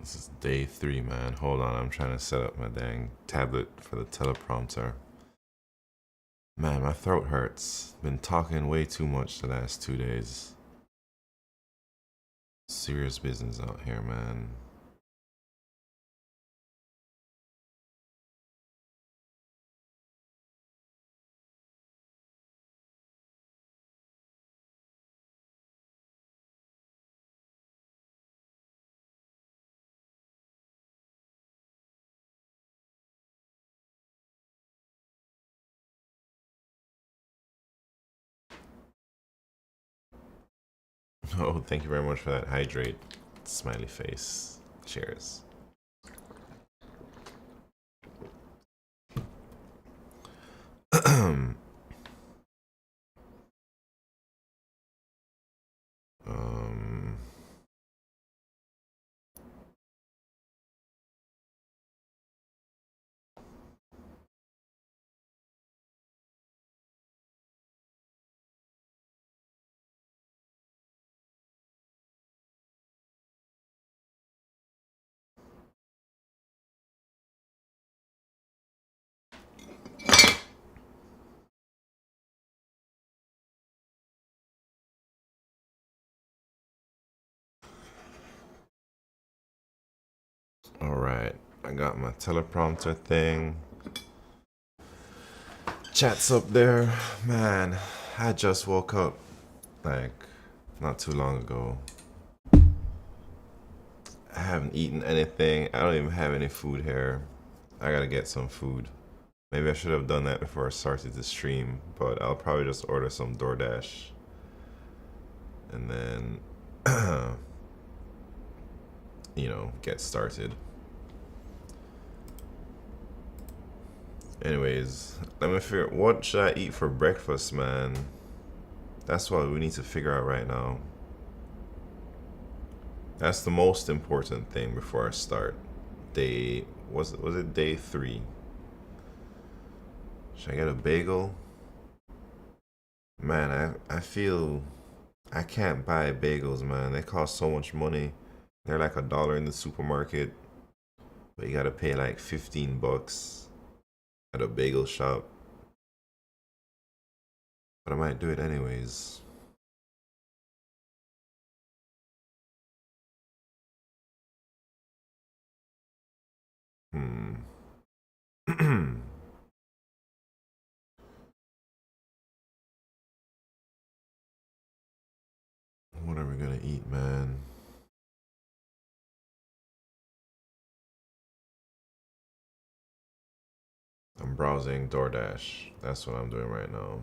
This is day 3, man. Hold on, I'm trying to set up my dang tablet for the teleprompter. Man, my throat hurts. Been talking way too much the last 2 days. Serious business out here, man. Oh, thank you very much for that. Hydrate. Smiley face. Cheers. um, Alright, I got my teleprompter thing. Chat's up there. Man, I just woke up like not too long ago. I haven't eaten anything. I don't even have any food here. I gotta get some food. Maybe I should have done that before I started the stream, but I'll probably just order some DoorDash. And then, get started. Anyways, let me figure what should I eat for breakfast, man? That's what we need to figure out right now. That's the most important thing before I start. Was it day 3? Should I get a bagel? Man, I feel I can't buy bagels, man. They cost so much money. They're like $1 in the supermarket, but you gotta pay like $15 at a bagel shop. But I might do it anyways. What are we gonna eat, man? I'm browsing DoorDash. That's what I'm doing right now.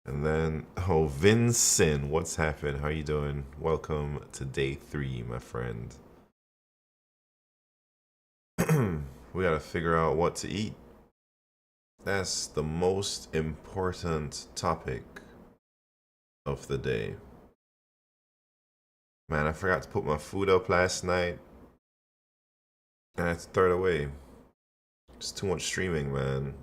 And then, oh, Vincent, what's happened? How you doing? Welcome to day 3, my friend. We gotta figure out what to eat. That's the most important topic of the day. Man, I forgot to put my food up last night. And I had to throw it away. It's too much streaming, man.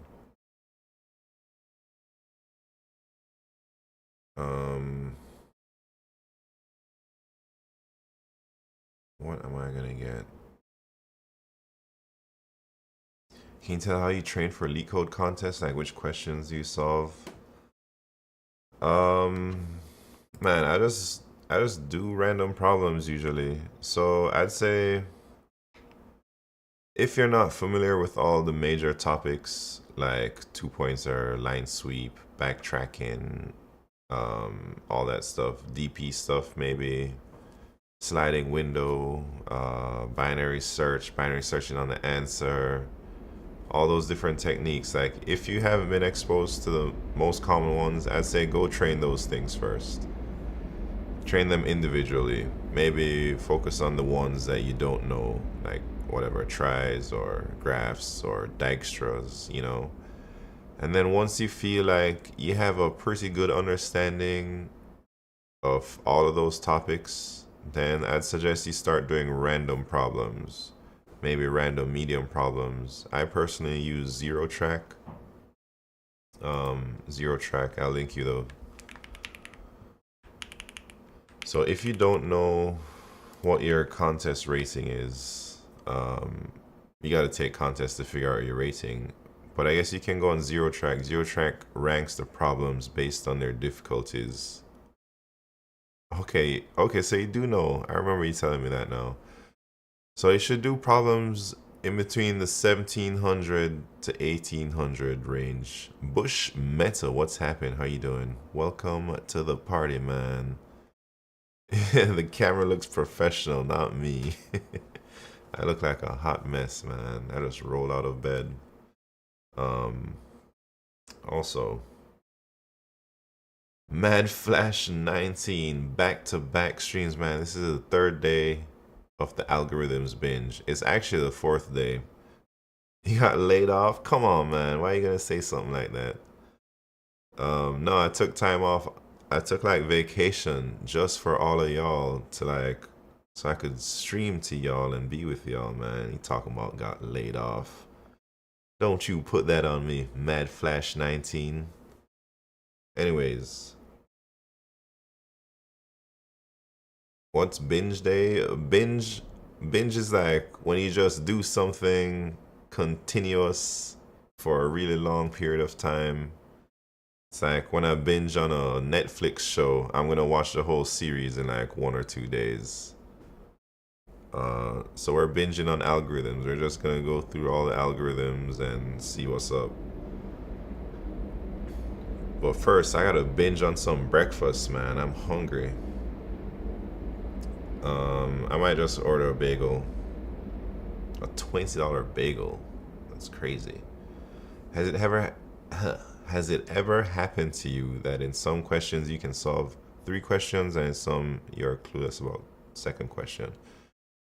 What am I gonna get? Can you tell how you train for LeetCode contests? Like which questions you solve? Man, I just do random problems usually. So I'd say if you're not familiar with all the major topics like 2-pointer, line sweep, backtracking, all that stuff, DP stuff maybe, sliding window, binary searching on the answer, all those different techniques. Like if you haven't been exposed to the most common ones, I'd say go train those things first. Train them individually. Maybe focus on the ones that you don't know, like whatever, tries or graphs or Dijkstra's, And then once you feel like you have a pretty good understanding of all of those topics, then I'd suggest you start doing random problems, maybe random medium problems. I personally use zero track. Zero track, I'll link you though. So if you don't know what your contest rating is, you got to take contests to figure out your rating. But I guess you can go on zero track. Zero track ranks the problems based on their difficulties. Okay, so you do know. I remember you telling me that now. So you should do problems in between the 1700 to 1800 range. Bush Meta, what's happening? How you doing? Welcome to the party, man. The camera looks professional, not me. I look like a hot mess, man. I just rolled out of bed. Um, Also, Mad Flash 19 back-to-back streams, man. This is the third day of the algorithms binge. It's actually the fourth day. You got laid off? Come on, man. Why are you gonna say something like that? No, I took time off. I took like vacation just for all of y'all to like, so I could stream to y'all and be with y'all, man. He talking about got laid off. Don't you put that on me, Mad Flash 19. Anyways, what's binge day? Binge is like when you just do something continuous for a really long period of time. It's like when I binge on a Netflix show, I'm gonna watch the whole series in like 1 or 2 days. So we're binging on algorithms. We're just gonna go through all the algorithms and see what's up. But first, I gotta binge on some breakfast, man. I'm hungry. I might just order a bagel. A $20 bagel. That's crazy. Has it ever has it ever happened to you that in some questions you can solve 3 questions and in some you're clueless about second question?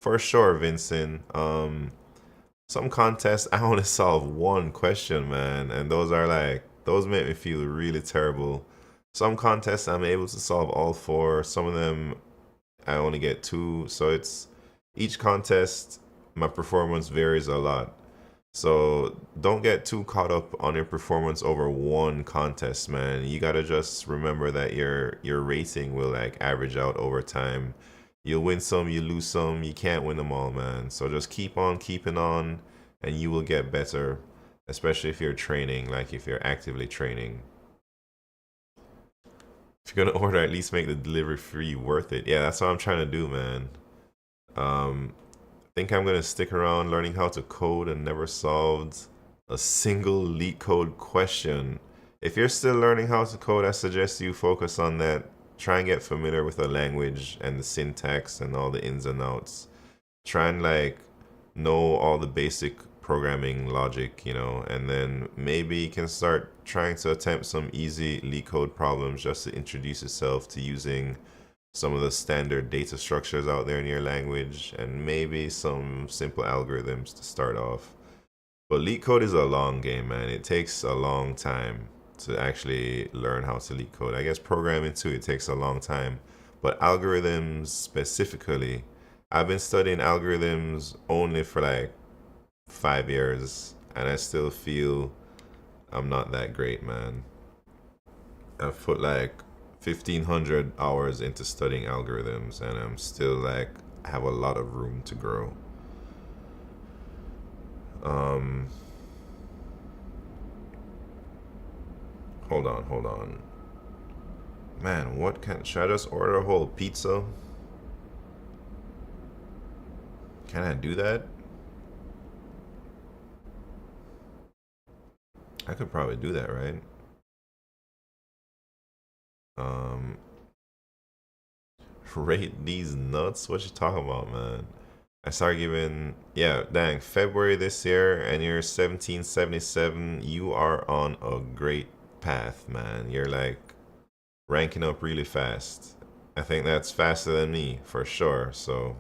For sure, Vincent. Some contests I only solve 1 question, man, and those make me feel really terrible. Some contests I'm able to solve all 4. Some of them I only get 2. So it's each contest my performance varies a lot. So don't get too caught up on your performance over 1 contest, man. You gotta just remember that your rating will like average out over time. You'll win some, you lose some, you can't win them all, man. So just keep on keeping on and you will get better, especially if you're training, like if you're actively training. If you're gonna order, at least make the delivery fee worth it. Yeah, that's what I'm trying to do, man. I think I'm gonna stick around learning how to code and never solved a single LeetCode question. If you're still learning how to code, I suggest you focus on that. Try and get familiar with the language and the syntax and all the ins and outs. Try and like know all the basic programming logic, and then maybe you can start trying to attempt some easy LeetCode problems just to introduce yourself to using some of the standard data structures out there in your language and maybe some simple algorithms to start off. But LeetCode is a long game, man. It takes a long time to actually learn how to LeetCode. I guess programming too, it takes a long time. But algorithms specifically, I've been studying algorithms only for like 5 years and I still feel I'm not that great, man. I've put like 1,500 hours into studying algorithms and I'm still like have a lot of room to grow. Um hold on. Man, should I just order a whole pizza? Can I do that? I could probably do that, right? Um Rate these nuts? What you talking about, man? I started giving, yeah, dang, February this year, and you're 1777. You are on a great path, man. You're like ranking up really fast. I think that's faster than me for sure. So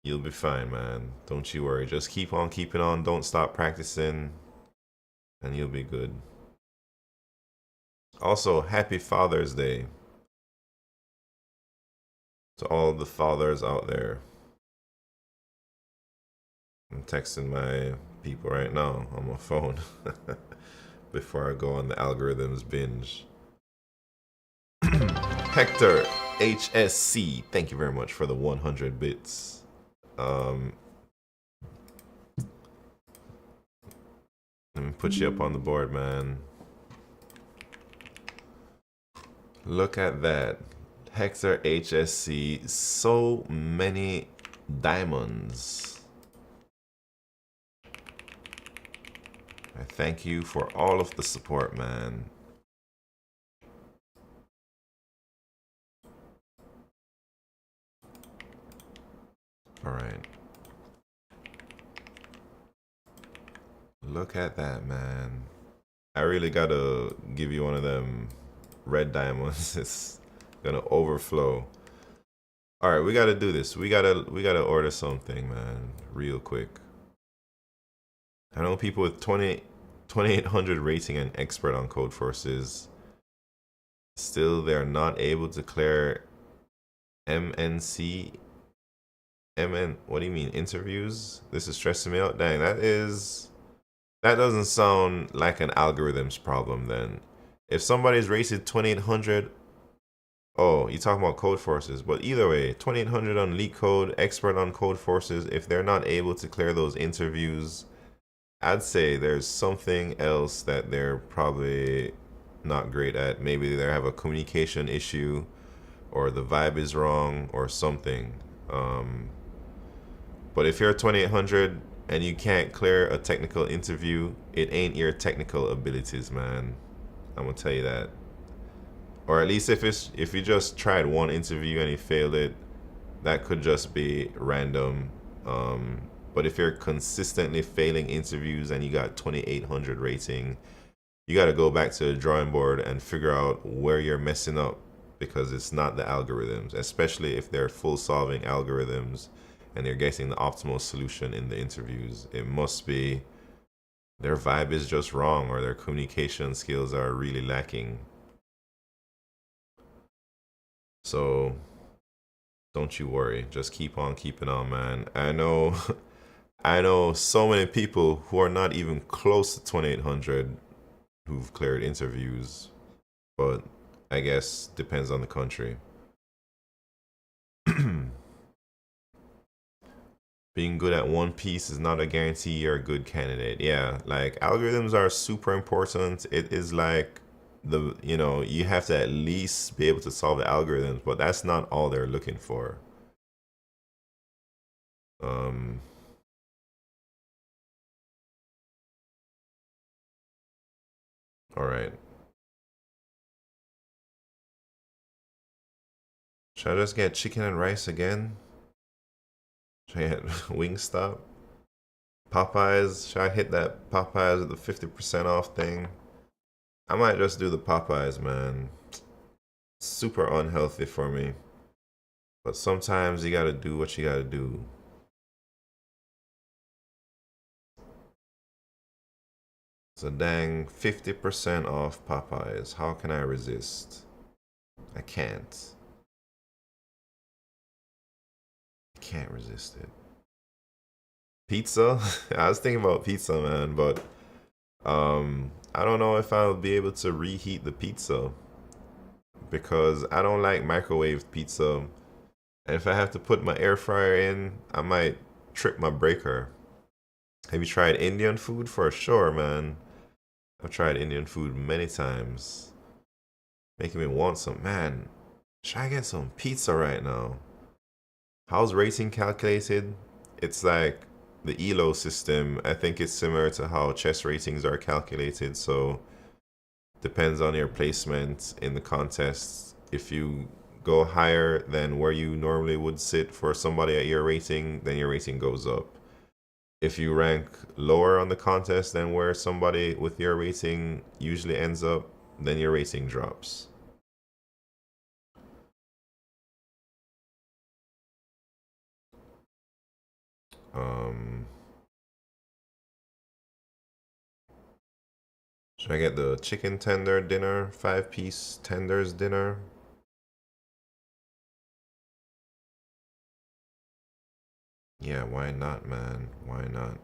you'll be fine, man. Don't you worry. Just keep on keeping on. Don't stop practicing, and you'll be good. Also, happy Father's Day. To all the fathers out there, I'm texting my people right now on my phone before I go on the algorithms binge. Hector HSC, thank you very much for the 100 bits. Let me put you up on the board, man. Look at that. Hector HSC, so many diamonds. I thank you for all of the support, man. All right. Look at that, man. I really gotta give you one of them red diamonds. It's gonna overflow. All right, we gotta do this. We gotta order something, man, real quick. I know people with 2800 rating and expert on Code Forces. Still, they're not able to clear MNC. What do you mean, interviews? This is stressing me out. Dang, that doesn't sound like an algorithms problem then. If somebody's rated 2800, oh, you're talking about Code Forces. But either way, 2800 on LeetCode, expert on Code Forces, if they're not able to clear those interviews, I'd say there's something else that they're probably not great at. Maybe they have a communication issue, or the vibe is wrong, or something. But if you're 2800 and you can't clear a technical interview, it ain't your technical abilities, man. I'm gonna tell you that. Or at least if you just tried one interview and you failed it, that could just be random. But if you're consistently failing interviews and you got 2800 rating, you got to go back to the drawing board and figure out where you're messing up, because it's not the algorithms, especially if they're full solving algorithms and they're getting the optimal solution in the interviews. It must be their vibe is just wrong, or their communication skills are really lacking. So don't you worry, just keep on keeping on, man. I know I know so many people who are not even close to 2800 who've cleared interviews, but I guess depends on the country. Being good at one piece is not a guarantee you're a good candidate. Yeah, like algorithms are super important. It is like you have to at least be able to solve the algorithms, but that's not all they're looking for. Um, all right. Should I just get chicken and rice again? Should I get Wingstop? Popeyes? Should I hit that Popeyes with the 50% off thing? I might just do the Popeyes, man. Super unhealthy for me. But sometimes you gotta do what you gotta do. So dang 50% off Popeyes. How can I resist? I can't. I can't resist it. Pizza? I was thinking about pizza, man, but I don't know if I'll be able to reheat the pizza, because I don't like microwave pizza. And if I have to put my air fryer in, I might trip my breaker. Have you tried Indian food? For sure, man. I've tried Indian food many times. Making me want some. Man, should I get some pizza right now? How's rating calculated? It's like the ELO system. I think it's similar to how chess ratings are calculated. So depends on your placement in the contest. If you go higher than where you normally would sit for somebody at your rating, then your rating goes up. If you rank lower on the contest than where somebody with your rating usually ends up, then your rating drops. Um, should I get the chicken tender dinner, 5-piece tenders dinner? Yeah, why not, man? Why not?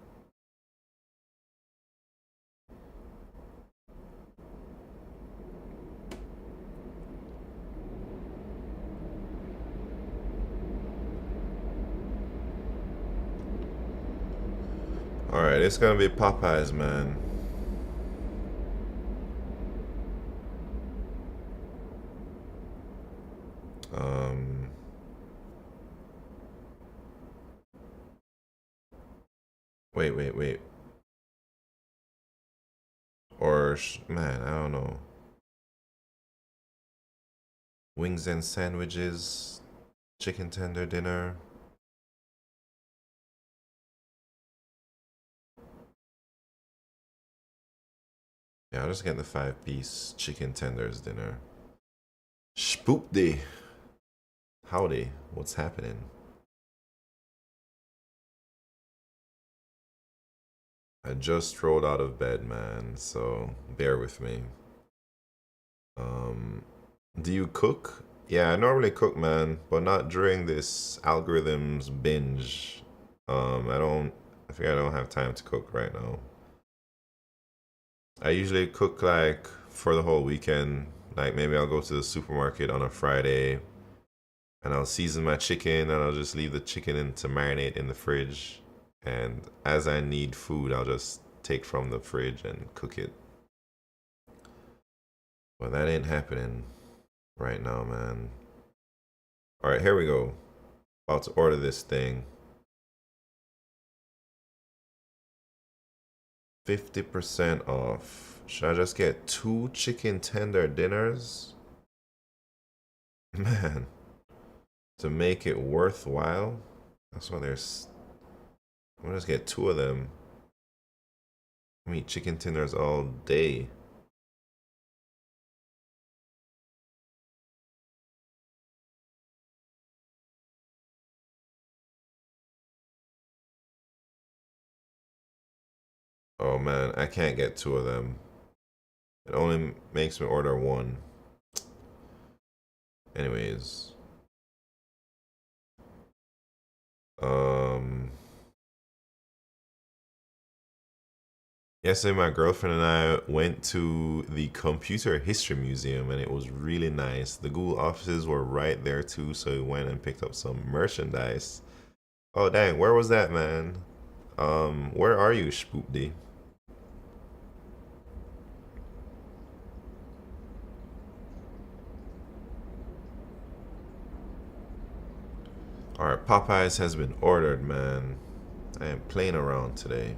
Alright, it's gonna be Popeyes, man. Um, wait. Or, man, I don't know. Wings and sandwiches, chicken tender dinner. Yeah, I'll just get the 5-piece chicken tenders dinner. Spoopdy. Howdy. What's happening? I just rolled out of bed, man, so bear with me. Um, do you cook? Yeah, I normally cook, man, but not during this algorithms binge. I don't. I think I don't have time to cook right now. I usually cook like for the whole weekend. Like maybe I'll go to the supermarket on a Friday and I'll season my chicken and I'll just leave the chicken in to marinate in the fridge. And as I need food, I'll just take from the fridge and cook it. But that ain't happening right now, man. All right, here we go. About to order this thing. 50% off. Should I just get 2 chicken tender dinners? Man, to make it worthwhile? That's why there's. I'm gonna just get 2 of them. I eat chicken tenders all day. Oh man, I can't get 2 of them. It only makes me order 1. Anyways. Um. Yesterday, my girlfriend and I went to the Computer History Museum and it was really nice. The Google offices were right there too, so we went and picked up some merchandise. Oh, dang, where was that, man? Where are you, Spoopdy? Alright, Popeyes has been ordered, man. I am playing around today.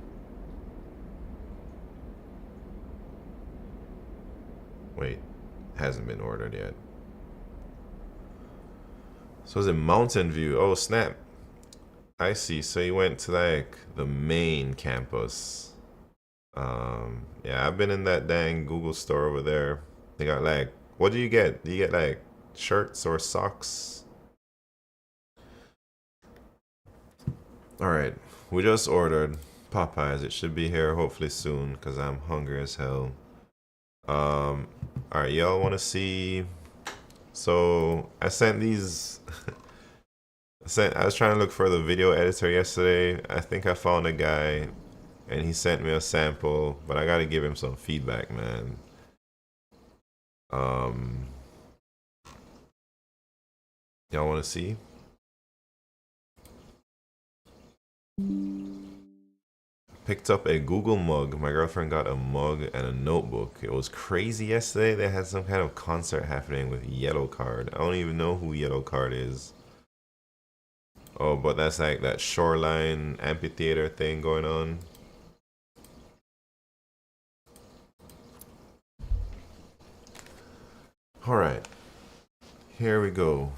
Wait, hasn't been ordered yet. So it's in Mountain View. Oh, snap. I see. So you went to like the main campus. Yeah, I've been in that dang Google store over there. They got like, what do you get? Do you get like shirts or socks? All right, we just ordered Popeyes. It should be here hopefully soon because I'm hungry as hell. All right, y'all want to see? So I sent these. I was trying to look for the video editor yesterday. I think I found a guy, and he sent me a sample, but I gotta give him some feedback, man. Um, y'all want to see? Picked up a Google mug. My girlfriend got a mug and a notebook. It was crazy yesterday. They had some kind of concert happening with Yellow Card. I don't even know who Yellow Card is. Oh, but that's like that shoreline amphitheater thing going on. All right, here we go.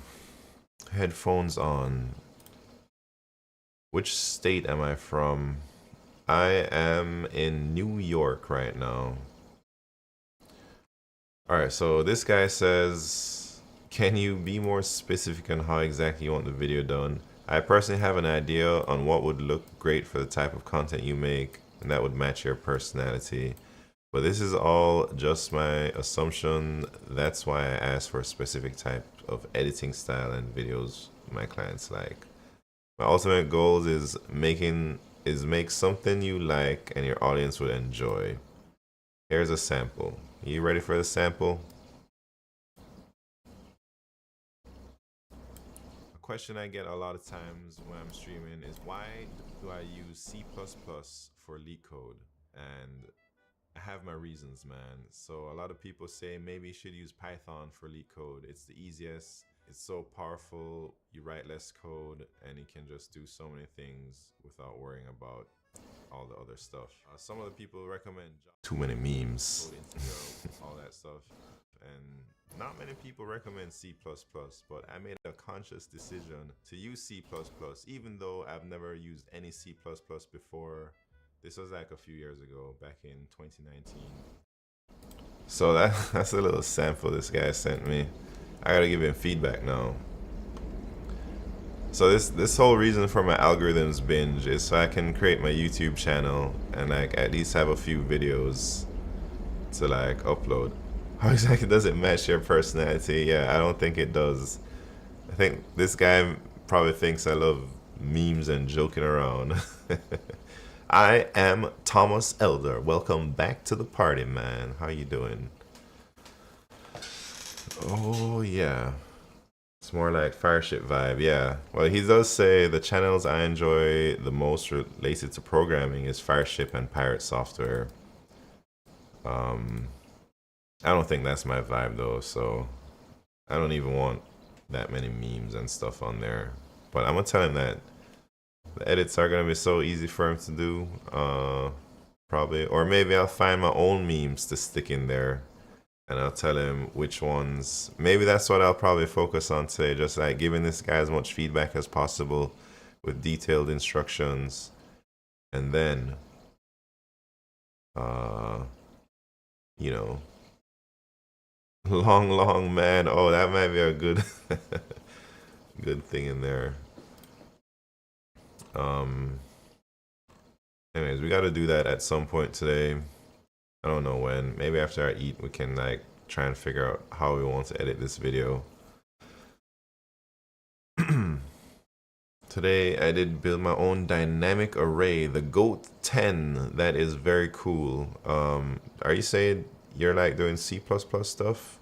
Headphones on. Which state am I from? I am in New York right now. Alright, so this guy says, can you be more specific on how exactly you want the video done? I personally have an idea on what would look great for the type of content you make, and that would match your personality. But this is all just my assumption. That's why I asked for a specific type of editing style and videos my clients like. My ultimate goals is make something you like and your audience would enjoy. Here's a sample. You ready for the sample? A question I get a lot of times when I'm streaming is why do I use C++ for LeetCode? And I have my reasons, man. So a lot of people say maybe you should use Python for LeetCode. It's the easiest. It's so powerful. You write less code and you can just do so many things without worrying about all the other stuff. Some of the people recommend too many memes, all that stuff, and not many people recommend C++. But I made a conscious decision to use C++, even though I've never used any C++ before. This was like a few years ago, back in 2019. So that's a little sample this guy sent me. I gotta give him feedback now. So this whole reason for my algorithms binge is so I can create my YouTube channel and like at least have a few videos to like upload. How exactly does it match your personality? Yeah, I don't think it does. I think this guy probably thinks I love memes and joking around. I am Thomas Elder. Welcome back to the party, man. How you doing? Oh yeah. It's more like Fireship vibe, yeah. Well, he does say the channels I enjoy the most related to programming is Fireship and Pirate Software. I don't think that's my vibe though, so I don't even want that many memes and stuff on there. But I'm gonna tell him that the edits are gonna be so easy for him to do, probably. Or maybe I'll find my own memes to stick in there and I'll tell him which ones. Maybe that's what I'll probably focus on today, just like giving this guy as much feedback as possible with detailed instructions. And then, you know, long man. Oh, that might be a good, good thing in there. Anyways, we got to do that at some point today. I don't know when. Maybe after I eat, we can like try and figure out how we want to edit this video. Today I did build my own dynamic array, the GOAT 10. That is very cool. Are you saying you're like doing C++ stuff?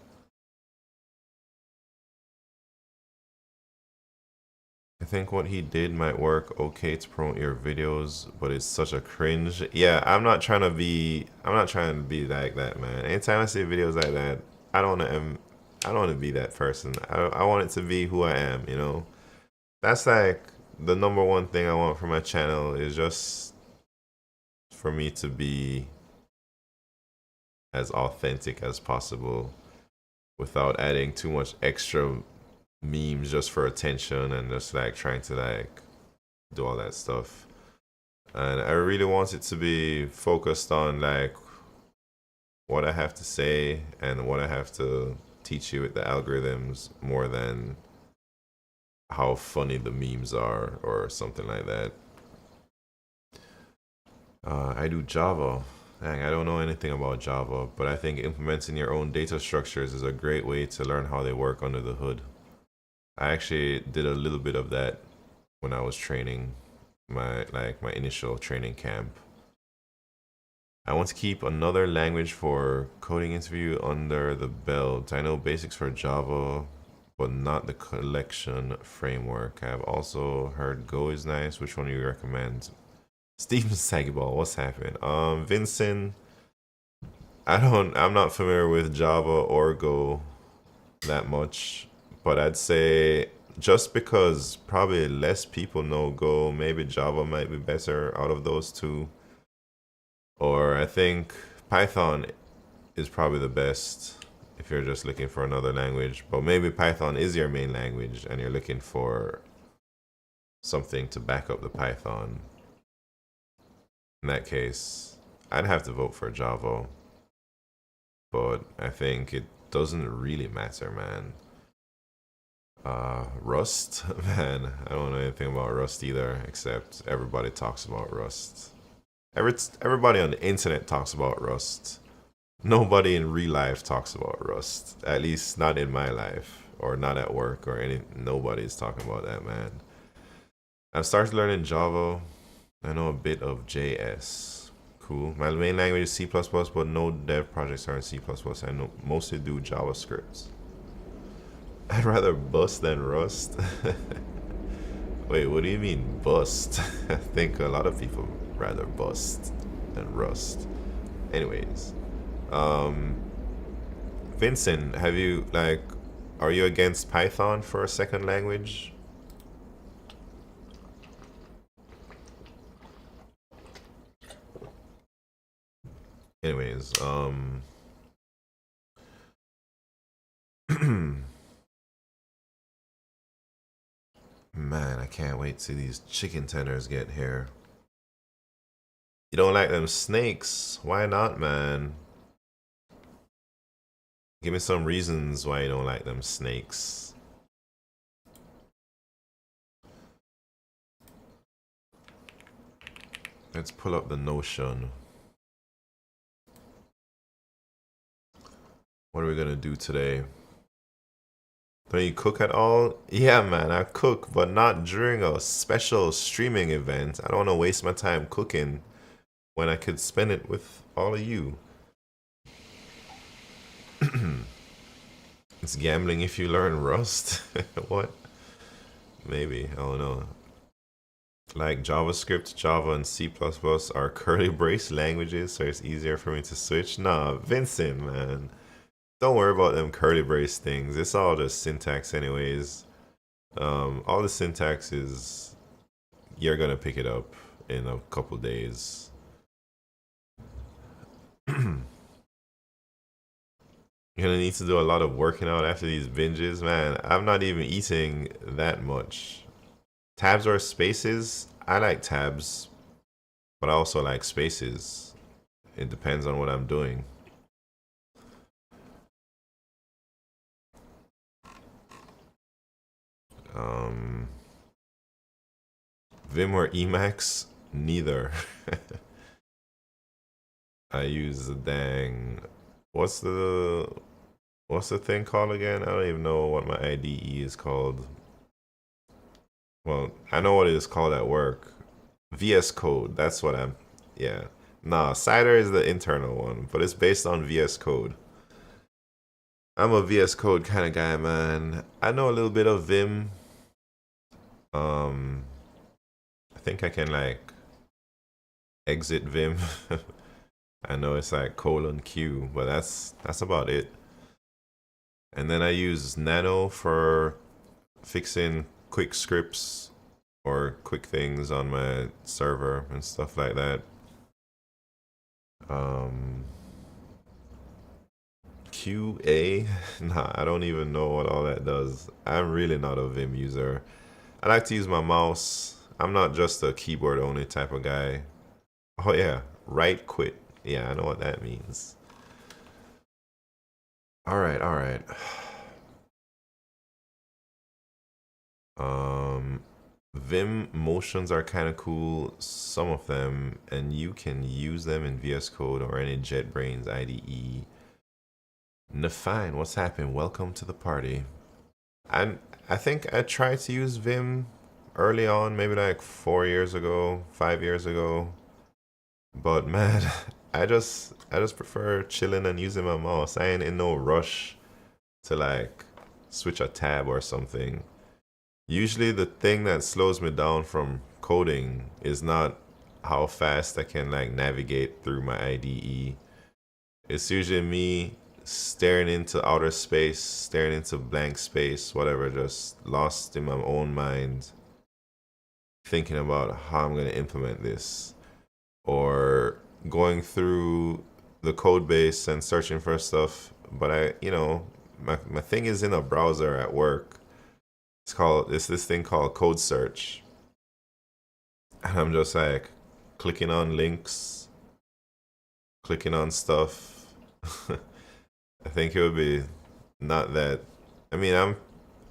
I think what he did might work okay to promote your videos, but it's such a cringe. Yeah, I'm not trying to be like that, man. Anytime I see videos like that, I don't want to be that person. I want it to be who I am, you know? That's like the number one thing I want for my channel is just for me to be as authentic as possible without adding too much extra memes just for attention and just like trying to like do all that stuff. And I really want it to be focused on like what I have to say and what I have to teach you with the algorithms more than how funny the memes are or something like that. I do Java. Dang, I don't know anything about Java, but I think implementing your own data structures is a great way to learn how they work under the hood. I actually did a little bit of that when I was training my initial training camp. I want to keep another language for coding interview under the belt. I know basics for Java, but not the collection framework. I've also heard Go is nice. Which one do you recommend? Steven Sagiball, what's happening? Vincent, I'm not familiar with Java or Go that much, but I'd say just because probably less people know Go, maybe Java might be better out of those two. Or I think Python is probably the best if you're just looking for another language, but maybe Python is your main language and you're looking for something to back up the Python. In that case, I'd have to vote for Java, but I think it doesn't really matter, man. Rust, man, I don't know anything about Rust either, except everybody talks about Rust. Everybody on the internet talks about Rust. Nobody in real life talks about Rust, at least not in my life, or not at work, or nobody's talking about that, man. I've started learning Java. I know a bit of JS. Cool. My main language is C++, but no dev projects are in C++. I know mostly do JavaScript. I'd rather bust than rust. Wait, what do you mean bust? I think a lot of people rather bust than rust. Anyways, um, Vincent, have you like, are you against Python for a second language? Anyways, man, I can't wait till these chicken tenders get here. You don't like them snakes? Why not, man? Give me some reasons why you don't like them snakes. Let's pull up the Notion. What are we gonna do today? Don't you cook at all? Yeah, man, I cook, but not during a special streaming event. I don't want to waste my time cooking when I could spend it with all of you. It's gambling if you learn Rust. What? Maybe, I don't know. Like JavaScript, Java, and C++ are curly brace languages, so it's easier for me to switch. Nah, Vincent, man. Don't worry about them curly brace things. It's all just syntax anyways. All the syntax is, you're gonna pick it up in a couple days. You're gonna need to do a lot of working out after these binges, man. I'm not even eating that much. Tabs or spaces? I like tabs, but I also like spaces. It depends on what I'm doing. Vim or Emacs? Neither. I use the dang. What's the thing called again? I don't even know what my IDE is called. Well, I know what it is called at work. VS Code. That's what I'm. Yeah. Nah, Cider is the internal one, but it's based on VS Code. I'm a VS Code kind of guy, man. I know a little bit of Vim. I think I can like exit Vim. I know it's like :Q, but that's about it. And then I use Nano for fixing quick scripts or quick things on my server and stuff like that. QA? Nah, I don't even know what all that does. I'm really not a Vim user. I like to use my mouse. I'm not just a keyboard only type of guy. Oh yeah, right quit. Yeah, I know what that means. All right, all right. Vim motions are kind of cool, some of them, and you can use them in VS Code or any JetBrains IDE. Nafine, what's happened? Welcome to the party. I think I tried to use Vim early on, maybe like 4 years ago, 5 years ago. But man, I just prefer chilling and using my mouse. I ain't in no rush to like switch a tab or something. Usually the thing that slows me down from coding is not how fast I can like navigate through my IDE. It's usually me staring into outer space, staring into blank space, whatever, just lost in my own mind, thinking about how I'm going to implement this, or going through the code base and searching for stuff. But my thing is in a browser at work. It's this thing called code search. And I'm just like clicking on links, clicking on stuff. I think it would be not that. I mean,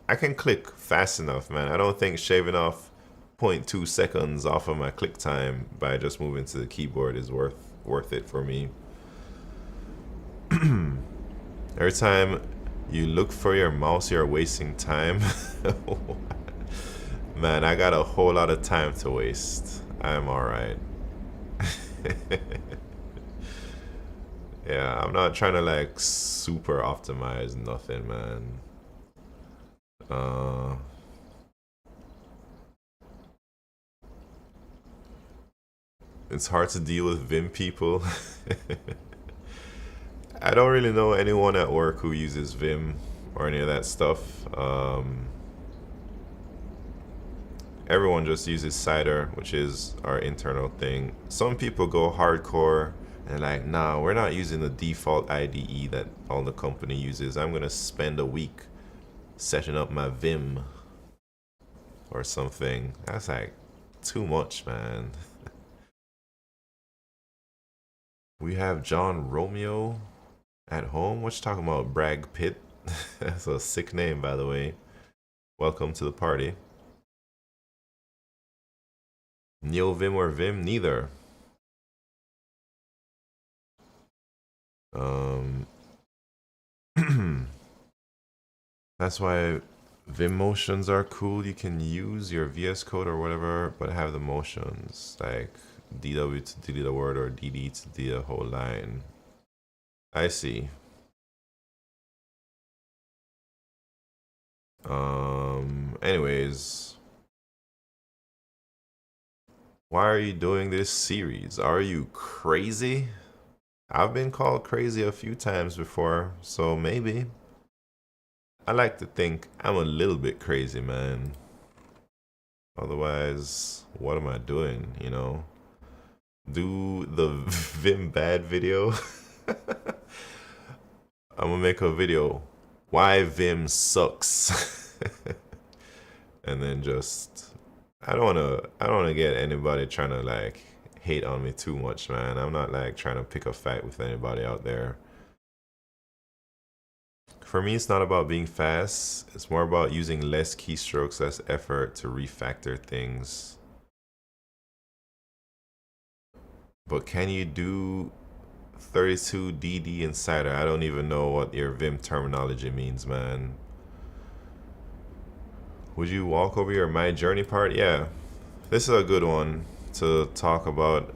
I can click fast enough, man. I don't think shaving off 0.2 seconds off of my click time by just moving to the keyboard is worth it for me. Every time you look for your mouse, you're wasting time. Man, I got a whole lot of time to waste. I'm alright. Yeah, I'm not trying to like super optimize nothing, man. Uh, it's hard to deal with Vim people. I don't really know anyone at work who uses Vim or any of that stuff. Everyone just uses Cider, which is our internal thing. Some people go hardcore and like, nah, we're not using the default IDE that all the company uses. I'm gonna spend a week setting up my Vim or something. That's like too much, man. We have John Romeo at home. What you talking about, Bragg Pitt? That's a sick name, by the way. Welcome to the party. Neo Vim or Vim? Neither. Um, that's why Vim motions are cool. You can use your VS Code or whatever, but have the motions like DW to delete a word or DD to delete a whole line. I see. Anyways, why are you doing this series? Are you crazy? I've been called crazy a few times before, so maybe. I like to think I'm a little bit crazy, man. Otherwise, what am I doing, you know? Do the Vim bad video? I'm gonna make a video. Why Vim sucks. And then just I don't wanna get anybody trying to like hate on me too much, man. I'm not like trying to pick a fight with anybody out there. For me, it's not about being fast. It's more about using less keystrokes, less effort to refactor things. But can you do 32 DD Insider? I don't even know what your Vim terminology means, man. Would you walk over your My Journey part? Yeah. This is a good one to talk about.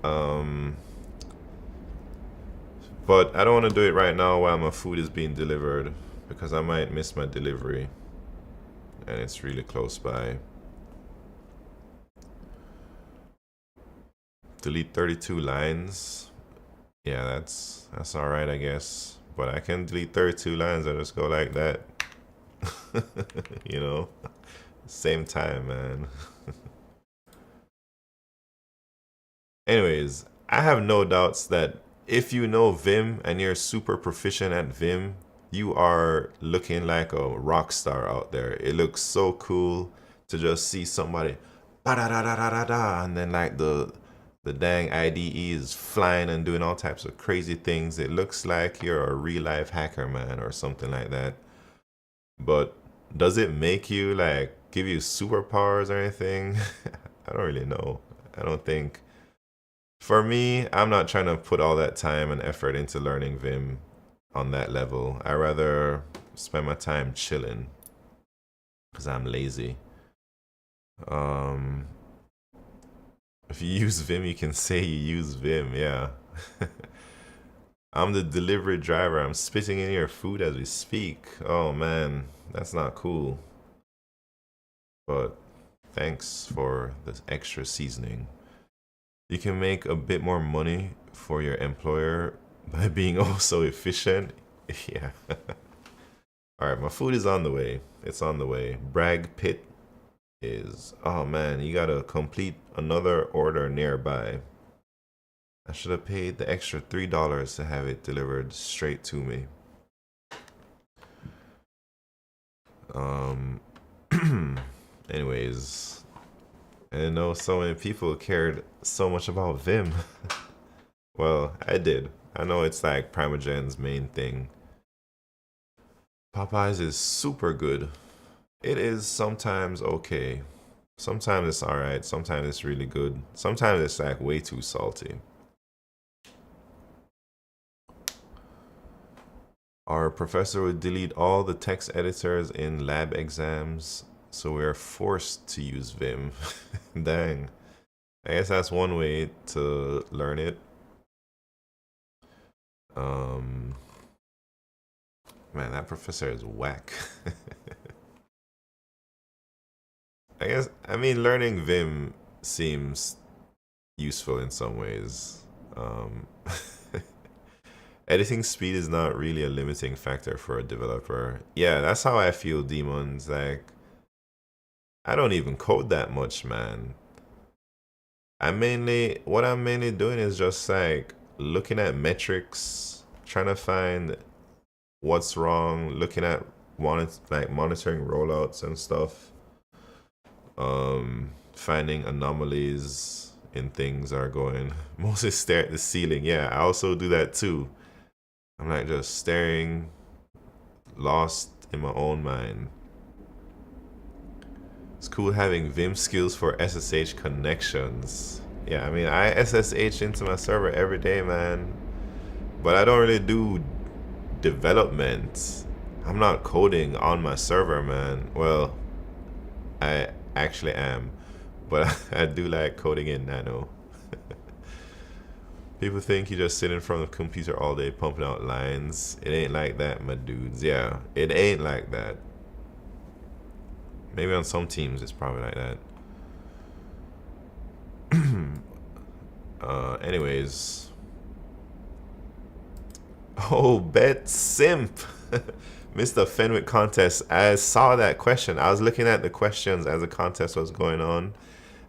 Um, but I don't want to do it right now while my food is being delivered because I might miss my delivery and it's really close by. Delete 32 lines. Yeah, that's all right, I guess. But I can delete 32 lines and just go like that. You know, same time, man. Anyways, I have no doubts that if you know Vim and you're super proficient at Vim, you are looking like a rock star out there. It looks so cool to just see somebody ba da da da da da da, and then like the dang IDE is flying and doing all types of crazy things. It looks like you're a real life hacker, man, or something like that. But does it make you like give you superpowers or anything? I don't really know. I don't think. For me, I'm not trying to put all that time and effort into learning Vim on that level. I rather spend my time chilling because I'm lazy. Um, if you use Vim, you can say you use Vim. Yeah. I'm the delivery driver. I'm spitting in your food as we speak. Oh man, that's not cool. But thanks for the extra seasoning. You can make a bit more money for your employer by being also efficient. Yeah. All right, my food is on the way. It's on the way. Bragg Pit is. Oh man, you gotta complete another order nearby. I should have paid the extra $3 to have it delivered straight to me. Um. Anyways, I didn't know so many people cared so much about Vim. Well, I did. I know it's like Primogen's main thing. Popeyes is super good. It is sometimes okay. Sometimes it's alright. Sometimes it's really good. Sometimes it's like way too salty. Our professor would delete all the text editors in lab exams. So we're forced to use Vim. Dang. I guess that's one way to learn it. Um, Man, that professor is whack. I mean, learning Vim seems useful in some ways. Um, Editing speed is not really a limiting factor for a developer. Yeah, that's how I feel, Demons. Like, I don't even code that much, man. What I'm mainly doing is just like looking at metrics, trying to find what's wrong, looking at monitoring rollouts and stuff, finding anomalies in things are going. Mostly stare at the ceiling. Yeah, I also do that too. I'm like just staring, lost in my own mind. It's cool having Vim skills for SSH connections. Yeah, I mean, I SSH into my server every day, man. But I don't really do development. I'm not coding on my server, man. Well, I actually am. But I do like coding in Nano. People think you just sit in front of a computer all day pumping out lines. It ain't like that, my dudes. Yeah, it ain't like that. Maybe on some teams it's probably like that. Anyways. Oh, bet simp. Mr. Fenwick contest. I saw that question. I was looking at the questions as the contest was going on.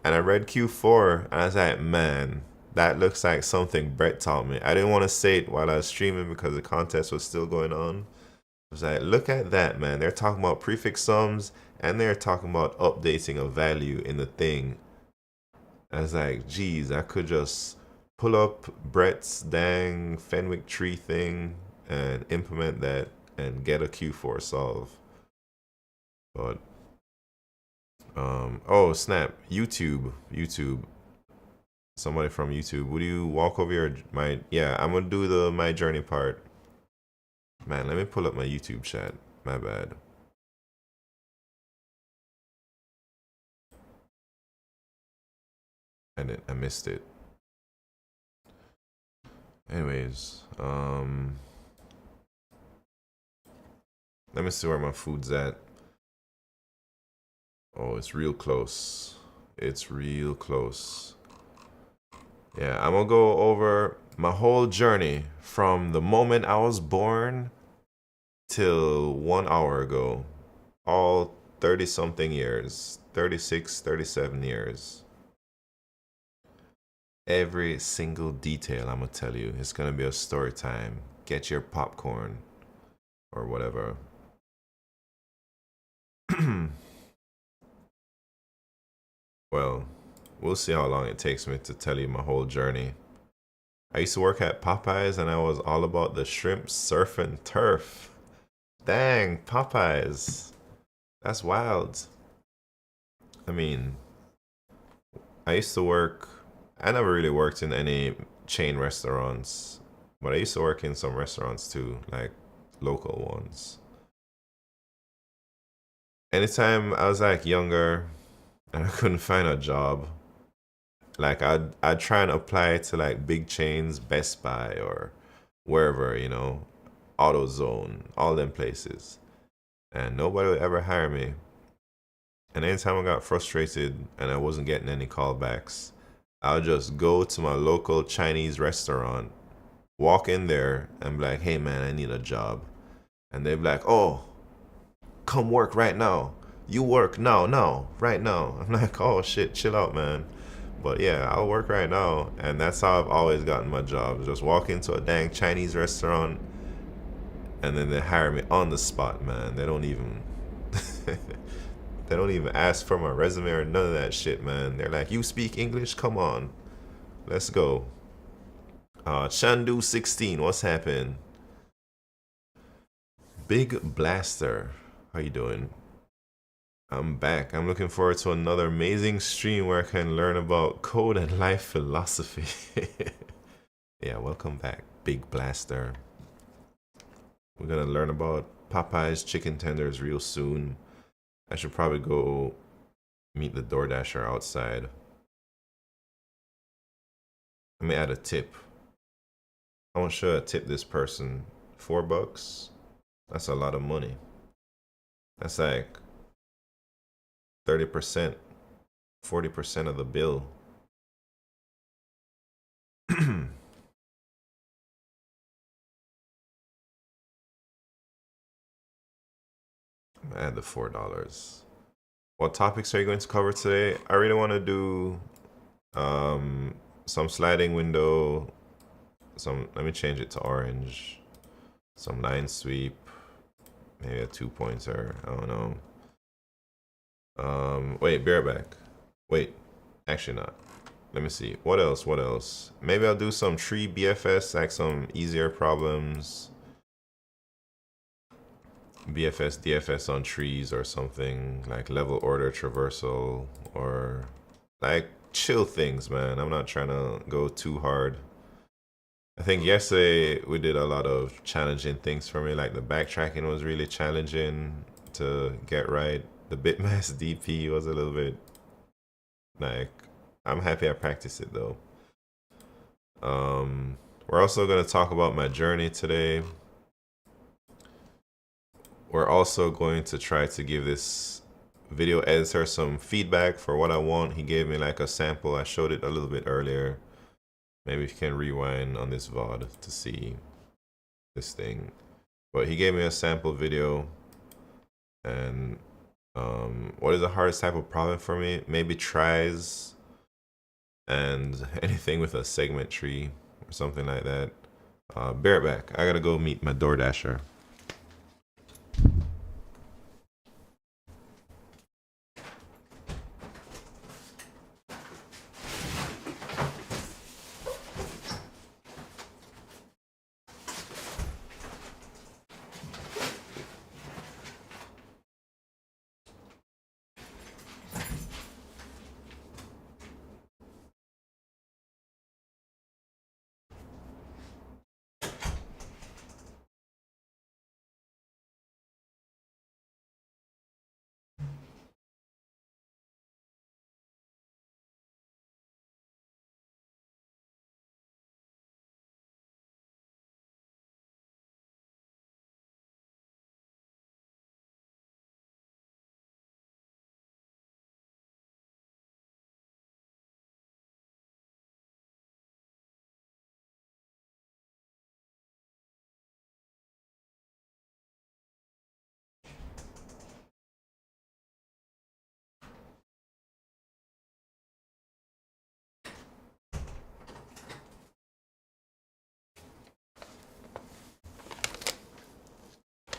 And I read Q4 and I was like, man, that looks like something Brett taught me. I didn't want to say it while I was streaming because the contest was still going on. I was like, look at that, man. They're talking about prefix sums and they're talking about updating a value in the thing. I was like, geez, I could just pull up Brett's dang Fenwick tree thing and implement that and get a Q4 solve. But oh snap, YouTube. Somebody from YouTube. Would you walk over here? Yeah, I'm gonna do the my journey part. Man, let me pull up my YouTube chat. My bad. I missed it. Anyways, let me see where my food's at. Oh, it's real close. It's real close. Yeah, I'm gonna go over my whole journey from the moment I was born till 1 hour ago. All 30 something years, 36, 37 years. Every single detail I'm gonna tell you. It's gonna be a story time. Get your popcorn or whatever. Well, we'll see how long it takes me to tell you my whole journey. I used to work at Popeyes and I was all about the shrimp, surf, and turf. Dang, Popeyes. That's wild. I mean, I used to work, I never really worked in any chain restaurants, but I used to work in some restaurants too, like local ones. Anytime I was like younger and I couldn't find a job, like I'd try and apply to like big chains, Best Buy or wherever, AutoZone, all them places. And nobody would ever hire me. And anytime I got frustrated and I wasn't getting any callbacks, I'll just go to my local Chinese restaurant, walk in there and be like, hey man, I need a job. And they'd be like, oh, come work right now. You work now, right now. I'm like, oh shit, chill out, man. But yeah, I'll work right now. And that's how I've always gotten my jobs. Just walk into a dang Chinese restaurant and then they hire me on the spot, man. They don't even they don't even ask for my resume or none of that shit, man. They're like, you speak English? Come on. Let's go. Chandu 16, what's happening? Big Blaster, how you doing? I'm back. I'm looking forward to another amazing stream where I can learn about code and life philosophy. Yeah, welcome back, Big Blaster. We're gonna learn about Popeye's chicken tenders real soon. I should probably go meet the DoorDasher outside. Let me add a tip. How much should I tip this person? $4? That's a lot of money. That's like 30%, 40% of the bill. Add the $4. What topics are you going to cover today? I really want to do some sliding window. Let me change it to orange. Some line sweep. Maybe a 2-pointer. I don't know. Wait, be right back. Wait, actually not. Let me see. What else? What else? Maybe I'll do some tree BFS, like some easier problems. BFS, DFS on trees or something, like level order traversal, or like chill things, man. I'm not trying to go too hard. I think yesterday we did a lot of challenging things for me, like the backtracking was really challenging to get right. The bitmask DP was a little bit like, I'm happy I practiced it though. We're also going to talk about my journey today. We're also going to try to give this video editor some feedback for what I want. He gave me like a sample. I showed it a little bit earlier. Maybe if you can rewind on this VOD to see this thing. But he gave me a sample video. And what is the hardest type of problem for me? Maybe tries and anything with a segment tree or something like that. Bear it back. I gotta go meet my DoorDasher.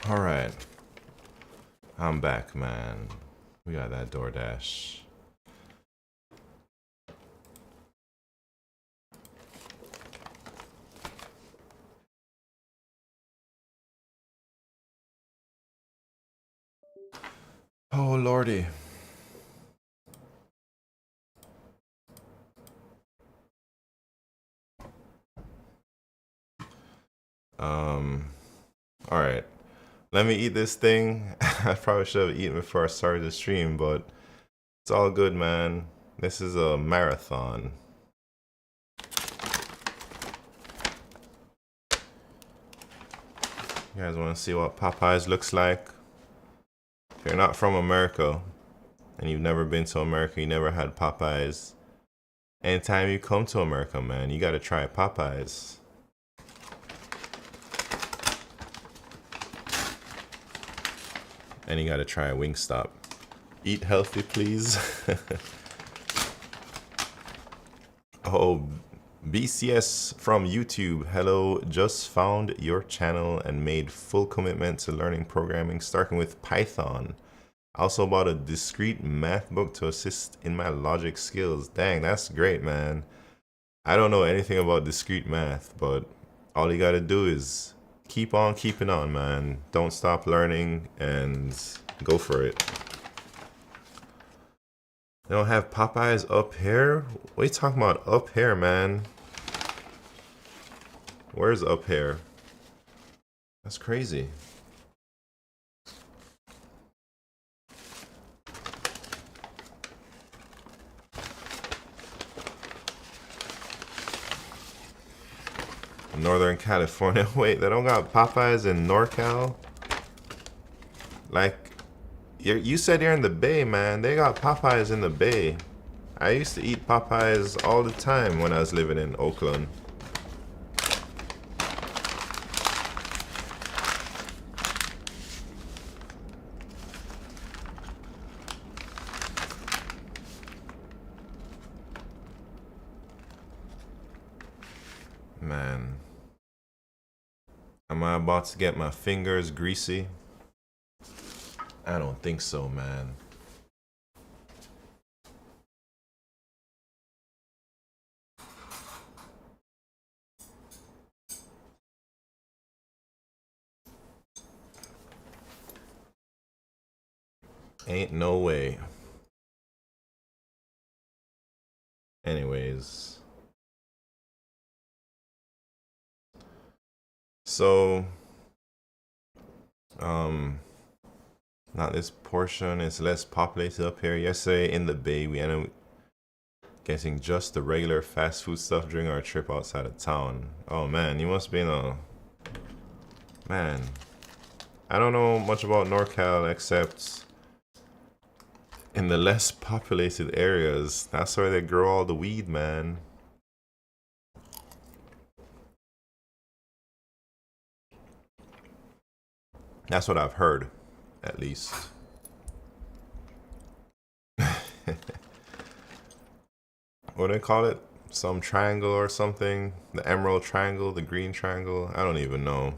All right, I'm back, man. We got that DoorDash. Oh lordy. All right. Let me eat this thing. I probably should have eaten before I started the stream, but it's all good, man. This is a marathon. You guys want to see what Popeyes looks like? If you're not from America and you've never been to America, you never had Popeyes, anytime you come to America, man, you got to try Popeyes. And you got to try Wingstop. Eat healthy, please. Oh, BCS from YouTube. Hello, just found your channel and made full commitment to learning programming, starting with Python. Also bought a discrete math book to assist in my logic skills. Dang, that's great, man. I don't know anything about discrete math, but all you gotta do is keep on keeping on, man. Don't stop learning and go for it. They don't have Popeyes up here? What are you talking about up here, man? Where's up here? That's crazy. Northern California. Wait, they don't got Popeyes in NorCal? Like, you said you're in the Bay, man. They got Popeyes in the Bay. I used to eat Popeyes all the time when I was living in Oakland. Man. Am I about to get my fingers greasy? I don't think so, man. Ain't no way. Anyways. So, not this portion. It's less populated up here. Yesterday in the Bay, we ended up getting just the regular fast food stuff during our trip outside of town. Oh man, you must be in a... Man, I don't know much about NorCal except in the less populated areas. That's where they grow all the weed, man. That's what I've heard, at least. What do they call it? Some triangle or something? The emerald triangle, the green triangle? I don't even know.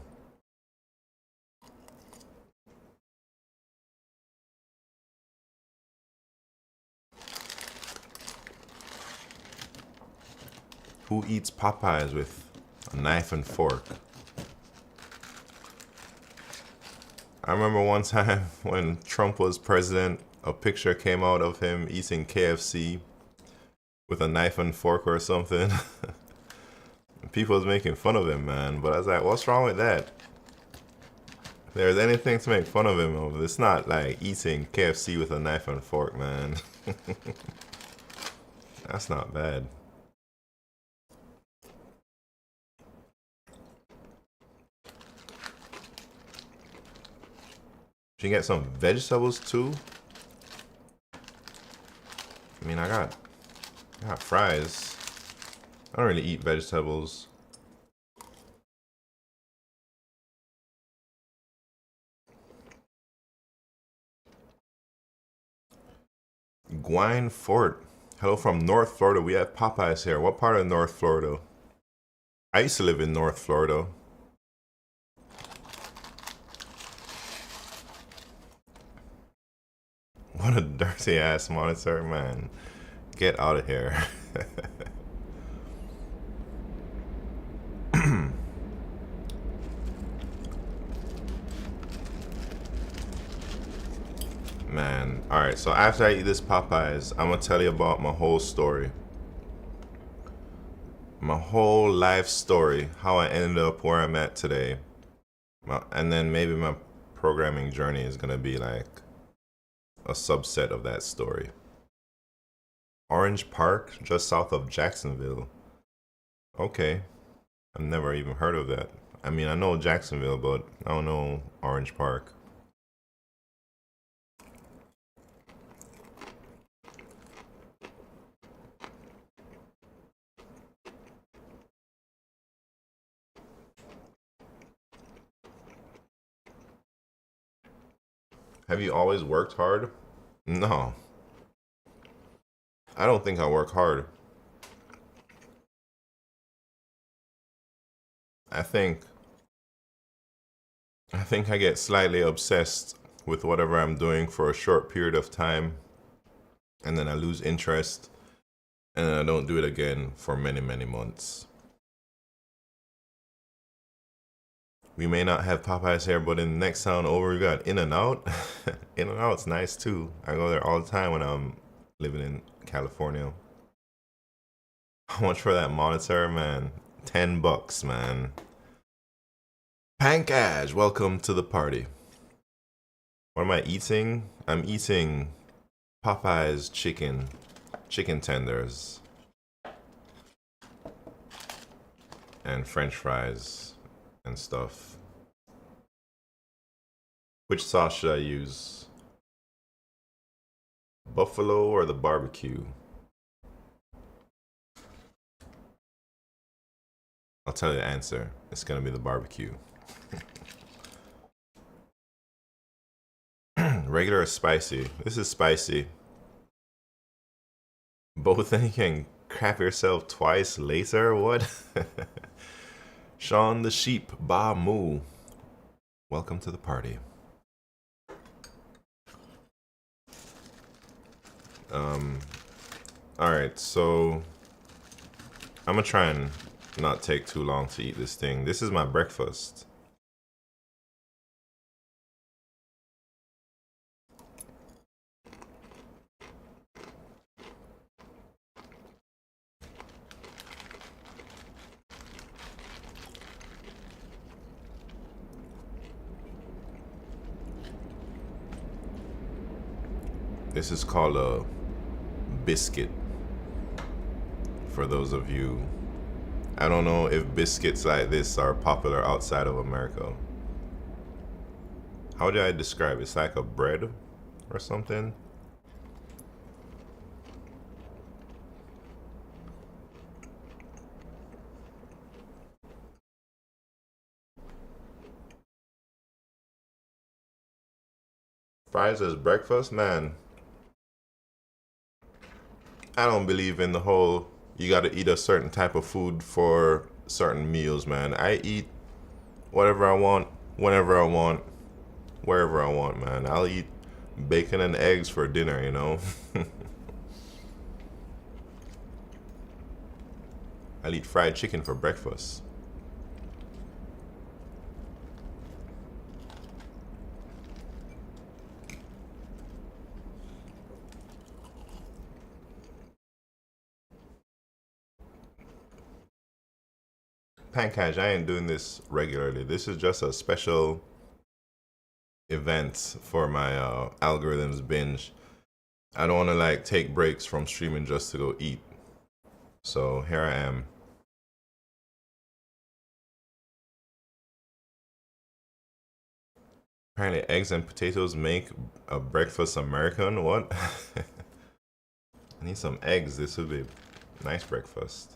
Who eats Popeyes with a knife and fork? I remember one time when Trump was president, a picture came out of him eating KFC with a knife and fork or something. People was making fun of him, man. But I was like, what's wrong with that? If there's anything to make fun of him of, it's not like eating KFC with a knife and fork, man. That's not bad. You can get some vegetables too. I mean, I got fries. I don't really eat vegetables. Gwine Fort. Hello from North Florida. We have Popeyes here. What part of North Florida? I used to live in North Florida. What a dirty ass monitor, man. Get out of here. Man, alright, so after I eat this Popeyes, I'm gonna tell you about my whole story. My whole life story, how I ended up where I'm at today. And then maybe my programming journey is gonna be like a subset of that story. Orange Park, just south of Jacksonville. Okay, I've never even heard of that. I mean, I know Jacksonville, but I don't know Orange Park. Have you always worked hard? No. I don't think I work hard. I think I get slightly obsessed with whatever I'm doing for a short period of time, and then I lose interest, and then I don't do it again for many, many months. We may not have Popeyes here, but in the next town over, we got In-N-Out. In-N-Out's nice too. I go there all the time when I'm living in California. How much for that monitor, man? $10, man. Pankaj, welcome to the party. What am I eating? I'm eating Popeyes chicken tenders. and French fries and stuff. Which sauce should I use? Buffalo or the barbecue? I'll tell you the answer. It's gonna be the barbecue. Regular or spicy? This is spicy. Both, and you can crap yourself twice later? What? Sean the sheep, ba moo. Welcome to the party. Alright, so I'm gonna try and not take too long to eat this thing. This is my breakfast. This is called a biscuit. For those of you, I don't know if biscuits like this are popular outside of America. How do I describe it? It's like a bread or something. Fries as breakfast, man. I don't believe in the whole you gotta eat a certain type of food for certain meals, man. I eat whatever I want, whenever I want, wherever I want, man. I'll eat bacon and eggs for dinner, you know? I'll eat fried chicken for breakfast. Pancake, I ain't doing this regularly. This is just a special event for my algorithms binge. I don't want to like take breaks from streaming just to go eat. So here I am. Apparently eggs and potatoes make a breakfast American. What? I need some eggs. This would be a nice breakfast.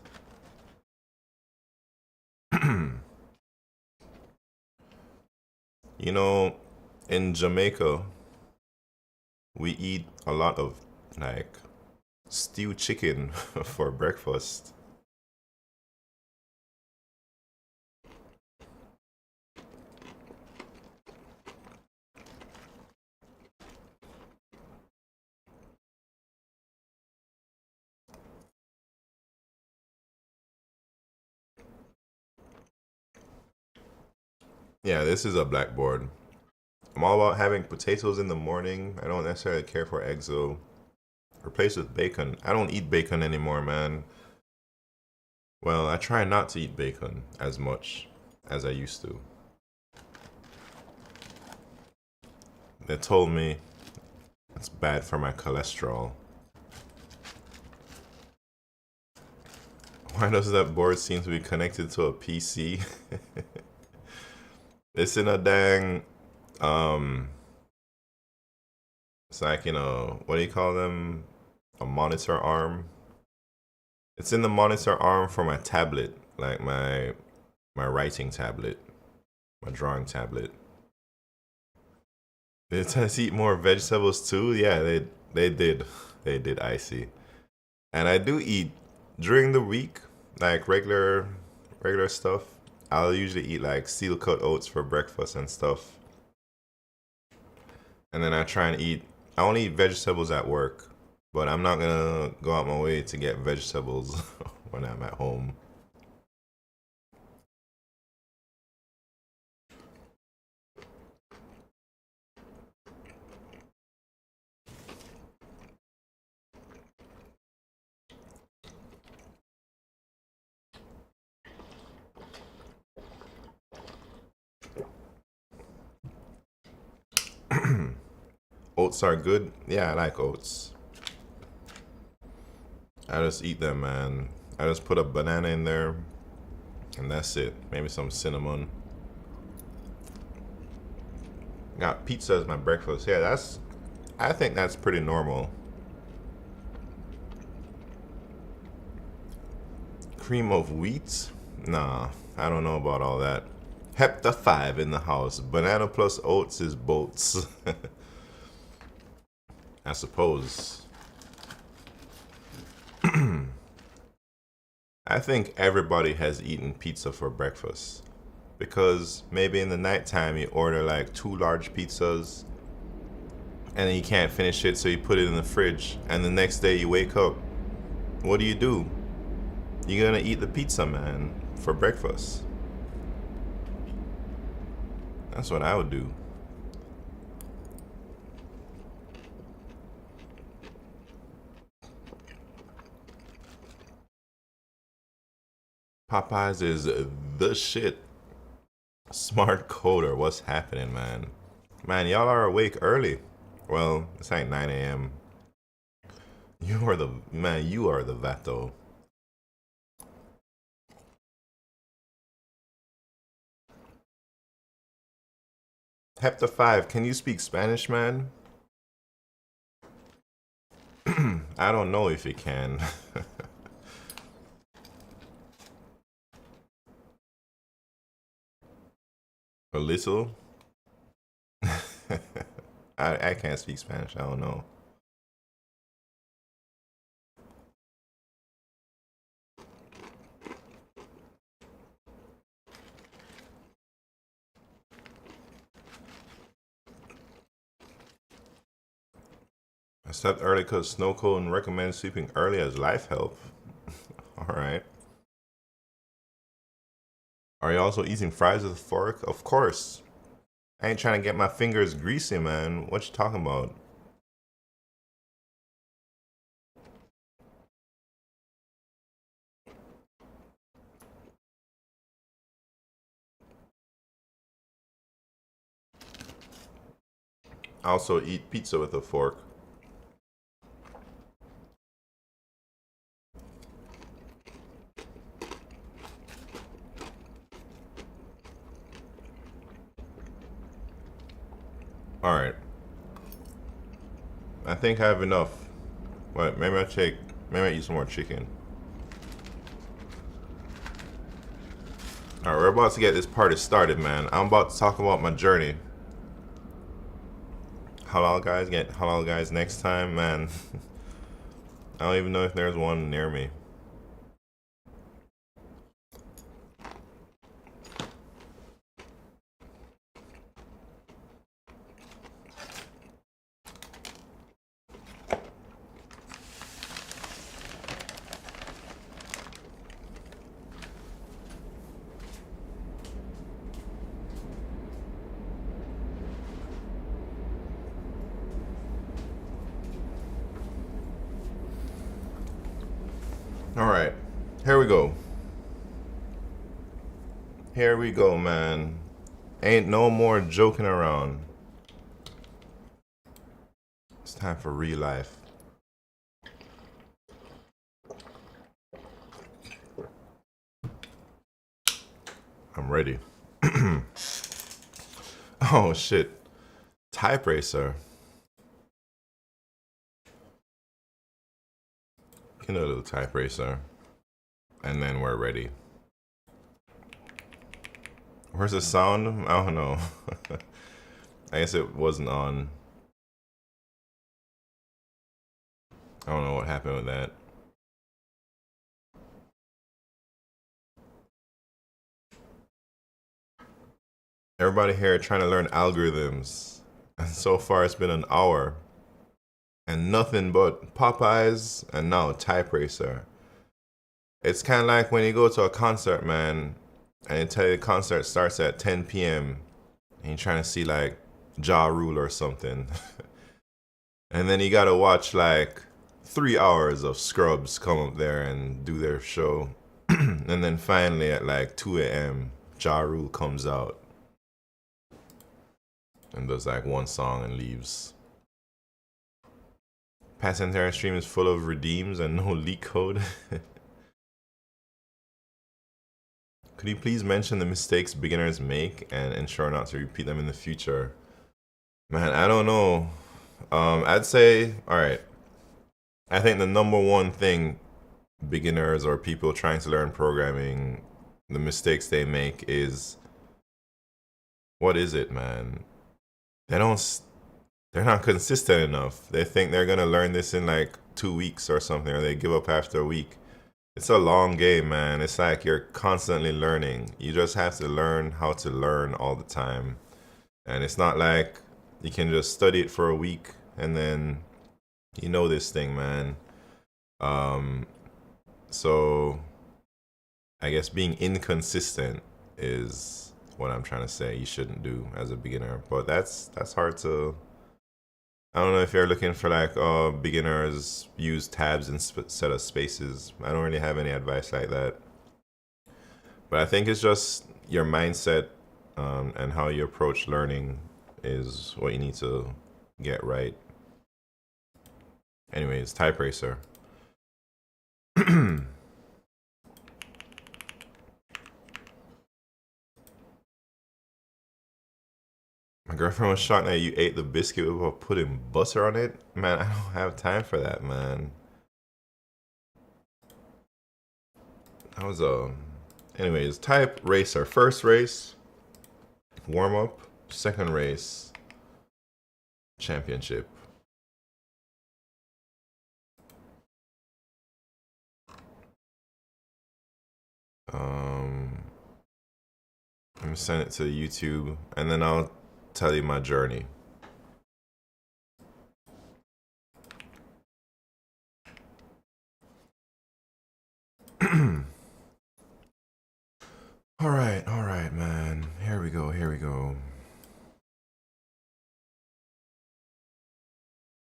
You know, in Jamaica, we eat a lot of like stewed chicken for breakfast. Yeah, this is a blackboard. I'm all about having potatoes in the morning. I don't necessarily care for eggs though. Replaced with bacon. I don't eat bacon anymore, man. Well, I try not to eat bacon as much as I used to. They told me it's bad for my cholesterol. Why does that board seem to be connected to a PC? It's in a dang, it's like, you know, what do you call them? A monitor arm. It's in the monitor arm for my tablet, like my writing tablet, my drawing tablet. Did it tend to eat more vegetables too? Yeah, they did. They did, I see. And I do eat during the week, like regular stuff. I'll usually eat like steel cut oats for breakfast and stuff. And then I try and eat, I only eat vegetables at work, but I'm not gonna go out my way to get vegetables when I'm at home. Oats are good. Yeah, I like oats. I just eat them, man. I just put a banana in there, And that's it. Maybe some cinnamon. Got pizza as my breakfast. Yeah, I think that's pretty normal. Cream of wheat? Nah, I don't know about all that. Hepta 5 in the house. Banana plus oats is boats. I suppose. I think everybody has eaten pizza for breakfast. Because maybe in the nighttime you order like 2 large pizzas and then you can't finish it, so you put it in the fridge. And the next day you wake up. What do? You're gonna eat the pizza, man, for breakfast. That's what I would do. Popeyes is the shit. Smart coder, what's happening, man? Man, y'all are awake early. Well, it's like 9 a.m. You are the man. You are the vato. Hepta 5, can you speak Spanish, man? I don't know if you can. A little? I can't speak Spanish. I don't know. I slept early because snow cone recommends sleeping early as life help. Alright. Are you also eating fries with a fork? Of course. I ain't trying to get my fingers greasy, man. What you talking about? I also eat pizza with a fork. Alright. I think I have enough. But maybe I eat some more chicken. Alright, we're about to get this party started, man. I'm about to talk about my journey. Halal guys get halal guys next time, man. I don't even know if there's one near me. Alright, here we go. Here we go, man. Ain't no more joking around. It's time for real life. I'm ready. Oh shit. Type racer. You know, a little type racer. And then we're ready. Where's the sound? I don't know. I guess it wasn't on. I don't know what happened with that. Everybody here trying to learn algorithms. And so far it's been an hour. And nothing but Popeyes and now Type Racer. It's kind of like when you go to a concert, man, and they tell you the concert starts at 10 p.m. and you're trying to see like Ja Rule or something. And then you gotta watch like 3 hours of scrubs come up there and do their show. And then finally at like 2 a.m., Ja Rule comes out and does like one song and leaves. Past entire stream is full of redeems and no LeetCode. Could you please mention the mistakes beginners make and ensure not to repeat them in the future? Man, I don't know. I'd say, all right. I think the number one thing beginners or people trying to learn programming, the mistakes they make is, what is it, man? They don't. They're not consistent enough. They think they're gonna learn this in like 2 weeks or something, or they give up after a week. It's a long game, man. It's like you're constantly learning. You just have to learn how to learn all the time. And it's not like you can just study it for a week and then you know this thing, man. So I guess being inconsistent is what I'm trying to say you shouldn't do as a beginner. But that's hard to. I don't know if you're looking for like beginners use tabs instead of spaces. I don't really have any advice like that. But I think it's just your mindset and how you approach learning is what you need to get right. Anyways, type racer. My girlfriend was shocked that you ate the biscuit without putting butter on it. Man, I don't have time for that, man. That was anyways, type racer. First race, warm up. Second race, championship. Let me send it to YouTube, and then I'll tell you my journey. All right, man. Here we go.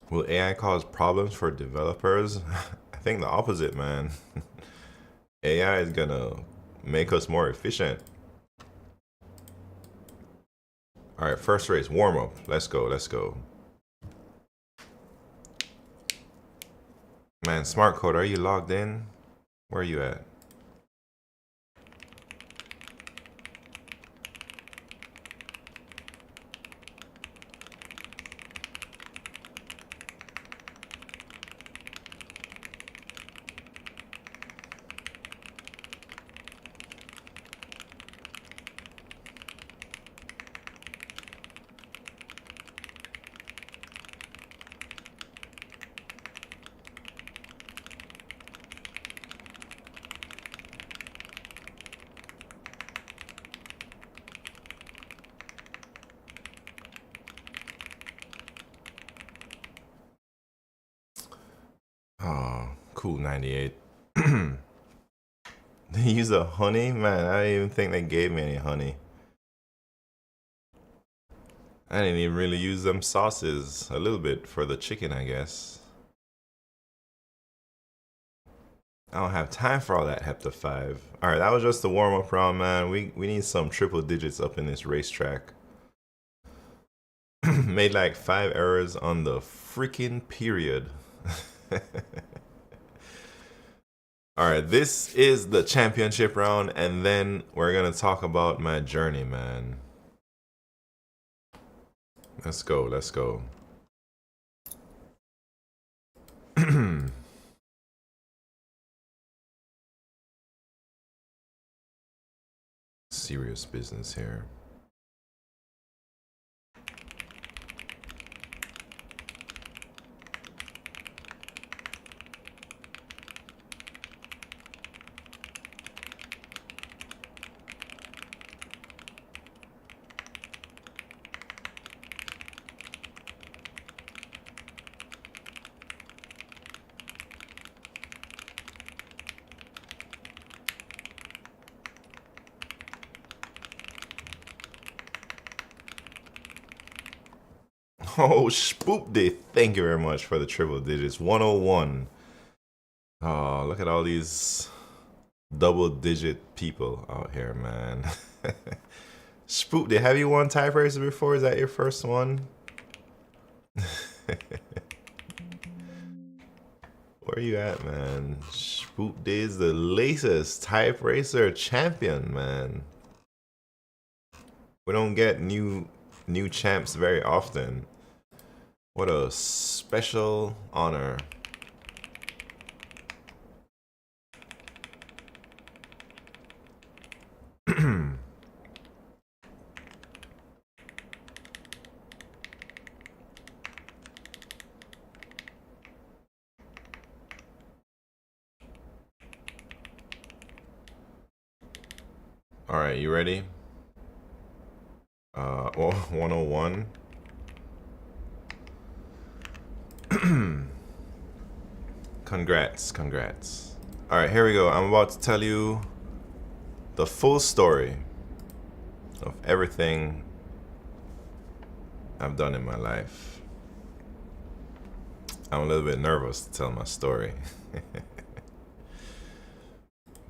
Will AI cause problems for developers? I think the opposite, man. AI is gonna make us more efficient. All right, first race, warm up. Let's go. Man, Smart Code, are you logged in? Where are you at? Oh, cool 98. They use a honey? Man, I didn't even think they gave me any honey. I didn't even really use them sauces. A little bit for the chicken, I guess. I don't have time for all that Hepta 5. Alright, that was just the warm-up round, man. We need some triple digits up in this racetrack. Made like 5 errors on the freaking period. Alright, this is the championship round, and then we're gonna talk about my journey, man. Let's go. Serious business here. Oh, Spoop Day. Thank you very much for the triple digits. 101. Oh, look at all these double digit people out here, man. Spoop Day. Have you won Type Racer before? Is that your first one? Where are you at, man? Poop Day is the latest Type Racer champion, man. We don't get new champs very often. What a special honor. All right, you ready? Well, 101. Congrats. All right, here we go. I'm about to tell you the full story of everything I've done in my life. I'm a little bit nervous to tell my story,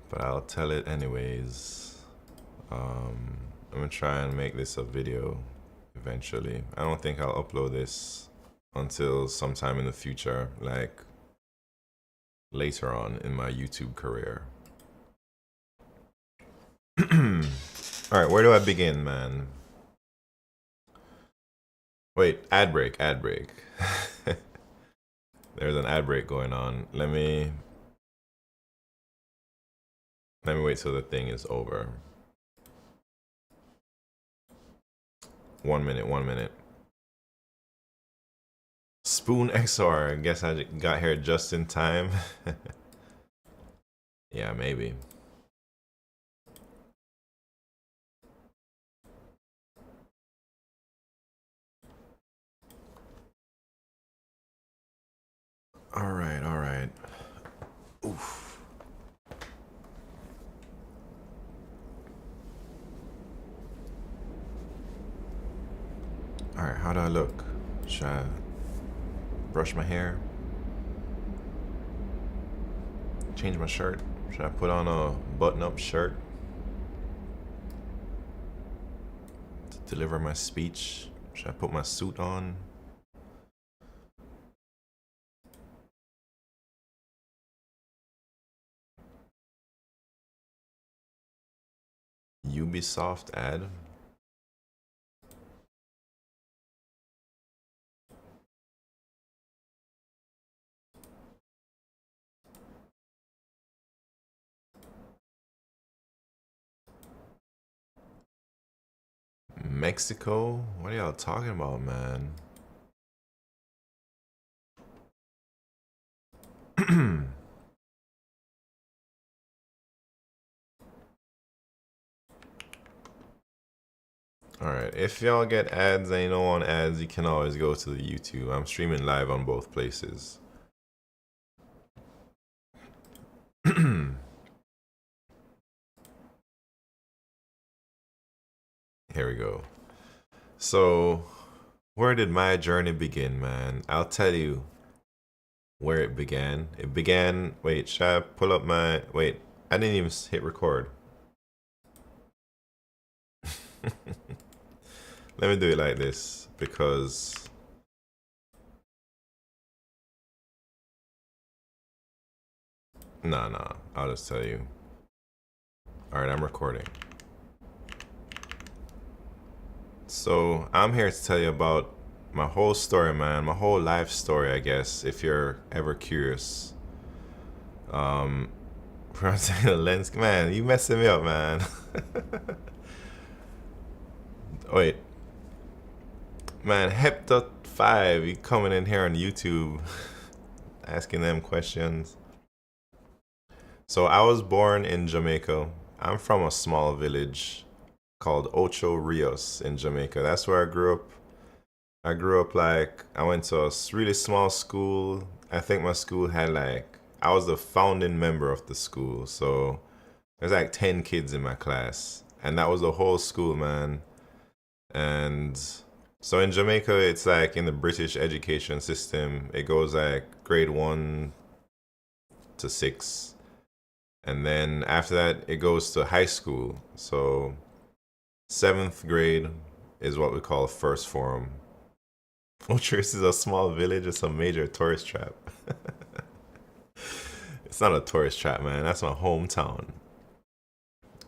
but I'll tell it anyways. I'm gonna try and make this a video eventually. I don't think I'll upload this until sometime in the future, like later on in my YouTube career. All right, where do I begin, man? Wait, ad break. There's an ad break going on. Let me wait till the thing is over. 1 minute. Spoon XR, I guess I got here just in time. Yeah, maybe. All right. Oof. All right, how do I look? Should I brush my hair? Change my shirt? Should I put on a button-up shirt to deliver my speech? Should I put my suit on? Ubisoft ad? Mexico? What are y'all talking about, man? Alright, if y'all get ads and you don't want ads, you can always go to the YouTube. I'm streaming live on both places. Here we go. So, where did my journey begin, man? I'll tell you where it began. It began, wait, should I pull up my, wait, I didn't even hit record. Let me do it like this, because no, I'll just tell you. All right, I'm recording. So I'm here to tell you about my whole story, man, my whole life story, I guess, if you're ever curious. Lens, man, you messing me up, man. Wait, man, Hepta5, you coming in here on YouTube, asking them questions. So I was born in Jamaica. I'm from a small village called Ocho Rios in Jamaica. That's where I grew up. I grew up like, I went to a really small school. I think my school had like, I was the founding member of the school. So there's like 10 kids in my class. And that was the whole school, man. And so in Jamaica, it's like in the British education system, it goes like grade 1 to 6. And then after that, it goes to high school. So 7th grade is what we call first form. Ocho is a small village. It's a major tourist trap. It's not a tourist trap, man. That's my hometown.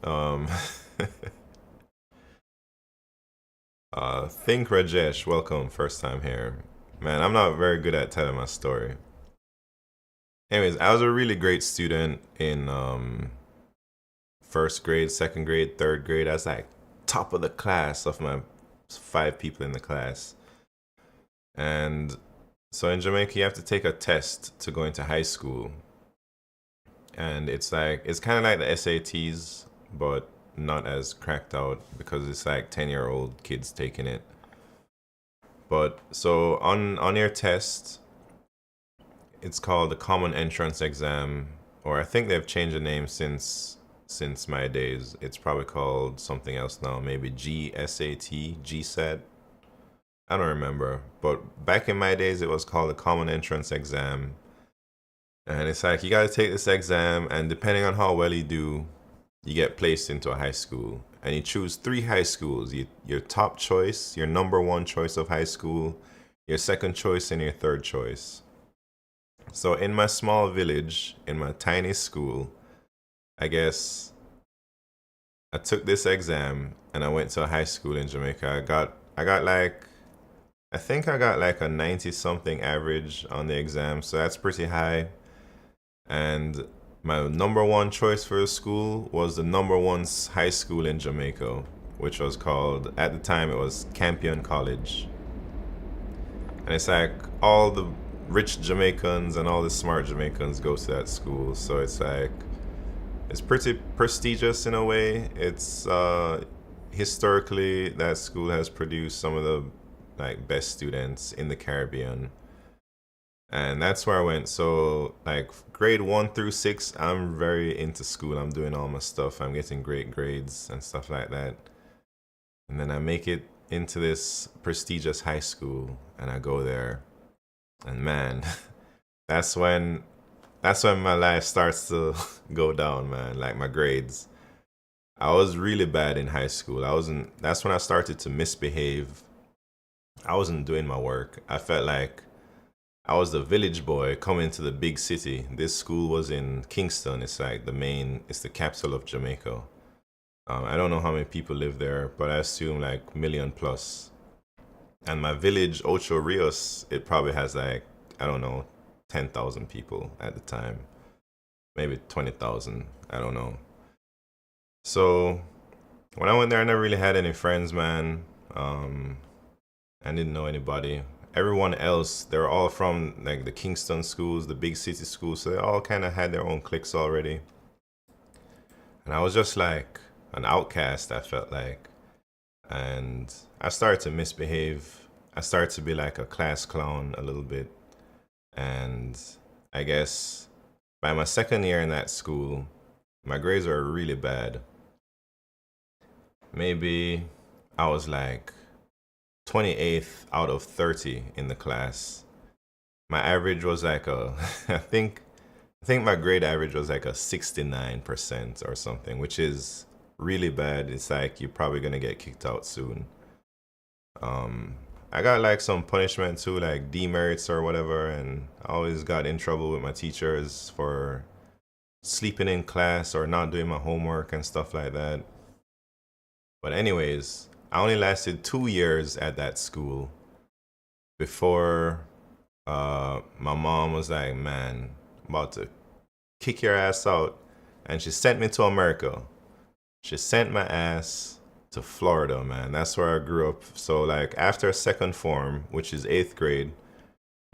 Um, Think Rajesh, welcome, first time here. Man, I'm not very good at telling my story. Anyways, I was a really great student in first grade, second grade, third grade. I was like top of the class of my 5 people in the class. And so in Jamaica, you have to take a test to go into high school. And it's kind of like the SATs, but not as cracked out because it's like 10-year-old kids taking it. But so on your test, it's called the Common Entrance Exam, or I think they've changed the name since my days. It's probably called something else now, maybe GSAT, GSAT. I don't remember, but back in my days, it was called the Common Entrance Exam. And it's like you got to take this exam, and depending on how well you do, you get placed into a high school. And you choose 3 high schools: your top choice, your number one choice of high school, your second choice, and your third choice. So in my small village, in my tiny school, I guess I took this exam and I went to a high school in Jamaica. I think I got like a 90 something average on the exam, so that's pretty high. And my number one choice for a school was the number one high school in Jamaica, which was called, at the time, it was Campion College. And it's like all the rich Jamaicans and all the smart Jamaicans go to that school. So it's like, it's pretty prestigious in a way. It's historically, that school has produced some of the like best students in the Caribbean. And that's where I went. So like grade 1 through 6, I'm very into school. I'm doing all my stuff. I'm getting great grades and stuff like that. And then I make it into this prestigious high school and I go there. And man, that's when my life starts to go down, man. Like my grades. I was really bad in high school. That's when I started to misbehave. I wasn't doing my work. I felt like I was the village boy coming to the big city. This school was in Kingston. It's like it's the capital of Jamaica. I don't know how many people live there, but I assume like million plus. And my village, Ocho Rios, it probably has like, I don't know, 10,000 people at the time. Maybe 20,000. I don't know. So when I went there, I never really had any friends, man. I didn't know anybody. Everyone else, they're all from like the Kingston schools, the big city schools, so they all kind of had their own cliques already. And I was just like an outcast, I felt like. And I started to misbehave. I started to be like a class clown a little bit. And I guess by my second year in that school, my grades were really bad. Maybe I was like 28th out of 30 in the class. My average was like I think my grade average was like a 69% or something, which is really bad. It's like you're probably gonna get kicked out soon. I got like some punishment too, like demerits or whatever, and I always got in trouble with my teachers for sleeping in class or not doing my homework and stuff like that. But anyways, I only lasted 2 years at that school before my mom was like, man, I'm about to kick your ass out. And she sent me to America. She sent my ass to Florida, man. That's where I grew up. So like after second form, which is 8th grade,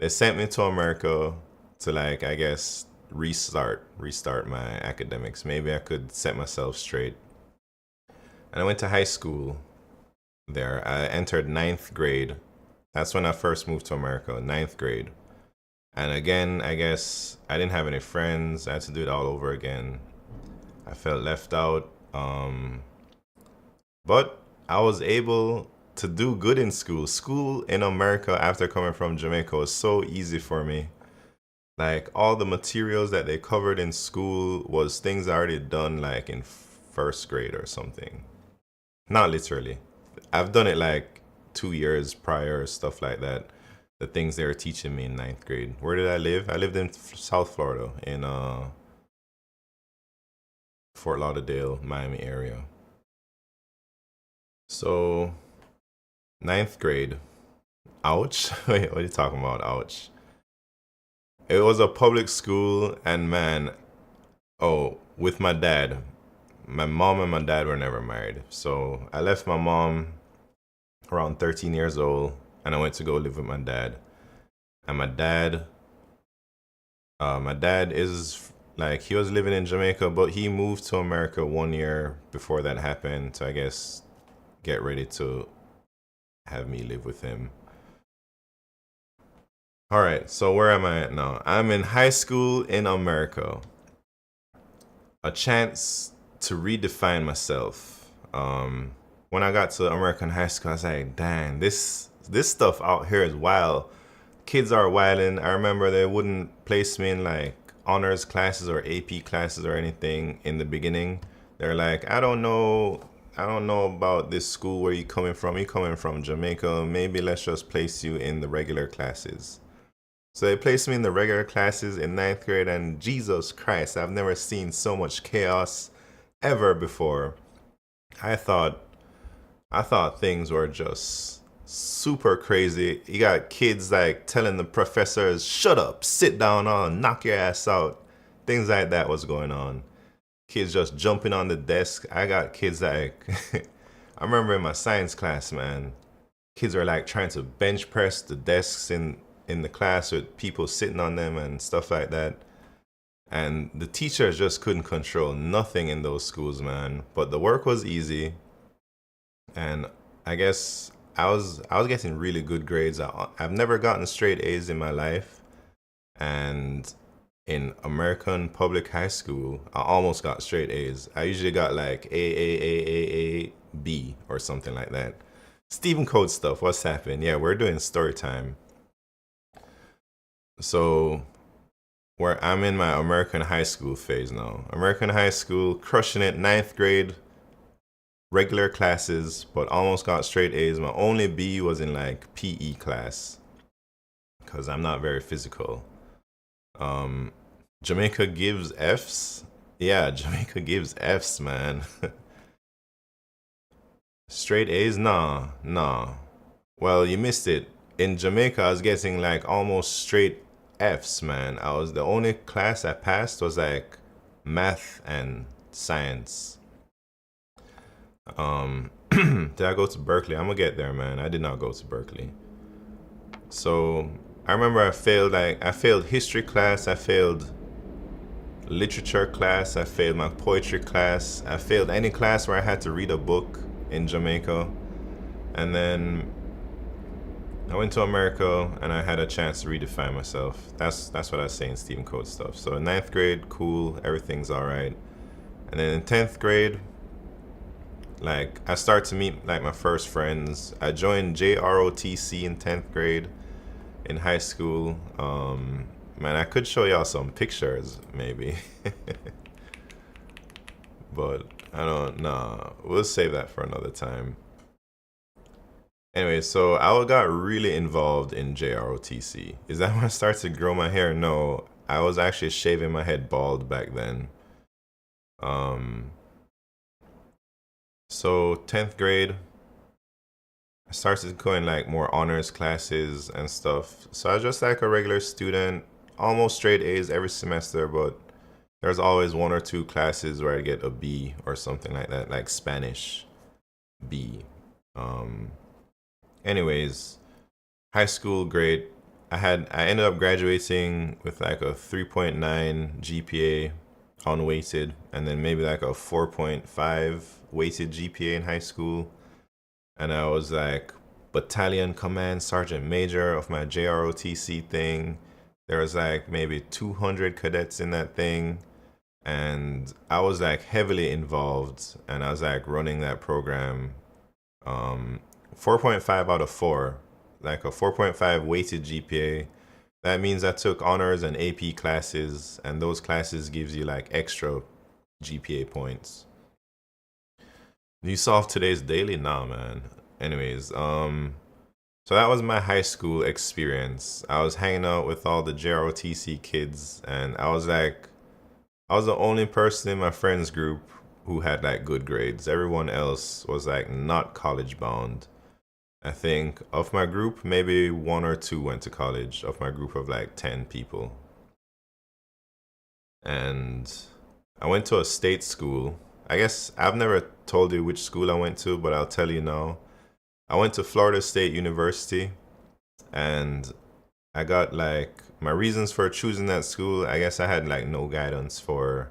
they sent me to America to like, I guess, restart my academics. Maybe I could set myself straight. And I went to high school there. I entered 9th grade. That's when I first moved to America, 9th grade. And again, I guess I didn't have any friends. I had to do it all over again. I felt left out. But I was able to do good in school. School in America after coming from Jamaica was so easy for me. Like all the materials that they covered in school was things I already done like in first grade or something. Not literally. I've done it like 2 years prior, stuff like that. The things they were teaching me in 9th grade. Where did I live? I lived in South Florida, in Fort Lauderdale, Miami area. So ninth grade. Ouch. Wait, what are you talking about? Ouch. It was a public school, and man, oh, with my dad. My mom and my dad were never married. So I left my mom around 13 years old, and I went to go live with my dad. And my dad is like, he was living in Jamaica, but he moved to America 1 year before that happened to, I guess, get ready to have me live with him. All right, so where am I at now? I'm in high school in America. A chance to redefine myself. When I got to American high school, I was like, dang, this stuff out here is wild. Kids are wilding. I remember they wouldn't place me in like honors classes or AP classes or anything in the beginning. They're like, I don't know about this school where you coming from. You coming from Jamaica. Maybe let's just place you in the regular classes. So they placed me in the regular classes in ninth grade, and Jesus Christ, I've never seen so much chaos ever before. I thought I thought things were just super crazy. You got kids like telling the professors, "Shut up, sit down, or knock your ass out." Things like that was going on. Kids just jumping on the desk. I got kids like I remember in my science class, man, kids are like trying to bench press the desks in the class with people sitting on them and stuff like that. And the teachers just couldn't control nothing in those schools, man. But the work was easy, and I guess I was getting really good grades. I've never gotten straight A's in my life, and in American public high school, I almost got straight A's. I usually got like A B or something like that. Stephen Code stuff. What's happening? Yeah, we're doing story time. So where I'm in my American high school phase now. American high school, crushing it, ninth grade, regular classes, but almost got straight A's. My only B was in like PE class because I'm not very physical. Um, Jamaica gives F's. Yeah, Jamaica gives F's, man. Straight A's? Nah, nah. Well, you missed it. In Jamaica, I was getting like almost straight F's, man. I was the only class I passed was like math and science. Did I go to Berkeley? I'm gonna get there, man. I did not go to Berkeley. So I remember I failed history class, I failed literature class, I failed my poetry class, I failed any class where I had to read a book in Jamaica. And then I went to America and I had a chance to redefine myself. That's what I say in Stephen Code stuff. So in ninth grade, cool, everything's all right. And then in 10th grade, like I start to meet like my first friends. I joined JROTC in 10th grade in high school. Man, I could show y'all some pictures maybe. But I don't know. We'll save that for another time. Anyway, so I got really involved in JROTC. Is that when I started to grow my hair? No, I was actually shaving my head bald back then. Um, so 10th grade, I started going like more honors classes and stuff. So I was just like a regular student, almost straight A's every semester, but there's always one or two classes where I get a B or something like that, like Spanish B. Um, Anyways, high school, great. I ended up graduating with like a 3.9 GPA unweighted, and then maybe like a 4.5 weighted GPA in high school. And I was like battalion command sergeant major of my JROTC thing. There was like maybe 200 cadets in that thing, and I was like heavily involved, and I was like running that program. Um, 4.5 out of 4, like a 4.5 weighted GPA. That means I took honors and AP classes, and those classes gives you like extra GPA points. You solve today's daily? Nah, man. Anyways, so that was my high school experience. I was hanging out with all the JROTC kids, and I was like I was the only person in my friends group who had like good grades. Everyone else was like not college bound. I think of my group, maybe one or two went to college of my group of like 10 people. And I went to a state school. I guess I've never told you which school I went to, but I'll tell you now. I went to Florida State University, and I got like my reasons for choosing that school. I guess I had like no guidance for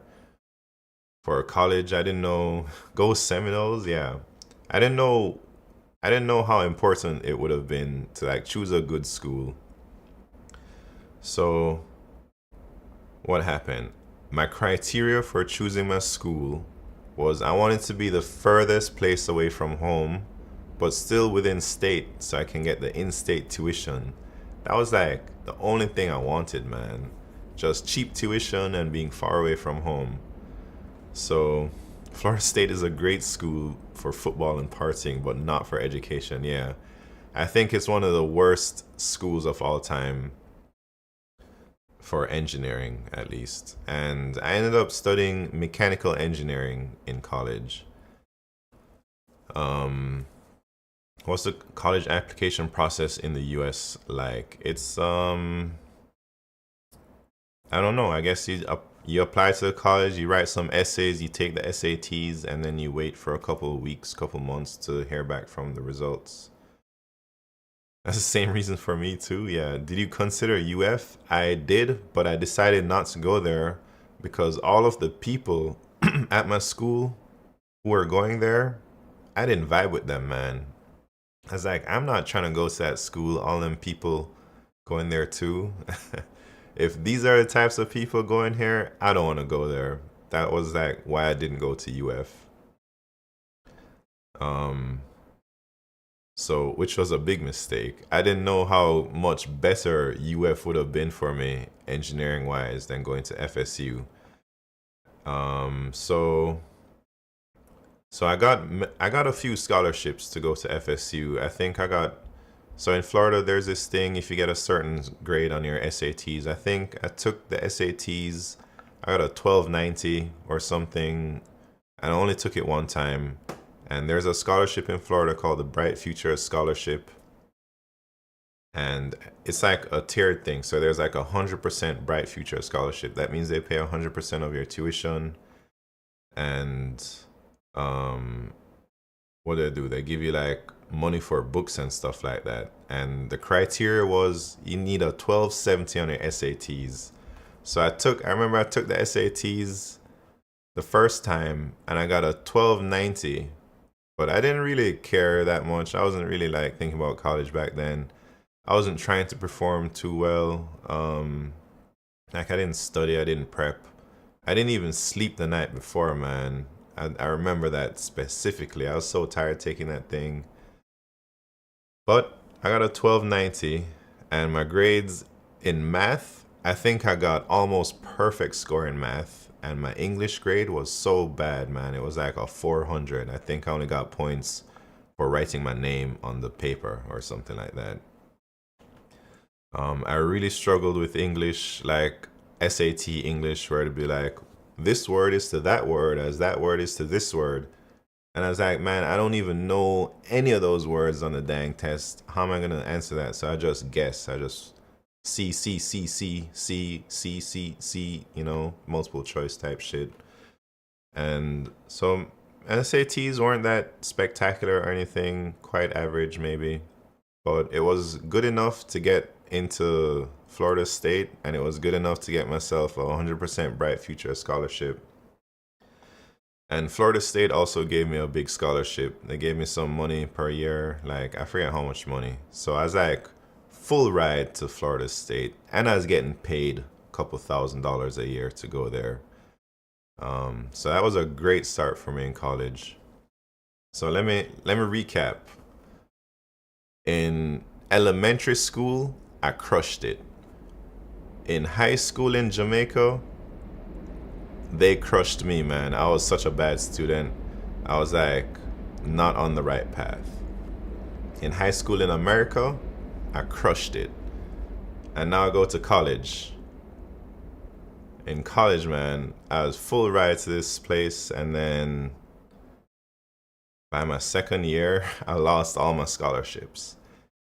college. I didn't know go Seminoles, yeah. I didn't know I didn't know how important it would have been to like choose a good school. So what happened? My criteria for choosing my school was I wanted to be the furthest place away from home, but still within state so I can get the in-state tuition. That was like the only thing I wanted, man. Just cheap tuition and being far away from home. So Florida State is a great school for football and partying, but not for education. Yeah. I think it's one of the worst schools of all time for engineering, at least. And I ended up studying mechanical engineering in college. Um, what's the college application process in the US like? It's I don't know. I guess you apply to the college, you write some essays, you take the SATs, and then you wait for a couple of weeks, couple months to hear back from the results. That's the same reason for me too. Yeah. Did you consider UF? I did, but I decided not to go there because all of the people at my school who were going there, I didn't vibe with them, man. I was like, I'm not trying to go to that school. All them people going there too. If these are the types of people going here, I don't want to go there. That was like why I didn't go to UF. Um, so which was a big mistake. I didn't know how much better UF would have been for me engineering wise than going to FSU. Um, so so I got a few scholarships to go to FSU. I think I got so in Florida there's this thing if you get a certain grade on your SATs. I think I took the SATs. I got a 1290 or something, and I only took it one time. And there's a scholarship in Florida called the Bright Future Scholarship, and it's like a tiered thing. So there's like 100% Bright Future Scholarship. That means they pay 100% of your tuition, and um, what do they do? They give you like money for books and stuff like that. And the criteria was you need a 1270 on your SATs. So I remember I took the SATs the first time and I got a 1290, but I didn't really care that much. I wasn't really like thinking about college back then. I wasn't trying to perform too well. Like I didn't study, I didn't prep. I didn't even sleep the night before, man. I remember that specifically. I was so tired taking that thing. But I got a 1290, and my grades in math, I think I got almost perfect score in math. And my English grade was so bad, man. It was like a 400. I think I only got points for writing my name on the paper or something like that. I really struggled with English, like SAT English, where it'd be like, this word is to that word as that word is to this word. And I was like, man, I don't even know any of those words on the dang test. How am I going to answer that? So I just guess. I just C, C, C, C, C, C, C, C, multiple choice type shit. And so SATs weren't that spectacular or anything, quite average maybe. But it was good enough to get into Florida State, and it was good enough to get myself a 100% Bright Future scholarship. And Florida State also gave me a big scholarship. They gave me some money per year, like I forget how much money. So I was like full ride to Florida State, and I was getting paid a couple $1,000s a year to go there. So that was a great start for me in college. So let me recap. In elementary school, I crushed it. In high school in Jamaica, they crushed me, man. I was such a bad student. I was like not on the right path. In high school in America, I crushed it. And now I go to college in college, man, I was full ride to this place, and then by my second year, I lost all my scholarships.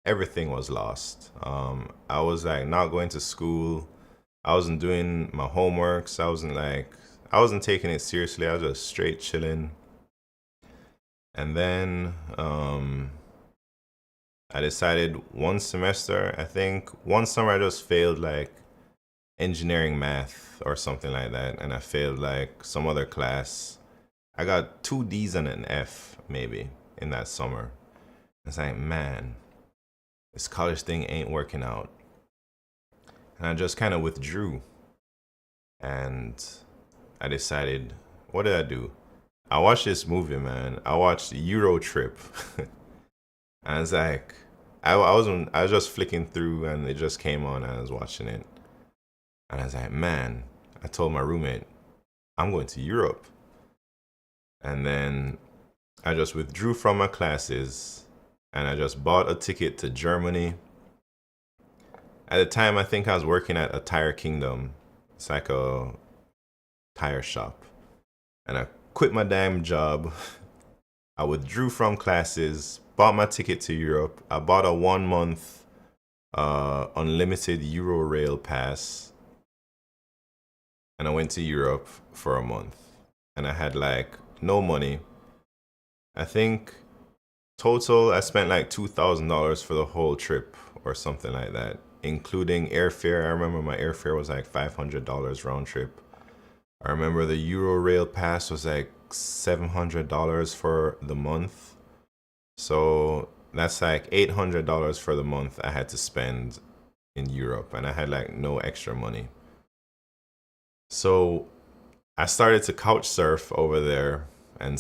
Everything was lost. I was like not going to school. I wasn't doing my homeworks. I wasn't taking it seriously. I was just straight chilling. And then I decided one semester, I think one summer I just failed like engineering math or something like that. And I failed like some other class. I got two D's and an F maybe in that summer. It's like, man, this college thing ain't working out. And I just kind of withdrew. And I decided, what did I do? I watched this movie, man. I watched Euro Trip. And I was like, I was just flicking through and it just came on and I was watching it. And I was like, man, I told my roommate, I'm going to Europe. And then I just withdrew from my classes and I just bought a ticket to Germany. At the time, I think I was working at a Tire Kingdom. It's like a tire shop. And I quit my damn job. I withdrew from classes, bought my ticket to Europe. I bought a 1 month unlimited Eurorail pass. And I went to Europe for a month. And I had like no money. I think total I spent like $2,000 for the whole trip or something like that, including airfare. I remember my airfare was like $500 round trip. I remember the Eurorail pass was like $700 for the month. So that's like $800 for the month I had to spend in Europe, and I had like no extra money. So I started to couch surf over there, and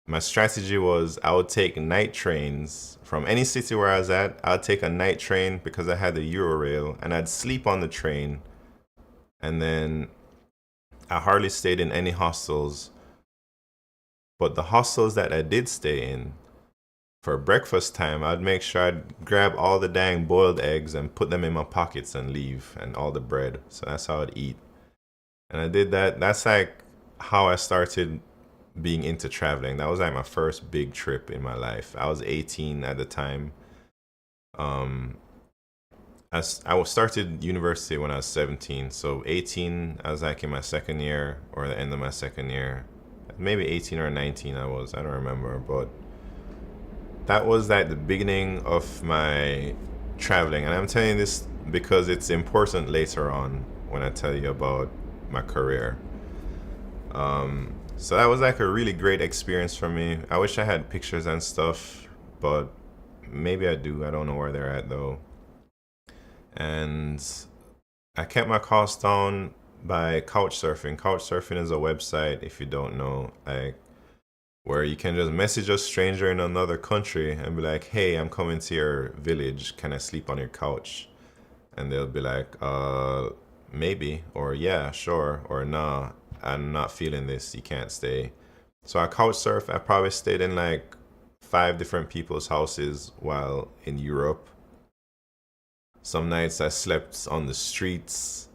my strategy was I would take night trains from any city where I was at. I'd take a night train because I had the Eurorail, and I'd sleep on the train. And then I hardly stayed in any hostels. But the hostels that I did stay in, for breakfast time, I'd make sure I'd grab all the dang boiled eggs and put them in my pockets and leave, and all the bread. So that's how I'd eat. And I did that. That's like how I started being into traveling. That was like my first big trip in my life. I was 18 at the time. I started university when I was 17. So 18, I was like in my second year or the end of my second year. Maybe 18 or 19 I don't remember. But that was like the beginning of my traveling. And I'm telling you this because it's important later on when I tell you about my career. So that was like a really great experience for me. I wish I had pictures and stuff, but maybe I do. I don't know where they're at though. And I kept my costs down by couch surfing. Couch surfing is a website, if you don't know, like where you can just message a stranger in another country and be like, hey, I'm coming to your village. Can I sleep on your couch? And they'll be like, maybe, or yeah, sure, or nah, I'm not feeling this, you can't stay. So I couch surf. I probably stayed in like 5 different people's houses while in Europe. Some nights I slept on the streets.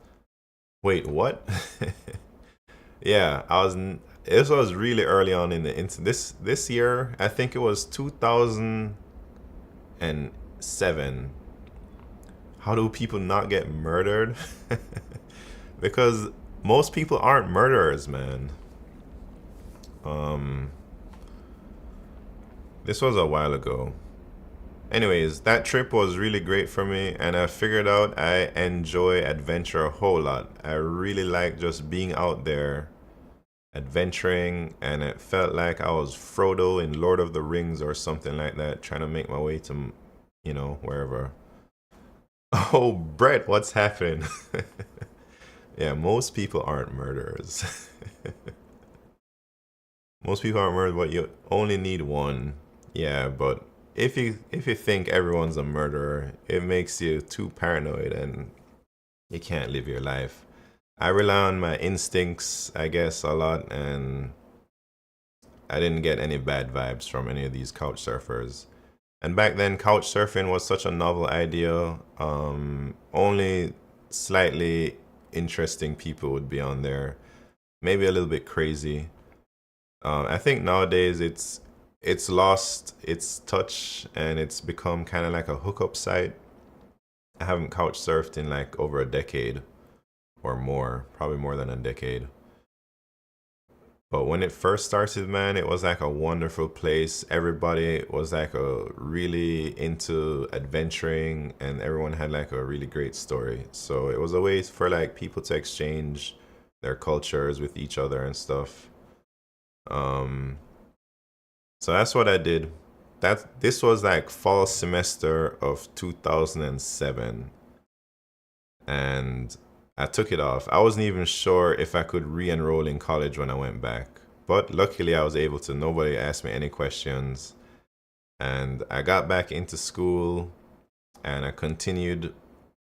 Wait, what? Yeah, this was really early on in the this year. I think it was 2007. How do people not get murdered? Because most people aren't murderers, man. This was a while ago. Anyways, that trip was really great for me, and I figured out I enjoy adventure a whole lot. I really like just being out there adventuring, and it felt like I was Frodo in Lord of the Rings or something like that, trying to make my way to, wherever. Oh, Brett, what's happening? Yeah, most people aren't murderers. Most people aren't murderers, but you only need one. Yeah, but if you think everyone's a murderer, it makes you too paranoid and you can't live your life. I rely on my instincts, I guess, a lot, and I didn't get any bad vibes from any of these couch surfers. And back then, couch surfing was such a novel idea, only slightly interesting people would be on there. Maybe a little bit crazy. I think nowadays it's lost its touch and it's become kind of like a hookup site. I haven't couch surfed in like over a decade or more, probably more than a decade. But when it first started, man, it was like a wonderful place. Everybody was like a really into adventuring and everyone had like a really great story. So it was a way for like people to exchange their cultures with each other and stuff. Um, so that's what I did. This was like fall semester of 2007 and I took it off. I wasn't even sure if I could re-enroll in college when I went back. But luckily I was able to. Nobody asked me any questions. And I got back into school and I continued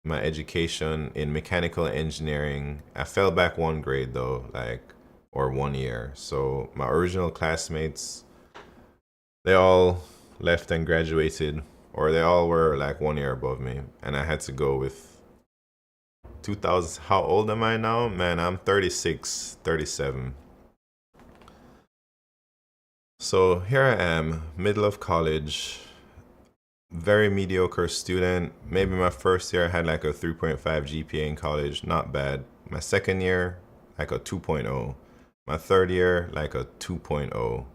my education in mechanical engineering. I fell back one grade though, or 1 year. So my original classmates, they all left and graduated, or they all were like 1 year above me. And I had to go with 2000. How old am I now? Man, I'm 36, 37. So here I am, middle of college, very mediocre student. Maybe my first year I had like a 3.5 GPA in college, not bad. My second year, like a 2.0. My third year, like a 2.0.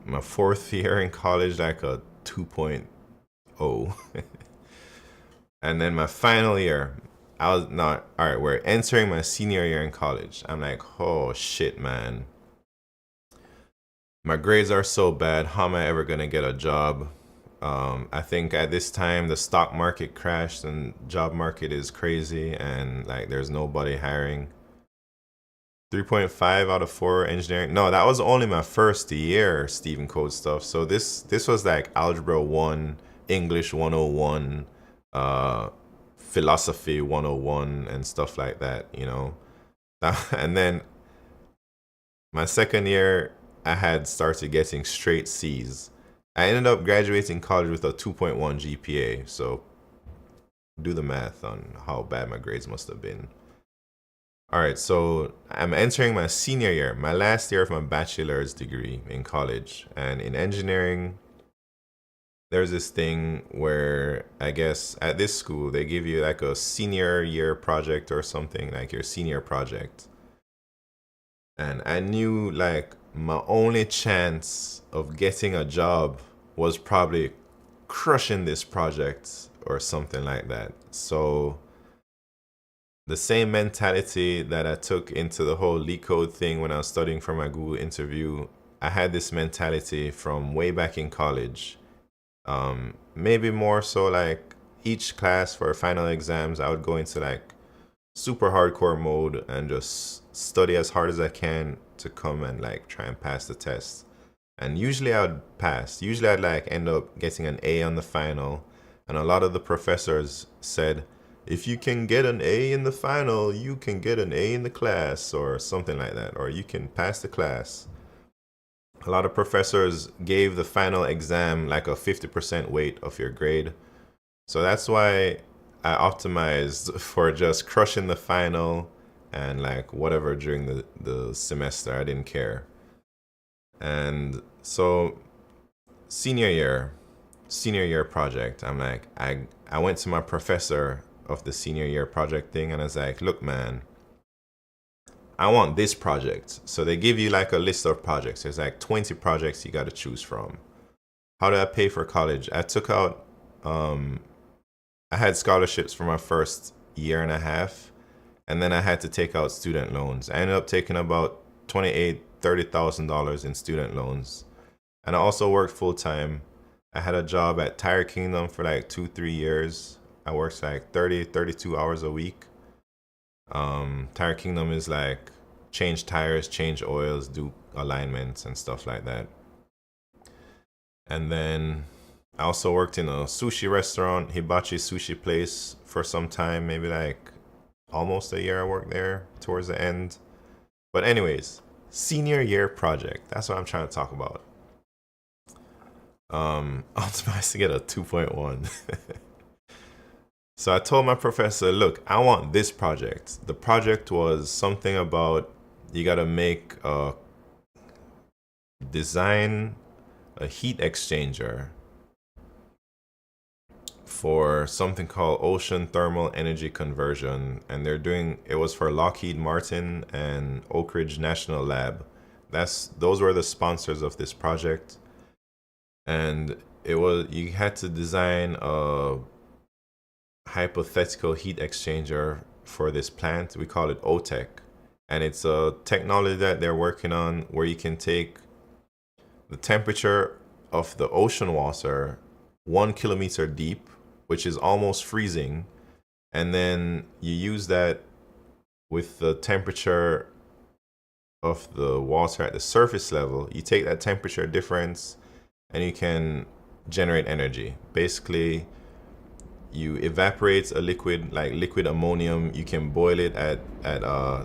My fourth year in college, like a 2.0. And then my final year, I was not, all right, we're entering my senior year in college. I'm like, oh shit, man. My grades are so bad. How am I ever going to get a job? I think at this time the stock market crashed and job market is crazy and like there's nobody hiring. 3.5 out of 4 engineering. No, that was only my first year Stephen Code stuff. So this was like Algebra 1, English 101, Philosophy 101 and stuff like that, you know. And then my second year, I had started getting straight C's. I ended up graduating college with a 2.1 GPA. So do the math on how bad my grades must have been. All right, so I'm entering my senior year, my last year of my bachelor's degree in college. And in engineering, there's this thing where I guess at this school, they give you like a senior year project or something, like your senior project. And I knew like my only chance of getting a job was probably crushing this project or something like that. So the same mentality that I took into the whole LeetCode thing when I was studying for my Google interview, I had this mentality from way back in college. Maybe more so like each class for final exams, I would go into like super hardcore mode and just study as hard as I can to come and like try and pass the test. And usually I would pass. Usually I'd like end up getting an A on the final. And a lot of the professors said, if you can get an A in the final, you can get an A in the class or something like that, or you can pass the class. A lot of professors gave the final exam like a 50% weight of your grade. So that's why I optimized for just crushing the final and like whatever during the semester. I didn't care. And so senior year project, I'm like, I went to my professor of the senior year project thing and I was like, look, man, I want this project. So they give you like a list of projects. There's like 20 projects you got to choose from. How do I pay for college? I took out, I had scholarships for my first year and a half, and then I had to take out student loans. I ended up taking about $30,000 in student loans. And I also worked full time. I had a job at Tire Kingdom for like 2-3 years. I worked like 32 hours a week. Tire Kingdom is like change tires, change oils, do alignments and stuff like that. And then I also worked in a sushi restaurant, Hibachi Sushi Place, for some time, maybe like almost a year I worked there towards the end. But anyways, senior year project, that's what I'm trying to talk about. Optimized to get a 2.1. So I told my professor, look, I want this project. The project was something about you got to make a design a heat exchanger for something called ocean thermal energy conversion, and it was for Lockheed Martin and Oak Ridge National Lab. Those were the sponsors of this project. And you had to design a hypothetical heat exchanger for this plant. We call it OTEC. And it's a technology that they're working on where you can take the temperature of the ocean water 1 kilometer deep, which is almost freezing, and then you use that with the temperature of the water at the surface level. You take that temperature difference and you can generate energy. Basically, you evaporate a liquid like liquid ammonium. You can boil it at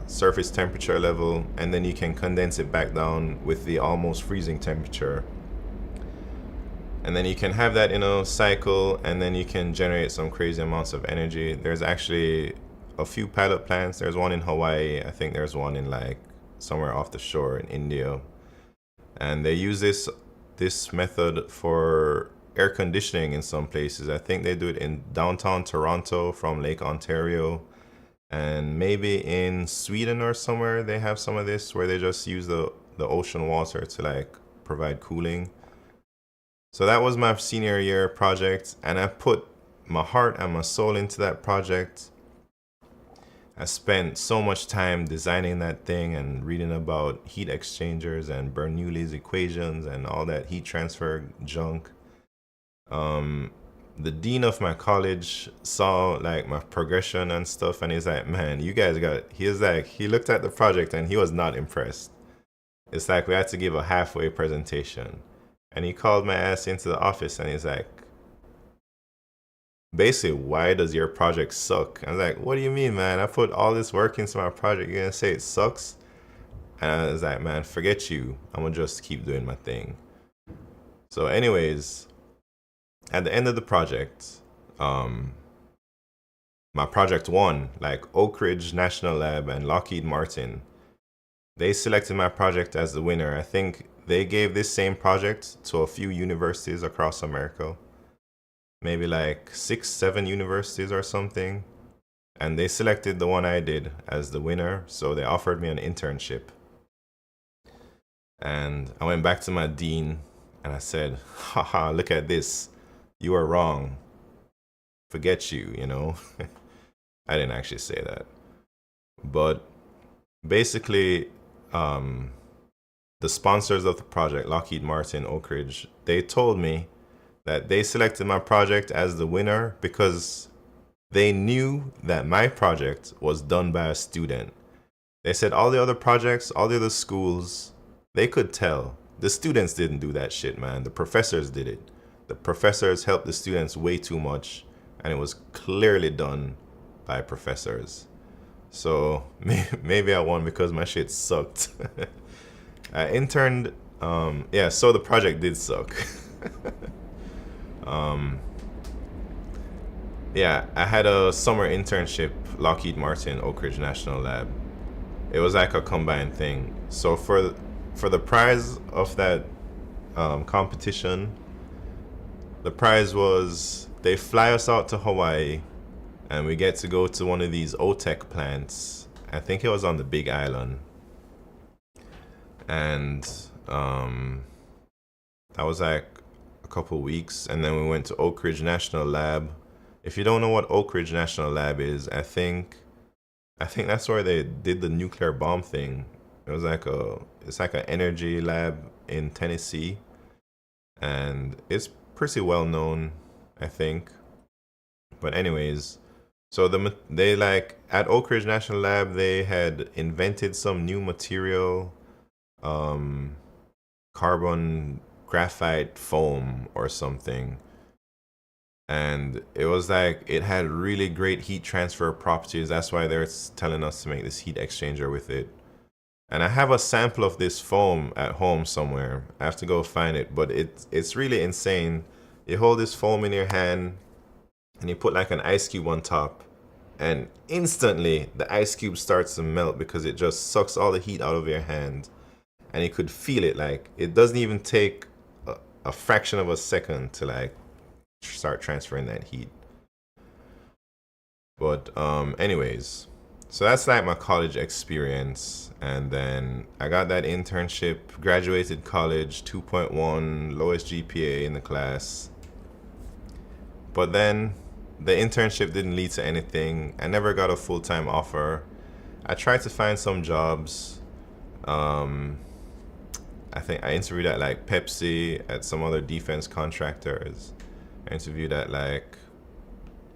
surface temperature level, and then you can condense it back down with the almost freezing temperature. And then you can have that in a cycle, and then you can generate some crazy amounts of energy. There's actually a few pilot plants. There's one in Hawaii. I think there's one in like somewhere off the shore in India. And they use this method for air conditioning in some places. I think they do it in downtown Toronto from Lake Ontario. And maybe in Sweden or somewhere they have some of this where they just use the ocean water to like provide cooling. So that was my senior year project, and I put my heart and my soul into that project. I spent so much time designing that thing and reading about heat exchangers and Bernoulli's equations and all that heat transfer junk. The dean of my college saw like my progression and stuff, and he's like, man, you guys got it. He looked at the project and he was not impressed. It's like we had to give a halfway presentation. And he called my ass into the office and he's like, basically, why does your project suck? I was like, what do you mean, man? I put all this work into my project. You're going to say it sucks? And I was like, man, forget you. I'm going to just keep doing my thing. So anyways, at the end of the project, my project won, like Oak Ridge National Lab and Lockheed Martin. They selected my project as the winner. I think they gave this same project to a few universities across America. Maybe like 6, 7 universities or something. And they selected the one I did as the winner. So they offered me an internship. And I went back to my dean and I said, haha, look at this. You are wrong. Forget you, you know. I didn't actually say that. But basically, the sponsors of the project, Lockheed Martin, Oak Ridge, they told me that they selected my project as the winner because they knew that my project was done by a student. They said all the other projects, all the other schools, they could tell. The students didn't do that shit, man. The professors did it. The professors helped the students way too much, and it was clearly done by professors. So maybe I won because my shit sucked. I interned, so the project did suck. I had a summer internship, Lockheed Martin, Oak Ridge National Lab. It was like a combined thing. So for the prize of that competition, the prize was they fly us out to Hawaii, and we get to go to one of these OTEC plants. I think it was on the Big Island. And that was like a couple weeks. And then we went to Oak Ridge National Lab. If you don't know what Oak Ridge National Lab is, I think that's where they did the nuclear bomb thing. It's like an energy lab in Tennessee. And it's pretty well known, I think. But anyways, so they like at Oak Ridge National Lab, they had invented some new material, carbon graphite foam or something. And it was like, it had really great heat transfer properties. That's why they're telling us to make this heat exchanger with it. And I have a sample of this foam at home somewhere. I have to go find it, but it's really insane. You hold this foam in your hand, and you put like an ice cube on top, and instantly the ice cube starts to melt because it just sucks all the heat out of your hand, and you could feel it. Like it doesn't even take a fraction of a second to like start transferring that heat. But anyways, so that's like my college experience. And then I got that internship, graduated college, 2.1, lowest GPA in the class. But then the internship didn't lead to anything. I never got a full-time offer. I tried to find some jobs. Um, I think I interviewed at like Pepsi, at some other defense contractors. I interviewed at like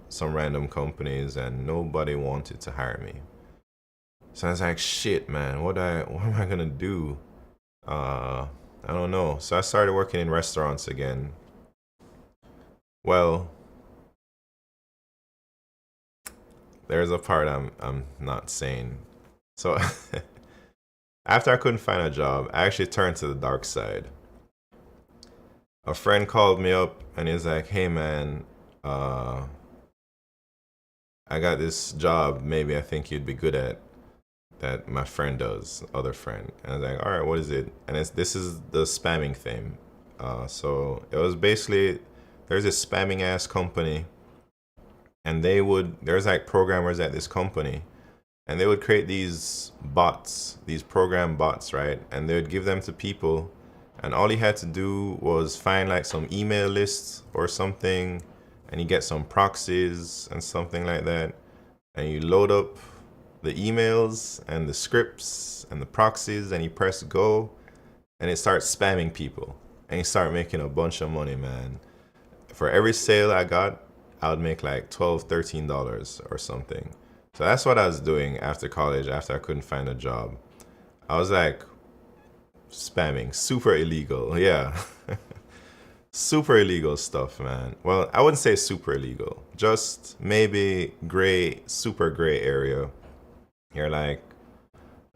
some random companies, and nobody wanted to hire me. So I was like, shit, man, what am I gonna do? I don't know. So I started working in restaurants again. Well, there's a part I'm not saying. So after I couldn't find a job, I actually turned to the dark side. A friend called me up and he's like, hey man, I got this job maybe I think you'd be good at, that my friend does, other friend. And I was like, all right, what is it? And this is the spamming thing. So it was basically, there's this spamming ass company, and there's like programmers at this company, and they would create these bots, these program bots, right? And they would give them to people, and all he had to do was find like some email lists or something, and you get some proxies and something like that, and you load up the emails and the scripts and the proxies, and you press go, and it starts spamming people, and you start making a bunch of money, man. For every sale I got, I would make like $12, $13 or something. So that's what I was doing after college, after I couldn't find a job. I was like spamming, super illegal, yeah. Super illegal stuff, man. Well, I wouldn't say super illegal, just maybe gray, super gray area. You're like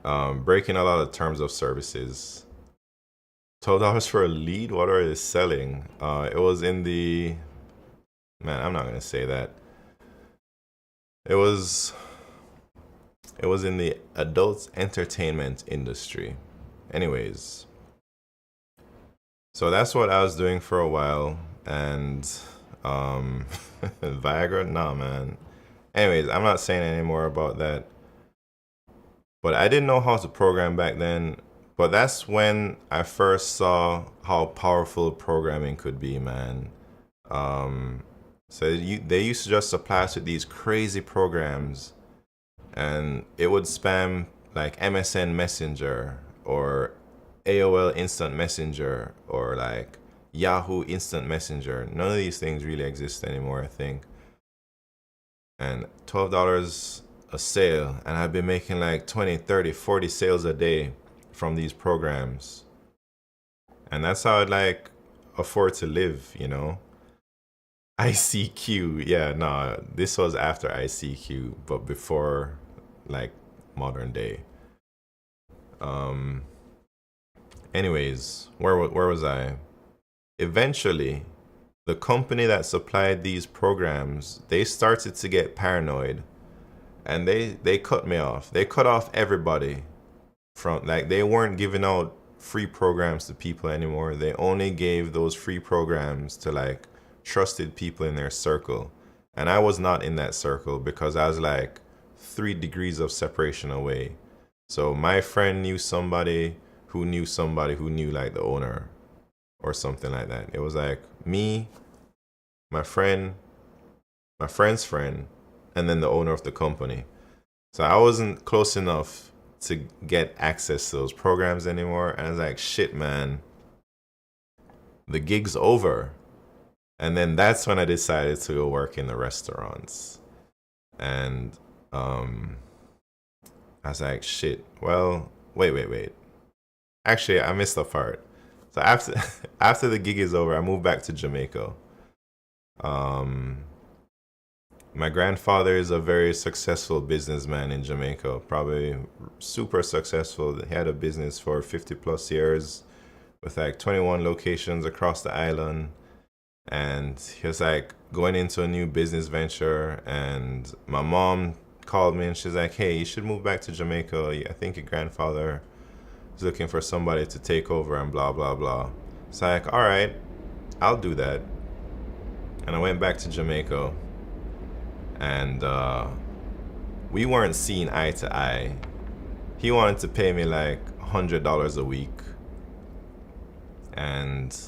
breaking a lot of terms of services. $12 for a lead? What are they selling? It was in the, man, I'm not gonna say that. It was in the adult entertainment industry. Anyways, so that's what I was doing for a while, and Viagra, nah, man. Anyways, I'm not saying any more about that. But I didn't know how to program back then. But that's when I first saw how powerful programming could be, man. They used to just supply us with these crazy programs, and it would spam like MSN Messenger or AOL Instant Messenger or like Yahoo Instant Messenger. None of these things really exist anymore, I think. And $12 a sale, and I've been making like 20, 30, 40 sales a day from these programs. And that's how I'd like afford to live, you know? ICQ, yeah, nah, this was after ICQ, but before like modern day. Anyways, where was I? Eventually, the company that supplied these programs, they started to get paranoid, and they cut me off. They cut off everybody from, like, they weren't giving out free programs to people anymore. They only gave those free programs to like trusted people in their circle. And I was not in that circle because I was like 3 degrees of separation away. So my friend knew somebody who knew somebody who knew like the owner or something like that. It was like me, my friend, my friend's friend, and then the owner of the company. So I wasn't close enough to get access to those programs anymore. And I was like, shit, man, the gig's over. And then that's when I decided to go work in the restaurants. And I was like, shit, well, wait. Actually, I missed a part. So after the gig is over, I moved back to Jamaica. My grandfather is a very successful businessman in Jamaica, probably super successful. He had a business for 50 plus years with like 21 locations across the island. And he was like going into a new business venture. And my mom called me and she's like, hey, you should move back to Jamaica. I think your grandfather is looking for somebody to take over and blah, blah, blah. So I'm like, all right, I'll do that. And I went back to Jamaica. And we weren't seeing eye to eye. He wanted to pay me like $100 a week. And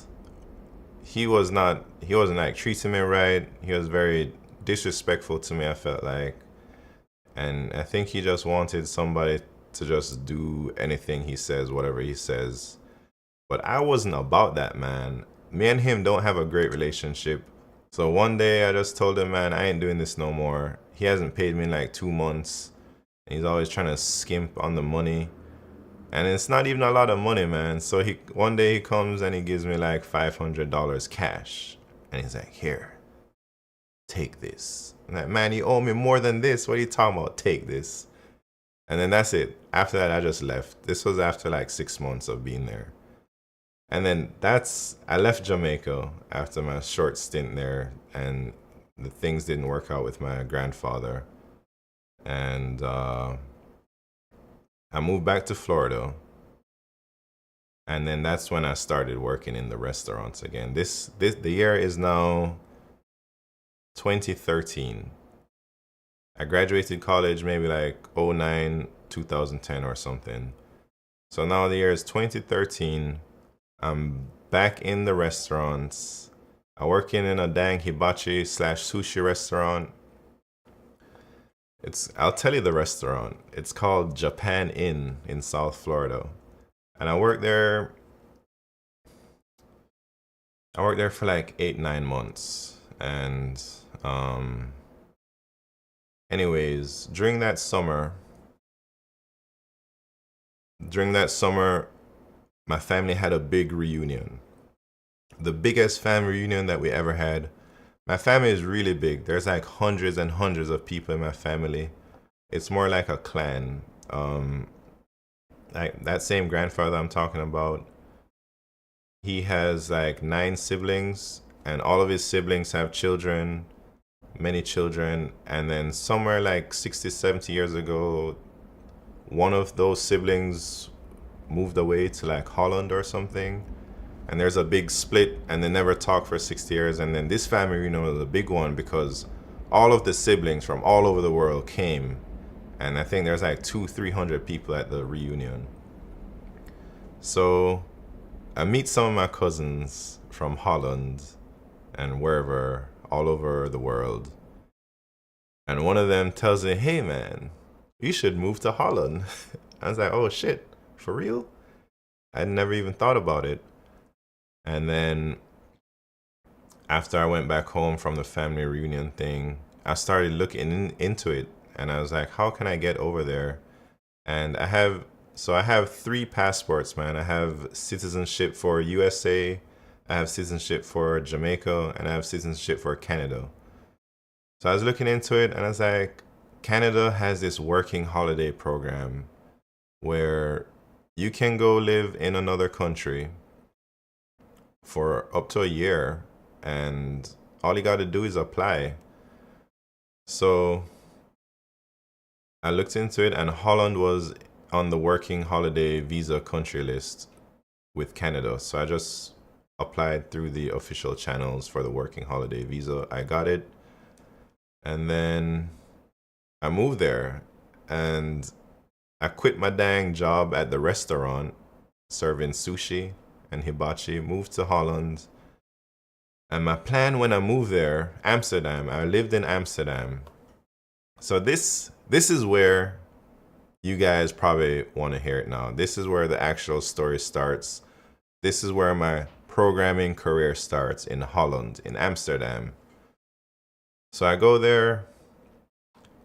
he wasn't like treating me right. He was very disrespectful to me, I felt like. And I think he just wanted somebody to just do anything he says, whatever he says. But I wasn't about that, man. Me and him don't have a great relationship. So one day I just told him, man, I ain't doing this no more. He hasn't paid me in like 2 months. And he's always trying to skimp on the money. And it's not even a lot of money, man. So one day he comes and he gives me like $500 cash. And he's like, here, take this. I'm like, man, you owe me more than this. What are you talking about? Take this. And then that's it. After that, I just left. This was after like 6 months of being there. And then I left Jamaica after my short stint there. And the things didn't work out with my grandfather. And I moved back to Florida. And then that's when I started working in the restaurants again. The year is now 2013. I graduated college maybe like 09, 2010 or something. So now the year is 2013. I'm back in the restaurants. I'm working in a dang hibachi / sushi restaurant. I'll tell you the restaurant. It's called Japan Inn in South Florida. And I worked there for like 8-9 months. And anyways, during that summer, my family had a big reunion. The biggest family reunion that we ever had. My family is really big. There's like hundreds and hundreds of people in my family. It's more like a clan. Like that same grandfather I'm talking about, he has like 9 siblings, and all of his siblings have children, many children. And then somewhere like 60, 70 years ago, one of those siblings moved away to like Holland or something. And there's a big split, and they never talk for 60 years. And then this family reunion was a big one because all of the siblings from all over the world came. And I think there's like 200-300 people at the reunion. So I meet some of my cousins from Holland and wherever, all over the world. And one of them tells me, hey man, you should move to Holland. I was like, oh shit, for real? I'd never even thought about it. And then after I went back home from the family reunion thing, I started looking into it. And I was like, how can I get over there? And I have 3 passports, man. I have citizenship for USA, I have citizenship for Jamaica, and I have citizenship for Canada. So I was looking into it, and I was like, Canada has this working holiday program where you can go live in another country for up to a year, and all you got to do is apply. So I looked into it, and Holland was on the working holiday visa country list with Canada. So I just applied through the official channels for the working holiday visa. I got it. And then I moved there, and I quit my dang job at the restaurant serving sushi and hibachi, moved to Holland. And my plan when I moved there, Amsterdam, I lived in Amsterdam. So this is where you guys probably want to hear it now. This is where the actual story starts. This is where my programming career starts, in Holland, in Amsterdam. So I go there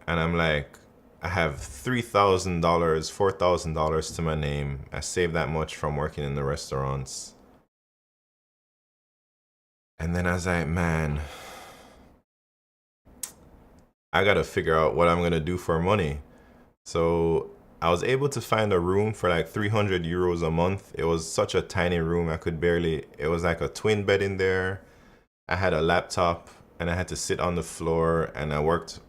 and I'm like, I have $3,000, $4,000 to my name. I saved that much from working in the restaurants. And then I was like, man, I gotta figure out what I'm gonna do for money. So I was able to find a room for like 300 euros a month. It was such a tiny room, it was like a twin bed in there. I had a laptop and I had to sit on the floor and I worked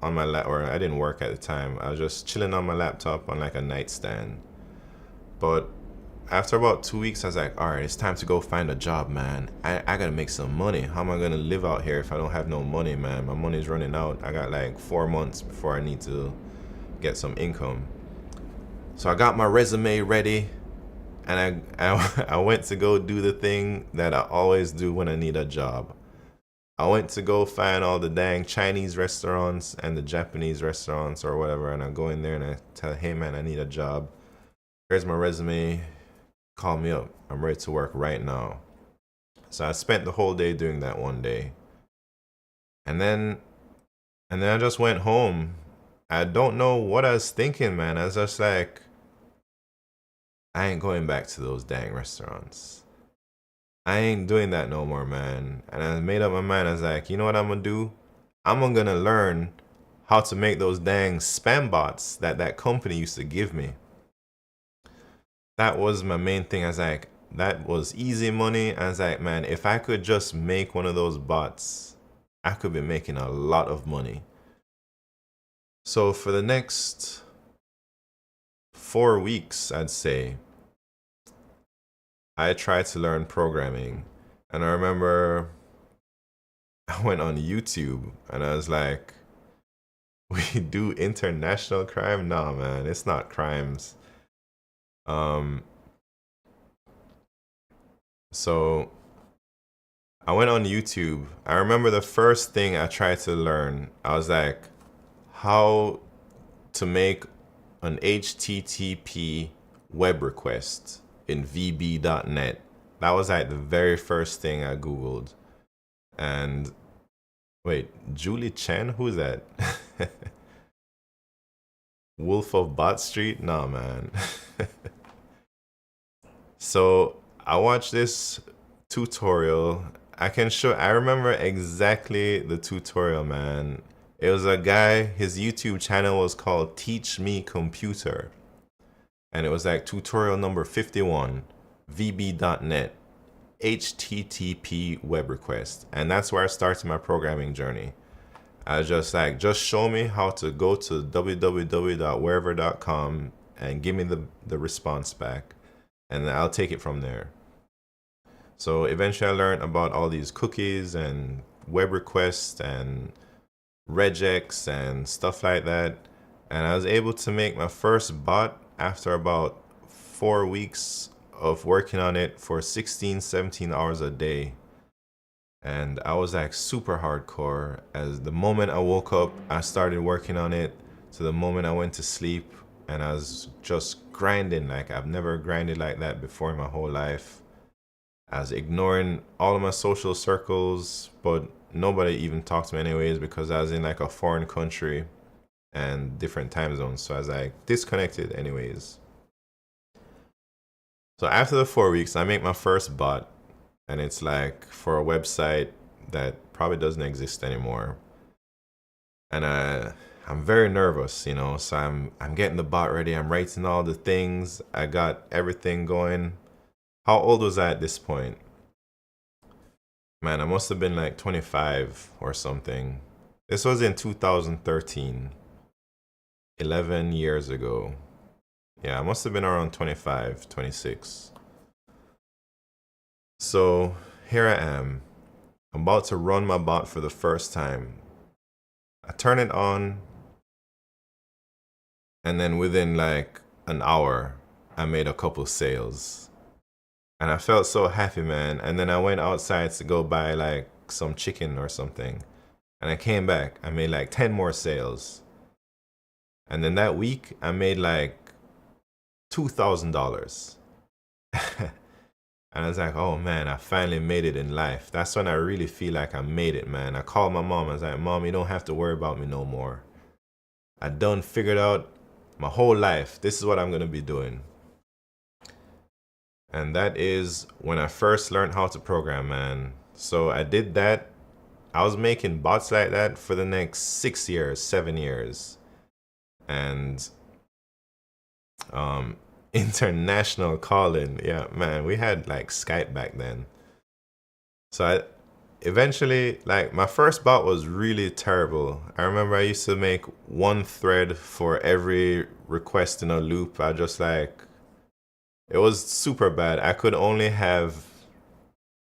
on my or I didn't work at the time. I was just chilling on my laptop on like a nightstand. But after about 2 weeks, I was like, all right, it's time to go find a job, man. I gotta make some money. How am I gonna live out here if I don't have no money, man? My money's running out. I got like 4 months before I need to get some income. So I got my resume ready and I went to go do the thing that I always do when I need a job. I went to go find all the dang Chinese restaurants and the Japanese restaurants or whatever, and I go in there and I tell, hey man, I need a job. Here's my resume. Call me up. I'm ready to work right now. So I spent the whole day doing that one day. And then I just went home. I don't know what I was thinking, man. I was just like, I ain't going back to those dang restaurants. I ain't doing that no more, man. And I made up my mind. I was like, you know what I'm gonna do? I'm gonna learn how to make those dang spam bots that company used to give me. That was my main thing. I was like, that was easy money. I was like, man, if I could just make one of those bots, I could be making a lot of money. So for the next 4 weeks, I'd say, I tried to learn programming. And I remember I went on YouTube and I was like, we do international crime? Nah, man, it's not crimes. So I went on YouTube. I remember the first thing I tried to learn, I was like, how to make an HTTP web request in VB.net. That was like the very first thing I Googled. And wait, Julie Chen? Who's that? Wolf of Bot Street? Nah, man. So I watched this tutorial. I remember exactly the tutorial, man. It was a guy, his YouTube channel was called Teach Me Computer. And it was like tutorial number 51, VB.net, HTTP web request. And that's where I started my programming journey. I was just like, just show me how to go to www.wherever.com and give me the response back. And I'll take it from there. So eventually I learned about all these cookies and web requests and regex and stuff like that. And I was able to make my first bot after about 4 weeks of working on it for 16, 17 hours a day. And I was like super hardcore. As the moment I woke up, I started working on it to the moment I went to sleep. And I was just grinding like I've never grinded like that before in my whole life. I was ignoring all of my social circles, but nobody even talked to me anyways because I was in like a foreign country and different time zones. So I was like disconnected anyways. So after the 4 weeks, I make my first bot, and it's like for a website that probably doesn't exist anymore. And I'm very nervous, you know, so I'm getting the bot ready. I'm writing all the things. I got everything going. How old was I at this point? Man, I must have been like 25 or something. This was in 2013, 11 years ago. Yeah, I must have been around 25, 26. So here I am. I'm about to run my bot for the first time. I turn it on, and then within like an hour, I made a couple sales. And I felt so happy, man. And then I went outside to go buy like some chicken or something. And I came back, I made like 10 more sales. And then that week, I made like $2,000. And I was like, oh man, I finally made it in life. That's when I really feel like I made it, man. I called my mom. I was like, Mom, you don't have to worry about me no more. I done figured out my whole life. This is what I'm going to be doing. And that is when I first learned how to program, man. So I did that. I was making bots like that for the next 6 years, 7 years. And international calling. Yeah, man, we had like Skype back then. So eventually, like, my first bot was really terrible. I remember I used to make one thread for every request in a loop. I just like, it was super bad. I could only have,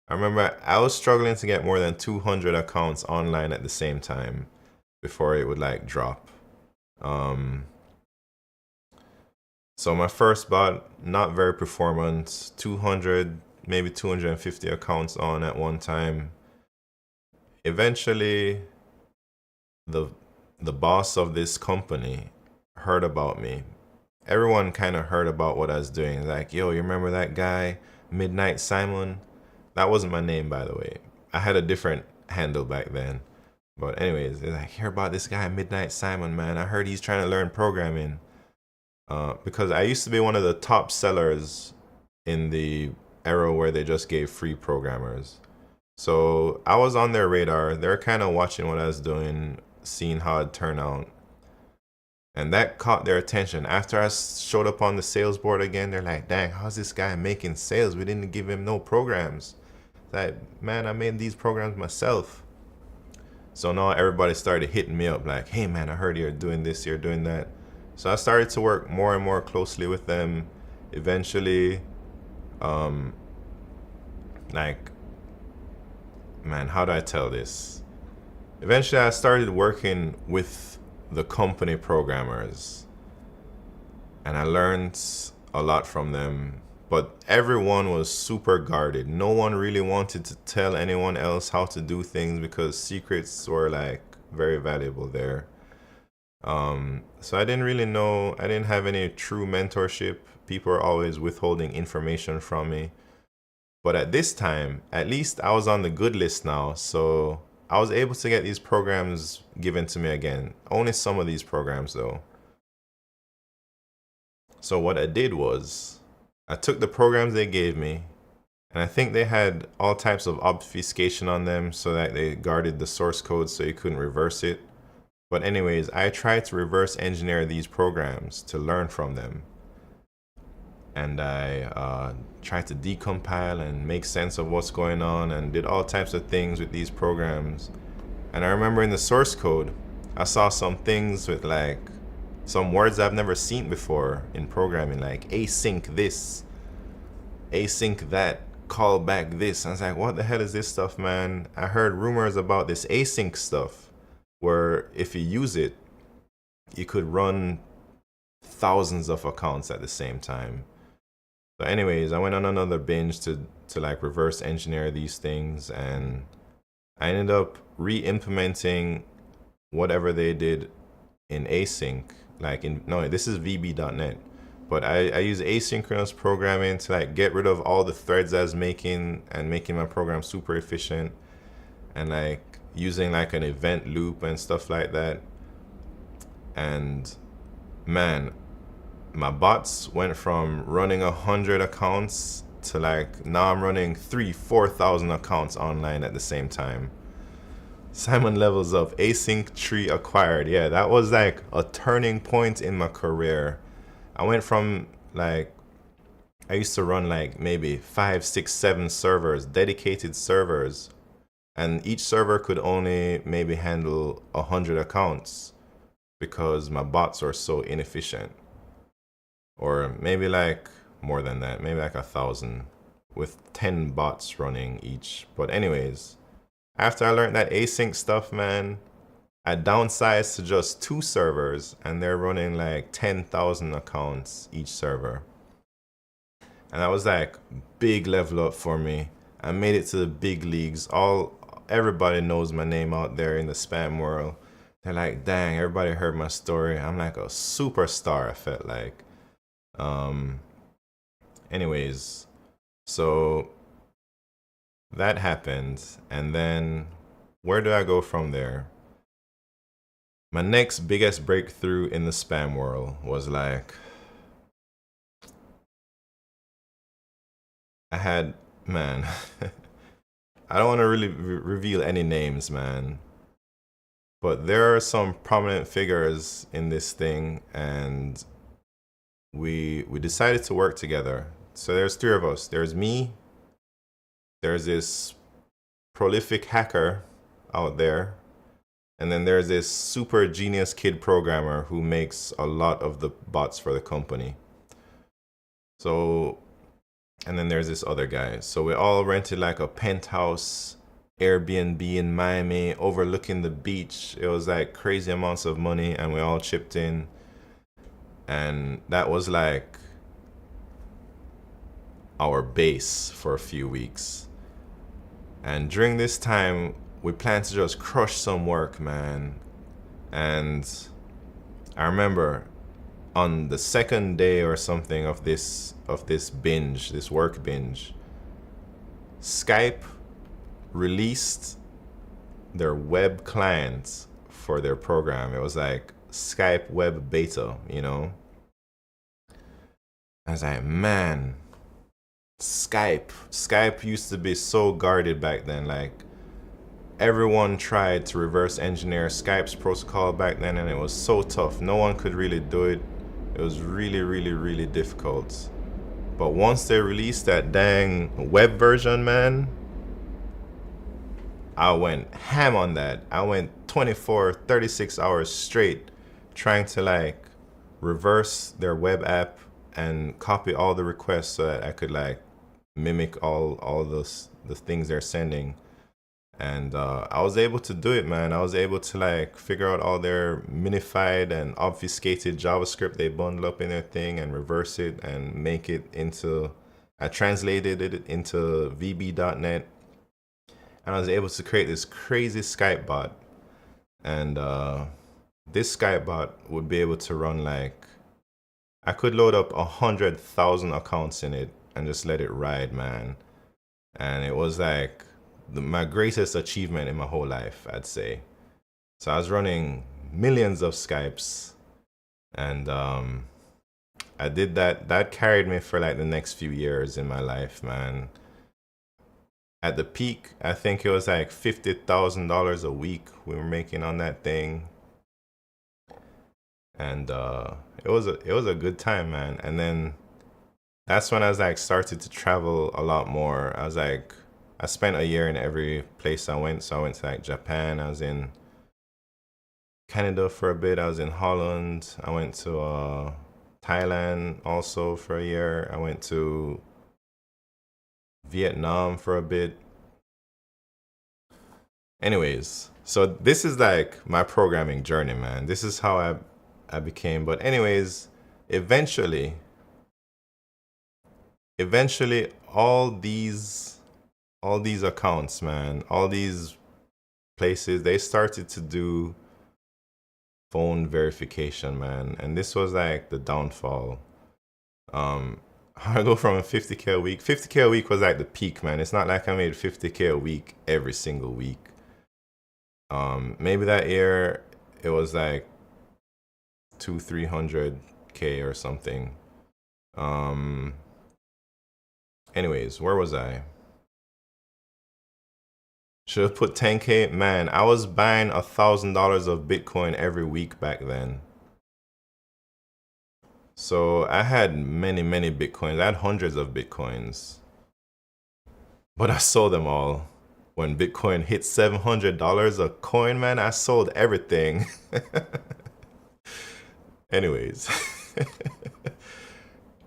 I remember I was struggling to get more than 200 accounts online at the same time before it would like drop. Um, so my first bot, not very performant, 200, maybe 250 accounts on at one time. Eventually, the the boss of this company heard about me. Everyone kind of heard about what I was doing. Like, yo, you remember that guy, Midnight Simon? That wasn't my name, by the way. I had a different handle back then. But anyways, they're like, hear about this guy, Midnight Simon, man. I heard he's trying to learn programming. Because I used to be one of the top sellers in the era where they just gave free programmers. So I was on their radar. They're kind of watching what I was doing, seeing how it'd turn out. And that caught their attention. After I showed up on the sales board again, they're like, dang, how's this guy making sales? We didn't give him no programs. It's like, man, I made these programs myself. So now everybody started hitting me up like, hey, man, I heard you're doing this, you're doing that. So I started to work more and more closely with them. Eventually, like, man, how do I tell this? Eventually, I started working with the company programmers, and I learned a lot from them. But everyone was super guarded. No one really wanted to tell anyone else how to do things because secrets were like very valuable there. So I didn't really know, I didn't have any true mentorship. People were always withholding information from me. But at this time, at least I was on the good list now. So I was able to get these programs given to me again. Only some of these programs though. So what I did was I took the programs they gave me, and I think they had all types of obfuscation on them so that they guarded the source code so you couldn't reverse it. But anyways, I tried to reverse engineer these programs to learn from them. And I tried to decompile and make sense of what's going on and did all types of things with these programs. And I remember in the source code, I saw some things with like some words I've never seen before in programming, like async this, async that, call back this. And I was like, what the hell is this stuff, man? I heard rumors about this async stuff where if you use it, you could run thousands of accounts at the same time. So anyways, I went on another binge to like reverse engineer these things, and I ended up re-implementing whatever they did in async. Like no, this is VB.NET. But I use asynchronous programming to like get rid of all the threads I was making and making my program super efficient, and like using like an event loop and stuff like that. And man, my bots went from running 100 accounts to like now I'm running 4,000 accounts online at the same time. Simon levels up, async tree acquired. Yeah, that was like a turning point in my career. I went from like, I used to run like maybe 5, 6, 7 servers, dedicated servers, and each server could only maybe handle 100 accounts because my bots are so inefficient. Or maybe like more than that, maybe like 1,000 with 10 bots running each. But anyways, after I learned that async stuff, man, I downsized to just 2 servers and they're running like 10,000 accounts each server. And that was like big level up for me. I made it to the big leagues. Everybody knows my name out there in the spam world. They're like, dang, everybody heard my story. I'm like a superstar, I felt like. Anyways, so that happened, and then where do I go from there? My next biggest breakthrough in the spam world was like, man, I don't want to really reveal any names, man, but there are some prominent figures in this thing, and we decided to work together. So there's 3 of us. There's me, there's this prolific hacker out there. And then there's this super genius kid programmer who makes a lot of the bots for the company. So, and then there's this other guy. So we all rented like a penthouse Airbnb in Miami overlooking the beach. It was like crazy amounts of money, and we all chipped in. And that was like our base for a few weeks. And during this time, we planned to just crush some work, man. And I remember on the second day or something of this binge, this work binge, Skype released their web client for their program. It was like Skype web beta, you know? I was like, man, Skype used to be so guarded back then. Like, everyone tried to reverse engineer Skype's protocol back then, and it was so tough. No one could really do it. It was really, really, really difficult. But once they released that dang web version, man, I went ham on that. I went 24, 36 hours straight trying to like reverse their web app and copy all the requests so that I could like mimic all the things they're sending. And I was able to do it, man. I was able to like figure out all their minified and obfuscated JavaScript they bundle up in their thing and reverse it and make it into, I translated it into VB.NET. And I was able to create this crazy Skype bot. And this Skype bot would be able to run like, I could load up 100,000 accounts in it and just let it ride, man. And it was like my greatest achievement in my whole life, I'd say. So I was running millions of Skypes, and I did that. That carried me for like the next few years in my life, man. At the peak, I think it was like $50,000 a week we were making on that thing. And it was a good time, man. And then that's when I was like started to travel a lot more. I was like, I spent a year in every place I went. So I went to like Japan. I was in Canada for a bit. I was in Holland. I went to Thailand also for a year. I went to Vietnam for a bit. Anyways, so this is like my programming journey, man. This is how I became. But anyways, eventually all these accounts, man, all these places, they started to do phone verification, man. And this was like the downfall. I go from a 50K a week. 50K a week was like the peak, man. It's not like I made 50K a week every single week. Maybe that year it was like 300K or something. Anyways, where was I? Should have put 10K. Man, I was buying $1,000 of Bitcoin every week back then. So I had many Bitcoins. I had hundreds of Bitcoins. But I sold them all. When Bitcoin hit $700 a coin, man, I sold everything. Anyways.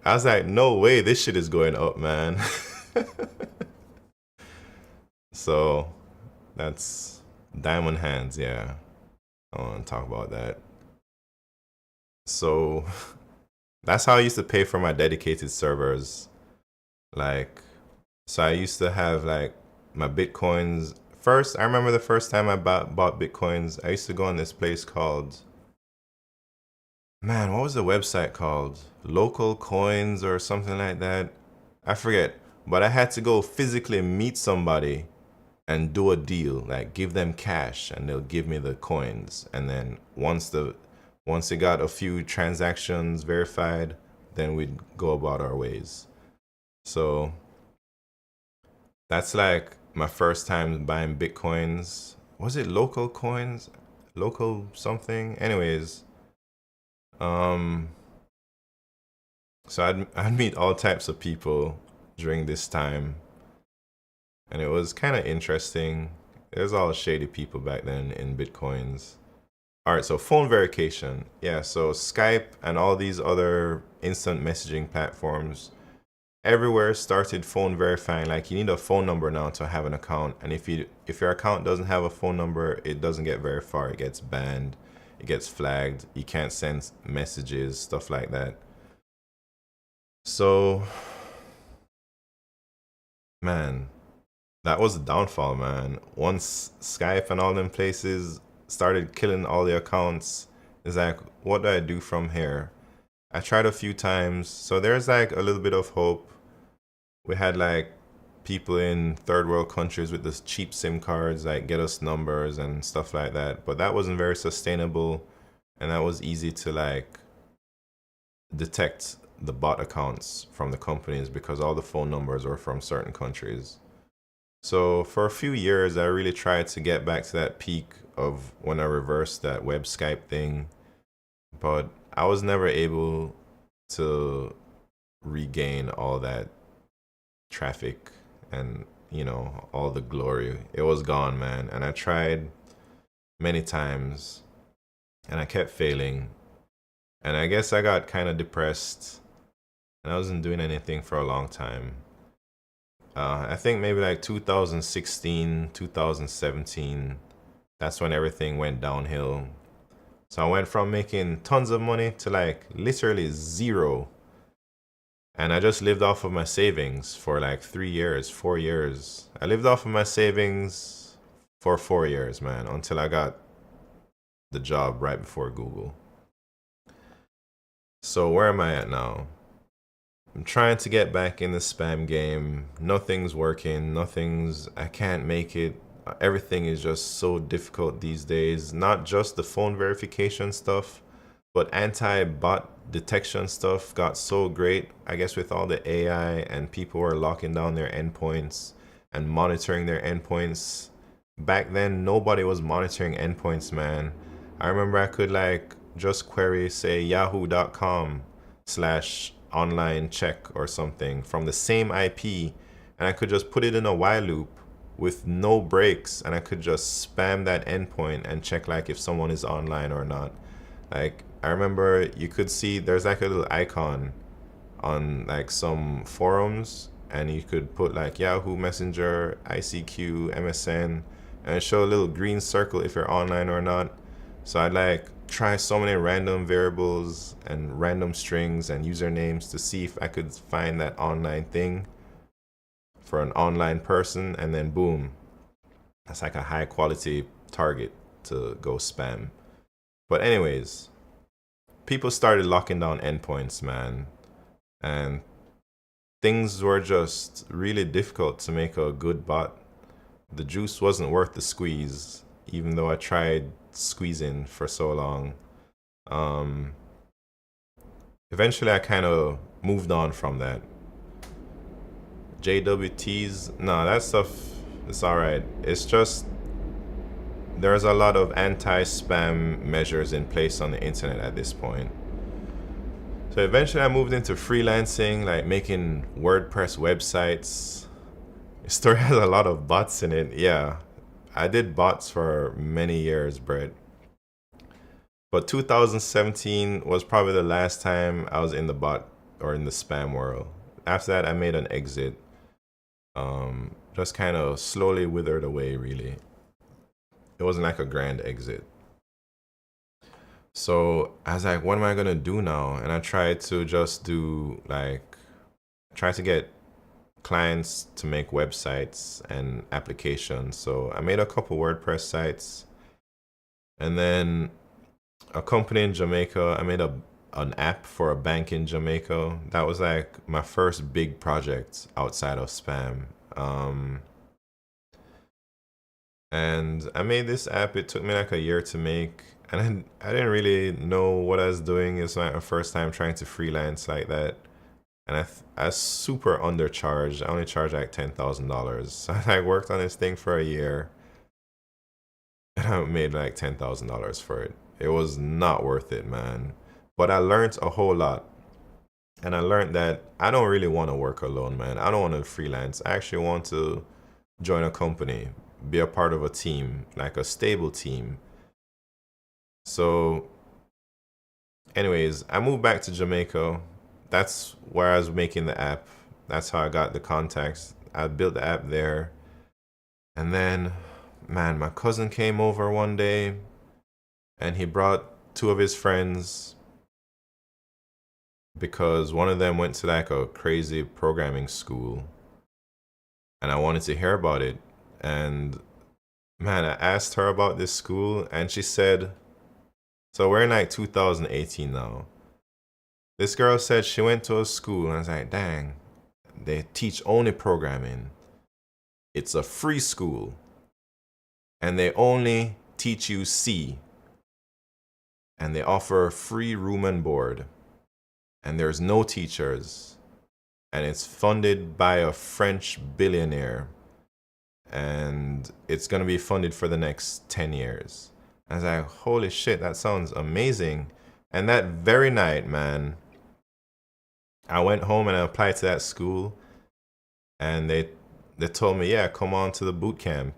I was like, no way, this shit is going up, man. So that's diamond hands, yeah. I want to talk about that. So that's how I used to pay for my dedicated servers. Like, so I used to have like my Bitcoins. First, I remember the first time I bought Bitcoins, I used to go on this place called, man, what was the website called? Local Coins or something like that. I forget. But I had to go physically meet somebody and do a deal, like give them cash and they'll give me the coins. And then once it got a few transactions verified, then we'd go about our ways. So that's like my first time buying Bitcoins. Was it Local Coins? Local something? Anyways. So I'd meet all types of people during this time. and it was kind of interesting. There's all shady people back then in Bitcoins. All right, so phone verification. Yeah, so Skype and all these other instant messaging platforms everywhere started phone verifying. Like, you need a phone number now to have an account, and if your account doesn't have a phone number, it doesn't get verified. It gets banned, it gets flagged. You can't send messages, stuff like that. So, man, that was the downfall, man. Once Skype and all them places started killing all the accounts, it's like, what do I do from here? I tried a few times, so there's like a little bit of hope. We had like people in third world countries with this cheap SIM cards, like get us numbers and stuff like that, but that wasn't very sustainable, and that was easy to like detect the bot accounts from the companies because all the phone numbers were from certain countries. So for a few years, I really tried to get back to that peak of when I reversed that web Skype thing, but I was never able to regain all that traffic and, all the glory. It was gone, man. And I tried many times and I kept failing. And I guess I got kind of depressed and I wasn't doing anything for a long time. I think maybe like 2016, 2017, that's when everything went downhill. So I went from making tons of money to like literally zero. And I just lived off of my savings for like 3 years, 4 years. I lived off of my savings for 4 years, man, until I got the job right before Google. So where am I at now? I'm trying to get back in the spam game. Nothing's working. I can't make it. Everything is just so difficult these days. Not just the phone verification stuff, but anti-bot detection stuff got so great. I guess with all the AI and people were locking down their endpoints and monitoring their endpoints. Back then, nobody was monitoring endpoints, man. I remember I could like just query, say, yahoo.com/online check or something from the same IP, and I could just put it in a while loop with no breaks, and I could just spam that endpoint and check like if someone is online or not. Like, I remember you could see there's like a little icon on like some forums, and you could put like Yahoo Messenger, ICQ, MSN, and it show a little green circle if you're online or not. So I'd like try so many random variables and random strings and usernames to see if I could find that online thing for an online person, and then boom, that's like a high quality target to go spam. But anyways, people started locking down endpoints, man, and things were just really difficult to make a good bot. The juice wasn't worth the squeeze, even though I tried squeezing for so long. Eventually I kind of moved on from that. JWTs, no, that stuff is alright. It's just there's a lot of anti-spam measures in place on the internet at this point. So eventually I moved into freelancing, like making WordPress websites. The story has a lot of bots in it. Yeah, I did bots for many years, Brett. But 2017 was probably the last time I was in the bot or in the spam world. After that, I made an exit. Just kind of slowly withered away, really. It wasn't like a grand exit. So I was like, what am I gonna do now? And I tried to just do try to get clients to make websites and applications. So I made a couple WordPress sites, and then a company in Jamaica. I made an app for a bank in Jamaica. That was like my first big project outside of spam. And I made this app. It took me like a year to make, and I didn't really know what I was doing. It's like my first time trying to freelance like that, and I super undercharged. I only charged like $10,000. So I worked on this thing for a year, and I made like $10,000 for it. It was not worth it, man. But I learned a whole lot. And I learned that I don't really want to work alone, man. I don't want to freelance. I actually want to join a company, be a part of a team, like a stable team. So, anyways, I moved back to Jamaica. That's where I was making the app. That's how I got the contacts. I built the app there. And then, man, my cousin came over one day and he brought two of his friends because one of them went to like a crazy programming school and I wanted to hear about it. And man, I asked her about this school and she said, so we're in like 2018 now. This girl said she went to a school and I was like, dang, they teach only programming. It's a free school and they only teach you C and they offer free room and board and there's no teachers and it's funded by a French billionaire and it's going to be funded for the next 10 years. I was like, holy shit, that sounds amazing. And that very night, man, I went home and I applied to that school and they told me, yeah, come on to the boot camp.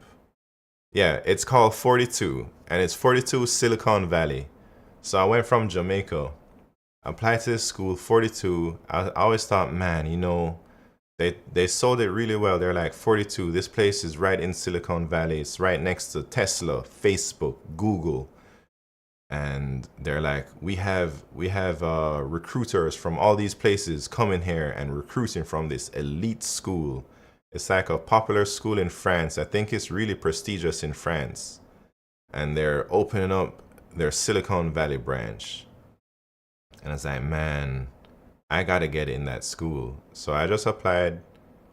Yeah, it's called 42 and it's 42 Silicon Valley. So I went from Jamaica, applied to this school, 42. I always thought, man, you know, they sold it really well. They're like, 42, this place is right in Silicon Valley. It's right next to Tesla, Facebook, Google. And they're like, we have recruiters from all these places coming here and recruiting from this elite school. It's like a popular school in France. I think it's really prestigious in France. And they're opening up their Silicon Valley branch. And I was like, man, I gotta get in that school. So I just applied,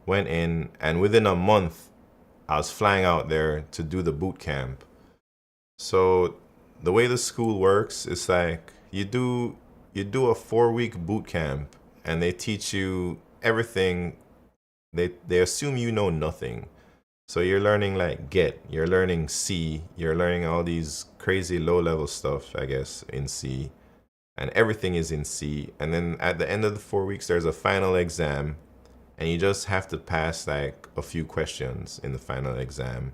went in, and within a month, I was flying out there to do the boot camp. So the way the school works is like you do a 4-week boot camp and they teach you everything. They assume you know nothing. So you're learning like Get, you're learning C, you're learning all these crazy low level stuff, I guess, in C. And everything is in C. And then at the end of the 4 weeks, there's a final exam. And you just have to pass like a few questions in the final exam.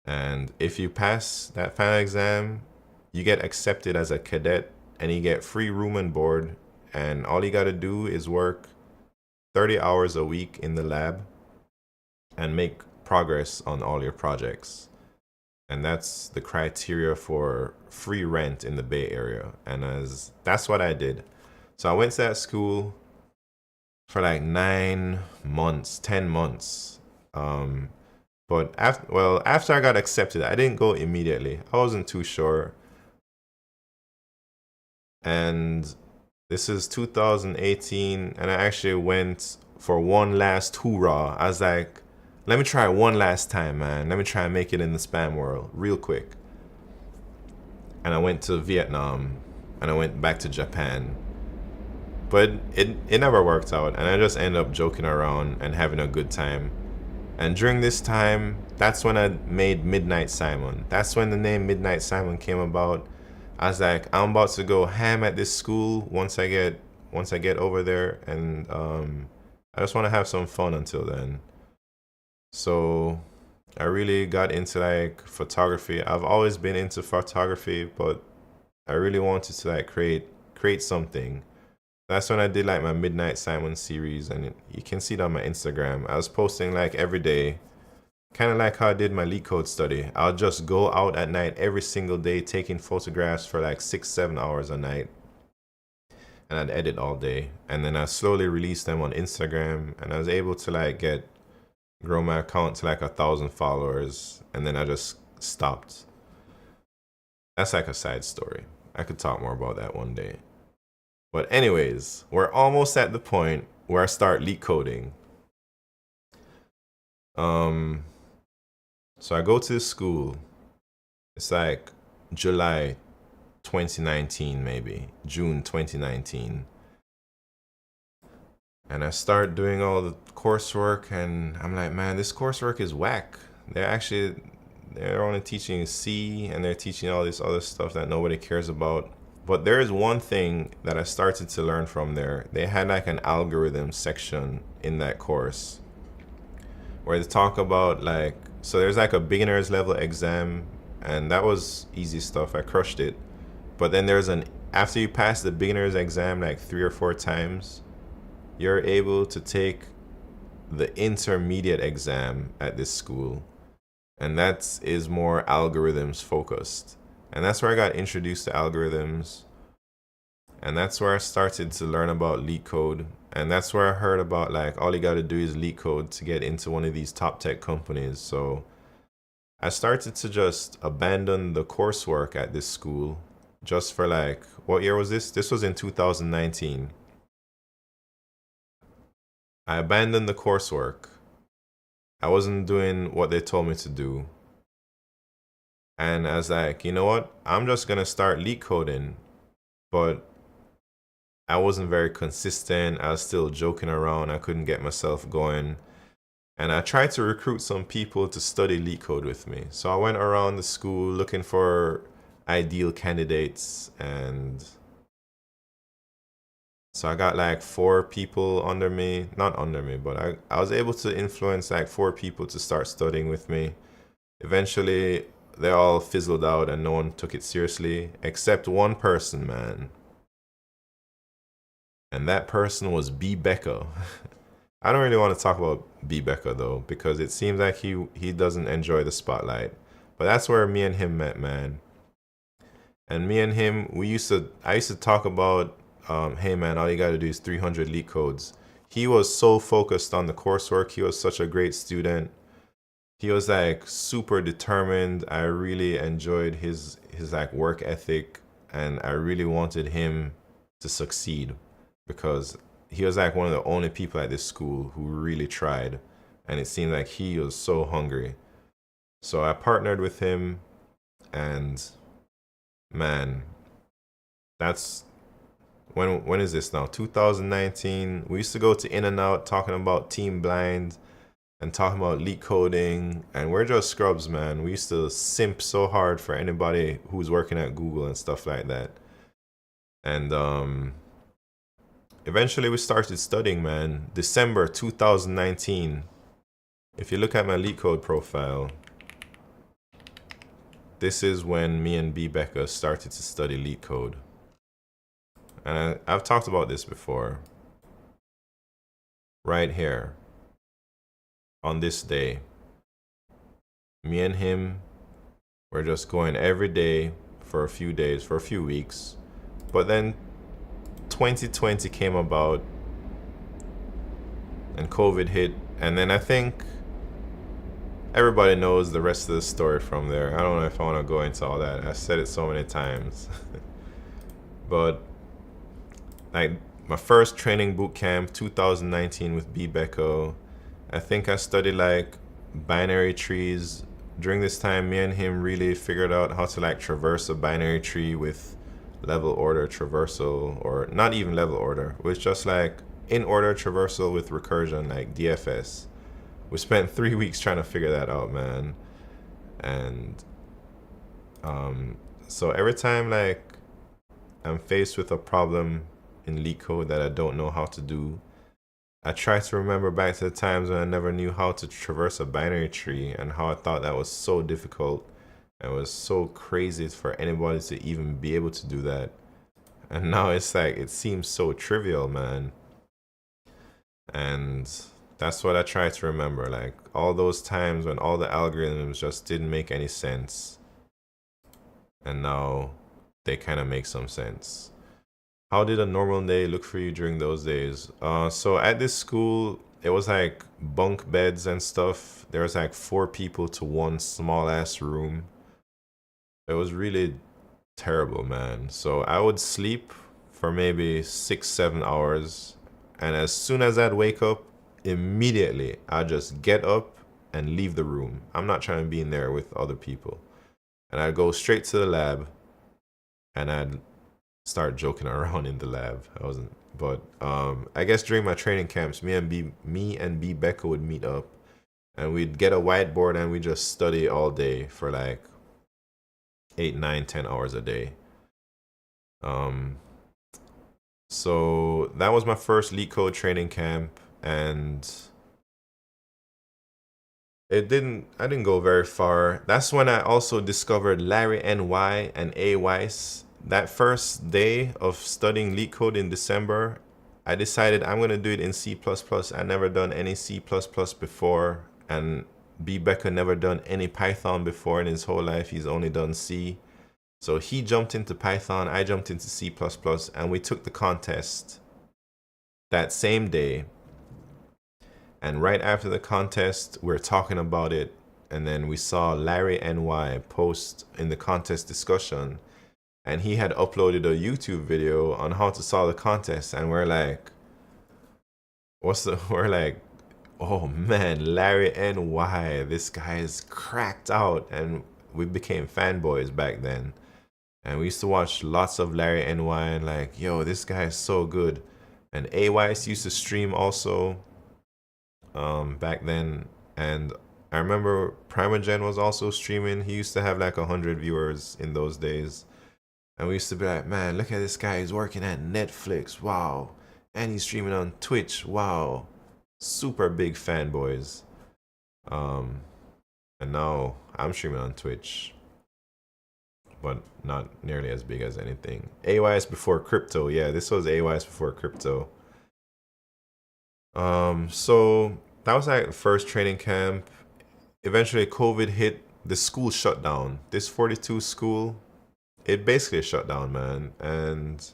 And if you pass that final exam, you get accepted as a cadet and you get free room and board. And all you got to do is work 30 hours a week in the lab and make progress on all your projects. And that's the criteria for free rent in the Bay Area. And that's what I did. So I went to that school for like 9 months, 10 months. But after I got accepted, I didn't go immediately. I wasn't too sure. And this is 2018, and I actually went for one last hoorah. I was like, let me try one last time, man. Let me try and make it in the spam world real quick. And I went to Vietnam, and I went back to Japan. But it never worked out, and I just ended up joking around and having a good time. And during this time, that's when I made Midnight Simon. That's when the name Midnight Simon came about. I was like, I'm about to go ham at this school once I get over there, and I just want to have some fun until then. So I really got into like photography. I've always been into photography, but I really wanted to like create something. That's when I did like my Midnight Simon series, and you can see it on my Instagram. I was posting like every day, kind of like how I did my LeetCode study. I'll just go out at night every single day taking photographs for like 6-7 hours a night, and I'd edit all day. And then I slowly released them on Instagram, and I was able to like grow my account to like 1,000 followers, and then I just stopped. That's like a side story. I could talk more about that one day. But anyways, we're almost at the point where I start LeetCoding. So I go to the school. It's like July 2019, maybe June 2019. And I start doing all the coursework, and I'm like, man, this coursework is whack. They're only teaching C, and they're teaching all this other stuff that nobody cares about. But there is one thing that I started to learn from there. They had like an algorithm section in that course where they talk about like, so there's like a beginner's level exam, and that was easy stuff. I crushed it. But then there's an, after you pass the beginner's exam like 3 or 4 times, you're able to take the intermediate exam at this school, and that is more algorithms focused. And that's where I got introduced to algorithms, and that's where I started to learn about LeetCode. And that's where I heard about like all you got to do is LeetCode to get into one of these top tech companies. So I started to just abandon the coursework at this school just for like, what year was this? This was in 2019. I abandoned the coursework. I wasn't doing what they told me to do. And I was like, you know what? I'm just going to start LeetCoding. But I wasn't very consistent. I was still joking around. I couldn't get myself going. And I tried to recruit some people to study LeetCode with me. So I went around the school looking for ideal candidates. And so I got like 4 people under me. Not under me, but I was able to influence like 4 people to start studying with me. Eventually, they all fizzled out and no one took it seriously, except one person, man. And that person was B. Becker. I don't really want to talk about B. Becker though, because it seems like he doesn't enjoy the spotlight. But that's where me and him met, man. And me and him, I used to talk about, hey man, all you gotta do is 300 LeetCodes. He was so focused on the coursework. He was such a great student. He was like super determined. I really enjoyed his like work ethic, and I really wanted him to succeed because he was like one of the only people at this school who really tried, and it seemed like he was so hungry. So I partnered with him, and man, that's when is this now? 2019. We used to go to In and Out talking about Team Blind and talking about LeetCoding, and we're just scrubs, man. We used to simp so hard for anybody who's working at Google and stuff like that. And eventually we started studying, man. December 2019. If you look at my LeetCode profile, this is when me and B. Becca started to study LeetCode. And I've talked about this before. Right here. On this day, me and him were just going every day for a few days, for a few weeks. But then 2020 came about and COVID hit. And then I think everybody knows the rest of the story from there. I don't know if I want to go into all that. I said it so many times. But like my first training boot camp, 2019 with B. Becco, I think I studied like binary trees. During this time, me and him really figured out how to like traverse a binary tree with level order traversal, or not even level order, it was just like in order traversal with recursion, like DFS. We spent 3 weeks trying to figure that out, man. And so every time like I'm faced with a problem in LeetCode that I don't know how to do, I try to remember back to the times when I never knew how to traverse a binary tree and how I thought that was so difficult and it was so crazy for anybody to even be able to do that. And now it's like, it seems so trivial, man. And that's what I try to remember, like all those times when all the algorithms just didn't make any sense. And now they kind of make some sense. How did a normal day look for you during those days? So at this school, it was like bunk beds and stuff. There was like 4 people to one small ass room. It was really terrible, man. So I would sleep for maybe 6, 7 hours. And as soon as I'd wake up, immediately I'd just get up and leave the room. I'm not trying to be in there with other people. And I'd go straight to the lab and I'd start joking around in the lab. I wasn't, but I guess during my training camps, me and B Becca would meet up, and we'd get a whiteboard and we just study all day for like 8, 9, 10 hours a day. So that was my first LeetCode training camp, and I didn't go very far. That's when I also discovered Larry NY and A Weiss. That first day of studying LeetCode in December, I decided I'm gonna do it in C++. I never done any C++ before, and B Becker never done any Python before in his whole life. He's only done C. So he jumped into Python, I jumped into C++, and we took the contest that same day. And right after the contest, we're talking about it. And then we saw Larry NY post in the contest discussion. And he had uploaded a YouTube video on how to solve the contest. And we're like, we're like, oh man, Larry NY, this guy is cracked out. And we became fanboys back then. And we used to watch lots of Larry NY and like, yo, this guy is so good. And AYS used to stream also back then. And I remember Primogen was also streaming. He used to have like 100 viewers in those days. And we used to be like, man, look at this guy. He's working at Netflix. Wow. And he's streaming on Twitch. Wow. Super big fanboys. And now I'm streaming on Twitch, but not nearly as big as anything. AYS before crypto. Yeah, this was AYS before crypto. So that was like the first training camp. Eventually COVID hit, the school shut down. This 42 school, it basically shut down, man. And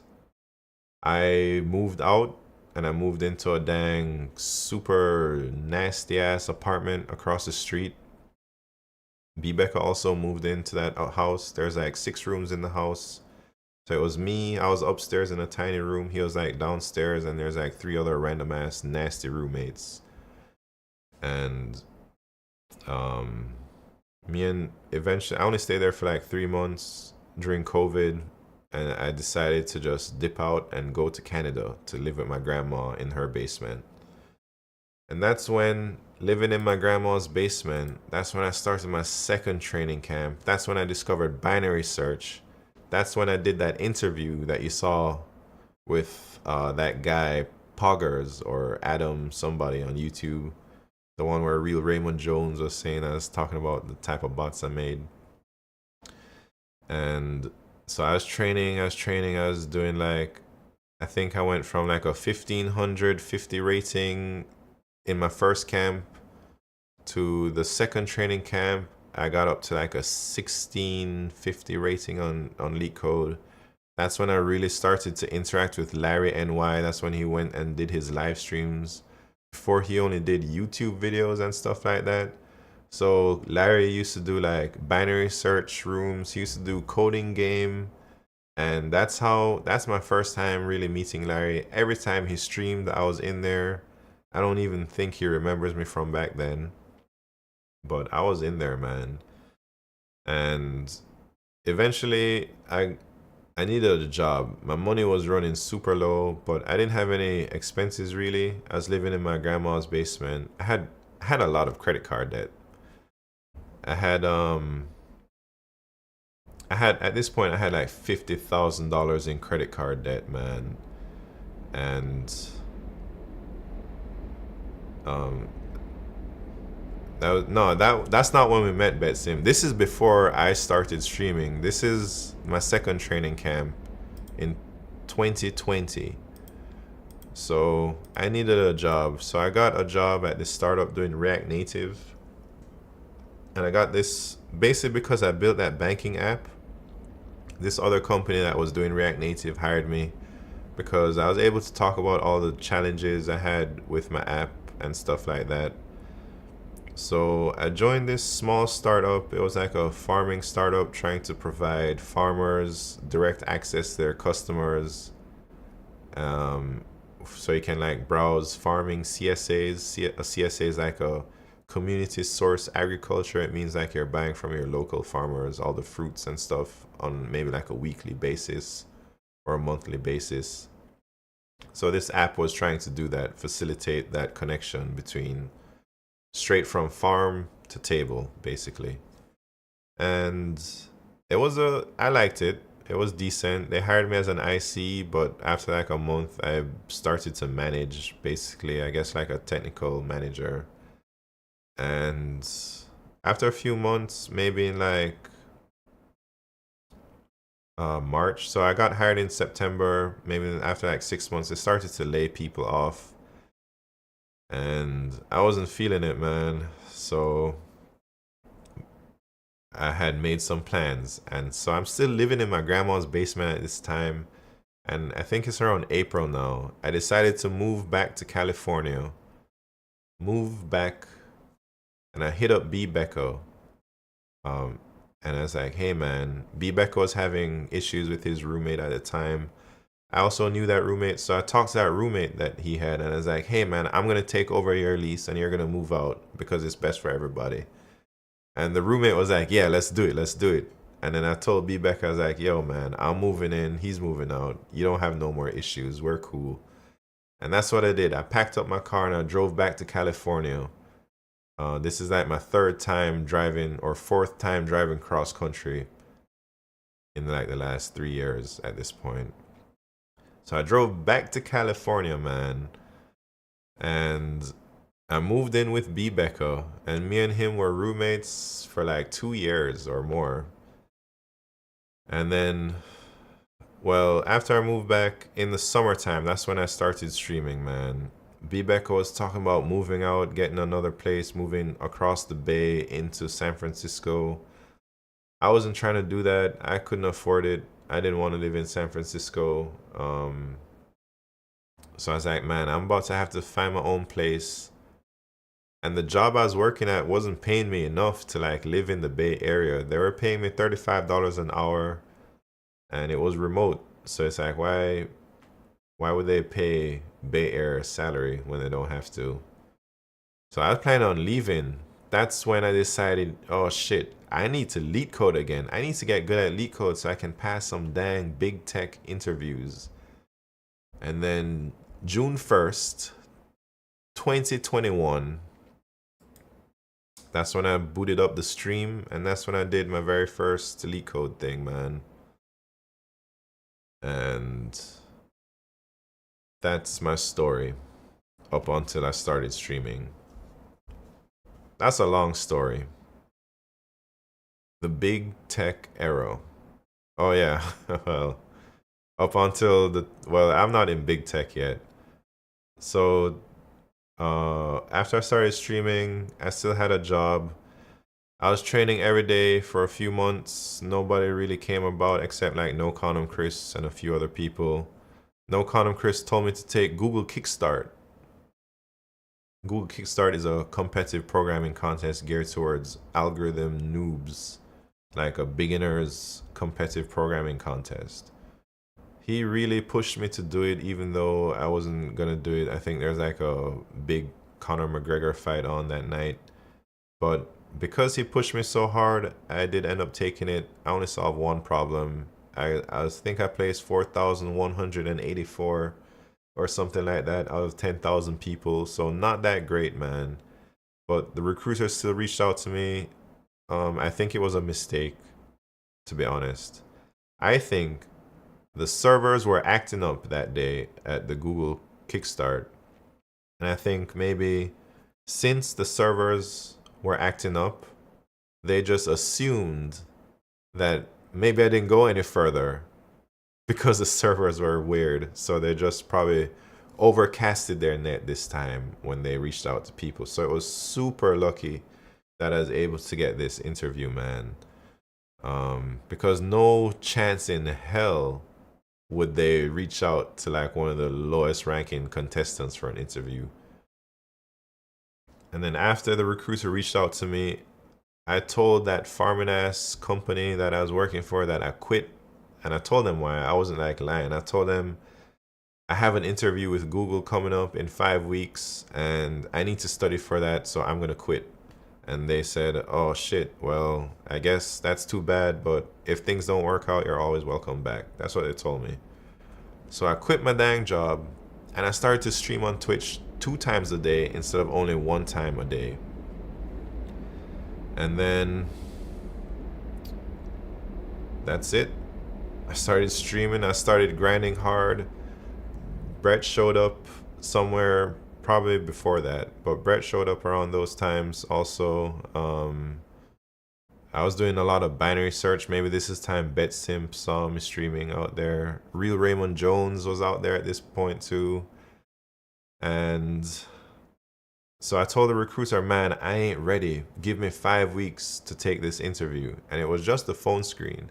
I moved out, and I moved into a dang super nasty ass apartment across the street. B Becca also moved into that house. There's like 6 rooms in the house. So it was me, I was upstairs in a tiny room. He was like downstairs, and there's like 3 other random ass nasty roommates. And me and eventually I only stayed there for like 3 months during COVID, and I decided to just dip out and go to Canada to live with my grandma in her basement. And that's when, living in my grandma's basement, that's when I started my second training camp. That's when I discovered binary search. That's when I did that interview that you saw with that guy Poggers or Adam somebody on YouTube. The one where real Raymond Jones was saying, I was talking about the type of bots I made. And so I was training, I was doing like, I think I went from like a 1550 rating in my first camp to the second training camp. I got up to like a 1650 rating on LeetCode. That's when I really started to interact with Larry NY. That's when he went and did his live streams. Before, he only did YouTube videos and stuff like that. So Larry used to do like binary search rooms. He used to do coding game. And that's my first time really meeting Larry. Every time he streamed, I was in there. I don't even think he remembers me from back then, but I was in there, man. And eventually I needed a job. My money was running super low, but I didn't have any expenses really. I was living in my grandma's basement. I had a lot of credit card debt. I had at this point I had like $50,000 in credit card debt, man. And that's not when we met, Betsim. This is before I started streaming. This is my second training camp in 2020. So I needed a job. So I got a job at this startup doing React Native. And I got this basically because I built that banking app. This other company that was doing React Native hired me because I was able to talk about all the challenges I had with my app and stuff like that. So I joined this small startup. It was like a farming startup trying to provide farmers direct access to their customers. So you can like browse farming CSAs. A CSA is like a community source agriculture. It means like you're buying from your local farmers all the fruits and stuff on maybe like a weekly basis or a monthly basis. So this app was trying to do that, facilitate that connection between straight from farm to table, basically. And I liked it. It was decent. They hired me as an IC, but after like a month, I started to manage, basically, I guess like a technical manager. And after a few months, maybe in like March, so I got hired in September. Maybe after like 6 months, they started to lay people off, and I wasn't feeling it, man. So I had made some plans, and so I'm still living in my grandma's basement at this time. And I think it's around April now. I decided to move back to California, move back, and I hit up B Becco. Um, and I was like, hey man, B Becco was having issues with his roommate at the time. I also knew that roommate, so I talked to that roommate that he had, and I was like, hey man, I'm gonna take over your lease and you're gonna move out because it's best for everybody. And the roommate was like, yeah, let's do it, let's do it. And then I told B Becca, I was like, yo man, I'm moving in, he's moving out. You don't have no more issues, we're cool. And that's what I did. I packed up my car and I drove back to California. This is like my third time driving or fourth time driving cross country in like the last 3 years at this point. So I drove back to California, man, and I moved in with B Becca, and me and him were roommates for like 2 years or more. And then, well, after I moved back in the summertime, that's when I started streaming, man. B Becca was talking about moving out, getting another place, moving across the bay into San Francisco. I wasn't trying to do that. I couldn't afford it. I didn't want to live in San Francisco. So I was like, man, I'm about to have to find my own place. And the job I was working at wasn't paying me enough to like live in the Bay Area. They were paying me $35 an hour, and it was remote. So it's like, why would they pay Bay Area salary when they don't have to? So I was planning on leaving. That's when I decided, oh shit, I need to LeetCode again. I need to get good at LeetCode so I can pass some dang big tech interviews. And then June 1st, 2021, that's when I booted up the stream, and that's when I did my very first LeetCode thing, man. And that's my story up until I started streaming. That's a long story. The big tech era. Oh yeah, well, up until I'm not in big tech yet. So after I started streaming, I still had a job. I was training every day for a few months. Nobody really came about except like No Condom Chris and a few other people. No Condom Chris told me to take Google Kickstart. Google Kickstart is a competitive programming contest geared towards algorithm noobs, like a beginner's competitive programming contest. He really pushed me to do it even though I wasn't gonna do it. I think there's like a big Conor McGregor fight on that night. But because he pushed me so hard, I did end up taking it. I only solved one problem. I think I placed 4,184 or something like that out of 10,000 people. So not that great, man. But the recruiter still reached out to me. I think it was a mistake, to be honest. I think the servers were acting up that day at the Google Kickstart. And I think maybe since the servers were acting up, they just assumed that maybe I didn't go any further because the servers were weird. So they just probably overcasted their net this time when they reached out to people. So it was super lucky that I was able to get this interview, man. Because no chance in hell would they reach out to like one of the lowest ranking contestants for an interview. And then after the recruiter reached out to me, I told that farming ass company that I was working for that I quit. And I told them why. I wasn't like lying. I told them I have an interview with Google coming up in 5 weeks and I need to study for that, so I'm gonna quit. And they said, oh shit, well, I guess that's too bad, but if things don't work out, you're always welcome back. That's what they told me. So I quit my dang job and I started to stream on Twitch 2 times a day instead of only 1 time a day. And then that's it. I started streaming, I started grinding hard. Brett showed up somewhere probably before that, but Brett showed up around those times also. I was doing a lot of binary search. Maybe this is time BetSimp saw me streaming out there. Real Raymond Jones was out there at this point too. And so I told the recruiter, man, I ain't ready. Give me 5 weeks to take this interview. And it was just a phone screen.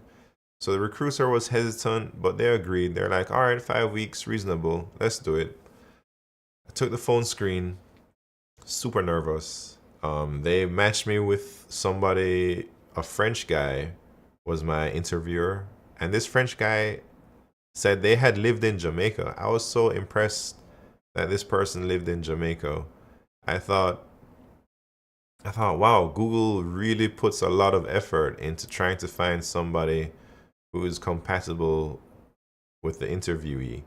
So the recruiter was hesitant, but they agreed. They're like, all right, 5 weeks, reasonable. Let's do it. I took the phone screen, super nervous. They matched me with somebody, a French guy was my interviewer. And this French guy said they had lived in Jamaica. I was so impressed that this person lived in Jamaica. I thought, wow, Google really puts a lot of effort into trying to find somebody who is compatible with the interviewee.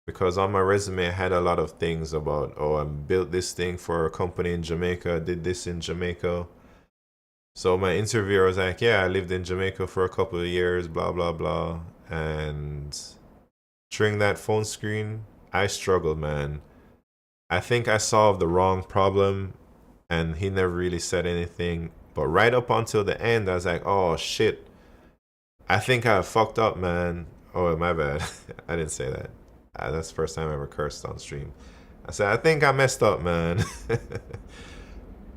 Because on my resume, I had a lot of things about, oh, I built this thing for a company in Jamaica, did this in Jamaica. So my interviewer was like, yeah, I lived in Jamaica for a couple of years, blah, blah, blah. And during that phone screen, I struggled, man. I think I solved the wrong problem and he never really said anything. But right up until the end, I was like, oh, shit. I think I fucked up, man. Oh, my bad. I didn't say that. That's the first time I ever cursed on stream. I said, I think I messed up, man.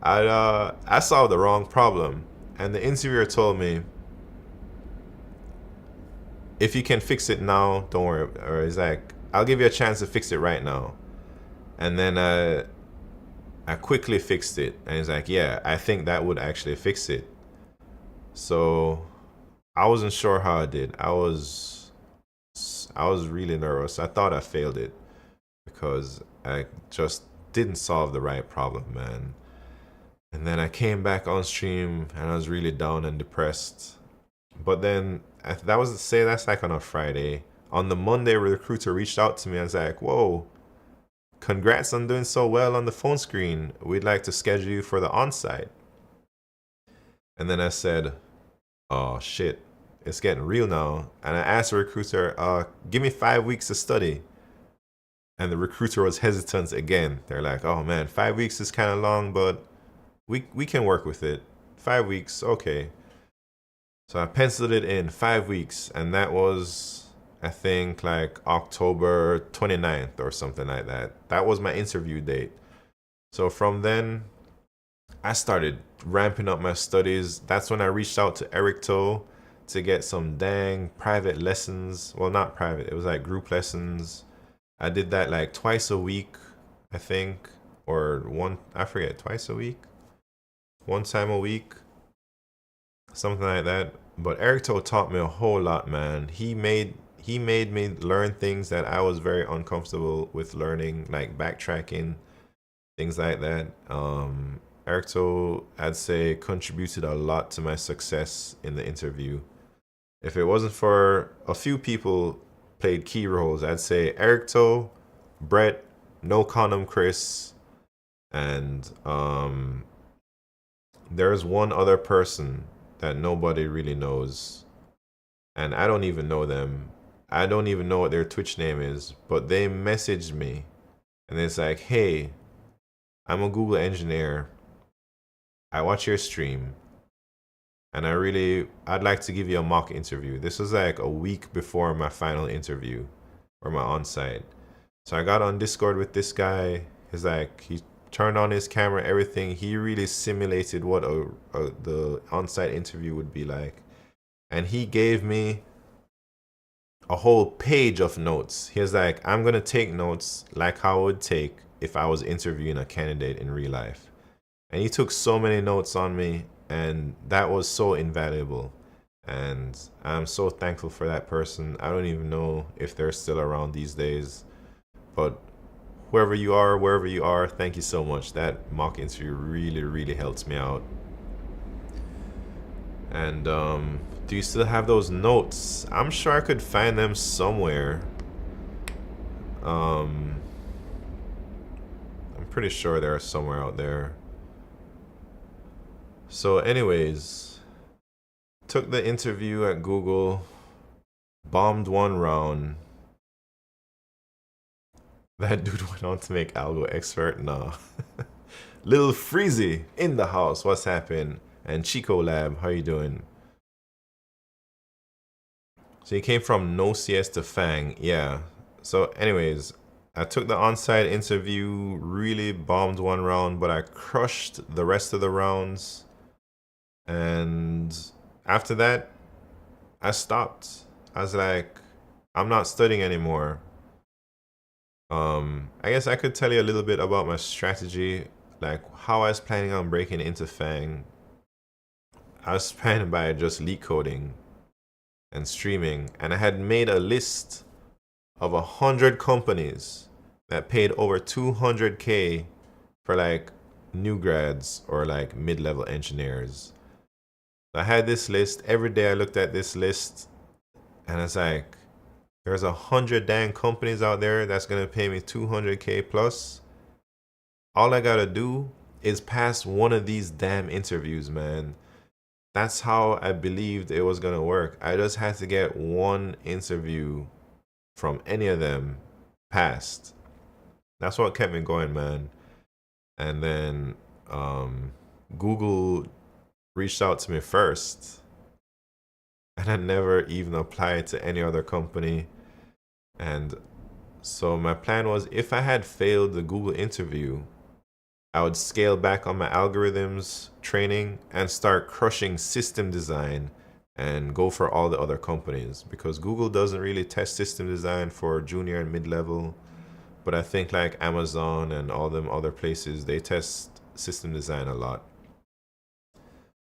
I solved the wrong problem. And the interviewer told me, if you can fix it now, don't worry. Or he's like, I'll give you a chance to fix it right now. And then I quickly fixed it. And he's like, yeah, I think that would actually fix it. So I wasn't sure how I did. I was really nervous. I thought I failed it because I just didn't solve the right problem, man. And then I came back on stream and I was really down and depressed. But then that's like on a Friday. On the Monday, the recruiter reached out to me and was like, whoa, congrats on doing so well on the phone screen. We'd like to schedule you for the on-site. And then I said, oh shit, it's getting real now. And I asked the recruiter, give me 5 weeks to study. And the recruiter was hesitant again. They're like, oh man, 5 weeks is kind of long, but we can work with it. 5 weeks, okay. So I penciled it in 5 weeks, and that was, I think, like October 29th or something like that. That was my interview date. So from then, I started ramping up my studies. That's when I reached out to Eric Toe to get some dang private lessons. Well, not private, it was like group lessons. I did that like twice a week, I think, or twice a week, one time a week, something like that. But Eric Toe taught me a whole lot, man. He made me learn things that I was very uncomfortable with learning, like backtracking, things like that. Eric Toe, I'd say, contributed a lot to my success in the interview. If it wasn't for a few people played key roles, I'd say Eric Toe, Brett, No Condom Chris, and there's one other person that nobody really knows, and I don't even know them. I don't even know what their Twitch name is, but they messaged me, and it's like, hey, I'm a Google engineer. I watch your stream, and I'd like to give you a mock interview. This was like a week before my final interview, or my on-site. So I got on Discord with this guy. He's like, he turned on his camera, everything. He really simulated what the on-site interview would be like. And he gave me a whole page of notes. He was like, I'm going to take notes like how I would take if I was interviewing a candidate in real life. And he took so many notes on me, and that was so invaluable. And I'm so thankful for that person. I don't even know if they're still around these days. But whoever you are, wherever you are, thank you so much. That mock interview really, really helps me out. And do you still have those notes? I'm sure I could find them somewhere. I'm pretty sure they're somewhere out there. So anyways, took the interview at Google, bombed one round, That dude went on to make Algo expert. Nah. Little Freezy in the house. What's happening? And Chico Lab, how you doing? So he came from no CS to Fang. Yeah. So anyways, I took the on-site interview, really bombed one round, but I crushed the rest of the rounds. And after that, I stopped. I was like, I'm not studying anymore. I guess I could tell you a little bit about my strategy, like how I was planning on breaking into Fang. I was planning by just LeetCoding and streaming, and I had made a list of 100 companies that paid over 200K for like new grads or like mid-level engineers. So I had this list. Every day I looked at this list and it's like, there's 100 dang companies out there that's gonna pay me 200K plus. All I gotta do is pass one of these damn interviews, man. That's how I believed it was gonna work. I just had to get one interview from any of them passed. That's what kept me going, man. And then Google reached out to me first, and I never even applied to any other company. And so my plan was, if I had failed the Google interview, I would scale back on my algorithms training and start crushing system design and go for all the other companies, because Google doesn't really test system design for junior and mid-level, but I think like Amazon and all them other places, they test system design a lot.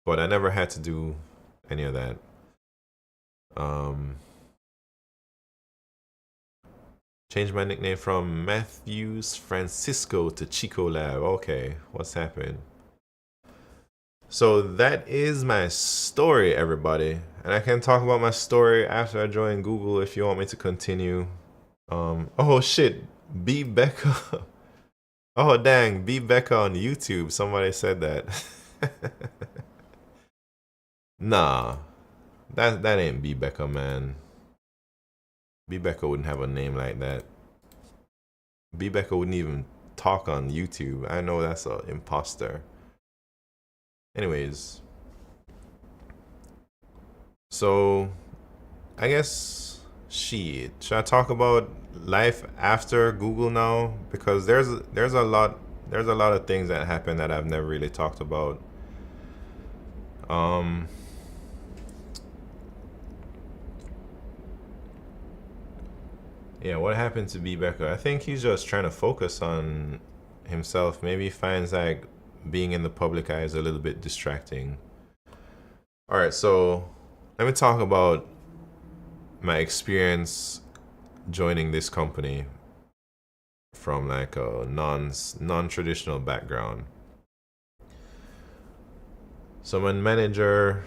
But I never had to do any of that. Changed my nickname from Matthews Francisco to Chico Lab. Okay, what's happening? So that is my story, everybody. And I can talk about my story after I join Google if you want me to continue. Oh shit, B Becca. Oh dang, B Becca on YouTube. Somebody said that. Nah, that ain't B Becca, man. B Becca wouldn't have a name like that. B Becca wouldn't even talk on YouTube. I know that's an imposter. Anyways, so I guess should I talk about life after Google now? Because there's a lot of things that happen that I've never really talked about. Yeah, what happened to B Becker? I think he's just trying to focus on himself. Maybe he finds like being in the public eye is a little bit distracting. All right, so let me talk about my experience joining this company from like a non-traditional background. So my manager,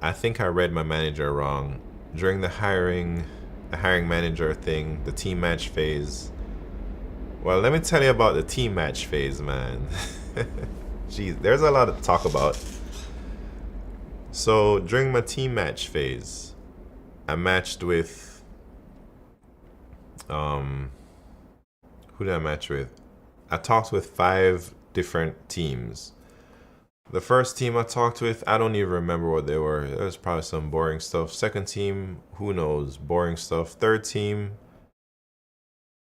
I think I read my manager wrong during the hiring manager thing, the team match phase. Well, let me tell you about the team match phase, man. Jeez, there's a lot to talk about. So during my team match phase, I matched with who did I match with? I talked with 5 different teams. The first team I talked with, I don't even remember what they were. It was probably some boring stuff. Second team, who knows, boring stuff. Third team,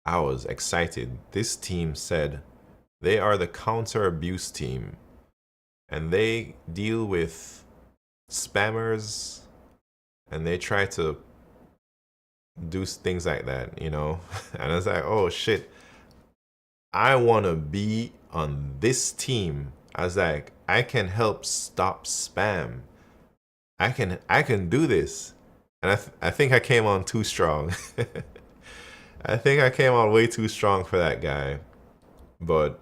I was excited. This team said they are the counter abuse team, and they deal with spammers, and they try to do things like that, you know? And I was like, oh shit, I want to be on this team. I was like, I can help stop spam. I can do this. And I think I came on too strong. I think I came on way too strong for that guy. But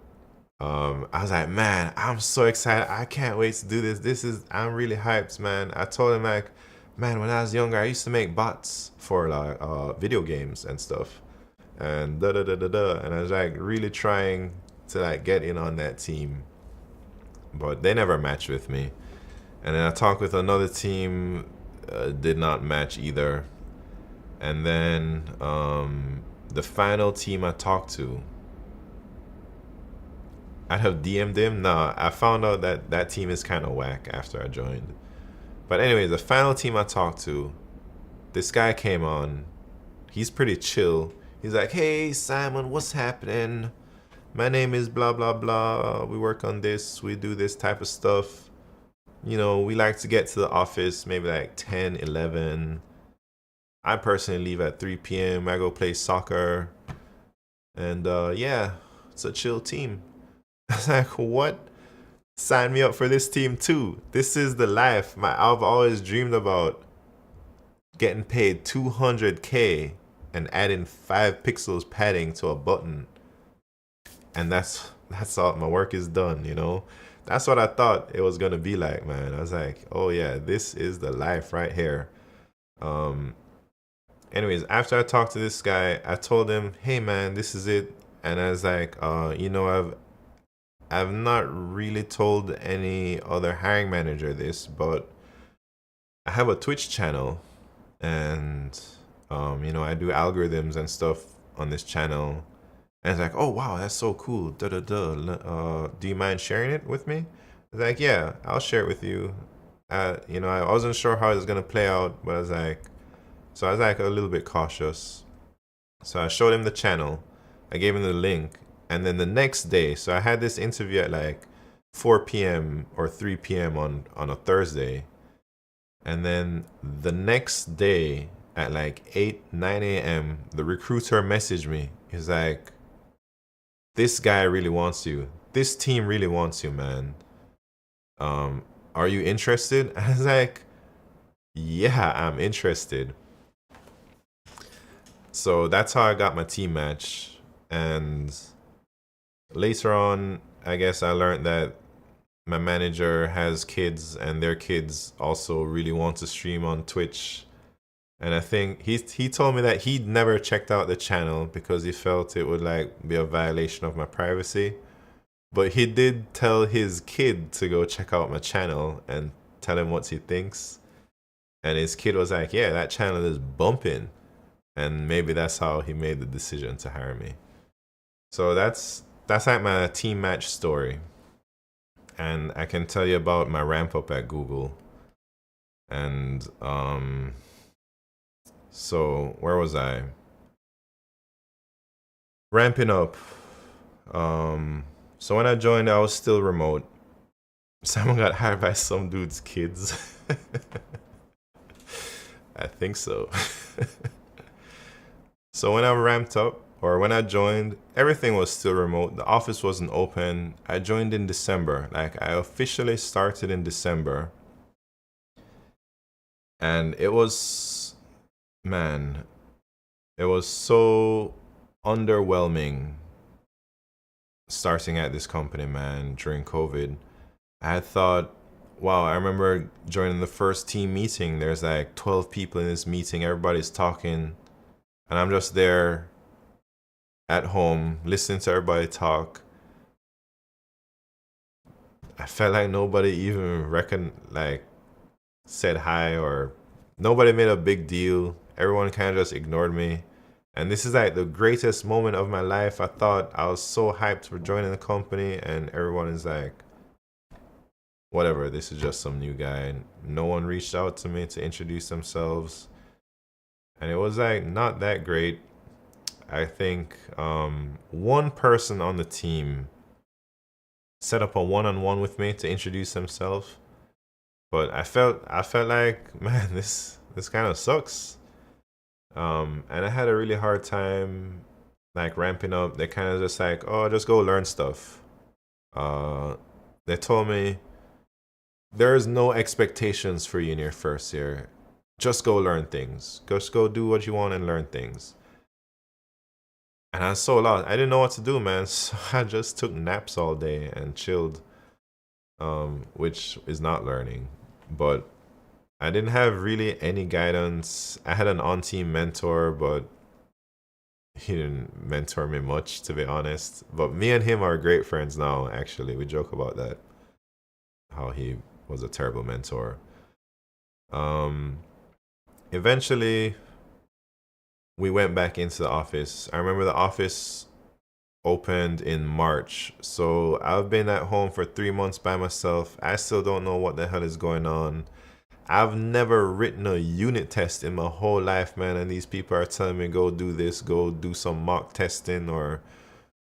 I was like, man, I'm so excited. I can't wait to do this. I'm really hyped, man. I told him like, man, when I was younger, I used to make bots for like video games and stuff. And and I was like really trying to like get in on that team. But they never matched with me. And then I talked with another team, did not match either. And then the final team I talked to, I'd have DM'd him. Nah, I found out that that team is kind of whack after I joined. But anyway, the final team I talked to, this guy came on. He's pretty chill. He's like, "Hey Simon, what's happening? My name is blah blah blah. We work on this. We do this type of stuff. You know, we like to get to the office maybe like 10, 11. I personally leave at 3 p.m. I go play soccer. And yeah, it's a chill team." I was like, "What? Sign me up for this team too. This is the life. I've always dreamed about getting paid 200K and adding 5 pixels padding to a button. And that's all. My work is done, you know? That's what I thought it was gonna be like, man. I was like, oh yeah, this is the life right here. Anyways, after I talked to this guy, I told him, "Hey man, this is it." And I was like, you know, I've not really told any other hiring manager this, but I have a Twitch channel, and you know, I do algorithms and stuff on this channel. And it's like, "Oh wow, that's so cool. Da da da. Do you mind sharing it with me?" I was like, "Yeah, I'll share it with you." You know, I wasn't sure how it was gonna play out, but I was like a little bit cautious. So I showed him the channel. I gave him the link, and then the next day, so I had this interview at like 4 p.m. or 3 p.m. on a Thursday. And then the next day at like 8, 9 a.m., the recruiter messaged me. He's like, "This guy really wants you. This team really wants you, man. Are you interested?" I was like, "Yeah, I'm interested." So that's how I got my team match. And later on, I guess I learned that my manager has kids, and their kids also really want to stream on Twitch. And I think he told me that he'd never checked out the channel because he felt it would like be a violation of my privacy. But he did tell his kid to go check out my channel and tell him what he thinks. And his kid was like, "Yeah, that channel is bumping." And maybe that's how he made the decision to hire me. So that's like my team match story. And I can tell you about my ramp up at Google. And so where was I? Ramping up. So when I joined, I was still remote. Someone got hired by some dude's kids. I think so. So when I ramped up, or when I joined, everything was still remote. The office wasn't open. I joined in December. Like, I officially started in December. And it was, man, it was so underwhelming starting at this company, man, during COVID. I had thought, wow, I remember joining the first team meeting. There's like 12 people in this meeting. Everybody's talking. And I'm just there at home, listening to everybody talk. I felt like nobody even said hi, or nobody made a big deal. Everyone kind of just ignored me. And this is like the greatest moment of my life. I thought I was so hyped for joining the company, and everyone is like, whatever, this is just some new guy. No one reached out to me to introduce themselves. And it was like not that great. I think one person on the team set up a one-on-one with me to introduce himself. But I felt like, man, this kind of sucks. And I had a really hard time like ramping up. They kind of just like, "Oh, just go learn stuff." They told me there's no expectations for you in your first year. Just go learn things. Just go do what you want and learn things. And I was so lost. I didn't know what to do, man. So I just took naps all day and chilled, which is not learning. But I didn't have really any guidance. I had an on-team mentor, but he didn't mentor me much, to be honest. But me and him are great friends now, actually. We joke about that, how he was a terrible mentor. Eventually, we went back into the office. I remember the office opened in March. So I've been at home for 3 months by myself. I still don't know what the hell is going on. I've never written a unit test in my whole life, man. And these people are telling me, go do this, go do some mock testing, or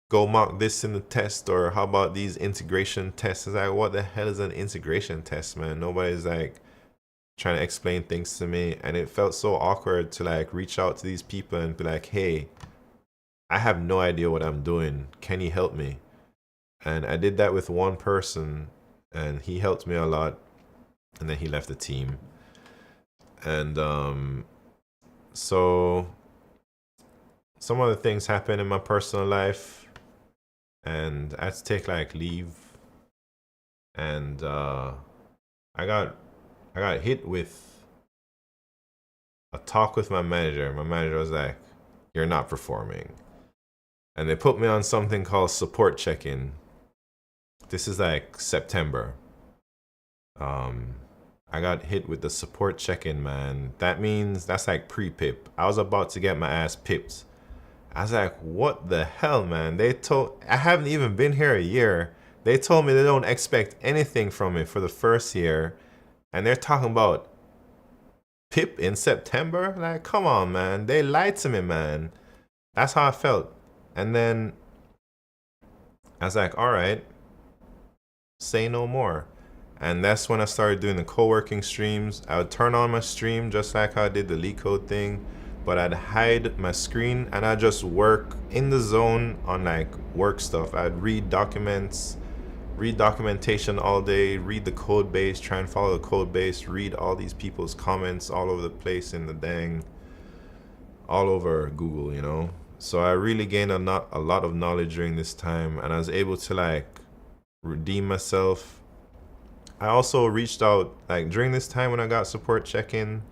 go mock this in the test, or how about these integration tests? It's like, what the hell is an integration test, man? Nobody's like trying to explain things to me. And it felt so awkward to like reach out to these people and be like, hey, I have no idea what I'm doing. Can you help me? And I did that with one person, and he helped me a lot. And then he left the team. And so some other things happened in my personal life, and I had to take like leave. And I got hit with a talk with my manager. My manager was like, "You're not performing." And they put me on something called support check-in. This is like September. I got hit with the support check-in, man. That means that's like pre-pip. I was about to get my ass pipped. I was like, what the hell, man? I haven't even been here a year. They told me they don't expect anything from me for the first year. And they're talking about pip in September? Like, come on, man. They lied to me, man. That's how I felt. And then I was like, all right, say no more. And that's when I started doing the co-working streams. I would turn on my stream just like how I did the LeetCode thing, but I'd hide my screen and I'd just work in the zone on like work stuff. I'd read documents, read documentation all day, read the code base, try and follow the code base, read all these people's comments all over the place in the all over Google, you know? So I really gained a lot of knowledge during this time, and I was able to like redeem myself. I also reached out, like during this time when I got support check-in,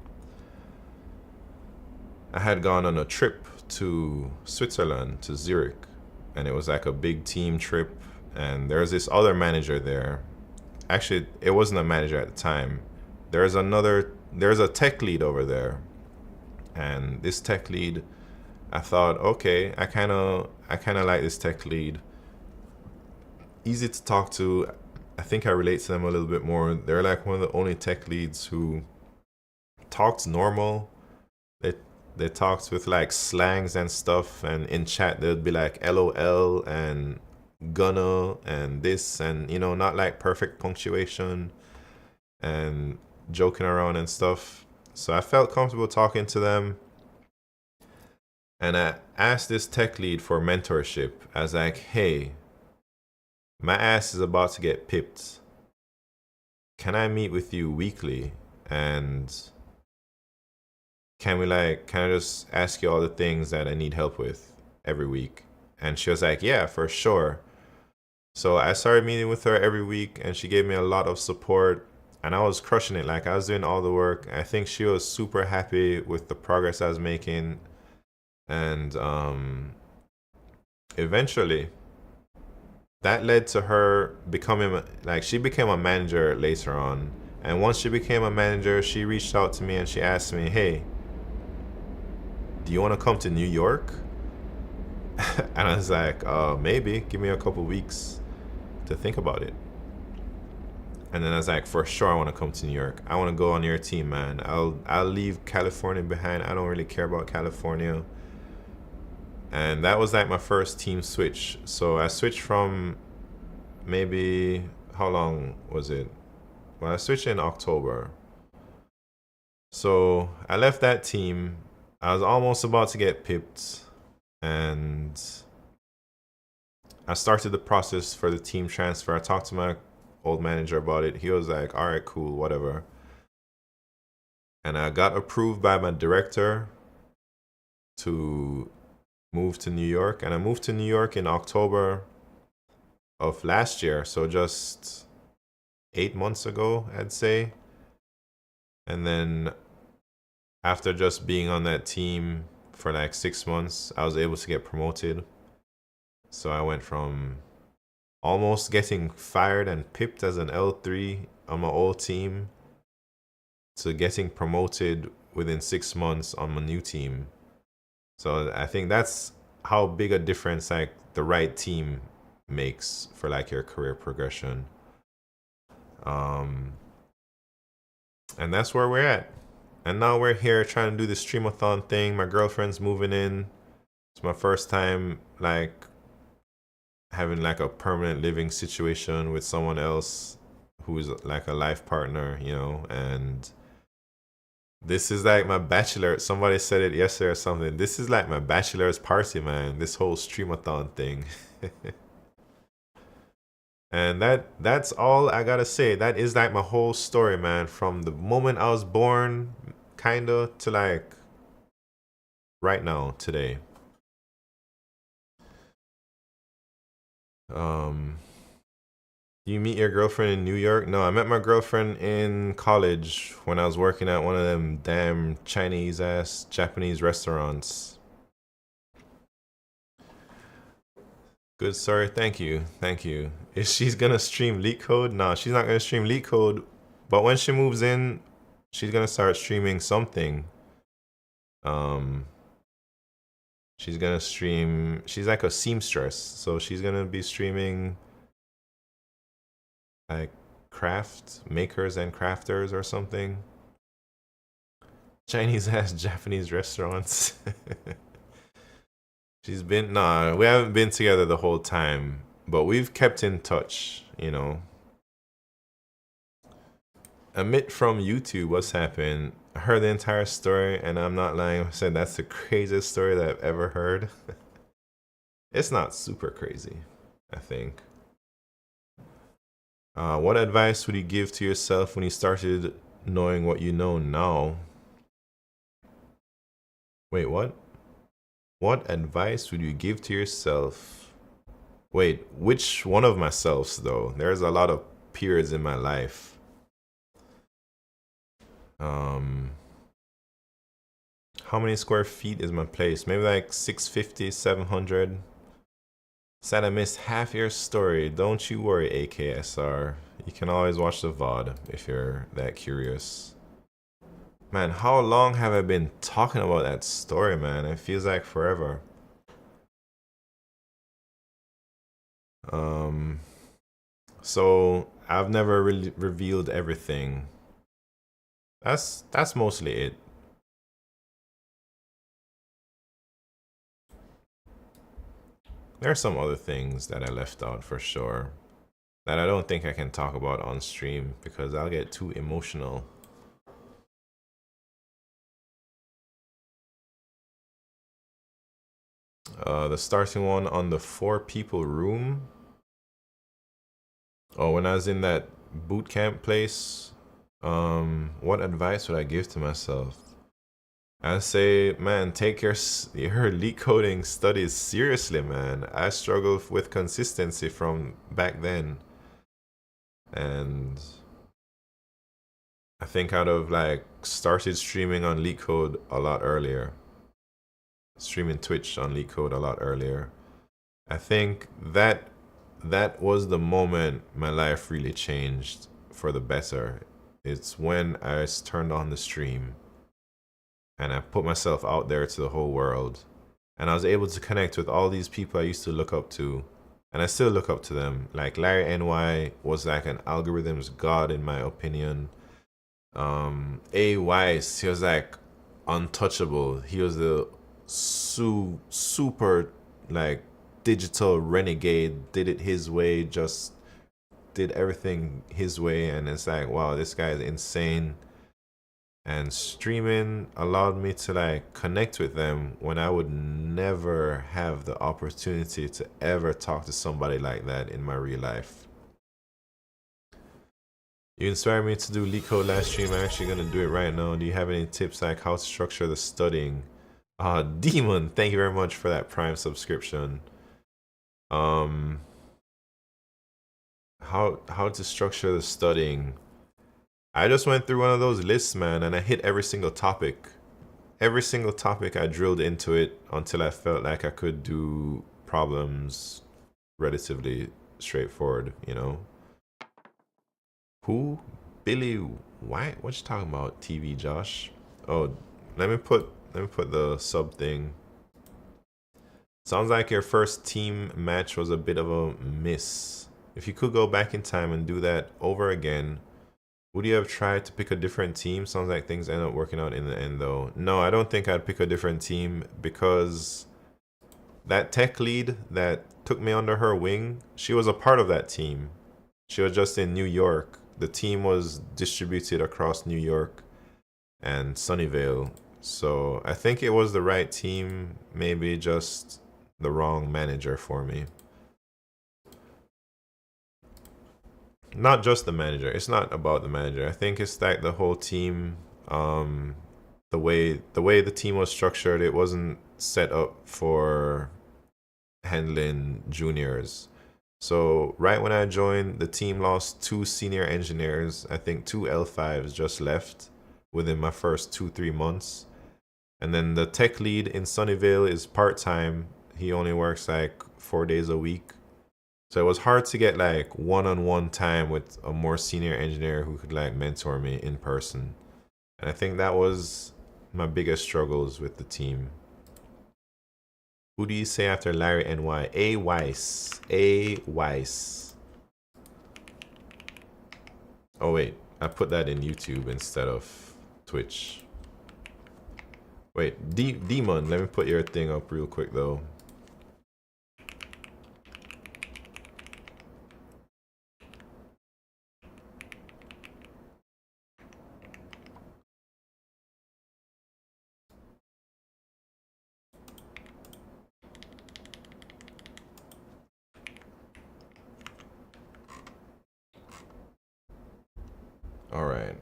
I had gone on a trip to Switzerland, to Zurich, and it was like a big team trip, and there's this other manager there. Actually, it wasn't a manager at the time. There's a tech lead over there, and this tech lead, I thought, okay, I kind of like this tech lead. Easy to talk to. I think I relate to them a little bit more. They're like one of the only tech leads who talks normal. They talked with like slangs and stuff, and in chat they'd be like LOL and gonna and this, and you know, not like perfect punctuation and joking around and stuff. So I felt comfortable talking to them. And I asked this tech lead for mentorship. I was like, hey, my ass is about to get pipped. Can I meet with you weekly? And can I just ask you all the things that I need help with every week? And she was like, yeah, for sure. So I started meeting with her every week, and she gave me a lot of support, and I was crushing it. Like, I was doing all the work. I think she was super happy with the progress I was making. And eventually that led to her becoming, like, she became a manager later on. And once she became a manager, she reached out to me and she asked me, hey, do you want to come to New York? And I was like, maybe. Give me a couple weeks to think about it. And then I was like, for sure, I want to come to New York. I want to go on your team, man. I'll leave California behind. I don't really care about California. And that was like my first team switch. So I switched from maybe, how long was it? Well, I switched in October. So I left that team. I was almost about to get pipped. And I started the process for the team transfer. I talked to my old manager about it. He was like, all right, cool, whatever. And I got approved by my director to move to New York. And I moved to New York in October of last year. So just 8 months ago, I'd say. And then after just being on that team for like 6 months, I was able to get promoted. So I went from almost getting fired and pipped as an L3 on my old team to getting promoted within 6 months on my new team. So I think that's how big a difference like the right team makes for like your career progression. Um, and that's where we're at. And now we're here trying to do the streamathon thing. My girlfriend's moving in. It's my first time like having like a permanent living situation with someone else who's like a life partner, you know, and this is like my bachelor. Somebody said it yesterday or something. This is like my bachelor's party, man. This whole streamathon thing. And that's all I gotta say. That is like my whole story, man. From the moment I was born, kinda, to like right now, today. Um, you meet your girlfriend in New York? No, I met my girlfriend in college when I was working at one of them damn Chinese ass Japanese restaurants. Good, sir. Thank you. Thank you. Is she's gonna stream LeetCode? No, she's not gonna stream LeetCode. But when she moves in, she's gonna start streaming something. Um, she's gonna stream. She's like a seamstress, so she's gonna be streaming like craft makers and crafters or something. Chinese ass Japanese restaurants. She's been nah. We haven't been together the whole time, but we've kept in touch. You know. Amit from YouTube, what's happened? I heard the entire story, and I'm not lying. I said that's the craziest story that I've ever heard. It's not super crazy, I think. What advice would you give to yourself when you started knowing what you know now? Wait, what? What advice would you give to yourself? Wait, which one of myselfs though? There's a lot of periods in my life. Um, how many square feet is my place? Maybe like 650, 700. Said I missed half your story. Don't you worry, AKSR. You can always watch the VOD if you're that curious. Man, how long have I been talking about that story, man? It feels like forever. Um, so I've never really revealed everything. That's mostly it. There are some other things that I left out for sure that I don't think I can talk about on stream because I'll get too emotional. The starting one on the 4 people room. Oh, when I was in that boot camp place, what advice would I give to myself? I say, man, take your leak coding studies seriously, man. I struggled with consistency from back then, and I think I'd have like started streaming on LeetCode a lot earlier, streaming Twitch on LeetCode a lot earlier. I think that was the moment my life really changed for the better. It's when I turned on the stream and I put myself out there to the whole world. And I was able to connect with all these people I used to look up to. And I still look up to them. Like Larry NY was like an algorithms god in my opinion. A Wise, he was like untouchable. He was the super like digital renegade, did it his way, just did everything his way, and it's like, wow, this guy is insane. And streaming allowed me to like connect with them when I would never have the opportunity to ever talk to somebody like that in my real life. You inspired me to do LeetCode last stream. I'm actually gonna do it right now. Do you have any tips like how to structure the studying? Demon, thank you very much for that Prime subscription. How to structure the studying? I just went through one of those lists, man, and I hit every single topic. Every single topic I drilled into it until I felt like I could do problems relatively straightforward, you know? Who? Billy White? What you talking about, TV Josh? Oh, let me put the sub thing. Sounds like your first team match was a bit of a miss. If you could go back in time and do that over again, would you have tried to pick a different team? Sounds like things end up working out in the end though. No, I don't think I'd pick a different team because that tech lead that took me under her wing, she was a part of that team. She was just in New York. The team was distributed across New York and Sunnyvale. So I think it was the right team, maybe just the wrong manager for me. Not just the manager. It's not about the manager. I think it's like the whole team. The way the team was structured, it wasn't set up for handling juniors. So right when I joined, the team lost 2 senior engineers. I think 2 L5s just left within my first 2-3 months. And then the tech lead in Sunnyvale is part-time. He only works like 4 days a week. So it was hard to get like one-on-one time with a more senior engineer who could like mentor me in person. And I think that was my biggest struggles with the team. Who do you say after Larry NY? A Weiss. A Weiss. Oh wait, I put that in YouTube instead of Twitch. Wait, Demon, let me put your thing up real quick though. All right.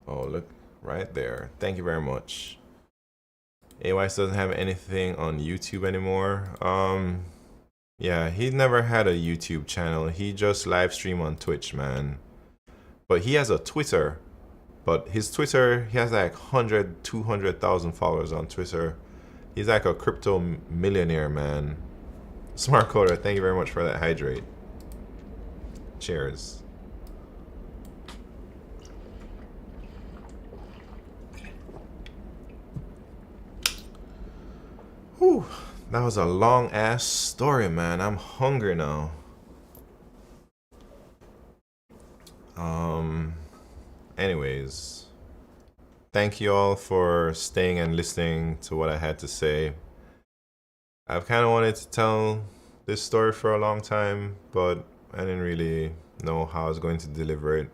Oh, look right there. Thank you very much. AYS doesn't have anything on YouTube anymore. Yeah, he never had a YouTube channel. He just live stream on Twitch, man. But he has a Twitter. But his Twitter, he has like 100, 200,000 followers on Twitter. He's like a crypto millionaire, man. Smart Coder, thank you very much for that hydrate. Cheers. Whew, that was a long ass story, man. I'm hungry now. Anyways, thank you all for staying and listening to what I had to say. I've kind of wanted to tell this story for a long time, but I didn't really know how I was going to deliver it.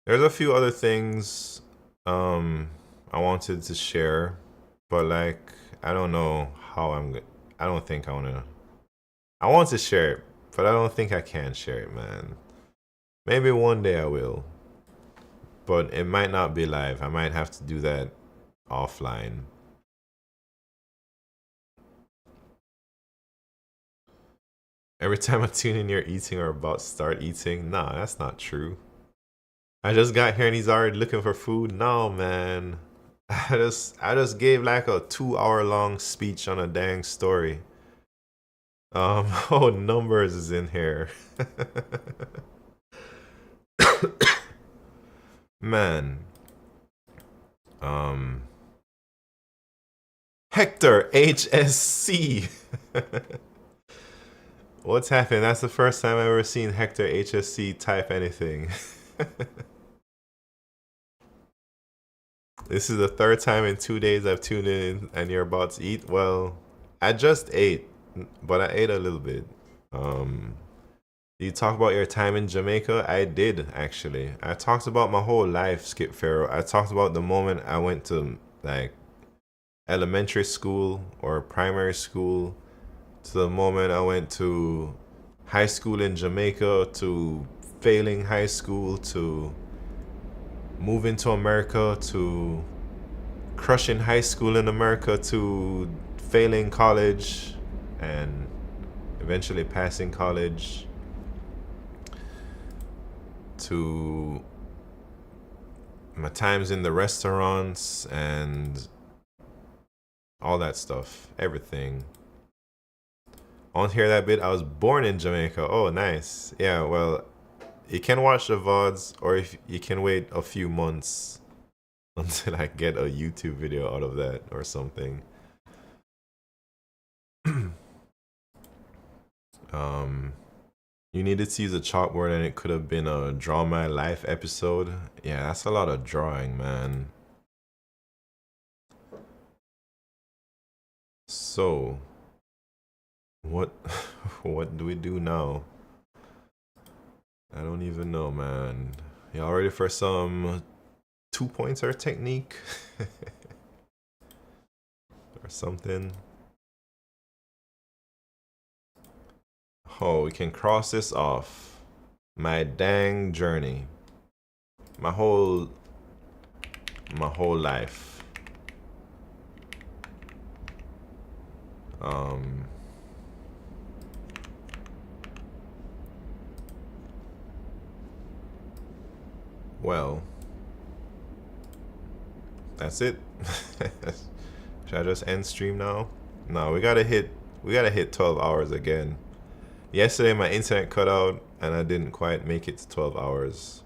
There's a few other things I wanted to share, but like I don't know how I don't think I want to share it, but I don't think I can share it, man. Maybe one day I will, but it might not be live. I might have to do that offline. Every time I tune in, you're eating or about to start eating. Nah, that's not true. I just got here and he's already looking for food. No, man. I just gave like a 2-hour long speech on a dang story. Oh, numbers is in here. Man. Hector HSC. What's happening? That's the first time I've ever seen Hector HSC type anything. This is the third time in 2 days I've tuned in and you're about to eat. Well, I just ate, but I ate a little bit. You talk about your time in Jamaica? I did, actually. I talked about my whole life, Skip Pharaoh. I talked about the moment I went to like elementary school or primary school, to the moment I went to high school in Jamaica, to failing high school, to moving to America, to crushing high school in America, to failing college and eventually passing college, to my times in the restaurants and all that stuff, everything. I want to hear that bit. I was born in Jamaica. Oh, nice. Yeah, well, you can watch the VODs, or if you can wait a few months until I get a YouTube video out of that or something. um, you needed to use a chalkboard and it could have been a Draw My Life episode. Yeah, that's a lot of drawing, man. So, what what do we do now? I don't even know, man. Y'all ready for some 2-pointer technique? Or something? Oh, we can cross this off. My dang journey. My whole life. Um well, that's it. Should I just end stream now? No, we gotta hit 12 hours again. Yesterday my internet cut out and I didn't quite make it to 12 hours.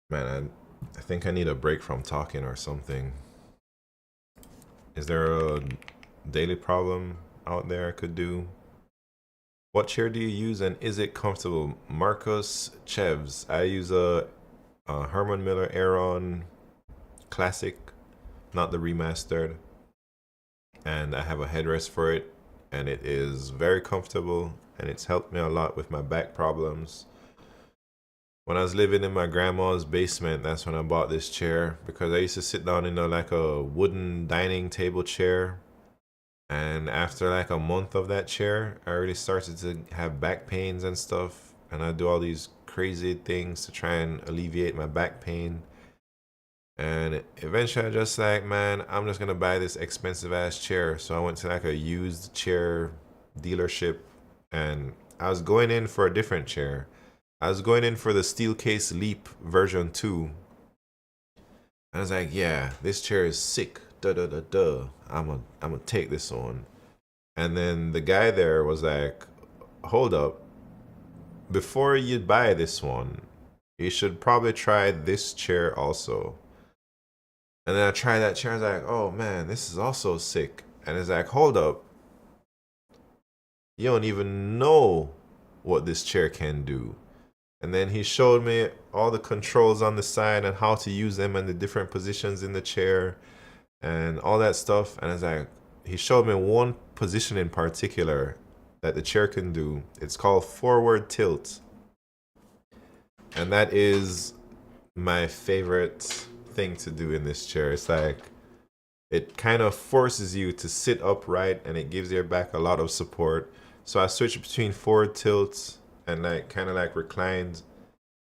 Man, I think I need a break from talking or something. Is there a daily problem out there I could do? What chair do you use and is it comfortable? Marcus Chevs. I use a Herman Miller Aeron Classic, not the remastered. And I have a headrest for it and it is very comfortable and it's helped me a lot with my back problems. When I was living in my grandma's basement, that's when I bought this chair because I used to sit down in like a wooden dining table chair. And after like a month of that chair, I already started to have back pains and stuff. And I do all these crazy things to try and alleviate my back pain. And eventually I just like, man, I'm just gonna buy this expensive ass chair. So I went to like a used chair dealership and I was going in for a different chair. I was going in for the Steelcase Leap version 2. I was like, yeah, this chair is sick. Duh duh duh duh. I'm gonna take this one. And then the guy there was like, hold up. Before you buy this one, you should probably try this chair also. And then I tried that chair. I was like, oh man, this is also sick. And it's like, hold up. You don't even know what this chair can do. And then he showed me all the controls on the side and how to use them and the different positions in the chair and all that stuff. And it's like, he showed me one position in particular that the chair can do. It's called forward tilt. And that is my favorite thing to do in this chair. It's like, it kind of forces you to sit upright and it gives your back a lot of support. So I switch between forward tilt and like kind of like reclined,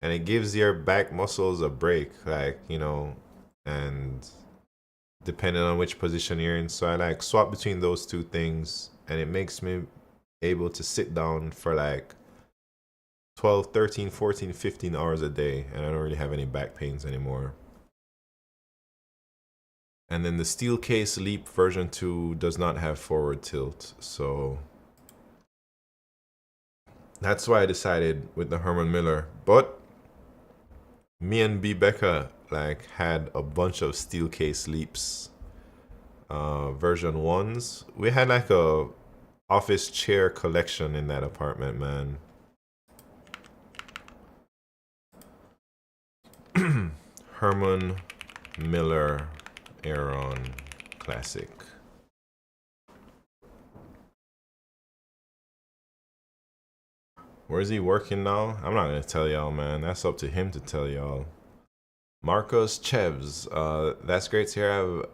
and it gives your back muscles a break, like, you know, and depending on which position you're in. So I like swap between those two things and it makes me able to sit down for like 12, 13, 14, 15 hours a day and I don't really have any back pains anymore. And then the Steelcase Leap version 2 does not have forward tilt, so that's why I decided with the Herman Miller. But me and B Becca like had a bunch of Steelcase Leaps version 1s. We had like a office chair collection in that apartment, man. Herman Miller Aeron Classic. Where's he working now? I'm not gonna tell y'all, man. That's up to him to tell y'all. Marcos Chevs. That's great to hear. I have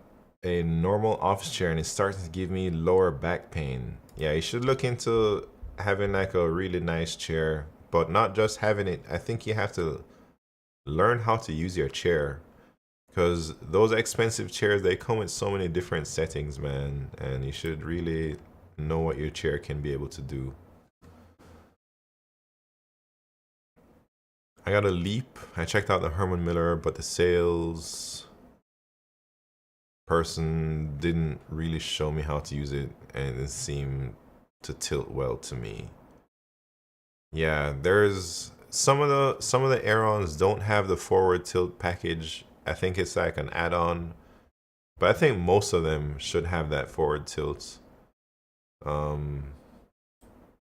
a normal office chair and it's starting to give me lower back pain. Yeah, you should look into having like a really nice chair, but not just having it. I think you have to learn how to use your chair, because those expensive chairs, they come with so many different settings, man, and you should really know what your chair can be able to do. I got a Leap. I checked out the Herman Miller, but the sales person didn't really show me how to use it, and it seemed to tilt well to me. Yeah, there's some of the Aerons don't have the forward tilt package. I think it's like an add-on, but I think most of them should have that forward tilt. Um,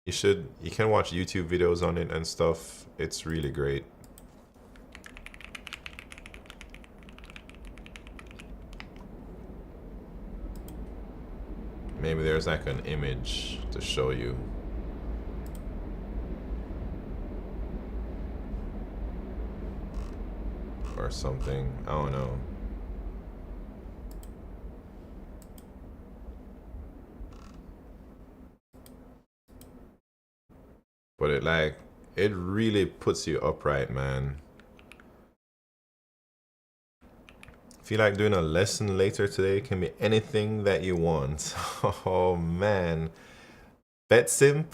you can watch YouTube videos on it and stuff. It's really great. Maybe there's like an image to show you. Or something. I don't know. But it really puts you upright, man. Feel like doing a lesson later today. It can be anything that you want. Oh man. BetSimp,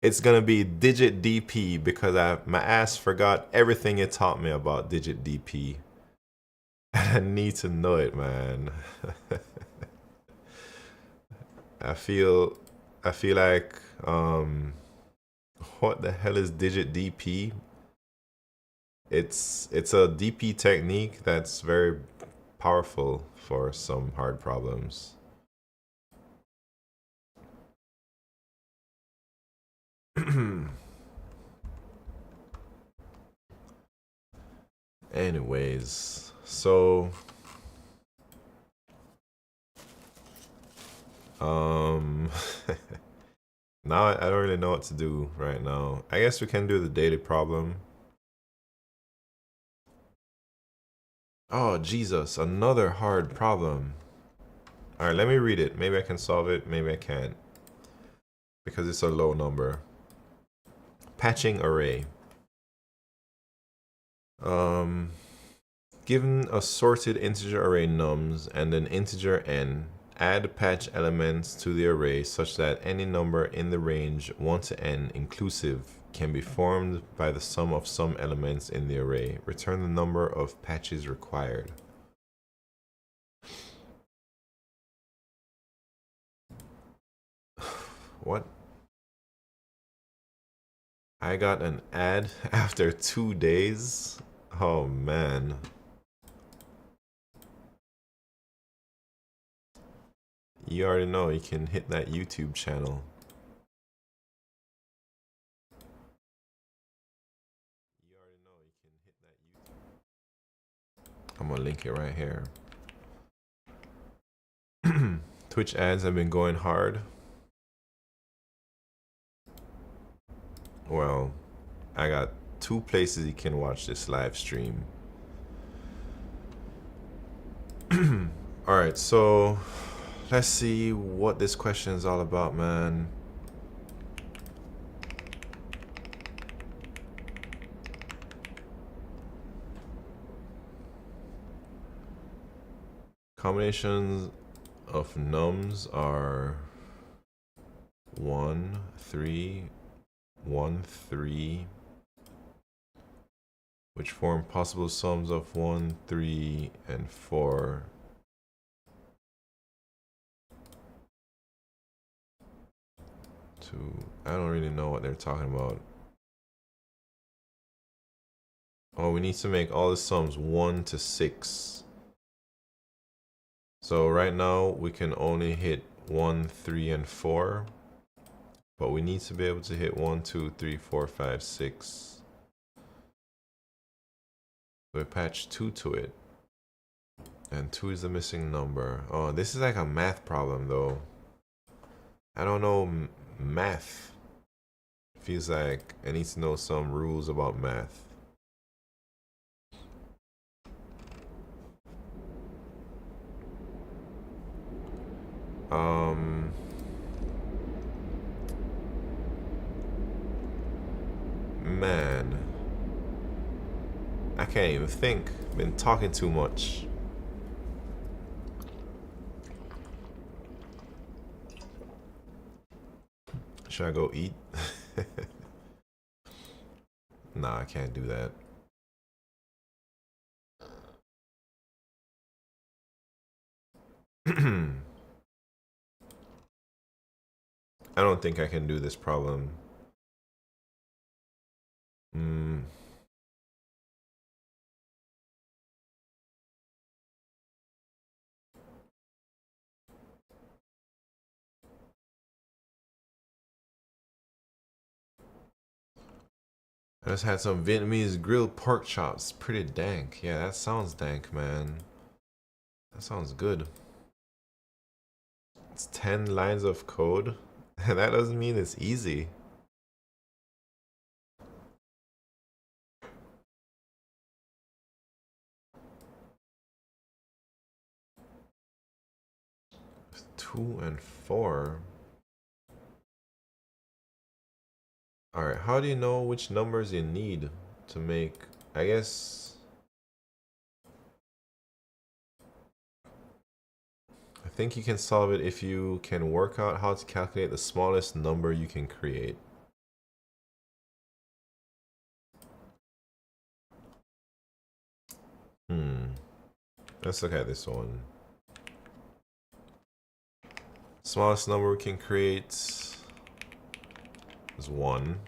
it's gonna be digit DP because my ass forgot everything it taught me about digit DP. And I need to know it, man. I feel like what the hell is digit DP? It's a DP technique that's very powerful for some hard problems. Anyways, so now I don't really know what to do right now. I guess we can do the daily problem. Oh, Jesus, another hard problem. All right, let me read it. Maybe I can solve it, maybe I can't. Because it's a low number. Patching array. Given a sorted integer array nums and an integer n, add patch elements to the array such that any number in the range 1 to n inclusive can be formed by the sum of some elements in the array. Return the number of patches required. What? I got an ad after 2 days? Oh man. You already know you can hit that YouTube channel. You already know you can hit that YouTube. I'm gonna link it right here. Twitch ads have been going hard. Well, I got 2 places you can watch this live stream. Alright, so let's see what this question is all about, man. Combinations of nums are 1, 3, 1, 3, which form possible sums of 1, 3, and 4. I don't really know what they're talking about. Oh, we need to make all the sums 1 to 6. So right now we can only hit 1, 3, and 4. But we need to be able to hit 1, 2, 3, 4, 5, 6. So we patch 2 to it. And 2 is the missing number. Oh, this is like a math problem though. I don't know math. Feels like I need to know some rules about math. Man, I can't even think. Been talking too much. Should I go eat? Nah, I can't do that. I don't think I can do this problem. Mm. I just had some Vietnamese grilled pork chops. Pretty dank. Yeah, that sounds dank, man. That sounds good. It's 10 lines of code. And that doesn't mean it's easy. Two and four. Alright, how do you know which numbers you need to make, I guess, I think you can solve it if you can work out how to calculate the smallest number you can create. Let's look at this one. Smallest number we can create is 1.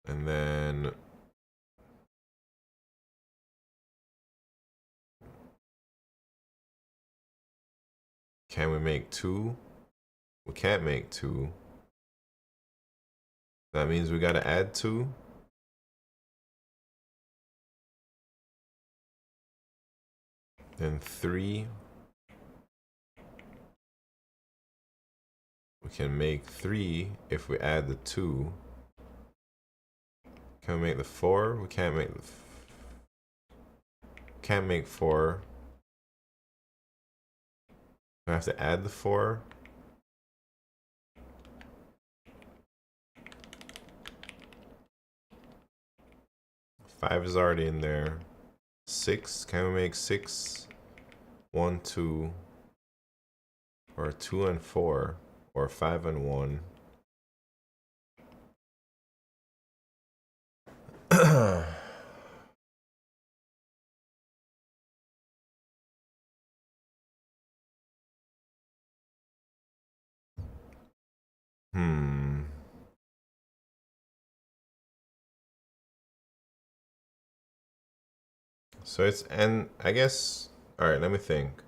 And then can we make 2? We can't make 2. That means we gotta add 2. Then 3. We can make 3 if we add the 2. Can we make the 4? We can't make the can't make 4. I have to add the 4. Five is already in there. 6. Can we make 6? 1, 2, or 2 and 4, or 5 and 1. So it's n, I guess, all right, let me think.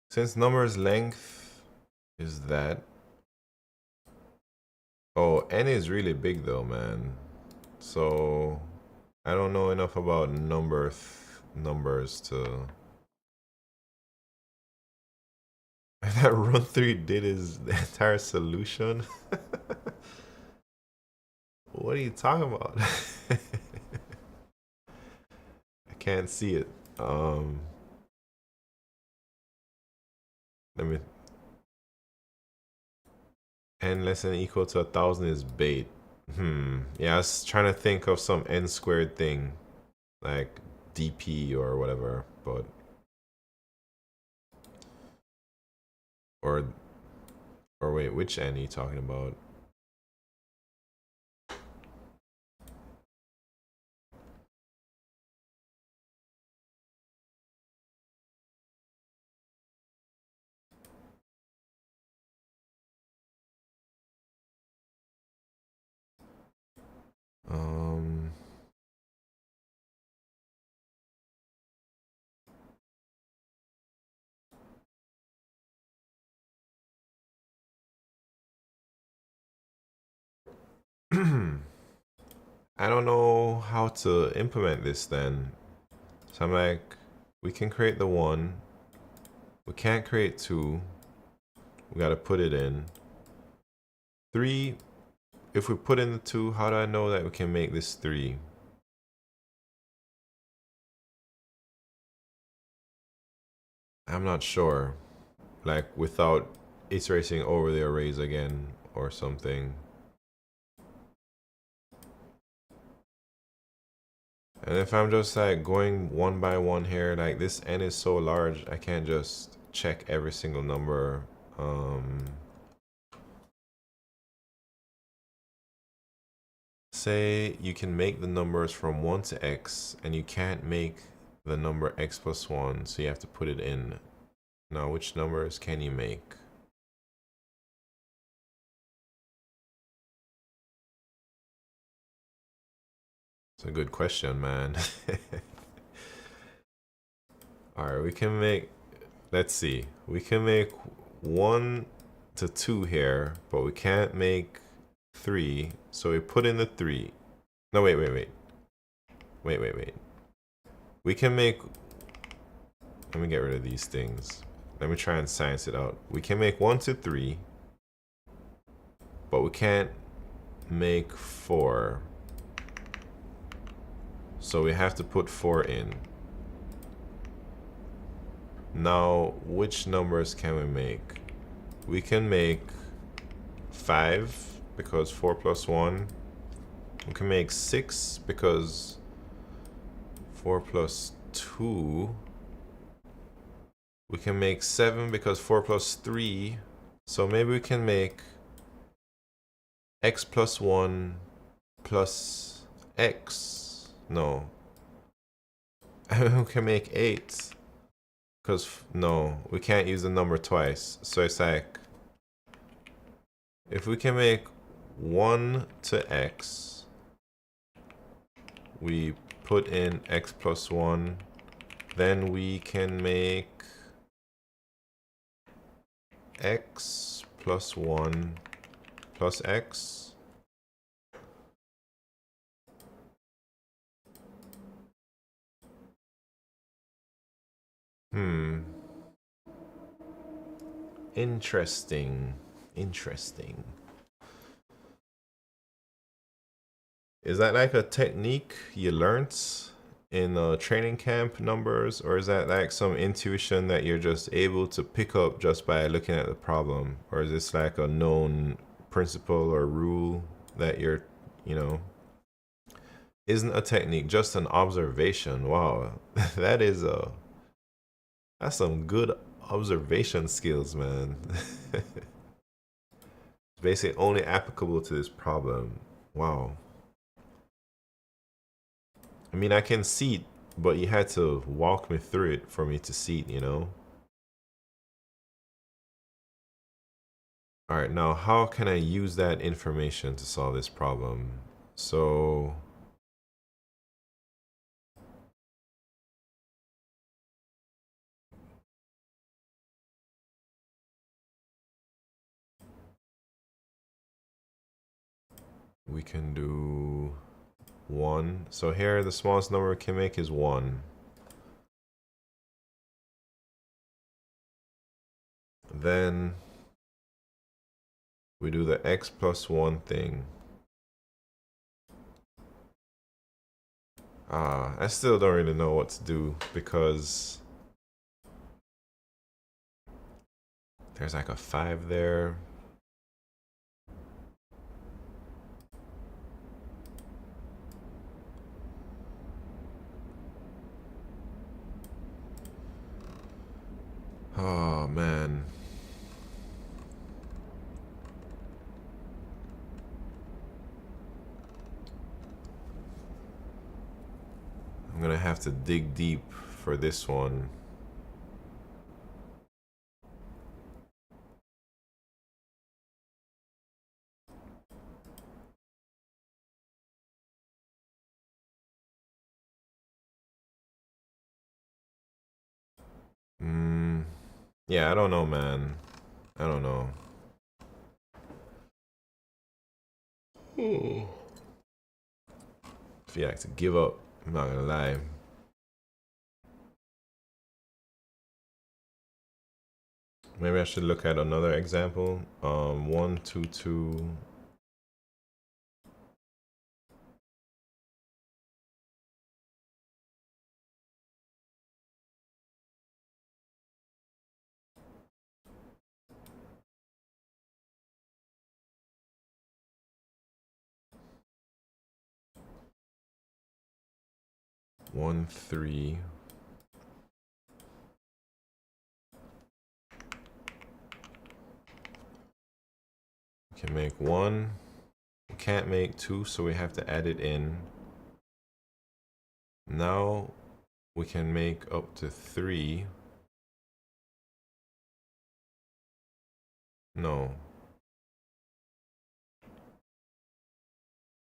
Since number's length is that, oh, n is really big though, man. So I don't know enough about numbers to. That run 3 did is the entire solution. What are you talking about? I can't see it. Let me. N less than equal to 1,000 is bait. Yeah, I was trying to think of some n squared thing, like dp or whatever, but or wait, which n are you talking about? I don't know how to implement this then. So I'm like, we can create the 1. We can't create 2. We gotta put it in. 3, if we put in the 2, how do I know that we can make this 3? I'm not sure. Like without iterating over the arrays again or something. And if I'm just like going one by one here, like this n is so large, I can't just check every single number. Say you can make the numbers from 1 to x, and you can't make the number x plus 1, so you have to put it in. Now, which numbers can you make? It's a good question, man. Alright, we can make, let's see, we can make 1 to 2 here, but we can't make 3, so we put in the 3. No, wait. We can make, let me get rid of these things. Let me try and science it out. We can make 1 to 3, but we can't make 4. So we have to put 4 in. Now, which numbers can we make? We can make 5 because 4 plus 1. We can make 6 because 4 plus 2. We can make 7 because 4 plus 3. So maybe we can make x plus 1 plus x. No. We can make 8. Because, no, we can't use the number twice. So it's like, if we can make 1 to x, we put in x plus 1, then we can make x plus 1 plus x. Interesting. Is that like a technique you learned in training camp numbers, or is that like some intuition that you're just able to pick up just by looking at the problem? Or is this like a known principle or rule that you're, isn't a technique, just an observation? Wow, that's some good observation skills, man. It's basically only applicable to this problem. Wow. I mean, I can see it, but you had to walk me through it for me to see it, All right, now how can I use that information to solve this problem? So we can do 1. So here, the smallest number we can make is 1. Then we do the x plus 1 thing. I still don't really know what to do because there's like a 5 there. Oh, man. I'm gonna have to dig deep for this one. Yeah, I don't know, man. I don't know. If you like to give up, I'm not gonna lie. Maybe I should look at another example. 1, 2, 2. One, 3. We can make 1. We can't make 2, so we have to add it in. Now we can make up to 3. No.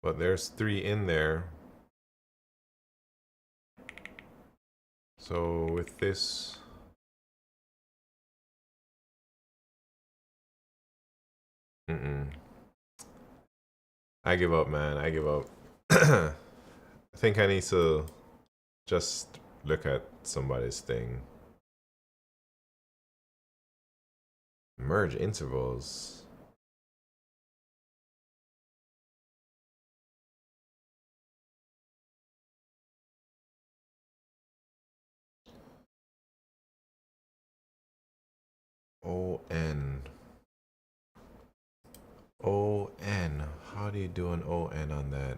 But there's 3 in there. So with this, I give up, man. I give up. I think I need to just look at somebody's thing. Merge intervals. ON. ON. How do you do an ON on that?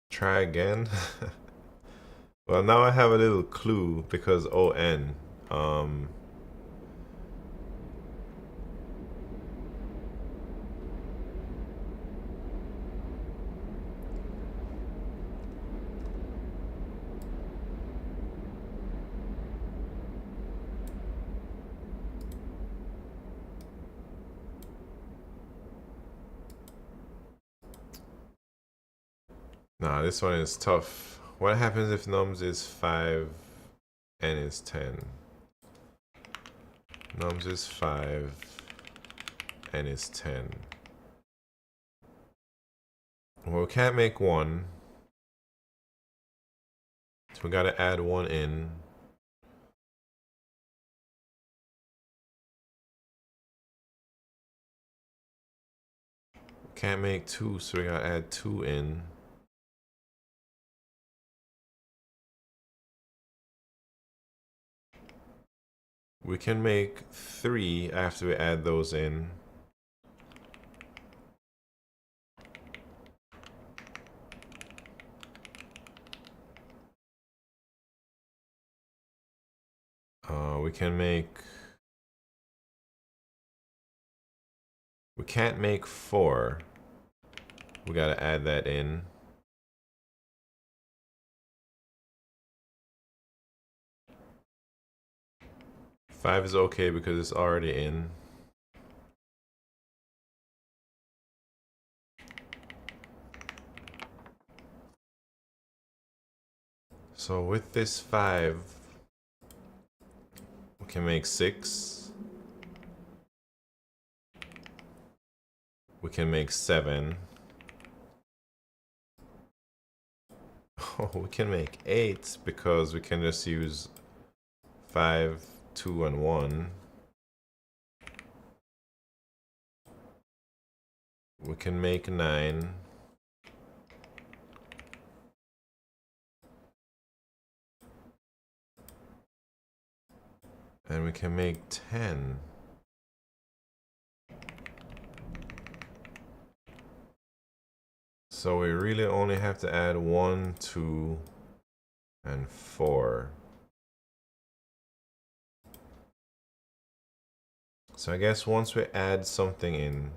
Try again. Well, now I have a little clue because ON. Nah, this one is tough. What happens if nums is 5, n is 10? Nums is 5, n is 10. Well, we can't make 1. So we gotta add 1 in. Can't make 2, so we gotta add 2 in. We can make 3 after we add those in. We can make... We can't make 4. We gotta add that in. Five is okay because it's already in. So with this 5, we can make 6. We can make 7. Oh, we can make 8 because we can just use 5, 2, and 1. We can make 9. And we can make 10. So we really only have to add 1, 2, and 4. So I guess once we add something in,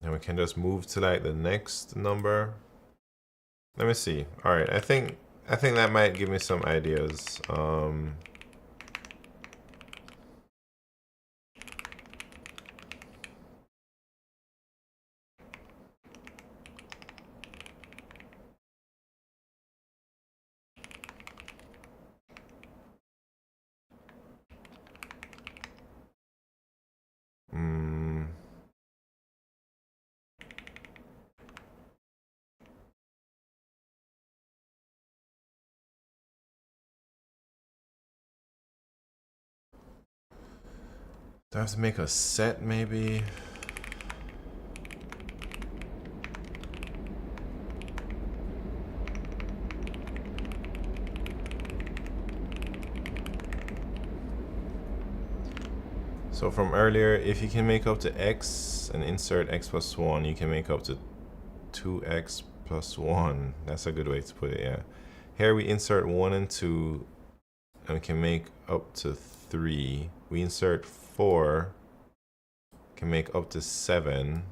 then we can just move to like the next number. Let me see. All right, I think that might give me some ideas. Do I have to make a set maybe? So from earlier, if you can make up to x and insert x plus 1, you can make up to 2x plus 1. That's a good way to put it, yeah. Here we insert 1 and 2 and we can make up to 3. We insert 4, can make up to 7.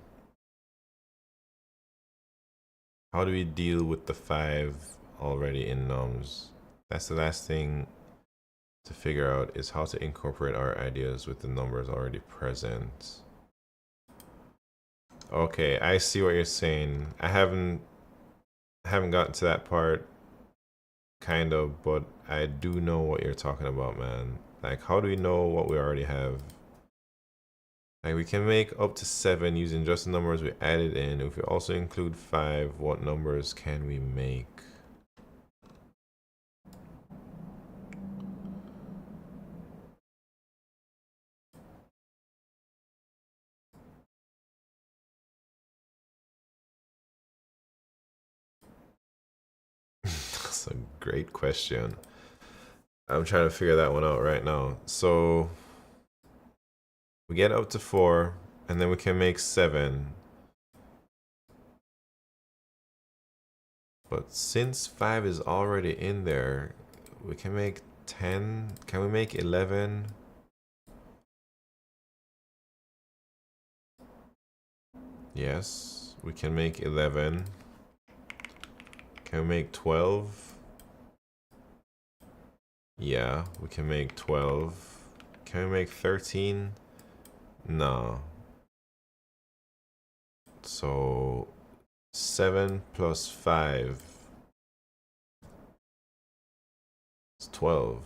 How do we deal with the 5 already in nums? That's the last thing to figure out, is how to incorporate our ideas with the numbers already present. Okay, I see what you're saying. I haven't gotten to that part, kind of, but I do know what you're talking about, man. Like, how do we know what we already have? Like, we can make up to 7 using just the numbers we added in. If we also include 5, what numbers can we make? That's a great question. I'm trying to figure that one out right now. So we get up to 4, and then we can make 7. But since 5 is already in there, we can make 10. Can we make 11? Yes, we can make 11. Can we make 12? Yeah, we can make 12. Can we make 13? No. So 7 plus 5 is 12.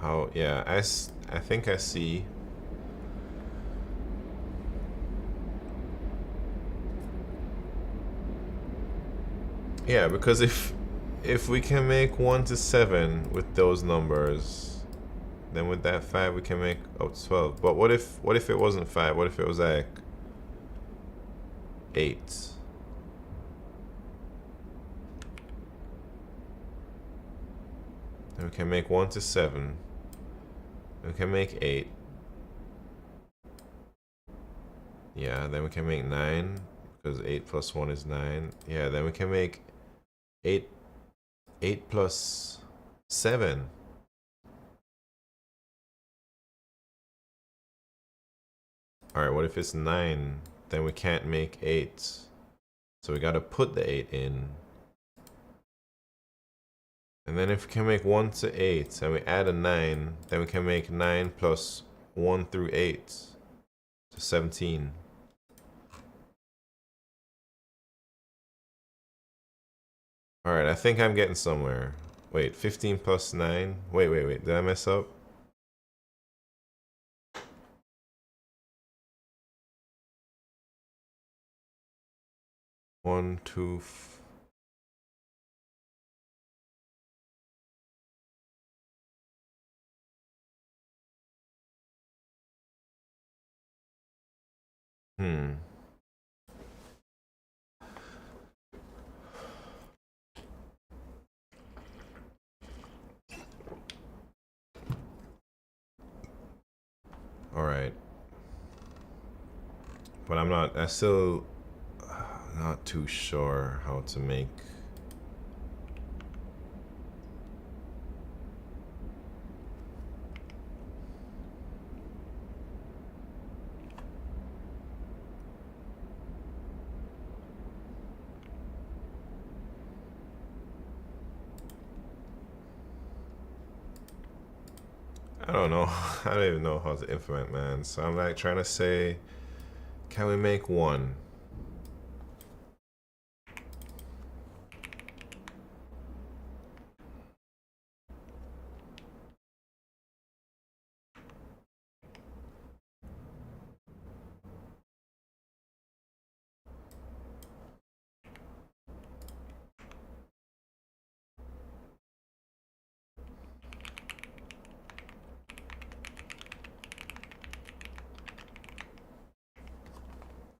How? Yeah, I think I see. Yeah, because if we can make 1 to 7 with those numbers, then with that 5 we can make up to 12. But what if it wasn't 5? What if it was like 8? Then we can make 1 to 7. We can make 8. Yeah, then we can make 9, because 8 plus 1 is 9. Yeah, then we can make 8 plus 7. Alright, what if it's 9? Then we can't make 8. So we gotta put the 8 in. And then if we can make 1 to 8 and we add a 9, then we can make 9 plus 1 through 8 to 17. Alright, I think I'm getting somewhere. Wait, 15 plus 9? Wait, did I mess up? One, two. Hmm. Alright. But I still not too sure how to make. I don't know. I don't even know how to implement, man. So I'm like trying to say, can we make 1?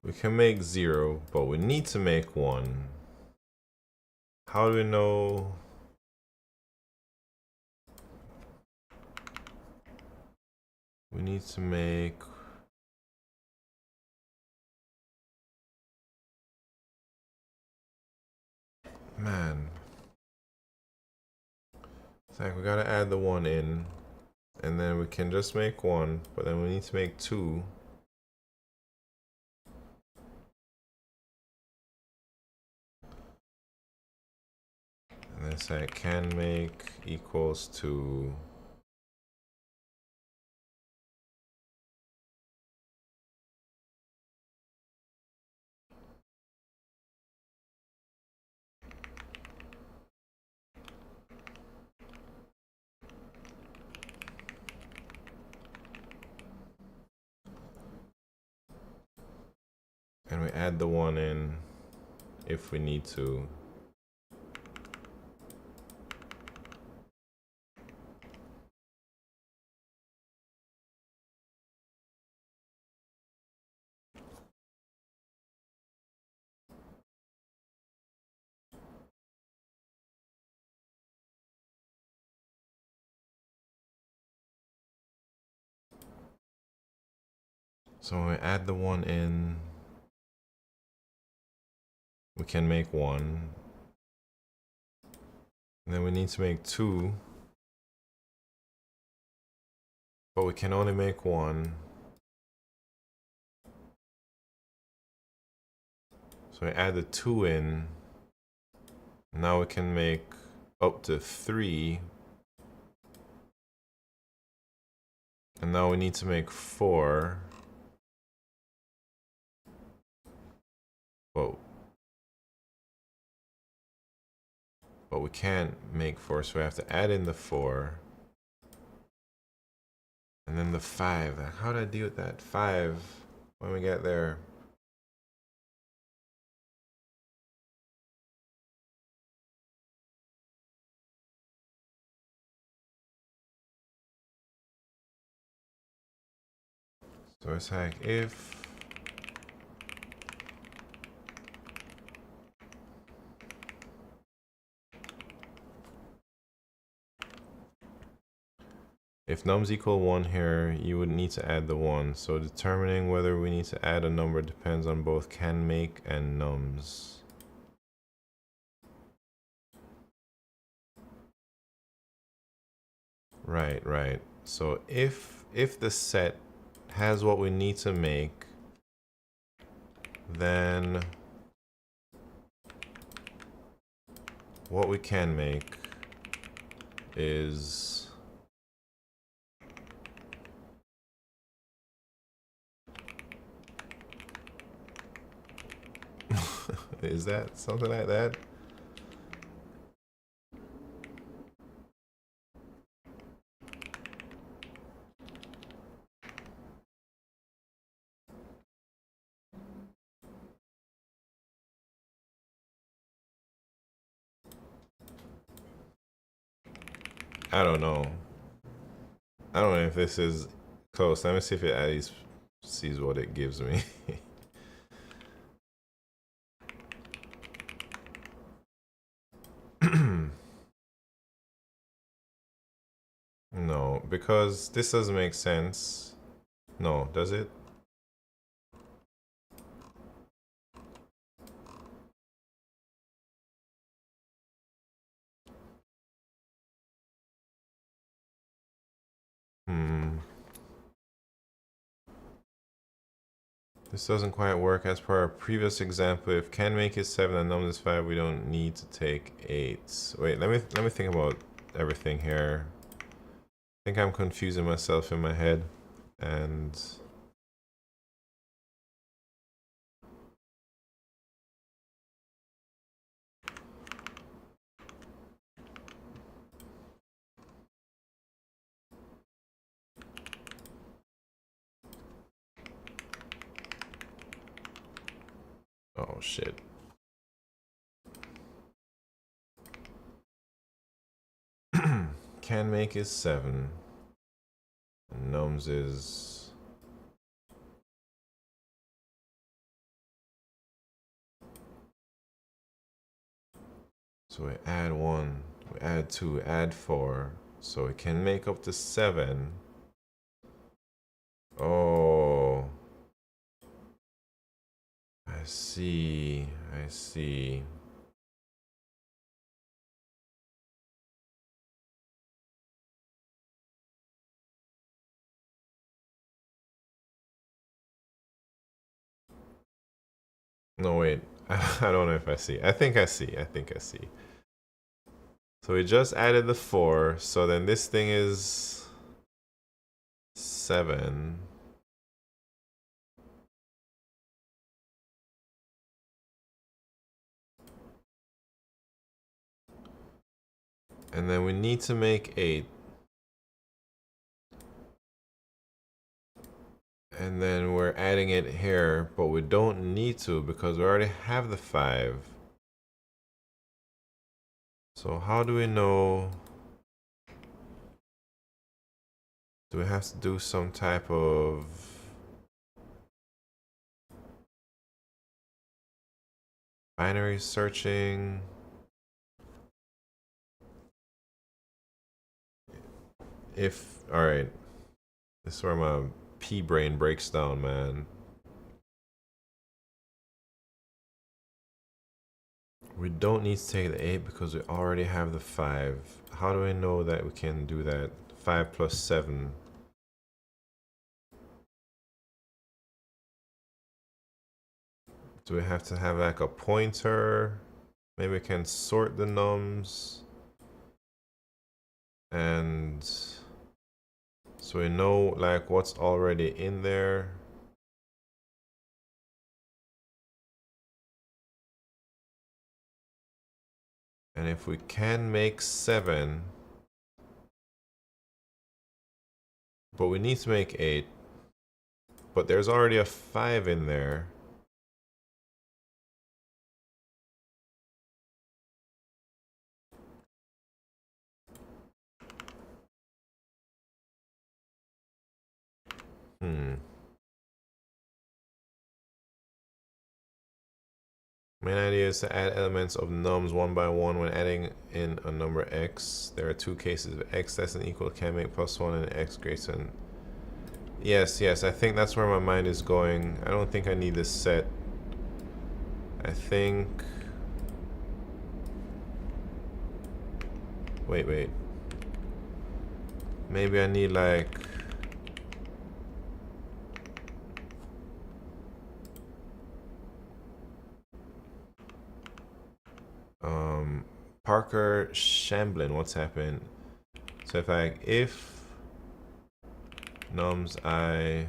We can make 0, but we need to make 1. How do we know? We need to make It's like we gotta add the 1 in, and then we can just make 1, but then we need to make 2. And then it's like can make equals to and we add the 1 in if we need to. So when we add the 1 in, we can make 1. And then we need to make 2. But we can only make 1. So we add the 2 in. Now we can make up to 3. And now we need to make 4. But we can't make 4, so we have to add in the 4. And then the 5. How do I deal with that? 5 when we get there. So it's like if nums equal 1 here, you would need to add the 1. So determining whether we need to add a number depends on both can make and nums. Right. So if the set has what we need to make, then what we can make is is that something like that? I don't know. I don't know if this is close. Let me see if it at least sees what it gives me. No, because this doesn't make sense. No, does it? This doesn't quite work as per our previous example. If can make is 7 and nums is 5, we don't need to take 8. Wait, let me think about everything here. I think I'm confusing myself in my head, and oh shit. Can make is 7. And nums is so we add 1, we add 2, we add 4. So we can make up to 7. Oh, I see. No, wait. I don't know if I see. I think I see. I think I see. So we just added the 4. So then this thing is 7. And then we need to make 8. And then we're adding it here, but we don't need to because we already have the 5. So how do we know? Do we have to do some type of binary searching? All right, this is where my P brain breaks down, man. We don't need to take the 8 because we already have the 5. How do I know that we can do that? 5 plus 7. Do we have to have like a pointer? Maybe we can sort the nums. And so we know like what's already in there. And if we can make 7, but we need to make 8, but there's already a 5 in there. Main idea is to add elements of nums one by one when adding in a number x. There are 2 cases of x less than equal can make +1 and x greater than. Yes, I think that's where my mind is going. I don't think I need this set. I think. Wait. Maybe I need like. Parker Shamblin, what's happened? So if nums I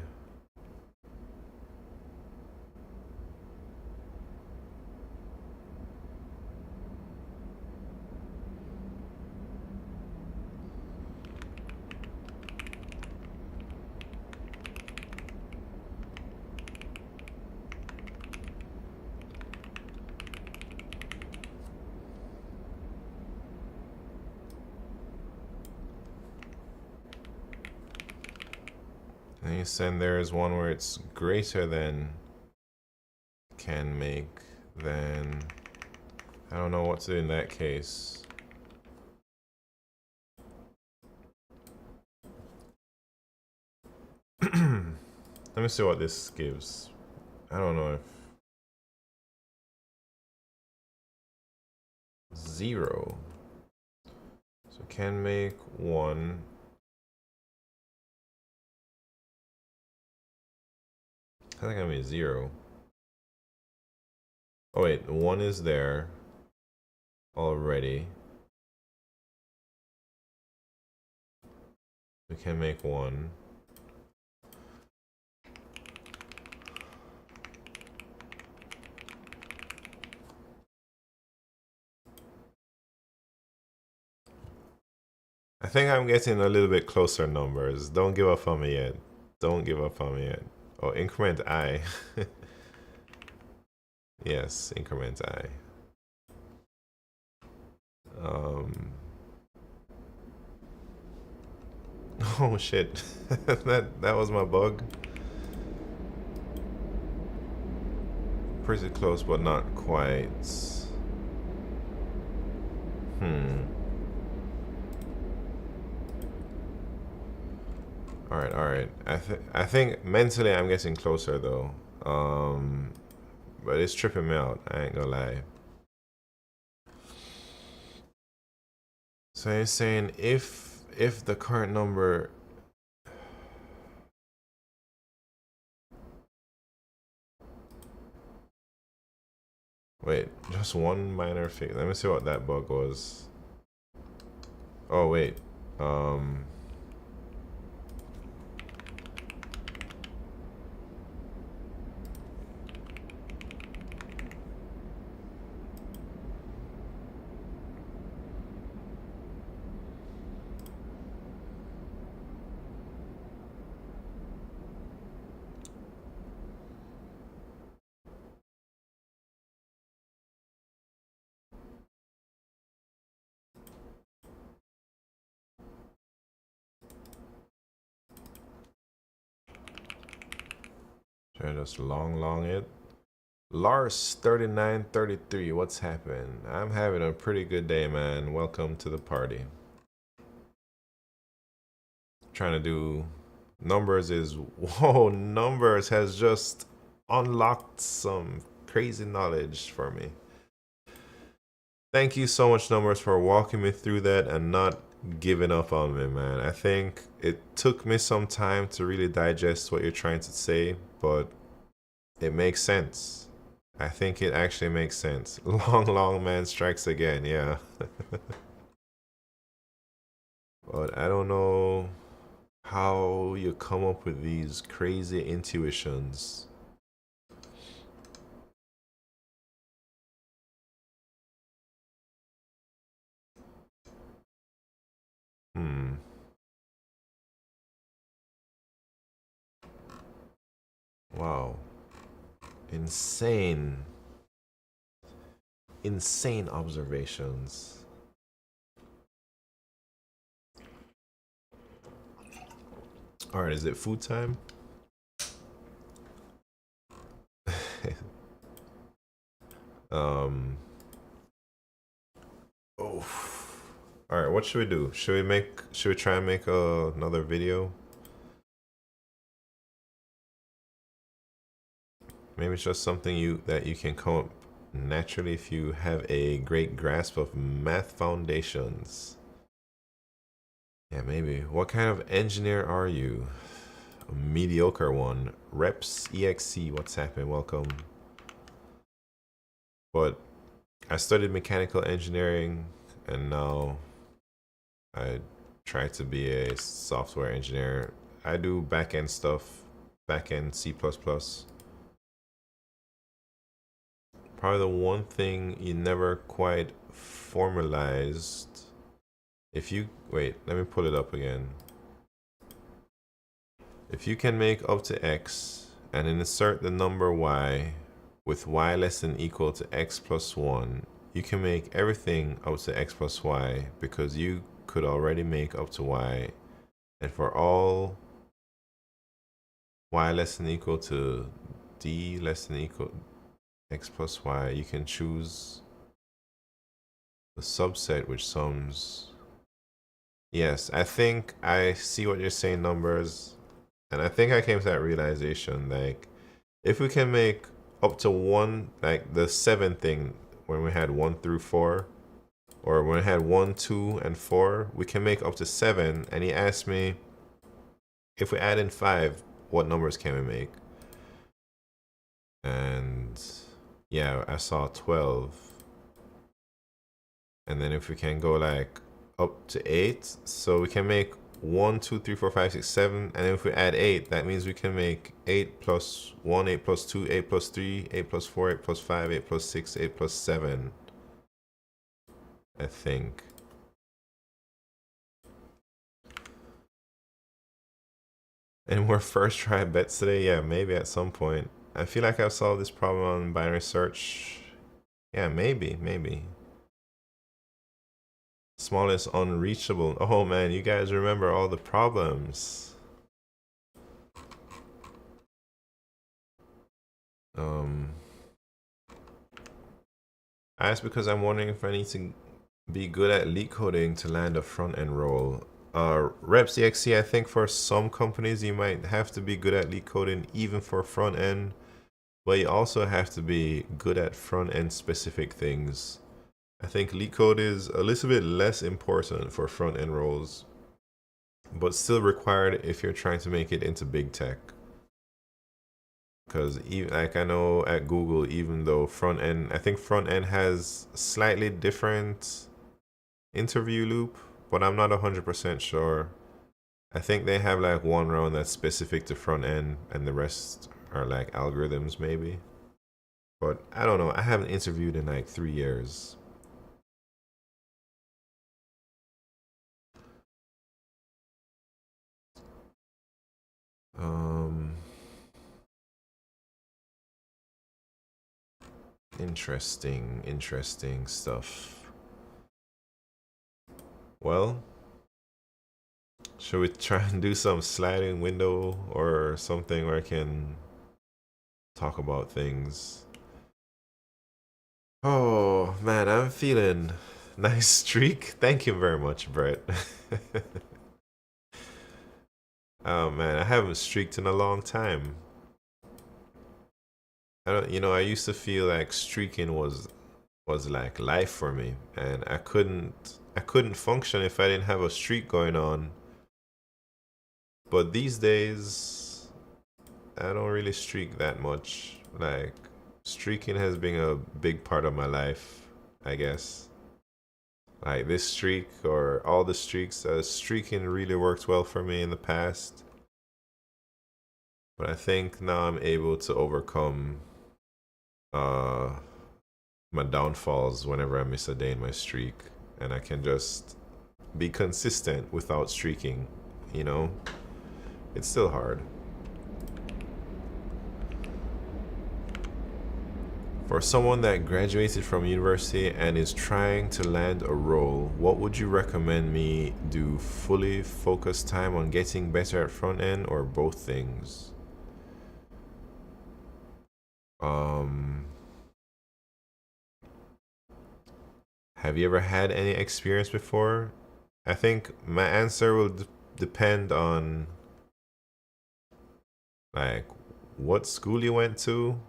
and you send there is one where it's greater than can make, then I don't know what to do in that case. Let me see what this gives. I don't know if 0. So can make 1. I think I made 0. Oh wait, 1 is there already. We can make 1. I think I'm getting a little bit closer numbers. Don't give up on me yet. Don't give up on me yet. Oh, increment I. Yes, increment I. Oh shit. that was my bug. Pretty close, but not quite. All right. I think mentally I'm getting closer though. But it's tripping me out. I ain't gonna lie. So you're saying if the current number Wait, just one minor fix. Let me see what that bug was. Oh wait. Um should I just long it? Lars 3933, what's happening? I'm having a pretty good day, man. Welcome to the party. Trying to do numbers is whoa, numbers has just unlocked some crazy knowledge for me. Thank you so much, numbers, for walking me through that and not giving up on me, man. I think it took me some time to really digest what you're trying to say, but it makes sense. I think it actually makes sense. Long man strikes again, yeah. But I don't know how you come up with these crazy intuitions. Hmm. Wow. Insane. Insane observations. Alright, is it food time? um. Oh. Alright, what should we do? Should we try and make another video? Maybe it's just something that you can come up naturally if you have a great grasp of math foundations. Yeah, maybe. What kind of engineer are you? A mediocre one. Reps EXC, what's happening? Welcome. But I studied mechanical engineering and now I try to be a software engineer. I do back-end stuff, back-end C++. Probably the one thing you never quite formalized. If you, wait, let me pull it up again. If you can make up to x and insert the number y with y less than equal to x plus 1, you can make everything up to x plus y because you could already make up to y. And for all y less than equal to d less than equal x plus y, you can choose the subset which sums. Yes, I think I see what you're saying, numbers. And I think I came to that realization, like, if we can make up to one, like the 7 thing, when we had 1 through 4, or when we had 1, 2, and 4, we can make up to 7. And he asked me, if we add in 5, what numbers can we make? And yeah, I saw 12. And then if we can go like up to 8, so we can make 1, 2, 3, 4, 5, 6, 7, and if we add 8, that means we can make 8 plus 1, 8 plus 2, 8 plus 3, 8 plus 4, 8 plus 5, 8 plus 6, 8 plus 7, I think. Any more first try bets today? Yeah, maybe at some point. I feel like I've solved this problem on binary search. Yeah, maybe. Smallest unreachable. Oh man, you guys remember all the problems. I asked because I'm wondering if I need to be good at LeetCoding to land a front end role. Reps EXE, I think for some companies you might have to be good at LeetCoding even for front end, but you also have to be good at front end specific things. I think LeetCode is a little bit less important for front end roles, but still required if you're trying to make it into big tech. because like I know at Google, even though front end, I think front end has slightly different interview loop, but I'm not 100% sure. I think they have like one round that's specific to front end, and the rest are like algorithms maybe. But I don't know. I haven't interviewed in like 3 years. Um, interesting stuff. Well, should we try and do some sliding window or something where I can talk about things? Oh man, I'm feeling nice streak. Thank you very much, Brett. Oh man, I haven't streaked in a long time. I don't, I used to feel like streaking was like life for me, and I couldn't function if I didn't have a streak going on. But these days, I don't really streak that much. Like streaking has been a big part of my life, I guess. Like this streak or all the streaks, streaking really worked well for me in the past. But I think now I'm able to overcome uh my downfalls whenever I miss a day in my streak, and I can just be consistent without streaking, you know? It's still hard. For someone that graduated from university and is trying to land a role, what would you recommend me do? Fully focus time on getting better at front end or both things? Um, have you ever had any experience before? I think my answer will depend on like what school you went to,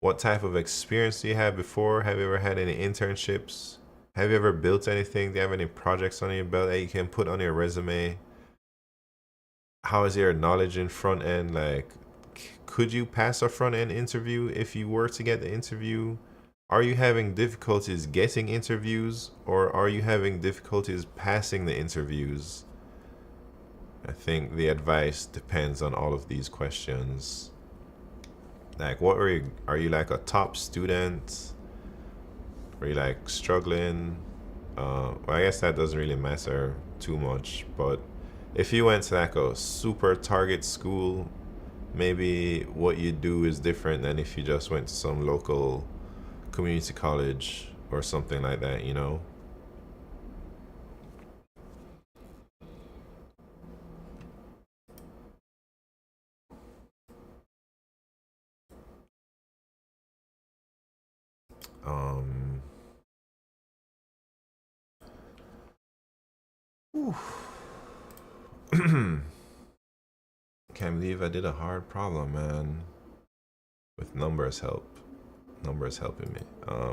what type of experience you had before. Have you ever had any internships? Have you ever built anything? Do you have any projects on your belt that you can put on your resume? How is your knowledge in front end? Like, could you pass a front end interview if you were to get the interview? Are you having difficulties getting interviews, or are you having difficulties passing the interviews? I think the advice depends on all of these questions. Like, are you like a top student? Are you like struggling? Well, I guess that doesn't really matter too much, but if you went to like a super target school, maybe what you do is different than if you just went to some local community college or something like that, you know? Um, Can't believe I did a hard problem, man. With numbers help. Numbers helping me.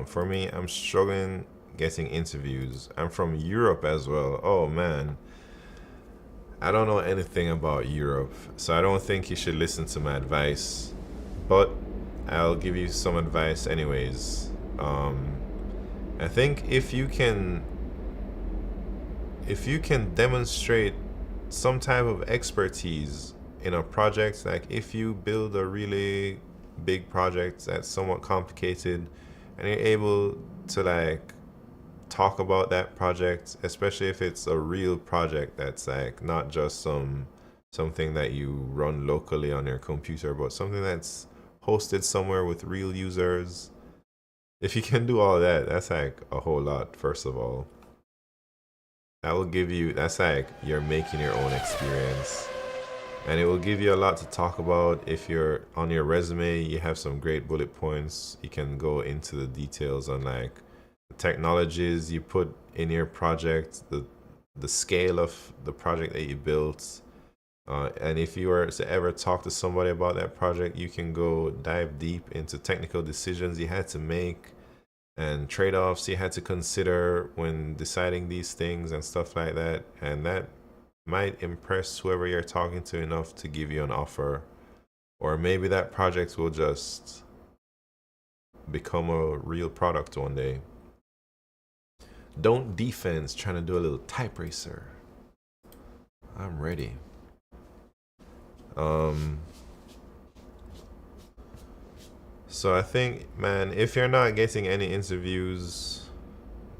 For me, I'm struggling getting interviews. I'm from Europe as well. Oh man, I don't know anything about Europe, so I don't think you should listen to my advice. But I'll give you some advice anyways. I think if you can demonstrate some type of expertise in a project, like if you build a really big project that's somewhat complicated and you're able to like talk about that project, especially if it's a real project that's like not just something that you run locally on your computer, but something that's hosted somewhere with real users. If you can do all that, that's like a whole lot, first of all. That will give you, that's like you're making your own experience. And it will give you a lot to talk about. If you're on your resume, you have some great bullet points. You can go into the details on like the technologies you put in your project, the scale of the project that you built. And if you were to ever talk to somebody about that project, you can go dive deep into technical decisions you had to make and trade-offs you had to consider when deciding these things and stuff like that. And that might impress whoever you're talking to enough to give you an offer. Or maybe that project will just become a real product one day. Don't defense, trying to do a little type racer. I'm ready. So I think, man, if you're not getting any interviews,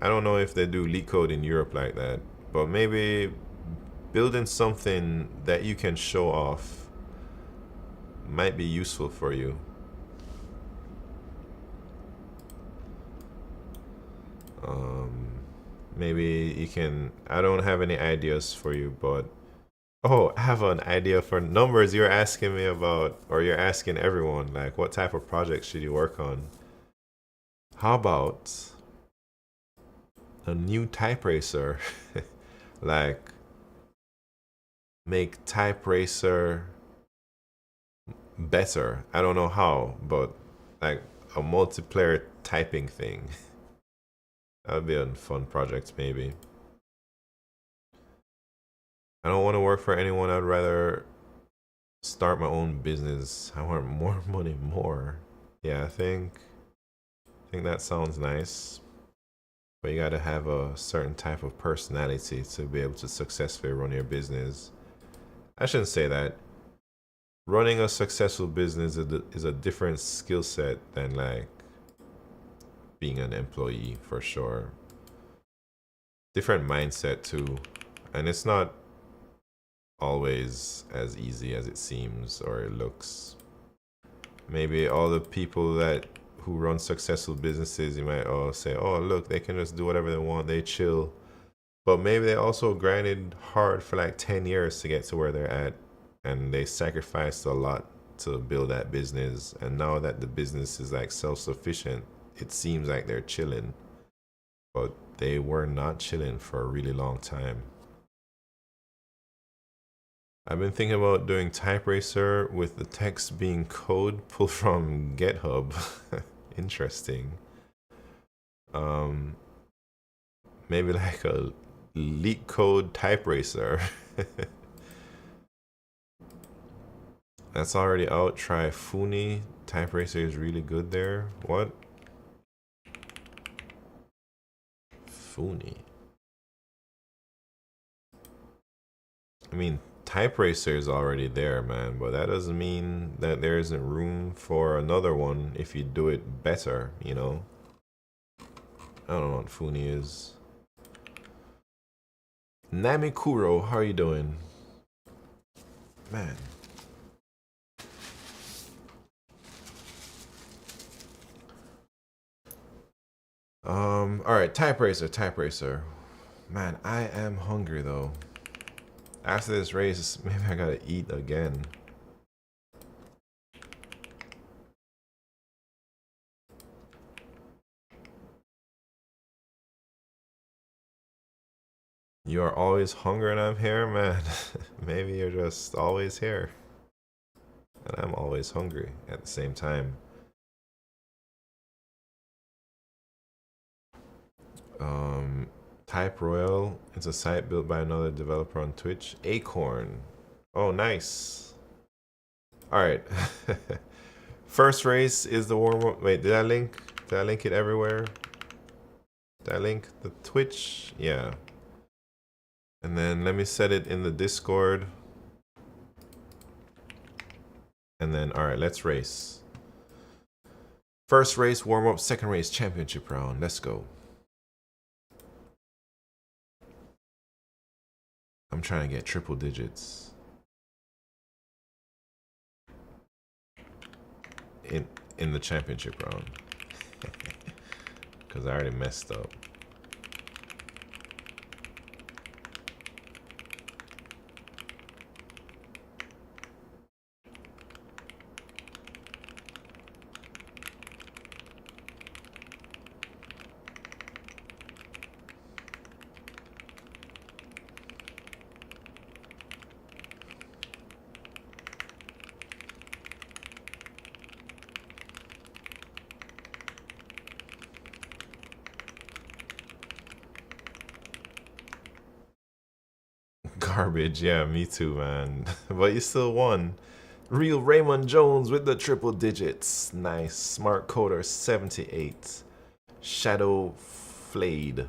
I don't know if they do LeetCode in Europe like that, but maybe building something that you can show off might be useful for you. Maybe you can, I don't have any ideas for you, but oh, I have an idea for numbers. You're asking me about, or you're asking everyone, like, what type of project should you work on? How about a new type racer? Like, make type racer better. I don't know how, but like a multiplayer typing thing. That would be a fun project, maybe. I don't want to work for anyone. I'd rather start my own business. I want more money, more. Yeah, I think that sounds nice. But you gotta have a certain type of personality to be able to successfully run your business. I shouldn't say that. Running a successful business is a different skill set than like being an employee, for sure. Different mindset too. And it's not always as easy as it seems or it looks. Maybe all the people that who run successful businesses, you might all say, oh, look, they can just do whatever they want, they chill. But maybe they also grinded hard for like 10 years to get to where they're at. And they sacrificed a lot to build that business. And now that the business is like self-sufficient, it seems like they're chilling. But they were not chilling for a really long time. I've been thinking about doing type racer with the text being code pulled from GitHub. Interesting. Maybe like a LeetCode type racer. That's already out. Try Funi. Type racer is really good there. What? Funi. I mean, type racer is already there, man, but that doesn't mean that there isn't room for another one if you do it better, you know? I don't know what Funi is. Namikuro, how are you doing? Man. Alright, type racer. Man, I am hungry though. After this race, maybe I gotta eat again. You are always hungry and I'm here, man. Maybe you're just always here. And I'm always hungry at the same time. Type Royal. It's a site built by another developer on Twitch. Acorn. Oh, nice. Alright. First race is the warm-up. Wait, did I link? Did I link it everywhere? Did I link the Twitch? Yeah. And then let me set it in the Discord. And then, alright, let's race. First race, warm-up. Second race, championship round. Let's go. I'm trying to get triple digits. In the championship round. Because I already messed up. Garbage, yeah, me too, man. But you still won. Real Raymond Jones with the triple digits. Nice. Smart Coder 78. Shadow Flayed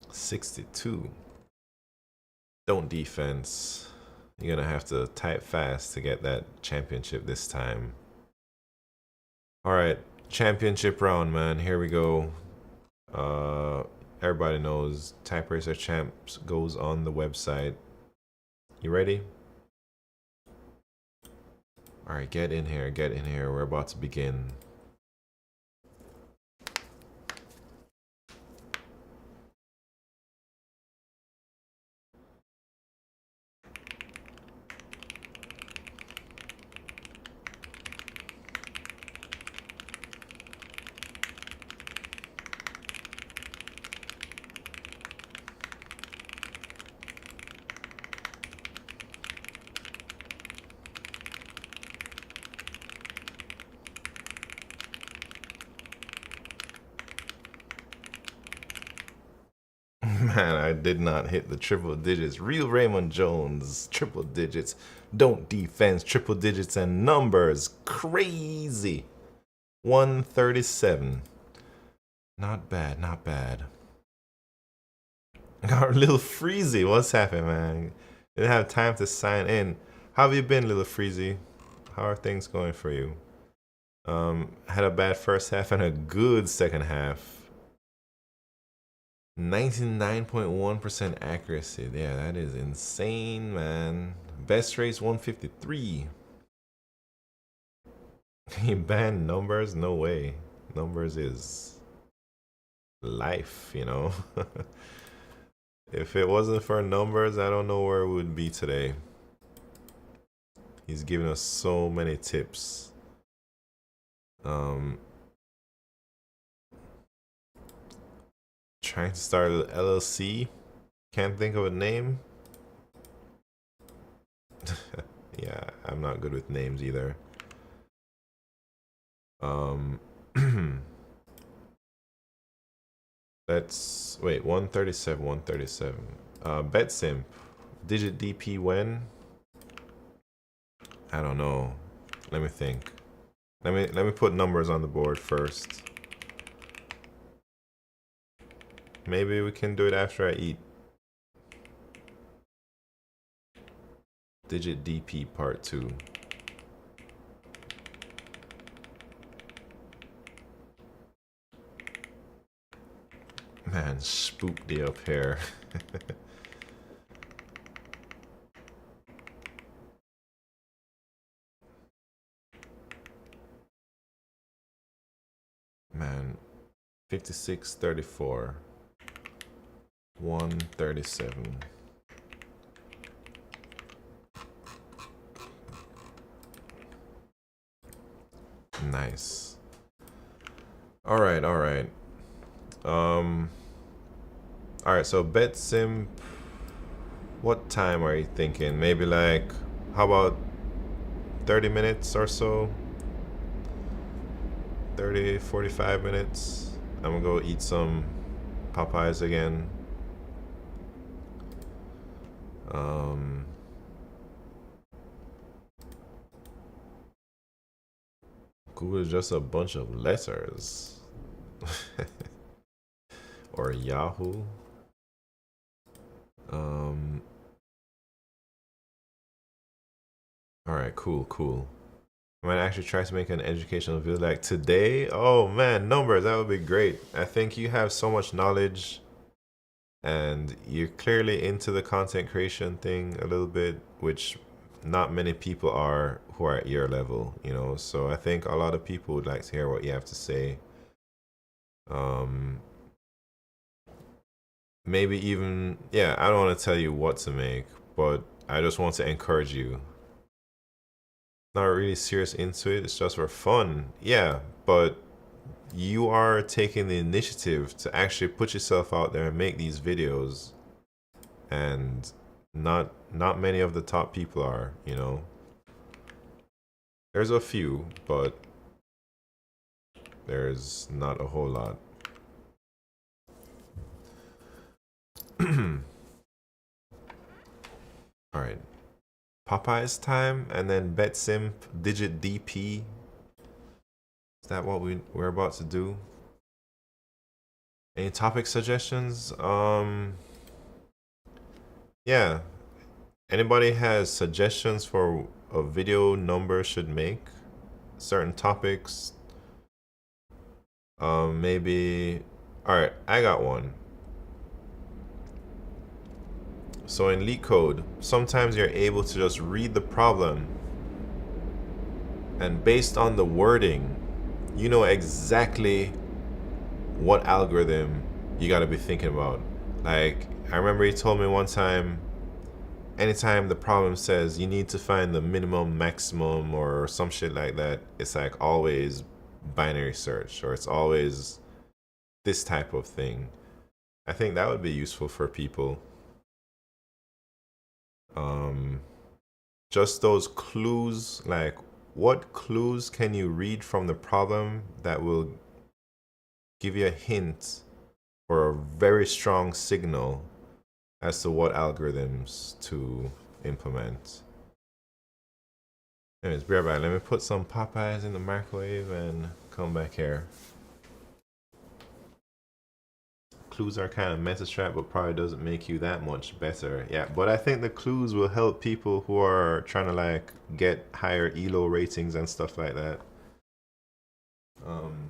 62. Don't defense. You're gonna have to type fast to get that championship this time. Alright, championship round, man. Here we go. Everybody knows Type Racer Champs goes on the website. You ready? Alright, get in here, get in here. We're about to begin. Man, I did not hit the triple digits. Real Raymond Jones, triple digits. Don't defense, triple digits and numbers. Crazy. 137. Not bad, not bad. Our little Freezy, what's happening, man? Didn't have time to sign in. How have you been, little Freezy? How are things going for you? Had a bad first half and a good second half. 99.1% accuracy. Yeah, that is insane, man. Best race 153. He banned numbers? No way. Numbers is life, you know? If it wasn't for numbers, I don't know where we would be today. He's given us so many tips. Trying to start an LLC. Can't think of a name. Yeah, I'm not good with names either. Let's wait. 137. 137. BetSimp. Digit DP when? I don't know. Let me think. Let me put numbers on the board first. Maybe we can do it after I eat. Digit DP part 2. Man, spooked up here. Man, 5634. 137. Nice. All right. Alright, so BetSimp, what time are you thinking? Maybe like, how about 30 minutes or so? 30, 45 minutes. I'm gonna go eat some Popeyes again. Google is just a bunch of letters. Or Yahoo. Alright, cool. I might actually try to make an educational video like today. Oh man, numbers, that would be great. I think you have so much knowledge and you're clearly into the content creation thing a little bit, which not many people are who are at your level, you know. So I think a lot of people would like to hear what you have to say. Maybe even, yeah, I don't want to tell you what to make, but I just want to encourage you. Not really serious into it, it's just for fun. Yeah, but you are taking the initiative to actually put yourself out there and make these videos, and not many of the top people are, you know. There's a few, but there's not a whole lot. All right, Popeye's time, and then BetSimp digit DP. Is that what we're about to do? Any topic suggestions? Yeah. Anybody has suggestions for a video number should make? Certain topics? Maybe. All right, I got one. So in LeetCode, sometimes you're able to just read the problem, and based on the wording, you know exactly what algorithm you got to be thinking about. Like, I remember he told me one time, anytime the problem says you need to find the minimum, maximum, or some shit like that, it's like always binary search, or it's always this type of thing. I think that would be useful for people. Um, just those clues, like what clues can you read from the problem that will give you a hint or a very strong signal as to what algorithms to implement. Anyways, be right back. Let me put some Popeyes in the microwave and come back here. Clues are kind of meta trap, but probably doesn't make you that much better. Yeah, but I think the clues will help people who are trying to like get higher ELO ratings and stuff like that. Um,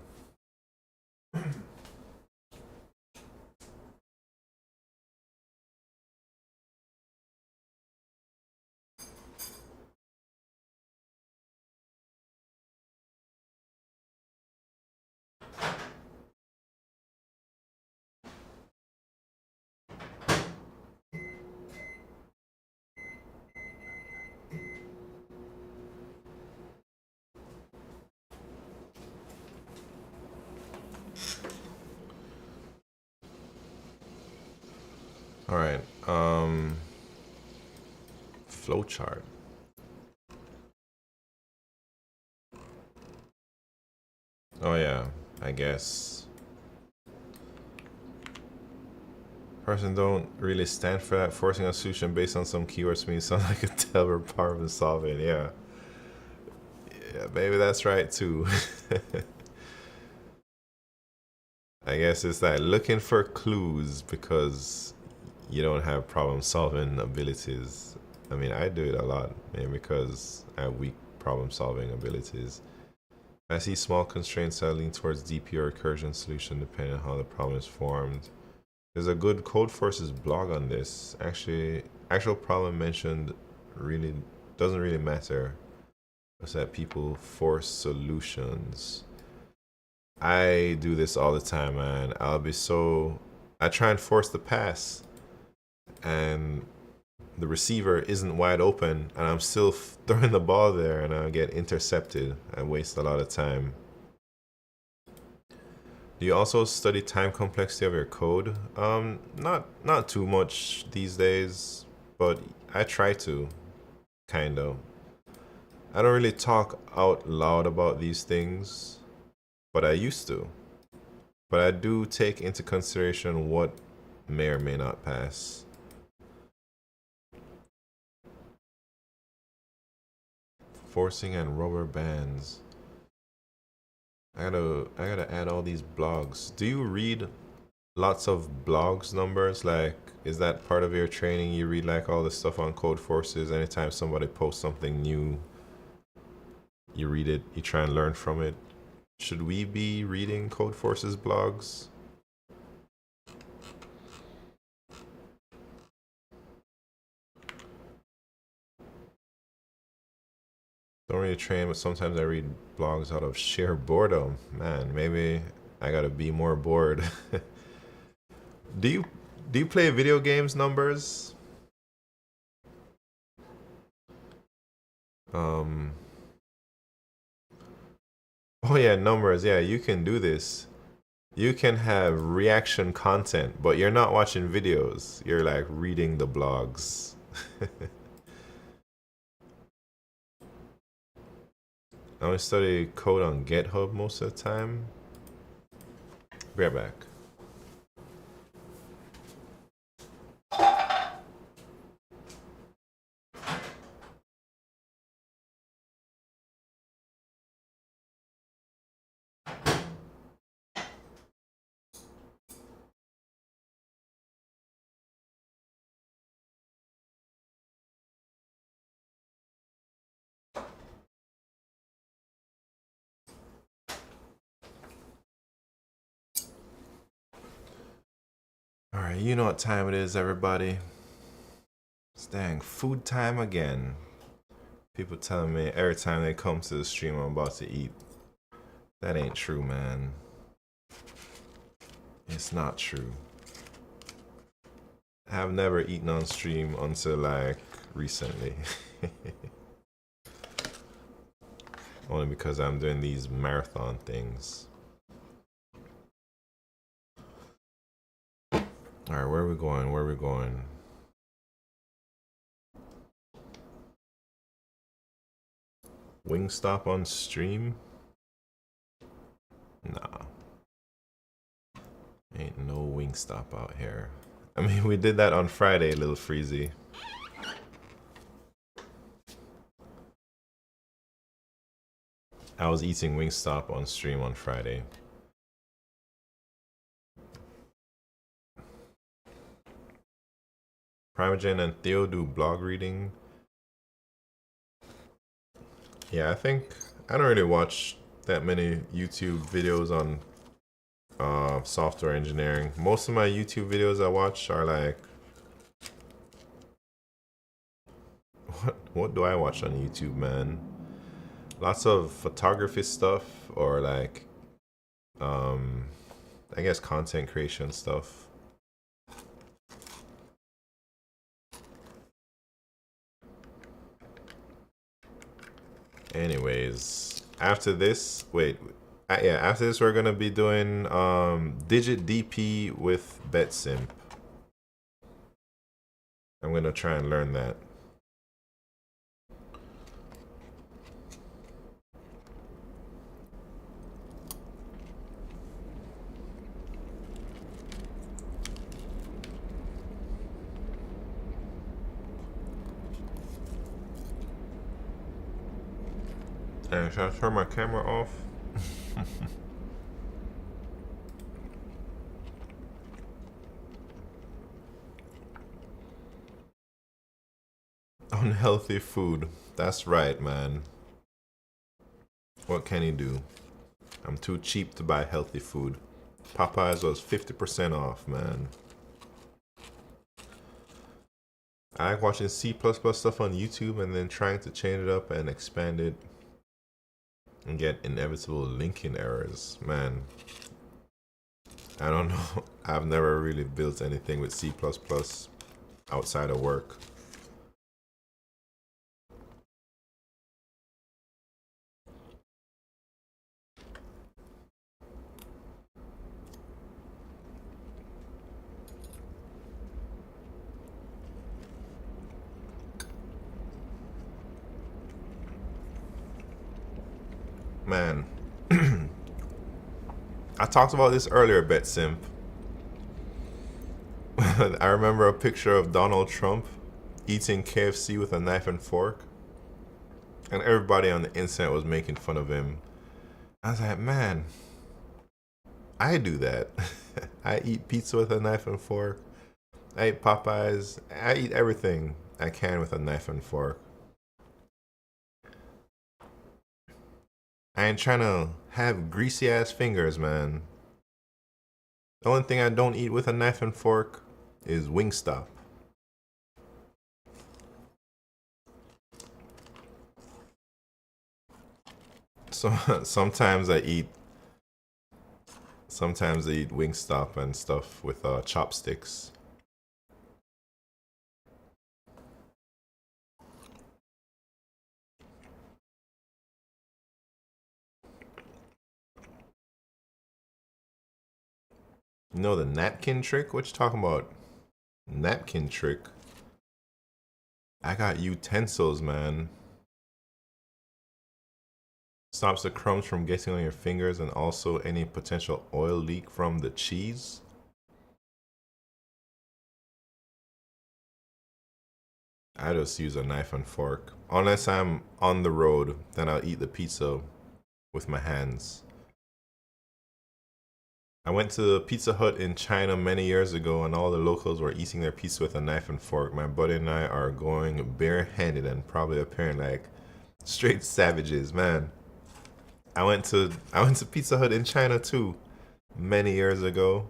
all right. Flowchart. Oh yeah, I guess. Person don't really stand for that. Forcing a solution based on some keywords means sound like a Taylor problem solving. Yeah. Yeah, maybe that's right too. I guess it's like looking for clues because you don't have problem solving abilities. I mean, I do it a lot, maybe because I have weak problem solving abilities. I see small constraints that lean towards DP or recursion solution depending on how the problem is formed. There's a good Code Forces blog on this. Actually, actual problem mentioned really doesn't really matter. It's that people force solutions. I do this all the time, man. I try and force the pass, and the receiver isn't wide open, and I'm still throwing the ball there, and I get intercepted. I waste a lot of time. Do you also study time complexity of your code? Not too much these days, but I try to, kind of. I don't really talk out loud about these things, but I used to. But I do take into consideration what may or may not pass. Forcing and rubber bands. I gotta add all these blogs. Do you read lots of blogs numbers? Like, is that part of your training? You read like all the stuff on Code Forces. Anytime somebody posts something new, you read it. You try and learn from it. Should we be reading Code Forces blogs? Don't really train, but sometimes I read blogs out of sheer boredom. Man, maybe I gotta be more bored. do you do you play video games numbers? Um oh yeah, numbers. Yeah, you can do this. You can have reaction content, but you're not watching videos. You're like reading the blogs. I only study code on GitHub most of the time. Be right back. Alright, you know what time it is, everybody. It's dang food time again. People telling me every time they come to the stream I'm about to eat. That ain't true, man. It's not true. I've never eaten on stream until like recently. Only because I'm doing these marathon things. Alright, where are we going? Where are we going? Wingstop on stream? Nah. Ain't no Wingstop out here. I mean, we did that on Friday, Little Freezy. I was eating Wingstop on stream on Friday. Primogen and Theo do blog reading. Yeah, I don't really watch that many YouTube videos on software engineering. Most of my YouTube videos I watch are like, what do I watch on YouTube, man? Lots of photography stuff, or like I guess content creation stuff. Anyways, after this, after this we're gonna be doing digit DP with BetSimp. I'm gonna try and learn that. And should I turn my camera off? Unhealthy food. That's right, man. What can he do? I'm too cheap to buy healthy food. Popeyes was 50% off, man. I like watching C++ stuff on YouTube and then trying to change it up and expand it and get inevitable linking errors. Man, I don't know. I've never really built anything with C++ outside of work. Man, I talked about this earlier, BetSimp. I remember a picture of Donald Trump eating KFC with a knife and fork, and everybody on the internet was making fun of him. I was like, man, I do that. I eat pizza with a knife and fork. I eat Popeyes. I eat everything I can with a knife and fork. I ain't trying to have greasy ass fingers, man. The only thing I don't eat with a knife and fork is Wingstop. So sometimes I eat Wingstop and stuff with chopsticks. You know the napkin trick? What you talking about? Napkin trick? I got utensils, man. Stops the crumbs from getting on your fingers and also any potential oil leak from the cheese. I just use a knife and fork. Unless I'm on the road, then I'll eat the pizza with my hands. I went to Pizza Hut in China many years ago and all the locals were eating their pizza with a knife and fork. My buddy and I are going barehanded and probably appearing like straight savages, man. I went to Pizza Hut in China too, many years ago.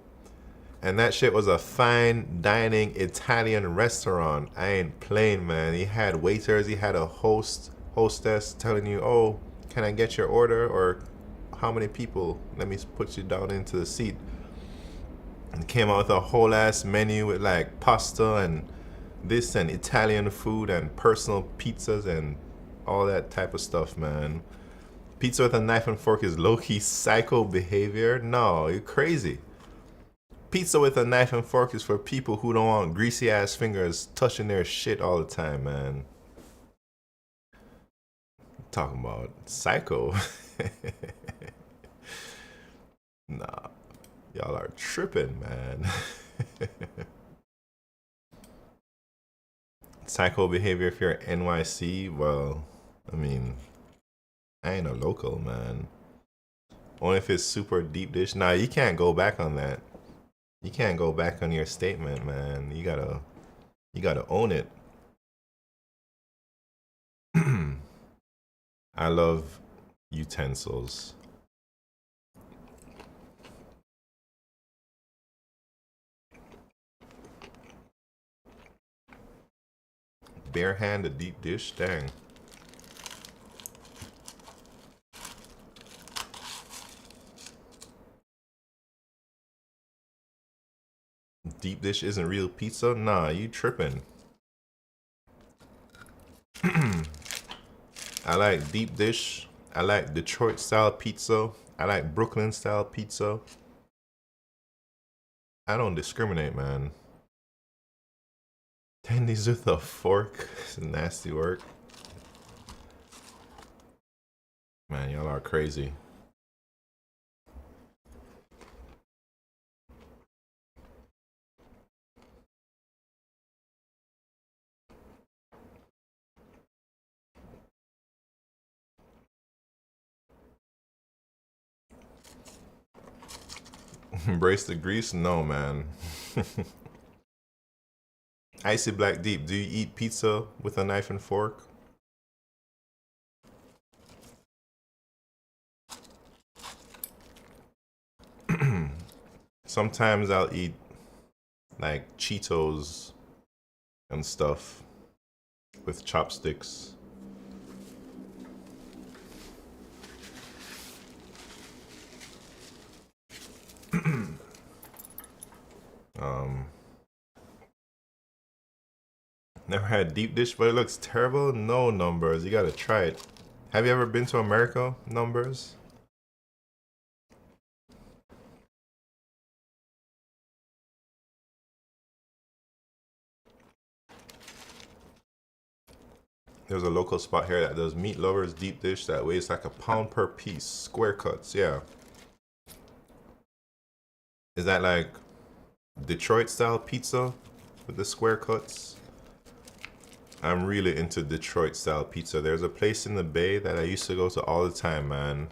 And that shit was a fine dining Italian restaurant. I ain't playing, man. He had waiters, he had a hostess telling you, oh, can I get your order? Or how many people? Let me put you down into the seat. And came out with a whole ass menu with like pasta and this and Italian food and personal pizzas and all that type of stuff, man. Pizza with a knife and fork is low-key psycho behavior? No, you're crazy. Pizza with a knife and fork is for people who don't want greasy ass fingers touching their shit all the time, man. Talking about psycho. Nah, y'all are tripping, man. Psycho behavior if you're NYC, well, I mean, I ain't a local, man. Only if it's super deep dish. Nah, you can't go back on that. You can't go back on your statement, man. You gotta own it. I love utensils. Bare hand, a deep dish, dang. Deep dish isn't real pizza? Nah, you tripping. I like deep dish. I like Detroit style pizza. I like Brooklyn style pizza. I don't discriminate, man. Tendies with a fork. It's nasty work. Man, y'all are crazy. Embrace the grease? No, man. Icy Black Deep, do you eat pizza with a knife and fork? Sometimes I'll eat like Cheetos and stuff with chopsticks. Never had deep dish, but it looks terrible. No, Numbers, you gotta try it. Have you ever been to America, Numbers? There's a local spot here that does meat lovers deep dish that weighs like a pound per piece, square cuts. Yeah. Is that like Detroit style pizza with the square cuts? I'm really into Detroit style pizza. There's a place in the Bay that I used to go to all the time, man.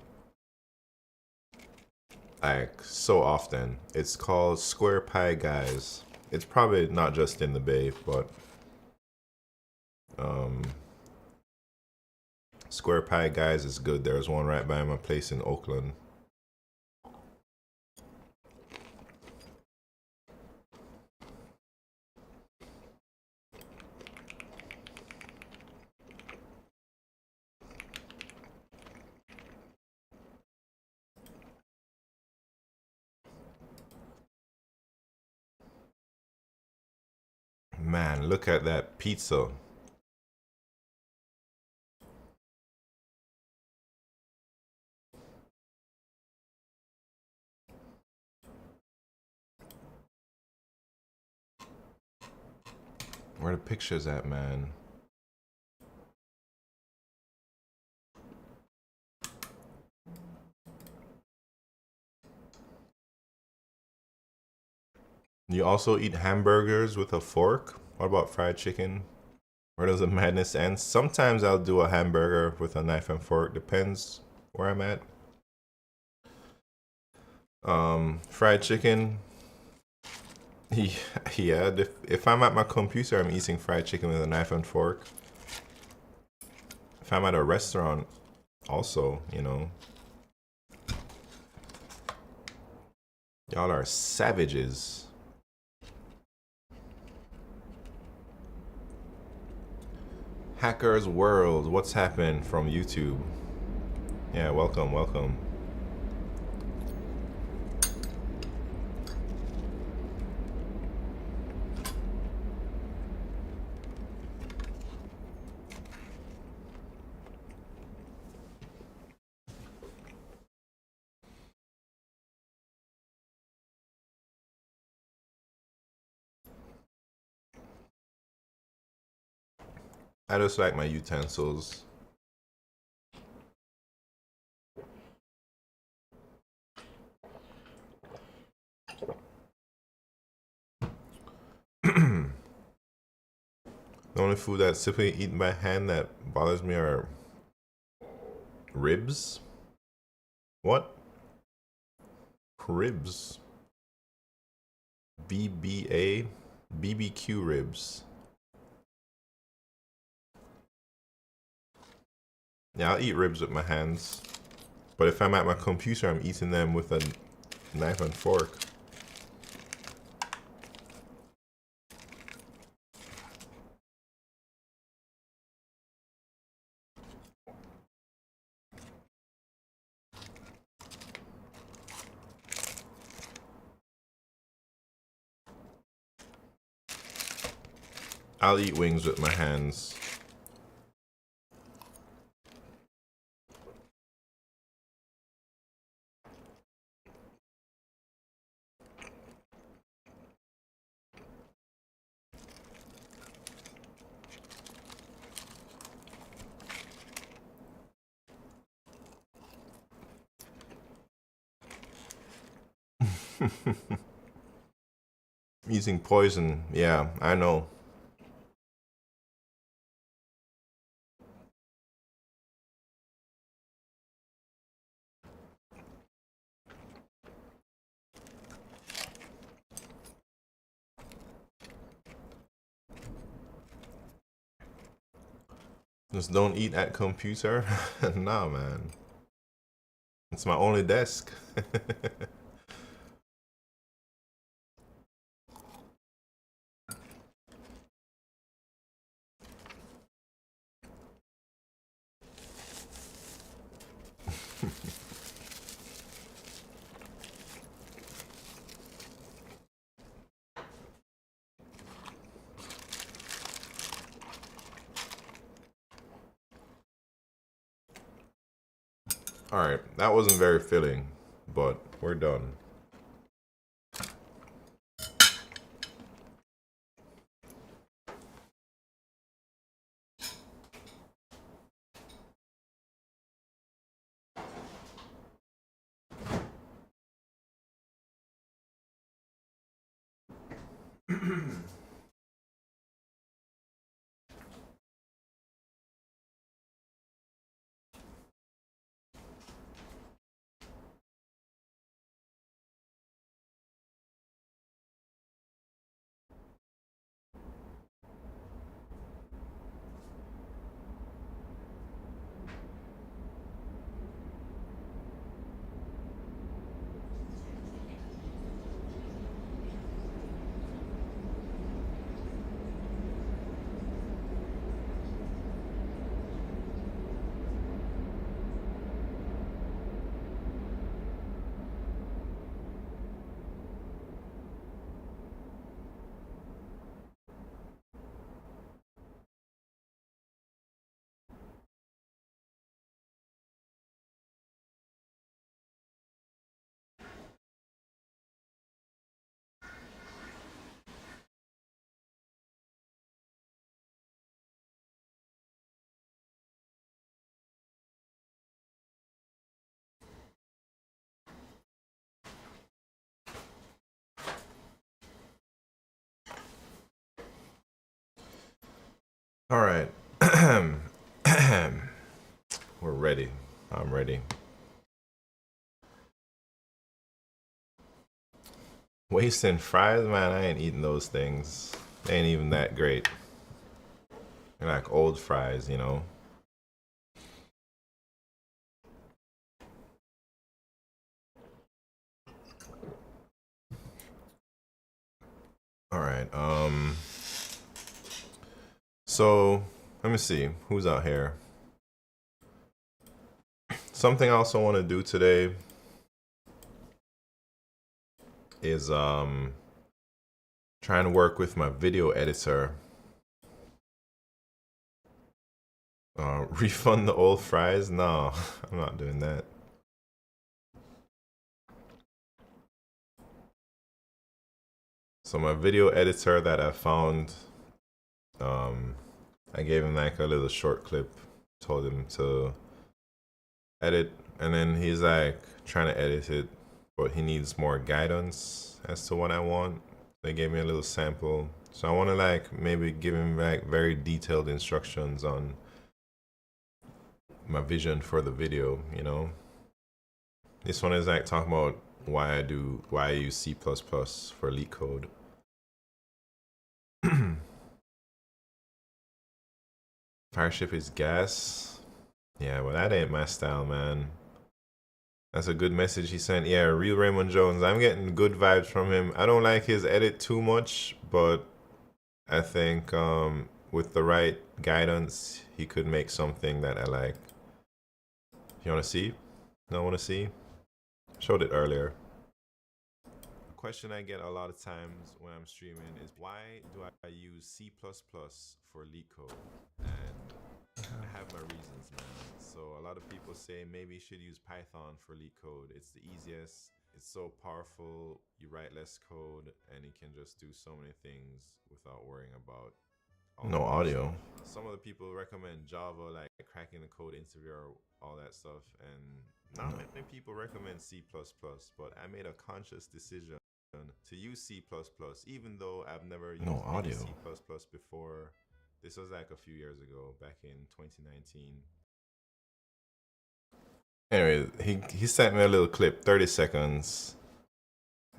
Like, so often. It's called Square Pie Guys. It's probably not just in the Bay, but Square Pie Guys is good. There's one right by my place in Oakland. Man, look at that pizza. Where the pictures at, man? You also eat hamburgers with a fork? What about fried chicken? Where does the madness end? Sometimes I'll do a hamburger with a knife and fork. Depends where I'm at. Fried chicken. Yeah, if I'm at my computer, I'm eating fried chicken with a knife and fork. If I'm at a restaurant, also, you know. Y'all are savages. Hackers World, what's happened from YouTube? Yeah, welcome, welcome. I just like my utensils. The only food that's typically eaten by hand that bothers me are ribs. What? Ribs. BBA? BBQ ribs. Yeah, I'll eat ribs with my hands. But if I'm at my computer, I'm eating them with a knife and fork. I'll eat wings with my hands. Using poison, yeah, I know. Just don't eat at computer? Nah, man. It's my only desk. Alright, that wasn't very filling, but we're done. Alright. We're ready. I'm ready. Wasting fries, man, I ain't eating those things. They ain't even that great. They're like old fries, you know? Alright, so Let me see who's out here. Something I also want to do today is trying to work with my video editor. Refund the old fries? No, I'm not doing that. So my video editor that I found, I gave him like a little short clip, told him to edit, and then he's like trying to edit it, but he needs more guidance as to what I want. They gave me a little sample, so I want to like maybe give him like very detailed instructions on my vision for the video, you know. This one is like talking about why I use C++ for LeetCode. Fireship is gas. Yeah, well that ain't my style, man. That's a good message he sent. Yeah, real Raymond Jones. I'm getting good vibes from him. I don't like his edit too much, but I think with the right guidance, he could make something that I like. You want to see? No, want to see? Showed it earlier. A question I get a lot of times when I'm streaming is why do I use C++ for LeetCode? And I have my reasons, man. So a lot of people say maybe you should use Python for LeetCode. It's the easiest. It's so powerful. You write less code, and you can just do so many things without worrying about all no audio. Some of the people recommend Java, like cracking the code interview or all that stuff, and not many people recommend C++. But I made a conscious decision to use C++, even though I've never used audio. C++ before. This was like a few years ago, back in 2019. Anyway, he sent me a little clip, 30 seconds.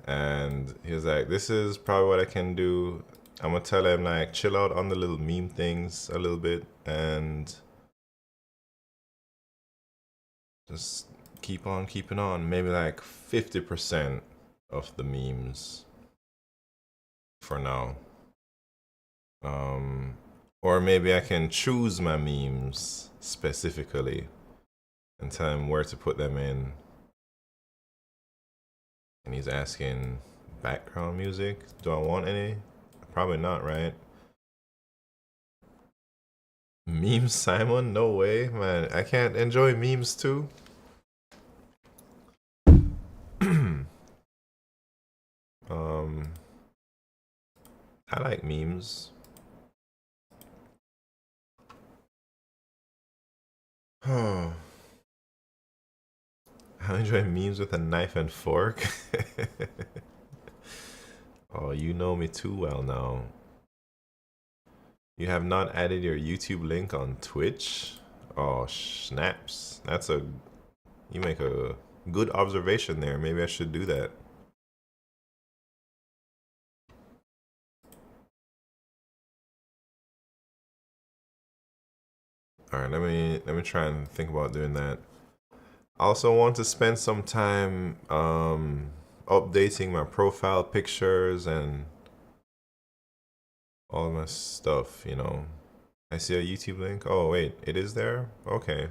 And he was like, this is probably what I can do. I'm going to tell him, like, chill out on the little meme things a little bit. And just keep on keeping on. Maybe like 50% of the memes for now. Or maybe I can choose my memes specifically and tell him where to put them in. And he's asking background music. Do I want any? Probably not, right? Memes, Simon? No way, man. I can't enjoy memes too. I like memes. Oh. I enjoy memes with a knife and fork. Oh, you know me too well now. You have not added your YouTube link on Twitch? Oh, snaps. You make a good observation there. Maybe I should do that. All right, let me try and think about doing that. I also want to spend some time updating my profile pictures and all my stuff, you know. I see a YouTube link. Oh, wait, it is there? Okay.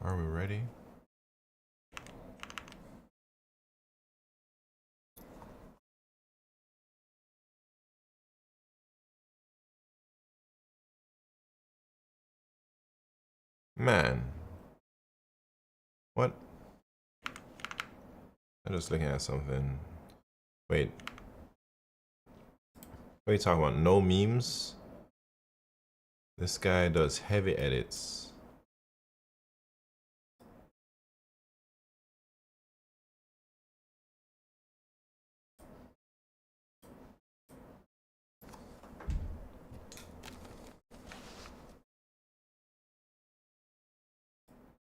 Are we ready? Man. What? I'm just looking at something. Wait. What are you talking about? No memes? This guy does heavy edits.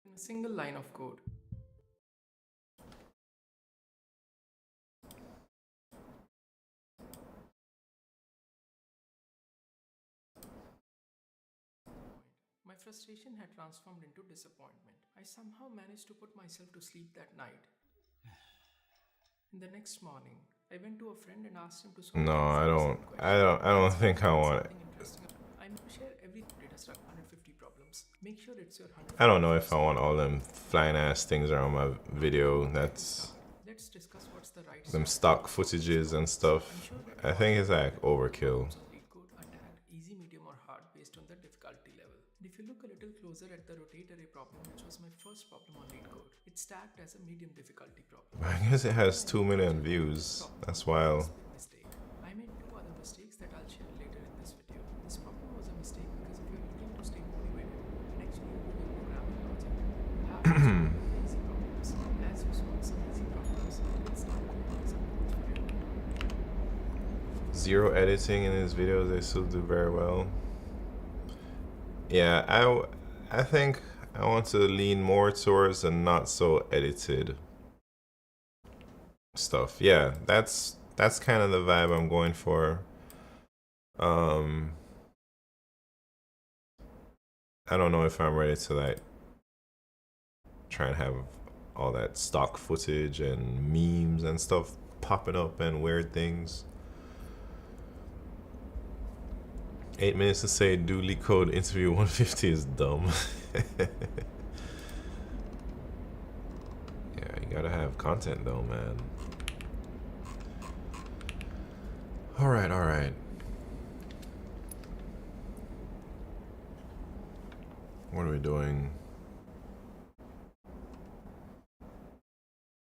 In a single line of code. My frustration had transformed into disappointment. I somehow managed to put myself to sleep that night. In the next morning, I went to a friend and asked him to solve No, the I exact don't. same I question. don't. I don't Instead of think I doing want it. something interesting, I may share every data structure 150 problems. Make sure it's your I don't know 151st if I want all problem. them flying ass things around my video. Before we That's start, let's discuss what's the right them strategy stock to solve these footages and problems. I'm stuff. sure that I you've think already it's like noted that the overkill. problems on LeetCode are tagged easy, medium, or hard based on the difficulty level. And if you look a little closer at the rotate array problem, which was my first problem on LeetCode, it's tagged as a medium difficulty problem. I guess it During has my 2 LeetCode million journey, this views. problem That's was my wild. first big mistake. I made two other mistakes that I'll share later in this video. This problem was a mistake because if you're looking to stay motivated and actually improve your programming logic, you have to start with the easy problems. As you solve some easy problems, you'll start building some growth for your team. Zero editing in his videos. They still do very well. Yeah, I think I want to lean more towards the not so edited stuff. Yeah, that's kind of the vibe I'm going for. I don't know if I'm ready to like try and have all that stock footage and memes and stuff popping up and weird things. 8 minutes to say do LeetCode interview 150 is dumb. Yeah, you gotta have content though, man. All right, all right. What are we doing?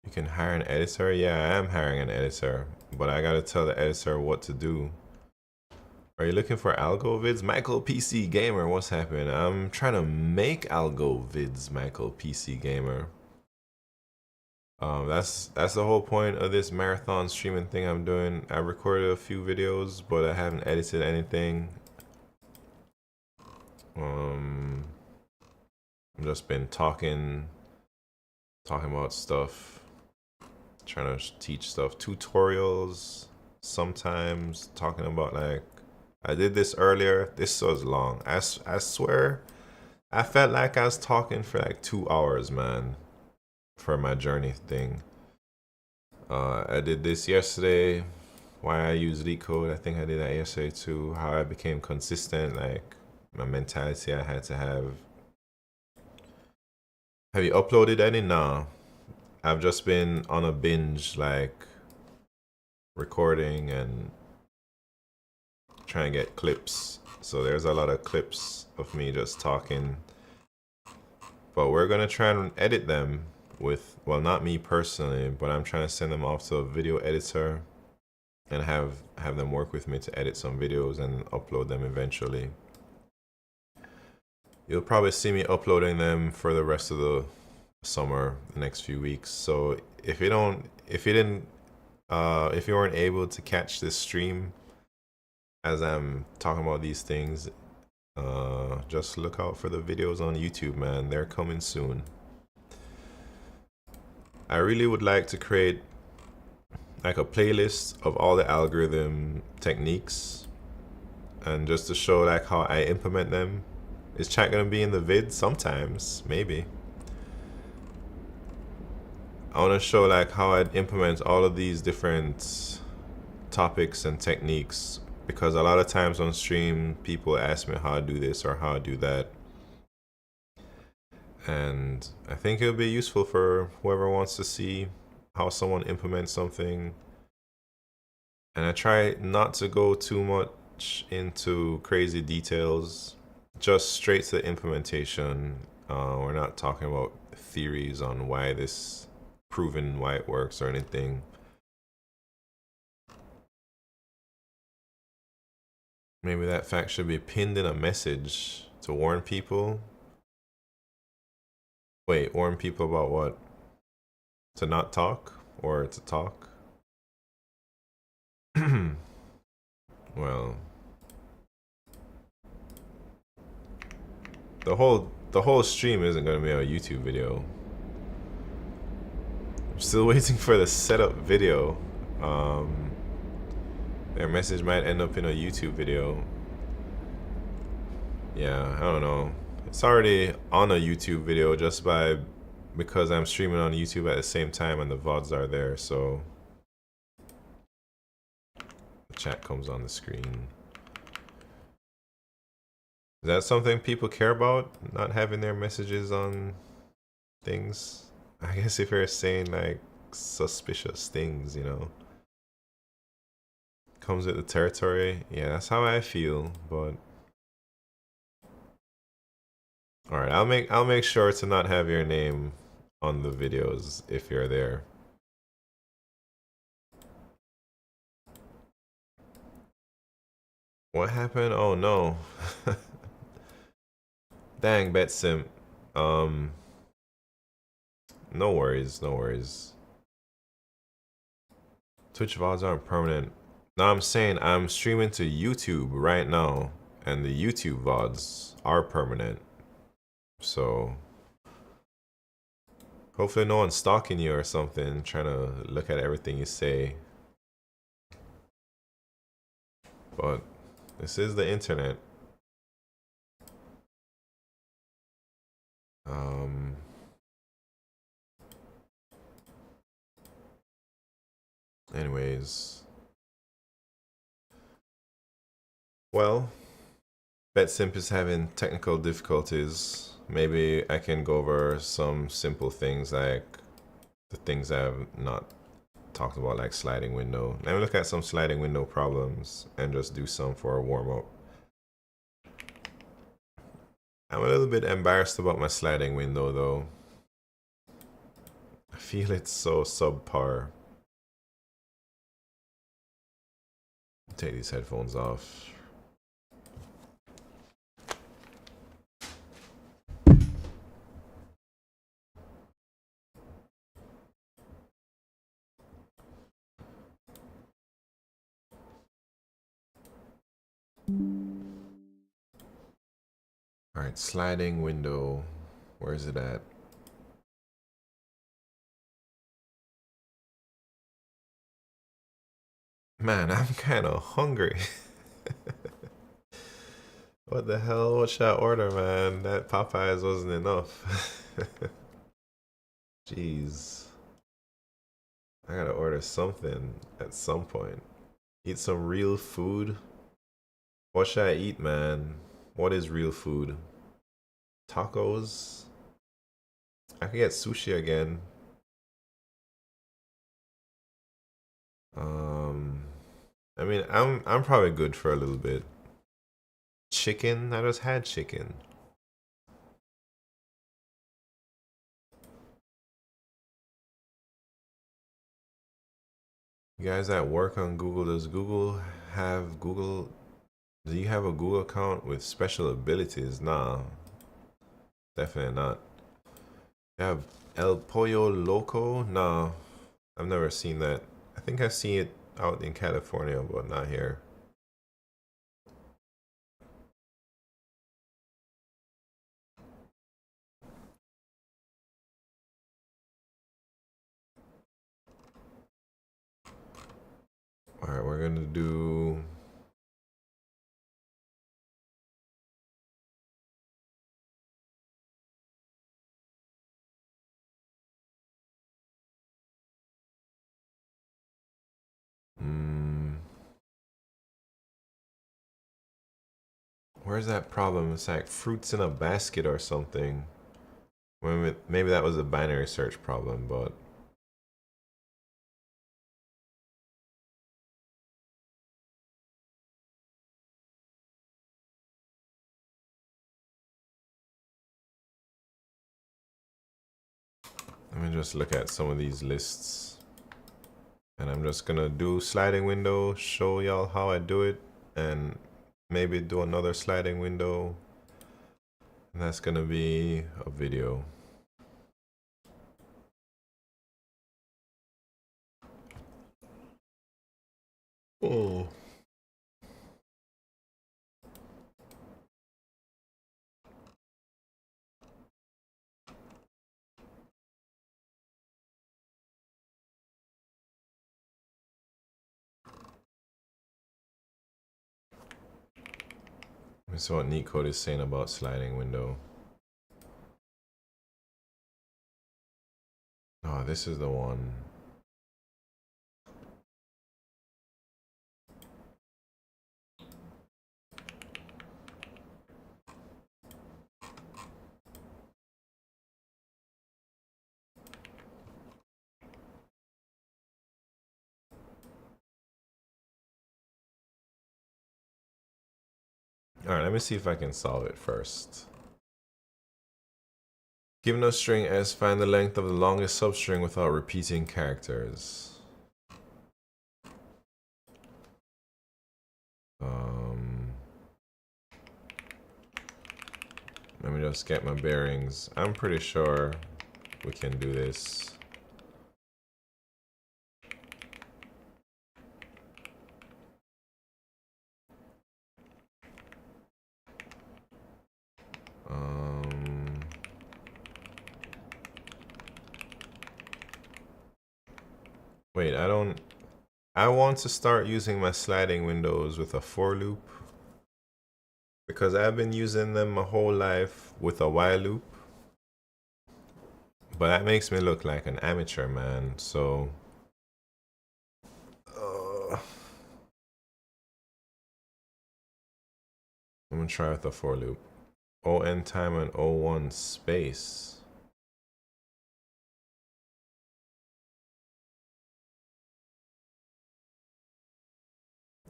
You can hire an editor? Yeah, I am hiring an editor, but I gotta tell the editor what to do. Are you looking for algo vids? Michael PC Gamer, what's happening? I'm trying to make algo vids, Michael PC Gamer. That's the whole point of this marathon streaming thing I'm doing. I recorded a few videos, but I haven't edited anything. I've just been talking about stuff, trying to teach stuff, tutorials, sometimes talking about like, I did this earlier. This was long. I swear, I felt like I was talking for like 2 hours, man, for my journey thing. I did this yesterday. Why I use LeetCode. I think I did that yesterday too. How I became consistent, like my mentality I had to have. Have you uploaded any? No. I've just been on a binge, like recording and trying to get clips. So there's a lot of clips of me just talking. But we're gonna try and edit them with, well, not me personally, but I'm trying to send them off to a video editor and have them work with me to edit some videos and upload them eventually. You'll probably see me uploading them for the rest of the summer, the next few weeks. So if you weren't able to catch this stream as I'm talking about these things, just look out for the videos on YouTube, man. They're coming soon. I really would like to create like a playlist of all the algorithm techniques and just to show like how I implement them. Is chat gonna be in the vid? Sometimes, maybe. I want to show like how I'd implement all of these different topics and techniques, because a lot of times on stream people ask me how I do this or how I do that, and I think it'll be useful for whoever wants to see how someone implements something. And I try not to go too much into crazy details, just straight to the implementation. We're not talking about theories on why this proven why it works or anything. Maybe that fact should be pinned in a message to warn people. Wait, warn people about what? To not talk or to talk? Well, the whole stream isn't going to be a YouTube video. I'm still waiting for the setup video. Their message might end up in a YouTube video. Yeah, I don't know. It's already on a YouTube video just by because I'm streaming on YouTube at the same time and the VODs are there, so the chat comes on the screen. Is that something people care about? Not having their messages on things? I guess if you're saying like suspicious things, you know, comes with the territory. Yeah, that's how I feel, but all right, I'll make sure to not have your name on the videos if you're there. What happened? Oh no. Dang, BetSim. Um, no worries, no worries. Twitch VODs aren't permanent. No, I'm saying I'm streaming to YouTube right now, and the YouTube VODs are permanent. So hopefully no one's stalking you or something, trying to look at everything you say. But this is the internet. Anyways. Well, BetSimp is having technical difficulties. Maybe I can go over some simple things like the things I've not talked about, like sliding window. Let me look at some sliding window problems and just do some for a warm up. I'm a little bit embarrassed about my sliding window though. I feel it's so subpar. Take these headphones off. All right, sliding window. Where is it at? Man, I'm kind of hungry. What the hell? What should I order, man? That Popeyes wasn't enough. Jeez. I gotta order something at some point. Eat some real food. What should I eat, man? What is real food? Tacos? I could get sushi again. I mean, I'm probably good for a little bit. Chicken? I just had chicken. You guys that work on Google, does Google have Google? Do you have a Google account with special abilities? Nah, definitely not. You have El Pollo Loco? Nah, I've never seen that. I think I've seen it out in California, but not here. All right, we're gonna do. Where's that problem? It's like fruits in a basket or something. Maybe that was a binary search problem, but let me just look at some of these lists. And I'm just gonna do sliding window, show y'all how I do it, and maybe do another sliding window. And that's gonna be a video. Oh. Let me see what LeetCode is saying about sliding window. Oh, this is the one. All right, let me see if I can solve it first. Given a string S, find the length of the longest substring without repeating characters. Let me just get my bearings. I'm pretty sure we can do this. Wait, I want to start using my sliding windows with a for loop because I've been using them my whole life with a while loop. But that makes me look like an amateur, man. So I'm gonna try with a for loop. O(n) time and O1 space.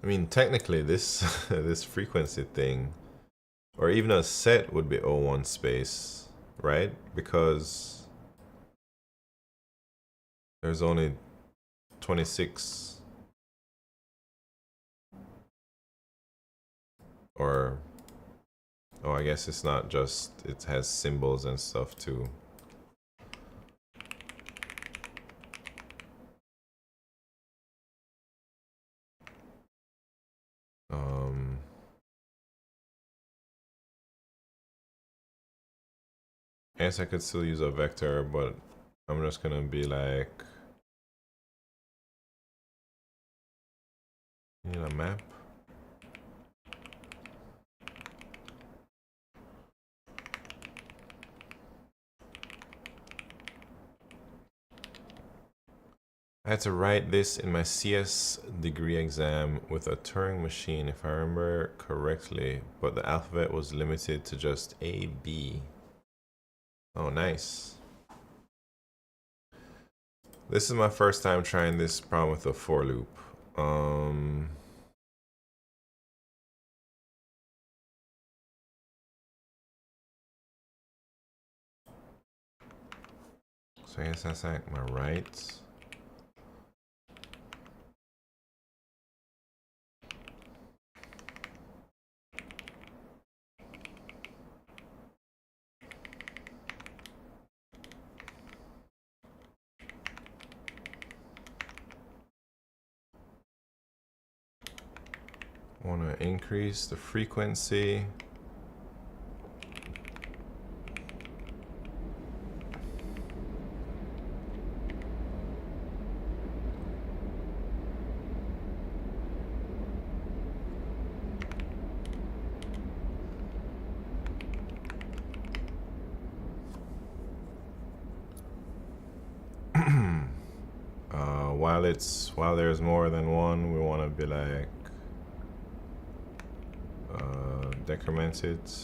I mean, technically, this this frequency thing, or even a set, would be O1 space, right? Because there's only 26, or oh, I guess it's not just, it has symbols and stuff too. I guess I could still use a vector, but I'm just gonna be like, need a map? I had to write this in my CS degree exam with a Turing machine, if I remember correctly, but the alphabet was limited to just A, B. Oh, nice. This is my first time trying this problem with a for loop. So I guess that's like my right. Want to increase the frequency. While there's more than one, we want to be like decrement it.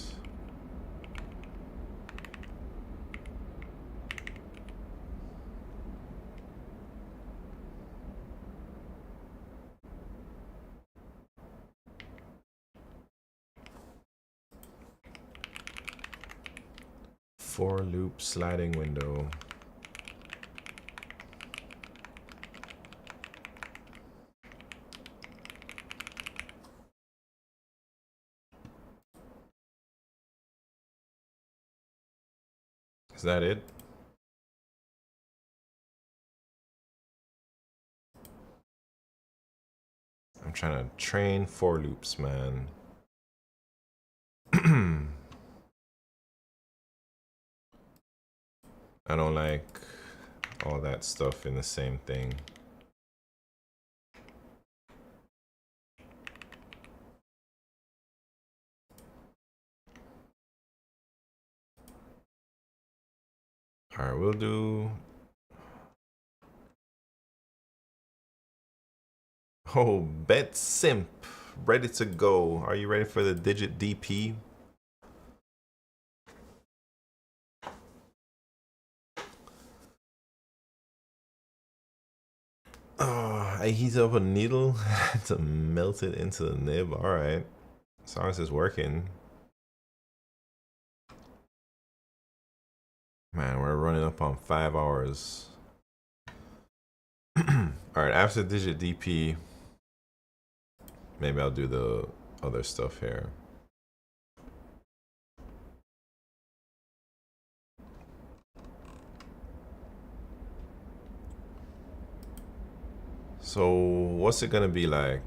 For loop sliding window. Is that it? I'm trying to train for loops, man. I don't like all that stuff in the same thing. All right, we'll do Oh, Bet Simp, ready to go. Are you ready for the digit DP? Oh, I heat up a needle to melt it into the nib. All right, as long as it's working. Man, we're running up on 5 hours. All right, after digit DP, maybe I'll do the other stuff here. So what's it gonna be like?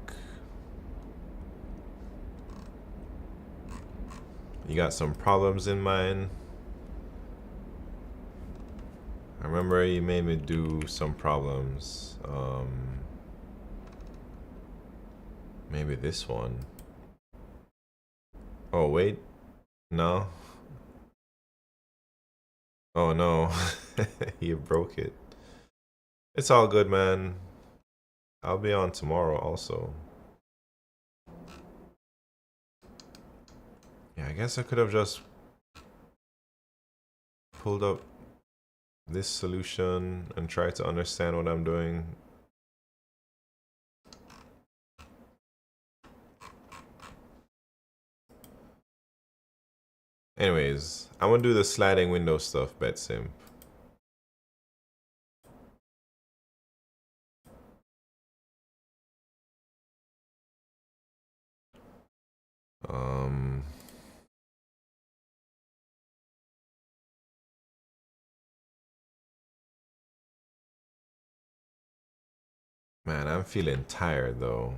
You got some problems in mind? I remember you made me do some problems. Maybe this one. Oh wait, no. Oh no, you broke it. It's all good, man. I'll be on tomorrow also. Yeah, I guess I could have just pulled up this solution and tried to understand what I'm doing. Anyways, I'm gonna do the sliding window stuff, BetSimp. Man, I'm feeling tired though.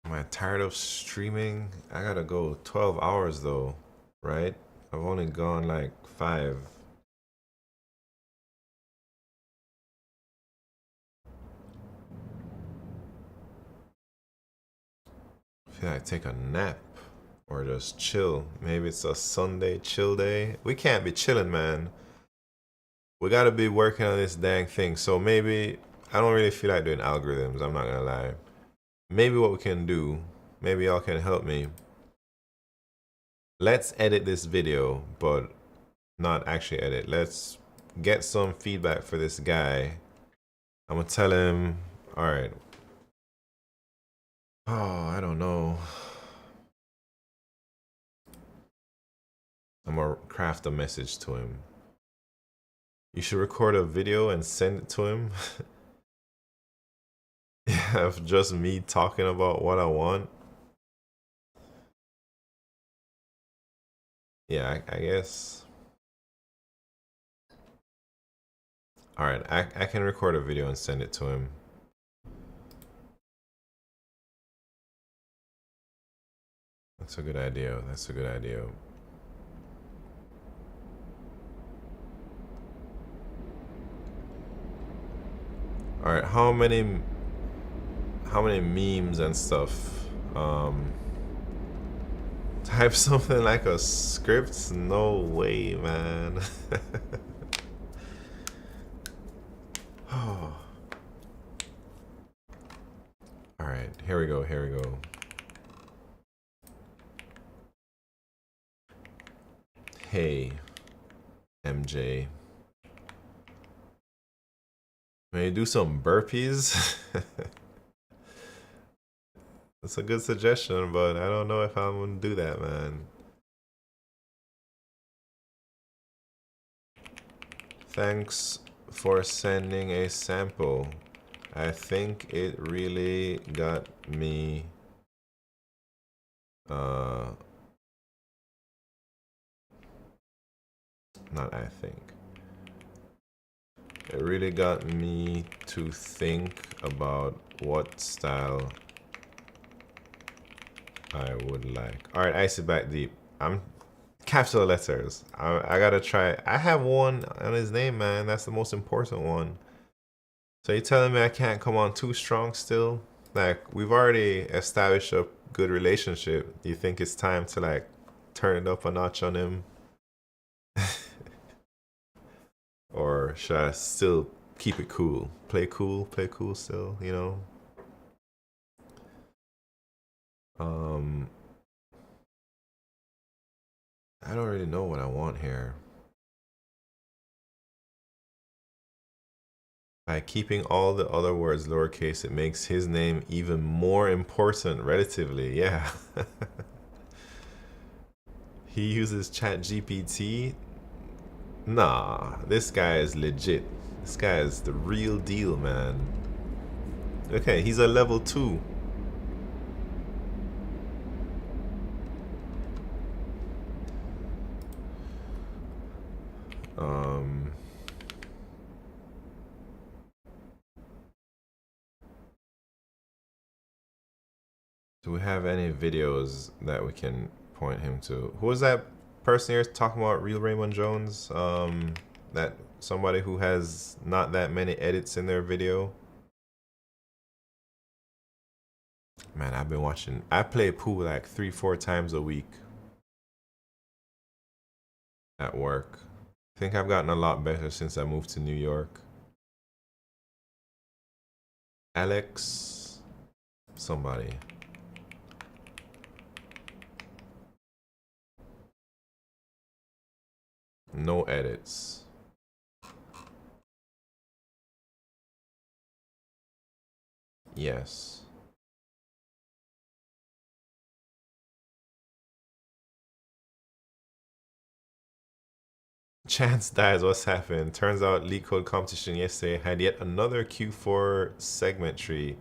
Am I tired of streaming? I gotta go 12 hours though, right? I've only gone like 5. I feel like take a nap or just chill. Maybe it's a Sunday chill day. We can't be chilling, man. We gotta be working on this dang thing. So maybe I don't really feel like doing algorithms, I'm not gonna lie. Maybe what we can do, maybe y'all can help me. Let's edit this video, but not actually edit. Let's get some feedback for this guy. I'm gonna tell him, all right. Oh, I don't know. I'm gonna craft a message to him. You should record a video and send it to him. Yeah, of just me talking about what I want. Yeah, I guess. All right, I can record a video and send it to him. That's a good idea. That's a good idea. All right, how many memes and stuff? Type something like a script? No way, man. Oh. All right, here we go. Here we go. Hey, MJ. May you do some burpees? That's a good suggestion, but I don't know if I'm gonna do that, man. Thanks for sending a sample. I think it really got me not I think. It really got me to think about what style I would like. All right, ice it back deep. I'm capital letters. I gotta try. I have one on his name, man. That's the most important one. So you telling me I can't come on too strong still? Like, we've already established a good relationship. Do you think it's time to like turn it up a notch on him? Or should I still keep it cool. Play cool still, you know. I don't really know what I want here. By keeping all the other words lowercase, it makes his name even more important relatively. Yeah. He uses ChatGPT. Nah, this guy is legit. This guy is the real deal, man. Okay, he's a level 2. Do we have any videos that we can point him to? Who was that person here talking about real Raymond Jones? That somebody who has not that many edits in their video. Man, I've been watching. I play pool like 3-4 times a week at work. I think I've gotten a lot better since I moved to New York. Alex, somebody. No edits. Yes. Chance dies. What's happened? Turns out LeetCode competition yesterday had yet another Q4 segment tree.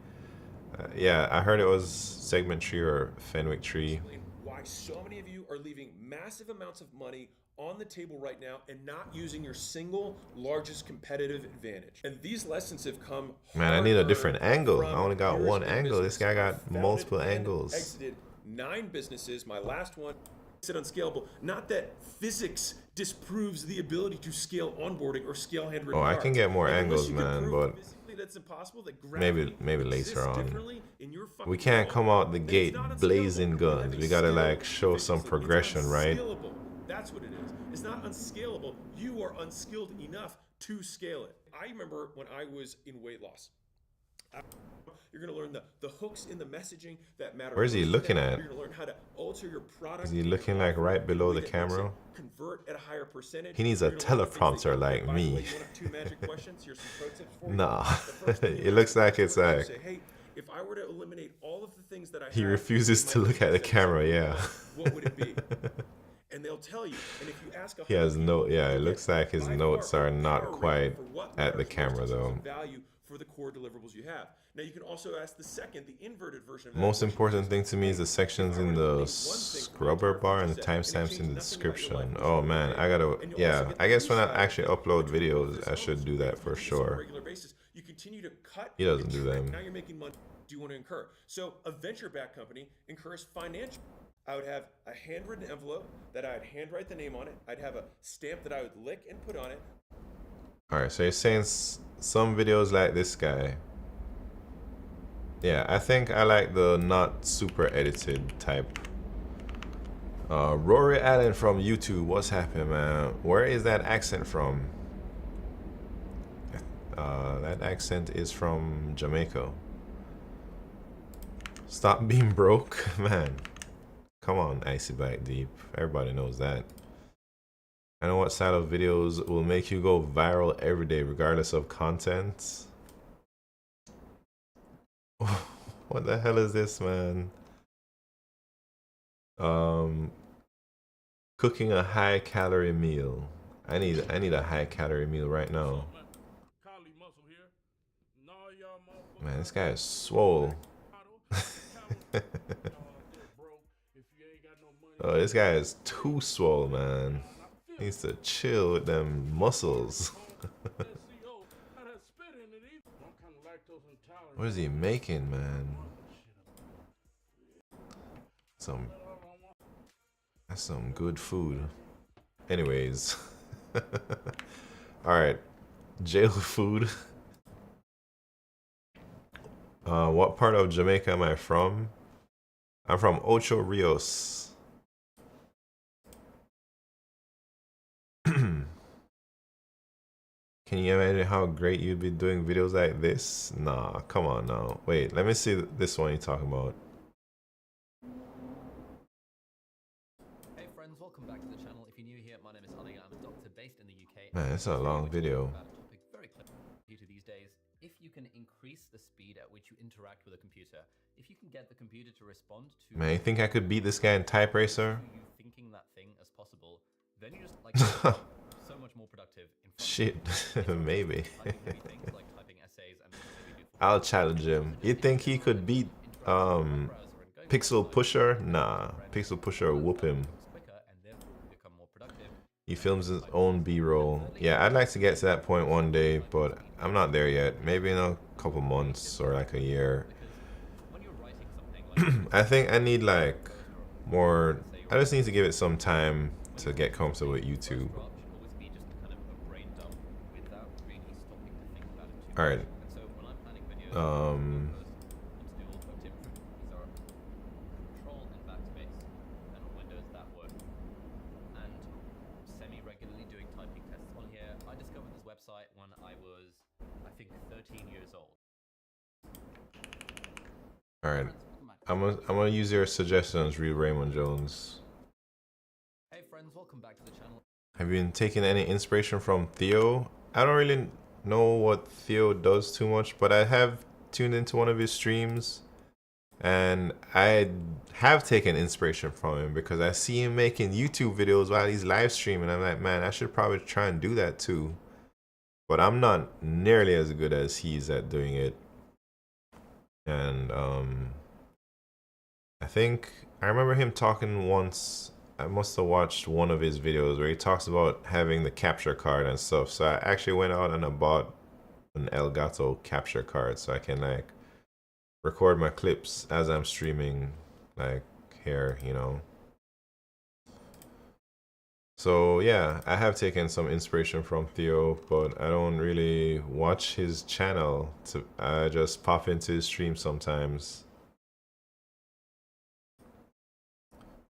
Yeah, I heard it was segment tree or Fenwick tree. Why so many of you are leaving massive amounts of money on the table right now and not using your single largest competitive advantage. And these lessons have come. Man, I need a different angle. I only got one angle. This guy got multiple angles. Exited 9 businesses. My last one said unscalable. Not that physics disproves the ability to scale onboarding or scale handwritten Oh, I can get more angles, you man, but that's impossible, that maybe later on. We can't world, come out the gate not blazing guns. We gotta like show physics. some progression, right? That's what it is. It's not unscalable. You are unskilled enough to scale it. I remember when I was in weight loss. You're going to learn the hooks in the messaging that matter. Where's he looking at? You're going to learn how to alter your product. Is he looking like right below the camera? Convert at a higher percentage. He needs a teleprompter like me. Nah, it looks like it's like Hey, if I were to eliminate all of the things that I he refuses to look at the camera. Yeah. What would it be? And they'll tell you. And if you ask he has no. Yeah, it looks like his notes are not quite at the camera though. Value for the core deliverables you have. Now you can also ask the second, the inverted version of that. Most important thing to me is the sections in the scrubber bar and the timestamps in the description. Oh man, I gotta. Yeah, I guess when I actually upload videos, I should do that for sure. You continue to cut. He doesn't do them. Now you're making money. Do you want to incur? So a venture-backed company incurs financial. I would have a handwritten envelope that I'd handwrite the name on it. I'd have a stamp that I would lick and put on it. All right, so you're saying some videos like this guy. Yeah, I think I like the not super edited type. Rory Allen from YouTube, what's happening, man? Where is that accent from? That accent is from Jamaica. Stop being broke, man. Come on, Icy Bite Deep. Everybody knows that. I know what style of videos will make you go viral every day, regardless of content. What the hell is this, man? Cooking a high calorie meal. I need a high calorie meal right now. Man, this guy is swole. Oh, this guy is too swole, man. He needs to chill with them muscles. What is he making, man? That's some good food. Anyways. Alright. Jail food. What part of Jamaica am I from? I'm from Ocho Rios. Can you imagine how great you'd be doing videos like this? Nah, come on now. Wait, let me see this one you're talking about. Hey friends, welcome back to the channel. If you're new here, my name is Ali. I'm a doctor based in the UK. Man, it's a long video. About a topic very close to the computer these days. If you can increase the speed at which you interact with a computer, if you can get the computer to respond to Man, you think I could beat this guy in Type Racer? you thinking that thing as possible, then you just like so much more productive. Shit, maybe. Things like typing essays and I'll challenge him. You think he could beat Pixel Pusher? Nah, Pixel Pusher will whoop him. He films his own B-roll. Yeah, I'd like to get to that point one day, but I'm not there yet. Maybe in a couple months or like a year. I think I need like more. I just need to give it some time to get comfortable with YouTube. All right. Semi-regularly doing typing tests on here. I discovered this website when I was, I think, 13 years old. All right. I'm gonna use your suggestions, Real Raymond Jones. Hey friends, welcome back to the channel. Have you been taking any inspiration from Theo? I don't really know what Theo does too much, but I have tuned into one of his streams, and I have taken inspiration from him because I see him making YouTube videos while he's live streaming. I'm like, man, I should probably try and do that too. But I'm not nearly as good as he's at doing it. And I think I remember him talking once. I must have watched one of his videos where he talks about having the capture card and stuff. So I actually went out and I bought an Elgato capture card so I can like record my clips as I'm streaming, like here, you know. So yeah, I have taken some inspiration from Theo, but I don't really watch his channel. I just pop into his stream sometimes.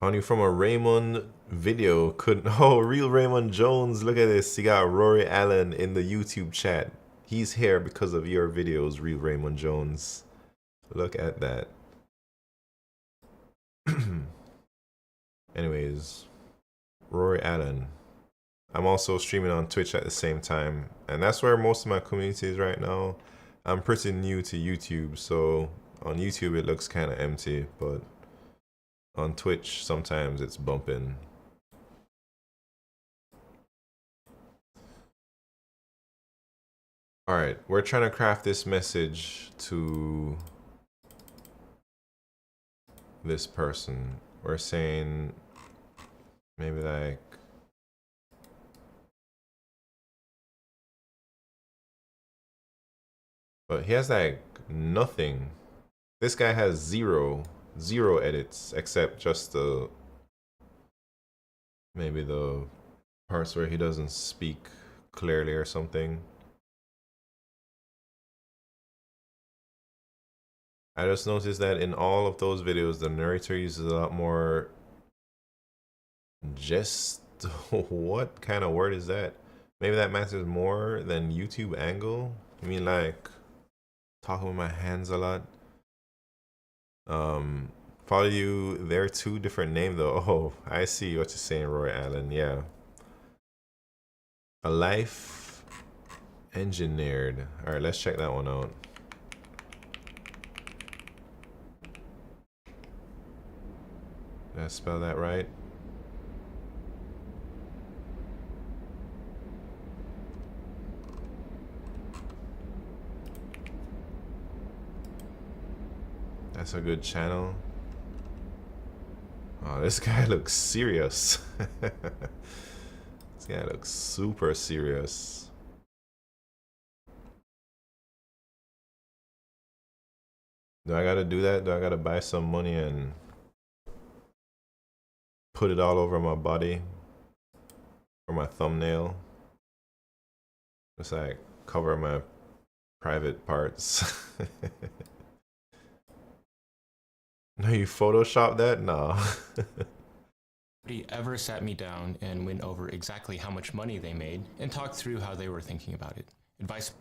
Found you from a Raymond video. Oh, Real Raymond Jones, look at this. You got Rory Allen in the YouTube chat. He's here because of your videos, Real Raymond Jones. Look at that. Anyways, Rory Allen. I'm also streaming on Twitch at the same time, and that's where most of my community is right now. I'm pretty new to YouTube, so on YouTube it looks kind of empty, but on Twitch sometimes it's bumping. All right, we're trying to craft this message to this person. We're saying maybe like, but he has like nothing. This guy has zero edits except just the maybe the parts where he doesn't speak clearly or something. I just noticed that in all of those videos the narrator uses a lot more just what kind of word is that? Maybe that matters more than YouTube angle. I mean, like talking with my hands a lot. Follow you. There are two different names though. Oh, I see what you're saying, Roy Allen. Yeah. A life engineered. All right, let's check that one out. Did I spell that right? That's a good channel. Oh, this guy looks serious. This guy looks super serious. Do I gotta do that? Do I gotta buy some money and put it all over my body or my thumbnail? Just like cover my private parts. No, you Photoshop that? No. ever sat me down and went over exactly how much money they made and talked through how they were thinking about it. Advice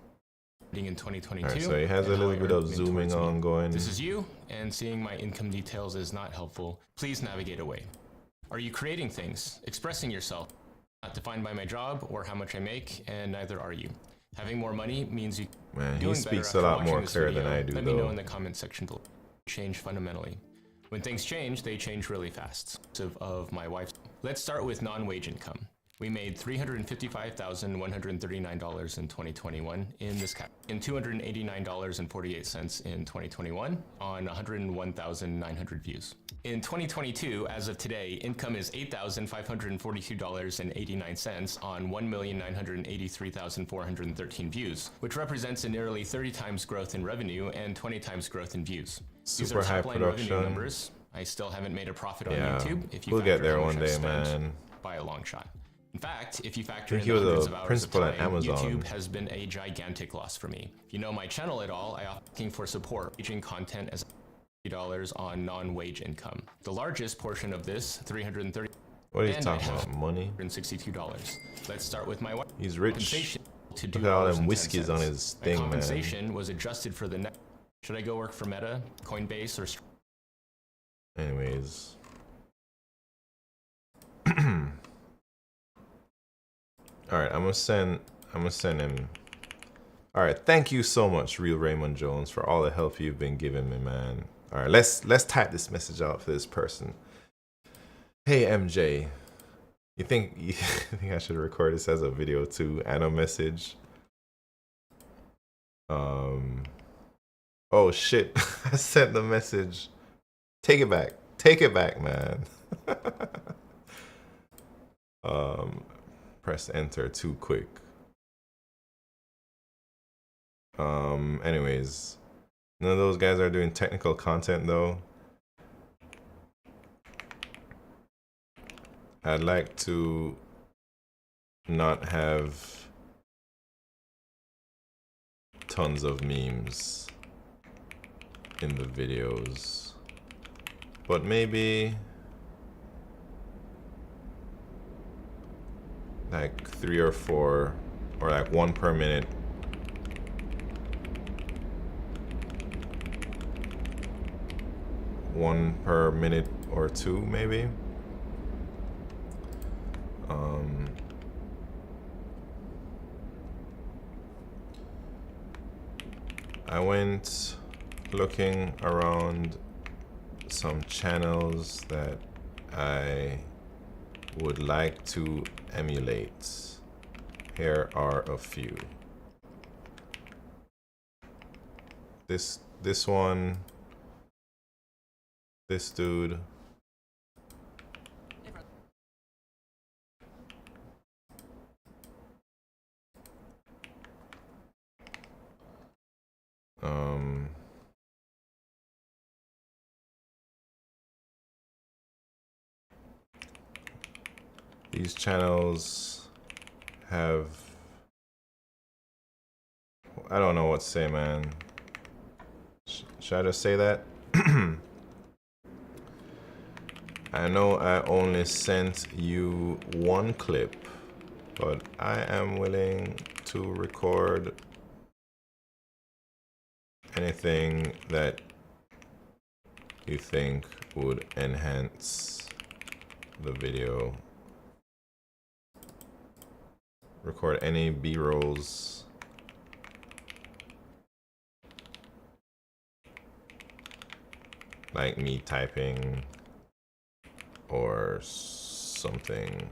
in 2022. All right, so he has a and how little I bit earned of them zooming towards me. on going. This is you, and seeing my income details is not helpful. Please navigate away. Are you creating things, expressing yourself? Not defined by my job or how much I make, and neither are you. Having more money means you Man, he doing speaks better a after lot watching more this clear video. than I do, Let me know though. in the comment section below. Change fundamentally. When things change, they change really fast. Of my wife's. Let's start with non-wage income. We made $355,139 in 2021 in this cap, and $289.48 in 2021 on 101,900 views. In 2022, as of today, income is $8,542.89 on 1,983,413 views, which represents a nearly 30 times growth in revenue and 20 times growth in views. These Super are high top-line revenue production. numbers. I still haven't made a profit on Yeah, YouTube if you we'll get factor there how much one I've day, spent man. by a long shot. In fact, if you factor think in he the was a hundreds of hours of principal at time, Amazon. YouTube has been a gigantic loss for me. If you know my channel at all, I am looking for support, reaching content as $50 on non-wage income. The largest portion of this, $330. What are you and talking I have about? Money? $162. Let's start with my He's rich. compensation to do Look at all them $2.10. whiskeys on his My thing, man. compensation was adjusted for the net. Should I go work for Meta, Coinbase, or Anyways. Alright, I'm gonna send him. Alright, thank you so much, Real Raymond Jones, for all the help you've been giving me, man. Alright, let's type this message out for this person. Hey MJ. You think I should record this as a video too and a message? Oh shit. I sent the message. Take it back. Take it back, man. Press enter too quick. Anyways, none of those guys are doing technical content though. I'd like to not have tons of memes in the videos, but maybe like 3 or 4, or like 1 per minute. One per minute or 2 maybe. I went looking around some channels that I would like to emulate. Here are a few. This one, this dude. These channels have, I don't know what to say, man. Should I just say that? I know I only sent you 1 clip, but I am willing to record anything that you think would enhance the video. Record any B-rolls. Like me typing or something.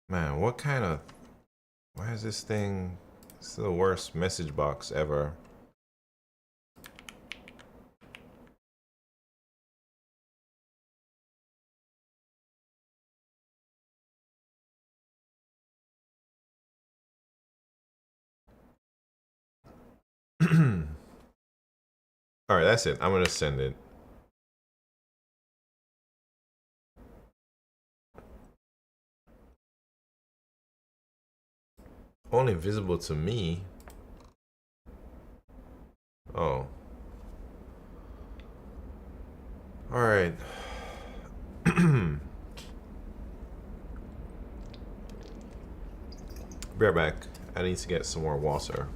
Man, what kind of, why is this thing, it's the worst message box ever. All right, that's it. I'm gonna send it. Only visible to me. Oh. All right. Be right back. I need to get some more water.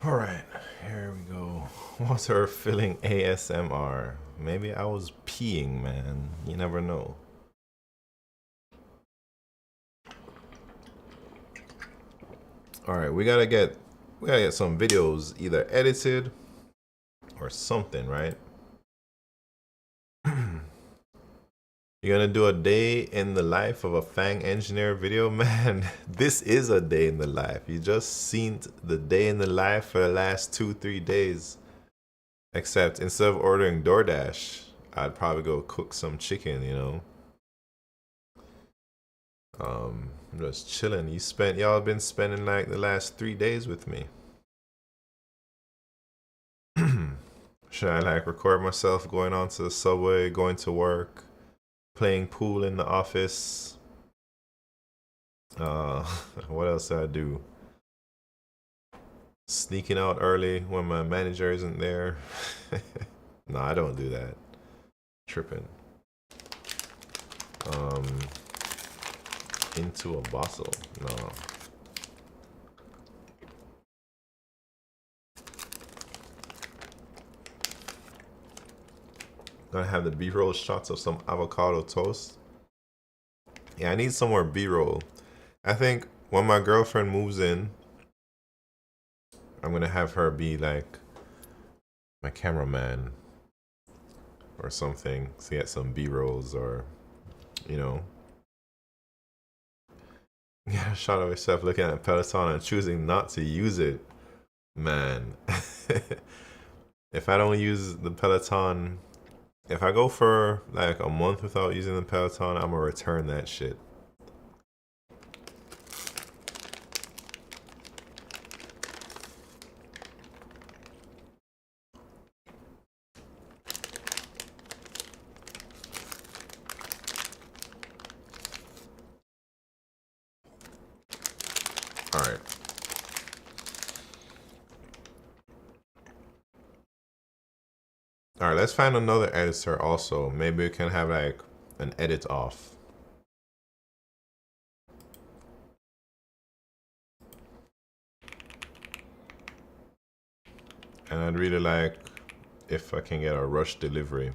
All right, here we go. Water filling ASMR. Maybe I was peeing, man. You never know. All right, we gotta get some videos either edited or something, right? You're gonna do a day in the life of a Fang engineer video? Man, this is a day in the life. You just seen the day in the life for the last 2-3 days. Except instead of ordering DoorDash, I'd probably go cook some chicken, you know? I'm just chilling. Y'all been spending like the last 3 days with me. Should I like record myself going onto the subway, going to work, playing pool in the office? What else did I do? Sneaking out early when my manager isn't there. No, I don't do that. Tripping. Into a bottle. No. Gonna have the B-roll shots of some avocado toast. Yeah, I need some more B-roll. I think when my girlfriend moves in, I'm gonna have her be like my cameraman or something to get some B-rolls, or, you know. Yeah, a shot of yourself looking at Peloton and choosing not to use it. Man. If I don't use the Peloton, if I go for like a month without using the Peloton, I'm gonna return that shit. All right. All right, let's find another editor also. Maybe we can have like an edit off. And I'd really like if I can get a rush delivery,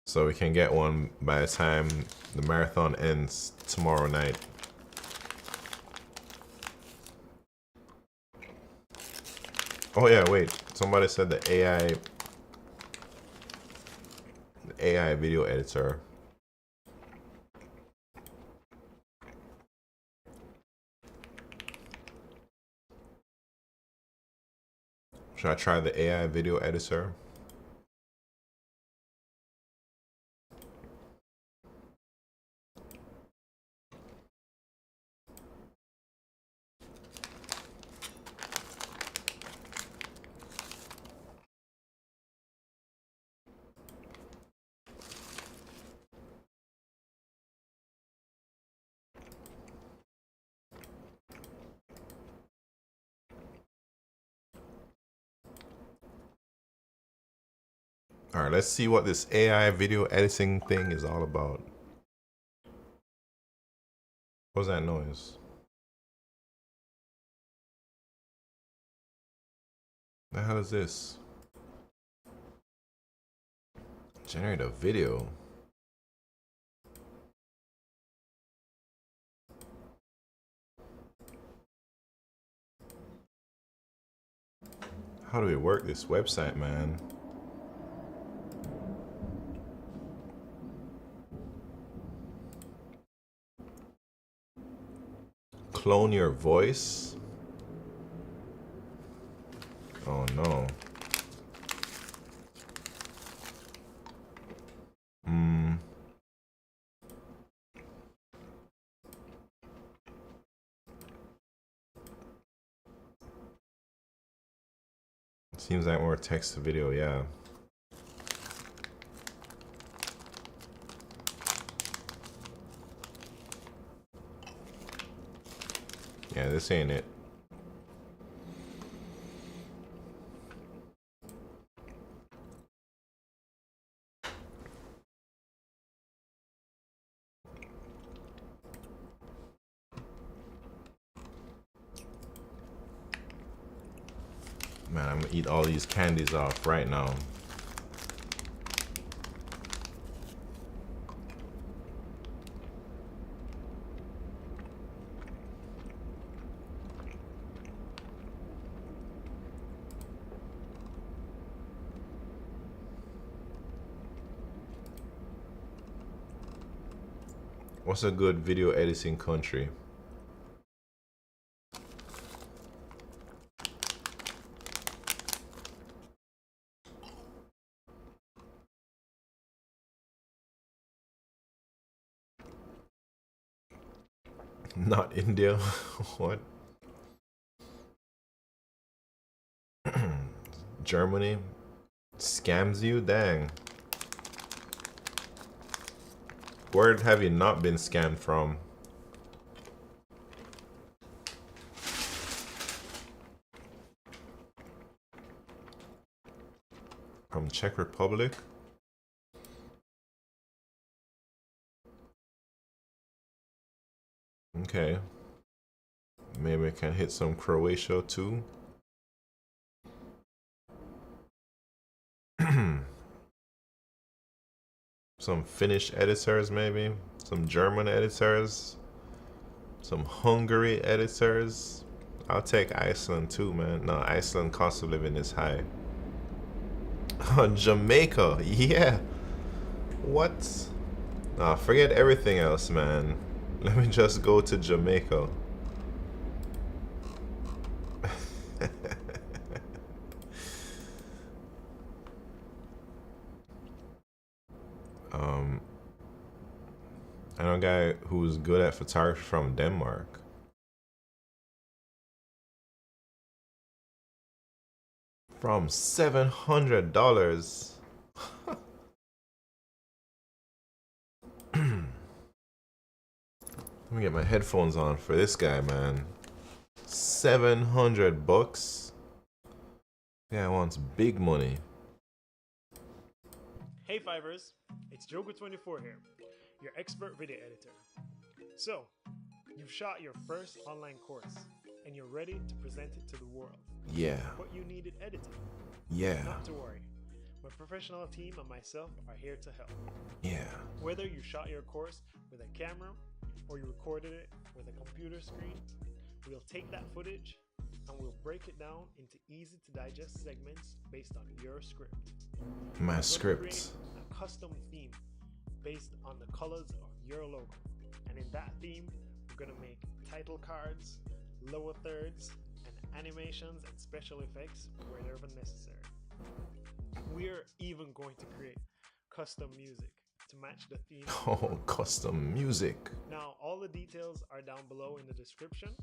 so we can get one by the time the marathon ends tomorrow night. Oh yeah, wait. Somebody said the AI video editor. Should I try the AI video editor? All right, let's see what this AI video editing thing is all about. What was that noise? The hell is this? Generate a video. How do we work this website, man? Clone your voice? Oh no. Seems like more text to video, yeah. Yeah, this ain't it. Man, I'm gonna eat all these candies off right now. What's a good video editing country? Not India. What? Germany? Scams you? Dang. Where have you not been scammed from? From Czech Republic? Okay. Maybe I can hit some Croatia too. Some Finnish editors maybe. Some German editors. Some Hungary editors. I'll take Iceland too, man. No, Iceland cost of living is high. Jamaica, yeah. What? Nah, forget everything else, man. Let me just go to Jamaica. I know a guy who's good at photography from Denmark. From $700. Let me get my headphones on for this guy, man. $700. Yeah, wants big money. Hey Fivers, it's Jogo24 here, your expert video editor. So, you've shot your first online course, and you're ready to present it to the world. Yeah. But you needed editing. Yeah. Not to worry, my professional team and myself are here to help. Yeah. Whether you shot your course with a camera, or you recorded it with a computer screen, we'll take that footage and we'll break it down into easy to digest segments based on your script. My script. A custom theme based on the colors of your logo. And in that theme, we're gonna make title cards, lower thirds, and animations and special effects wherever necessary. We're even going to create custom music to match the theme. Oh, custom music. Now, all the details are down below in the description,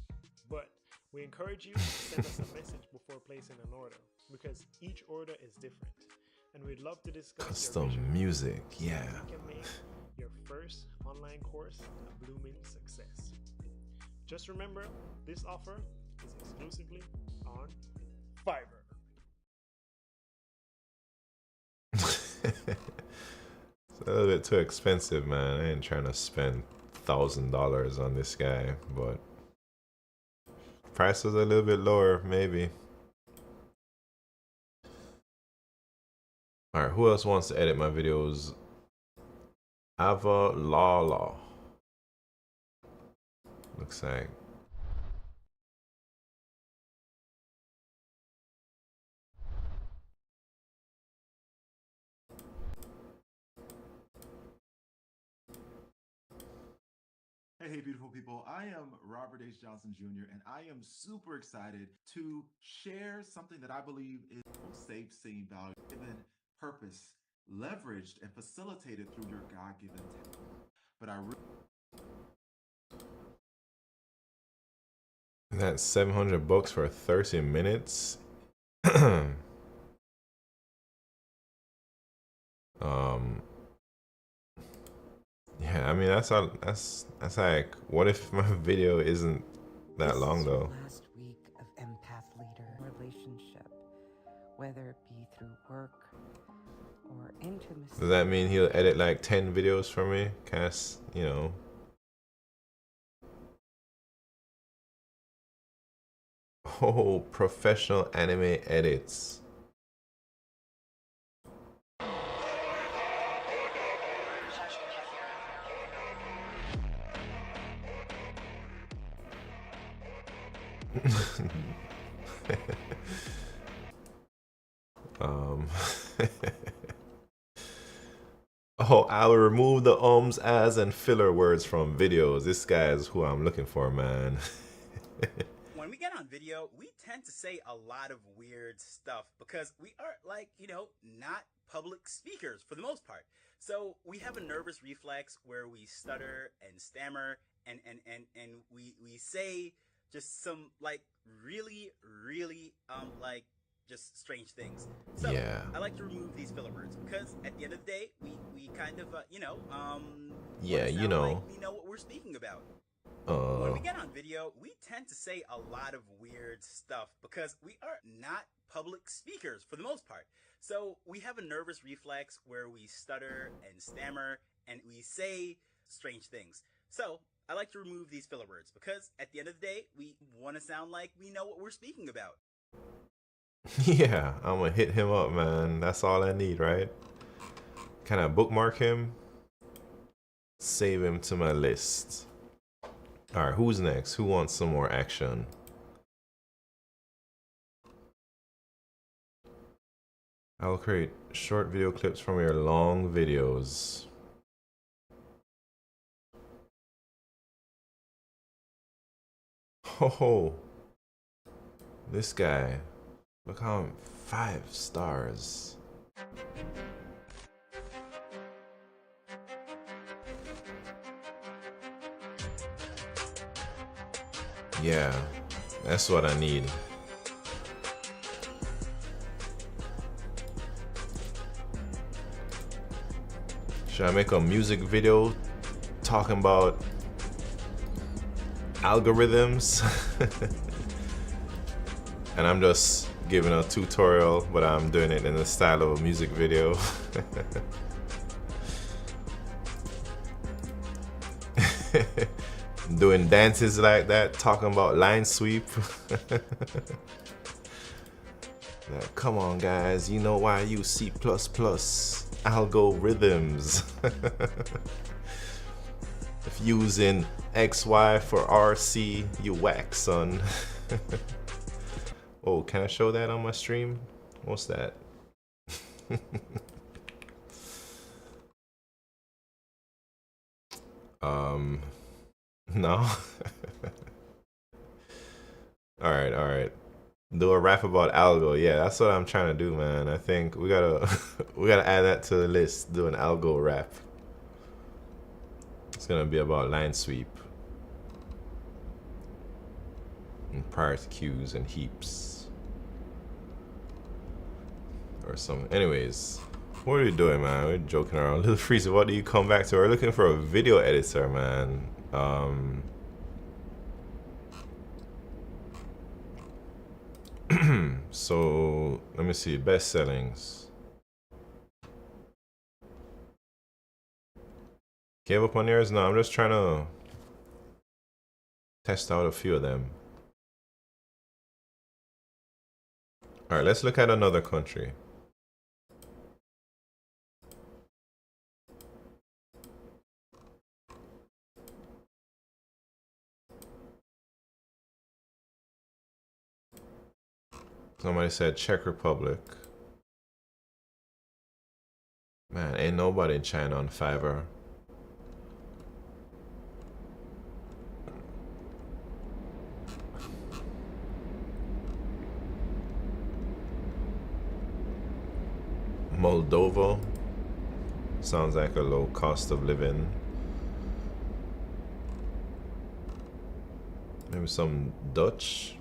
but we encourage you to send us a message before placing an order because each order is different. And we'd love to discuss your Custom vision music, so yeah. we can make your first online course a blooming success. Just remember, this offer is exclusively on Fiverr. It's a little bit too expensive, man. I ain't trying to spend $1,000 on this guy, but price was a little bit lower, maybe. Alright, who else wants to edit my videos? Ava Lala. Looks like. Hey, beautiful people. I am Robert H. Johnson Jr., and I am super excited to share something that I believe is safe, seen, value, given purpose, leveraged, and facilitated through your God-given talent. But That's $700 for 30 minutes. Yeah, I mean that's like, what if my video isn't that long though? Last week of empath leader relationship, whether it be through work or intimacy. Does that mean he'll edit like 10 videos for me? Cast, you know. Oh, professional anime edits. Oh, I'll remove the ums, as, and filler words from videos. This guy is who I'm looking for, man. When we get on video, we tend to say a lot of weird stuff because we are, like, not public speakers for the most part. So we have a nervous reflex where we stutter and stammer and we say just some like really like just strange things. So Yeah. I like to remove these filler words because at the end of the day we kind of Yeah, wanna you sound know. like we know what we're speaking about. When we get on video, we tend to say a lot of weird stuff because we are not public speakers for the most part. So we have a nervous reflex where we stutter and stammer and we say strange things. So I like to remove these filler words because at the end of the day, we want to sound like we know what we're speaking about. Yeah, I'm gonna hit him up, man. That's all I need, right? Can I bookmark him? Save him to my list. Alright, who's next? Who wants some more action? I'll create short video clips from your long videos. Oh, this guy. Look how I'm 5 stars. Yeah, that's what I need. Should I make a music video talking about algorithms? And I'm just giving a tutorial, but I'm doing it in the style of a music video. Doing dances like that, talking about line sweep. Like, come on guys, you know why I use C++, algorithms. If using XY for RC, you whack, son. Oh, can I show that on my stream? What's that? No. All right. Do a rap about algo. Yeah, that's what I'm trying to do, man. I think we gotta we gotta add that to the list. Do an algo rap. It's gonna be about line sweep and priority queues and heaps or something. Anyways, what are we doing, man? We're joking around. Little Freezer, what do you come back to? We're looking for a video editor, man. So let me see, best sellings. Gave up on yours? No, I'm just trying to test out a few of them. All right, let's look at another country. Somebody said Czech Republic. Man, ain't nobody in China on Fiverr. Moldova. Sounds like a low cost of living. Maybe some Dutch.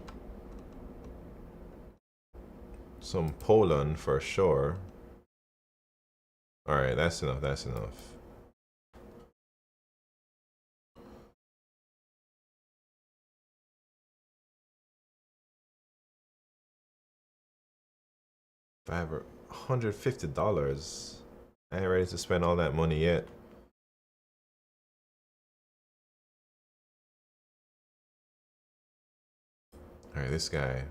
Some Poland for sure. Alright, that's enough, that's enough. Fiverr, $150. I ain't ready to spend all that money yet. Alright, this guy.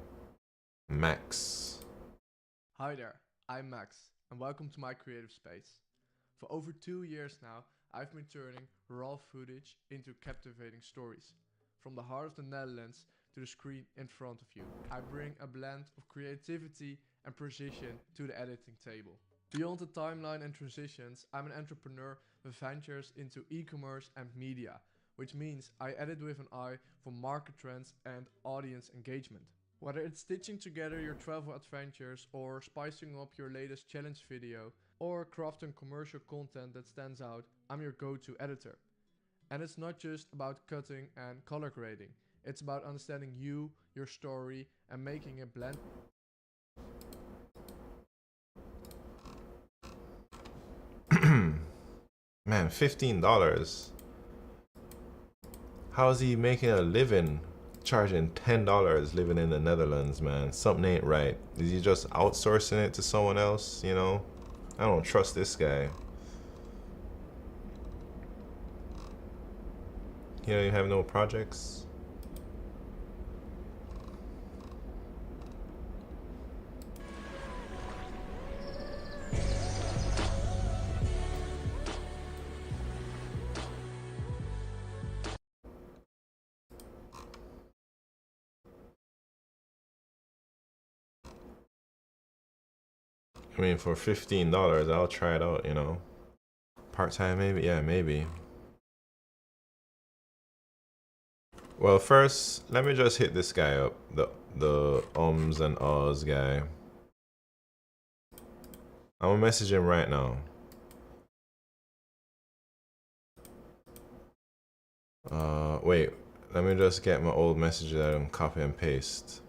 Max. Hi there, I'm Max, and welcome to my creative space. For over 2 years now, I've been turning raw footage into captivating stories. From the heart of the Netherlands to the screen in front of you, I bring a blend of creativity and precision to the editing table. Beyond the timeline and transitions, I'm an entrepreneur with ventures into e-commerce and media, which means I edit with an eye for market trends and audience engagement. Whether it's stitching together your travel adventures or spicing up your latest challenge video or crafting commercial content that stands out, I'm your go-to editor. And it's not just about cutting and color grading, it's about understanding you, your story, and making it blend. Man, $15. How is he making a living? Charging $10 living in the Netherlands, man. Something ain't right. Is he just outsourcing it to someone else, you know? I don't trust this guy. He don't even have no projects. I mean, for $15, I'll try it out, you know. Part-time, maybe? Yeah, maybe. Well, first, let me just hit this guy up. The ums and ahs guy. I'm gonna message him right now. Wait. Let me just get my old message that I'm copy and paste.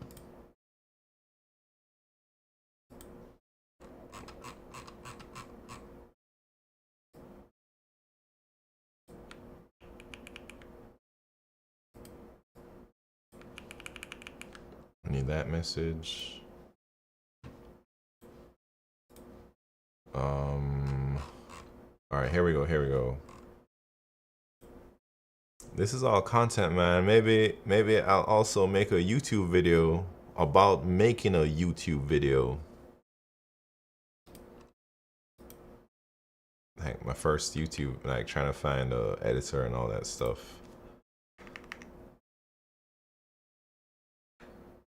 I need that message. Alright, here we go. This is all content, man. Maybe I'll also make a YouTube video about making a YouTube video. Like my first YouTube, like trying to find a editor and all that stuff.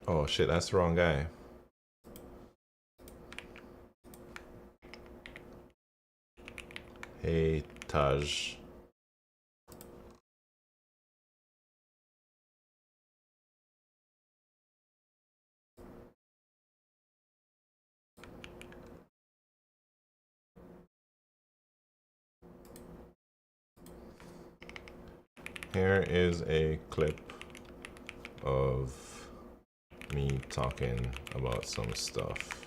Oh shit, that's the wrong guy. Hey, Taj. Here is a clip of me talking about some stuff.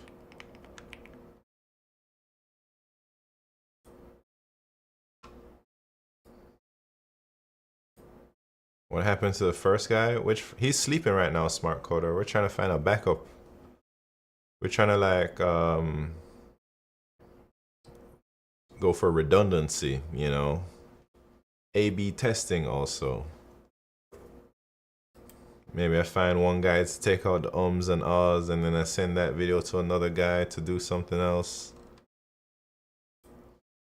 What happened to the first guy? He's sleeping right now, Smart Coder. We're trying to find a backup. We're trying to like go for redundancy, you know. A/B testing also. Maybe I find one guy to take out the ums and ahs, and then I send that video to another guy to do something else.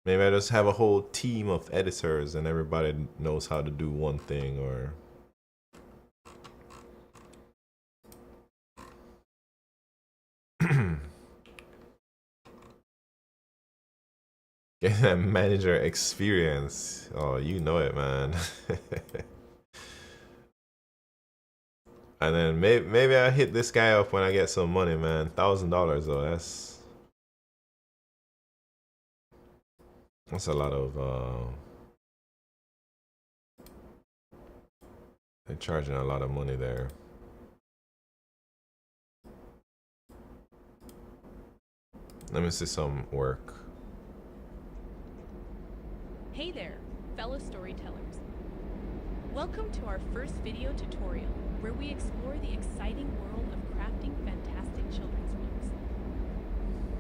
Maybe I just have a whole team of editors and everybody knows how to do one thing, or get that manager experience. Oh, you know it, man. And then maybe I hit this guy up when I get some money, man. $1,000 though. That's a lot of they're charging a lot of money there. Let me see some work. Hey there, fellow storytellers. Welcome to our first video tutorial where we explore the exciting world of crafting fantastic children's books.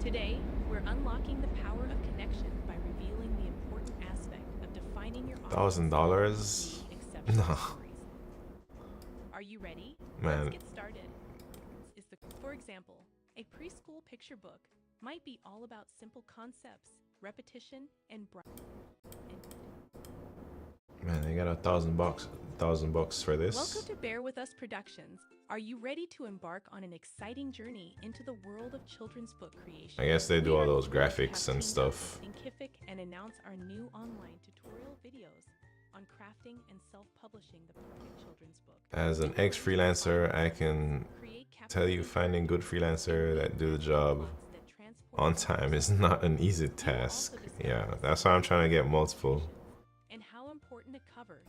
Today, we're unlocking the power of connection by revealing the important aspect of defining your $1,000? No. Are you ready? Man. Let's get started. For example, a preschool picture book might be all about simple concepts, repetition, and Man, they got $1,000 for this. Welcome to Bear With Us Productions. Are you ready to embark on an exciting journey into the world of children's book creation? I guess they do all those graphics and stuff. And announce our new online tutorial videos on crafting and self-publishing the perfect children's book. As an ex-freelancer, I can tell you finding good freelancer that do the job on time is not an easy task. Yeah, that's why I'm trying to get multiple. And how important to cover.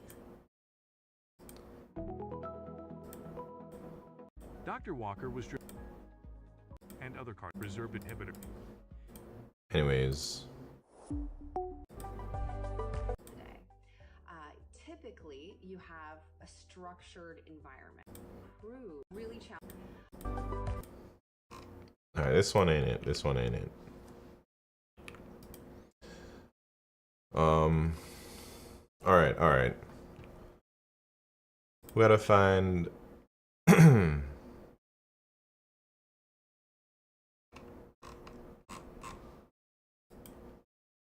Dr. Walker was and other card reserve inhibitor. Anyways. Typically, you have a structured environment. Crew really challenging. Alright, this one ain't it. This one ain't it. Alright. We gotta find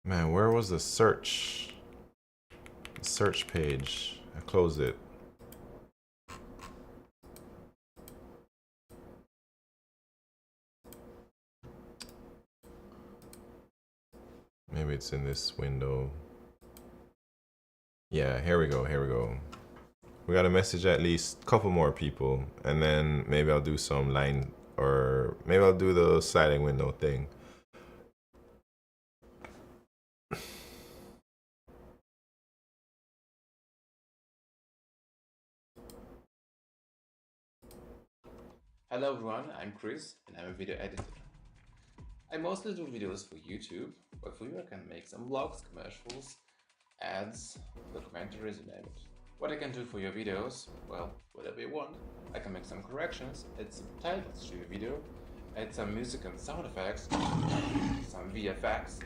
Man, where was the search? The search page. I closed it. Maybe it's in this window. Yeah, here we go. We gotta message at least a couple more people, and then maybe I'll do some line, or maybe I'll do the sliding window thing. Hello everyone, I'm Chris and I'm a video editor. I mostly do videos for YouTube, but for you I can make some vlogs, commercials, ads, documentaries, you name it. What I can do for your videos, well, whatever you want. I can make some corrections, add subtitles to your video, add some music and sound effects, some VFX.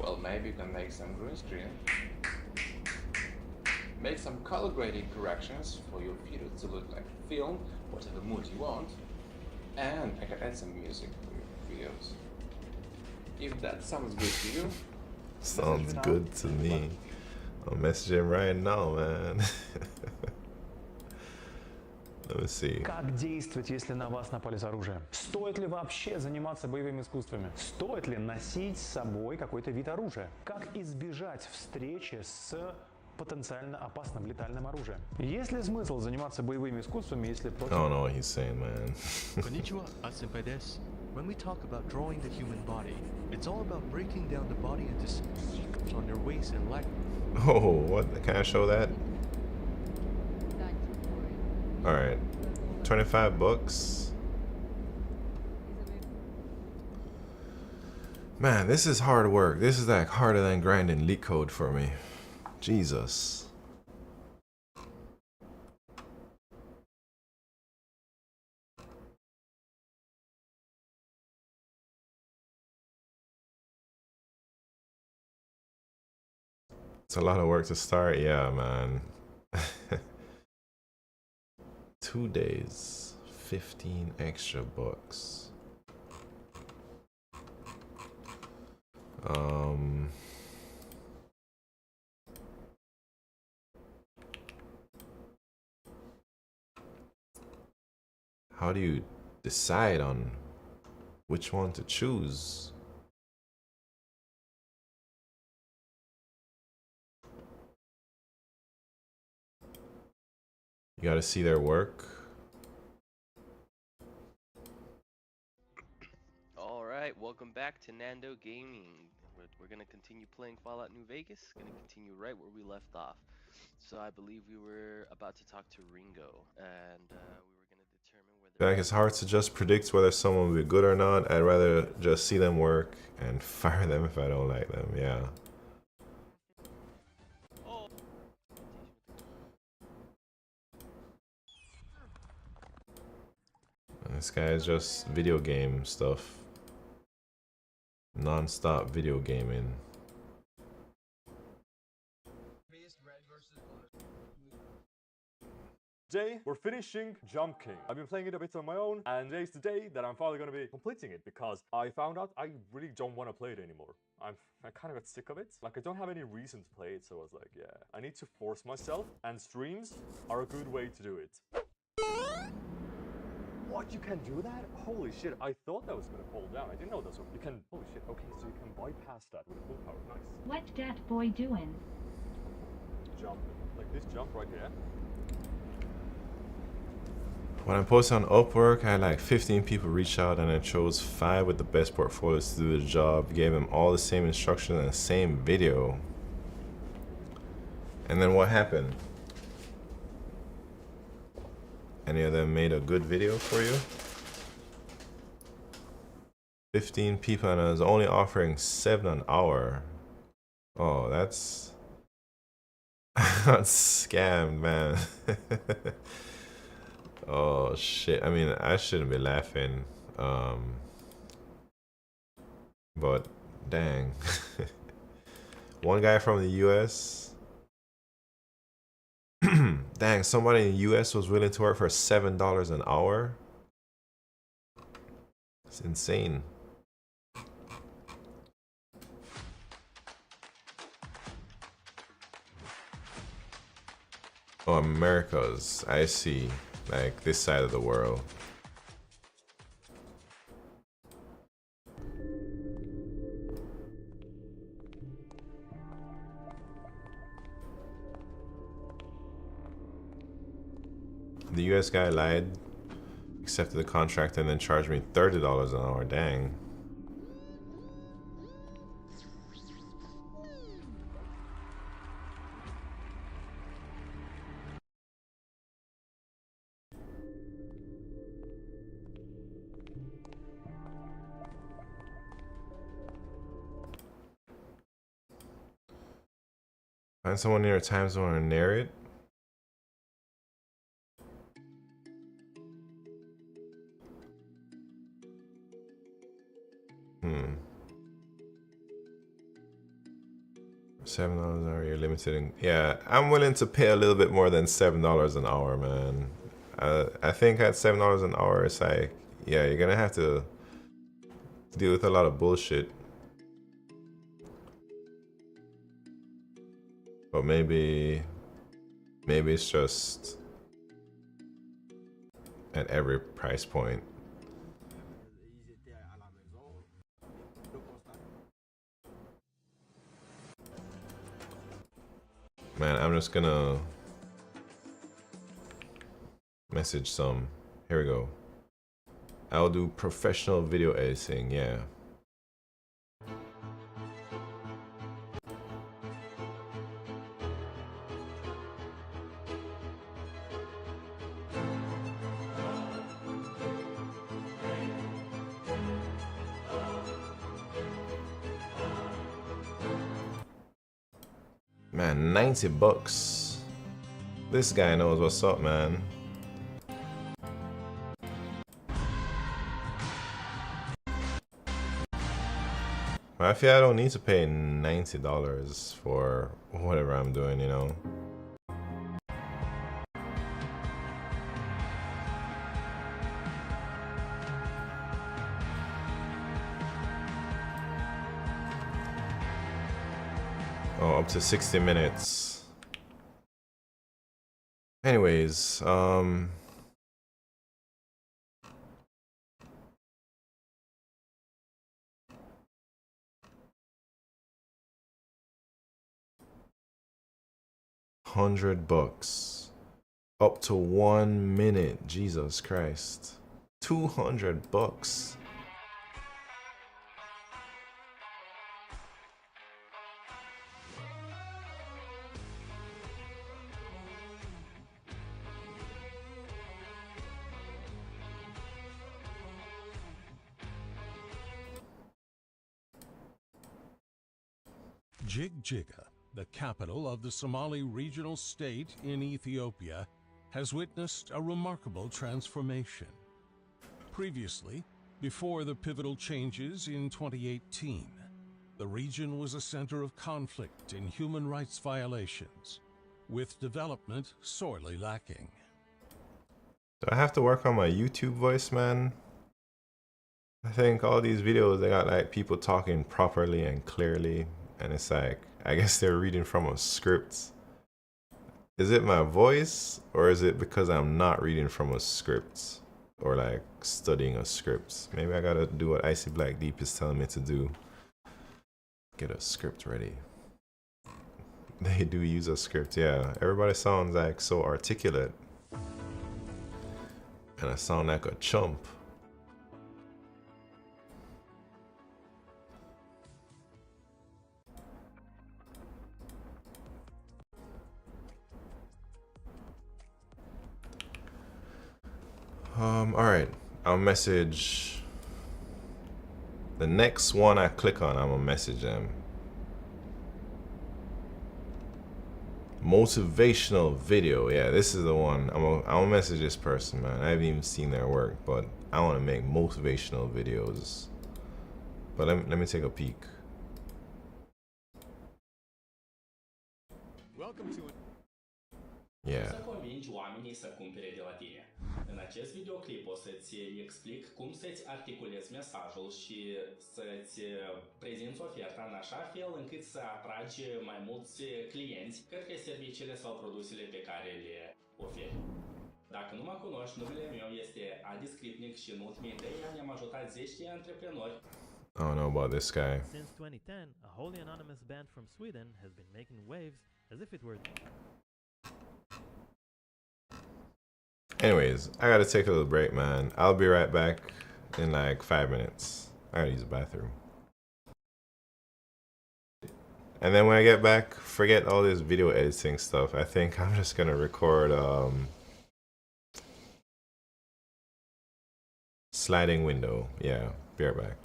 Well, maybe you can make some green screen. Make some color grading corrections for your video to look like film, whatever mood you want, and I can add some music for your videos. If that sounds good to you, sounds good to me. I'm messaging right now, man. Let me see. Как действовать, если на вас напали с оружием? Стоит ли вообще заниматься боевыми искусствами? Стоит ли носить с собой какой-то вид оружия? Как избежать встречи с потенциально опасным летальным оружием? Есть ли смысл заниматься боевыми искусствами, если против... I don't know what he's saying, man. Konnichiwa, Senpai desu. When we talk about drawing the human body, it's all about breaking down the body into sections on their waist and leg. Oh, what? Can I show that? Alright. 25 bucks. Man, this is hard work. This is like harder than grinding LeetCode for me. Jesus. It's a lot of work to start. Yeah, man. 2 days, 15 extra bucks. How do you decide on which one to choose? You gotta see their work. Alright, welcome back to Nando Gaming. We're gonna continue playing Fallout New Vegas. Gonna continue right where we left off. So I believe we were about to talk to Ringo, and we were gonna determine whether... Like, it's hard to just predict whether someone will be good or not. I'd rather just see them work and fire them if I don't like them. Yeah. This guy is just video game stuff. Non-stop video gaming. Today, we're finishing Jump King. I've been playing it a bit on my own, and today's the day that I'm finally going to be completing it, because I found out I really don't want to play it anymore. I kind of got sick of it. Like, I don't have any reason to play it, so I was like, yeah, I need to force myself, and streams are a good way to do it. What, you can do that? Holy shit, I thought that was going to fall down. I didn't know that. So you can, holy shit, okay, so you can bypass that with a full power. Nice. What's that boy doing? Jump. Like this jump right here. When I posted on Upwork, I had like 15 people reach out, and I chose 5 with the best portfolios to do the job, gave them all the same instructions and the same video. And then what happened? Any of them made a good video for you? 15 people, and I was only offering 7 an hour. Oh, that's that's scammed, man. Oh shit. I mean, I shouldn't be laughing. But dang. One guy from the US. Dang, somebody in the US was willing to work for $7 an hour. It's insane. Oh, Americas. I see. Like this side of the world. The US guy lied, accepted the contract, and then charged me $30 an hour. Dang. Find someone near a time zone and narrate. $7 an hour, you're limited in, yeah, I'm willing to pay a little bit more than $7 an hour, man. I think at $7 an hour, it's like, yeah, you're gonna have to deal with a lot of bullshit. But maybe it's just at every price point. Man, I'm just gonna message some. Here we go. I'll do professional video editing, yeah. Man, 90 bucks. This guy knows what's up, man. I feel I don't need to pay $90 for whatever I'm doing, you know. Oh, up to 60 minutes. Anyways, $100. Up to 1 minute. Jesus Christ. $200. Jigjiga, the capital of the Somali regional state in Ethiopia, has witnessed a remarkable transformation. Previously, before the pivotal changes in 2018, the region was a center of conflict and human rights violations, with development sorely lacking. Do I have to work on my YouTube voice, man? I think all these videos, they got like people talking properly and clearly, and it's like, I guess they're reading from a script. Is it my voice, or is it because I'm not reading from a script, or like studying a script? Maybe I gotta do what Icy Black Deep is telling me to do. Get a script ready. They do use a script, yeah. Everybody sounds like so articulate. And I sound like a chump. Alright. I'll message the next one I click on, I'm gonna message them. Motivational video, yeah, this is the one. I'm gonna message this person, man. I haven't even seen their work, but I want to make motivational videos. But let me take a peek. Welcome to Yeah. Să convingi oamenii să cumpere de la tine. În acest videoclip o să-ți explic cum să-ți articulezi mesajul și să-ți prezinți oferta în așa fel încât să atragi mai mulți clienți către serviciile sau produsele pe care le oferi. Dacă nu mă cunoști, numele meu este Adi Scripnic și în ultimii 3 ani am ajutat zeci de antreprenori. I don't know about this guy. Since 2010, a wholly anonymous band from Sweden has been making waves as if it were... Anyways, I gotta take a little break, man. I'll be right back in like 5 minutes. I gotta use the bathroom. And then when I get back, forget all this video editing stuff. I think I'm just gonna record sliding window. Yeah, be right back.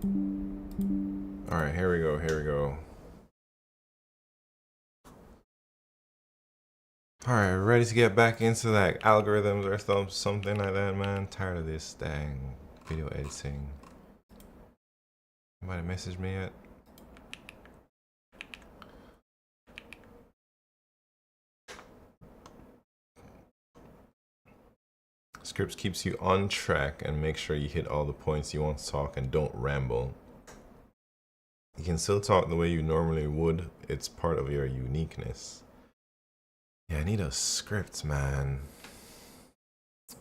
All right, here we go. Here we go. All right, ready to get back into like algorithms or something like that, man. Tired of this dang video editing. Anybody message me yet? Scripts keeps you on track and make sure you hit all the points you want to talk and don't ramble. You can still talk the way you normally would. It's part of your uniqueness. Yeah, I need a script, man.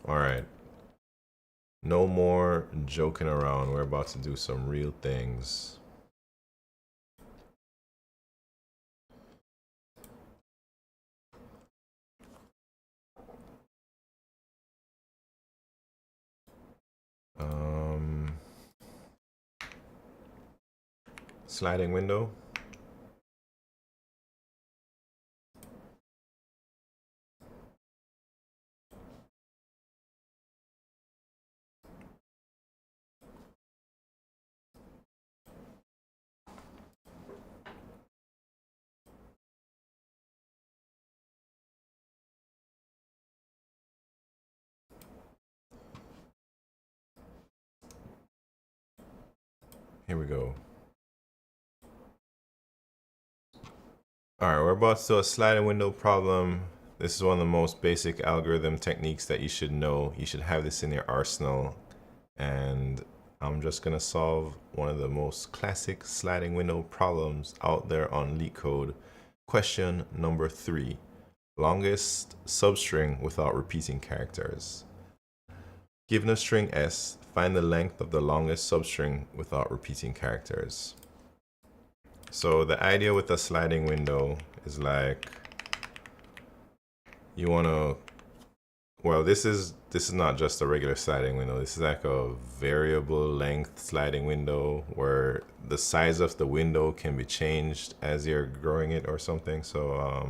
All right. No more joking around. We're about to do some real things. Sliding window. Here we go. All right, we're about to do a sliding window problem. This is one of the most basic algorithm techniques that you should know. You should have this in your arsenal. And I'm just gonna solve one of the most classic sliding window problems out there on LeetCode. Question number 3. Longest substring without repeating characters. Given a string S, find the length of the longest substring without repeating characters. So the idea with a sliding window is like you want to, well, this is not just a regular sliding window. This is like a variable length sliding window where the size of the window can be changed as you're growing it or something. So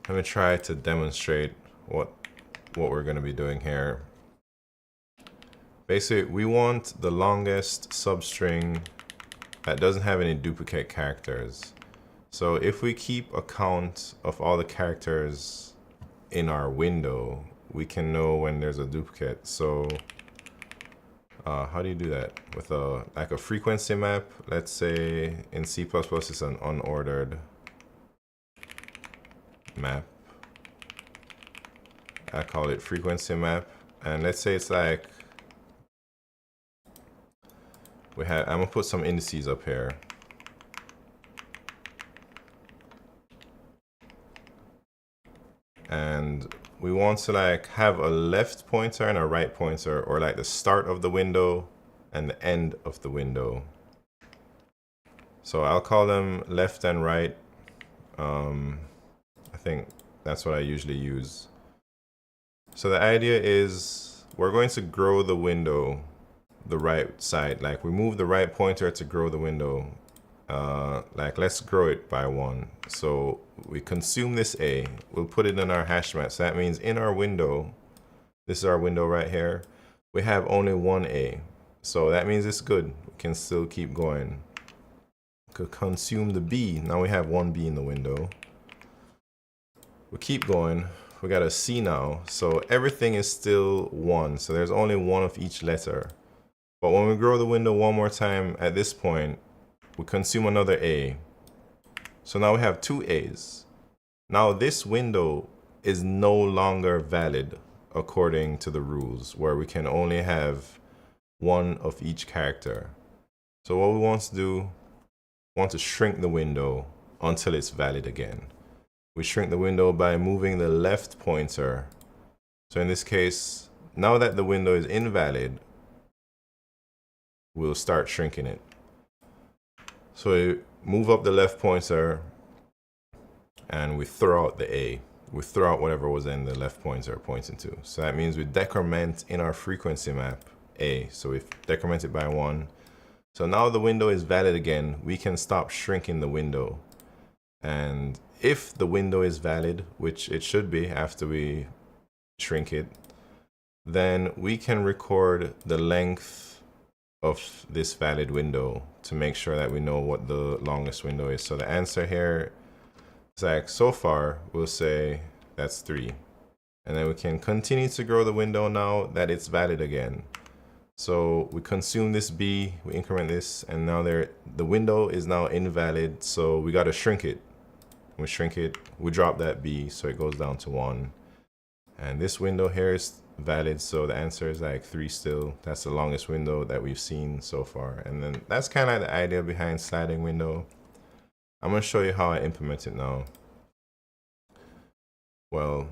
let me try to demonstrate what we're going to be doing here. Basically, we want the longest substring that doesn't have any duplicate characters. So if we keep a count of all the characters in our window, we can know when there's a duplicate. So how do you do that? With like a frequency map. Let's say in C++ it's an unordered map. I call it frequency map. And let's say it's like I'm gonna put some indices up here. And we want to like have a left pointer and a right pointer, or like the start of the window and the end of the window. So I'll call them left and right. I think that's what I usually use. So the idea is we're going to grow the window the right side. Like we move the right pointer to grow the window. Like let's grow it by 1. So we consume this A. We'll put it in our hash map. So that means in our window, this is our window right here, we have only 1 A. So that means it's good. We can still keep going. Could consume the B. Now we have 1 B in the window. We keep going. We got a C now. So everything is still 1. So there's only 1 of each letter. But when we grow the window one more time at this point, we consume another A. So now we have 2 A's. Now this window is no longer valid according to the rules, where we can only have 1 of each character. So what we want to do, we want to shrink the window until it's valid again. We shrink the window by moving the left pointer. So in this case, now that the window is invalid, we'll start shrinking it. So we move up the left pointer and we throw out the A. We throw out whatever was in the left pointer pointing to. So that means we decrement in our frequency map A. So we decrement it by 1. So now the window is valid again. We can stop shrinking the window. And if the window is valid, which it should be after we shrink it, then we can record the length of this valid window to make sure that we know what the longest window is. So the answer here is like, so far, we'll say that's 3. And then we can continue to grow the window now that it's valid again. So we consume this B, we increment this, and now the window is now invalid, so we got to shrink it. We shrink it, we drop that B, so it goes down to 1. And this window here is valid, so the answer is like 3 still. That's the longest window that we've seen so far. And then that's kind of the idea behind sliding window. I'm going to show you how I implement it now. Well,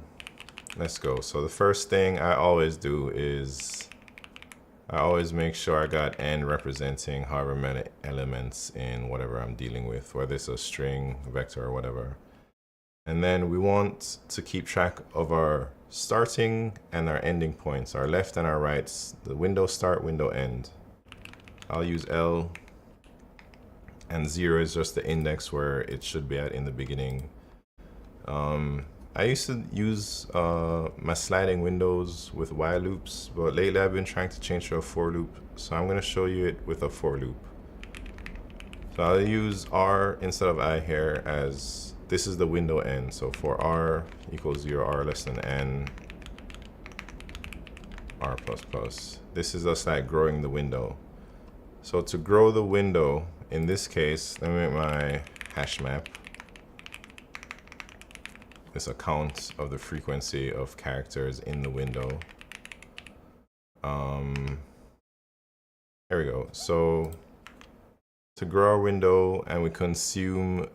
let's go. So the first thing I always do is I always make sure I got n representing however many elements in whatever I'm dealing with, whether it's a string, vector, or whatever. And then we want to keep track of our starting and our ending points, our left and our rights, the window start, window end. I'll use L, and 0 is just the index where it should be at in the beginning. I used to use my sliding windows with while loops, but lately I've been trying to change to a for loop, so I'm going to show you it with a for loop. So I'll use R instead of I here, as this is the window end. So for R equals 0, R less than N, R plus plus. This is us like growing the window. So to grow the window, in this case, let me make my hash map. It's a count of the frequency of characters in the window. There we go. So to grow our window and we consume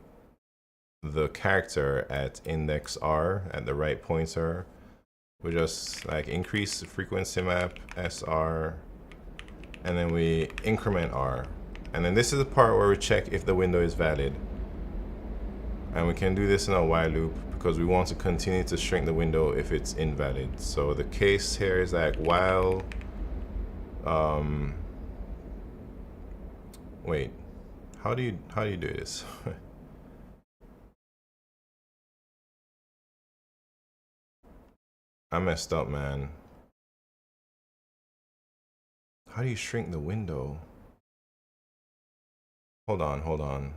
the character at index R at the right pointer, we just like increase the frequency map SR, and then we increment R. And then this is the part where we check if the window is valid. And we can do this in a while loop because we want to continue to shrink the window if it's invalid. So the case here is like while, wait, how do you do this? I messed up, man. How do you shrink the window? Hold on.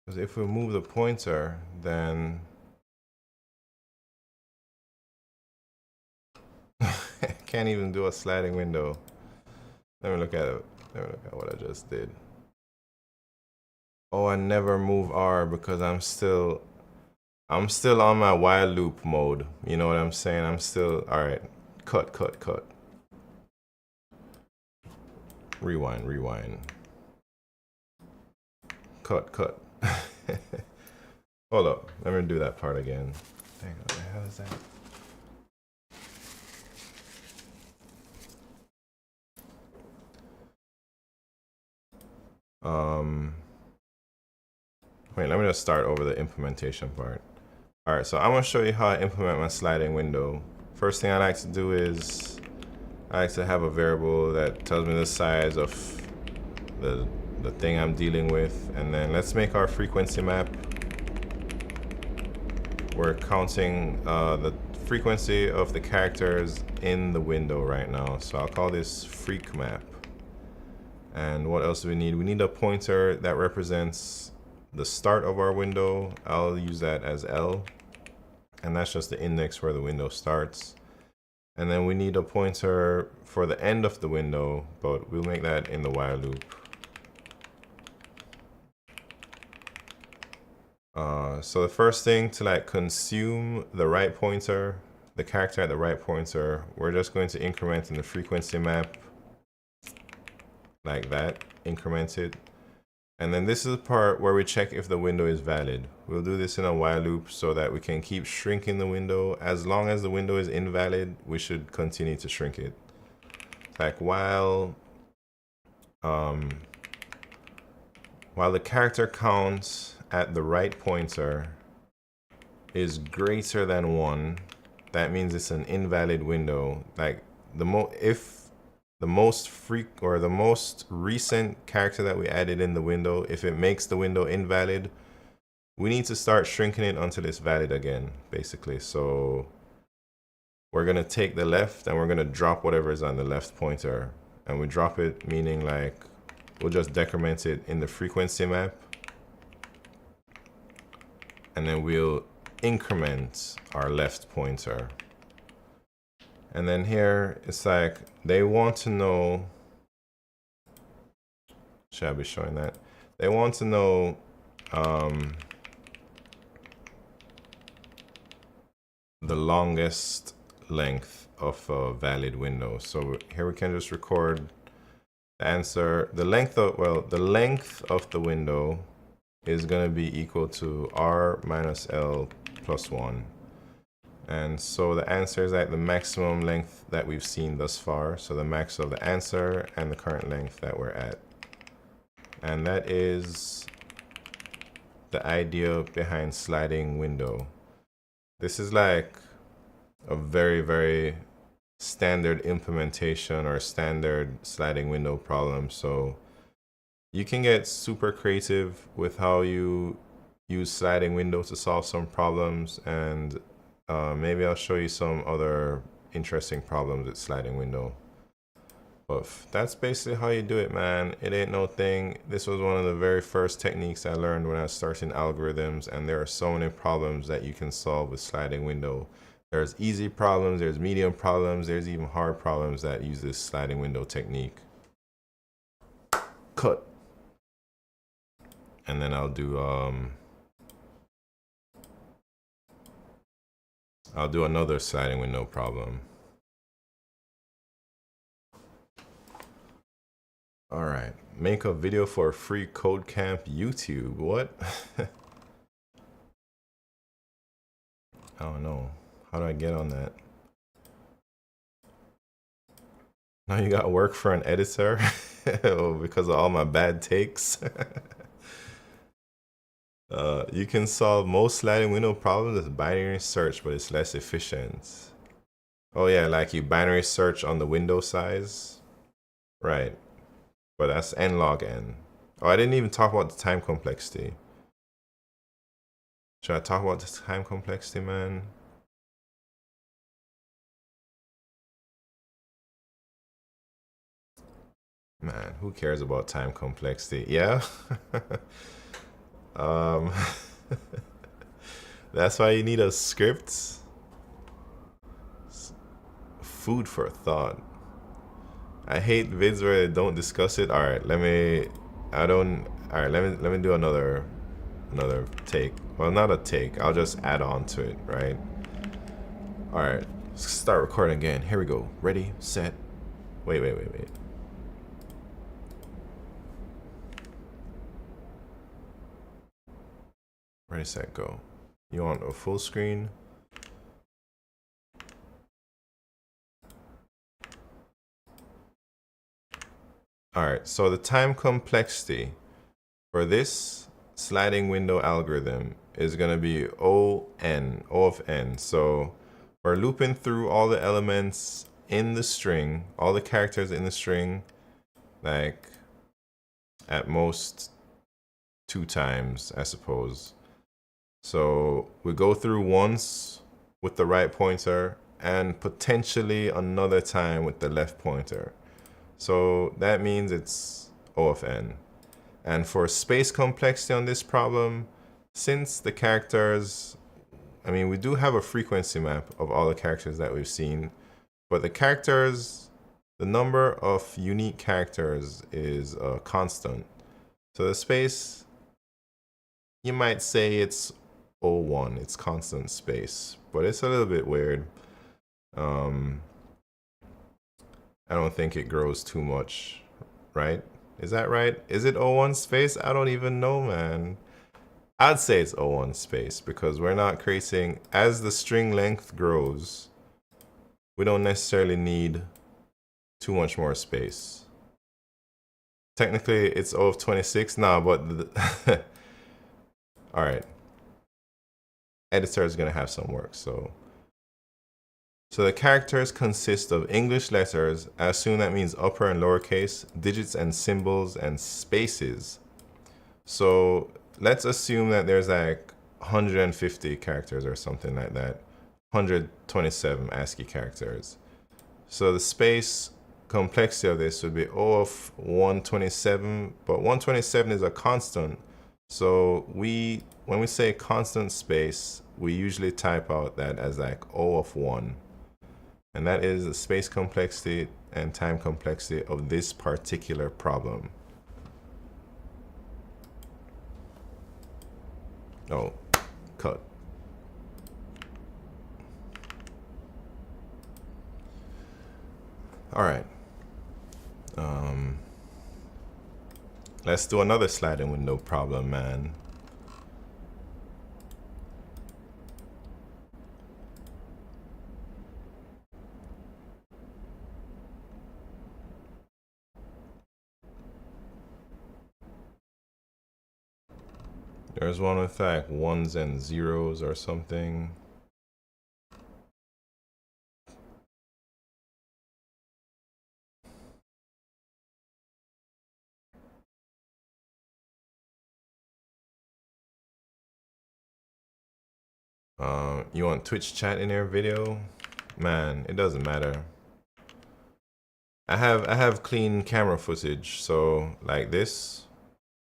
Because if we move the pointer, then I can't even do a sliding window. Let me look at it. Let me look at what I just did. Oh, I never move R because I'm still on my while loop mode. You know what I'm saying? I'm still, all right. Cut. Rewind. Cut. Hold up. Let me do that part again. Dang, what the hell is that? Wait, let me just start over the implementation part. All right, so I'm gonna show you how I implement my sliding window. First thing I like to do is I like to have a variable that tells me the size of the thing I'm dealing with, and then let's make our frequency map. We're counting the frequency of the characters in the window right now, so I'll call this freq map. And what else do we need? We need a pointer that represents the start of our window. I'll use that as L, and that's just the index where the window starts. And then we need a pointer for the end of the window, but we'll make that in the while loop. So the first thing, to like consume the right pointer, the character at the right pointer, we're just going to increment in the frequency map like that, increment it. And then this is the part where we check if the window is valid. We'll do this in a while loop so that we can keep shrinking the window. As long as the window is invalid, we should continue to shrink it. Like while the character count at the right pointer is greater than 1, that means it's an invalid window. Like if the most recent character that we added in the window, if it makes the window invalid, we need to start shrinking it until it's valid again, basically. So we're gonna take the left and we're gonna drop whatever is on the left pointer. And we drop it, meaning like, we'll just decrement it in the frequency map. And then we'll increment our left pointer. And then here, it's like, they want to know, should I be showing that? They want to know the longest length of a valid window. So here we can just record the answer. The length of, well, the length of the window is going to be equal to r minus l plus 1. And so the answer is like the maximum length that we've seen thus far. So the max of the answer and the current length that we're at. And that is the idea behind sliding window. This is like a very, very standard implementation or standard sliding window problem. So you can get super creative with how you use sliding window to solve some problems, and maybe I'll show you some other interesting problems with sliding window. But that's basically how you do it, man. It ain't no thing. This was one of the very first techniques I learned when I was starting algorithms, and there are so many problems that you can solve with sliding window. There's easy problems, there's medium problems, there's even hard problems that use this sliding window technique. Cut. And then I'll do another sliding window problem. All right, make a video for free code camp YouTube. What? I don't know. How do I get on that? Now you got work for an editor because of all my bad takes. You can solve most sliding window problems with binary search, but it's less efficient. Oh yeah, like you binary search on the window size. Right. But that's n log n. Oh, I didn't even talk about the time complexity. Should I talk about the time complexity, man? Man, who cares about time complexity? Yeah? That's why you need a script. Food for thought. I hate vids where they don't discuss it. Alright, let me do another take. Well, not a take. I'll just add on to it, right? Alright, let's start recording again. Here we go. Ready, set. Wait. Ready, set, go. You want a full screen? Alright, so the time complexity for this sliding window algorithm is going to be O of n. So we're looping through all the elements in the string, all the characters in the string, like at most 2 times, I suppose. So we go through once with the right pointer and potentially another time with the left pointer. So that means it's O of n. And for space complexity on this problem, since the characters, I mean, we do have a frequency map of all the characters that we've seen, but the characters, the number of unique characters is constant. So the space, you might say it's O1, it's constant space, but it's a little bit weird. I don't think it grows too much, right? Is that right? Is it O1 space? I don't even know, man. I'd say it's O1 space because we're not creating, as the string length grows, we don't necessarily need too much more space. Technically, it's O of 26 now, but all right. Editor is going to have some work, so the characters consist of English letters. I assume that means upper and lowercase, digits and symbols and spaces. So let's assume that there's like 150 characters or something like that. 127 ASCII characters. So the space complexity of this would be O of 127, but 127 is a constant. So when we say constant space, we usually type out that as like O of 1. And that is the space complexity and time complexity of this particular problem. Oh, cut. All right. Let's do another sliding window problem, man. There's one with like ones and zeros or something. You want Twitch chat in your video? Man, it doesn't matter. I have clean camera footage, so like this.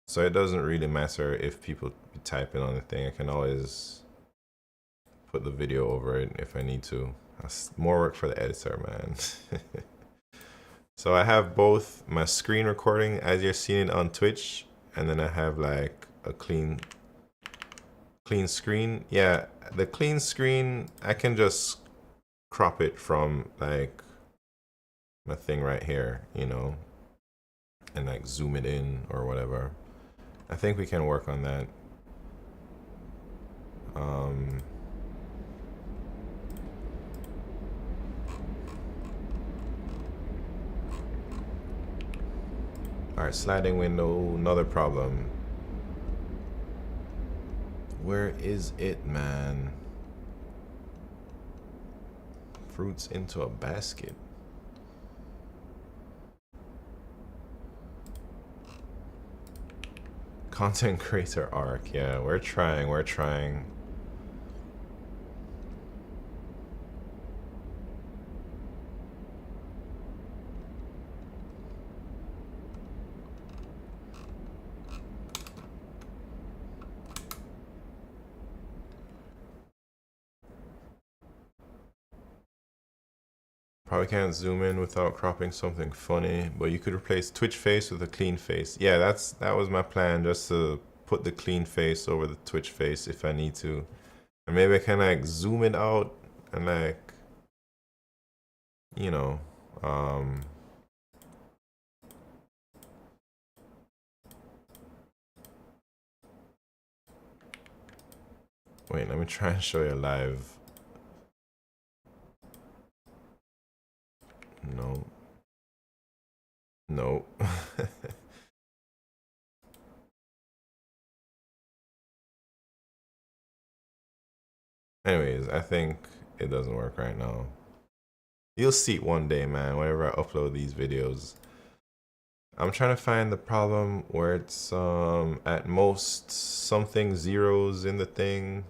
So it doesn't really matter if people be typing on the thing. I can always put the video over it if I need to. That's more work for the editor, man. So I have both my screen recording as you're seeing it on Twitch, and then I have like a clean screen. Yeah, the clean screen, I can just crop it from like my thing right here, you know, and like zoom it in or whatever. I think we can work on that. All right, sliding window, another problem. Where is it, man? Fruits into a basket. Content creator arc, yeah, we're trying. Probably can't zoom in without cropping something funny, but you could replace Twitch face with a clean face. Yeah, that was my plan, just to put the clean face over the Twitch face if I need to. And maybe I can like zoom it out and like, you know, wait, let me try and show you live. No. No. Anyways, I think it doesn't work right now. You'll see it one day, man, whenever I upload these videos. I'm trying to find the problem where it's at most something zeros in the thing.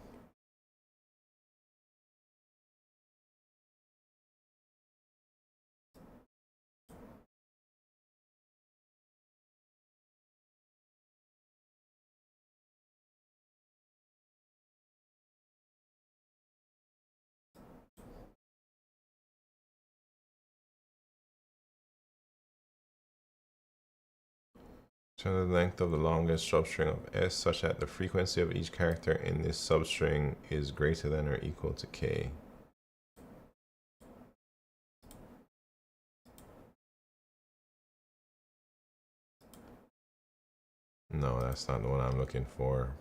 Turn the length of the longest substring of S such that the frequency of each character in this substring is greater than or equal to K. No, that's not the one I'm looking for.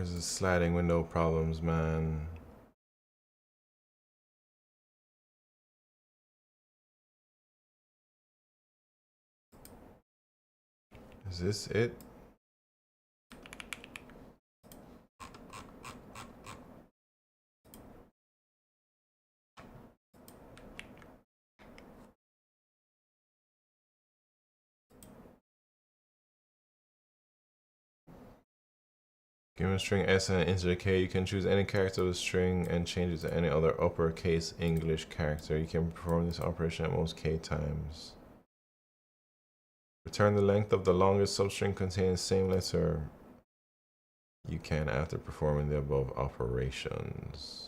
Where's the sliding window problems, man? Is this it? Given a string S and an integer K, you can choose any character of the string and change it to any other uppercase English character. You can perform this operation at most K times. Return the length of the longest substring containing the same letter you can after performing the above operations.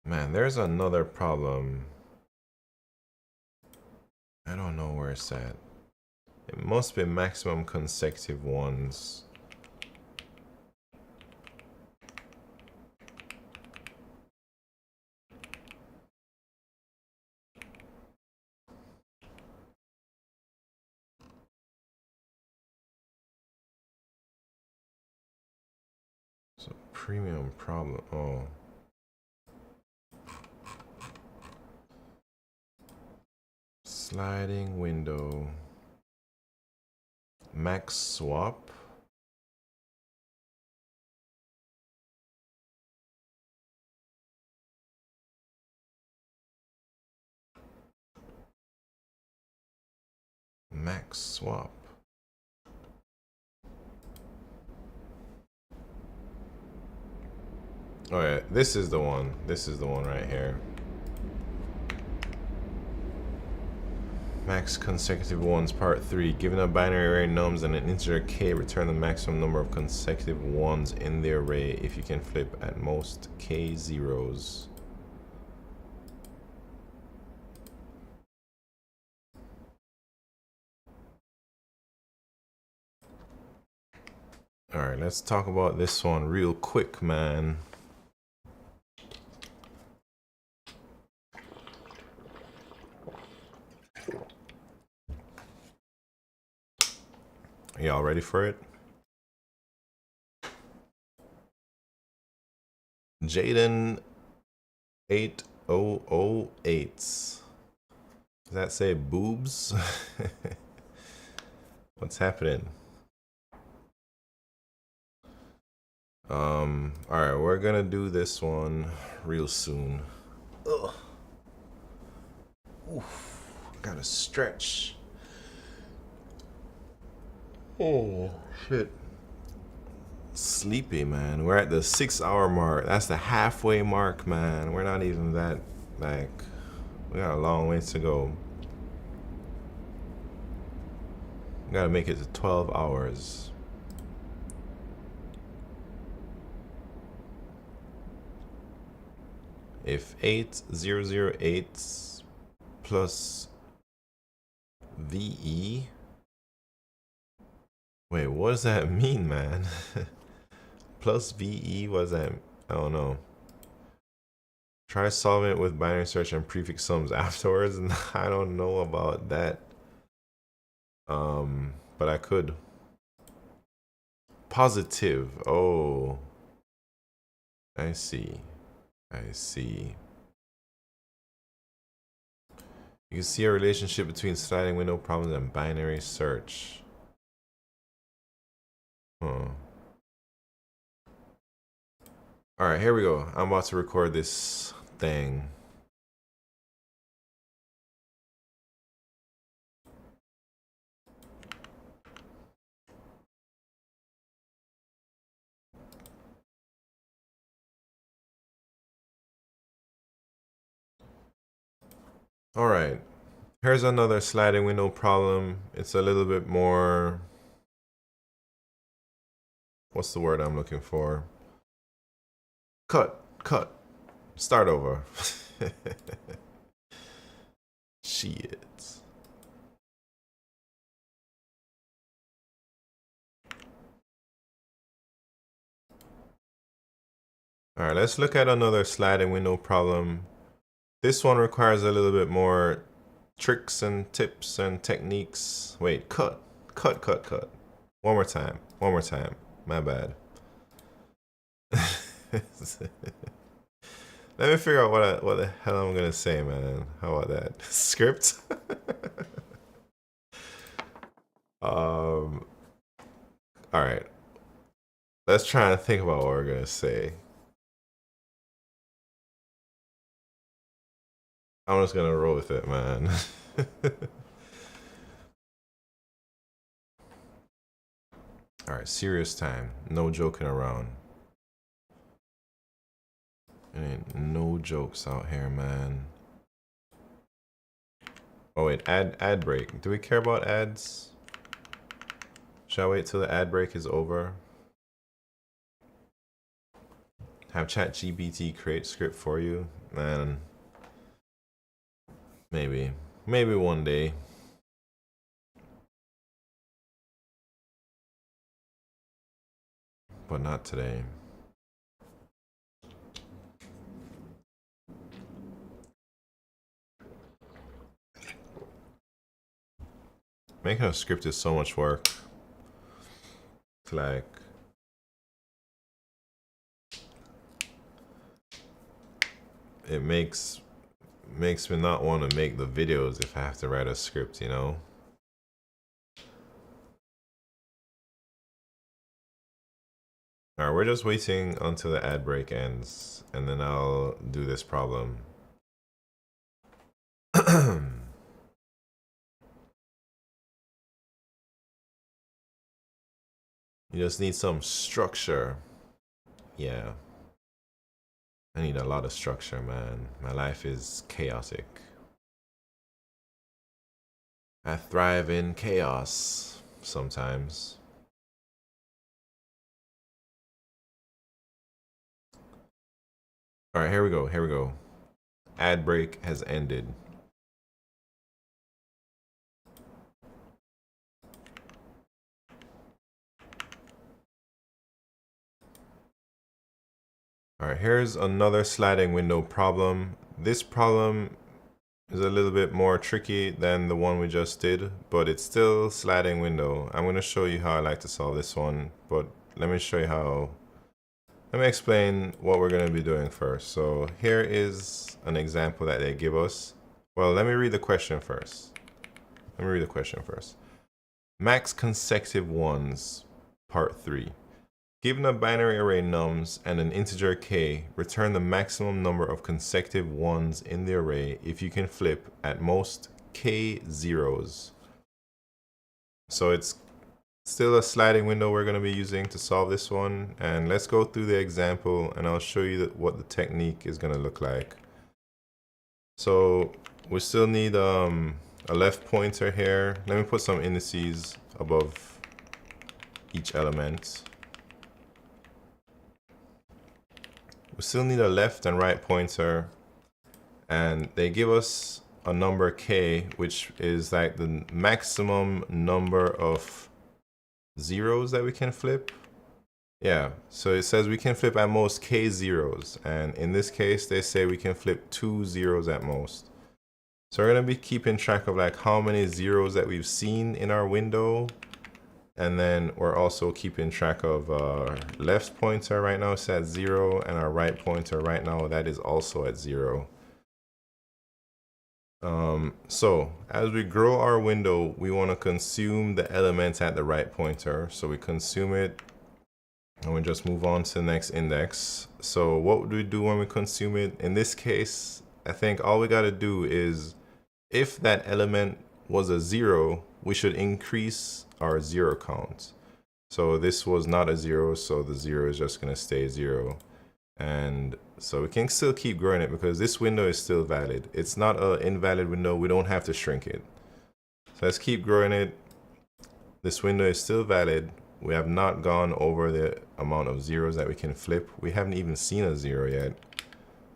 Man, there's another problem. I don't know where it's at. It must be maximum consecutive ones. It's a premium problem. Oh. Sliding window. Max swap. Max swap. Oh yeah, this is the one. This is the one right here. Max consecutive ones, part 3. Given a binary array nums and an integer k, return the maximum number of consecutive ones in the array if you can flip at most k zeros. Alright, let's talk about this one real quick, man. Are y'all ready for it? Jaden 8008. Does that say boobs? What's happening? Alright, we're gonna do this one real soon. Ugh. Oof, gotta stretch. Oh, shit. Sleepy, man. We're at the 6-hour mark. That's the halfway mark, man. We're not even that, like, we got a long ways to go. We gotta make it to 12 hours. If 8008 plus VE. Wait, what does that mean, man? Plus VE, what does that? I don't know. Try solving it with binary search and prefix sums afterwards. And I don't know about that. But I could. Positive. Oh. I see. I see. You can see a relationship between sliding window problems and binary search. Huh. Alright, here we go. I'm about to record this thing. Alright, here's another sliding window problem. It's a little bit more... What's the word I'm looking for? Cut. Start over. Shit. All right, let's look at another sliding window problem. This one requires a little bit more tricks and tips and techniques. Wait, cut. One more time. My bad. Let me figure out what the hell I'm gonna say, man. How about that? Script? Alright. Let's try and think about what we're gonna say. I'm just gonna roll with it, man. Alright, serious time. No joking around. Ain't no jokes out here, man. Oh wait, ad break. Do we care about ads? Shall I wait till the ad break is over? Have ChatGPT create script for you? Man. Maybe one day. But not today. Making a script is so much work. Like, it makes me not want to make the videos if I have to write a script, you know? Alright, we're just waiting until the ad break ends, and then I'll do this problem. You just need some structure. Yeah. I need a lot of structure, man. My life is chaotic. I thrive in chaos sometimes. Alright, here we go. Ad break has ended. Alright, here's another sliding window problem. This problem is a little bit more tricky than the one we just did, but it's still sliding window. I'm going to show you how I like to solve this one, but let me show you how. Let me explain what we're going to be doing first. So here is an example that they give us. Well, let me read the question first. Max consecutive ones, part 3. Given a binary array nums and an integer k, return the maximum number of consecutive ones in the array if you can flip at most k zeros. So it's still a sliding window we're going to be using to solve this one. And let's go through the example and I'll show you what the technique is going to look like. So we still need a left pointer here. Let me put some indices above each element. We still need a left and right pointer, and they give us a number k, which is like the maximum number of zeros that we can flip. Yeah, so it says we can flip at most k zeros, and in this case they say we can flip 2 zeros at most. So we're going to be keeping track of like how many zeros that we've seen in our window. And then we're also keeping track of our left pointer right now it's at 0, and our right pointer right now that is also at 0. So as we grow our window, we want to consume the element at the right pointer. So we consume it and we just move on to the next index. So what do we do when we consume it? In this case, I think all we got to do is, if that element was a 0, we should increase our 0 count. So this was not a 0, so the 0 is just going to stay 0. And so we can still keep growing it because this window is still valid. It's not an invalid window. We don't have to shrink it. So let's keep growing it. This window is still valid. We have not gone over the amount of zeros that we can flip. We haven't even seen a 0 yet.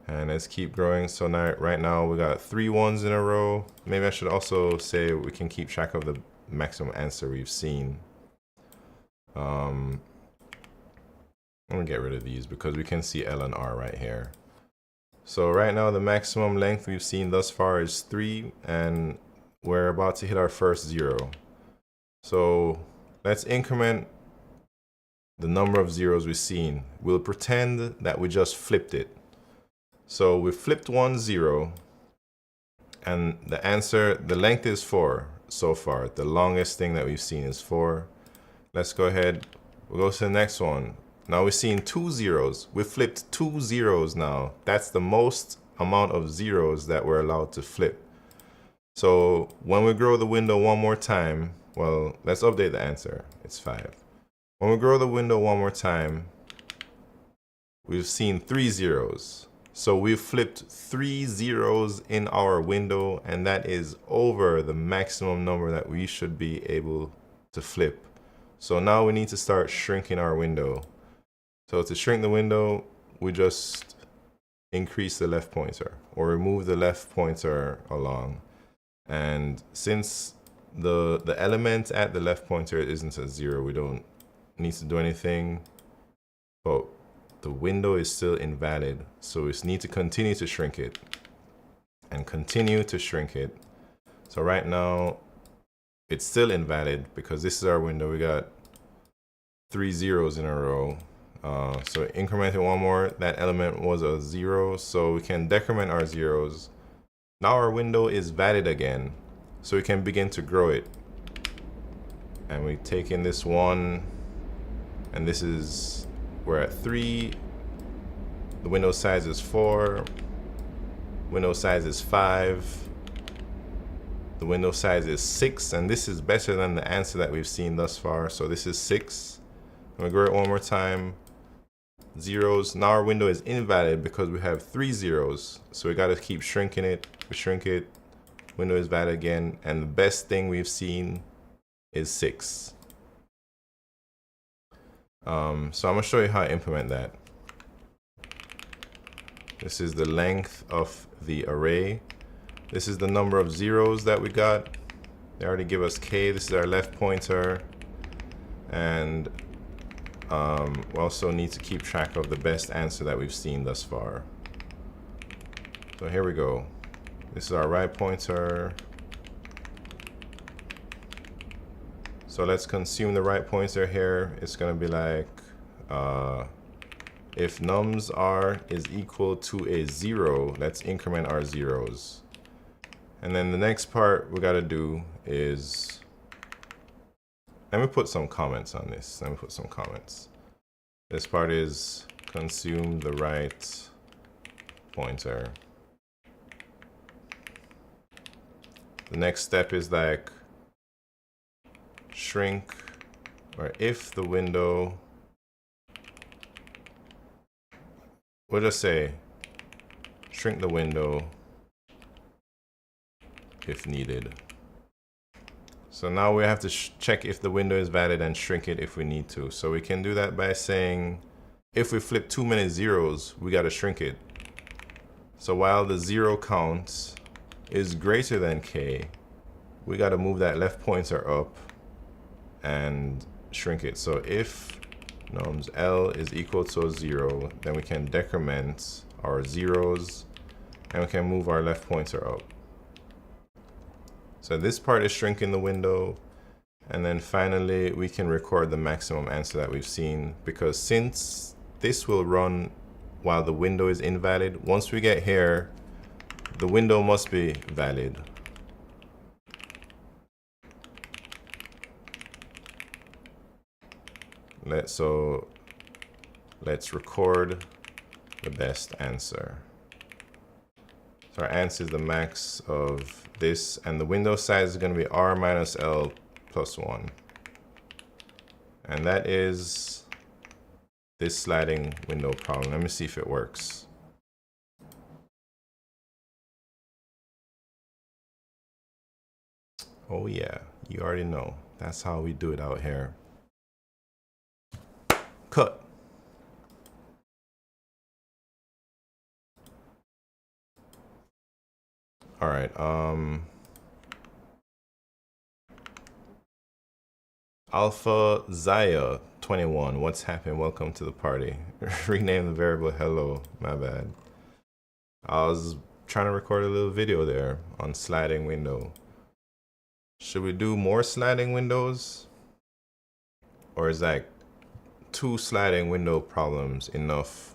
And let's keep growing. So now, right now we got 3 ones in a row. Maybe I should also say we can keep track of the maximum answer we've seen. I'm gonna get rid of these because we can see L and R right here. So right now the maximum length we've seen thus far is 3, and we're about to hit our first 0. So let's increment the number of zeros we've seen. We'll pretend that we just flipped it. So we flipped 1 0, and the answer, the length is 4 so far. The longest thing that we've seen is 4. Let's go ahead, we'll go to the next one. Now we're seeing 2 zeros. We flipped 2 zeros now. That's the most amount of zeros that we're allowed to flip. So when we grow the window one more time, well, let's update the answer. It's 5. When we grow the window one more time, we've seen 3 zeros. So we've flipped 3 zeros in our window, and that is over the maximum number that we should be able to flip. So now we need to start shrinking our window. So to shrink the window, we just increase the left pointer or remove the left pointer along. And since the element at the left pointer isn't a 0, we don't need to do anything, but the window is still invalid. So we need to continue to shrink it and continue to shrink it. So right now it's still invalid because this is our window. We got 3 zeros in a row. So incrementing one more, that element was a 0, so we can decrement our zeros. Now our window is valid again, so we can begin to grow it. And we take in this 1, and this is, we're at 3. The window size is 4. Window size is 5. The window size is 6, and this is better than the answer that we've seen thus far. So this is 6. And we grow it one more time. Zeros. Now our window is invalid because we have 3 zeros. So we got to keep shrinking it. We shrink it. Window is valid again. And the best thing we've seen is 6. So I'm going to show you how I implement that. This is the length of the array. This is the number of zeros that we got. They already give us k. This is our left pointer. And we also need to keep track of the best answer that we've seen thus far. So here we go. This is our right pointer. So let's consume the right pointer here. It's going to be like, if nums r is equal to a 0, let's increment our zeros. And then the next part we got to do is, let me put some comments on this. Let me put some comments. This part is consume the right pointer. The next step is like shrink, or if the window, we'll just say shrink the window if needed. So now we have to check if the window is valid and shrink it if we need to. So we can do that by saying, if we flip too many zeros, we got to shrink it. So while the 0 count is greater than k, we got to move that left pointer up and shrink it. So if nums L is equal to a 0, then we can decrement our zeros and we can move our left pointer up. So this part is shrinking the window, and then finally we can record the maximum answer that we've seen, because since this will run while the window is invalid, once we get here, the window must be valid. Let's record the best answer. So our answer is the max of this, and the window size is going to be r minus L plus 1. And that is this sliding window problem. Let me see if it works. Oh yeah, you already know. That's how we do it out here. Cut. All right, Alpha Zaya 21. What's happened? Welcome to the party. Rename the variable hello. My bad. I was trying to record a little video there on sliding window. Should we do more sliding windows? Or is like 2 sliding window problems enough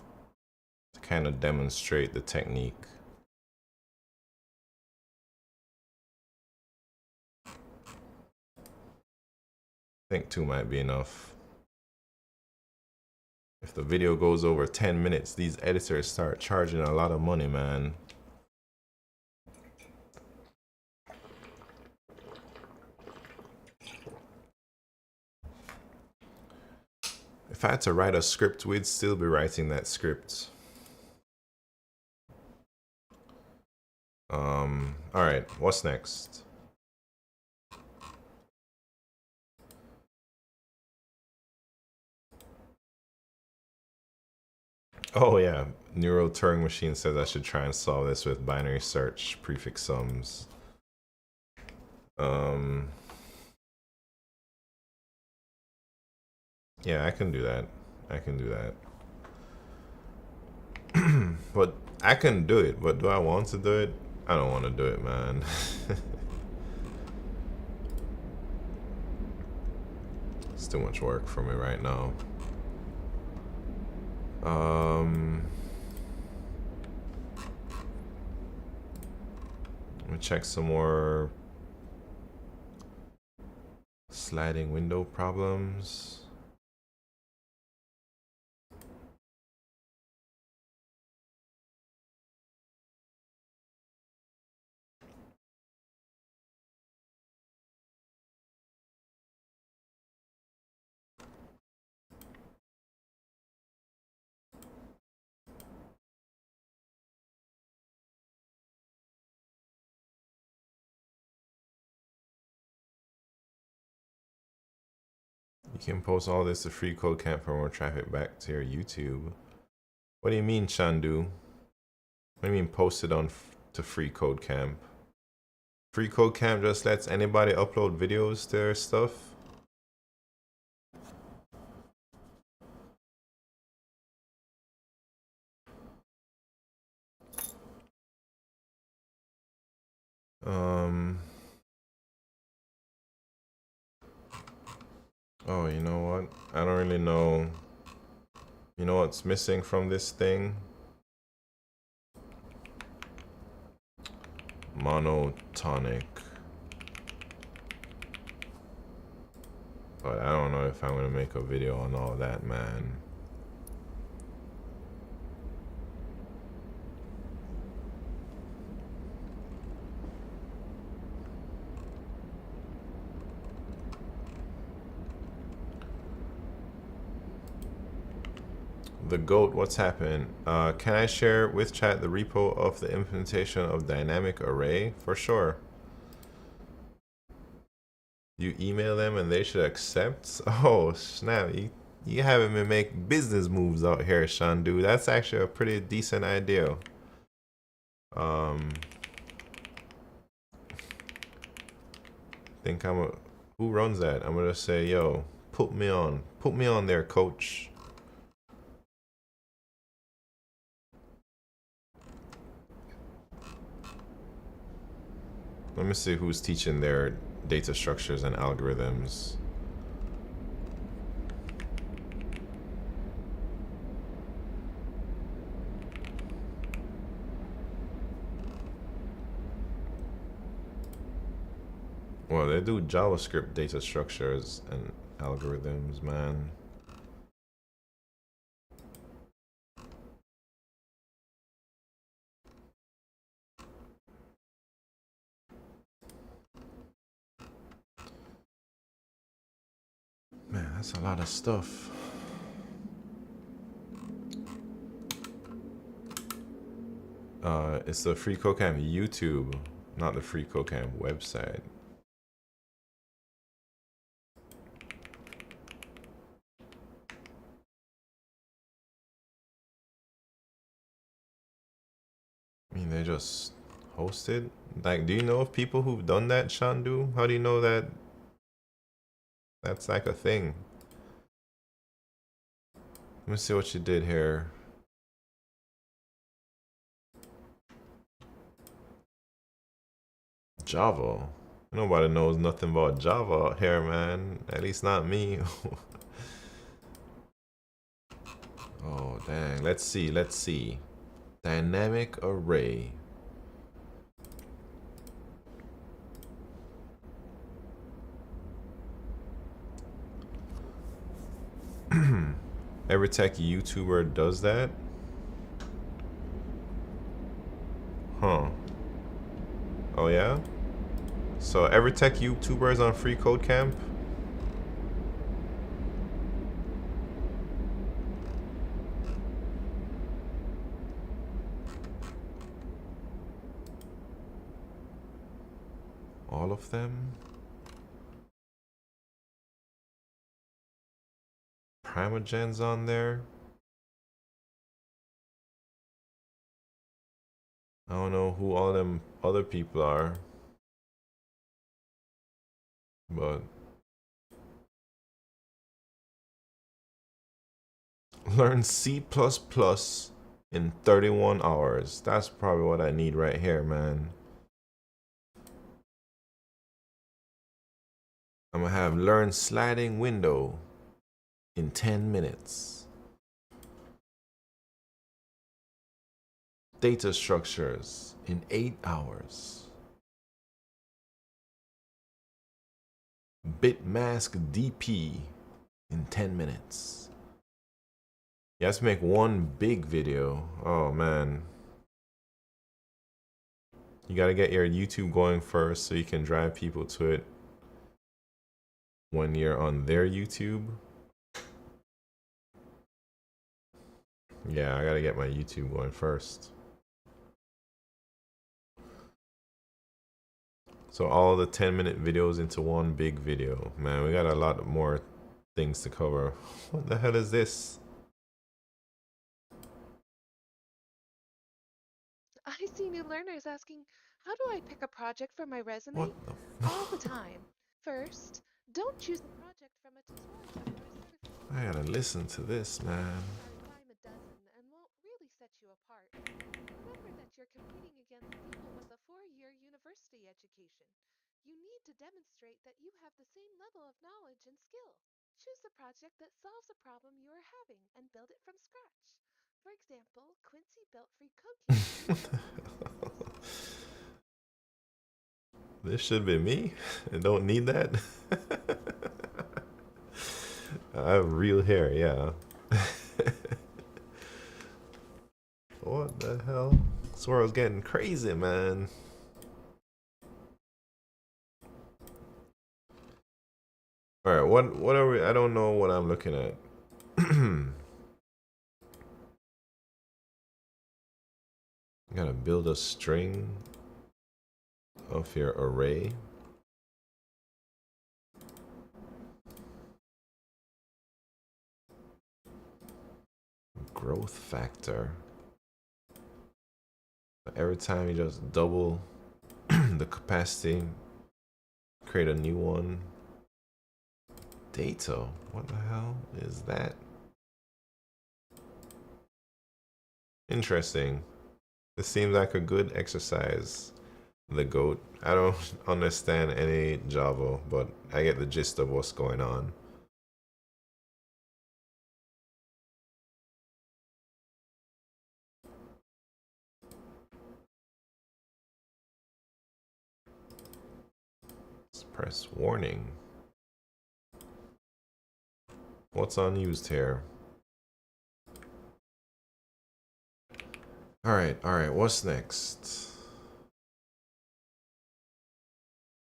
to kind of demonstrate the technique? I think 2 might be enough. If the video goes over 10 minutes, these editors start charging a lot of money, man. If I had to write a script, we'd still be writing that script. Alright, what's next? Oh yeah, Neural Turing Machine says I should try and solve this with binary search prefix sums. Yeah, I can do that. I can do that. But I can do it, but do I want to do it? I don't want to do it, man. It's too much work for me right now. Let me check some more sliding window problems. You can post all this to FreeCode Camp for more traffic back to your YouTube. What do you mean, Shandu? What do you mean post it on to FreeCode Camp? FreeCode Camp just lets anybody upload videos to their stuff? Oh, you know what? I don't really know. You know what's missing from this thing? Monotonic. But I don't know if I'm gonna make a video on all that, man. The GOAT, what's happened? Can I share with chat the repo of the implementation of dynamic array? For sure. You email them and they should accept? Oh, snap. You having me make business moves out here, Shandu. That's actually a pretty decent idea. Think who runs that? I'm gonna say, yo, put me on there, coach. Let me see who's teaching their data structures and algorithms. Well, they do JavaScript data structures and algorithms, man. Man, that's a lot of stuff. It's the FreeCodeCamp YouTube, not the FreeCodeCamp website. I mean, they just hosted. Like, do you know of people who've done that, Shandu? How do you know that That's like a thing. Let me see what you did here. Java. Nobody knows nothing about Java out here, man. At least not me. Oh, dang. Let's see. Let's see. Dynamic array. Every tech YouTuber does that? Huh. Oh, yeah? So every tech YouTuber is on Free Code Camp? All of them? Primogen's on there? I don't know who all them other people are. But learn C++ in 31 hours. That's probably what I need right here, man. I'm gonna have learn sliding window in 10 minutes. Data structures in 8 hours. Bitmask DP in 10 minutes. You have to make one big video. Oh man. You gotta get your YouTube going first so you can drive people to it when you're on their YouTube. Yeah, I gotta get my YouTube going first. So all the 10-minute videos into one big video. Man, we got a lot more things to cover. What the hell is this? I see new learners asking, how do I pick a project for my resume? All the time. First, don't choose a project from a tutorial or a I gotta listen to this, man. Prime a dozen and won't really set you apart. Remember that you're competing against people with a 4-year university education. You need to demonstrate that you have the same level of knowledge and skill. Choose a project that solves a problem you are having and build it from scratch. For example, Quincy built free cookies. This should be me. I don't need that. I have real hair, yeah. What the hell? This world's getting crazy, man. Alright, what are we? I don't know what I'm looking at. Gotta build a string of your array. Growth factor. Every time you just double the capacity, create a new one. Data. What the hell is that? Interesting. This seems like a good exercise. The GOAT. I don't understand any Java, but I get the gist of what's going on. Let's press warning. What's unused here? Alright, what's next?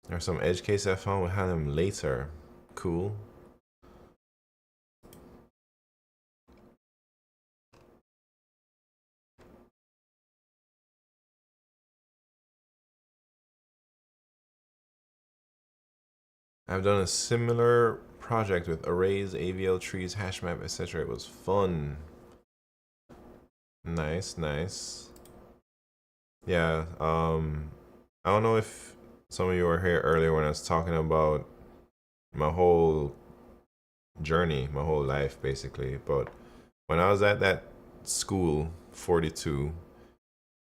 There's some edge case I found. We'll have them later. Cool. I've done a similar project with arrays, AVL trees, hash map, etc. It was fun. Nice, nice. Yeah, I don't know if some of you were here earlier when I was talking about my whole journey my whole life basically. But when I was at that school 42,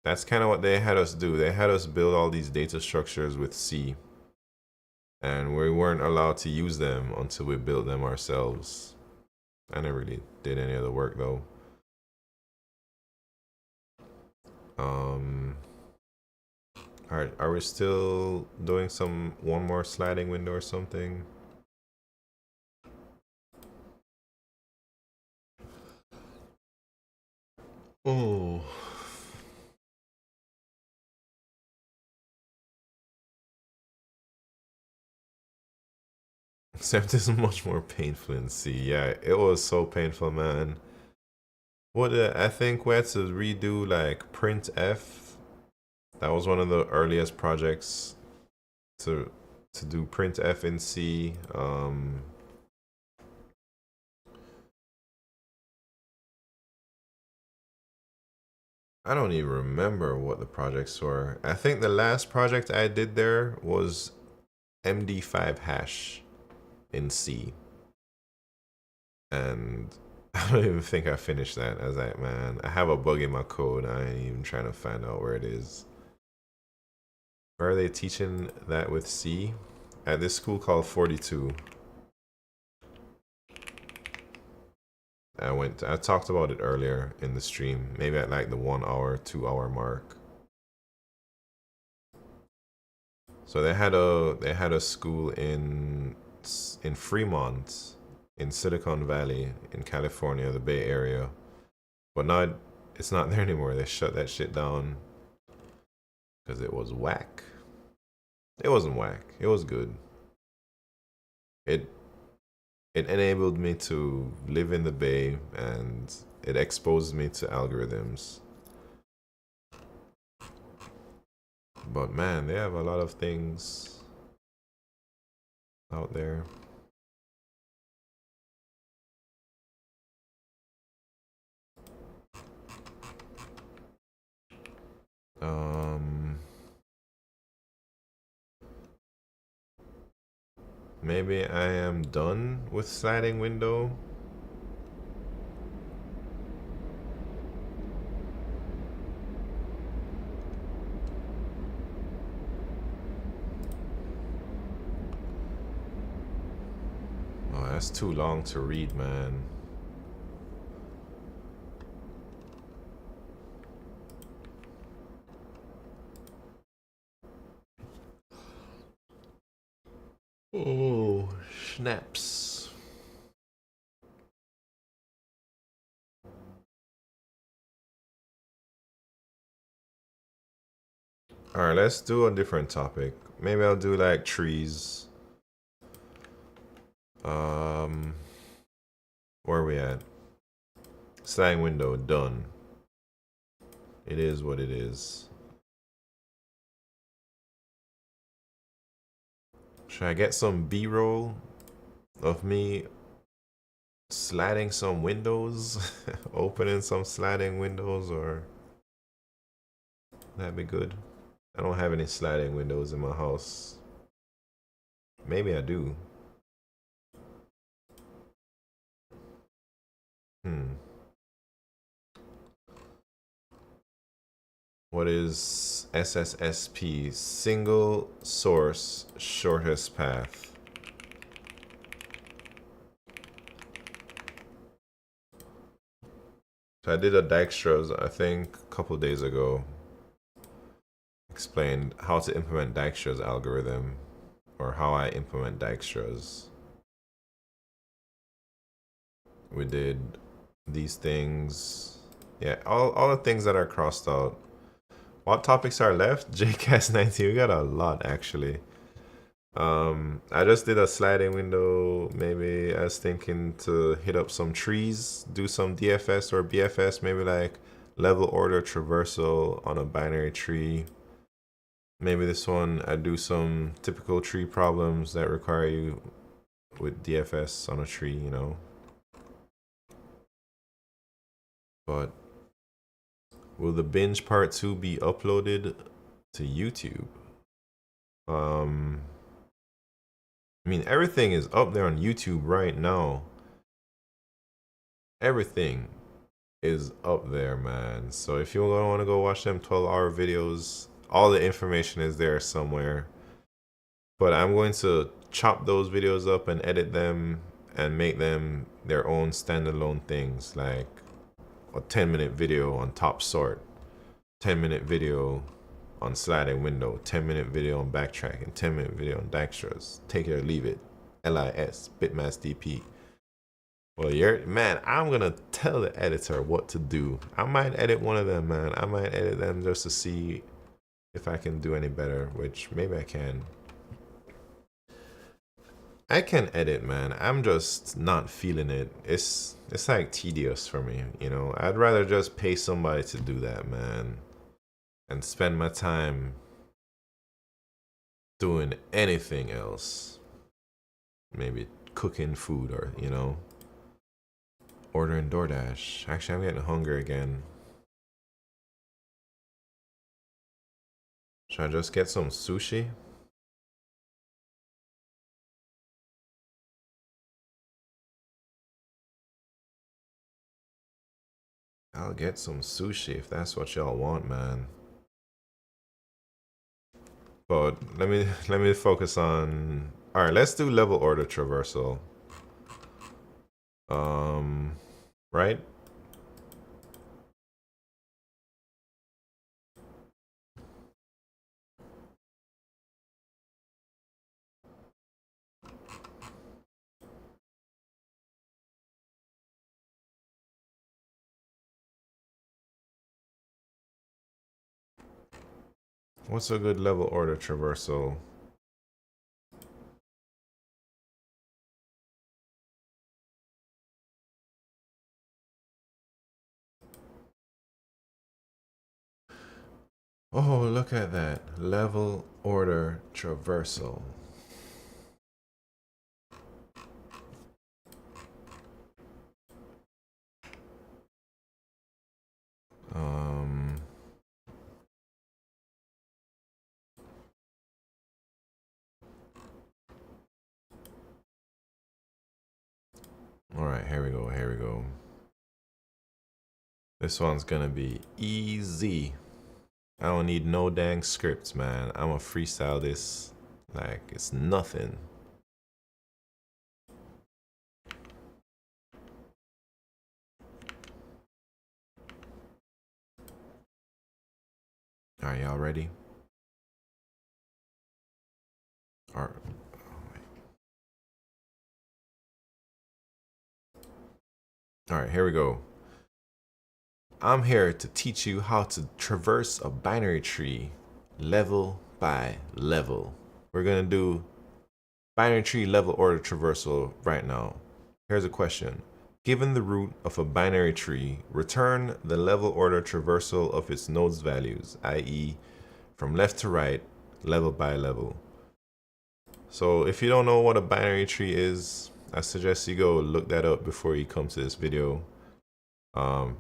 that's kind of what they had us do. They had us build all these data structures with C, and we weren't allowed to use them until we built them ourselves. I never really did any of the work though. Alright, are we still doing one more sliding window or something? Oh. Except it's much more painful in C. Yeah, it was so painful, man. I think we had to redo like printf. That was one of the earliest projects to do printf in C. I don't even remember what the projects were. I think the last project I did there was MD5 hash in C. And I don't even think I finished that. I was like, man, I have a bug in my code. I ain't even trying to find out where it is. Where are they teaching that with C? At this school called 42. I talked about it earlier in the stream, maybe at like the 1 hour, 2 hour mark. So they had a school in Fremont, in Silicon Valley, in California, the Bay Area. But now it's not there anymore. They shut that shit down because it was whack. It wasn't whack. It was good. It enabled me to live in the Bay, and it exposed me to algorithms. But man, they have a lot of things out there. Maybe I am done with sliding window. Oh, that's too long to read, man. Oh, snaps. Alright, let's do a different topic. Maybe I'll do like trees. Where are we at? Sliding window, done. It is what it is. Should I get some B-roll of me sliding some windows? Opening some sliding windows, or that'd be good. I don't have any sliding windows in my house. Maybe I do. What is SSSP? Single source shortest path. So I did a Dijkstra's, I think, a couple days ago. Explained how to implement Dijkstra's algorithm, or how I implement Dijkstra's. We did these things. Yeah, all the things that are crossed out. What topics are left? JCast19, we got a lot actually. I just did a sliding window. Maybe I was thinking to hit up some trees, do some DFS or BFS, maybe like level order traversal on a binary tree. Maybe this one I do some typical tree problems that require you with DFS on a tree, you know. But will the Binge Part 2 be uploaded to YouTube? I mean, everything is up there on YouTube right now. Everything is up there, man. So if you want to go watch them 12-hour videos, all the information is there somewhere. But I'm going to chop those videos up and edit them and make them their own standalone things, like a 10-minute video on top sort, 10-minute video on sliding window, 10-minute video on backtracking, 10-minute video on Dijkstra's, take it or leave it, LIS, bitmass DP. Well, man, I'm gonna tell the editor what to do. I might edit one of them, man. I might edit them just to see if I can do any better, which maybe I can. I can edit, man. I'm just not feeling it. It's like tedious for me, you know. I'd rather just pay somebody to do that, man, and spend my time doing anything else. Maybe cooking food or, you know, ordering DoorDash. Actually, I'm getting hungry again. Should I just get some sushi? I'll get some sushi if that's what y'all want, man. But let me focus on. All right, let's do level order traversal. Right? What's a good level order traversal? Oh, look at that. Level order traversal. All right, here we go. Here we go. This one's gonna be easy. I don't need no dang scripts, man. I'm gonna freestyle this like it's nothing. Are y'all ready? All right. All right, here we go. I'm here to teach you how to traverse a binary tree level by level. We're gonna do binary tree level order traversal right now. Here's a question. Given the root of a binary tree, return the level order traversal of its nodes values, i.e. from left to right, level by level. So if you don't know what a binary tree is, I suggest you go look that up before you come to this video.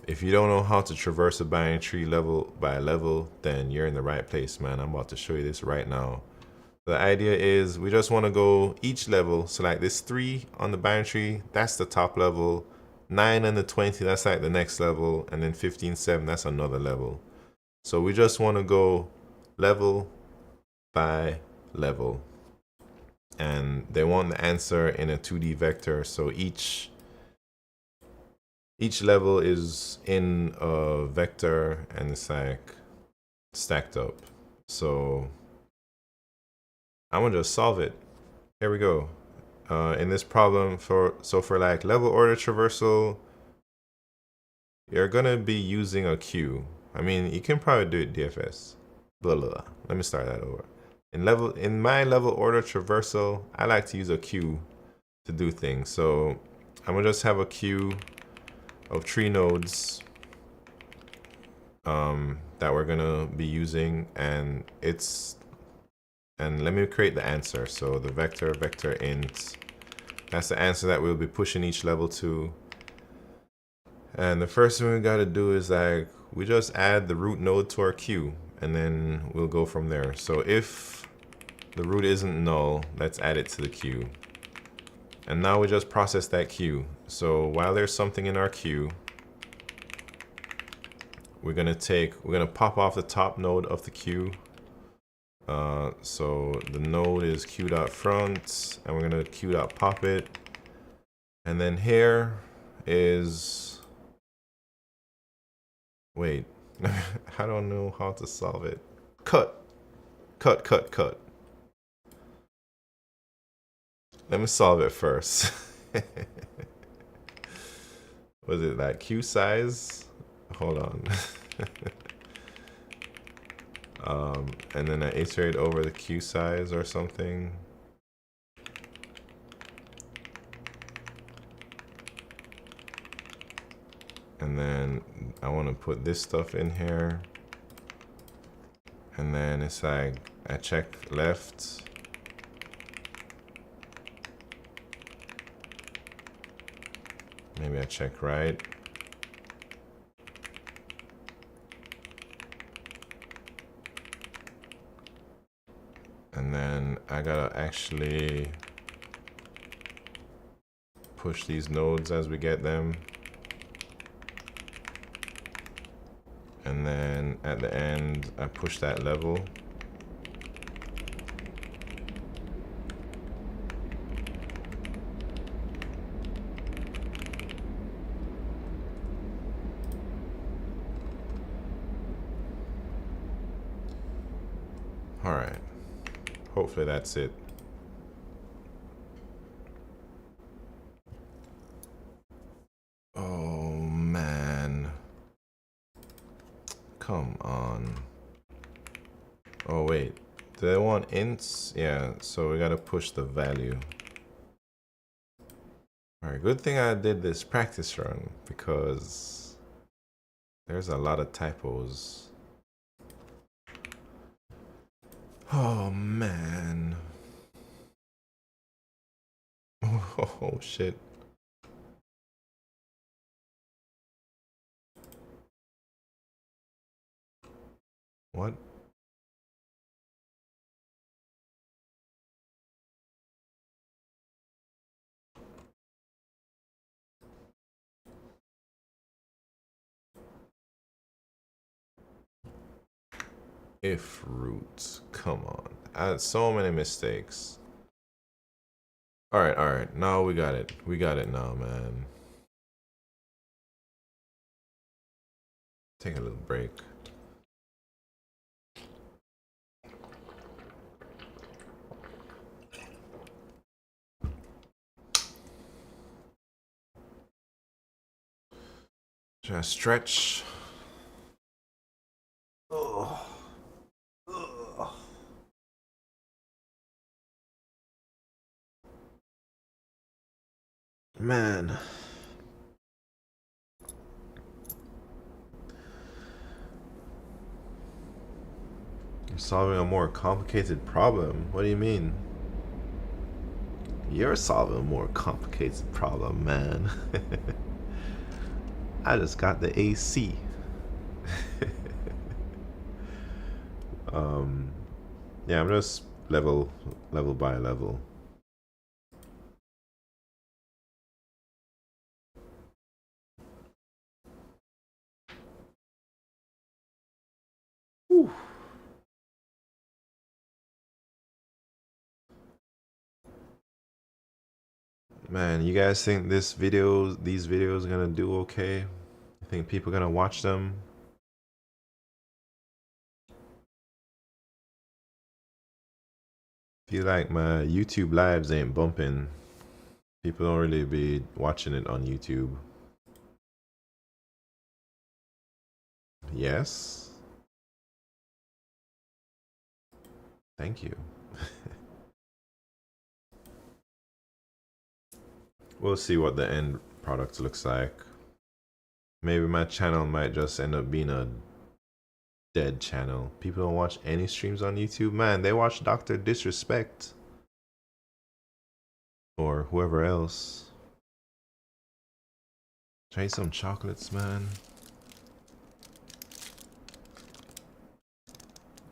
If you don't know how to traverse a binary tree level by level, then you're in the right place, man. I'm about to show you this right now. The idea is we just want to go each level. So like this 3 on the binary tree, that's the top level. 9 and the 20, that's like the next level. And then 15, 7, that's another level. So we just want to go level by level. And they want the answer in a 2D vector. So each level is in a vector and it's like stacked up. So I'm gonna just solve it. Here we go. In this problem, for like level order traversal, you're gonna be using a queue. I mean, you can probably do it DFS. Blah, blah, blah. Let me start that over. In my level order traversal, I like to use a queue to do things. So I'm gonna just have a queue of 3 nodes that we're gonna be using, and let me create the answer. So the vector int, that's the answer that we'll be pushing each level to. And the first thing we gotta do is like we just add the root node to our queue, and then we'll go from there. So if the root isn't null, let's add it to the queue. And now we just process that queue. So while there's something in our queue, we're gonna pop off the top node of the queue. So the node is queue.front, and we're gonna queue.pop it. And then here is, wait, I don't know how to solve it. Cut. Let me solve it first. Was it that queue size? Hold on. And then I iterate over the queue size or something. And then I want to put this stuff in here. And then it's like, I check left. Maybe I check right. And then I gotta actually push these nodes as we get them. And then at the end, I push that level. All right. Hopefully that's it. Oh man. Come on. Oh wait. Do they want ints? Yeah, so we gotta push the value. Alright, good thing I did this practice run because there's a lot of typos. Oh man. Oh shit. What? If roots, come on. I had so many mistakes. All right. Now we got it. We got it now, man. Take a little break. Just stretch. Oh. Ugh. Man. You're solving a more complicated problem. What do you mean? You're solving a more complicated problem, man. I just got the AC. Yeah, I'm just level by level. Whew. Man, you guys think these videos are gonna do okay? You think people are gonna watch them? Feel like my YouTube lives ain't bumping. People don't really be watching it on YouTube. Yes? Thank you. We'll see what the end product looks like. Maybe my channel might just end up being a dead channel. People don't watch any streams on YouTube. Man, they watch Dr. Disrespect. Or whoever else. Try some chocolates, man.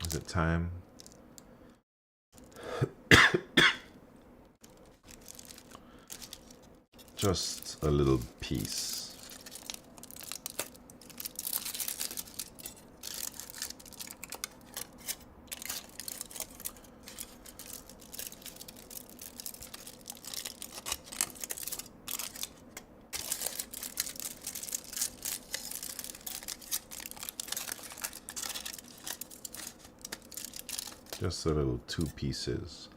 Is it time? Just a little piece. Just a little 2 pieces.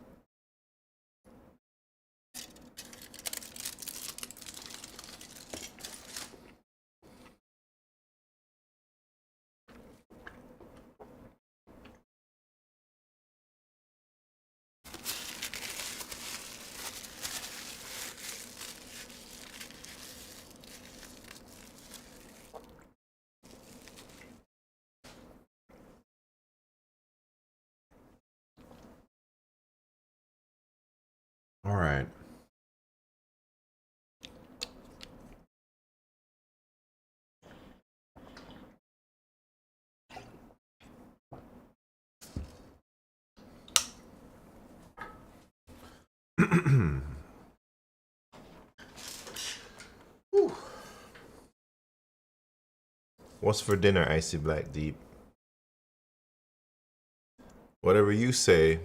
All right. What's for dinner, Icy Black Deep? Whatever you say,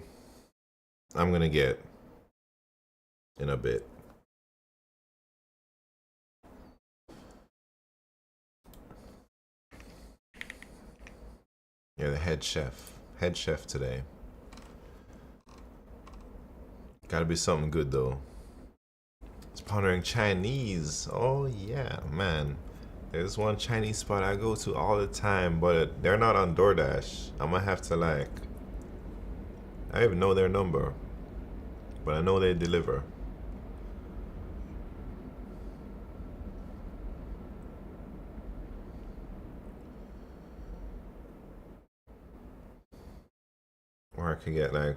I'm gonna get in a bit. You're the head chef. Head chef today. Gotta be something good though. It's pondering Chinese. Oh yeah, man. There's one Chinese spot I go to all the time, but they're not on DoorDash. I'm gonna have to like, I don't even know their number, but I know they deliver. Or I could get like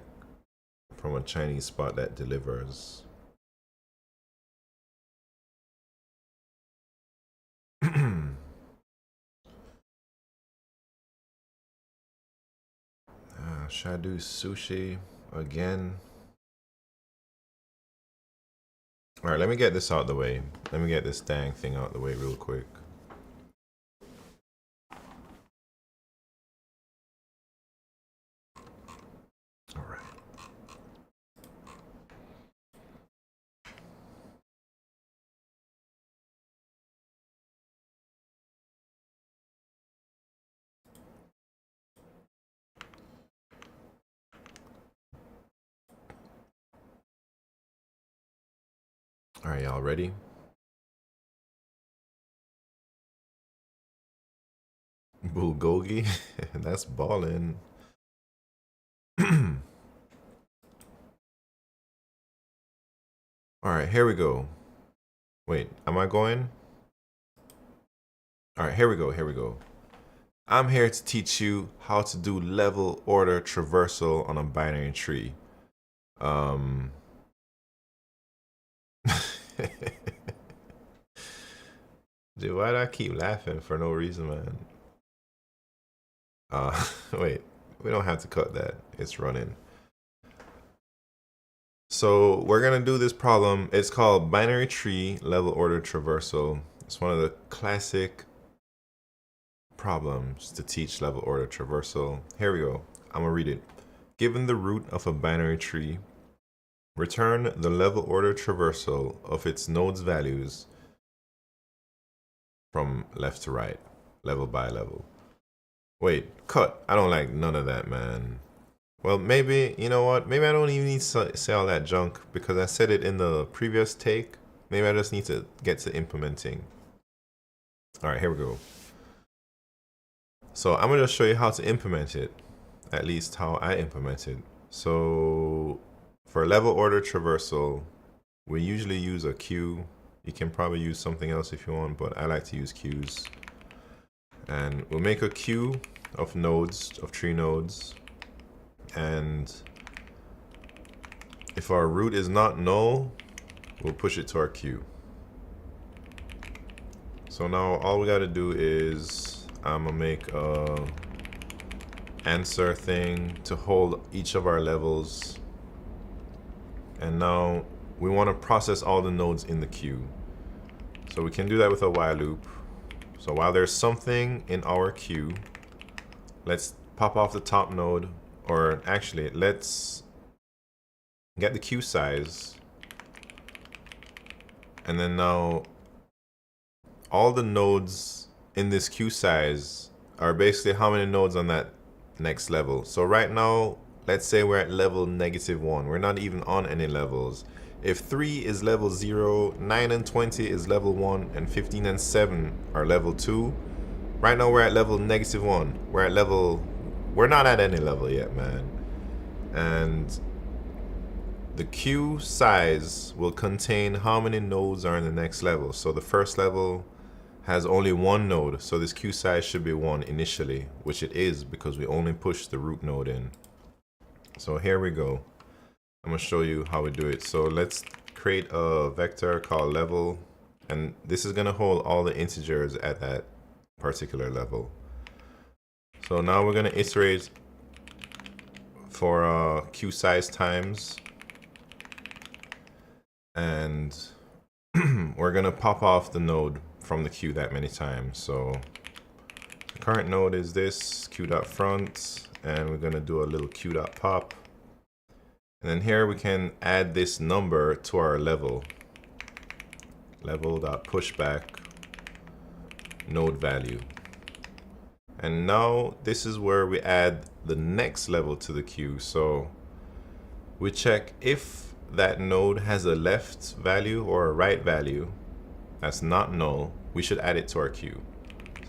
from a Chinese spot that delivers. Should I do sushi again? Alright, let me get this out the way. Let me get this dang thing out the way real quick. Alright. Alright, y'all ready? Bulgogi? That's ballin'. Alright, here we go. Wait, am I going? Alright, here we go, here we go. I'm here to teach you how to do level order traversal on a binary tree. Dude, why do I keep laughing for no reason, man? Wait, we don't have to cut that. It's running. So we're gonna do this problem. It's called binary tree level order traversal. It's one of the classic problems to teach level order traversal. Here we go. I'm gonna read it. Given the root of a binary tree, return the level order traversal of its nodes values from left to right, level by level. Wait, cut. I don't like none of that, man. Well, maybe, you know what? Maybe I don't even need to say all that junk because I said it in the previous take. Maybe I just need to get to implementing. All right, here we go. So I'm going to show you how to implement it, at least how I implement it. So for level order traversal, we usually use a queue. You can probably use something else if you want, but I like to use queues. And we'll make a queue of nodes, of tree nodes. And if our root is not null, we'll push it to our queue. So now all we got to do is I'm gonna make a answer thing to hold each of our levels. And now we want to process all the nodes in the queue. So we can do that with a while loop. So while there's something in our queue, let's pop off the top node, or actually let's get the queue size. And then now all the nodes in this queue size are basically how many nodes on that next level. So right now, let's say we're at level -1. We're not even on any levels. If 3 is level 0, 9 and 20 is level 1, and 15 and 7 are level 2. Right now we're at level -1. We're not at any level yet, man. And the queue size will contain how many nodes are in the next level. So the first level has only 1 node, so this queue size should be 1 initially, which it is because we only push the root node in. So here we go. I'm gonna show you how we do it. So let's create a vector called level, and this is gonna hold all the integers at that particular level. So now we're gonna iterate for queue size times, and we're gonna pop off the node from the queue that many times. So the current node is this queue.front, and we're gonna do a little queue.pop. And then here we can add this number to our level. Level.pushback node value. And now this is where we add the next level to the queue. So we check if that node has a left value or a right value that's not null, we should add it to our queue.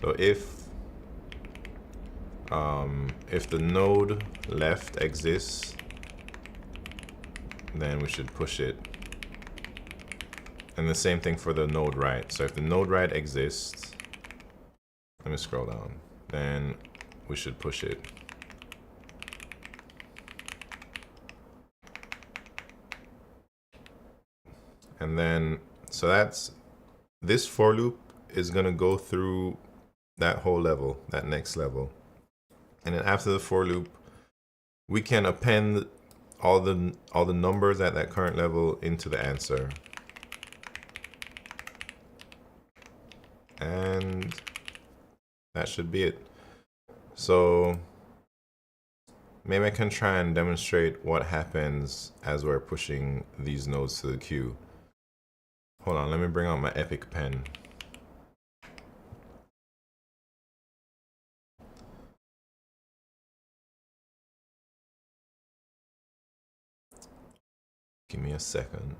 So if the node left exists, then we should push it. And the same thing for the node right. So if the node right exists, let me scroll down, then we should push it. And then, so that's, this for loop is gonna go through that whole level, that next level. And then after the for loop, we can append all the numbers at that current level into the answer. And that should be it. So maybe I can try and demonstrate what happens as we're pushing these nodes to the queue. Hold on, let me bring out my Epic pen. Give me a second.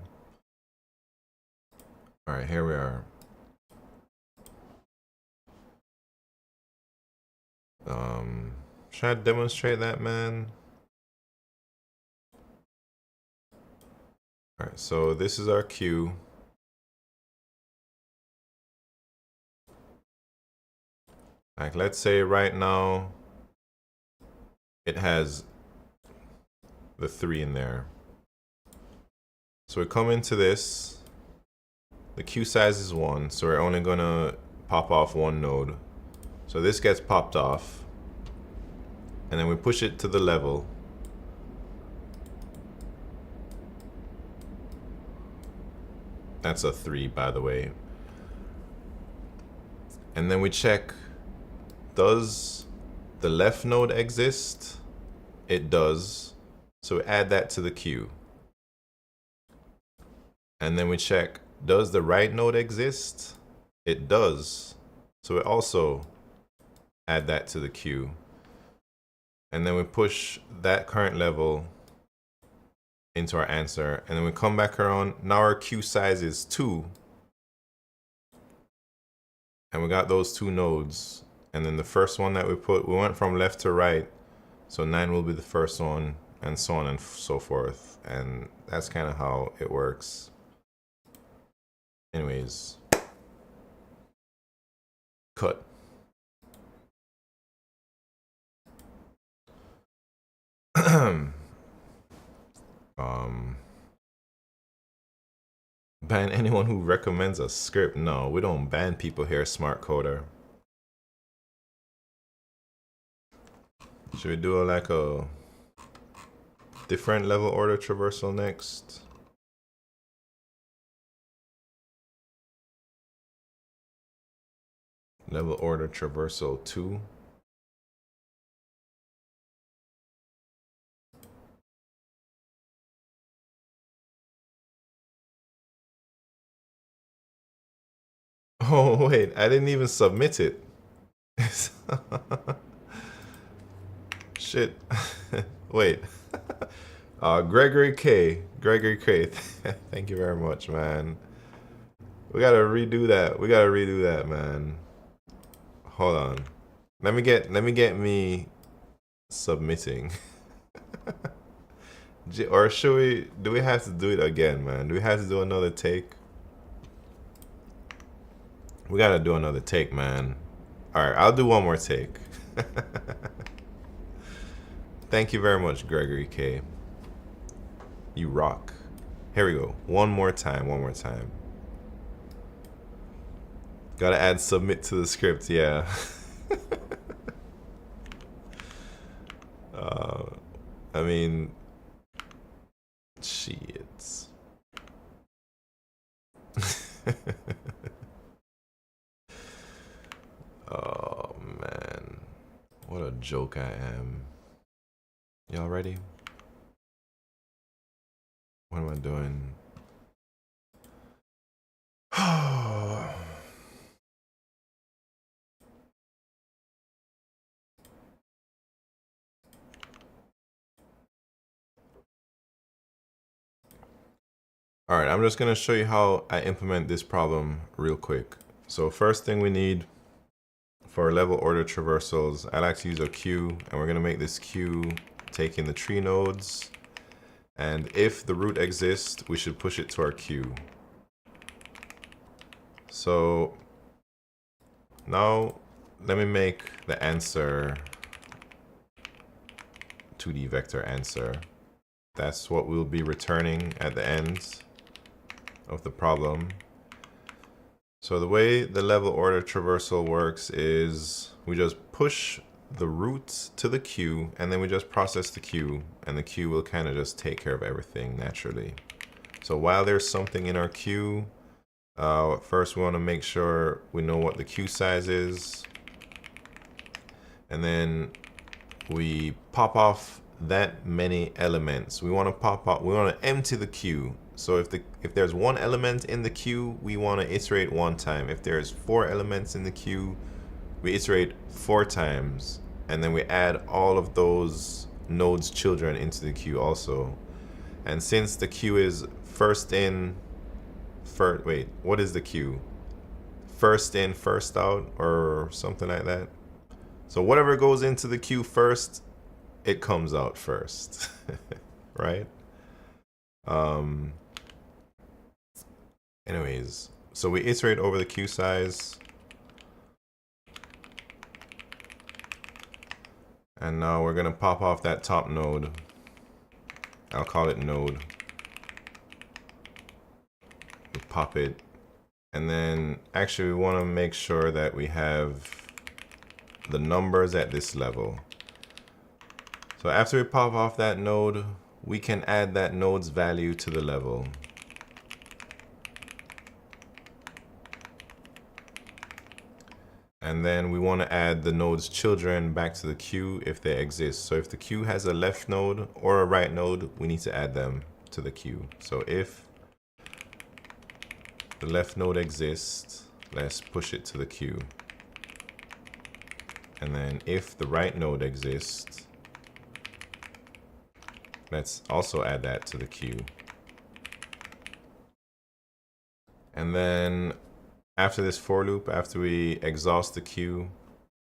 All right, here we are. Should I demonstrate that, man? All right, so this is our queue. Like, let's say right now it has the 3 in there. So we come into this, the queue size is 1, so we're only gonna pop off 1 node. So this gets popped off, and then we push it to the level. That's a 3, by the way. And then we check, does the left node exist? It does. So we add that to the queue. And then we check, does the right node exist? It does. So we also add that to the queue. And then we push that current level into our answer. And then we come back around. Now our queue size is 2. And we got those 2 nodes. And then the first one that we put, we went from left to right. So 9 will be the first one, and so on and so forth. And that's kind of how it works. Anyways, cut. Ban anyone who recommends a script. No, we don't ban people here, smart coder. Should we do like a different level order traversal next? Level order traversal 2. Oh, wait, I didn't even submit it. Shit. Wait. Gregory K. Thank you very much, man. We gotta redo that. Man. Hold on. Let me get me submitting. Or do we have to do it again, man? Do we have to do another take? We gotta do another take, man. Alright, I'll do one more take. Thank you very much, Gregory K. You rock. Here we go. One more time. Gotta add submit to the script, yeah. I mean, shit. Oh, man. What a joke I am. Y'all ready? What am I doing? All right, I'm just going to show you how I implement this problem real quick. So first thing we need for level order traversals, I like to use a queue, and we're going to make this queue taking the tree nodes. And if the root exists, we should push it to our queue. So now let me make the answer 2D vector answer. That's what we'll be returning at the end of the problem. So the way the level order traversal works is we just push the root to the queue, and then we just process the queue, and the queue will kind of just take care of everything naturally. So while there's something in our queue, first we want to make sure we know what the queue size is, and then we pop off that many elements. We want to empty the queue. So if there's one element in the queue, we want to iterate one time. If there's 4 elements in the queue, we iterate 4 times, and then we add all of those nodes' children into the queue also. And since the queue is first in, wait, what is the queue? First in, first out, or something like that. So whatever goes into the queue first, it comes out first, right? Anyways, so we iterate over the queue size. And now we're gonna pop off that top node. I'll call it node. We pop it. And then actually we wanna make sure that we have the numbers at this level. So after we pop off that node, we can add that node's value to the level. And then we want to add the node's children back to the queue if they exist. So if the queue has a left node or a right node, we need to add them to the queue. So if the left node exists, let's push it to the queue. And then if the right node exists, let's also add that to the queue. And then after this for loop, after we exhaust the queue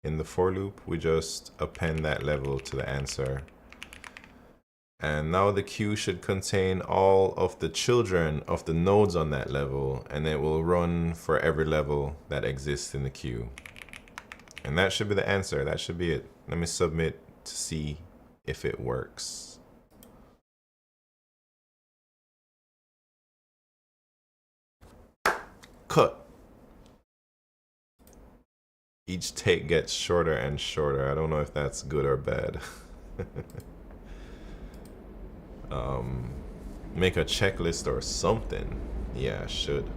in the for loop, we just append that level to the answer. And now the queue should contain all of the children of the nodes on that level, and it will run for every level that exists in the queue. And that should be the answer. That should be it. Let me submit to see if it works. Cut. Each take gets shorter and shorter. I don't know if that's good or bad. Make a checklist or something. Yeah, I should.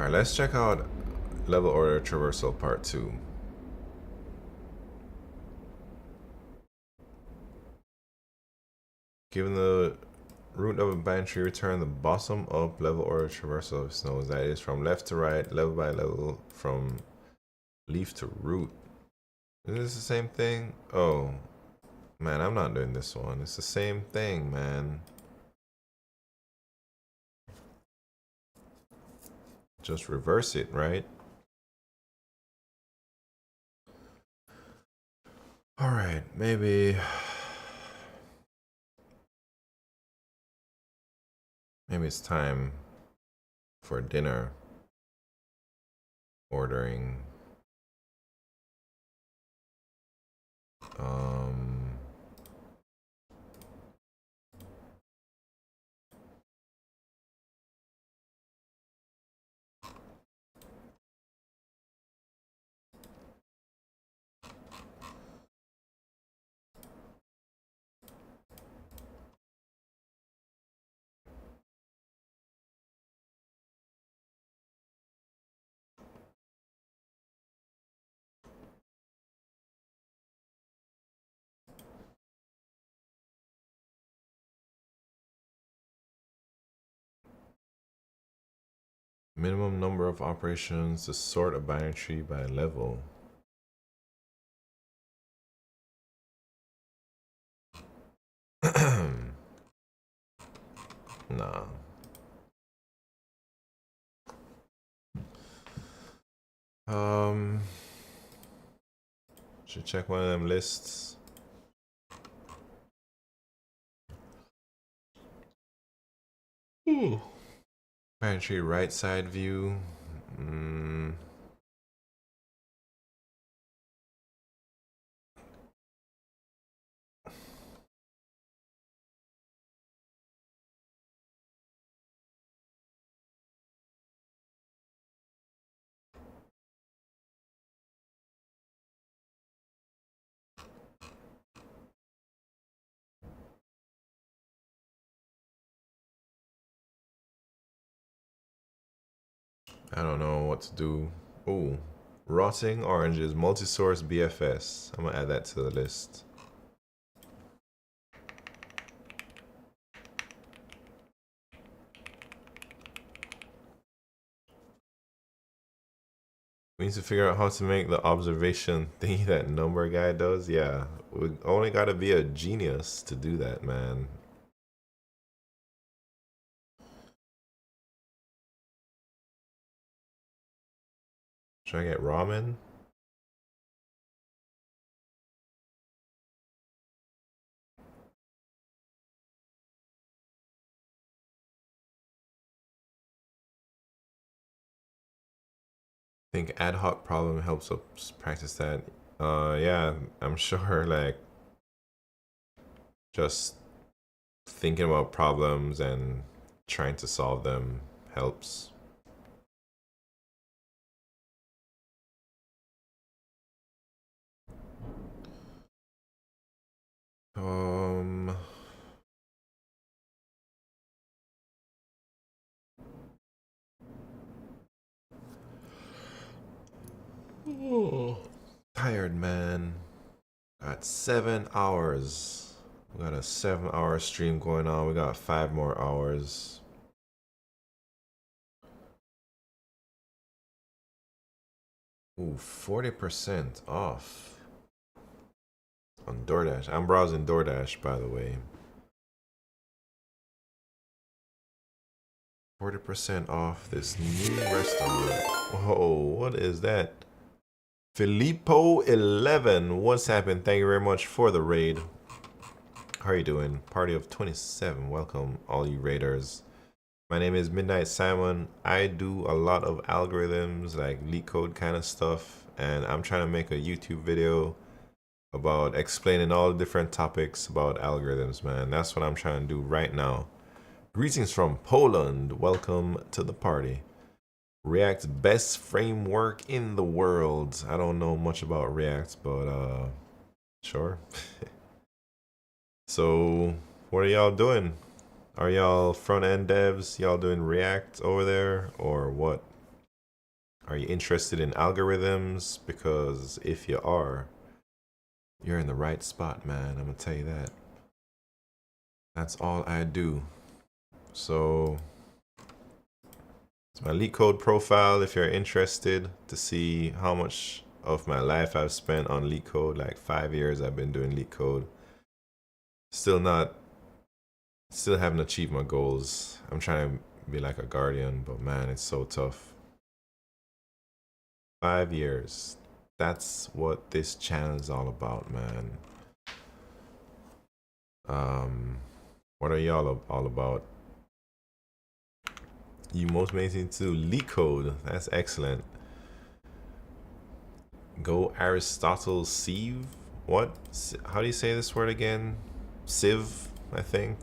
Alright, let's check out level order traversal part 2. Given the root of a binary tree, return the bottom up level order traversal of snows. That is from left to right, level by level, from leaf to root. Is this the same thing? Oh, man, I'm not doing this one. It's the same thing, man. Just reverse it, right? Alright, maybe it's time for dinner. Ordering. Minimum number of operations to sort a binary tree by level. Nah. Should check one of them lists. Ooh. Binary tree right side view. I don't know what to do. Ooh. Rotting oranges, multi-source BFS. I'm gonna add that to the list. We need to figure out how to make the observation thingy that number guy does. Yeah, we only gotta be a genius to do that, man. Should I get ramen? I think ad hoc problem helps us practice that. Yeah, I'm sure, like, just thinking about problems and trying to solve them helps. Tired, man. Got 7 hours. We got a 7-hour stream going on. We got 5 more hours. Ooh, 40% off on DoorDash. I'm browsing DoorDash, by the way. 40% off this new restaurant. Whoa, what is that? Filippo 11. What's happened? Thank you very much for the raid. How are you doing? Party of 27. Welcome, all you raiders. My name is Midnight Simon. I do a lot of algorithms, like LeetCode kind of stuff, and I'm trying to make a YouTube video about explaining all the different topics about algorithms, man. That's what I'm trying to do right now. Greetings from Poland. Welcome to the party. React's best framework in the world. I don't know much about React, but sure. So, what are y'all doing? Are y'all front-end devs? Y'all doing React over there, or what? Are you interested in algorithms? Because if you are, you're in the right spot, man. I'm gonna tell you that. That's all I do. So it's my LeetCode profile if you're interested to see how much of my life I've spent on LeetCode. Like 5 years I've been doing LeetCode. Still haven't achieved my goals. I'm trying to be like a guardian, but man, it's so tough. 5 years. That's what this channel is all about, man. What are y'all all about? You most amazing to LeetCode. That's excellent. Go Aristotle Sieve. What? How do you say this word again? Sieve, I think.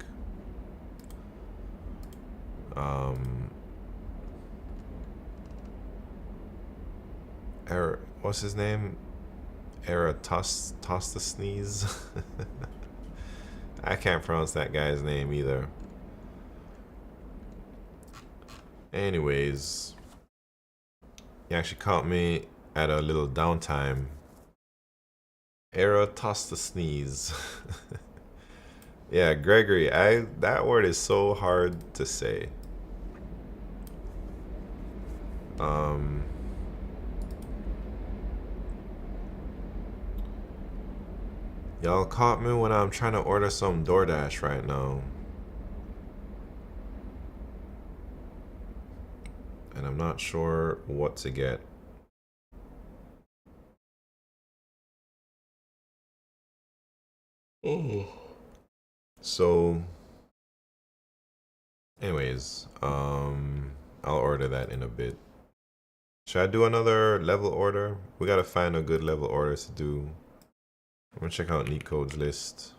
What's his name? Eratosthenes. I can't pronounce that guy's name either. Anyways, he actually caught me at a little downtime. Eratosthenes. Yeah, Gregory, that word is so hard to say. Y'all caught me when I'm trying to order some DoorDash right now. And I'm not sure what to get. Oh. So, anyways, I'll order that in a bit. Should I do another level order? We gotta find a good level order to do. I'm gonna check out LeetCode's list.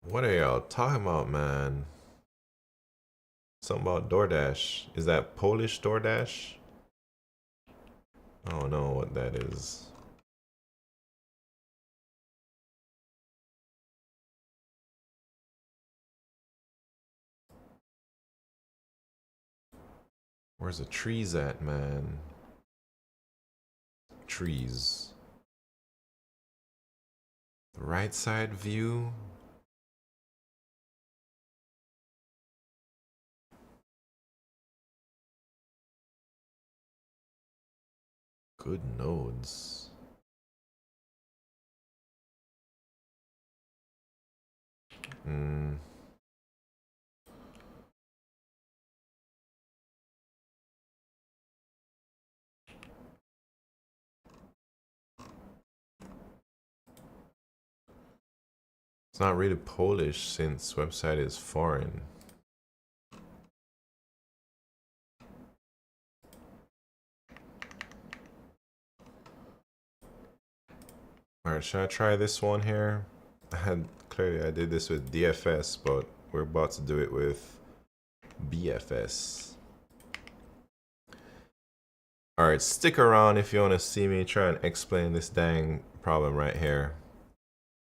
What are y'all talking about, man? Something about DoorDash. Is that Polish DoorDash? I don't know what that is. Where's the trees at, man? Trees. The right side view? Good nodes. It's not really Polish since website is foreign. Alright, should I try this one here? Clearly I did this with DFS, but we're about to do it with BFS. Alright, stick around if you want to see me try and explain this dang problem right here.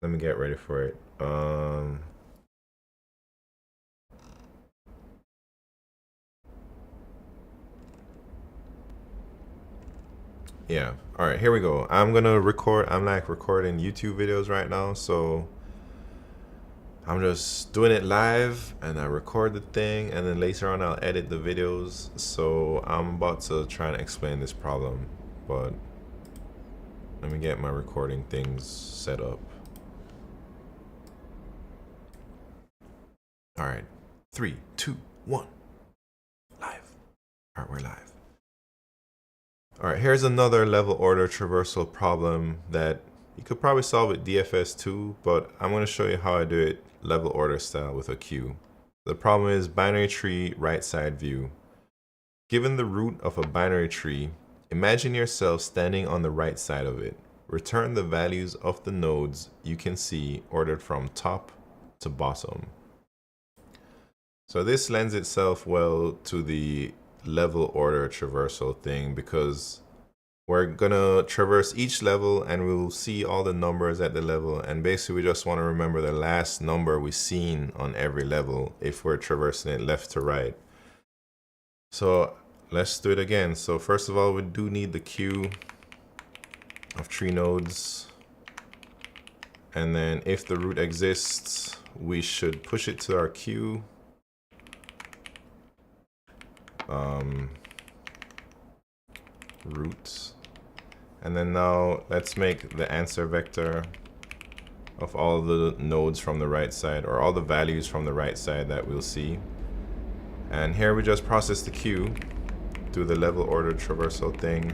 Let me get ready for it. Yeah, alright, here we go. I'm gonna record, I'm like recording YouTube videos right now, so I'm just doing it live and I record the thing and then later on I'll edit the videos. So I'm about to try and explain this problem, but let me get my recording things set up. Alright, 3, 2, 1, live. Alright, we're live. Alright, here's another level order traversal problem that you could probably solve with DFS too, but I'm going to show you how I do it level order style with a queue. The problem is binary tree right side view. Given the root of a binary tree, imagine yourself standing on the right side of it. Return the values of the nodes you can see ordered from top to bottom. So this lends itself well to the level order traversal thing because we're gonna traverse each level and we'll see all the numbers at the level, and basically we just want to remember the last number we've seen on every level if we're traversing it left to right. So let's do it again. So first of all, we do need the queue of 3 nodes, and then if the root exists, we should push it to our queue. Root. And then now let's make the answer vector of all the nodes from the right side, or all the values from the right side that we'll see. And here we just process the queue, do the level order traversal thing.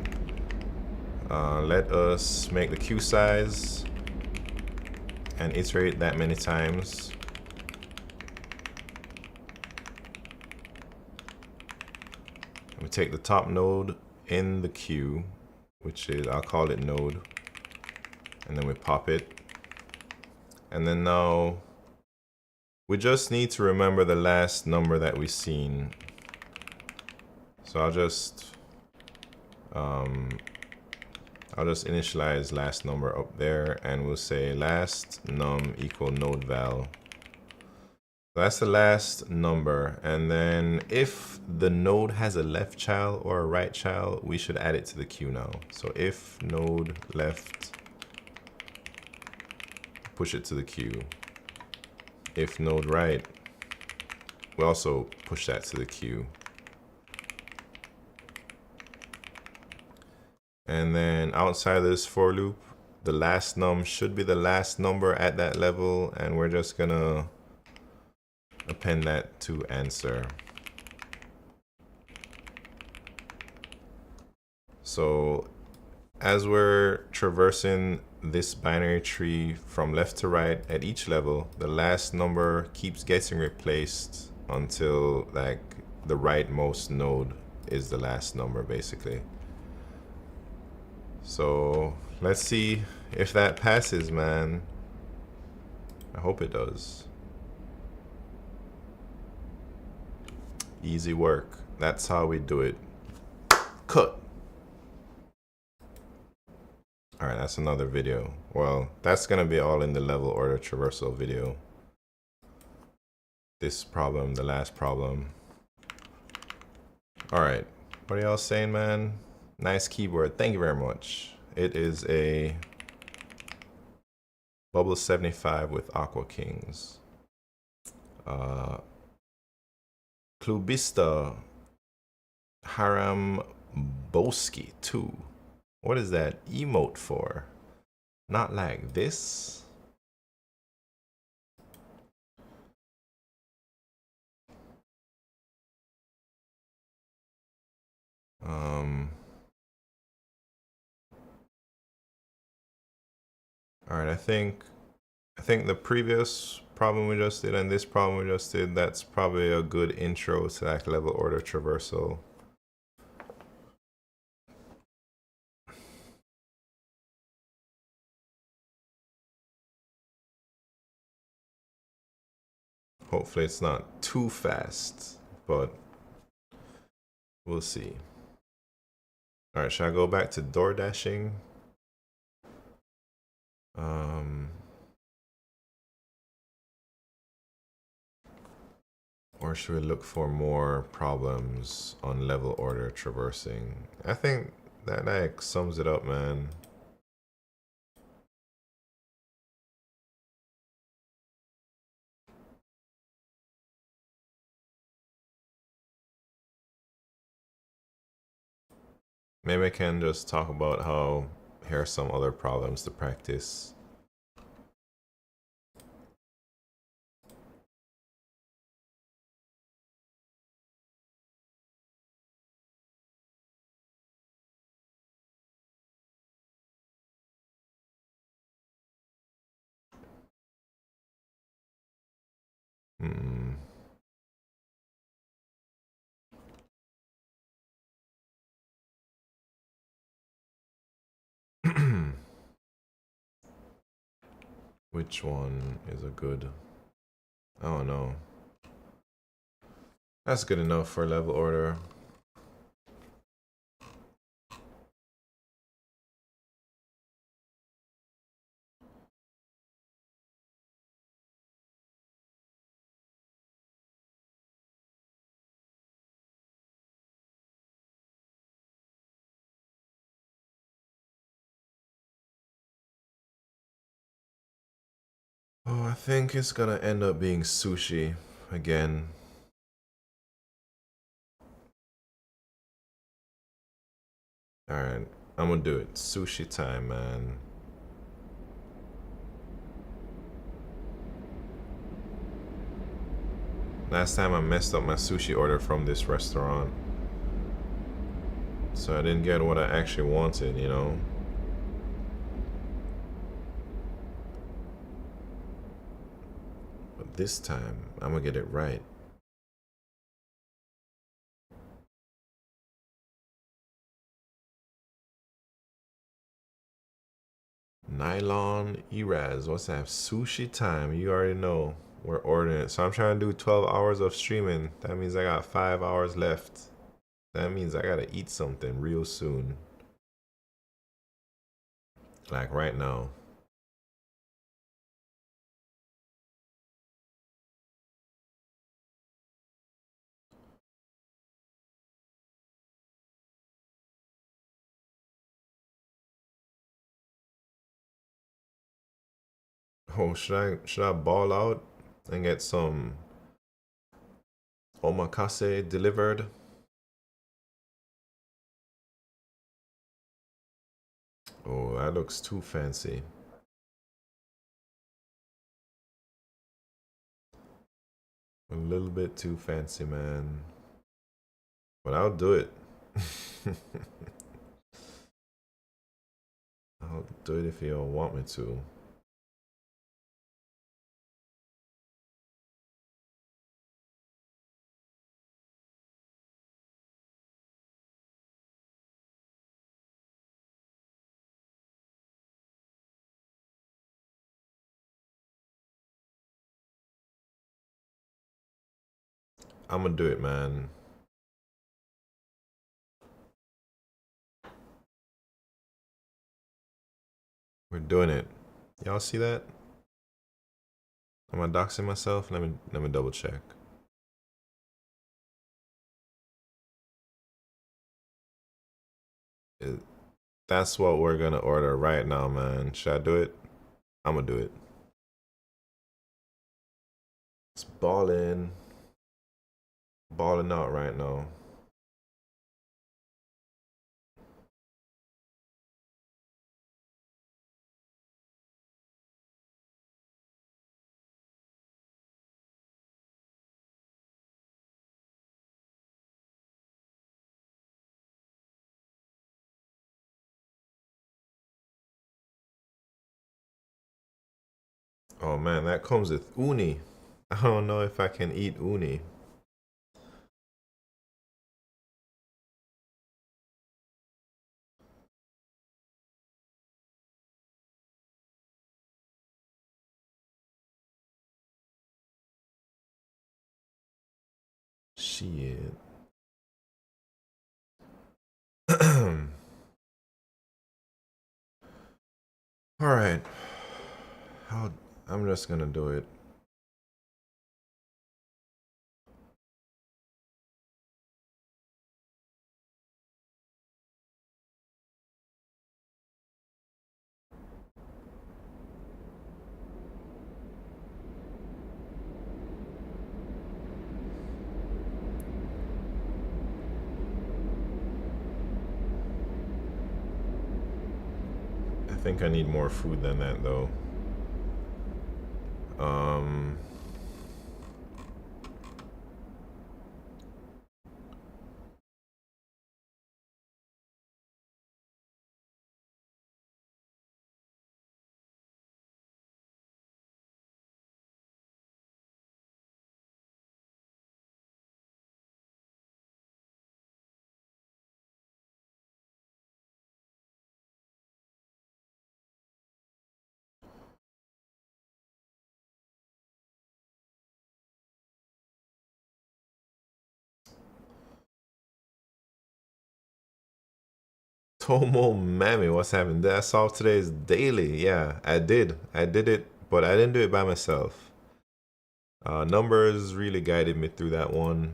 Let us make the queue size and iterate that many times. We take the top node in the queue, which is, I'll call it node, and then we pop it. And then now we just need to remember the last number that we've seen. So I'll just initialize last number up there, and we'll say last num equal node val. That's the last number, and then if the node has a left child or a right child, we should add it to the queue now. So if node left, push it to the queue. If node right, we also push that to the queue. And then outside of this for loop, the last num should be the last number at that level, and we're just gonna append that to answer. So as we're traversing this binary tree from left to right at each level, the last number keeps getting replaced until like the rightmost node is the last number basically. So let's see if that passes, man. I hope it does. Easy work. That's how we do it. Cut. All right, that's another video. Well, that's gonna be all in the level order traversal video. This problem, the last problem. All right, what are y'all saying, man? Nice keyboard, thank you very much. It is a Bubble 75 with Aqua Kings. Klubista Haram Boski 2. What is that emote for? Not like this. All right, I think the previous problem we just did and this problem we just did, that's probably a good intro to that level order traversal. Hopefully it's not too fast, but we'll see. All right, should I go back to door dashing? Or should we look for more problems on level order traversing? I think that like sums it up, man. Maybe I can just talk about how here are some other problems to practice. Which one is a good? I don't know. That's good enough for level order. Oh, I think it's gonna end up being sushi again. Alright, I'm gonna do it. Sushi time, man. Last time I messed up my sushi order from this restaurant. So I didn't get what I actually wanted, you know? But this time, I'm gonna get it right. Nylon Eraz, what's that? Sushi time, you already know. We're ordering it. So I'm trying to do 12 hours of streaming. That means I got 5 hours left. That means I gotta eat something real soon. Like right now. Oh, should I ball out and get some omakase delivered? Oh, that looks too fancy. A little bit too fancy, man. But I'll do it. I'll do it if you don't want me to. I'm gonna do it, man. We're doing it. Y'all see that? Am I doxing myself? Let me double check. That's what we're gonna order right now, man. Should I do it? I'm gonna do it. It's balling. Balling out right now. Oh man, that comes with uni. I don't know if I can eat uni. Shit. Alright. I'm just gonna do it. I think I need more food than that though. Tomo Mammy, what's happening? Did I solve today's daily? Yeah, I did. I did it, but I didn't do it by myself. Numbers really guided me through that one.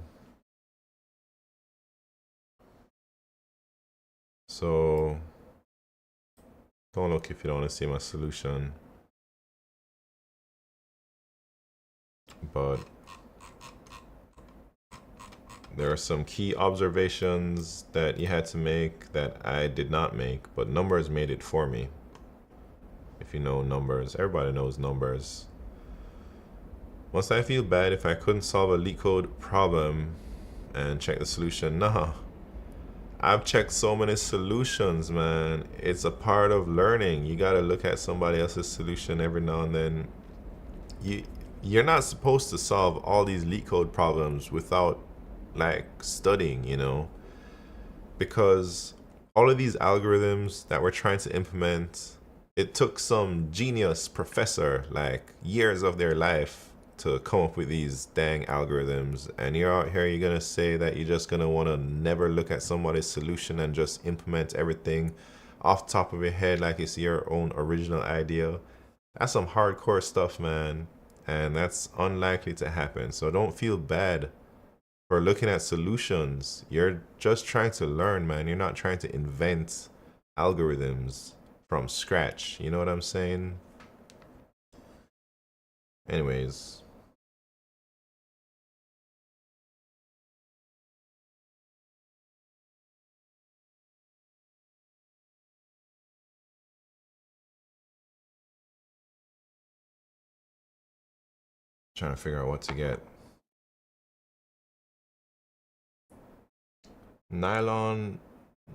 So don't look if you don't want to see my solution. but there are some key observations that you had to make that I did not make, but numbers made it for me. If you know numbers, everybody knows numbers. Must I feel bad if I couldn't solve a LeetCode problem and check the solution? Nah. I've checked so many solutions, man. It's a part of learning. You gotta look at somebody else's solution every now and then. You're not supposed to solve all these LeetCode problems without like studying, you know? Because all of these algorithms that we're trying to implement, it took some genius professor like years of their life to come up with these dang algorithms, and you're out here, you're gonna say that you're just gonna want to never look at somebody's solution and just implement everything off the top of your head like it's your own original idea. That's some hardcore stuff, man, and that's unlikely to happen. So don't feel bad for looking at solutions. You're just trying to learn, man. You're not trying to invent algorithms from scratch. You know what I'm saying? Anyways, trying to figure out what to get. Nylon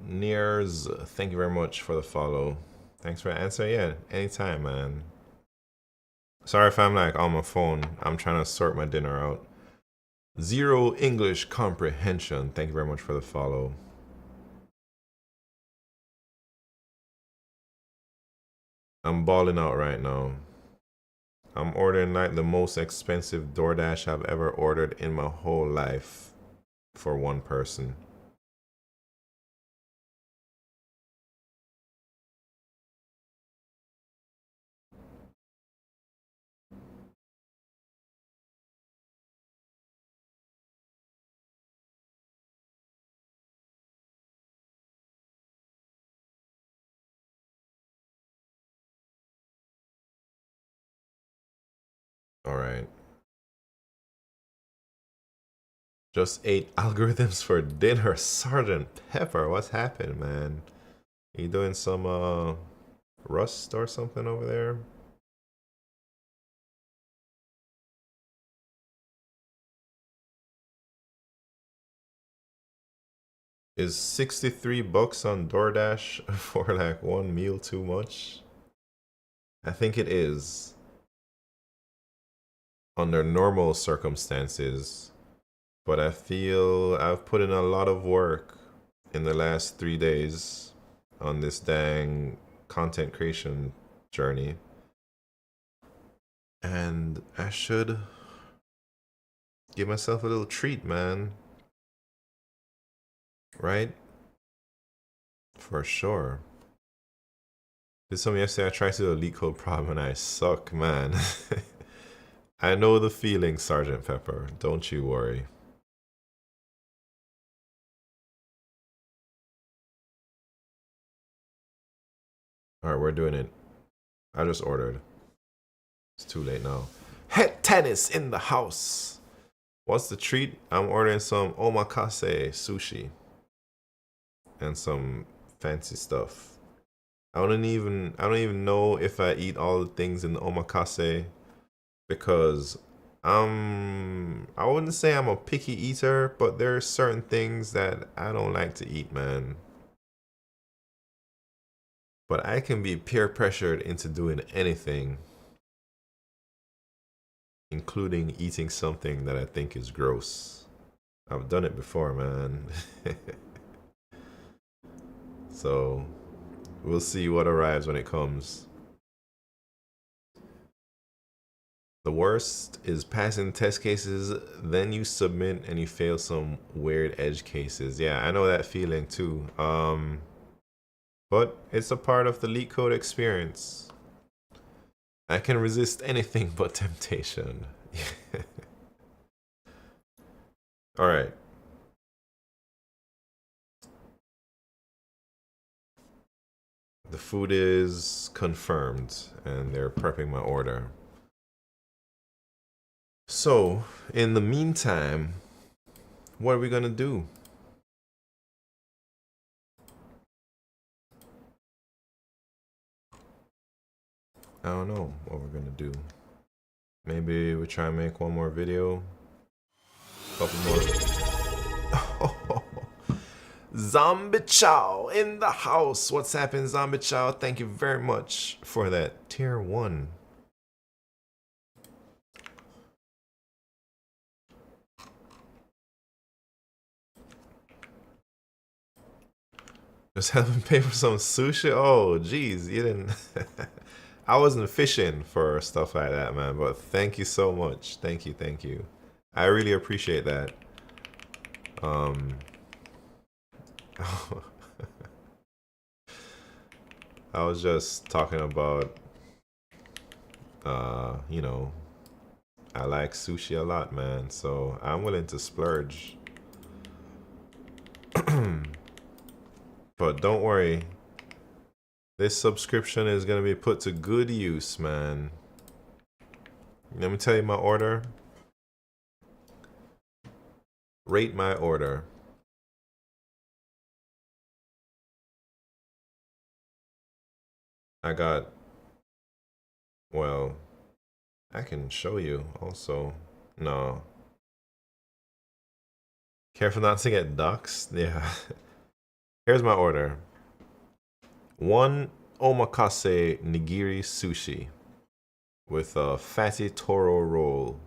Nears, thank you very much for the follow. Thanks for the answer. Yeah, anytime, man. Sorry if I'm like on my phone. I'm trying to sort my dinner out. Zero English Comprehension, thank you very much for the follow. I'm balling out right now. I'm ordering like the most expensive DoorDash I've ever ordered in my whole life for one person. All right. Just ate algorithms for dinner. Sergeant Pepper, what's happened, man? Are you doing some Rust or something over there? Is 63 bucks on DoorDash for like one meal too much? I think it is. Under normal circumstances. But I feel I've put in a lot of work in the last 3 days on this dang content creation journey. And I should give myself a little treat, man. Right? For sure. Did something yesterday, I tried to do a LeetCode problem and I suck, man. I know the feeling, Sergeant Pepper. Don't you worry. Alright, we're doing it. I just ordered. It's too late now. Head tennis in the house. What's the treat? I'm ordering some omakase sushi. And some fancy stuff. I don't even know if I eat all the things in the omakase, because I wouldn't say I'm a picky eater, but there are certain things that I don't like to eat, man. But I can be peer pressured into doing anything, including eating something that I think is gross. I've done it before, man. So we'll see what arrives when it comes. The worst is passing test cases, then you submit and you fail some weird edge cases. Yeah, I know that feeling too. But it's a part of the LeetCode experience. I can resist anything but temptation. All right. The food is confirmed and they're prepping my order. So, in the meantime, what are we gonna do? I don't know what we're gonna do. Maybe we try and make one more video. Couple more. Zombie Chow in the house. What's happening, Zombie Chow? Thank you very much for that tier 1. Just helping pay for some sushi? Oh, geez, you didn't... I wasn't fishing for stuff like that, man, but thank you so much. Thank you, thank you. I really appreciate that. I was just talking about, you know, I like sushi a lot, man, so I'm willing to splurge. But don't worry, this subscription is gonna be put to good use, man. Let me tell you my order. Rate my order. I got, well, I can show you also. No. Careful not to get doxxed? Yeah. Here's my order. 1 omakase nigiri sushi with a fatty toro roll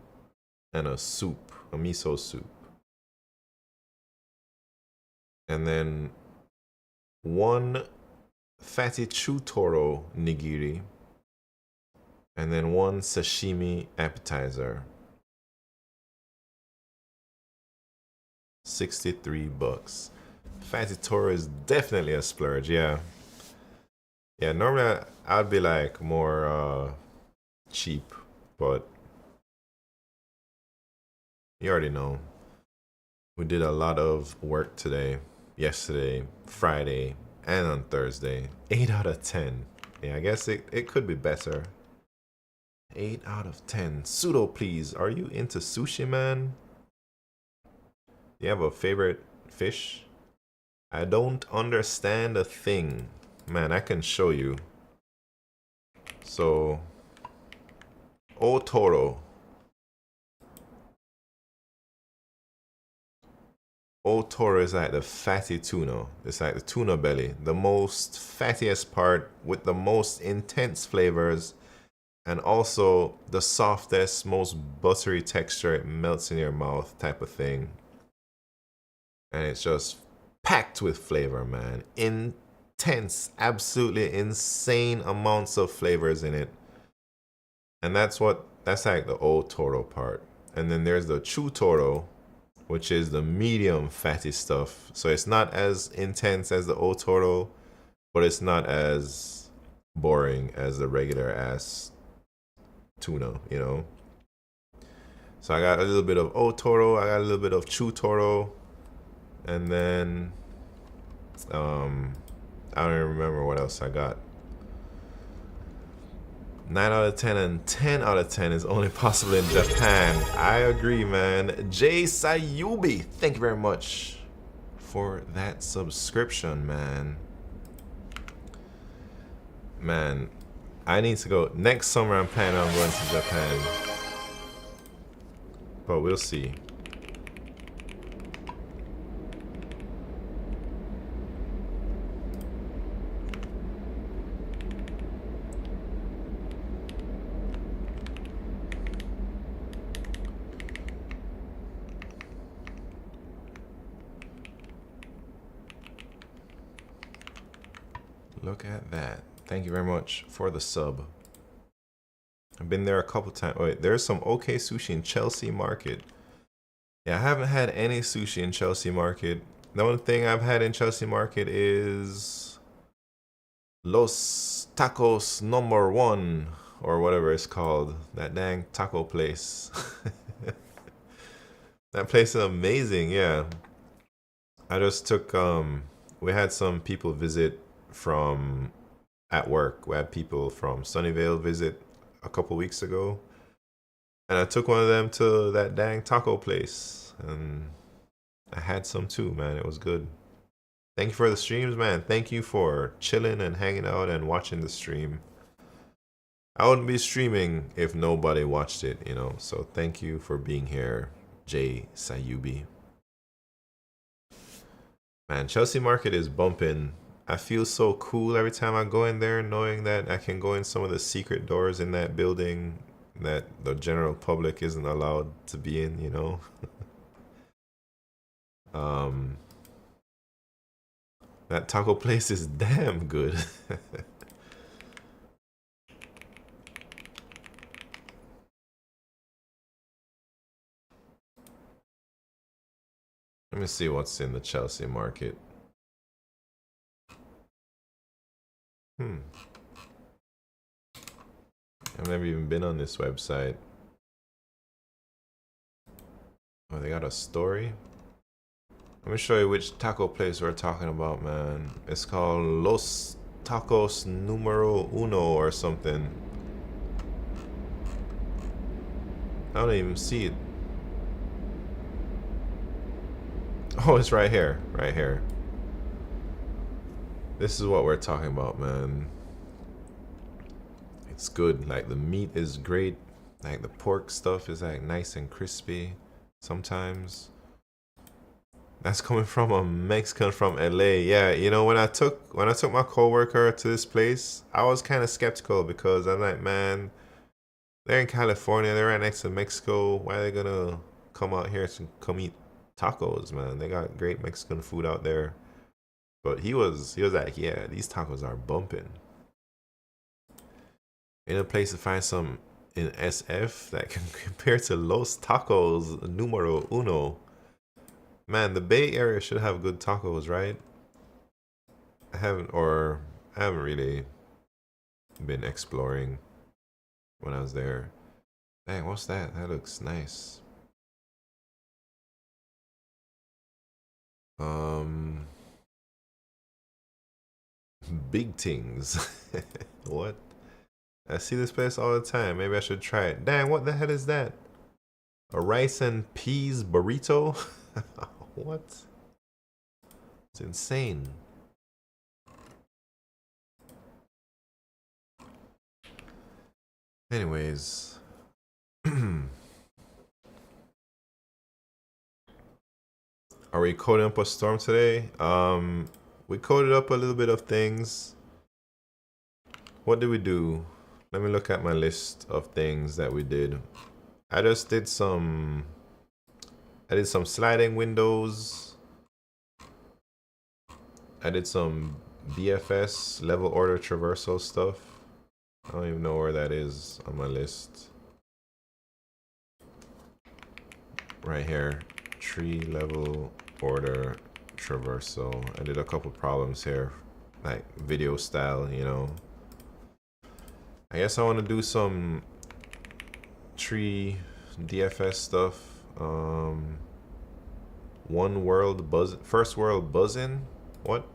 and a soup, a miso soup. And then 1 fatty chutoro nigiri. And then 1 sashimi appetizer. 63 bucks. Fatty toro is definitely a splurge, yeah. Yeah, normally I'd be like more cheap, but you already know. We did a lot of work today, yesterday, Friday, and on Thursday. 8 out of 10. Yeah, I guess it could be better. 8 out of 10. Pseudo, please. Are you into sushi, man? Do you have a favorite fish? I don't understand a thing. Man, I can show you. So, Otoro. Otoro is like the fatty tuna. It's like the tuna belly. The most fattiest part with the most intense flavors. And also the softest, most buttery texture. It melts in your mouth type of thing. And it's just packed with flavor, man. Intense, absolutely insane amounts of flavors in it. And that's like the Otoro part. And then there's the Chutoro, which is the medium fatty stuff. So it's not as intense as the Otoro, but it's not as boring as the regular ass tuna, you know? So I got a little bit of Otoro, I got a little bit of Chutoro, and then I don't even remember what else I got. 9 out of 10 and 10 out of 10 is only possible in Japan. I agree, man. Jay Sayubi, thank you very much for that subscription, man. Man, I need to go. Next summer, I'm planning on going to Japan. But we'll see. Look at that. Thank you very much for the sub. I've been there a couple times. Wait, there's some okay sushi in Chelsea Market. Yeah, I haven't had any sushi in Chelsea Market. The only thing I've had in Chelsea Market is Los Tacos Number 1 or whatever it's called. That dang taco place. That place is amazing, yeah. I just took, we had some people visit from at work. We had people from Sunnyvale visit a couple weeks ago. And I took one of them to that dang taco place, and I had some too, man. It was good. Thank you for the streams, man. Thank you for chilling and hanging out and watching the stream. I wouldn't be streaming if nobody watched it, you know. So thank you for being here, Jay Sayubi. Man, Chelsea Market is bumping. I feel so cool every time I go in there, knowing that I can go in some of the secret doors in that building that the general public isn't allowed to be in, you know. That taco place is damn good. Let me see what's in the Chelsea Market. I've never even been on this website. Oh, they got a story? Let me show you which taco place we're talking about, man. It's called Los Tacos Numero Uno or something. I don't even see it. Oh, it's right here. Right here. This is what we're talking about, man. It's good. Like, the meat is great. Like, the pork stuff is like nice and crispy sometimes. That's coming from a Mexican from LA. Yeah, you know, when I took my coworker to this place, I was kind of skeptical because I'm like, man, they're in California, they're right next to Mexico. Why are they gonna come out here to come eat tacos, man? They got great Mexican food out there. But he was like, yeah, these tacos are bumping. In a place to find some in SF that can compare to Los Tacos Numero Uno. Man, the Bay Area should have good tacos, right? I haven't really been exploring when I was there. Dang, what's that? That looks nice. Big things. What? I see this place all the time. Maybe I should try it. Dang, what the hell is that? A rice and peas burrito? What? It's insane. Anyways. Are we coding up a storm today? We coded up a little bit of things. What did we do? Let me look at my list of things that we did. I did some sliding windows. I did some BFS level order traversal stuff. I don't even know where that is on my list. Right here, tree level order traversal. I did a couple problems here, like video style, you know. I guess I want to do some tree DFS stuff. First world buzzing? What?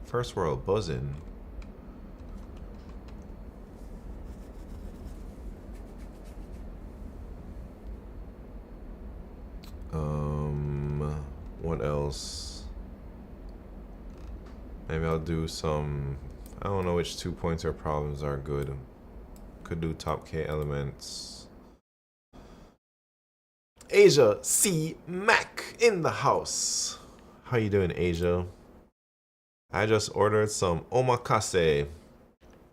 First world buzzing? What else? Maybe I'll do some, I don't know which 2-pointer problems are good. Could do top K elements. Asia C Mac in the house. How you doing, Asia? I just ordered some omakase.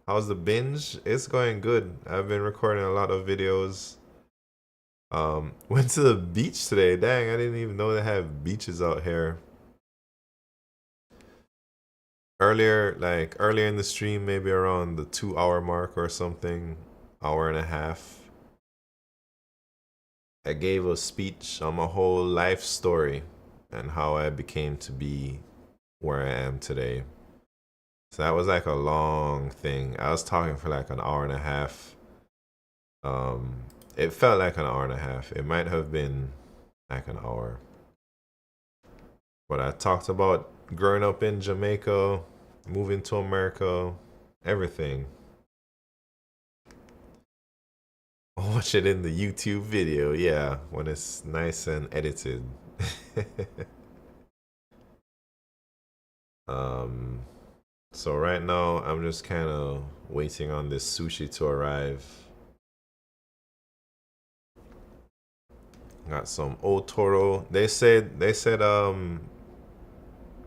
How's the binge? It's going good. I've been recording a lot of videos. Went to the beach today. Dang, I didn't even know they have beaches out here. Earlier in the stream, maybe around the 2-hour mark or something, hour and a half, I gave a speech on my whole life story and how I became to be where I am today. So that was like a long thing. I was talking for like an hour and a half. It felt like an hour and a half. It might have been like an hour. But I talked about growing up in Jamaica, moving to America, everything. Watch it in the YouTube video, yeah, when it's nice and edited. So right now I'm just kind of waiting on this sushi to arrive. Got some otoro. They said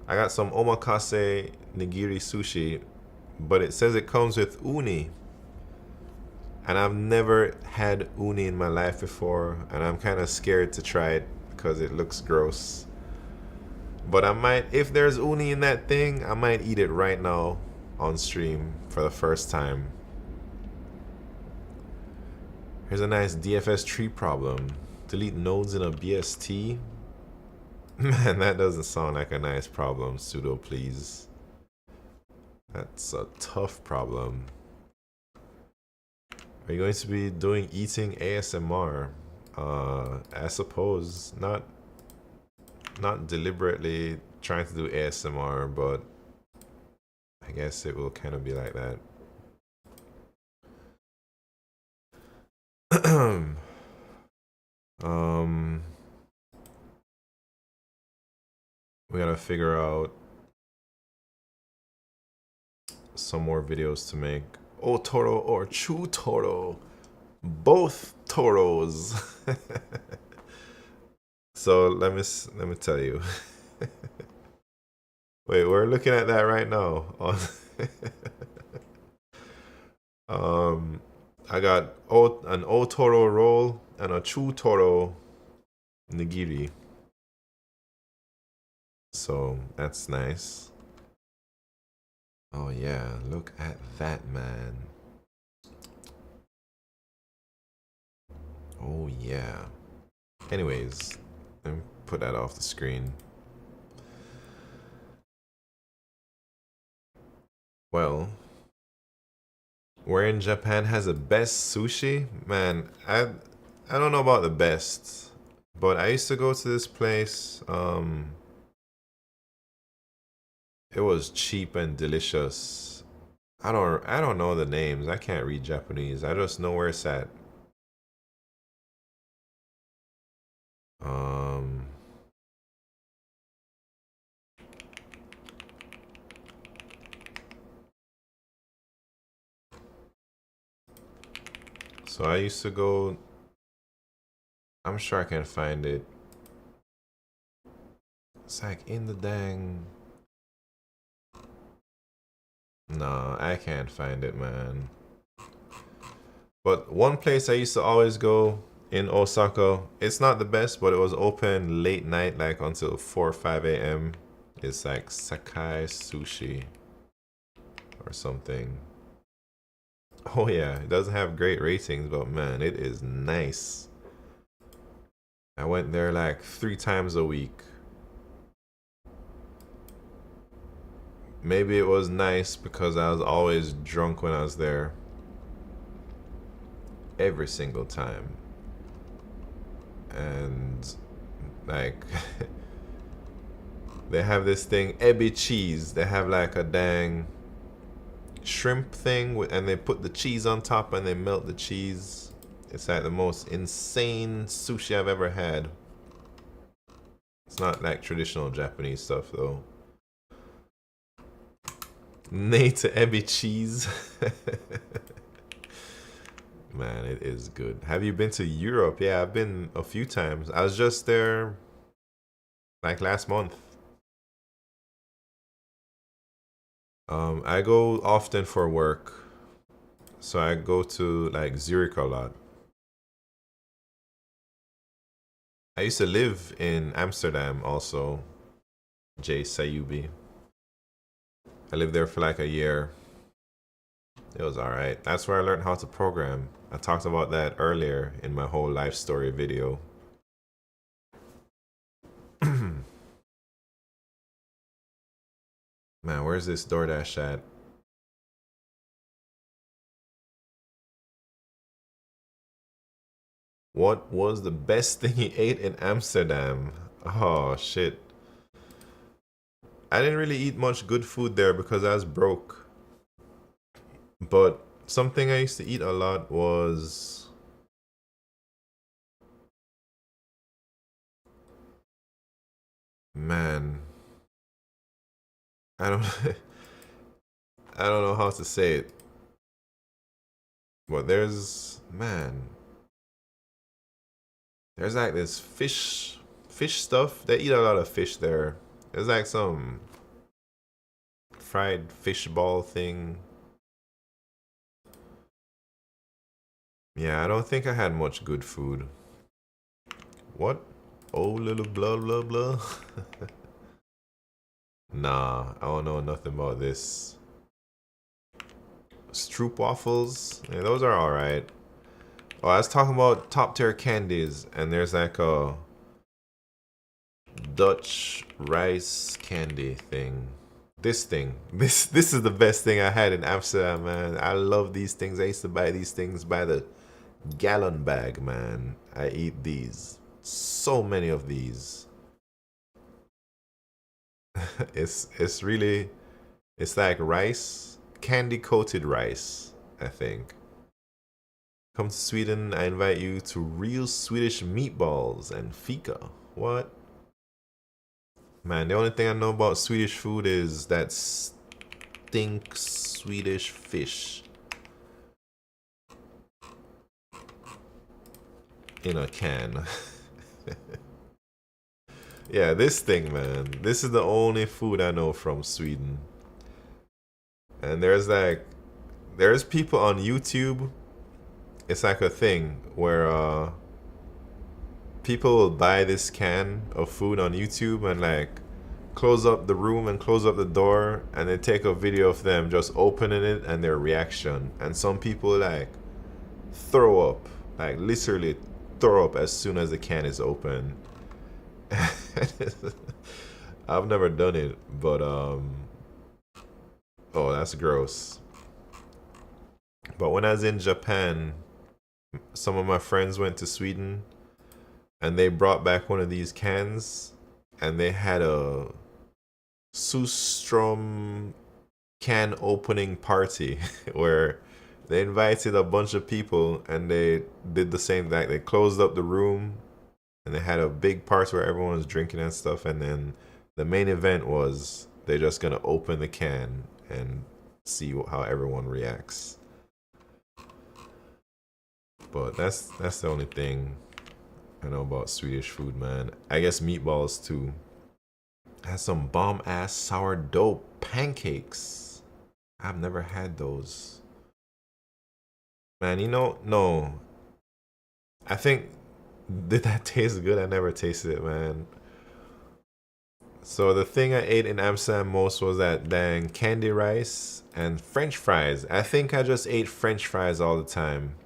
I got some omakase nigiri sushi, but it says it comes with uni. And I've never had uni in my life before, and I'm kind of scared to try it because it looks gross. But I might, if there's uni in that thing, I might eat it right now on stream for the first time. Here's a nice DFS tree problem. Delete nodes in a BST. Man, that doesn't sound like a nice problem, pseudo please. That's a tough problem. Are you going to be doing eating ASMR? I suppose not deliberately trying to do ASMR, but I guess it will kind of be like that. We gotta figure out some more videos to make. Otoro or Chu Toro. Both Toros. So let me tell you. Wait, we're looking at that right now. I got an Otoro roll and a Chu Toro nigiri. So that's nice. Oh yeah, look at that, man. Oh yeah. Anyways, let me put that off the screen. Well, where in Japan has the best sushi? Man, I don't know about the best, but I used to go to this place. It was cheap and delicious. I don't know the names. I can't read Japanese. I just know where it's at. So I used to go. I'm sure I can find it. It's like in the dang. No, I can't find it, man. But one place I used to always go in Osaka, it's not the best, but it was open late night, like until 4 or 5 a.m. It's like Sakai Sushi or something. Oh yeah, it doesn't have great ratings, but man, it is nice. I went there like 3 times a week. Maybe it was nice because I was always drunk when I was there. Every single time. And like they have this thing, ebi cheese. They have like a dang shrimp thing with, and they put the cheese on top and they melt the cheese. It's like the most insane sushi I've ever had. It's not like traditional Japanese stuff though. Nay to ebi cheese. Man, it is good. Have you been to Europe? Yeah, I've been a few times. I was just there like last month. I go often for work. So I go to like Zurich a lot. I used to live in Amsterdam also. J Sayubi. I lived there for like a year. It was alright. That's where I learned how to program. I talked about that earlier in my whole life story video. Man, where's this DoorDash at? What was the best thing you ate in Amsterdam? Oh, shit. I didn't really eat much good food there because I was broke. But something I used to eat a lot was man, I don't I don't know how to say it. But there's like this fish stuff. They eat a lot of fish there. There's like some fried fish ball thing. Yeah, I don't think I had much good food. What? Oh, little blah blah blah. Nah, I don't know nothing about this. Stroop waffles. Yeah, those are alright. Oh, I was talking about top tier candies, and there's like a Dutch rice candy thing. This thing. This is the best thing I had in Amsterdam, man. I love these things. I used to buy these things by the gallon bag, man. I eat these. So many of these. It's really, it's like rice, candy coated rice, I think. Come to Sweden, I invite you to real Swedish meatballs and fika. What? Man, the only thing I know about Swedish food is that stink Swedish fish in a can. Yeah, this thing, man. This is the only food I know from Sweden. And there's people on YouTube. It's like a thing where people will buy this can of food on YouTube and like close up the room and close up the door, and they take a video of them just opening it and their reaction. And some people like throw up, like literally throw up as soon as the can is open. I've never done it, but oh, that's gross. But when I was in Japan, some of my friends went to Sweden and they brought back one of these cans, and they had a Sustrom can opening party where they invited a bunch of people and they did the same thing. They closed up the room and they had a big party where everyone was drinking and stuff, and then the main event was they're just gonna open the can and see how everyone reacts. But that's the only thing I know about Swedish food, man. I guess meatballs too. Has some bomb ass sourdough pancakes. I've never had those. Man, you know, no. I think, did that taste good? I never tasted it, man. So the thing I ate in Amsterdam most was that dang candy rice and French fries. I think I just ate French fries all the time.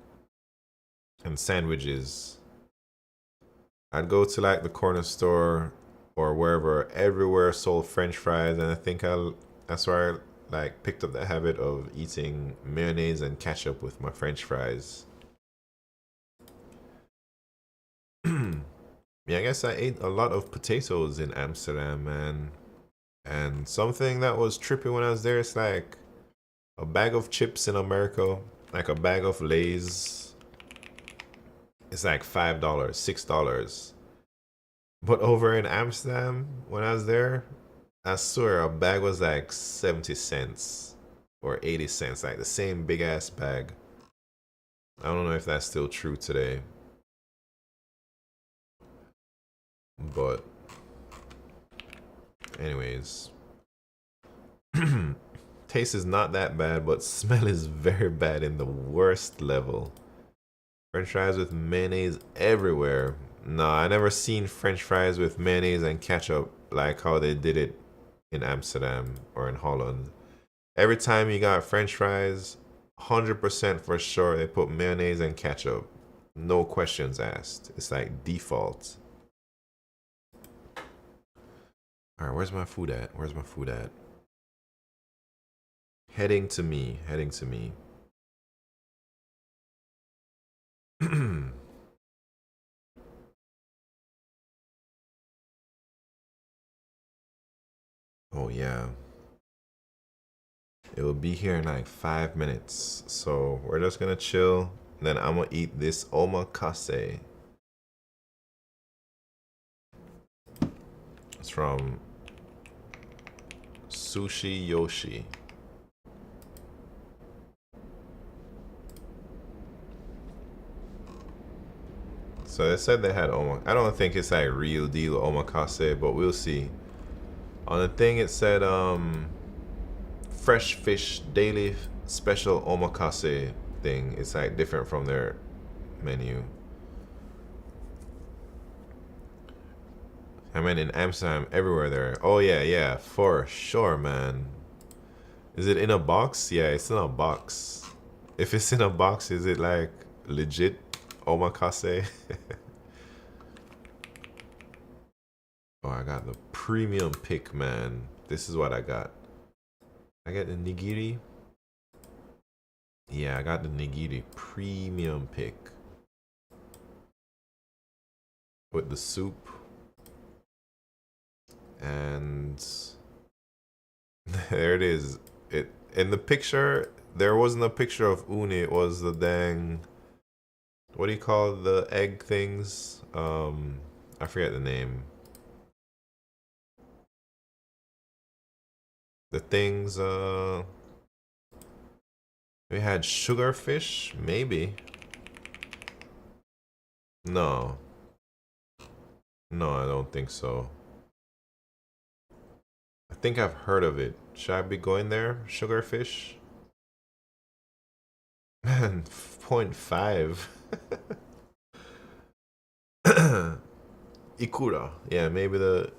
And sandwiches. I'd go to like the corner store or wherever, everywhere sold French fries, and I think that's where I like picked up the habit of eating mayonnaise and ketchup with my French fries. Yeah, I guess I ate a lot of potatoes in Amsterdam, man. And something that was trippy when I was there, it's like a bag of chips in America, like a bag of Lay's. It's like $5, $6. But over in Amsterdam, when I was there, I swear a bag was like 70 cents or 80 cents, like the same big ass bag. I don't know if that's still true today. But anyways, taste is not that bad, but smell is very bad in the worst level. French fries with mayonnaise everywhere. Nah, I never seen French fries with mayonnaise and ketchup like how they did it in Amsterdam or in Holland. Every time you got French fries, 100% for sure they put mayonnaise and ketchup. No questions asked. It's like default. Alright, where's my food at? Where's my food at? Heading to me. Heading to me. Oh yeah. It will be here in like 5 minutes. So we're just gonna chill. Then I'm gonna eat this omakase. It's from Sushi Yoshi. So they said they had I don't think it's like real deal omakase, but we'll see. On the thing it said fresh fish daily special omakase thing. It's like different from their menu. I mean, in Amsterdam, everywhere there. Oh yeah, yeah, for sure, man. Is it in a box? Yeah, it's in a box. If it's in a box, is it like legit omakase? Oh, I got the premium pick, man. This is what I got. I got the nigiri. Yeah, I got the nigiri premium pick. With the soup. And there it is. It in the picture, there wasn't a picture of uni, it was the dang, what do you call the egg things? I forget the name. The things, we had sugarfish, maybe. No. No, I don't think so. I think I've heard of it. Should I be going there? Sugarfish? Man, 0.5. Ikura. Yeah, maybe the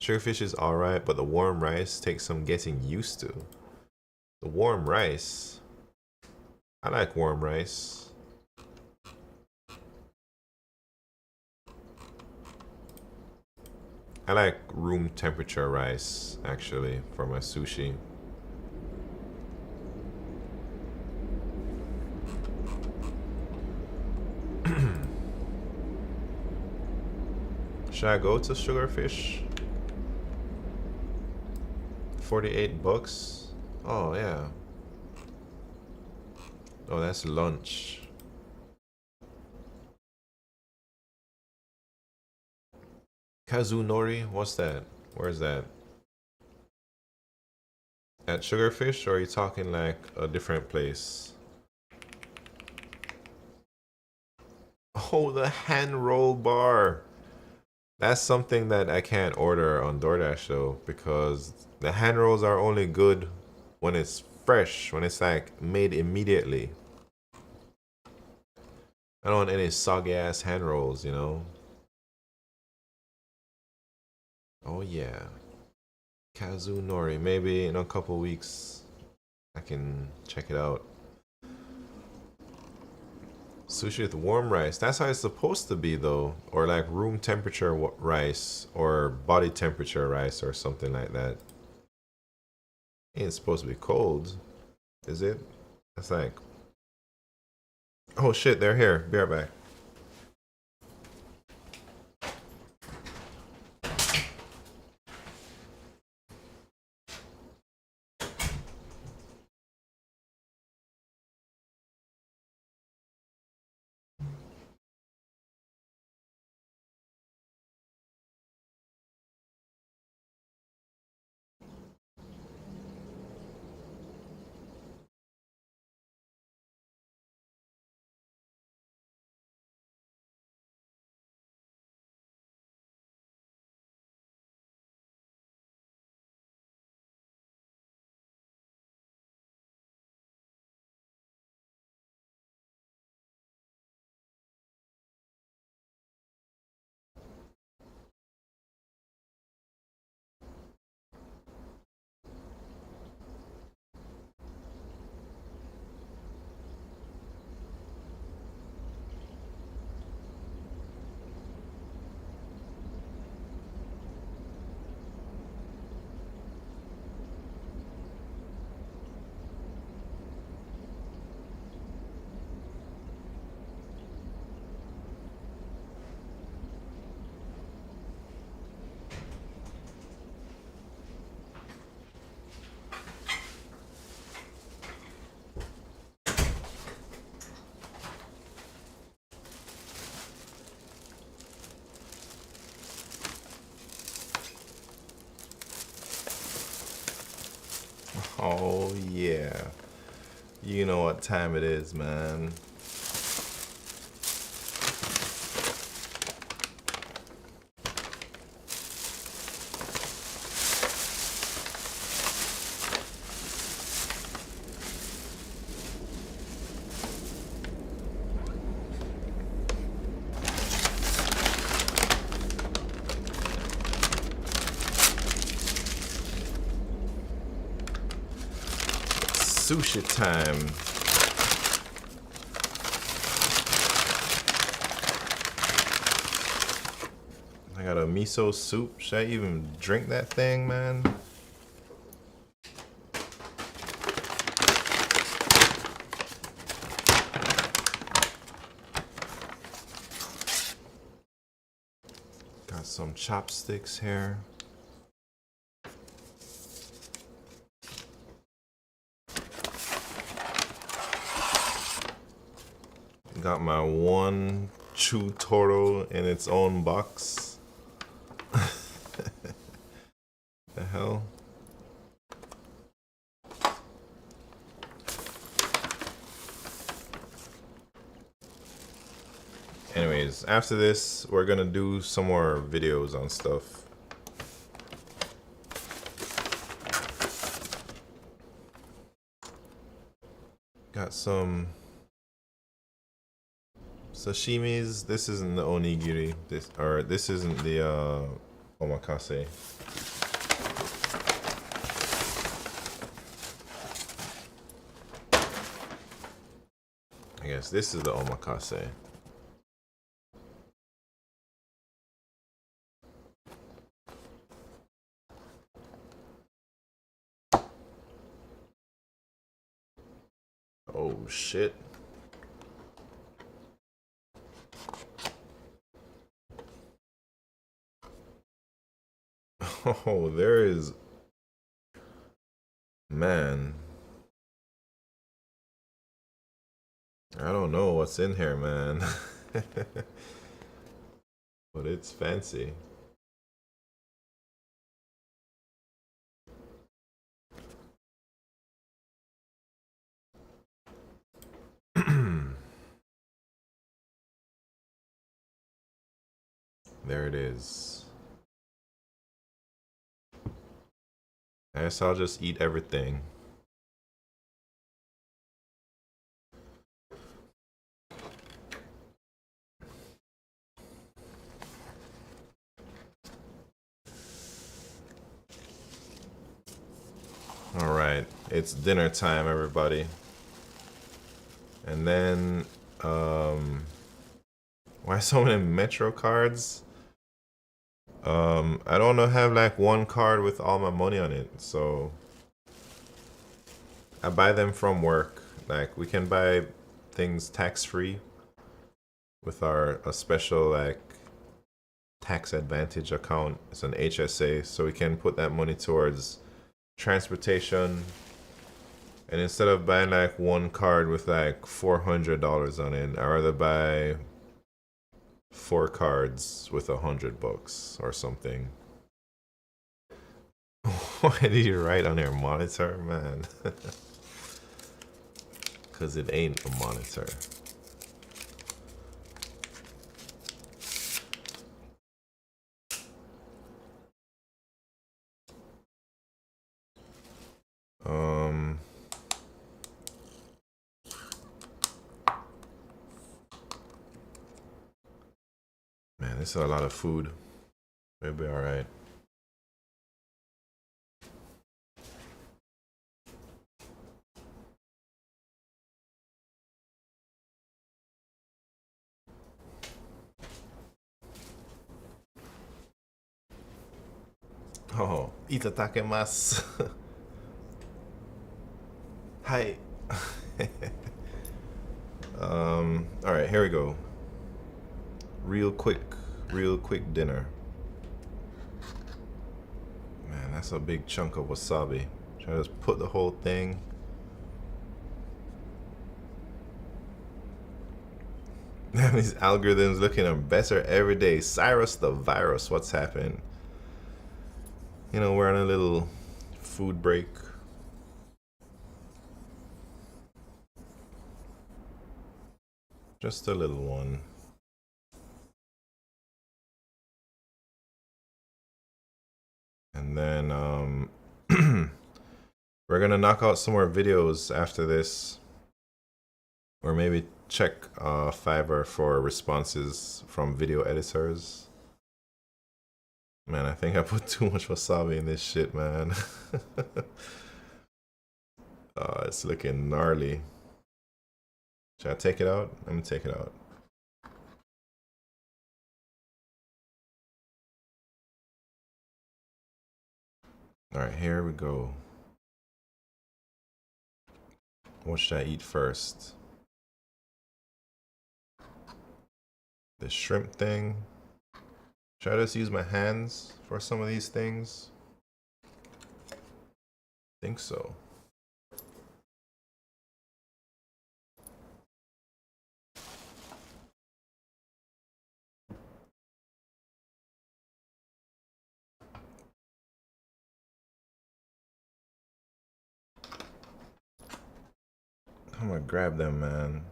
sugarfish is alright, but the warm rice takes some getting used to. The warm rice. I like warm rice. I like room temperature rice, actually, for my sushi. Should I go to Sugarfish? 48 bucks? Oh, yeah. Oh, that's lunch. Kazunori? What's that? Where's that? At Sugarfish, or are you talking like a different place? Oh, the hand roll bar. That's something that I can't order on DoorDash though, because the hand rolls are only good when it's fresh, when it's like made immediately. I don't want any soggy ass hand rolls, you know? Oh yeah. Kazunori. Maybe in a couple weeks I can check it out. Sushi with warm rice. That's how it's supposed to be though. Or like room temperature rice or body temperature rice or something like that. Ain't supposed to be cold, is it? It's like, oh shit, they're here. Be right back. Oh yeah. You know what time it is, man. Sushi time. I got a miso soup. Should I even drink that thing, man? Got some chopsticks here. Got my one chew Toro in its own box. The hell? Anyways, after this, we're gonna do some more videos on stuff. Got some sashimis. This isn't the onigiri. This isn't the omakase. I guess this is the omakase. Oh shit. Oh, there is... Man. I don't know what's in here, man. But it's fancy. There it is. I guess I'll just eat everything. All right, it's dinner time, everybody. And then, why so many Metro cards? I don't know, have like one card with all my money on it, so I buy them from work. Like, we can buy things tax-free with a special like tax advantage account. It's an HSA, so we can put that money towards transportation. And instead of buying like one card with like $400 on it, I'd rather buy 4 cards with $100 or something. Why did you write on your monitor, man? Because it ain't a monitor. Man, this is a lot of food. We'll be alright. Oh, itadakimasu. Hi. Alright, here we go. Real quick dinner. Man, that's a big chunk of wasabi. Try to just put the whole thing. These algorithms looking better every day. Cyrus the virus, what's happened? You know, we're on a little food break. Just a little one. And then we're gonna knock out some more videos after this, or maybe check Fiverr for responses from video editors. Man, I think I put too much wasabi in this shit, man. It's looking gnarly. Should I take it out? I'm gonna take it out. All right, here we go. What should I eat first? The shrimp thing. Should I just use my hands for some of these things? Think so. I'm gonna grab them, man.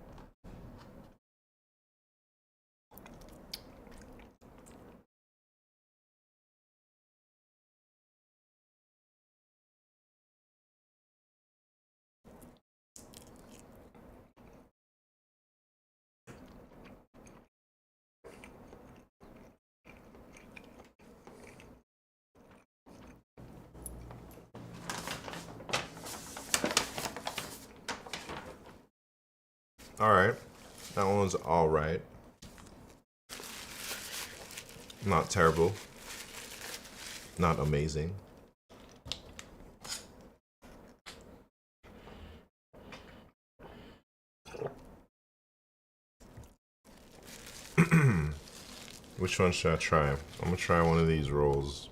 All right, that one's all right. Not terrible. Not amazing. Which one should I try? I'm gonna try one of these rolls.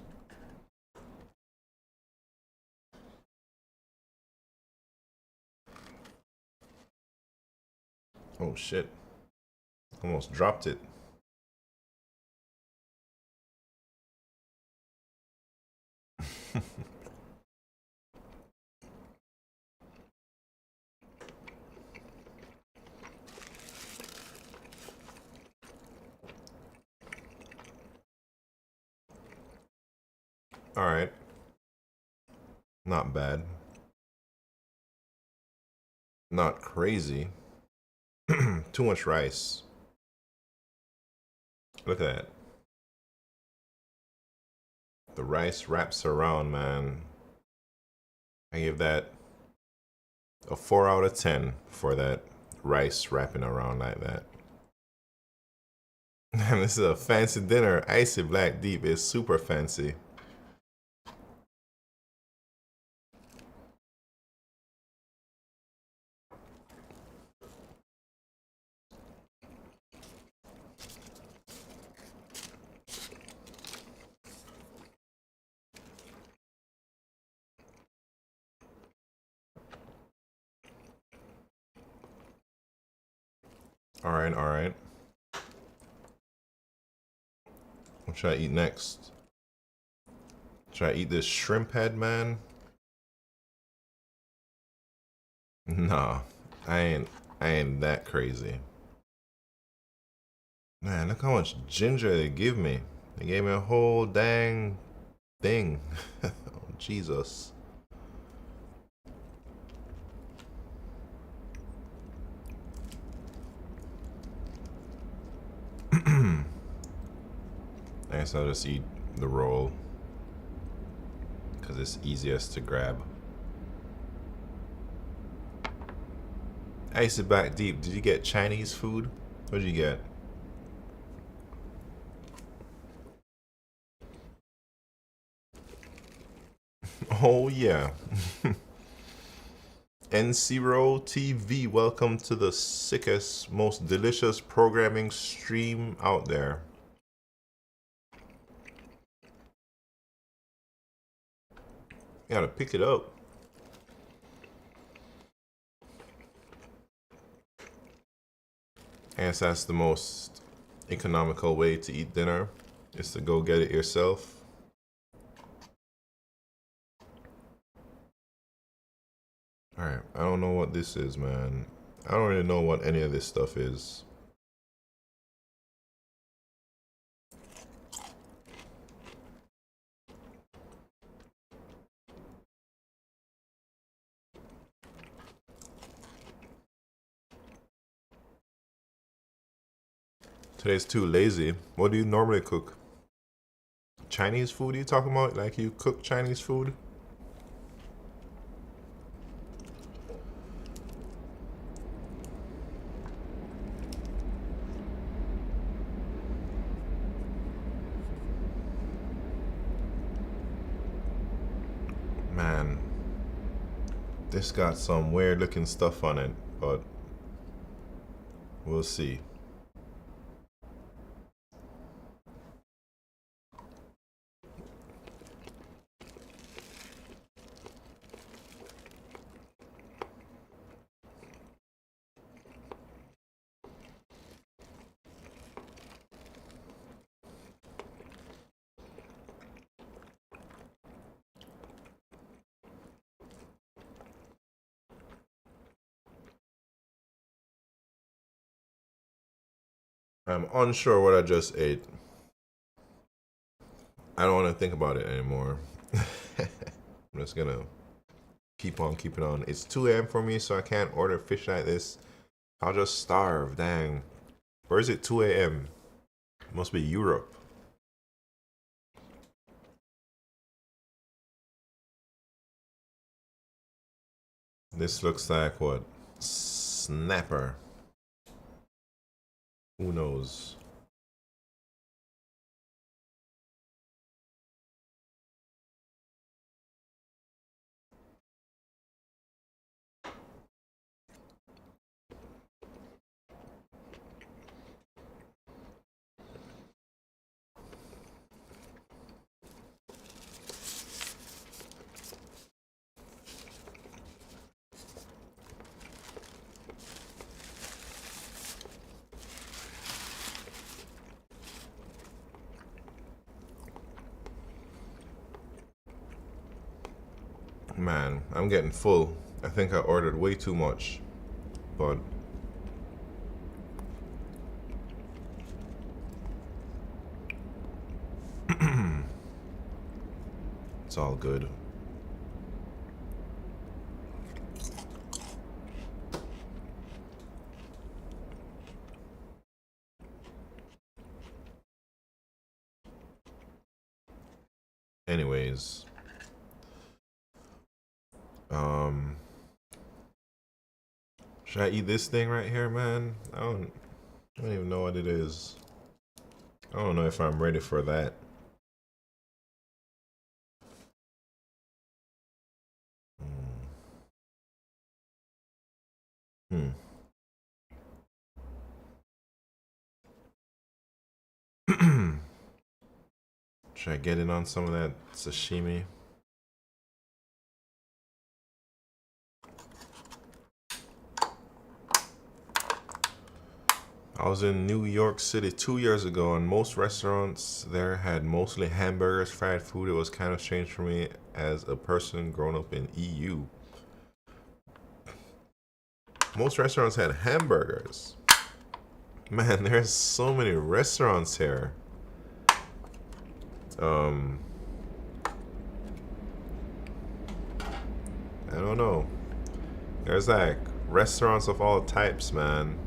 Oh shit. Almost dropped it. All right. Not bad. Not crazy. Too much rice. Look at that. The rice wraps around, man. I give that a 4 out of 10 for that rice wrapping around like that. Man, this is a fancy dinner. Icy Black Deep is super fancy. All right, all right. What should I eat next? Should I eat this shrimp head, man? Nah, I ain't that crazy. Man, look how much ginger they give me. They gave me a whole dang thing. Oh, Jesus. I guess I'll just eat the roll because it's easiest to grab. Icy Back Deep, did you get Chinese food? What did you get? Oh yeah. N0 TV, welcome to the sickest, most delicious programming stream out there. You gotta pick it up. I guess that's the most economical way to eat dinner, is to go get it yourself. Alright, I don't know what this is, man. I don't really know what any of this stuff is. Today's too lazy. What do you normally cook? Chinese food you talking about? Like you cook Chinese food? Man, this got some weird looking stuff on it, but we'll see. I'm unsure what I just ate. I don't want to think about it anymore. I'm just gonna keep on keeping on. It's 2 a.m. for me, so I can't order fish like this. I'll just starve. Dang. Where is it 2 a.m.? Must be Europe. This looks like what? Snapper. Who knows? Man, I'm getting full. I think I ordered way too much. But it's all good. Anyways, should I eat this thing right here, man? I don't even know what it is. I don't know if I'm ready for that. Should I get in on some of that sashimi? I was in New York City 2 years ago, and most restaurants there had mostly hamburgers, fried food. It was kind of strange for me as a person growing up in EU. Most restaurants had hamburgers. Man, there's so many restaurants here. I don't know. There's like restaurants of all types, man.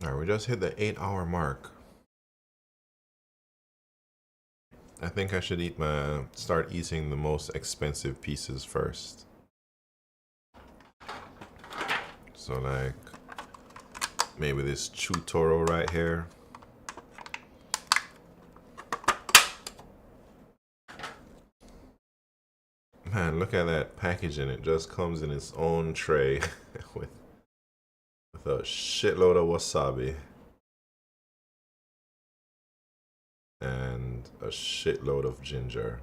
Alright, we just hit the 8-hour mark. I think I should start eating the most expensive pieces first. So like, maybe this chutoro right here. Man, look at that packaging. It just comes in its own tray with a shitload of wasabi. And a shitload of ginger.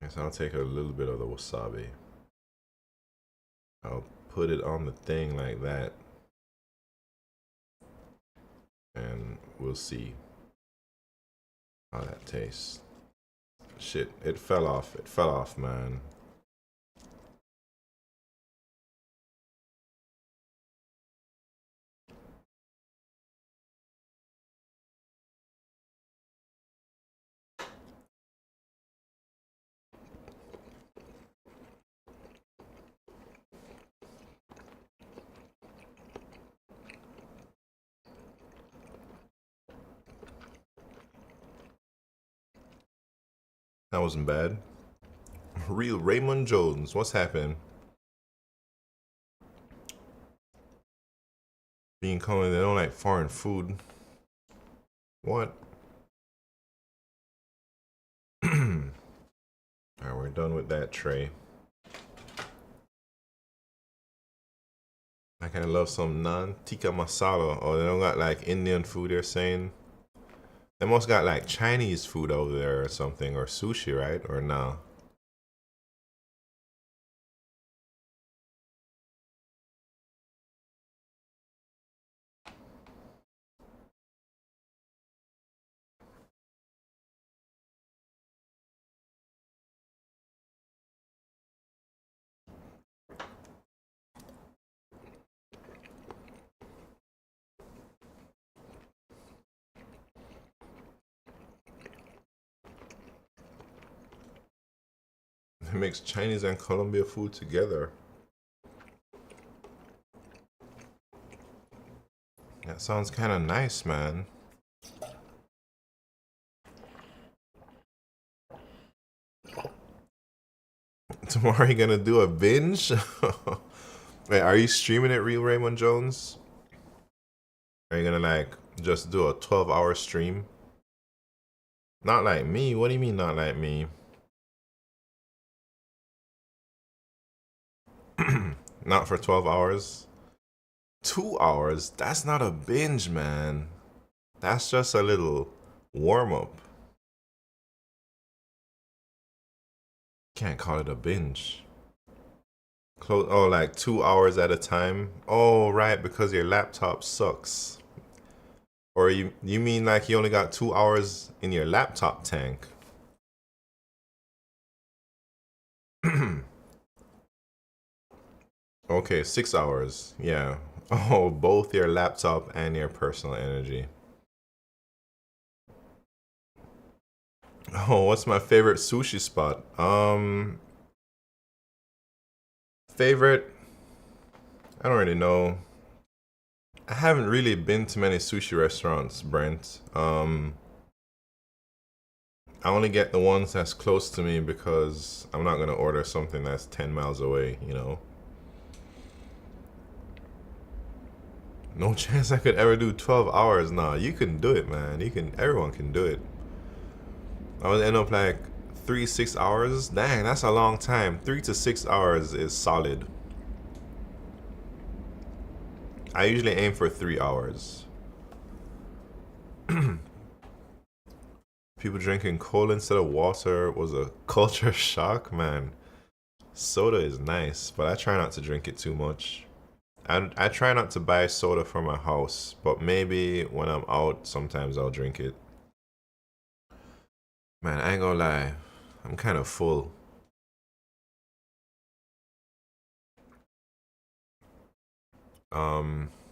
Guess I'll take a little bit of the wasabi. I'll put it on the thing like that. And we'll see how that tastes. Shit, it fell off. It fell off, man. That wasn't bad. Real Raymond Jones, what's happening? Being Cohen, they don't like foreign food. What? Alright, we're done with that tray. I kinda love some naan tikka masala. Oh, they don't got like Indian food, they're saying. They must got like Chinese food over there or something, or sushi, right? Or no? It makes Chinese and Colombia food together. That sounds kind of nice, man. Tomorrow you gonna do a binge? Wait, are you streaming it, Real Raymond Jones? Are you gonna like just do a 12-hour stream? Not like me? What do you mean not like me? Not for 12 hours? 2 hours? That's not a binge, man. That's just a little warm-up. Can't call it a binge. Oh, like 2 hours at a time? Oh, right, because your laptop sucks. Or you mean like you only got 2 hours in your laptop tank? Okay, 6 hours. Yeah. Oh, both your laptop and your personal energy. Oh, what's my favorite sushi spot? Favorite? I don't really know. I haven't really been to many sushi restaurants, Brent. I only get the ones that's close to me because I'm not gonna order something that's 10 miles away, you know? No chance I could ever do 12 hours. Nah, you can do it, man. Everyone can do it. I would end up like 3-6 hours. Dang, that's a long time. 3 to 6 hours is solid. I usually aim for 3 hours. People drinking cola instead of water was a culture shock, man. Soda is nice, but I try not to drink it too much. I try not to buy soda for my house, but maybe when I'm out, sometimes I'll drink it. Man, I ain't gonna lie. I'm kind of full.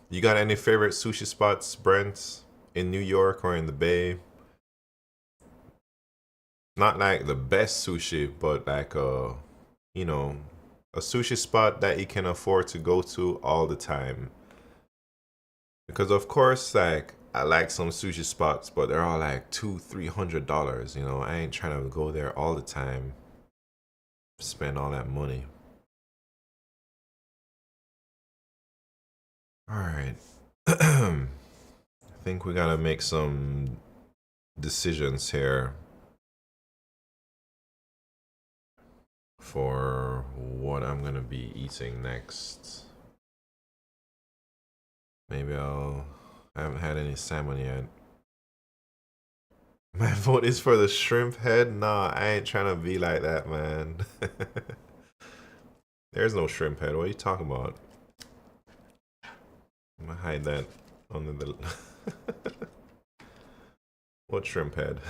You got any favorite sushi spots, Brent, in New York or in the Bay? Not like the best sushi, but like you know, a sushi spot that you can afford to go to all the time. Because of course, like I like some sushi spots, but they're all like $200-300. You know, I ain't trying to go there all the time. Spend all that money. All right. I think we gotta make some decisions here for what I'm gonna be eating next. Maybe I haven't had any salmon yet. My vote is for the shrimp head. Nah, I ain't trying to be like that, man. There's no shrimp head. What are you talking about? I'm gonna hide that under the... What shrimp head?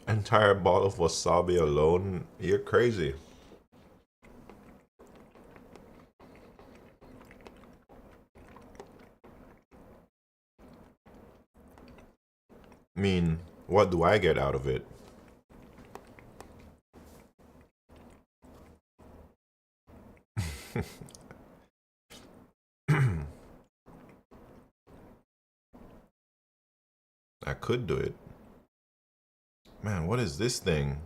Entire bottle of wasabi alone? You're crazy. I mean, what do I get out of it? I could do it. Man, what is this thing?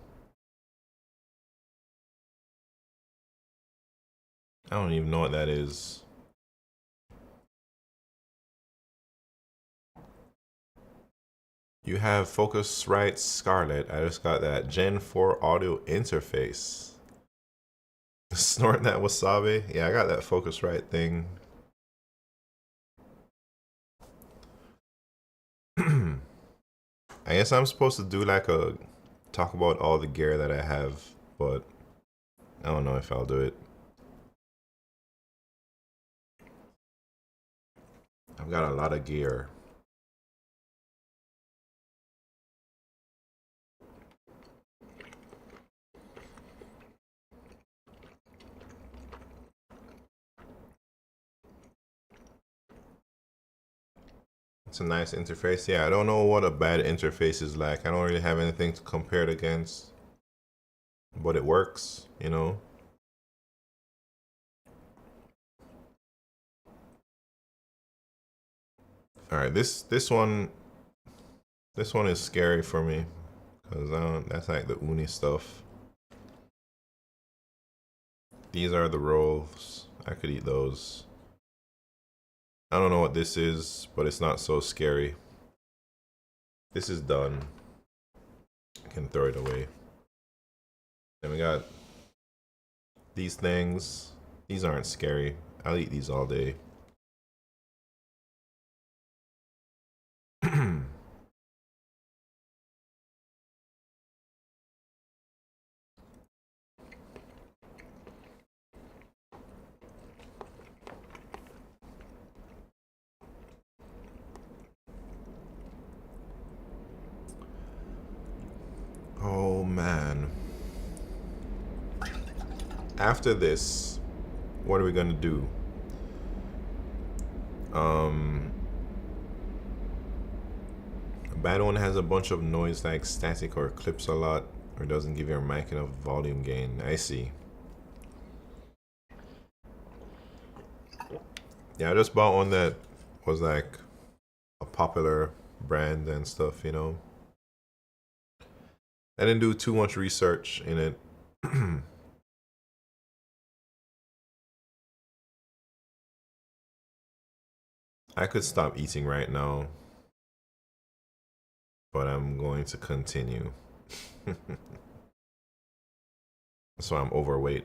I don't even know what that is. You have Focusrite Scarlett. I just got that Gen 4 audio interface. Snort that wasabi? Yeah, I got that Focusrite thing. I guess I'm supposed to do like talk about all the gear that I have, but I don't know if I'll do it. I've got a lot of gear. It's a nice interface. Yeah, I don't know what a bad interface is like. I don't really have anything to compare it against. But it works, you know. Alright, this one is scary for me. Cause that's like the uni stuff. These are the rolls. I could eat those. I don't know what this is, but it's not so scary. This is done. I can throw it away. Then we got these things. These aren't scary. I'll eat these all day. Oh man. After this, what are we gonna do? A bad one has a bunch of noise like static or clips a lot, or doesn't give your mic enough volume gain. I see. Yeah, I just bought one that was like a popular brand and stuff, you know. I didn't do too much research in it. I could stop eating right now, but I'm going to continue. So I'm overweight.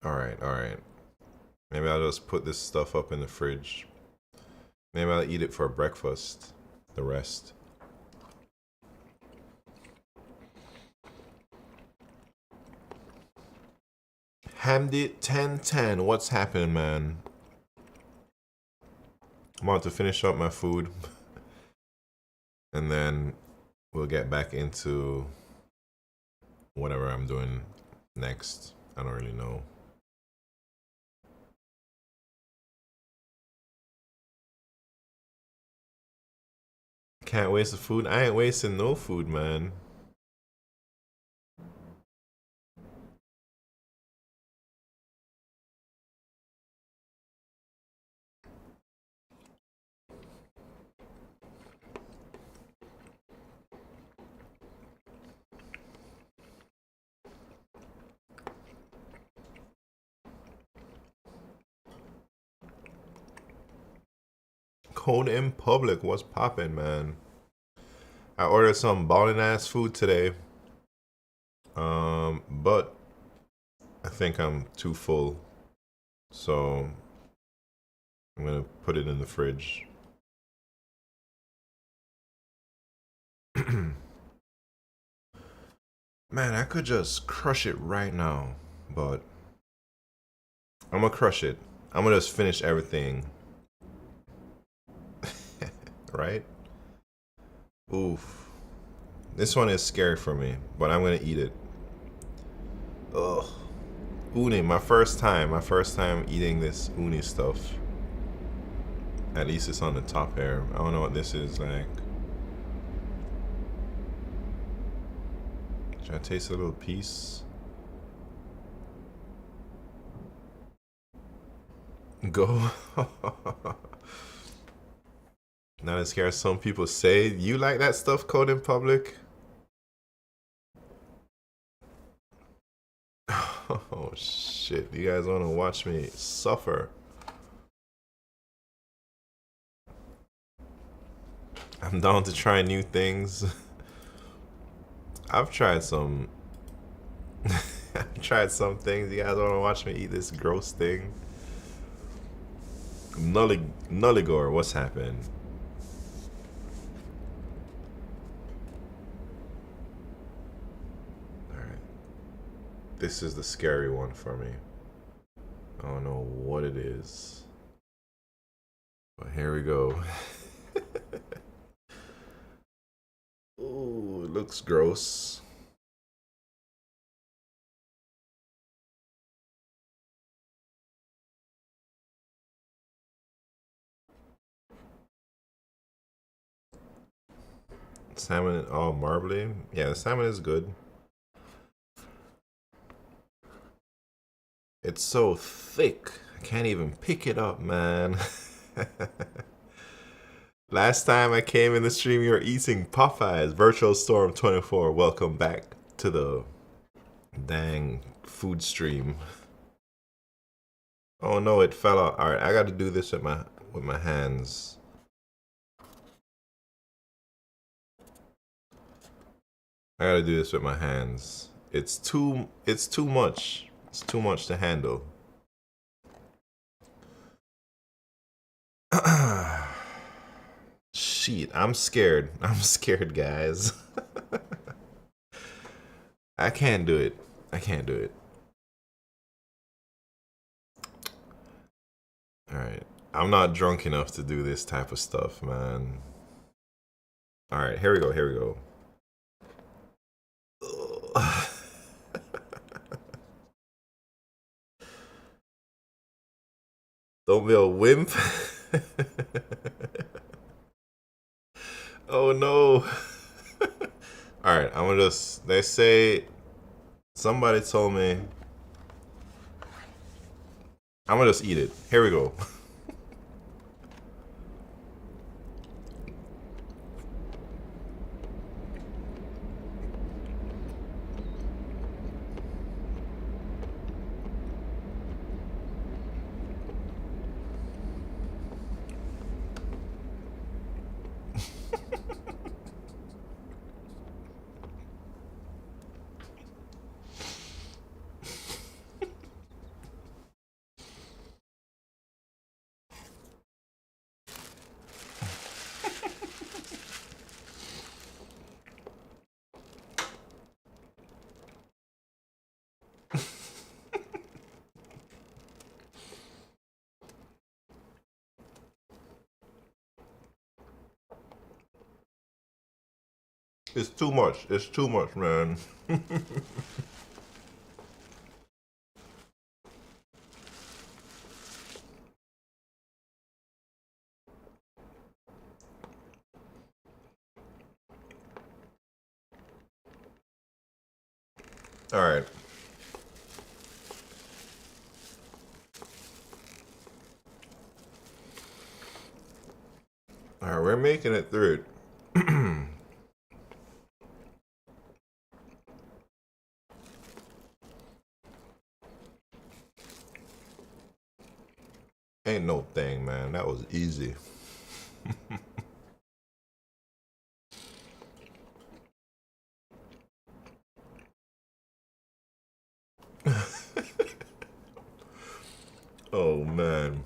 All right. Maybe I'll just put this stuff up in the fridge. Maybe I'll eat it for breakfast. The rest. Hamdi 1010, what's happening, man? I'm about to finish up my food. And then we'll get back into whatever I'm doing next. I don't really know. Can't waste the food. I ain't wasting no food, man. Code in public, what's poppin', man? I ordered some ballin' ass food today. But I think I'm too full. So I'm gonna put it in the fridge. Man, I could just crush it right now, but I'm gonna crush it. I'm gonna just finish everything. Right? Oof. This one is scary for me, but I'm gonna eat it. Ugh. Uni, my first time eating this uni stuff. At least it's on the top here. I don't know what this is like. Should I taste a little piece? Go. Not as scared as some people say. You like that stuff code in public? Oh shit, you guys want to watch me suffer? I'm down to try new things. I've tried some I've tried some things. You guys want to watch me eat this gross thing? Nulligore, what's happened? Alright. This is the scary one for me. I don't know what it is. But here we go. Ooh, it looks gross. Salmon all marbly. Yeah, the salmon is good. It's so thick. I can't even pick it up, man. Last time I came in the stream, you were eating Popeyes. Virtual Storm 24. Welcome back to the dang food stream. Oh no, it fell out. All right, I got to do this with my hands. I got to do this with my hands. It's too much. It's too much to handle. Shit, I'm scared. I'm scared, guys. I can't do it. I can't do it. Alright. I'm not drunk enough to do this type of stuff, man. Alright, here we go, here we go. Don't be a wimp. Oh no. Alright, I'm gonna just, they say, somebody told me, I'm gonna just eat it. Here we go. It's too much. It's too much, man. All right. All right, we're making it through it. Ain't no thing, man. That was easy. Oh, man.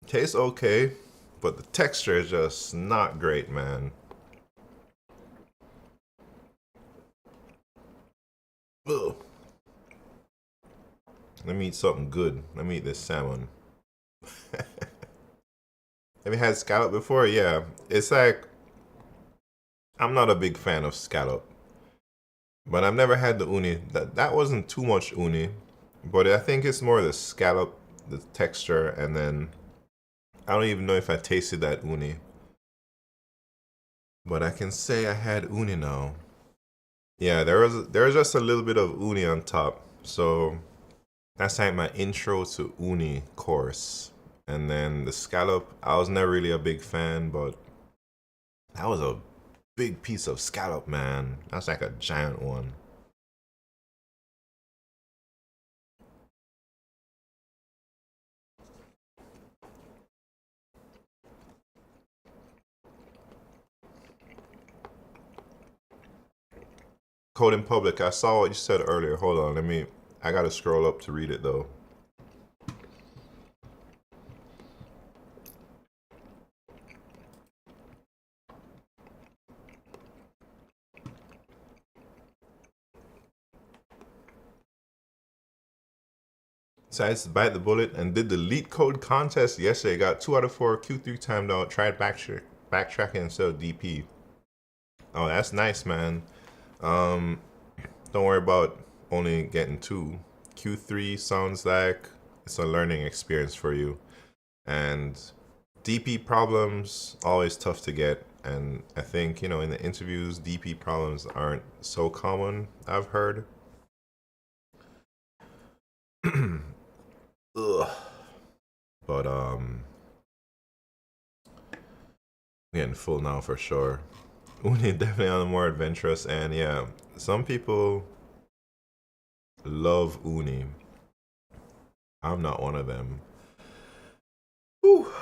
Tastes okay, but the texture is just not great, man. Ugh. Let me eat something good. Let me eat this salmon. Have you had scallop before? Yeah. It's like, I'm not a big fan of scallop. But I've never had the uni. That wasn't too much uni, but I think it's more the scallop, the texture, and then I don't even know if I tasted that uni. But I can say I had uni now. Yeah, there was just a little bit of uni on top. So that's like my intro to uni course. And then the scallop, I was never really a big fan, but that was a big piece of scallop, man. That's like a giant one. Code in public, I saw what you said earlier. Hold on, I gotta scroll up to read it though. So I just bite the bullet and did the LeetCode contest yesterday. Got 2 out of 4, Q3 timed out, tried backtracking instead of DP. Oh, that's nice, man. Don't worry about only getting 2. Q3 sounds like it's a learning experience for you. And DP problems, always tough to get. And I think, in the interviews, DP problems aren't so common, I've heard. Ugh. But I'm getting full now for sure. Uni definitely on the more adventurous, and yeah, some people love uni. I'm not one of them. Whew.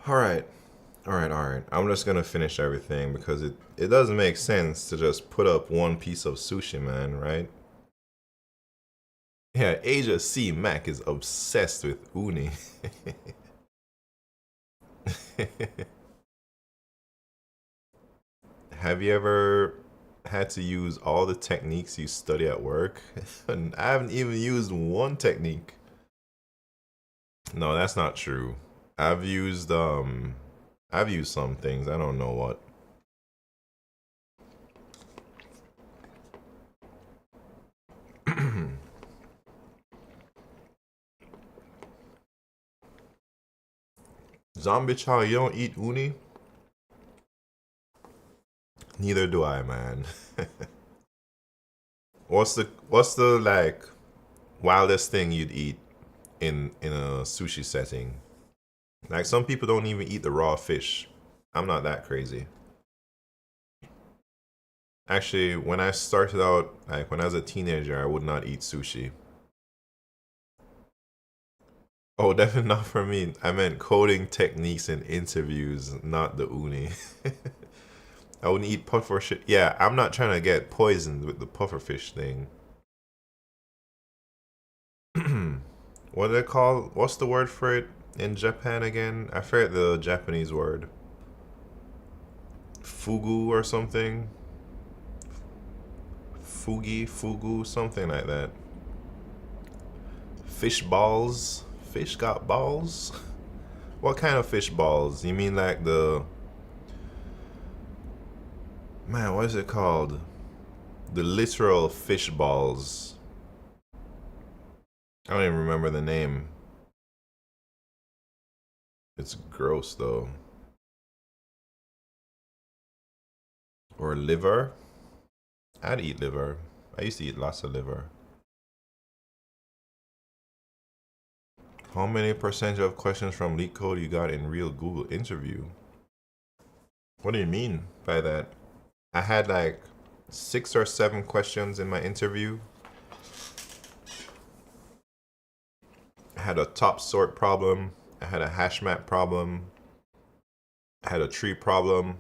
All right. I'm just gonna finish everything because it doesn't make sense to just put up one piece of sushi, man, right? Yeah, Asia C Mac is obsessed with uni. Have you ever had to use all the techniques you study at work? And I haven't even used one technique. No, that's not true. I've used some things. I don't know what. Zombie chow, you don't eat uni? Neither do I, man. What's the like wildest thing you'd eat in a sushi setting? Like some people don't even eat the raw fish. I'm not that crazy. Actually, when I started out, like when I was a teenager, I would not eat sushi. Oh, definitely not for me. I meant coding techniques in interviews, not the uni. I wouldn't eat pufferfish. Yeah, I'm not trying to get poisoned with the pufferfish thing. What do they call? What's the word for it in Japan again? I forget the Japanese word. Fugu or something. Fugu, something like that. Fish balls. Fish got balls? What kind of fish balls? You mean like the... Man, what is it called? The literal fish balls. I don't even remember the name. It's gross though. Or liver. I'd eat liver. I used to eat lots of liver. How many percentage of questions from LeetCode you got in real Google interview? What do you mean by that? I had like 6 or 7 questions in my interview. I had a top sort problem. I had a hash map problem. I had a tree problem.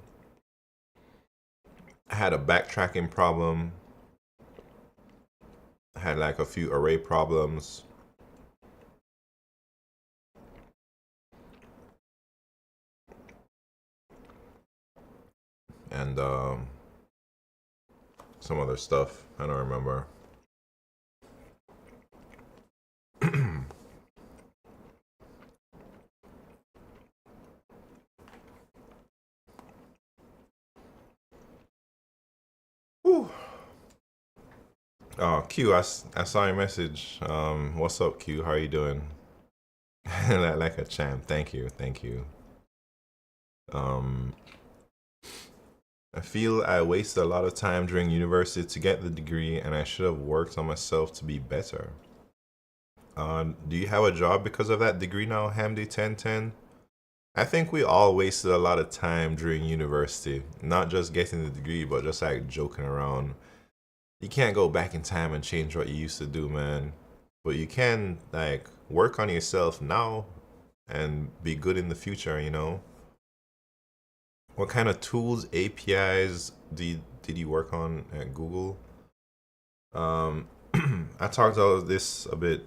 I had a backtracking problem. I had like a few array problems. And some other stuff. I don't remember. Whew. Oh, Q, I saw your message. What's up, Q? How are you doing? Like a champ. Thank you, thank you. I feel I wasted a lot of time during university to get the degree, and I should have worked on myself to be better. Do you have a job because of that degree now, Hamdi1010? I think we all wasted a lot of time during university, not just getting the degree, but just like joking around. You can't go back in time and change what you used to do, man. But you can like work on yourself now and be good in the future, you know? What kind of tools, APIs did you work on at Google? I talked about this a bit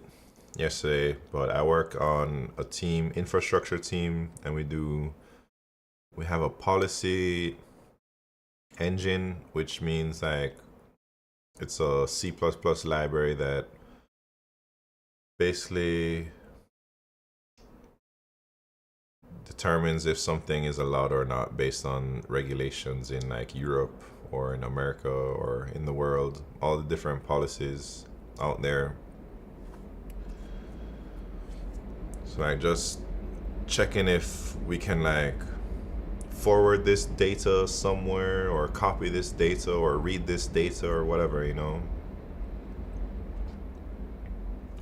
yesterday, but I work on a team, infrastructure team, and we have a policy engine, which means like it's a C++ library that basically determines if something is allowed or not based on regulations in like Europe or in America or in the world, all the different policies out there. So like just checking if we can like forward this data somewhere or copy this data or read this data or whatever, you know.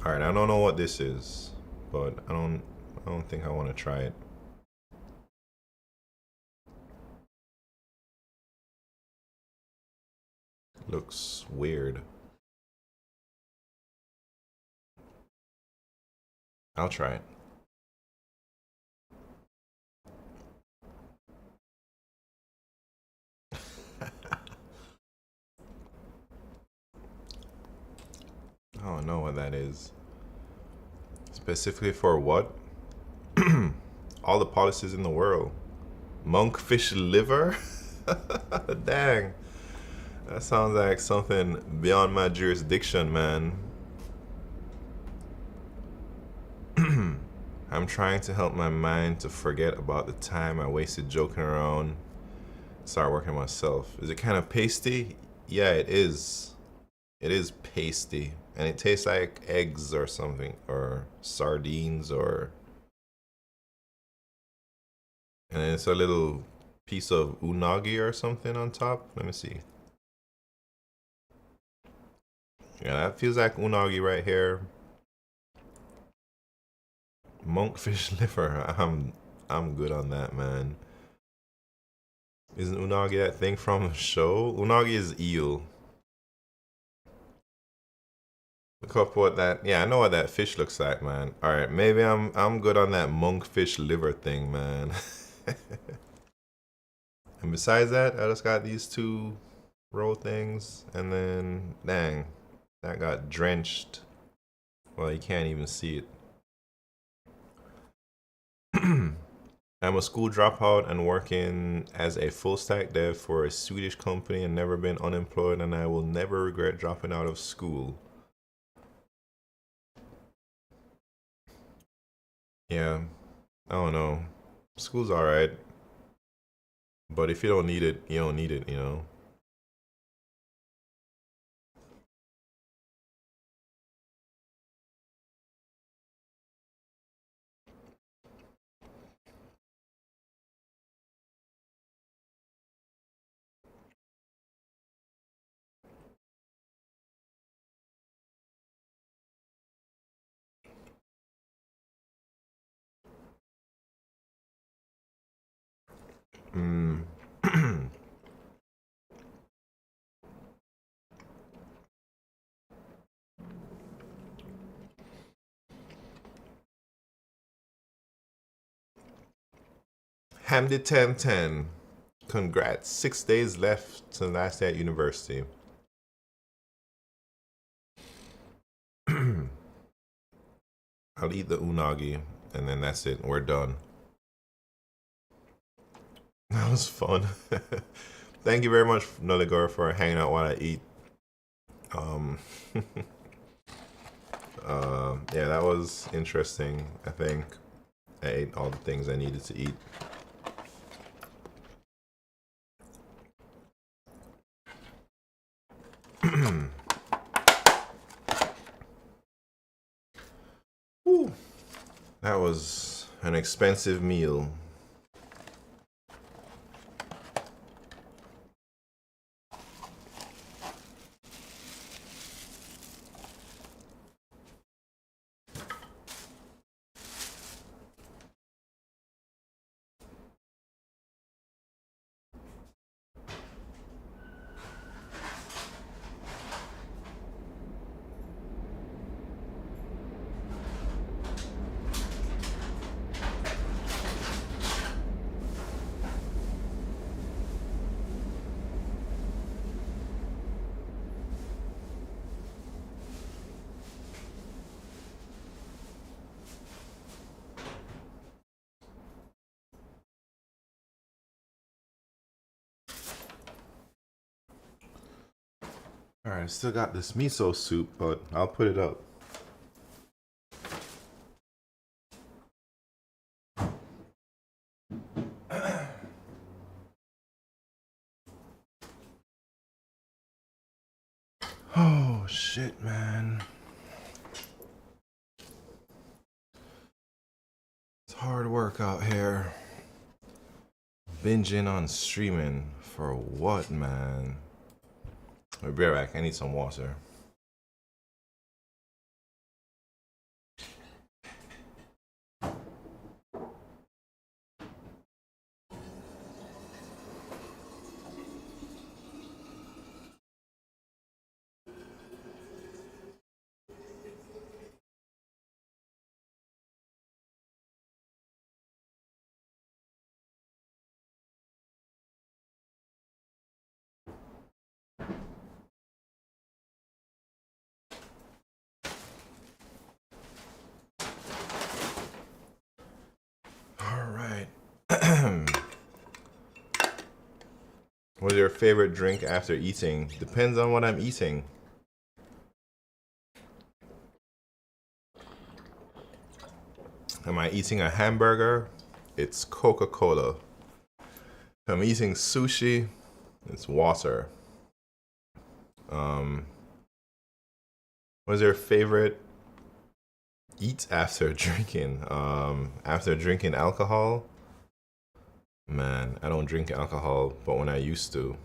All right, I don't know what this is, but I don't think I want to try it. Looks weird. I'll try it. I don't know what that is. Specifically for what? All the policies in the world. Monkfish liver? Dang. That sounds like something beyond my jurisdiction, man. I'm trying to help my mind to forget about the time I wasted joking around. Start working on myself. Is it kind of pasty? Yeah, it is. It is pasty. And it tastes like eggs or something. Or sardines or... And it's a little piece of unagi or something on top. Let me see. Yeah, that feels like unagi right here. Monkfish liver. I'm good on that, man. Isn't unagi that thing from a show? Unagi is eel. Look up what that. Yeah, I know what that fish looks like, man. All right, maybe I'm good on that monkfish liver thing, man. And besides that, I just got these two roll things, and then dang, that got drenched. Well, you can't even see it. I'm a school dropout and working as a full stack dev for a Swedish company and never been unemployed, and I will never regret dropping out of school. Yeah, I don't know. School's alright. But if you don't need it, you don't need it, you know? Hamdi 1010. Congrats. 6 days left to the last day at university. I'll eat the unagi and then that's it. We're done. That was fun. Thank you very much, Nulligor, for hanging out while I eat. Yeah, that was interesting. I think I ate all the things I needed to eat. That was an expensive meal. Alright, I still got this miso soup, but I'll put it up. Oh shit, man. It's hard work out here. Binging on streaming for what, man? I'll be right back. I need some water. Alright. What's your favorite drink after eating? Depends on what I'm eating. Am I eating a hamburger? It's Coca-Cola. If I'm eating sushi, it's water. What's your favorite eat after drinking? After drinking alcohol? Man, I don't drink alcohol, but when I used to,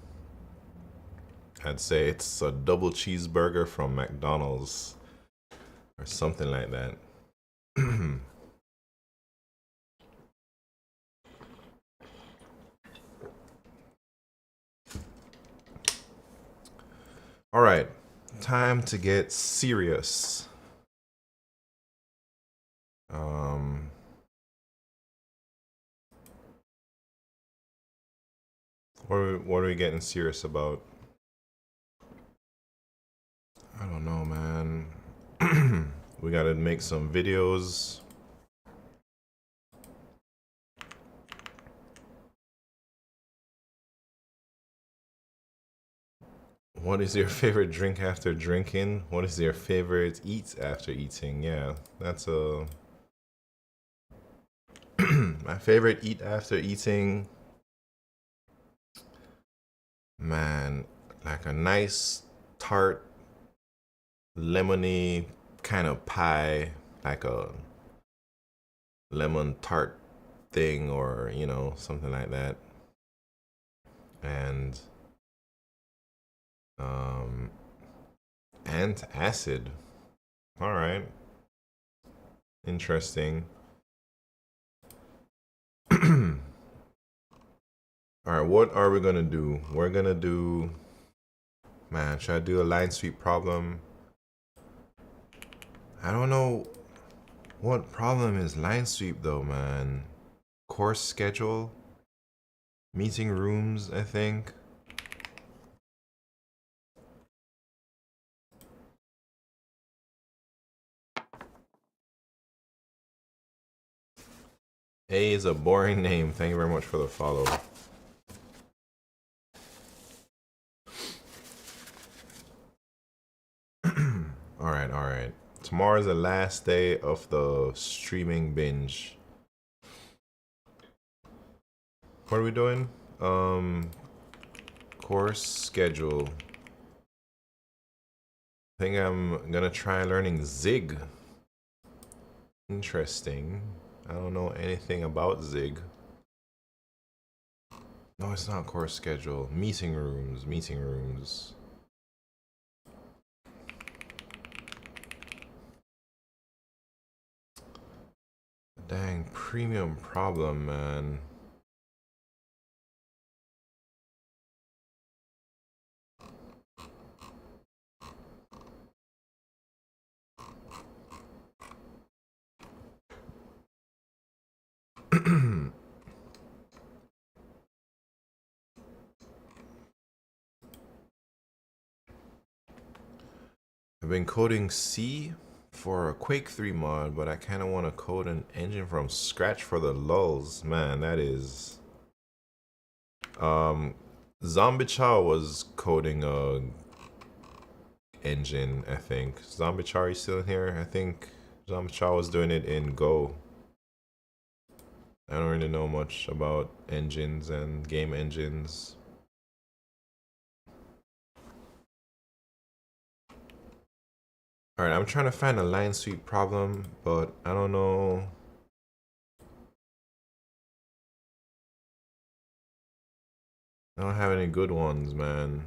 I'd say it's a double cheeseburger from McDonald's or something like that. All right, time to get serious. What are we getting serious about? I don't know, man. We gotta make some videos. What is your favorite drink after drinking? What is your favorite eat after eating? Yeah, that's a... My favorite eat after eating... Man, like a nice tart, lemony kind of pie, like a lemon tart thing, or, you know, something like that. And antacid. All right. Interesting. All right, what are we gonna do? We're gonna do, man, should I do a line sweep problem? I don't know what problem is line sweep though, man. Course schedule, meeting rooms, I think. A is a boring name. Thank you very much for the follow. All right. Tomorrow is the last day of the streaming binge. What are we doing? Course schedule. I think I'm gonna try learning Zig. Interesting. I don't know anything about Zig. No, it's not course schedule. Meeting rooms, meeting rooms. Dang, premium problem, man. I've been coding C for a Quake 3 mod, but I kind of want to code an engine from scratch for the lulz. Man, that is... Zombie Chow was coding a engine, I think. Zombie Chow, are you still in here? I think Zombie Chow was doing it in Go. I don't really know much about engines and game engines. Alright, I'm trying to find a line sweep problem, but I don't know. I don't have any good ones, man.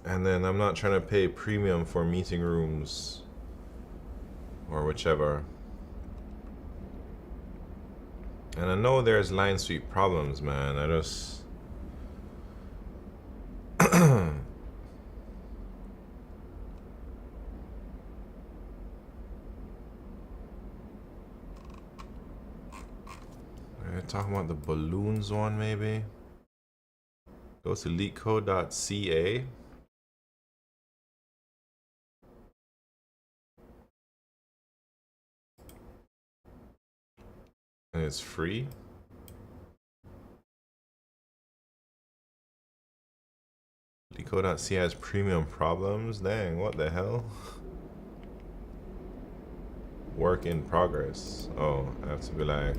And then I'm not trying to pay premium for meeting rooms or whichever. And I know there's line sweep problems, man. I just... We're talking about the balloons one, maybe? Go to LeetCode.ca. And it's free. LeetCode.ca has premium problems? Dang, what the hell? Work in progress. Oh, I have to be like...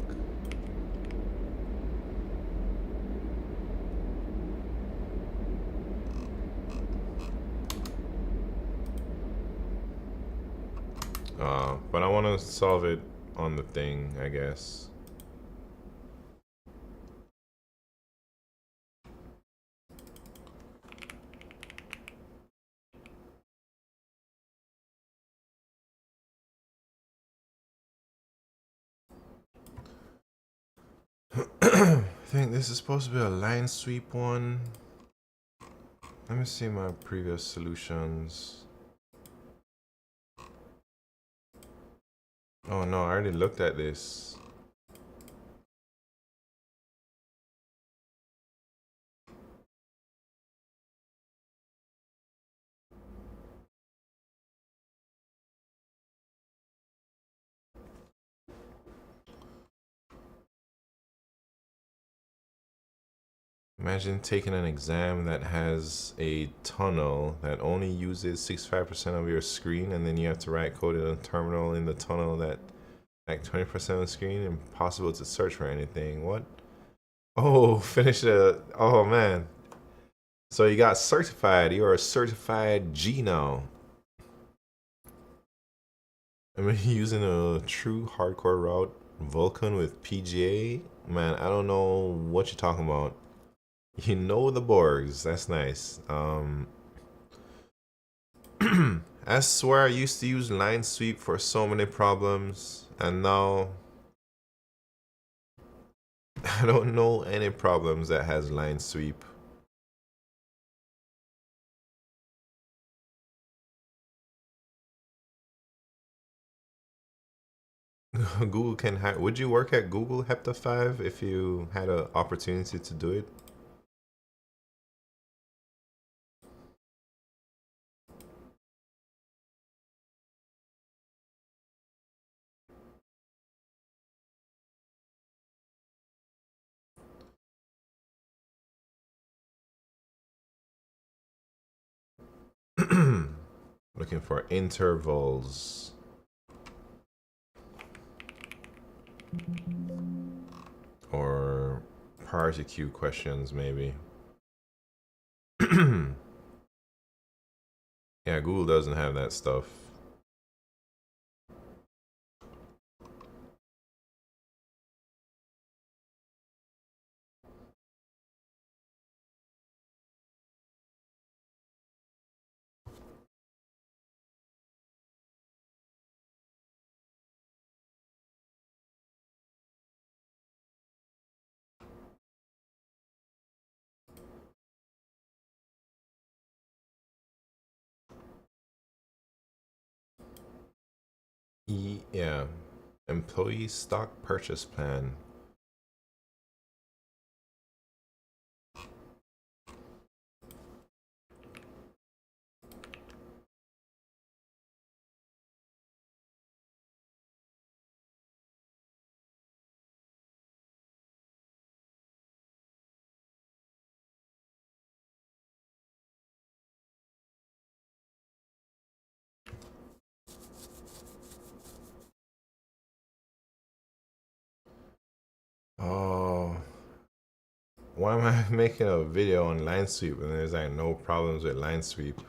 But I want to solve it on the thing, I guess. I think this is supposed to be a line sweep one. Let me see my previous solutions. Oh no, I already looked at this. Imagine taking an exam that has a tunnel that only uses 65% of your screen, and then you have to write code in a terminal in the tunnel that like 20% of the screen. Impossible to search for anything. What? Oh, finish it. Oh man. So you got certified. You're a certified G now. I mean, using a true hardcore route Vulkan with PGA. Man, I don't know what you're talking about. You know the Borgs. That's nice. I swear I used to use line sweep for so many problems, and now I don't know any problems that has line sweep. Google can hack. Would you work at Google Hepta 5 if you had an opportunity to do it? Looking for intervals. Or priority queue questions, maybe. Yeah, Google doesn't have that stuff. Yeah, employee stock purchase plan. Oh, why am I making a video on line sweep and there's like no problems with line sweep?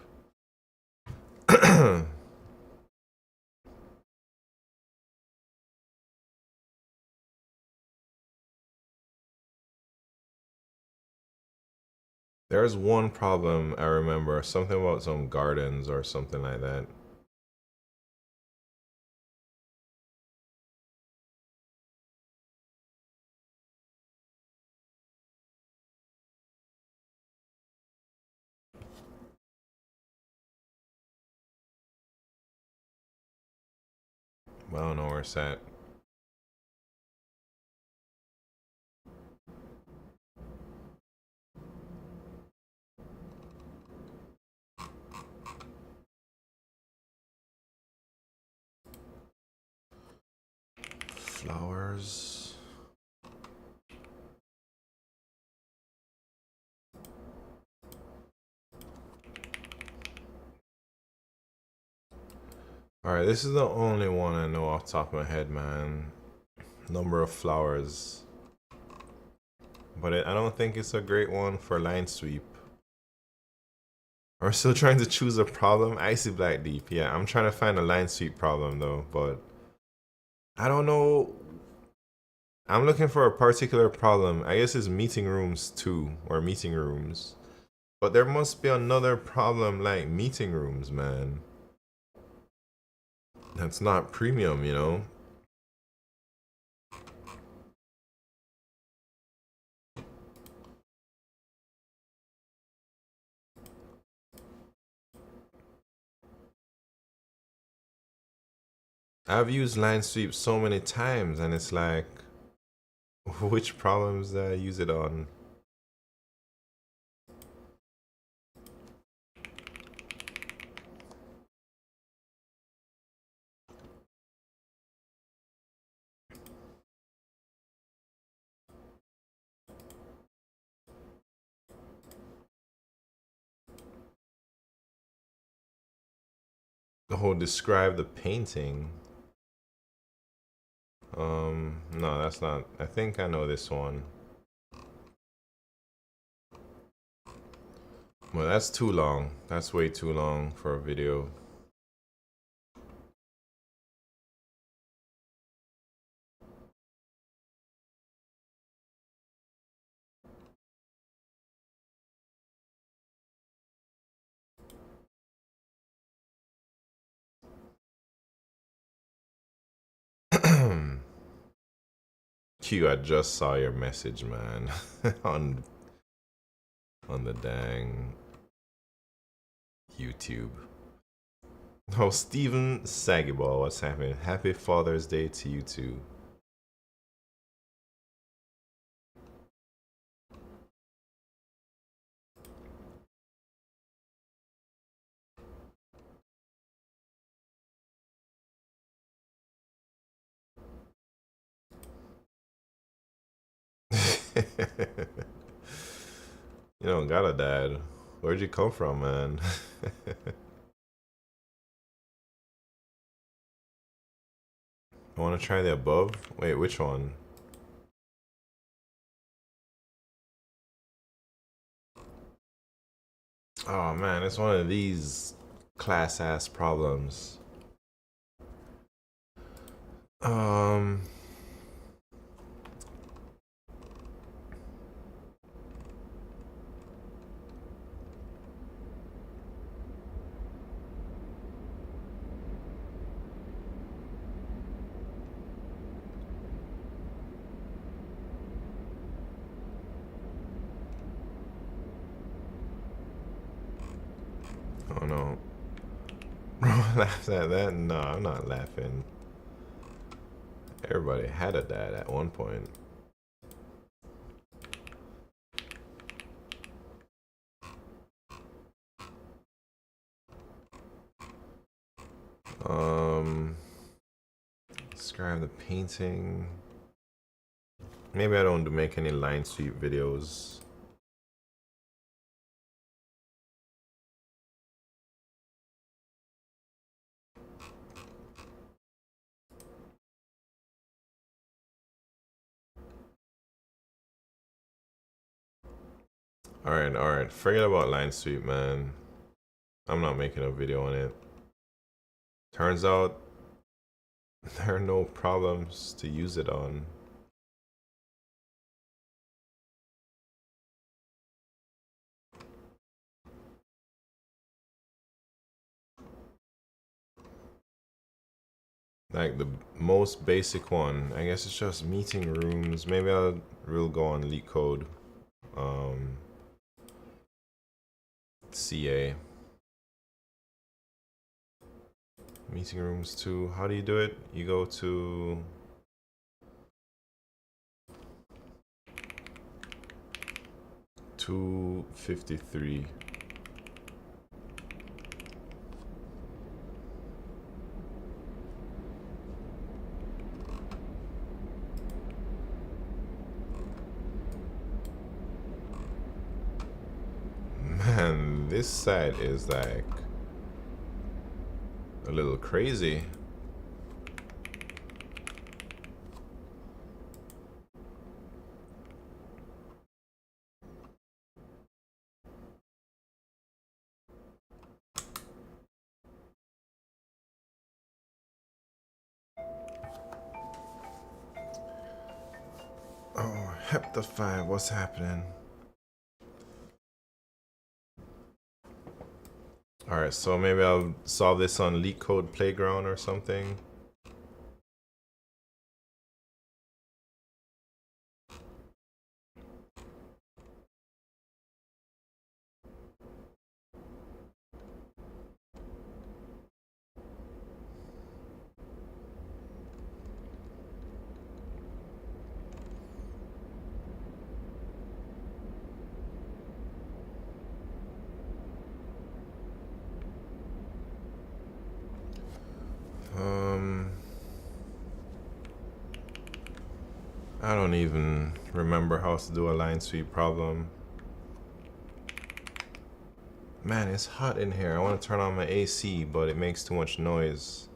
There's one problem I remember, something about some gardens or something like that. I don't know where it's at. Flowers. Alright, this is the only one I know off the top of my head, man. Number of flowers. But I don't think it's a great one for line sweep. We're still trying to choose a problem. Icy Black Deep. Yeah, I'm trying to find a line sweep problem though, but I don't know. I'm looking for a particular problem. I guess it's meeting rooms too, or meeting rooms. But there must be another problem like meeting rooms, man. That's not premium, you know? I've used line sweep so many times and it's like, which problems do I use it on? The whole describe the painting. No, that's not. I think I know this one. Well, that's too long. That's way too long for a video. Q, I just saw your message, man. on the dang YouTube. Oh, Steven Sagiball, what's happening? Happy Father's Day to you too. You don't got a dad. Where'd you come from, man? I want to try the above? Wait, which one? Oh man, it's one of these class ass problems. Oh no. Laughs at that? No, I'm not laughing. Everybody had a dad at one point. Describe the painting. Maybe I don't make any line sweep videos. Alright. Forget about line sweep, man. I'm not making a video on it. Turns out there are no problems to use it on. Like the most basic one, I guess it's just meeting rooms. Maybe we'll go on LeetCode. CA. Meeting rooms 2. How do you do it? You go to $253. Man, this site is like a little crazy. Oh, Hepta5, what's happening? Alright, so maybe I'll solve this on LeetCode Playground or something. I don't even remember how to do a line sweep problem. Man, it's hot in here. I want to turn on my AC, but it makes too much noise.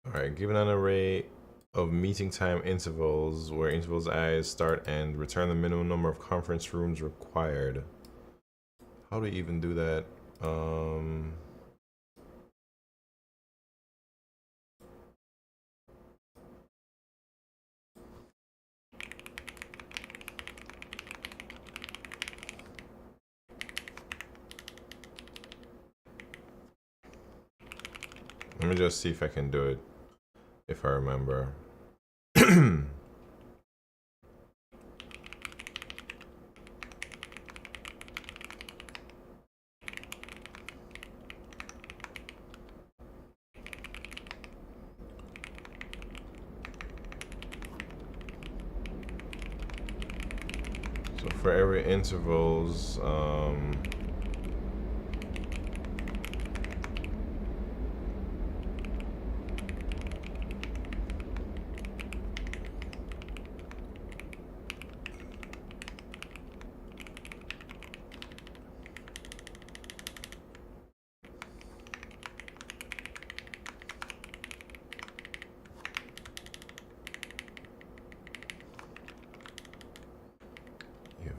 Alright, given an array of meeting time intervals where intervals I start and return the minimum number of conference rooms required. How do you even do that? Let me just see if I can do it, if I remember. So for every intervals,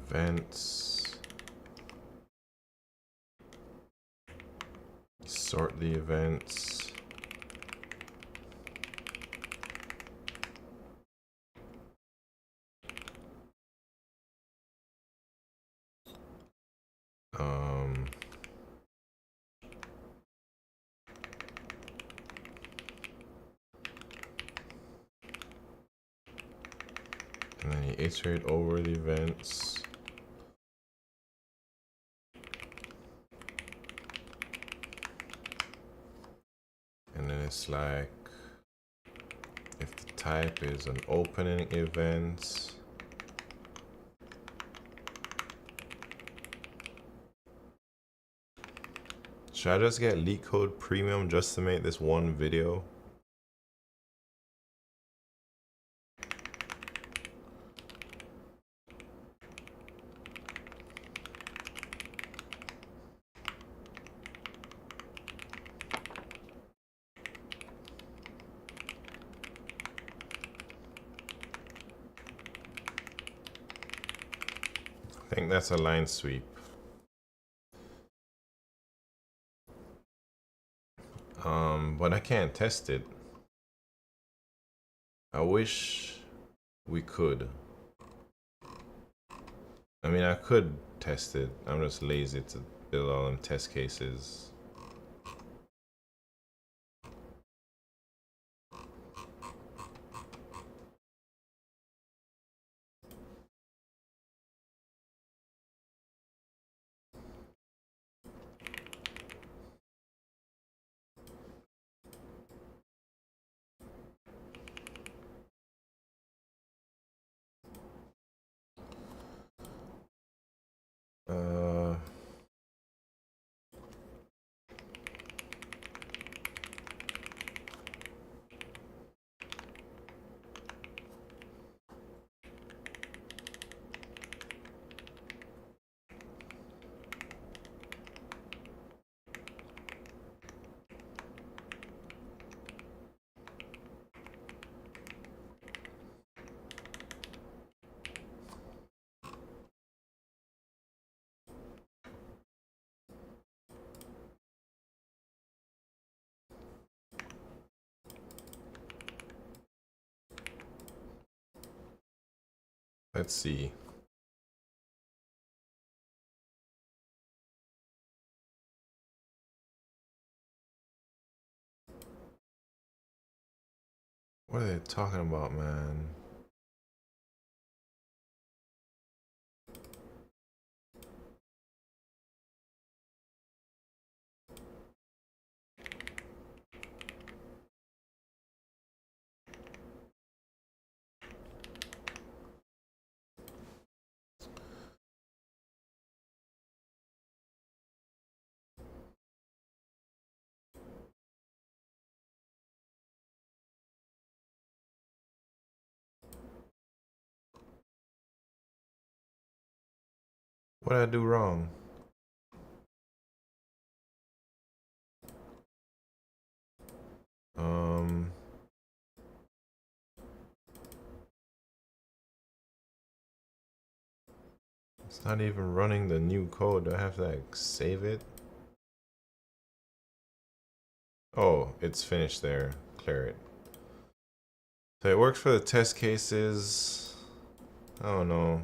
events, sort the events, and then you iterate over the events. And then it's like, if the type is an opening event, should I just get LeetCode Premium just to make this one video? I think that's a line sweep. But I can't test it. I wish we could. I mean, I could test it. I'm just lazy to build all them test cases. Let's see. What are they talking about, man? What did I do wrong? It's not even running the new code. Do I have to like save it? Oh, it's finished there. Clear it. So it works for the test cases. I don't know.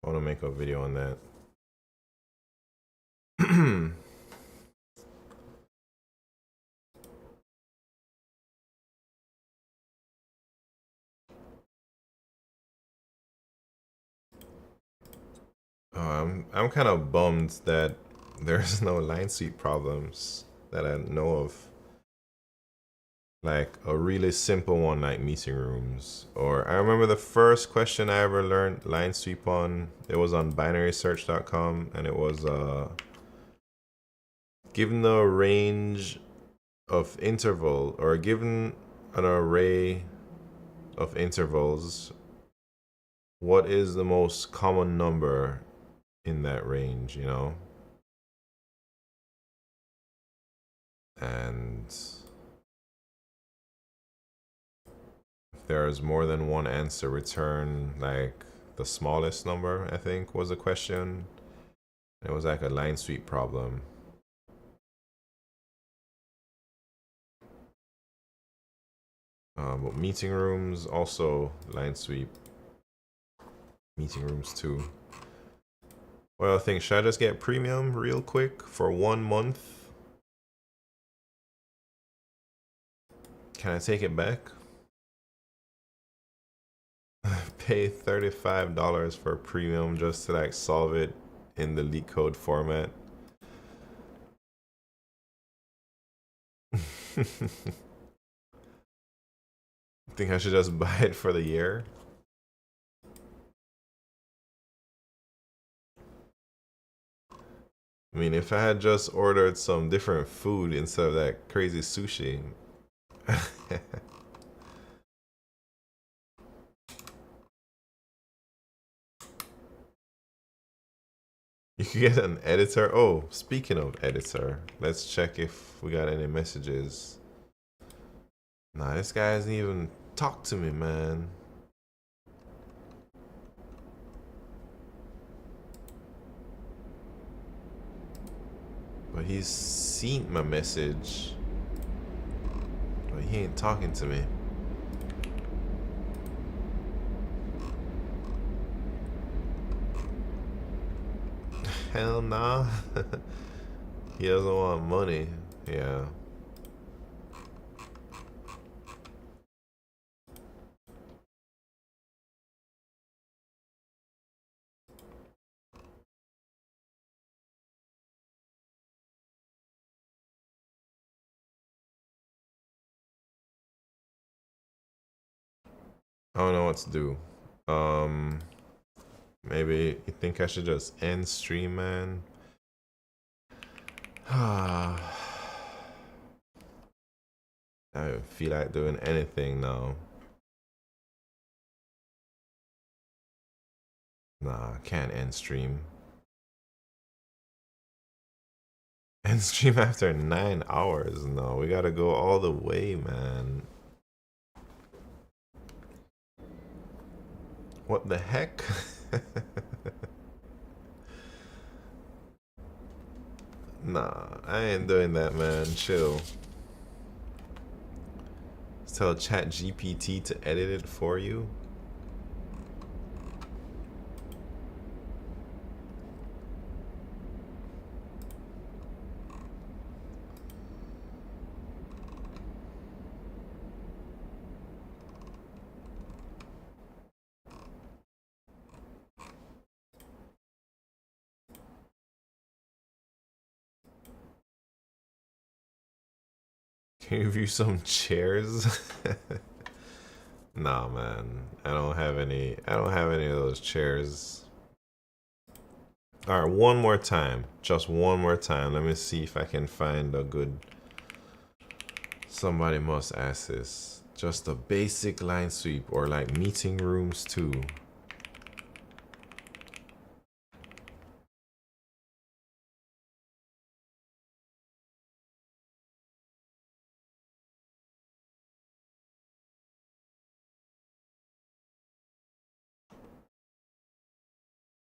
I want to make a video on that. I'm kind of bummed that there's no line sweep problems that I know of. Like a really simple one like meeting rooms. Or I remember the first question I ever learned line sweep on, it was on binarysearch.com, and it was given the range of interval, or given an array of intervals, what is the most common number in that range, you know? And if there's more than one answer, return like the smallest number, I think was the question. It was like a line sweep problem. But meeting rooms also line sweep. Meeting rooms too. Well, I think, should I just get premium real quick for 1 month? Can I take it back? Pay $35 for premium just to like solve it in the LeetCode format. Think I should just buy it for the year? I mean, if I had just ordered some different food instead of that crazy sushi. You could get an editor. Oh, speaking of editor, let's check if we got any messages. Nah, this guy hasn't even talked to me, man. But he's seen my message. But he ain't talking to me. Hell nah. He doesn't want money. Yeah. I don't know what to do. Maybe you think I should just end stream, man? I don't feel like doing anything now. Nah, I can't end stream. End stream after 9 hours? No, we gotta go all the way, man. What the heck? Nah, I ain't doing that, man. Chill. Just tell ChatGPT to edit it for you. Can you view some chairs? Nah, man. I don't have any of those chairs. Alright, one more time. Just one more time. Let me see if I can find a good... Somebody must ask this. Just a basic line sweep, or like meeting rooms too.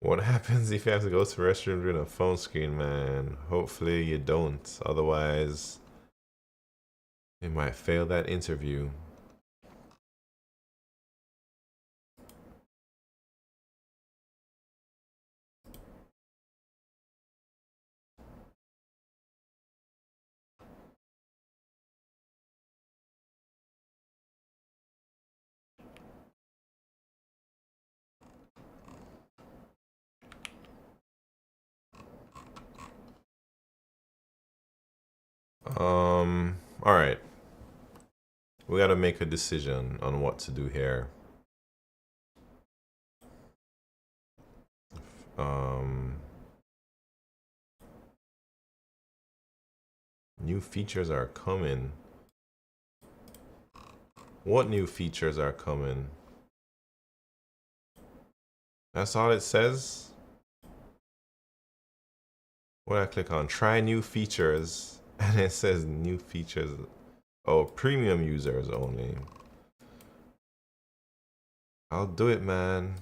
What happens if you have to go to the restroom during a phone screen, man? Hopefully you don't. Otherwise, you might fail that interview. All right. we gotta make a decision on what to do here. New features are coming. What new features are coming? That's all it says? When I click on try new features, and it says new features. Oh, premium users only. I'll do it, man.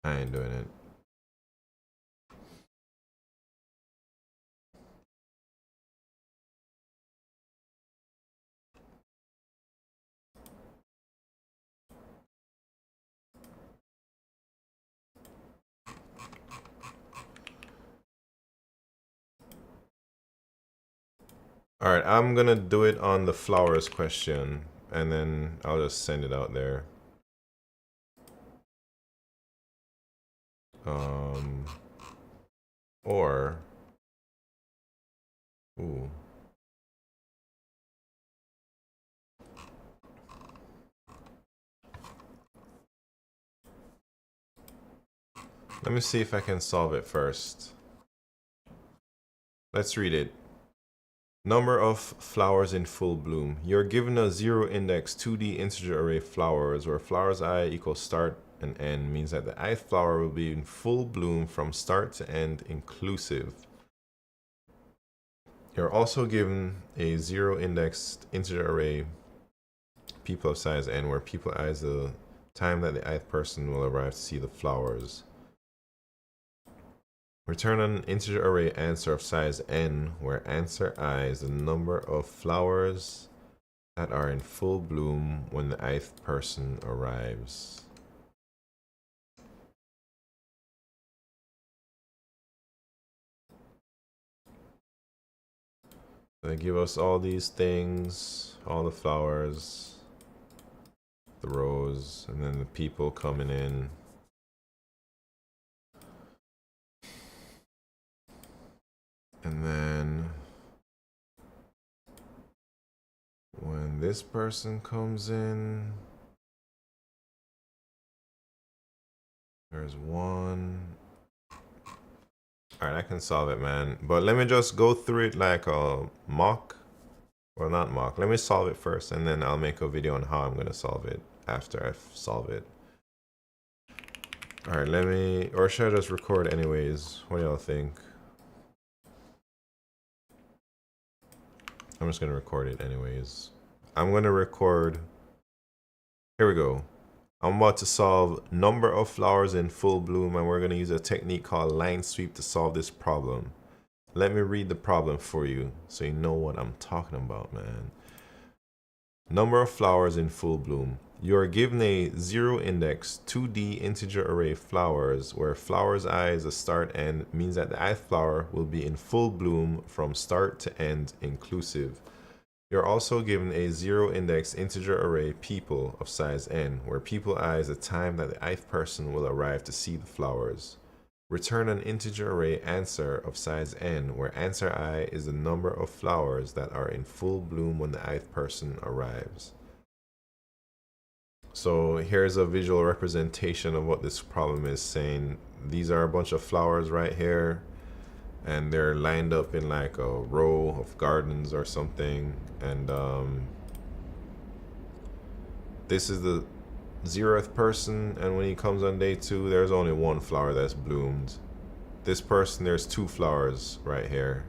I ain't doing it. All right, I'm gonna do it on the flowers question, and then I'll just send it out there. Or, ooh. Let me see if I can solve it first. Let's read it. Number of flowers in full bloom. You're given a zero index 2D integer array flowers where flowers I equals start and end means that the ith flower will be in full bloom from start to end inclusive. You're also given a zero indexed integer array people of size n where people I is the time that the ith person will arrive to see the flowers. Return an integer array answer of size n, where answer I is the number of flowers that are in full bloom when the ith person arrives. They give us all these things, all the flowers, the rows, and then the people coming in. And then when this person comes in, there's one. All right, I can solve it, man. But let me just go through it like a mock. Well, not mock. Let me solve it first, and then I'll make a video on how I'm going to solve it after I solve it. All right, let me, or should I just record anyways? What do y'all think? I'm just going to record it anyways. I'm going to record. Here we go. I'm about to solve number of flowers in full bloom, and we're going to use a technique called line sweep to solve this problem. Let me read the problem for you so you know what I'm talking about, man. Number of flowers in full bloom. You are given a zero index 2D integer array flowers where flowers I is a start end means that the ith flower will be in full bloom from start to end inclusive. You're also given a zero index integer array people of size n where people I is the time that the ith person will arrive to see the flowers. Return an integer array answer of size n where answer I is the number of flowers that are in full bloom when the ith person arrives. So here's a visual representation of what this problem is saying. These are a bunch of flowers right here, and they're lined up in like a row of gardens or something. And this is the 0th person, and when he comes on day 2, there's only one flower that's bloomed. This person, there's 2 flowers right here.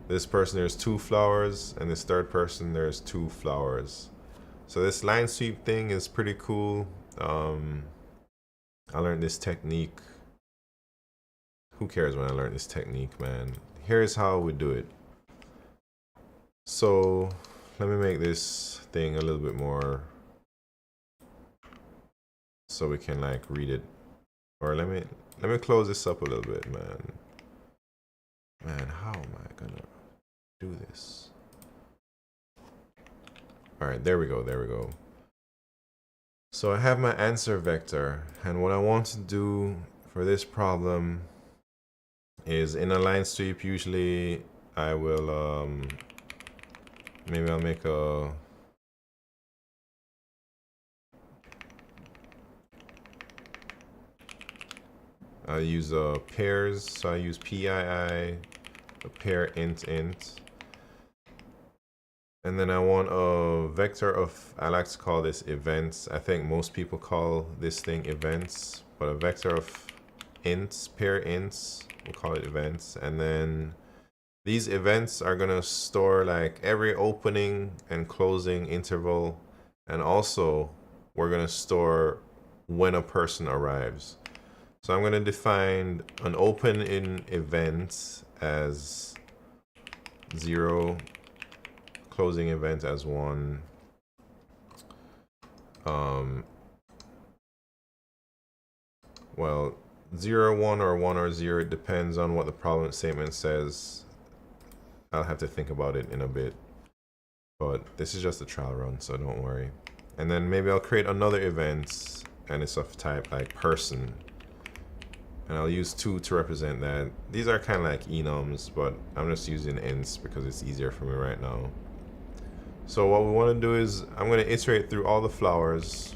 This person, there's 2 flowers, and this 3rd person, there's 2 flowers. So this line sweep thing is pretty cool. I learned this technique. Who cares when I learned this technique, man? Here's how we do it. So let me make this thing a little bit more so we can like read it. Or let me close this up a little bit, man. Man, how am I gonna do this? All right, there we go, there we go. So I have my answer vector, and what I want to do for this problem is in a line sweep. Usually I will maybe I'll make a I'll use pairs, so I use PII, a pair int. And then I want a vector of, I like to call this events. I think most people call this thing events, but a vector of ints, pair ints, we'll call it events. And then these events are gonna store like every opening and closing interval. And also we're gonna store when a person arrives. So I'm gonna define an open in event as 0, closing event as 1. Well, 0, 1, or 1 or 0, it depends on what the problem statement says. I'll have to think about it in a bit. But this is just a trial run, so don't worry. And then maybe I'll create another event, and it's of type like person. And I'll use 2 to represent that. These are kind of like enums, but I'm just using ints because it's easier for me right now. So what we want to do is I'm going to iterate through all the flowers.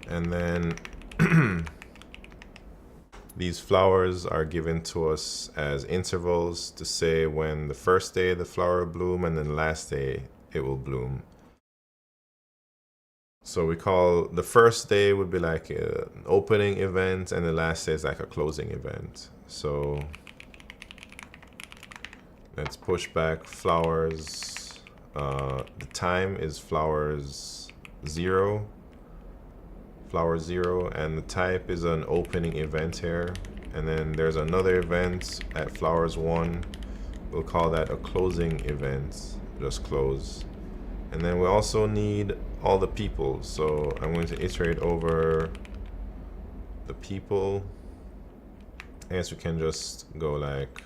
And then these flowers are given to us as intervals to say when the first day the flower will bloom and then the last day it will bloom. So we call the first day would be like an opening event and the last day is like a closing event. So let's push back flowers. The time is flowers 0. Flower 0, and the type is an opening event here. And then there's another event at flowers 1. We'll call that a closing event, just close. And then we also need all the people, so I'm going to iterate over the people. I guess we can just go like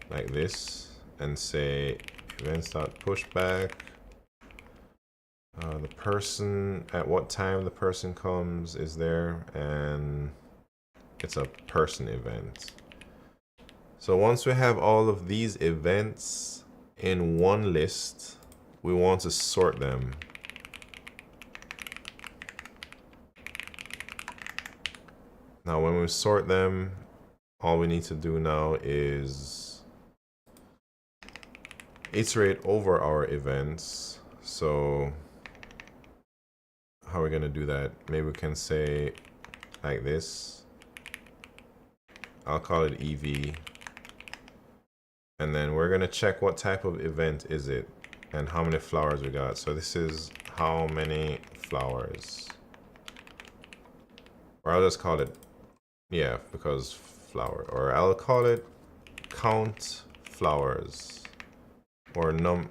this and say events.pushback. The person, at what time the person comes is there, and it's a person event. So once we have all of these events in one list, we want to sort them. Now when we sort them, all we need to do now is iterate over our events. So how are we going to do that? Maybe we can say like this. I'll call it EV. And then we're going to check what type of event is it and how many flowers we got. So this is how many flowers. Or I'll just call it, yeah, because flower. Or I'll call it count flowers. Or number.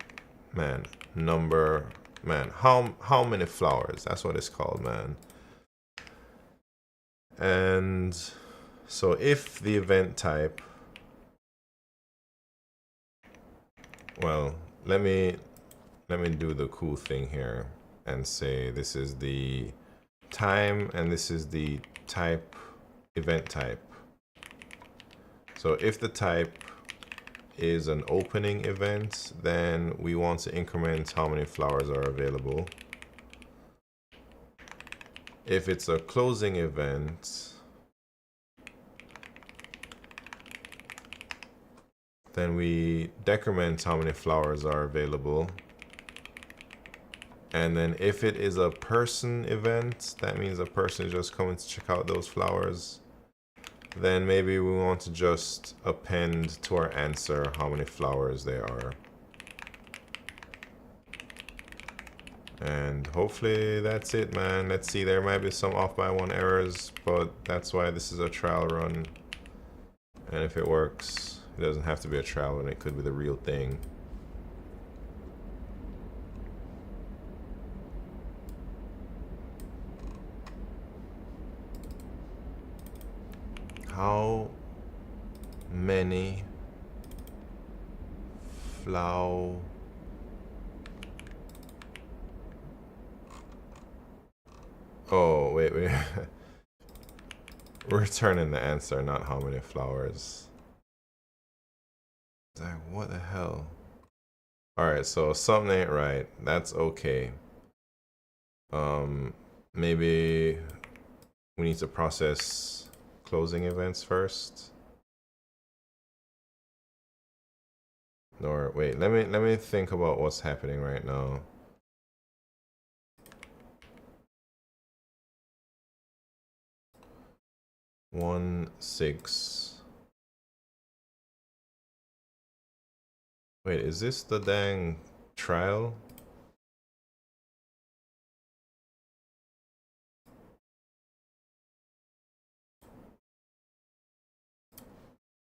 Man, how many flowers? That's what it's called, man. And so if the event type, well, let me do the cool thing here and say this is the time and this is the type, event type. So if the type is an opening event, then we want to increment how many flowers are available. If it's a closing event, then we decrement how many flowers are available. And then if it is a person event, that means a person is just coming to check out those flowers. Then maybe we want to just append to our answer how many flowers there are. And hopefully that's it, man. Let's see, there might be some off by 1 errors, but that's why this is a trial run. And if it works, it doesn't have to be a trial run, it could be the real thing. How many Oh, wait. We're returning the answer, not how many flowers. Like, what the hell? Alright, so something ain't right. That's okay. Maybe we need to process closing events first. Or wait, let me think about what's happening right now. One, 6. Wait, is this the dang trial?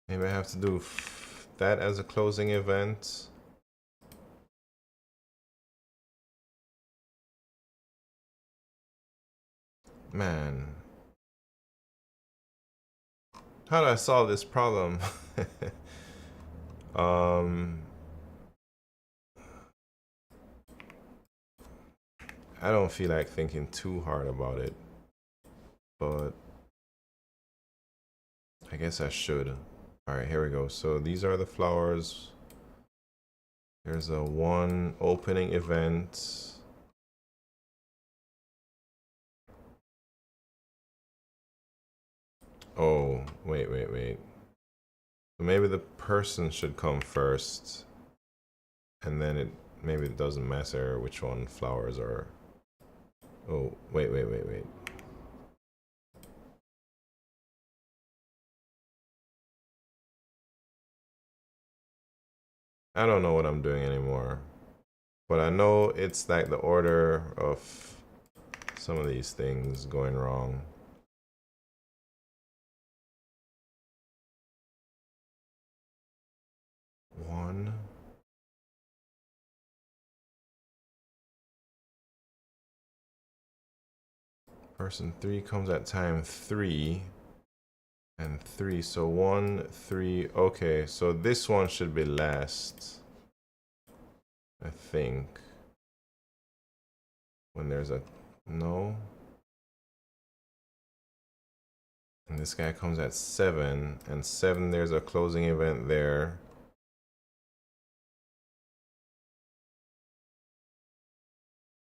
Maybe I have to do that as a closing event. Man. How do I solve this problem? I don't feel like thinking too hard about it, but I guess I should. Alright, here we go. So these are the flowers. There's a 1 opening event. Oh, wait. So maybe the person should come first, and then maybe it doesn't matter which one flowers are. Oh, wait. I don't know what I'm doing anymore, but I know it's like the order of some of these things going wrong. One. Person 3 comes at time 3 and 3. So 1, 3. Okay, so this one should be last, I think. When there's a no. And this guy comes at 7, and 7 there's a closing event there.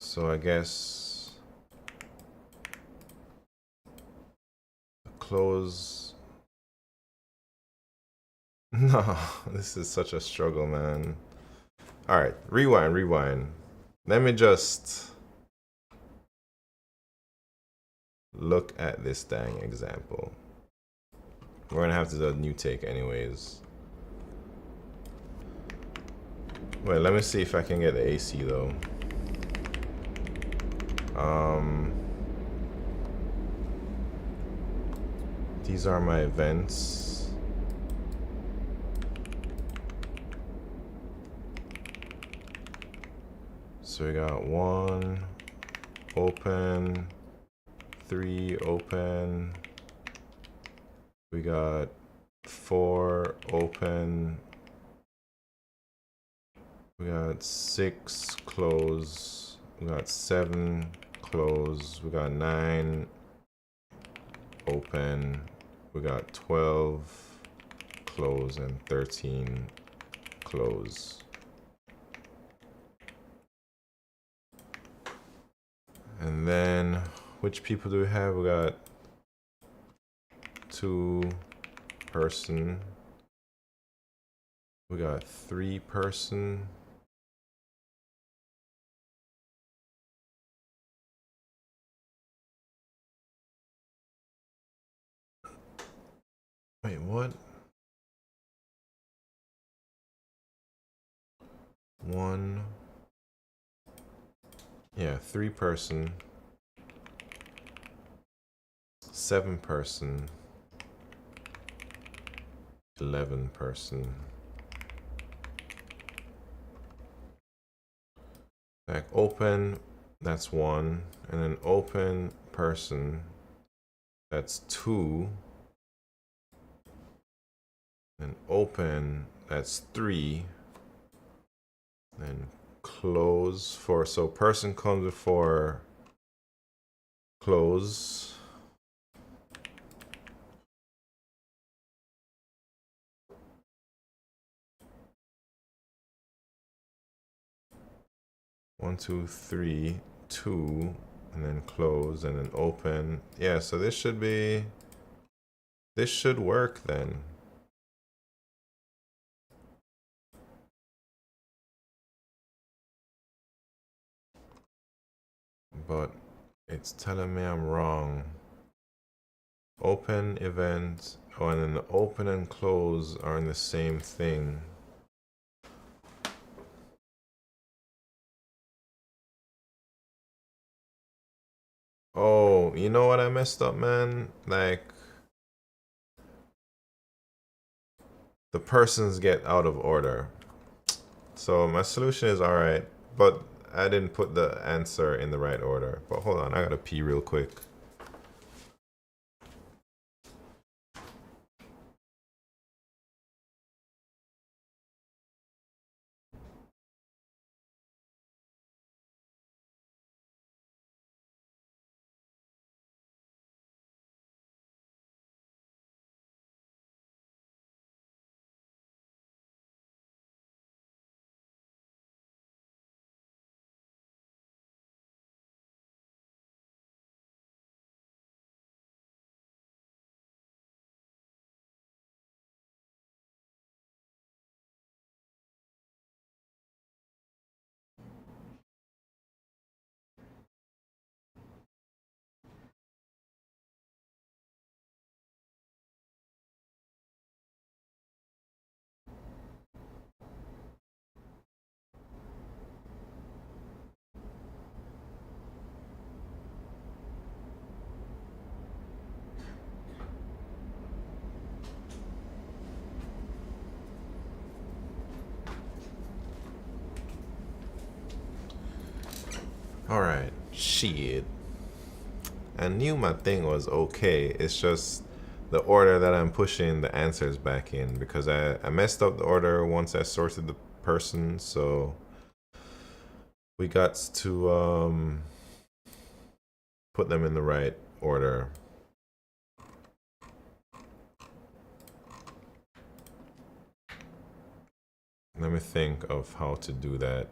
So I guess close. No, this is such a struggle, man. Alright, rewind. Let me just look at this dang example. We're gonna have to do a new take anyways. Wait, let me see if I can get the AC though. These are my events. So we got 1 open, 3 open. We got 4 open. We got 6 close. We got 7 close. We got 9 open. We got 12 close and 13 close. And then which people do we have? We got 2 person. We got 3 person. Wait, what? 1. Yeah, 3 person. 7 person. 11 person. Back open, that's 1. And then open person, that's 2. And open, that's 3. And close 4. So person comes before close. One, two, three, two, and then close, and then open. Yeah, so this should work then. But it's telling me I'm wrong. Open event, oh, and then the open and close are in the same thing. Oh, you know what I messed up, man? Like, the persons get out of order. So my solution is alright, but I didn't put the answer in the right order. But hold on, I gotta pee real quick. Alright, shit. I knew my thing was okay. It's just the order that I'm pushing the answers back in, because I messed up the order once I sorted the person, so we got to put them in the right order. Let me think of how to do that.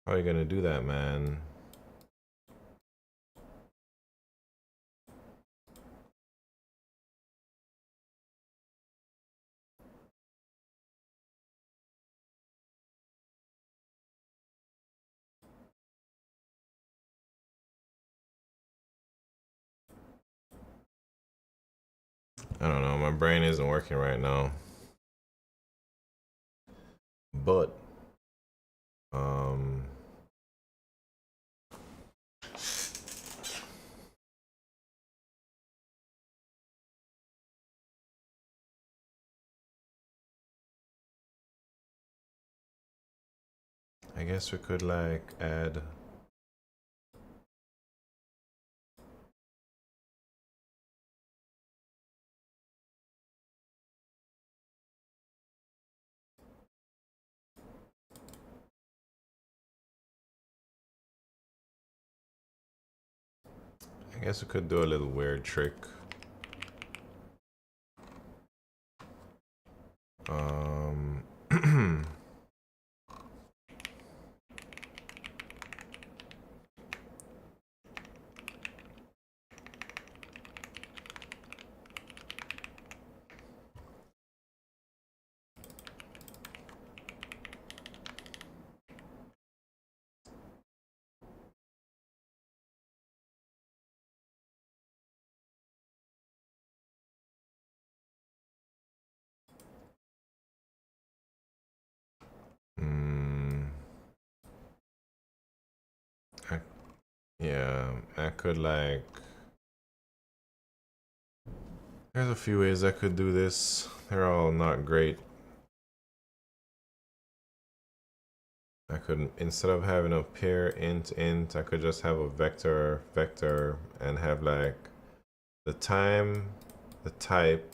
How are you gonna do that, man? I don't know, my brain isn't working right now. But I guess we could like add I guess we could do a little weird trick. Yeah, I could like There's a few ways I could do this. They're all not great. I could, instead of having a pair int, I could just have a vector, and have like the time, the type,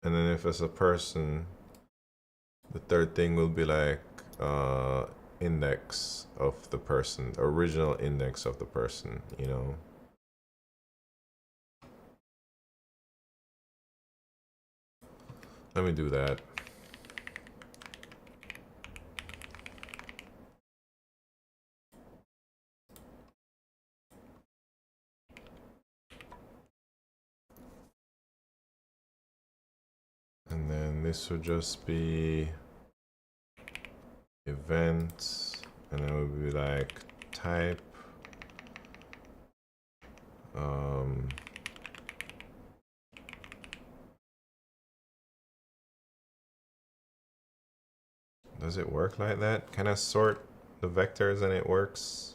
and then if it's a person, the third thing will be like index of the person, original index of the person, you know. Let me do that. And then this would just be event, and then it would be like type. Does it work like that? Can I sort the vectors and it works?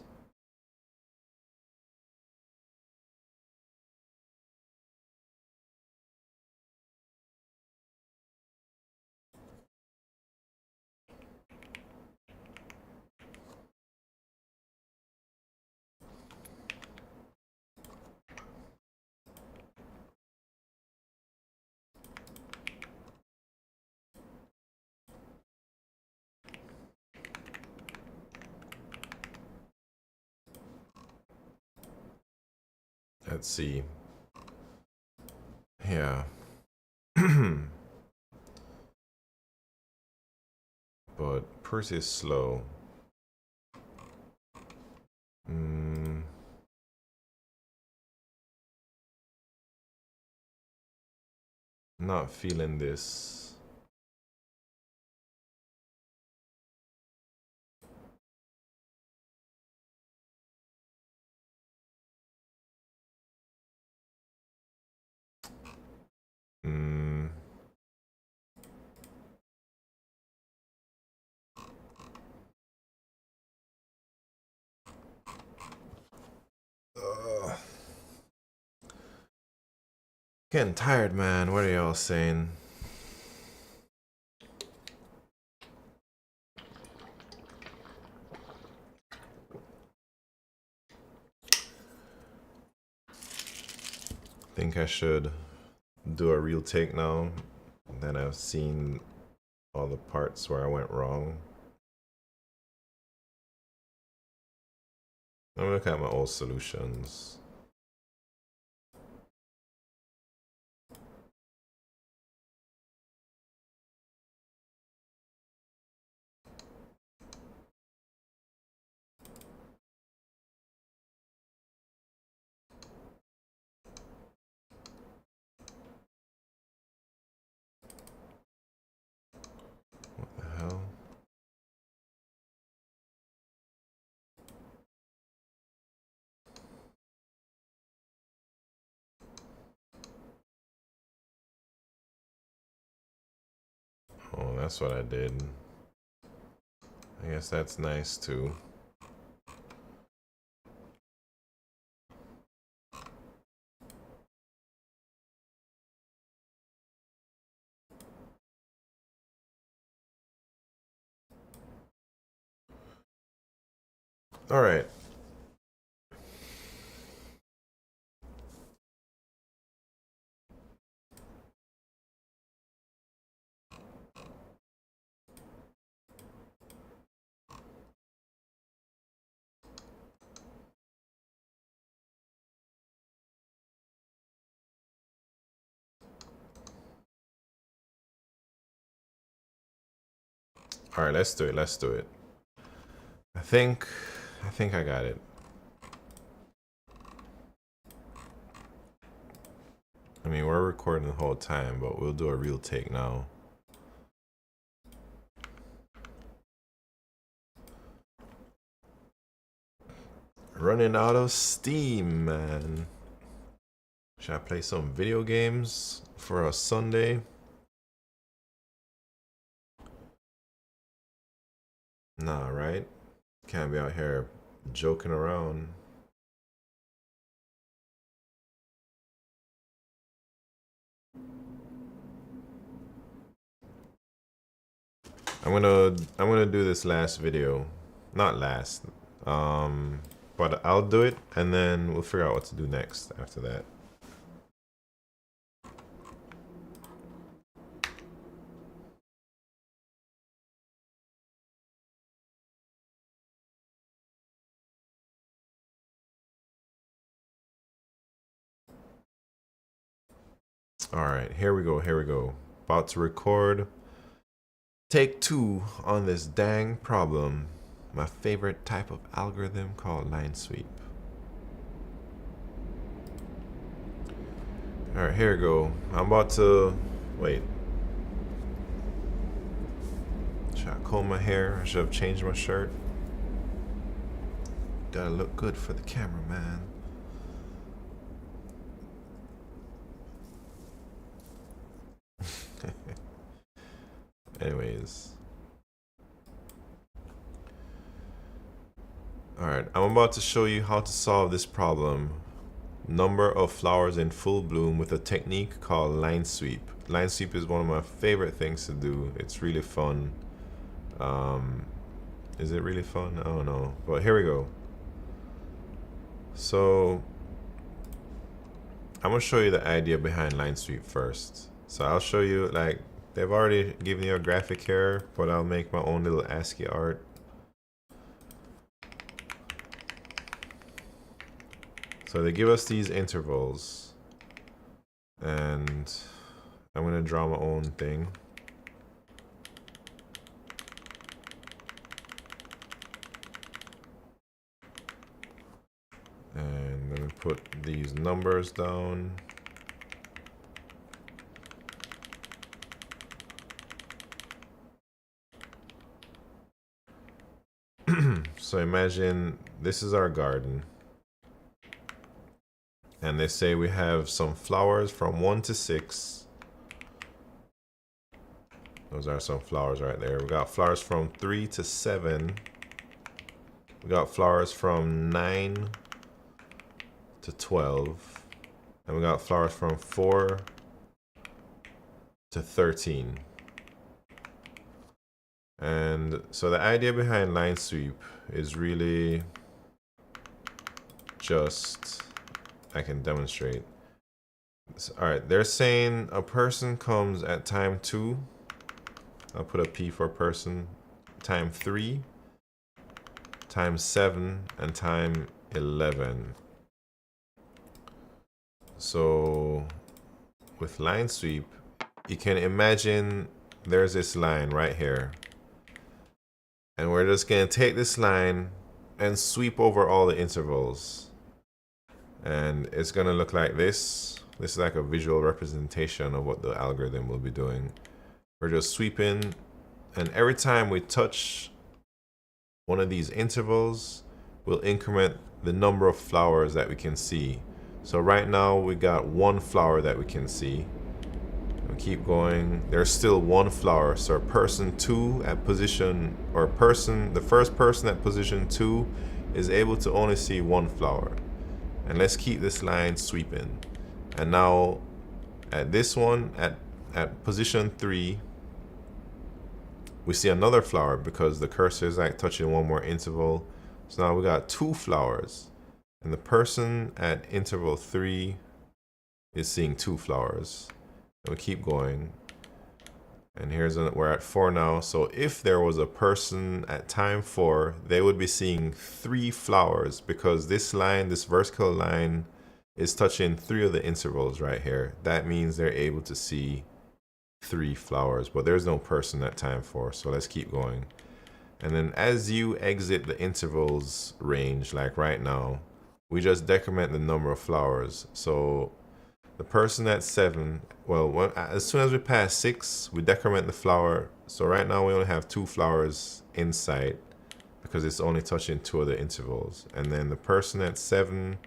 Let's see. Yeah. But Percy is slow. Not feeling this. Getting tired, man. What are y'all saying? Think I should do a real take now. Then I've seen all the parts where I went wrong. I'm gonna look at my old solutions. What the hell? Oh, that's what I did. I guess that's nice too. All right. All right, let's do it. Let's do it. I think I got it. I mean, we're recording the whole time, but we'll do a real take now. Running out of steam, man. Should I play some video games for a Sunday? Nah, right? Can't be out here joking around. I'm gonna do this last video, not last, but I'll do it and then we'll figure out what to do next after that. All right, here we go. Here we go. About to record. Take 2 on this dang problem. My favorite type of algorithm called line sweep. All right, here we go. I'm about to wait. Should I comb my hair? I should have changed my shirt. Gotta look good for the camera, man. Anyways. Alright, I'm about to show you how to solve this problem. Number of flowers in full bloom with a technique called line sweep. Line sweep is one of my favorite things to do. It's really fun. Is it really fun? I don't know. But here we go. So I'm gonna show you the idea behind line sweep first. So I'll show you, like, they've already given you a graphic here, but I'll make my own little ASCII art. So they give us these intervals, and I'm gonna draw my own thing. And let me put these numbers down. So imagine this is our garden. And they say we have some flowers from 1 to 6. Those are some flowers right there. We got flowers from 3 to 7. We got flowers from 9 to 12. And we got flowers from 4 to 13. And so the idea behind line sweep is really just, I can demonstrate. All right, they're saying a person comes at time 2. I'll put a P for person. Time 3, time 7, and time 11. So with line sweep, you can imagine there's this line right here. And we're just gonna take this line and sweep over all the intervals. And it's gonna look like this. This is like a visual representation of what the algorithm will be doing. We're just sweeping, and every time we touch one of these intervals, we'll increment the number of flowers that we can see. So right now we got 1 flower that we can see. We keep going. There's still 1 flower. So person 2 at position, or the first person at position 2 is able to only see 1 flower. And let's keep this line sweeping. And now at this one, at position 3, we see another flower because the cursor is like touching 1 more interval. So now we got 2 flowers. And the person at interval 3 is seeing 2 flowers. And we keep going. And we're at 4 now. So if there was a person at time 4, they would be seeing 3 flowers because this line, this vertical line, is touching 3 of the intervals right here. That means they're able to see 3 flowers, but there's no person at time 4. So let's keep going. And then as you exit the intervals range, like right now, we just decrement the number of flowers. So the person at 7, well, as soon as we pass 6, we decrement the flower. So right now we only have 2 flowers in sight because it's only touching 2 of the intervals. And then the person at 7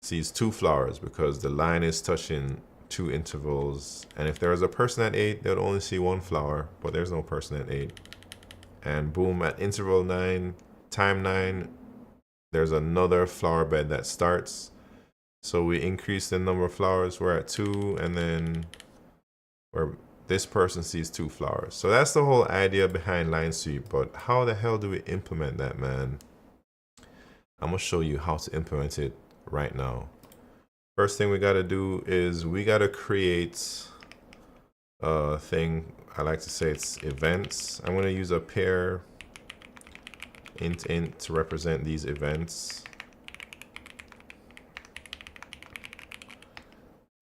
sees 2 flowers because the line is touching 2 intervals. And if there was a person at 8, they would only see 1 flower, but there's no person at 8. And boom, at interval 9, time 9, there's another flower bed that starts. So we increase the number of flowers. We're at 2, and then this person sees 2 flowers. So that's the whole idea behind line sweep. But how the hell do we implement that, man? I'm gonna show you how to implement it right now. First thing we gotta do is we gotta create a thing. I like to say it's events. I'm gonna use a pair int to represent these events.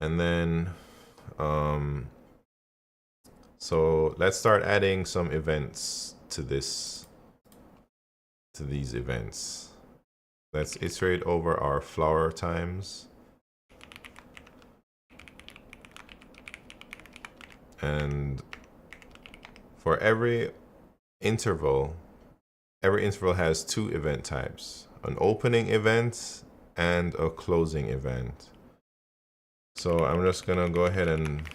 And then so let's start adding some events to these events. Let's iterate over our flower times. And for every interval has 2 event types, an opening event and a closing event. So I'm just gonna go ahead and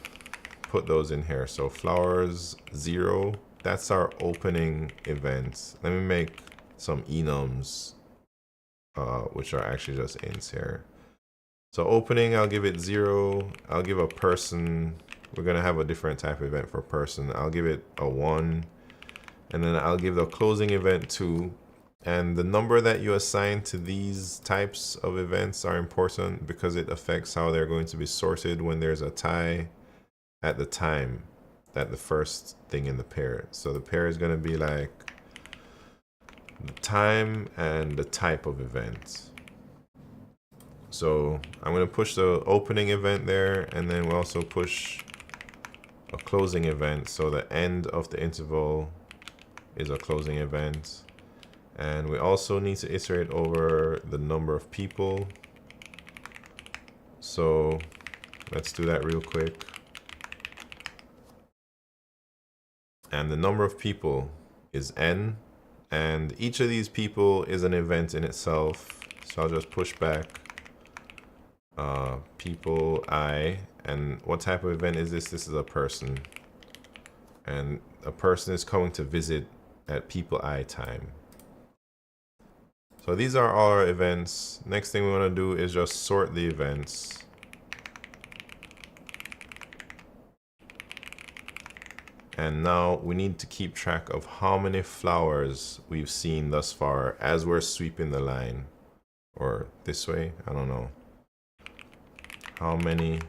put those in here. So flowers 0, that's our opening event. Let me make some enums, which are actually just ints here. So opening, I'll give it 0. I'll give a person, we're gonna have a different type of event for person. I'll give it a 1. And then I'll give the closing event 2. And the number that you assign to these types of events are important because it affects how they're going to be sorted when there's a tie at the time, at the first thing in the pair. So the pair is going to be like the time and the type of event. So I'm going to push the opening event there, and then we'll also push a closing event. So the end of the interval is a closing event. And we also need to iterate over the number of people. So let's do that real quick. And the number of people is n. And each of these people is an event in itself. So I'll just push back people I. And what type of event is this? This is a person. And a person is coming to visit at people I time. So these are all our events. Next thing we want to do is just sort the events. And now we need to keep track of how many flowers we've seen thus far as we're sweeping the line. Or this way, I don't know. How many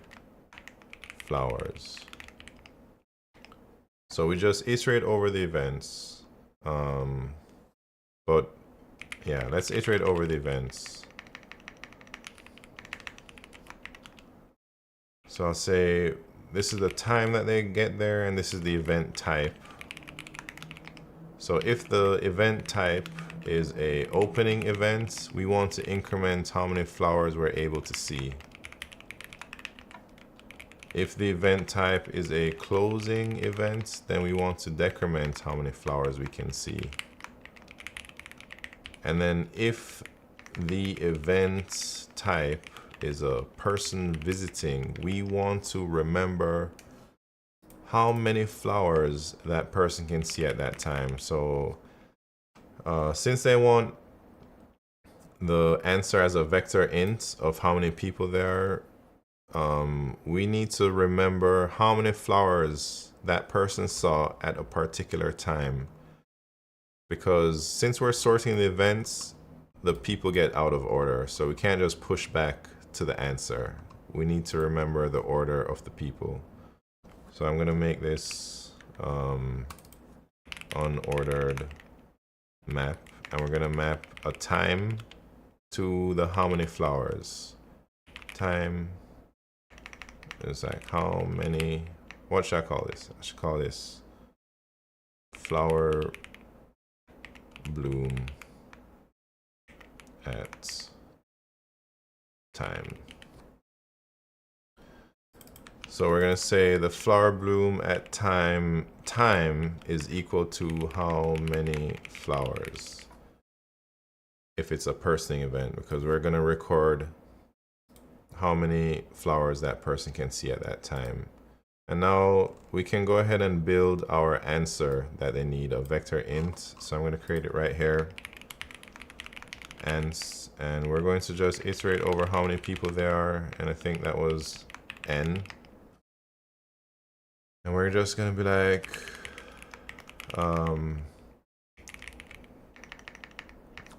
flowers? So we just iterate over the events. But yeah, let's iterate over the events. So I'll say this is the time that they get there, and this is the event type. So if the event type is a opening event, we want to increment how many flowers we're able to see. If the event type is a closing event, then we want to decrement how many flowers we can see. And then if the event type is a person visiting, we want to remember how many flowers that person can see at that time. So since they want the answer as a vector int of how many people there are, we need to remember how many flowers that person saw at a particular time. Because since we're sorting the events, the people get out of order. So we can't just push back to the answer. We need to remember the order of the people. So I'm going to make this unordered map. And we're going to map a time to the how many flowers. Time is like how many, what should I call this? I should call this flower bloom at time. So we're gonna say the flower bloom at time is equal to how many flowers if it's a personing event, because we're gonna record how many flowers that person can see at that time. And now we can go ahead and build our answer that they need, a vector int. So I'm going to create it right here. And we're going to just iterate over how many people there are. And I think that was n. And we're just gonna be like,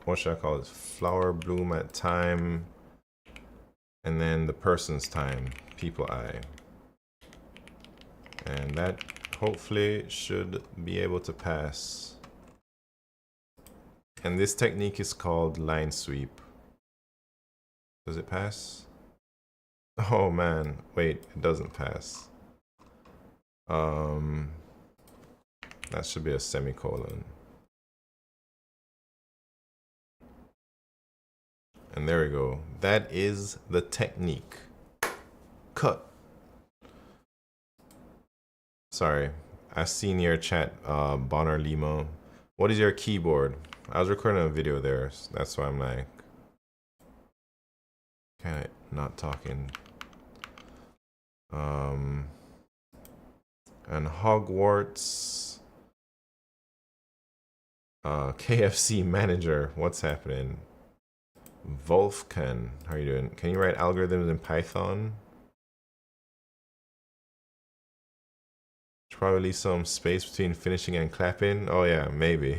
what should I call it? Flower bloom at time, and then the person's time, people eye. And that hopefully should be able to pass. And this technique is called line sweep. Does it pass? Oh man, wait, it doesn't pass. That should be a semicolon. And there we go. That is the technique. Cut. Sorry, I seen your chat, Bonner Lima. What is your keyboard? I was recording a video there, so that's why I'm like, kind of not talking. And Hogwarts, KFC manager, what's happening? Wolfkan, how are you doing? Can you write algorithms in Python? Should probably leave some space between finishing and clapping. Oh yeah, maybe.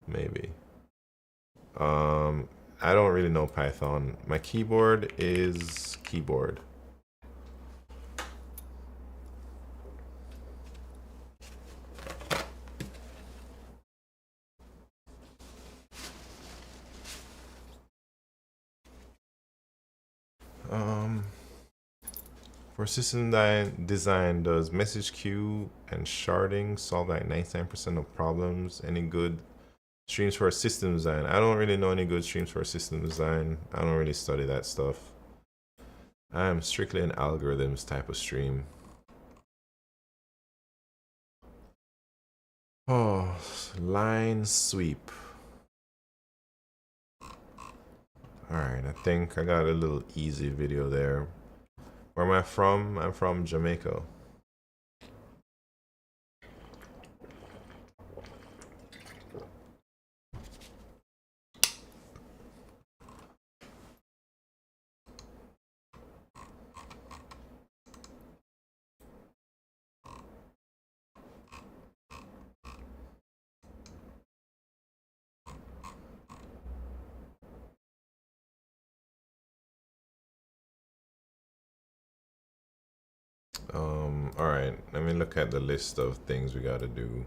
Maybe. I don't really know Python. My keyboard is keyboard. For system design, does message queue and sharding solve like 99% of problems? Any good streams for system design? I don't really know any good streams for system design. I don't really study that stuff. I am strictly an algorithms type of stream. Oh, line sweep. Alright, I think I got a little easy video there. Where am I from? I'm from Jamaica. Alright, let me look at the list of things we gotta do.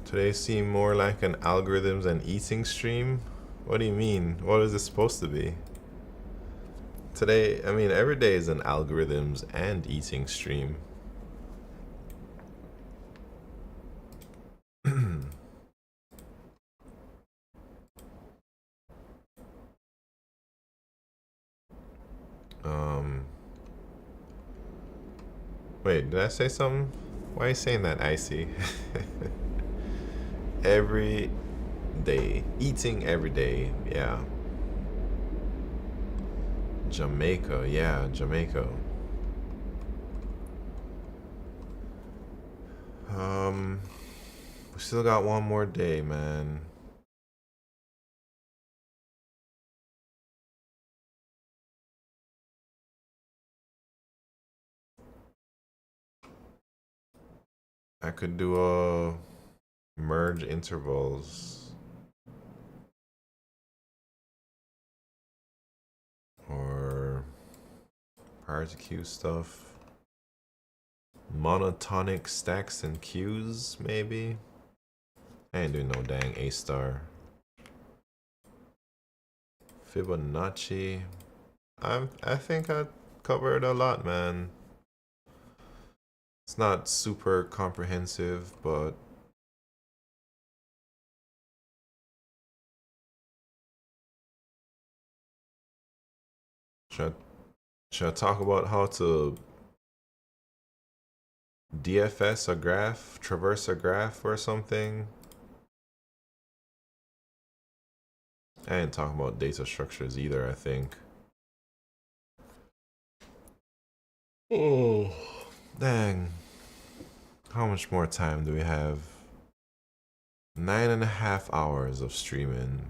Today seemed more like an algorithms and eating stream? What do you mean? What is it supposed to be? Today, I mean, every day is an algorithms and eating stream. Wait, did I say something? Why are you saying that, Icy? Every day. Eating every day, yeah. Jamaica, yeah, Jamaica. We still got one more day, man. I could do a merge intervals. Or priority queue stuff. Monotonic stacks and queues, maybe? I ain't doing no dang A-star. Fibonacci. I think I covered a lot, man. It's not super comprehensive, but should I talk about how to DFS a graph, traverse a graph or something? I ain't talking about data structures either, I think. Oh, dang. How much more time do we have? 9.5 hours of streaming.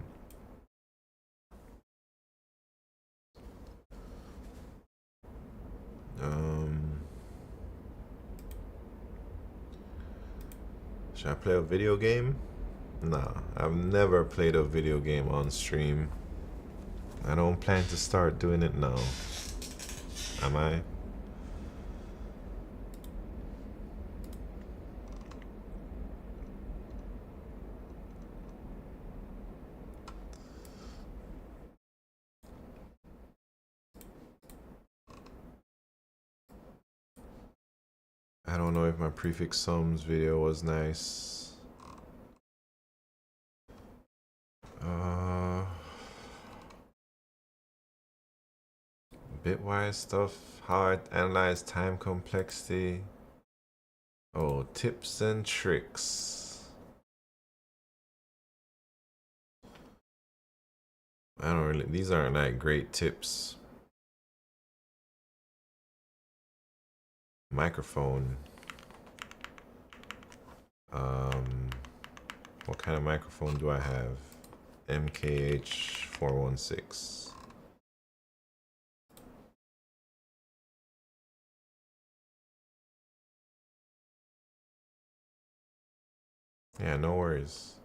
Should I play a video game? Nah, I've never played a video game on stream. I don't plan to start doing it now. Am I? I don't know if my prefix sums video was nice. Bitwise stuff, how I analyze time complexity. Oh, tips and tricks. I don't really, these aren't like great tips. Microphone. What kind of microphone do I have? MKH 416. Yeah, no worries.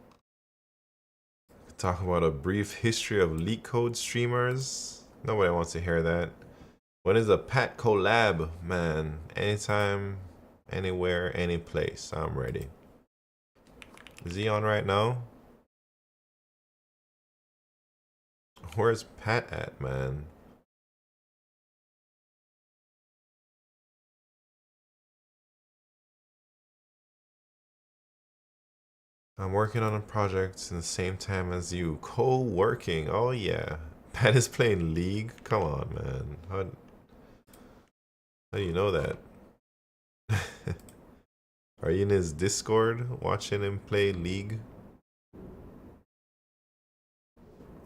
Talk about a brief history of LeetCode streamers. Nobody wants to hear that. When is a Pat collab, man? Anytime, anywhere, any place. I'm ready. Is he on right now? Where's Pat at, man? I'm working on a project in the same time as you. Co-working. Oh yeah. Pat is playing League? Come on, man. How do you know that? Are you in his Discord watching him play League?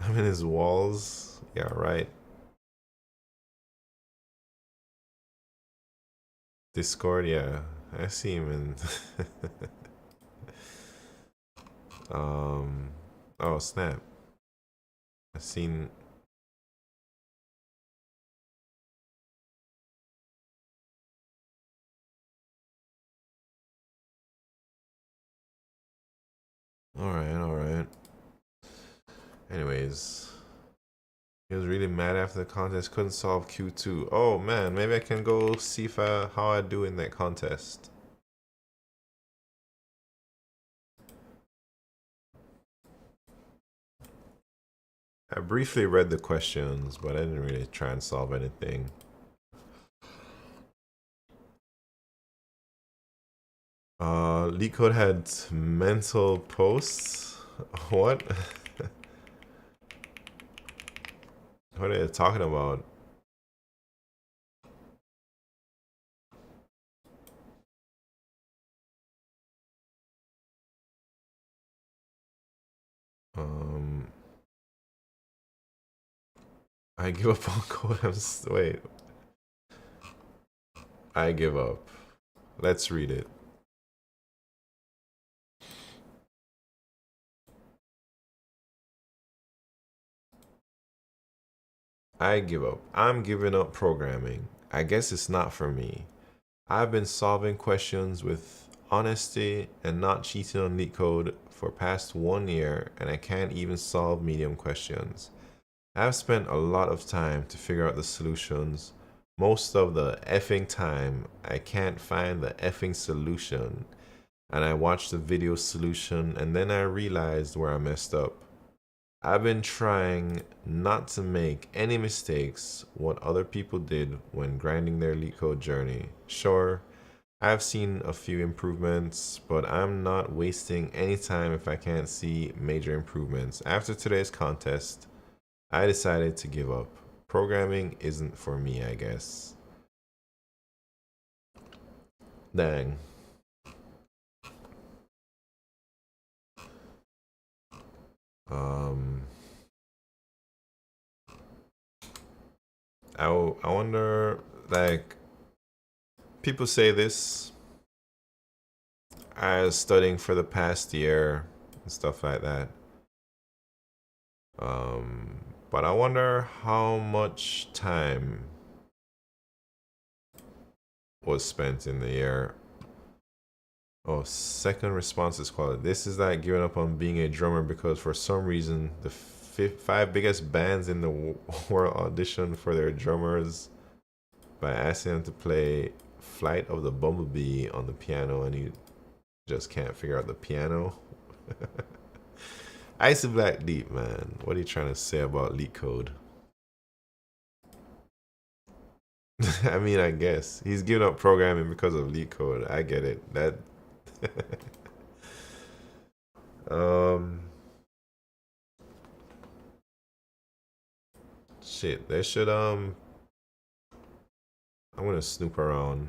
I'm in his walls. Yeah, right. Discord, yeah. I see him in oh snap. I seen Alright. Anyways. He was really mad after the contest, couldn't solve Q2. Oh man, maybe I can go see if how I do in that contest. I briefly read the questions, but I didn't really try and solve anything. LeetCode had mental posts? What? What are they talking about? I give up on code. Wait. I give up. Let's read it. I give up. I'm giving up programming. I guess it's not for me. I've been solving questions with honesty and not cheating on LeetCode for past 1 year, and I can't even solve medium questions. I've spent a lot of time to figure out the solutions. Most of the effing time, I can't find the effing solution. And I watched the video solution and then I realized where I messed up. I've been trying not to make any mistakes what other people did when grinding their LeetCode journey. Sure, I've seen a few improvements, but I'm not wasting any time if I can't see major improvements. After today's contest, I decided to give up. Programming isn't for me, I guess. Dang. I wonder, like, people say this. I was studying for the past year, and stuff like that. But I wonder how much time was spent in the year. Oh, second response is quality. This is like giving up on being a drummer because for some reason the 5 biggest bands in the world auditioned for their drummers by asking them to play Flight of the Bumblebee on the piano, and you just can't figure out the piano. Icy Black Deep, man. What are you trying to say about LeetCode? I mean, I guess he's giving up programming because of LeetCode. I get it. That shit, they should I'm gonna snoop around.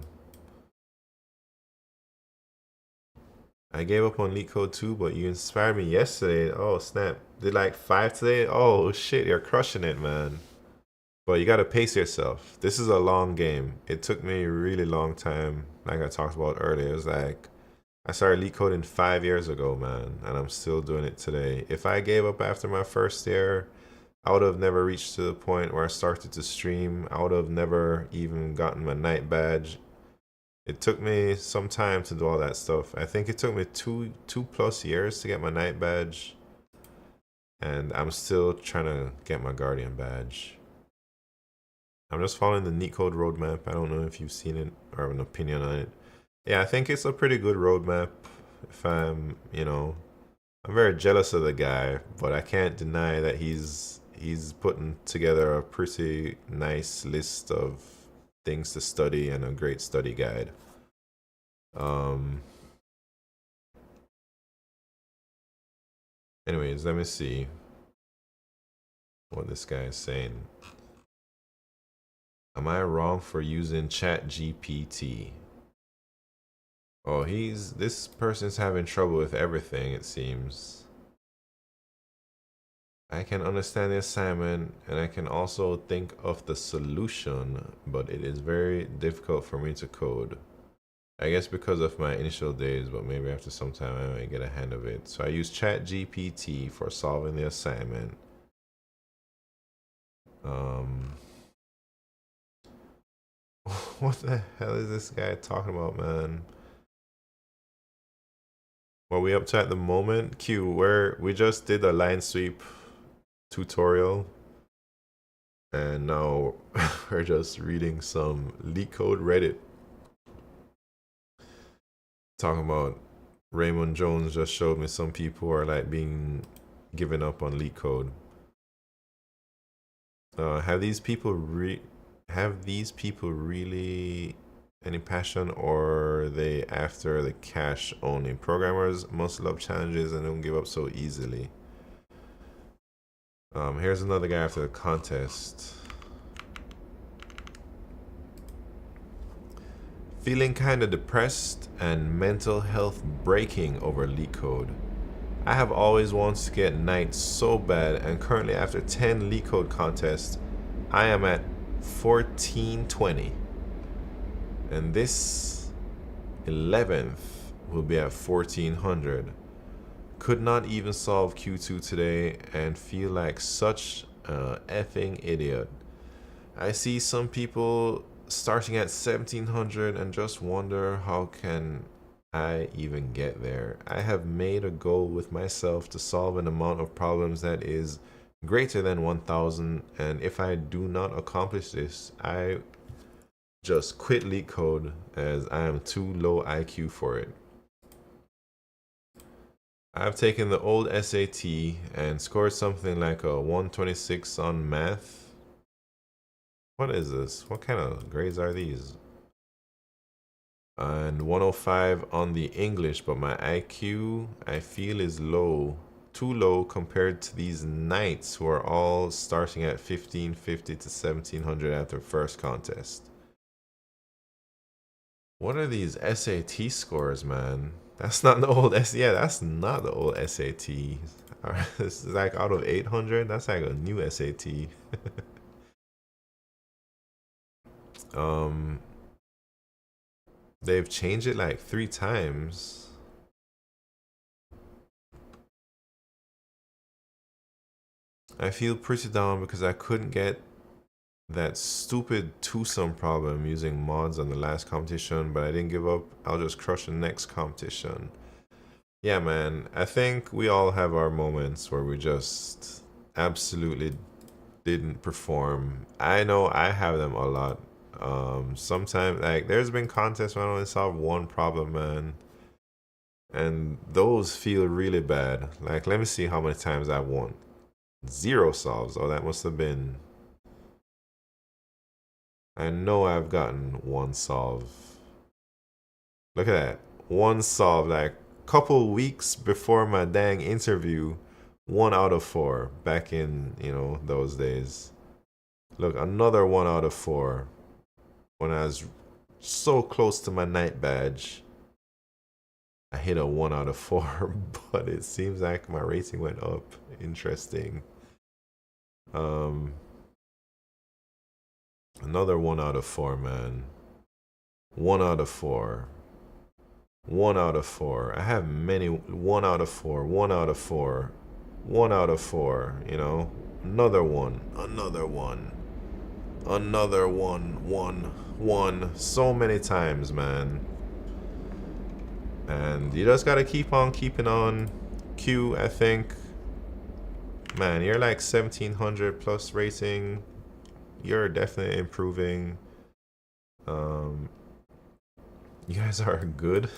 I gave up on LeetCode too, but you inspired me yesterday. Oh snap. Did like 5 today? Oh shit, you're crushing it, man. But you gotta pace yourself. This is a long game. It took me a really long time, like I talked about earlier. It was like I started LeetCoding 5 years ago, man, and I'm still doing it today. If I gave up after my first year, I would have never reached to the point where I started to stream. I would have never even gotten my night badge. It took me some time to do all that stuff. I think it took me two plus years to get my night badge. And I'm still trying to get my guardian badge. I'm just following the LeetCode roadmap. I don't know if you've seen it or have an opinion on it. Yeah, I think it's a pretty good roadmap. If I'm, I'm very jealous of the guy, but I can't deny that he's putting together a pretty nice list of things to study and a great study guide. Anyways, let me see what this guy is saying. Am I wrong for using ChatGPT? Oh, this person's having trouble with everything, it seems. I can understand the assignment and I can also think of the solution, but it is very difficult for me to code. I guess because of my initial days, but maybe after some time I might get a hand of it. So I use ChatGPT for solving the assignment. What the hell is this guy talking about, man? What are we up to at the moment? Q, where we just did a line sweep tutorial. And now we're just reading some LeetCode Reddit. Talking about Raymond Jones just showed me some people are like being given up on LeetCode. Have these people really any passion, or are they after the cash only? Programmers must love challenges and don't give up so easily. Here's another guy after the contest. Feeling kind of depressed and mental health breaking over LeetCode. I have always wanted to get Knight so bad, and currently after 10 LeetCode contests, I am at 1420. And this 11th will be at 1400. Could not even solve Q2 today and feel like such a effing idiot. I see some people starting at 1700 and just wonder how can I even get there. I have made a goal with myself to solve an amount of problems that is greater than 1000, and if I do not accomplish this, I just quit LeetCode as I am too low IQ for it. I've taken the old SAT and scored something like a 126 on math. What is this? What kind of grades are these? And 105 on the English, but my IQ I feel is low. Too low compared to these knights who are all starting at 1550 to 1700 at their first contest. What are these SAT scores, man? That's not the old that's not the old SAT. This is like out of 800. That's like a new SAT. They've changed it like 3 times. I feel pretty down because I couldn't get that stupid twosome problem using mods on the last competition, but I didn't give up. I'll just crush the next competition. Yeah, man, I think we all have our moments where we just absolutely didn't perform. I know I have them a lot. Sometimes, like, there's been contests when I only solved one problem, man. And those feel really bad. Like, let me see how many times I won. 0 solves. Oh, that must have been... I know I've gotten 1 solve. Look at that. 1 solve, like, couple weeks before my dang interview. 1 out of 4 back in, you know, those days. Look, another 1 out of 4 when I was so close to my night badge. I hit a 1 out of 4, but it seems like my rating went up. Interesting. Another 1 out of 4, man. 1 out of 4. 1 out of 4. I have many 1 out of 4, 1 out of 4, 1 out of 4, you know? Another 1, another 1, another 1, 1. So many times, man. And you just gotta keep on keeping on. Q, I think. Man, you're like 1700 plus rating. You're definitely improving. You guys are good.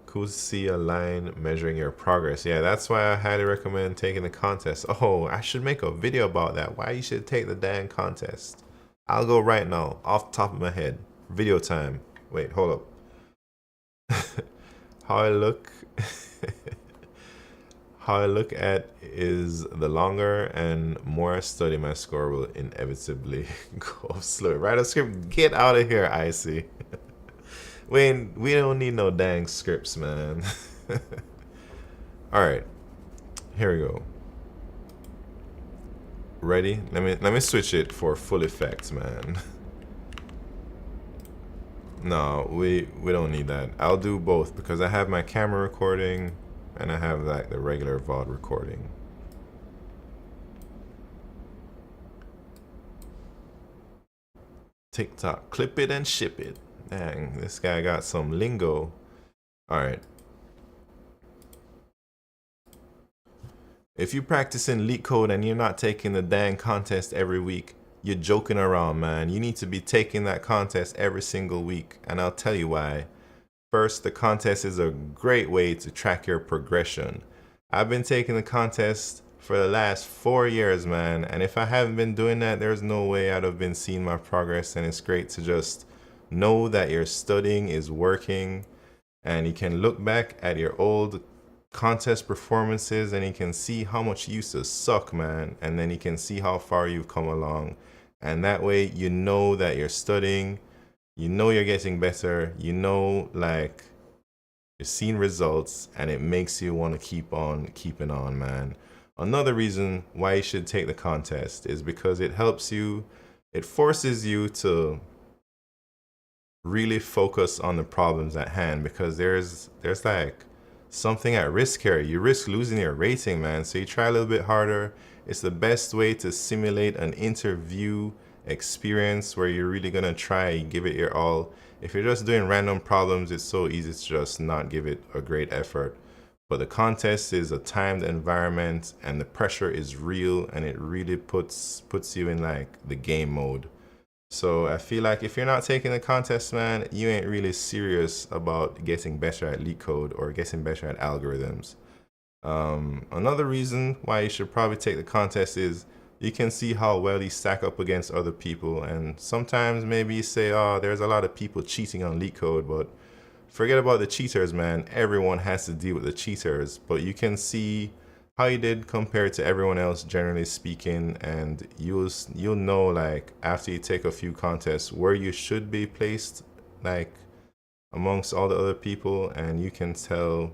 Cool to see a line measuring your progress. Yeah, that's why I highly recommend taking the contest. Oh, I should make a video about that. Why you should take the dang contest. I'll go right now, off the top of my head. Video time. Wait, hold up. How I look how I look at is the longer and more I study, my score will inevitably go slow. Write a script, get out of here, Icy. We don't need no dang scripts, man. Alright. Here we go. Ready? Let me switch it for full effect, man. No, we don't need that. I'll do both because I have my camera recording and I have like the regular VOD recording. TikTok, clip it and ship it. Dang, this guy got some lingo. Alright. If you practice in LeetCode and you're not taking the dang contest every week, you're joking around, man. You need to be taking that contest every single week, and I'll tell you why. First, the contest is a great way to track your progression. I've been taking the contest for the last 4 years, man, and if I haven't been doing that, there's no way I'd have been seeing my progress, and it's great to just know that your studying is working, and you can look back at your old contest performances and you can see how much you used to suck, man, and then you can see how far you've come along, and that way you know that you're studying, you know you're getting better, you know, like, you're seeing results, and it makes you want to keep on keeping on, man. Another reason why you should take the contest is because it helps you, it forces you to really focus on the problems at hand, because there's like something at risk here. You risk losing your rating, man, so you try a little bit harder. It's the best way to simulate an interview experience where you're really gonna try and give it your all. If you're just doing random problems, it's so easy to just not give it a great effort. But the contest is a timed environment and the pressure is real, and it really puts you in like the game mode. So I feel like if you're not taking the contest, man, you ain't really serious about getting better at LeetCode or getting better at algorithms. Another reason why you should probably take the contest is you can see how well you stack up against other people, and sometimes maybe you say, oh, there's a lot of people cheating on LeetCode, but forget about the cheaters, man. Everyone has to deal with the cheaters, but you can see how you did compared to everyone else, generally speaking, and you'll know, like, after you take a few contests where you should be placed, like, amongst all the other people, and you can tell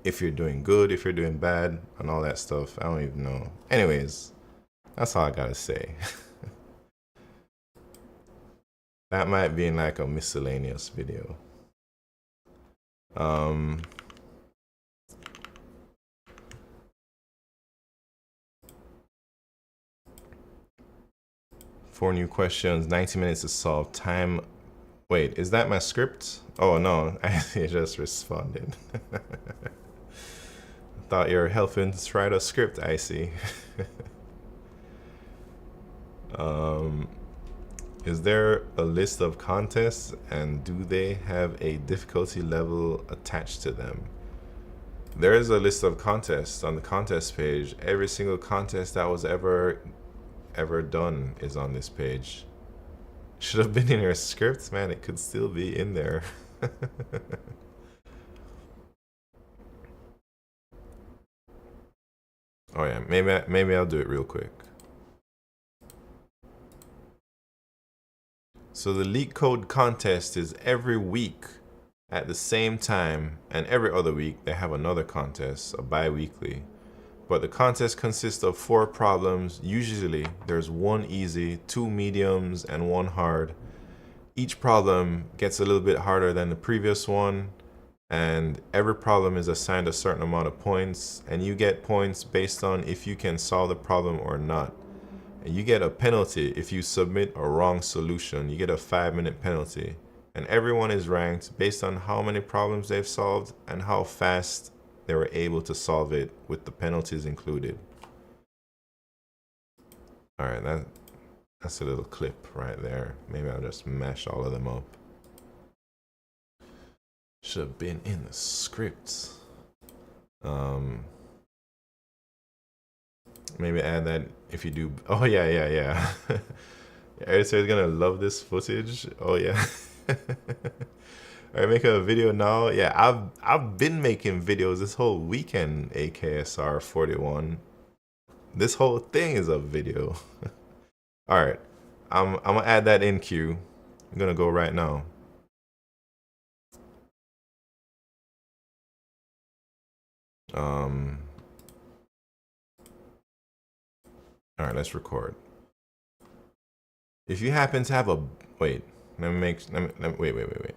if you're doing good, if you're doing bad, and all that stuff. I don't even know. Anyways, that's all I gotta say. That might be in like a miscellaneous video. 4 new questions, 90 minutes to solve. Time. Wait, is that my script? Oh no, I just responded. Thought you were helping to write a script, I see. Is there a list of contests and do they have a difficulty level attached to them? There is a list of contests on the contest page. Every single contest that was ever done is on this page. Should have been in your script, man. It could still be in there. Oh yeah, maybe I'll do it real quick. So the LeetCode contest is every week at the same time, and every other week they have another contest, a bi-weekly. But the contest consists of 4 problems. Usually there's 1 easy, 2 mediums, and 1 hard. Each problem gets a little bit harder than the previous one, and every problem is assigned a certain amount of points, and you get points based on if you can solve the problem or not. And you get a penalty if you submit a wrong solution. You get a 5-minute penalty. And everyone is ranked based on how many problems they've solved and how fast they were able to solve it with the penalties included. All right, that's a little clip right there. Maybe I'll just mash all of them up. Should have been in the script. Maybe add that if you do. Oh yeah. Editor's gonna love this footage. Oh yeah. All right, making a video now. Yeah, I've been making videos this whole weekend. AKSR 41. This whole thing is a video. All right, I'm gonna add that in queue. I'm gonna go right now. All right, let's record. If you happen to have a wait, wait.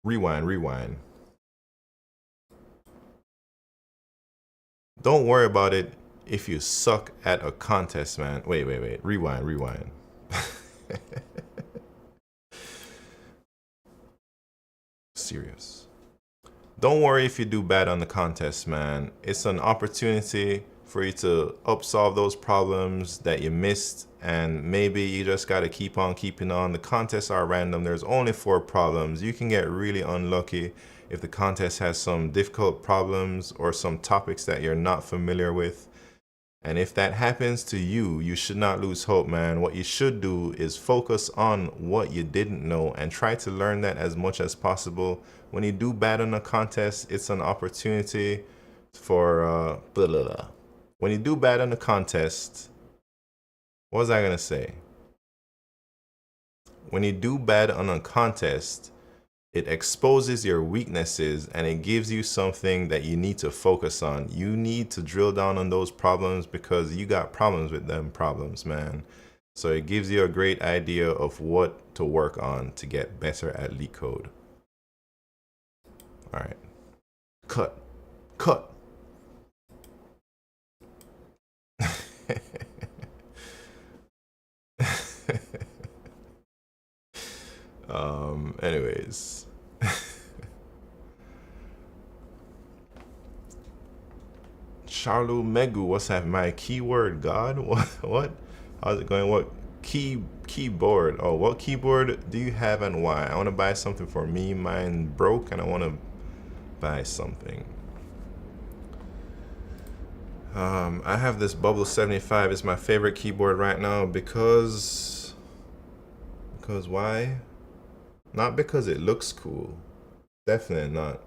Rewind. Don't worry about it if you suck at a contest, man. Wait. Rewind. Serious. Don't worry if you do bad on the contest, man. It's an opportunity for you to solve those problems that you missed, and maybe you just got to keep on keeping on. The contests are random. There's only 4 problems. You can get really unlucky if the contest has some difficult problems or some topics that you're not familiar with. And if that happens to you, you should not lose hope, man. What you should do is focus on what you didn't know and try to learn that as much as possible. When you do bad on a contest, it's an opportunity for When you do bad on a contest, what was I gonna say? When you do bad on a contest, it exposes your weaknesses and it gives you something that you need to focus on. You need to drill down on those problems because you got problems with them problems, man. So it gives you a great idea of what to work on to get better at LeetCode. All right. Cut. Anyways. Charlo Megu, what's that? My keyword god? What? How's it going? What keyboard? Oh, what keyboard do you have and why? I want to buy something for me. Mine broke and I want to buy something. I have this Bubble 75. It's my favorite keyboard right now because why? Not because it looks cool. Definitely not.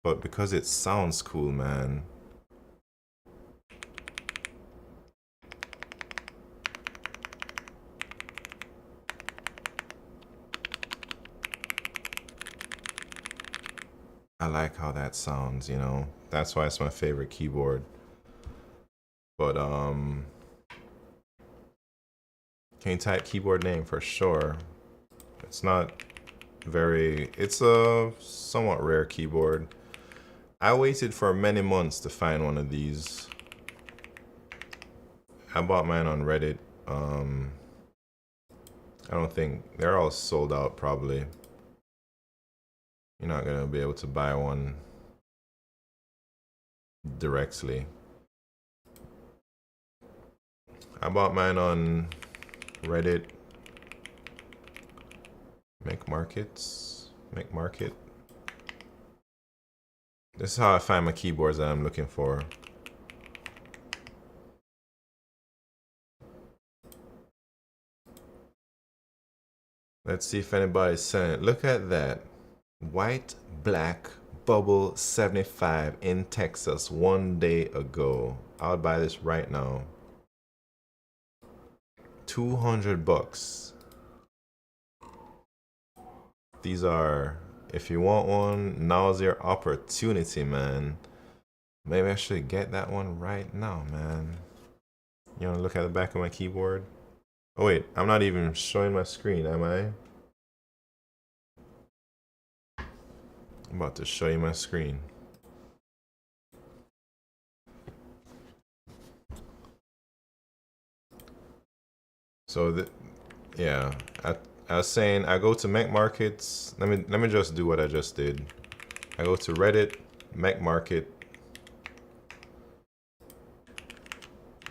But because it sounds cool, man. I like how that sounds, you know. That's why it's my favorite keyboard. But can you type keyboard name for sure? It's not very, it's a somewhat rare keyboard. I waited for many months to find one of these. I bought mine on Reddit. I don't think they're all sold out probably. You're not gonna be able to buy one directly. I bought mine on Reddit. Make Market. This is how I find my keyboards that I'm looking for. Let's see if anybody's selling it. Look at that. White, black, bubble 75 in Texas 1 day ago. I'll buy this right now. 200 bucks. These are, if you want one, now's your opportunity, man. Maybe I should get that one right now, man. You wanna look at the back of my keyboard? Oh wait, I'm not even showing my screen, am I? I'm about to show you my screen. So yeah, I was saying I go to Mac Markets. Let me just do what I just did. I go to Reddit, Mac Market,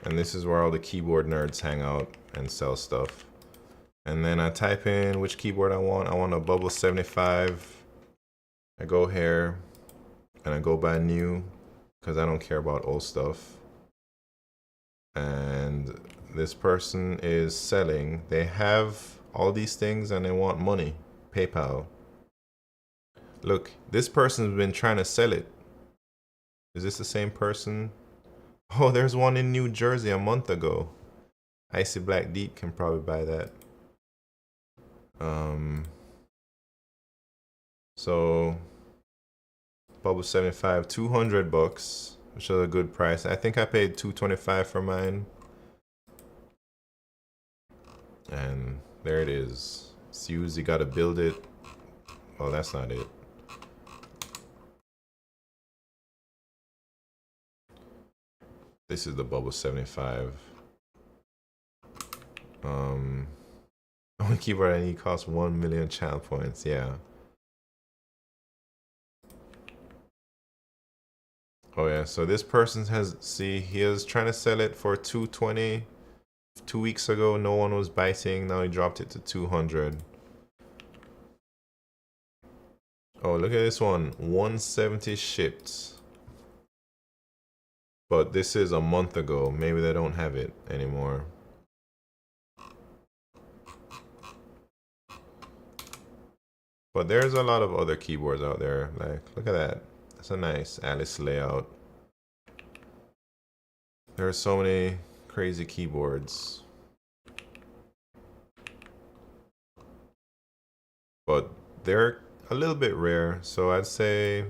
and this is where all the keyboard nerds hang out and sell stuff. And then I type in which keyboard I want. I want a Bubble 75. I go here and I go buy new because I don't care about old stuff. And this person is selling. They have all these things and they want money. PayPal. Look, this person's been trying to sell it. Is this the same person? Oh, there's one in New Jersey a month ago. Icy Black Deep can probably buy that. So Bubble 75, 200 bucks, which is a good price. I think I paid $225 for mine. And there it is. It's used, you gotta build it. Oh, that's not it. This is the Bubble 75. Only keyboard I need costs 1 million channel points, yeah. Oh yeah, so this person has, see, he was trying to sell it for $220 2 weeks ago. No one was biting. Now he dropped it to 200. Oh, look at this one, 170 shipped. But this is a month ago. Maybe they don't have it anymore. But there's a lot of other keyboards out there. Like, look at that. That's a nice Alice layout. There are so many crazy keyboards. But they're a little bit rare. So I'd say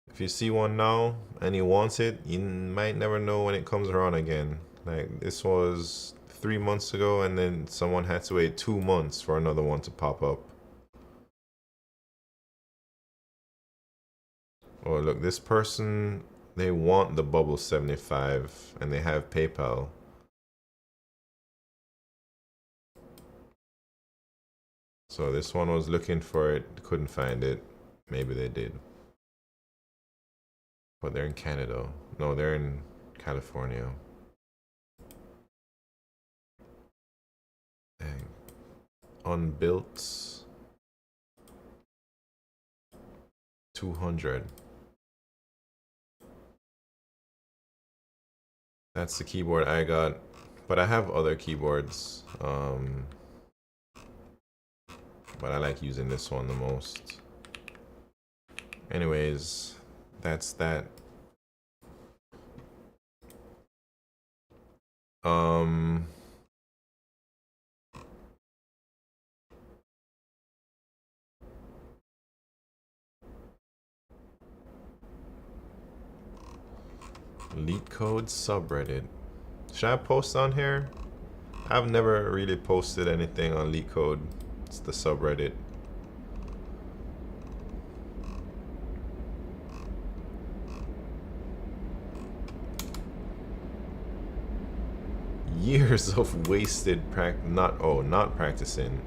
if you see one now and you want it, you might never know when it comes around again. Like, this was 3 months ago and then someone had to wait 2 months for another one to pop up. Oh, look, this person, they want the Bubble 75 and they have PayPal. So this one was looking for it, couldn't find it. Maybe they did. But they're in Canada. No, they're in California. Dang. Unbuilt. 200. That's the keyboard I got, but I have other keyboards. But I like using this one the most. Anyways, that's that. LeetCode subreddit. Should I post on here? I've never really posted anything on LeetCode. It's the subreddit. Years of wasted not practicing.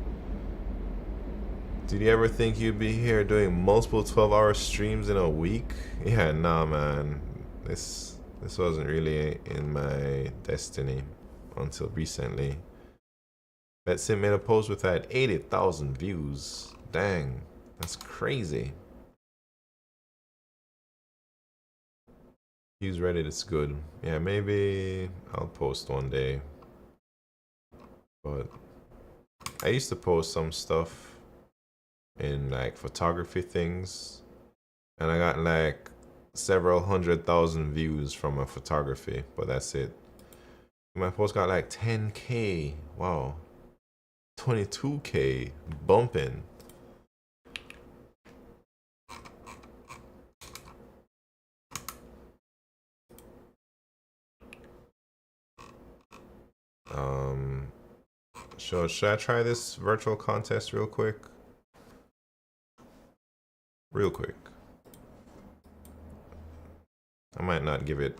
Did you ever think you'd be here doing multiple 12-hour streams in a week? Yeah, nah, man. This wasn't really in my destiny until recently. Betsy made a post with that 80,000 views. Dang, that's crazy. Use Reddit, it's good. Yeah, maybe I'll post one day. But I used to post some stuff in like photography things, and I got like several 100,000 views from my photography, but that's it. My post got like 10K. Wow. 22K. Bumping. Should I try this virtual contest real quick? Real quick. I might not give it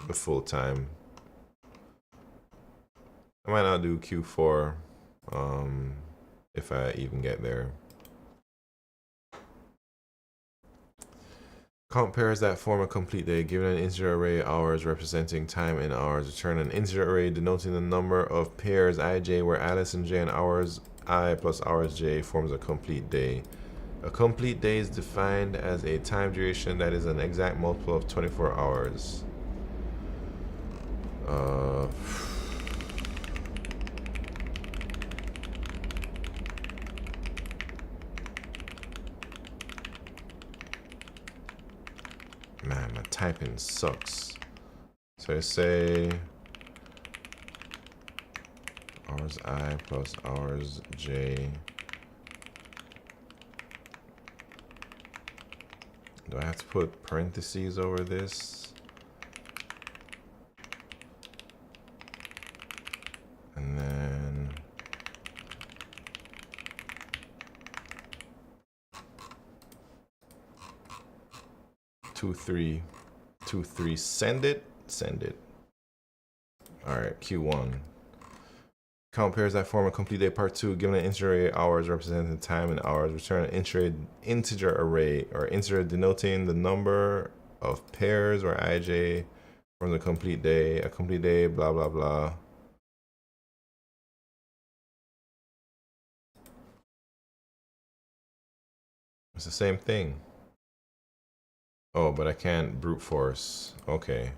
the full time. I might not do Q4 if I even get there. Count pairs that form a complete day. Given an integer array hours representing time in hours, return an integer array denoting the number of pairs ij where Alice and J and hours I plus hours j forms a complete day. A complete day is defined as a time duration that is an exact multiple of 24 hours. Man, my typing sucks. So I say hours I plus hours j. Do I have to put parentheses over this? And then two, three, send it. All right, Q1. Count pairs that form a complete day. Part 2. Given an integer array hours representing time in hours, return an integer array or integer denoting the number of pairs or ij from the complete day. A complete day, blah blah blah. It's the same thing. Oh, but I can't brute force. Okay.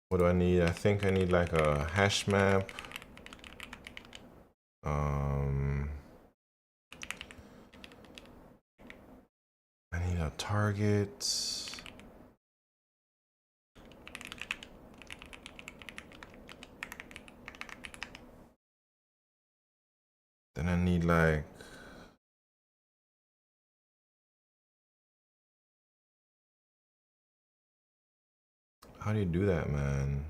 What do I need? I think I need like a hash map. I need a target. Then I need like how do you do that, man?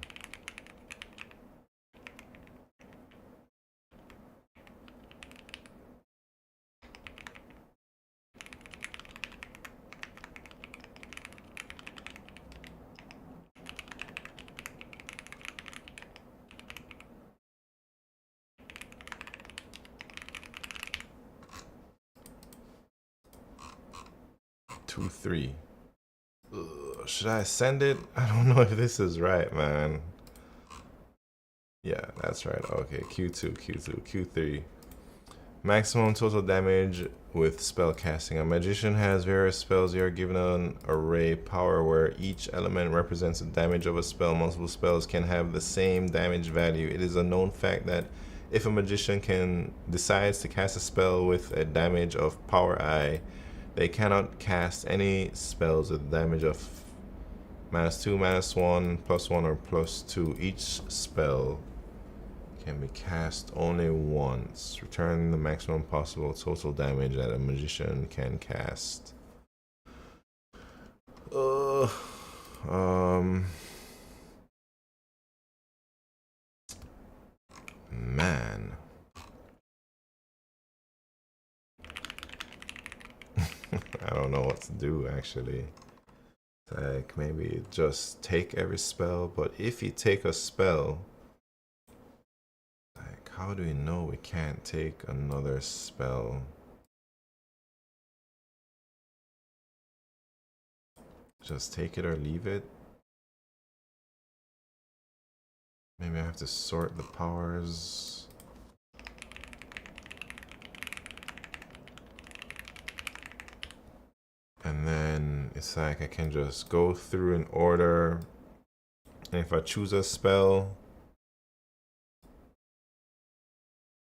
Two, three. Should I send it? I don't know if this is right, man. Yeah, that's right. Okay, Q2, Q3. Maximum total damage with spell casting. A magician has various spells. You are given an array power where each element represents the damage of a spell. Multiple spells can have the same damage value. It is a known fact that if a magician decides to cast a spell with a damage of power I, they cannot cast any spells with damage of -2, -1, +1, or +2. Each spell can be cast only once, returning the maximum possible total damage that a magician can cast. Man. I don't know what to do actually. Like maybe just take every spell, but if you take a spell, like how do we know we can't take another spell? Just take it or leave it? Maybe I have to sort the powers. And then it's like I can just go through in order. And if I choose a spell,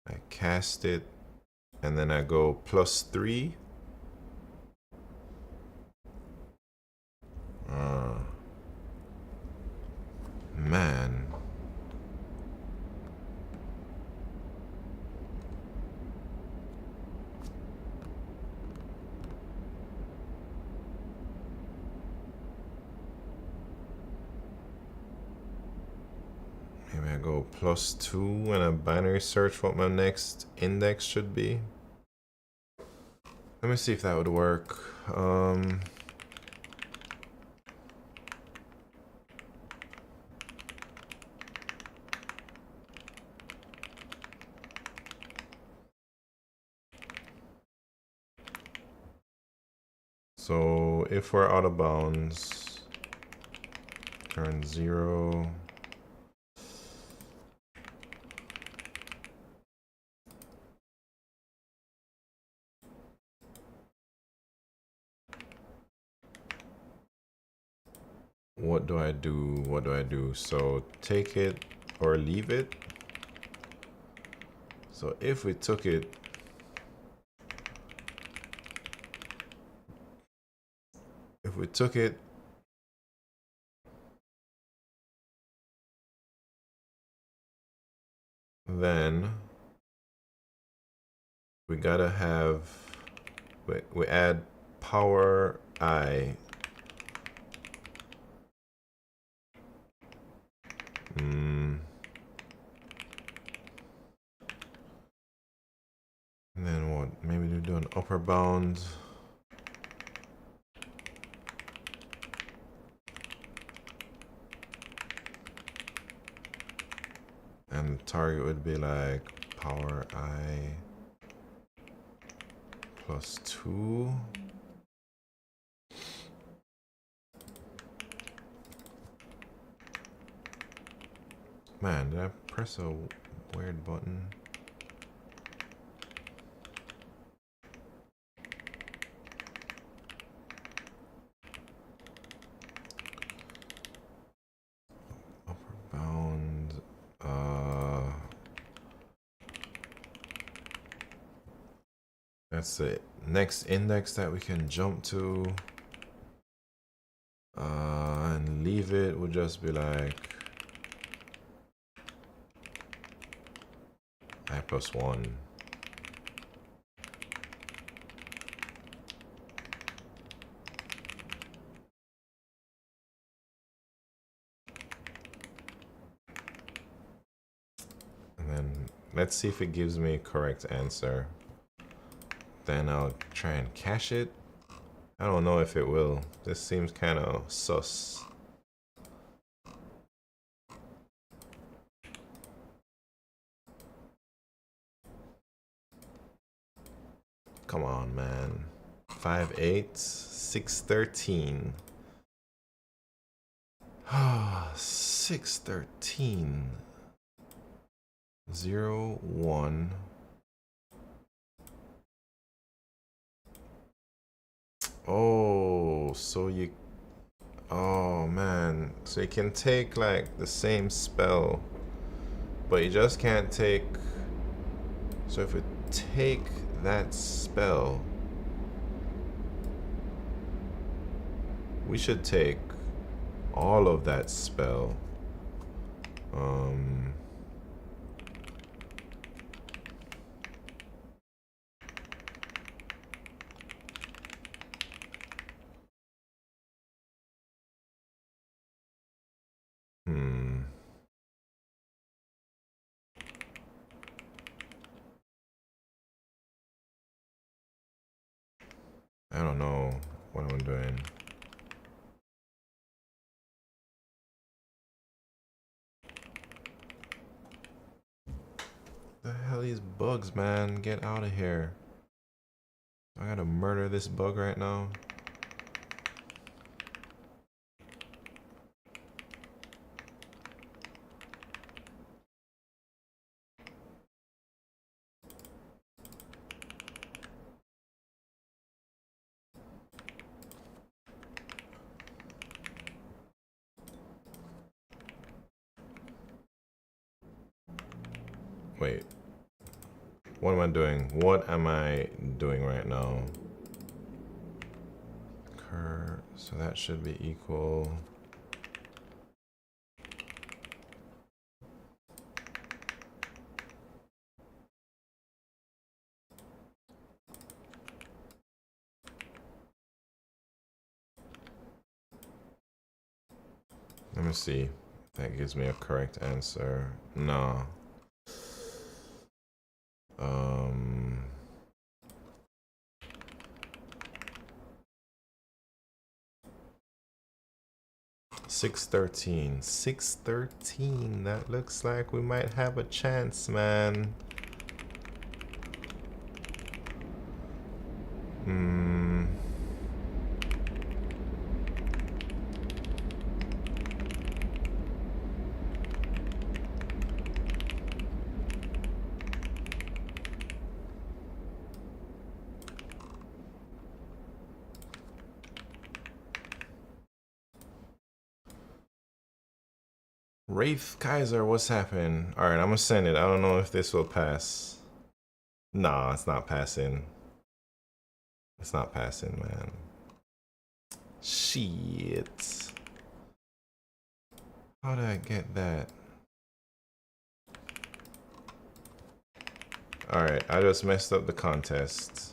I cast it, and then I go +3. Man. Maybe I go +2 and a binary search what my next index should be. Let me see if that would work. So if we're out of bounds, turn 0. What do I do? What do I do? So take it or leave it. So if we took it, then we gotta have, we add power I. And then what? Maybe we do an upper bound. And the target would be like power I +2. Man, did I press a weird button? Upper bound. That's the next index that we can jump to. And leave it would just be like I +1. And then let's see if it gives me a correct answer. Then I'll try and cache it. I don't know if it will. This seems kind of sus. Come on, man. 5, 8, 6, 13. 6, 13. 0, 1. Oh, so you... Oh, man. So you can take, like, the same spell, but you just can't take... So if we take that spell, we should take all of that spell. I don't know what I'm doing. The hell these bugs, man? Get out of here. I gotta murder this bug right now. Wait. What am I doing? What am I doing right now? So that should be equal. Let me see if that gives me a correct answer. No. 613. 613. That looks like we might have a chance, man. Wraith Kaiser, what's happening? Alright, I'm gonna send it. I don't know if this will pass. Nah, it's not passing. It's not passing, man. Shit. How did I get that? Alright, I just messed up the contest.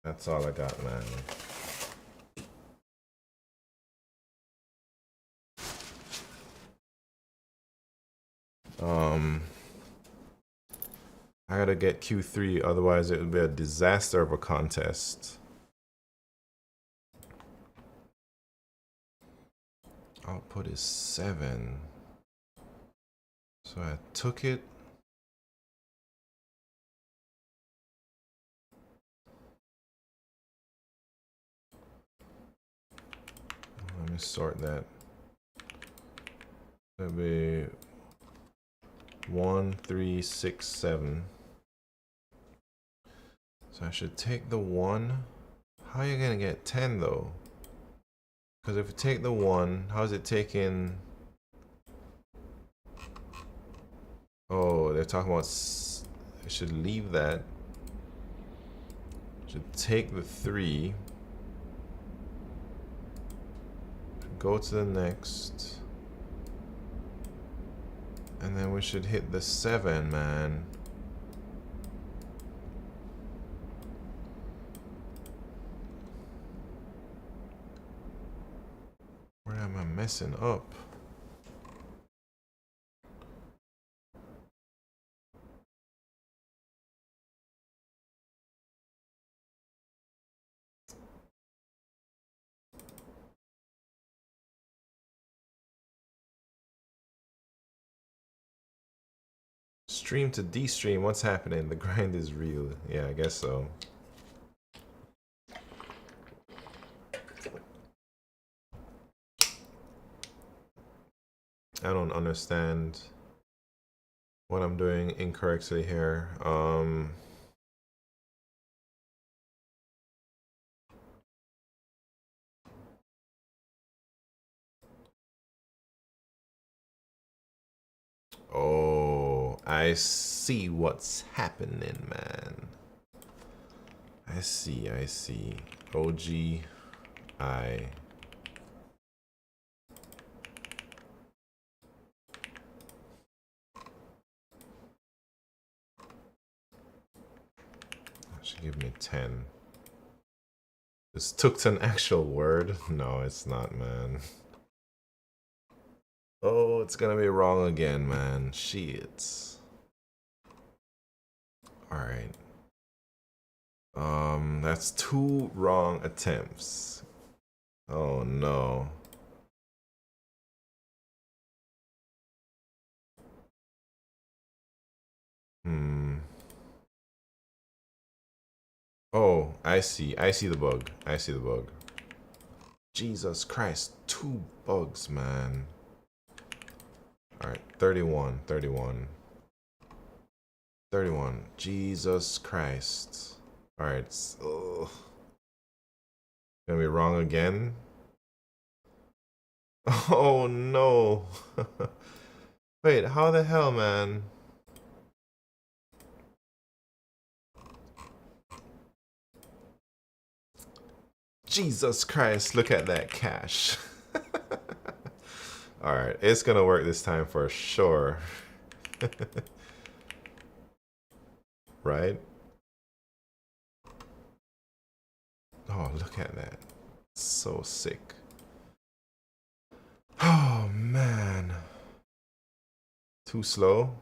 That's all I got, man. I gotta get Q3, otherwise it would be a disaster of a contest. Output is 7. So I took it. Let me sort that. That'd be 1, 3, 6, 7. So I should take the 1. How are you gonna get 10 though? Because if you take the 1, how's it taking? Oh, they're talking about I should leave that. Should take the 3. Go to the next. And then we should hit the 7, man. Where am I messing up? Stream to de-stream, what's happening? The grind is real. Yeah, I guess so. I don't understand what I'm doing incorrectly here. Oh, I see what's happening, man. I see. OG, I should give me 10. This took an actual word? No, it's not, man. Oh, it's gonna be wrong again, man. Shit. Alright. That's 2 wrong attempts. Oh no. Oh, I see the bug. I see the bug. Jesus Christ, 2 bugs, man. Alright, 31. 31. Jesus Christ. Alright, gonna be wrong again? Oh no. Wait, how the hell, man? Jesus Christ, look at that cache. Alright, it's gonna work this time for sure. Right? Oh, look at that. So sick. Oh, man. Too slow?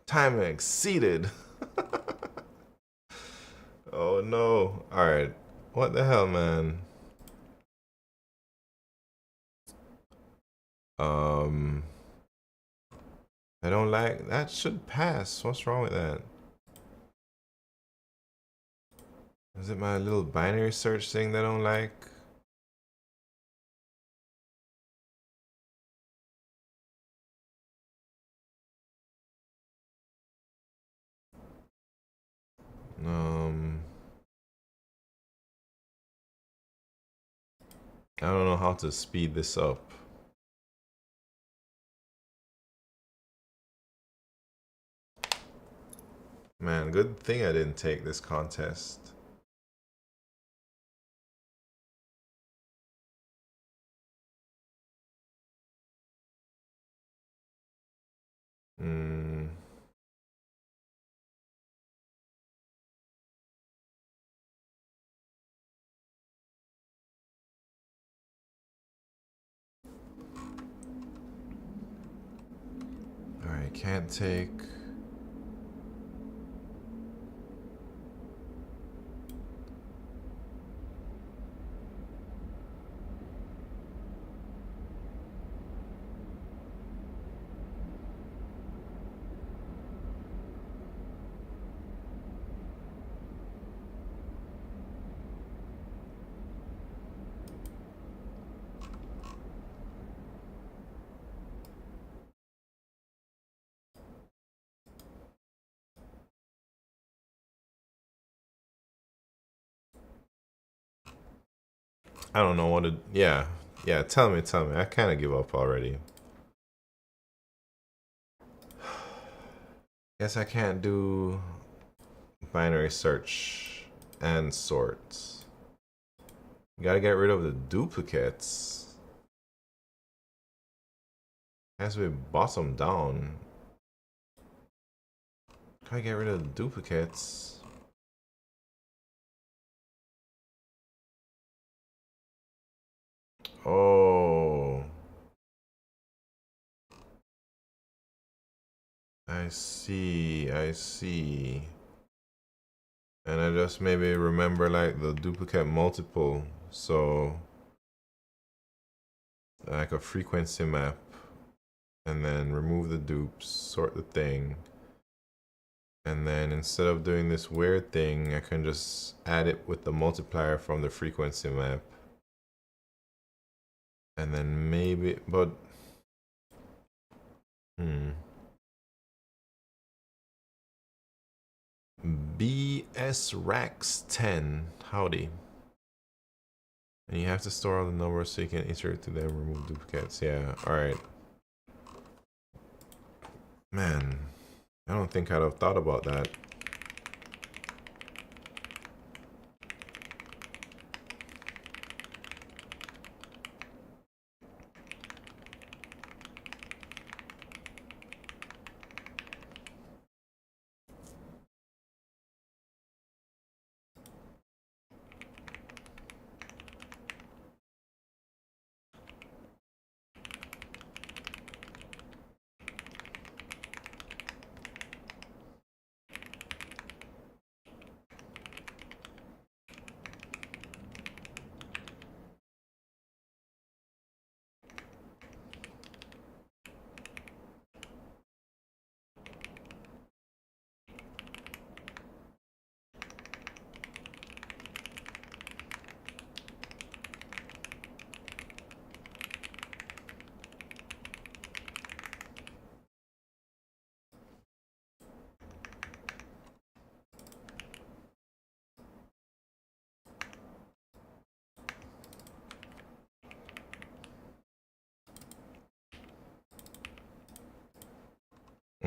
Time exceeded. Oh, no. Alright. What the hell, man? I don't like... That should pass. What's wrong with that? Is it my little binary search thing that I don't like? I don't know how to speed this up. Man, good thing I didn't take this contest. Alright, can't take... I don't know what to... Yeah, tell me. I kind of give up already. Guess I can't do binary search and sort. Gotta get rid of the duplicates. Has to be bottom down. Gotta get rid of the duplicates. Oh. I see. And I just maybe remember like the duplicate multiple. So like a frequency map. And then remove the dupes, sort the thing. And then instead of doing this weird thing, I can just add it with the multiplier from the frequency map. And then maybe, but... BSRax10, howdy. And you have to store all the numbers so you can iterate to them, remove duplicates. Yeah, alright. Man, I don't think I'd have thought about that.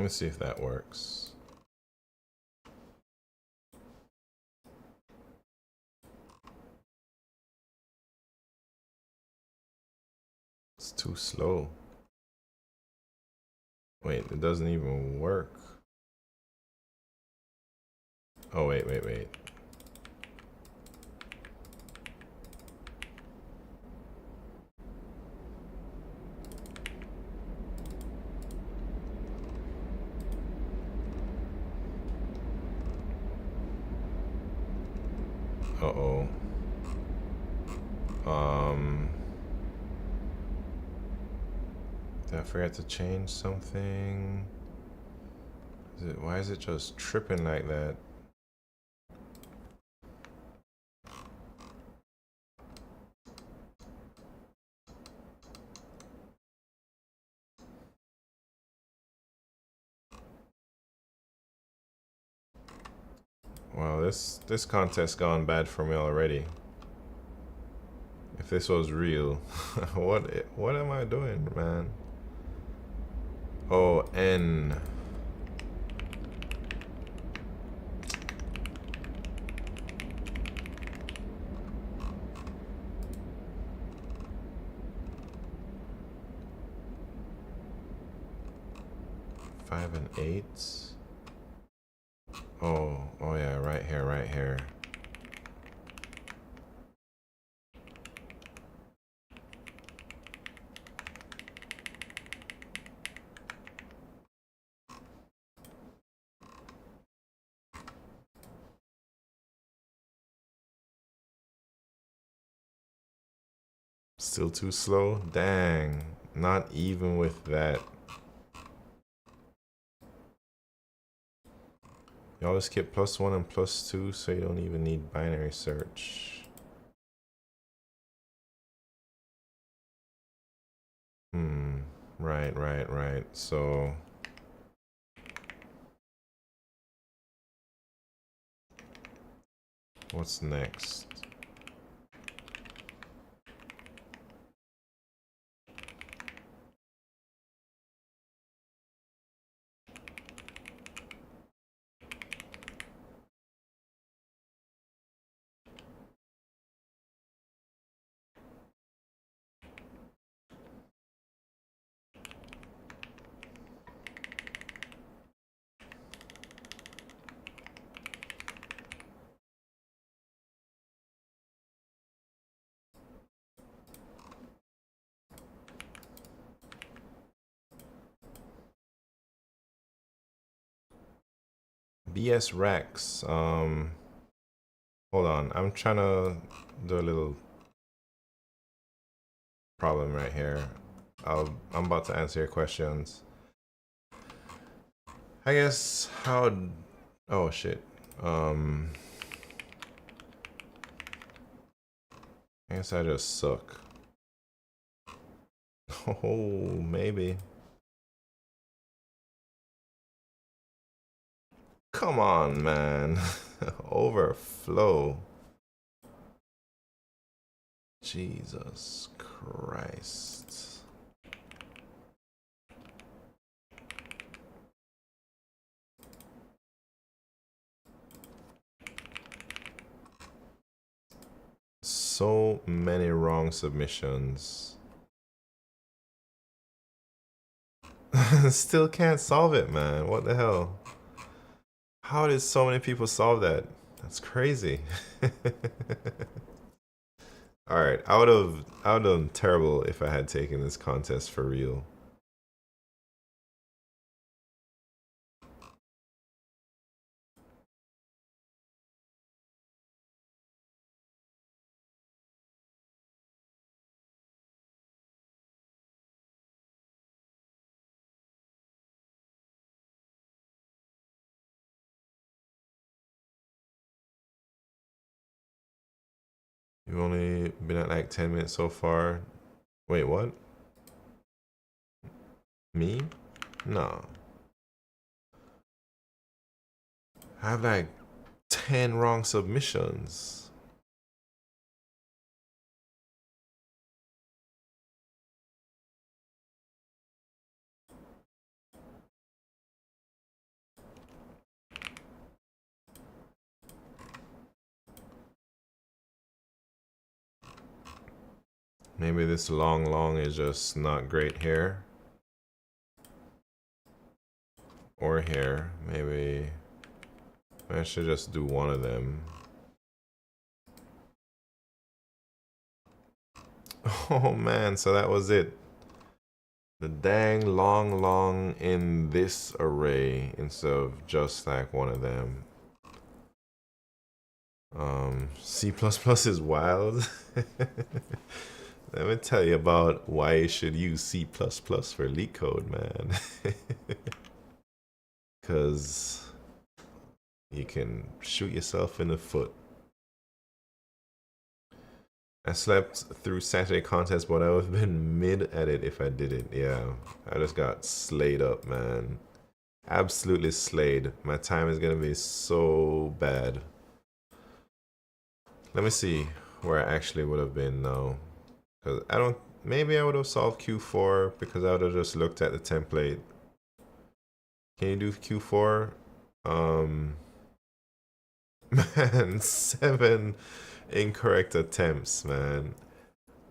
Let me see if that works. It's too slow. Wait, it doesn't even work. Oh, wait. Uh-oh. Did I forget to change something? Why is it just tripping like that? Wow, this contest gone bad for me already. If this was real, what am I doing, man? Oh, N. Five and 8. Oh yeah, right here. Still too slow? Dang, not even with that. You always get +1 and +2, so you don't even need binary search. Right. So what's next? BS Rex. Hold on. I'm trying to do a little problem right here. I'm about to answer your questions. I guess how... Oh shit. I guess I just suck. Oh, maybe. Come on, man. Overflow. Jesus Christ. So many wrong submissions. Still can't solve it, man. What the hell? How did so many people solve that? That's crazy. Alright, I would have done terrible if I had taken this contest for real. You've only been at like 10 minutes so far. Wait, what? Me? No. I have like 10 wrong submissions. Maybe this long is just not great here. Or here. Maybe I should just do one of them. Oh man, so that was it. The dang long in this array instead of just like one of them. C++ is wild. Let me tell you about why you should use C++ for LeetCode, man. Because you can shoot yourself in the foot. I slept through Saturday contest, but I would have been mid at it if I did it. Yeah, I just got slayed up, man. Absolutely slayed. My time is gonna be so bad. Let me see where I actually would have been now. Because I don't... Maybe I would have solved Q4 because I would have just looked at the template. Can you do Q4? Man, 7 incorrect attempts, man.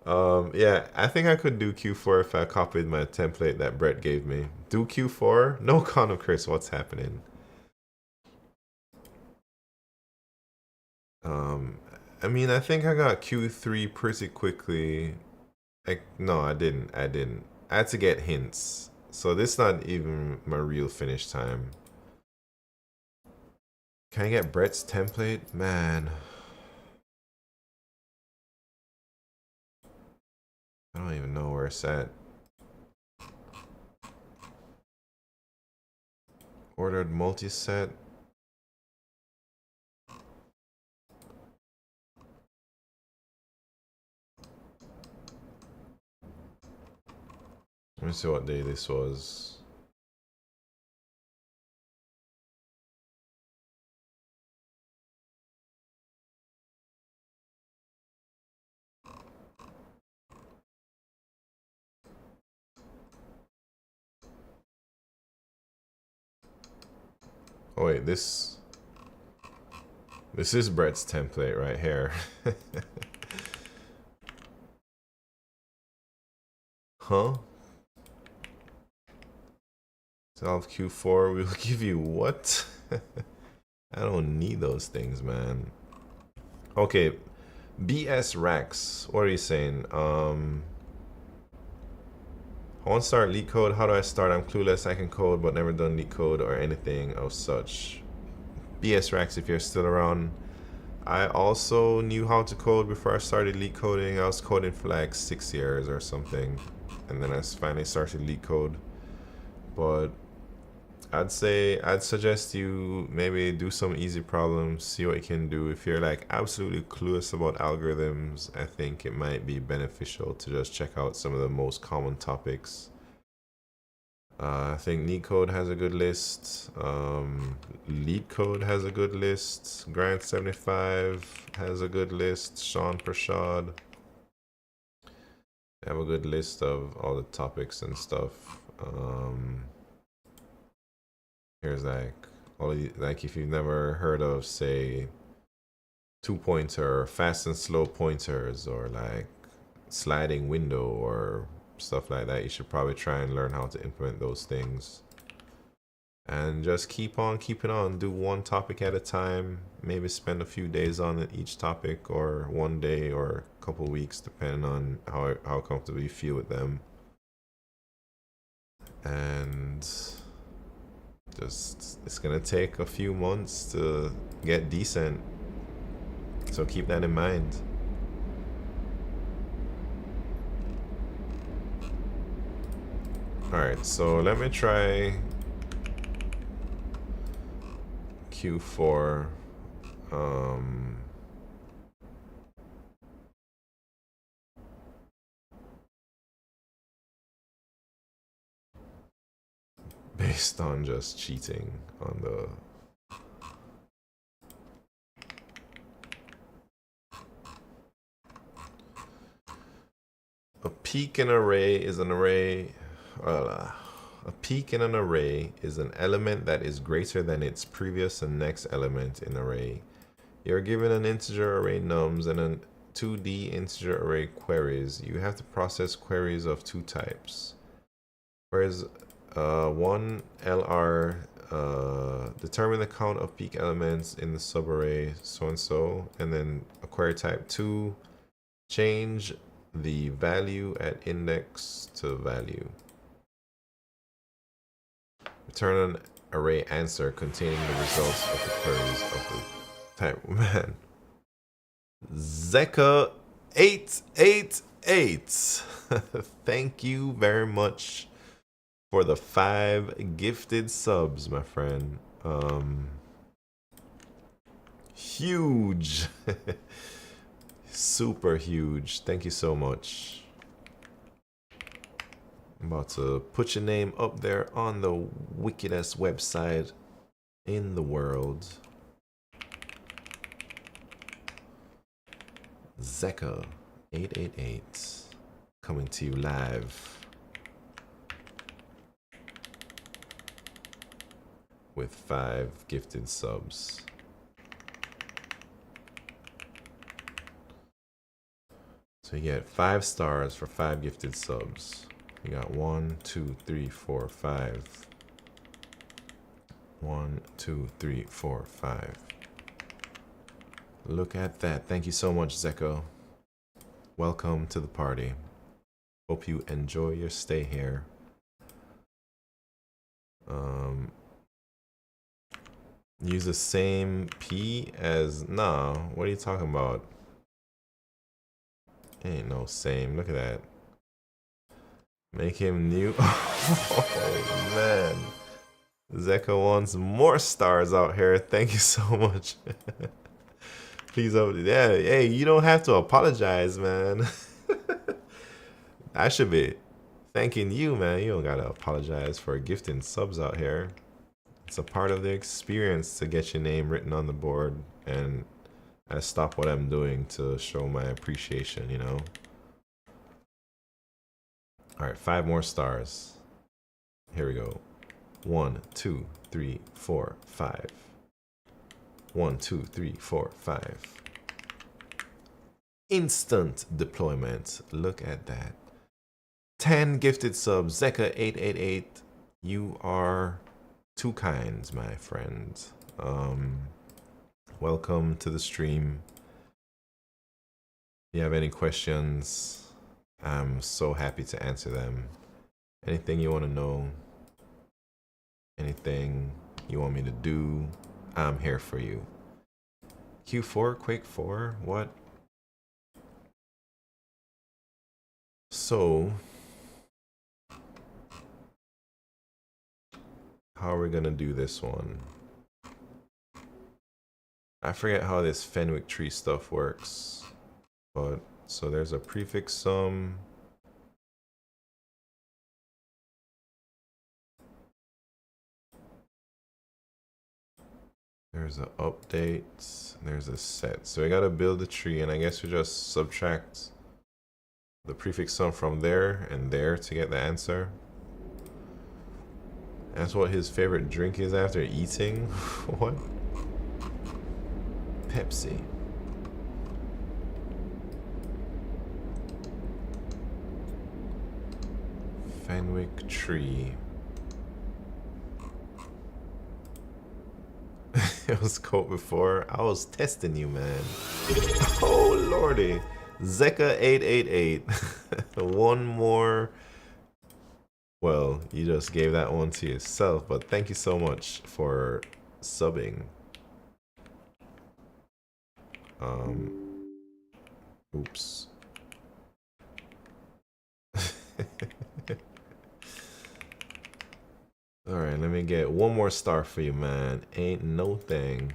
Yeah, I think I could do Q4 if I copied my template that Brett gave me. Do Q4? No con of Chris, what's happening? I mean, I think I got Q3 pretty quickly. No, I didn't. I had to get hints. So this is not even my real finish time. Can I get Brett's template? Man. I don't even know where it's at. Ordered multi-set. Let me see what day this was. Oh wait, this is Brett's template right here. Huh? Solve Q4, we'll give you what? I don't need those things, man. Okay, BS Racks, what are you saying? I want to start LeetCode. How do I start? I'm clueless. I can code, but never done LeetCode or anything of such. BS Racks, if you're still around. I also knew how to code before I started LeetCoding. I was coding for like 6 years or something, and then I finally started LeetCode. But I'd suggest you maybe do some easy problems, see what you can do. If you're like absolutely clueless about algorithms, I think it might be beneficial to just check out some of the most common topics. I think LeetCode has a good list. LeetCode has a good list. Grant75 has a good list. Sean Prashad. They have a good list of all the topics and stuff. Here's like all the, like if you've never heard of, say, 2-pointer, fast and slow pointers, or like sliding window or stuff like that, you should probably try and learn how to implement those things. And just keep on keeping on. Do one topic at a time. Maybe spend a few days on it, each topic, or one day or a couple weeks, depending on how comfortable you feel with them. And just, it's gonna take a few months to get decent, so keep that in mind. Alright, so let me try Q4. Based on just cheating on the... A peak in an array is an array... a peak in an array is an element that is greater than its previous and next element in array. You're given an integer array nums and 2D integer array queries. You have to process queries of two types. Whereas one LR determine the count of peak elements in the subarray so and so, and then a query type 2 change the value at index to value. Return an array answer containing the results of the queries of the type. Man, Zeka 888. Thank you very much for the 5 gifted subs, my friend. Huge. Super huge. Thank you so much. I'm about to put your name up there on the wickedest website in the world. Zeka 888 coming to you live with 5 gifted subs. So you get 5 stars for 5 gifted subs. You got 1, 2, 3, 4, 5. 1, 2, 3, 4, 5. Look at that. Thank you so much, Zeko. Welcome to the party. Hope you enjoy your stay here. Use the same P as... Nah, what are you talking about? Ain't no same. Look at that. Make him new. Oh, man. Zeko wants more stars out here. Thank you so much. Please, yeah, hey, you don't have to apologize, man. I should be thanking you, man. You don't gotta apologize for gifting subs out here. It's a part of the experience to get your name written on the board, and I stop what I'm doing to show my appreciation, you know? Alright, 5 more stars. Here we go. 1, 2, 3, 4, 5. 1, 2, 3, 4, 5. Instant deployment. Look at that. 10 gifted subs. Zeka 888. You are too kind, my friend. Welcome to the stream. If you have any questions, I'm so happy to answer them. Anything you want to know, anything you want me to do, I'm here for you. Q4, Quake 4, what? So, how are we gonna do this one? I forget how this Fenwick tree stuff works, but so there's a prefix sum. There's an update, there's a set. So we gotta build a tree, and I guess we just subtract the prefix sum from there and there to get the answer. That's what his favorite drink is after eating? What? Pepsi. Fenwick tree. It was cold before. I was testing you, man. Oh lordy. Zeka 888. One more. Well, you just gave that one to yourself, but thank you so much for subbing. Oops. Alright, let me get one more star for you, man. Ain't no thing.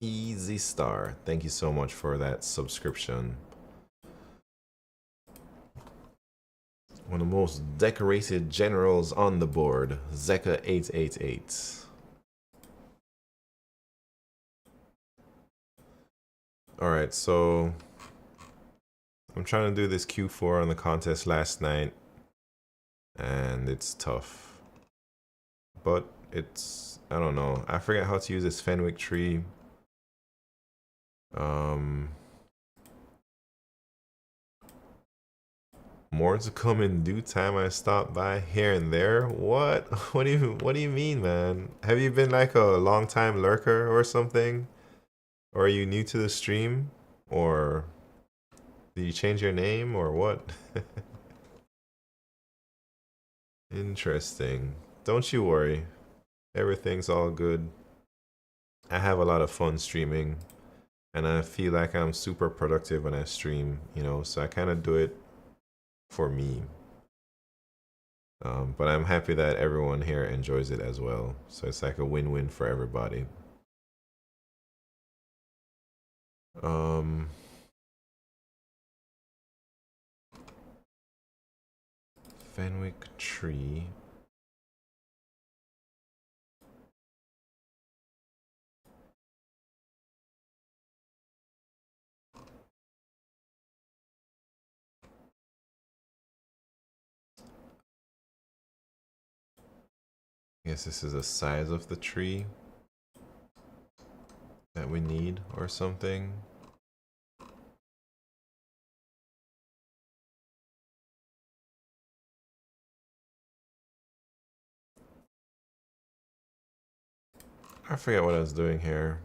Easy star. Thank you so much for that subscription. One of the most decorated generals on the board, Zeka 888. Alright, so I'm trying to do this Q4 on the contest last night, and it's tough. But it's, I don't know. I forget how to use this Fenwick tree. More to come in due time. I stopped by here and there. What? What do you mean, man? Have you been like a long time lurker or something? Or are you new to the stream? Or did you change your name or what? Interesting. Don't you worry. Everything's all good. I have a lot of fun streaming. And I feel like I'm super productive when I stream, you know, so I kind of do it for me. But I'm happy that everyone here enjoys it as well. So it's like a win-win for everybody. Fenwick tree. I guess this is the size of the tree that we need or something. I forget what I was doing here.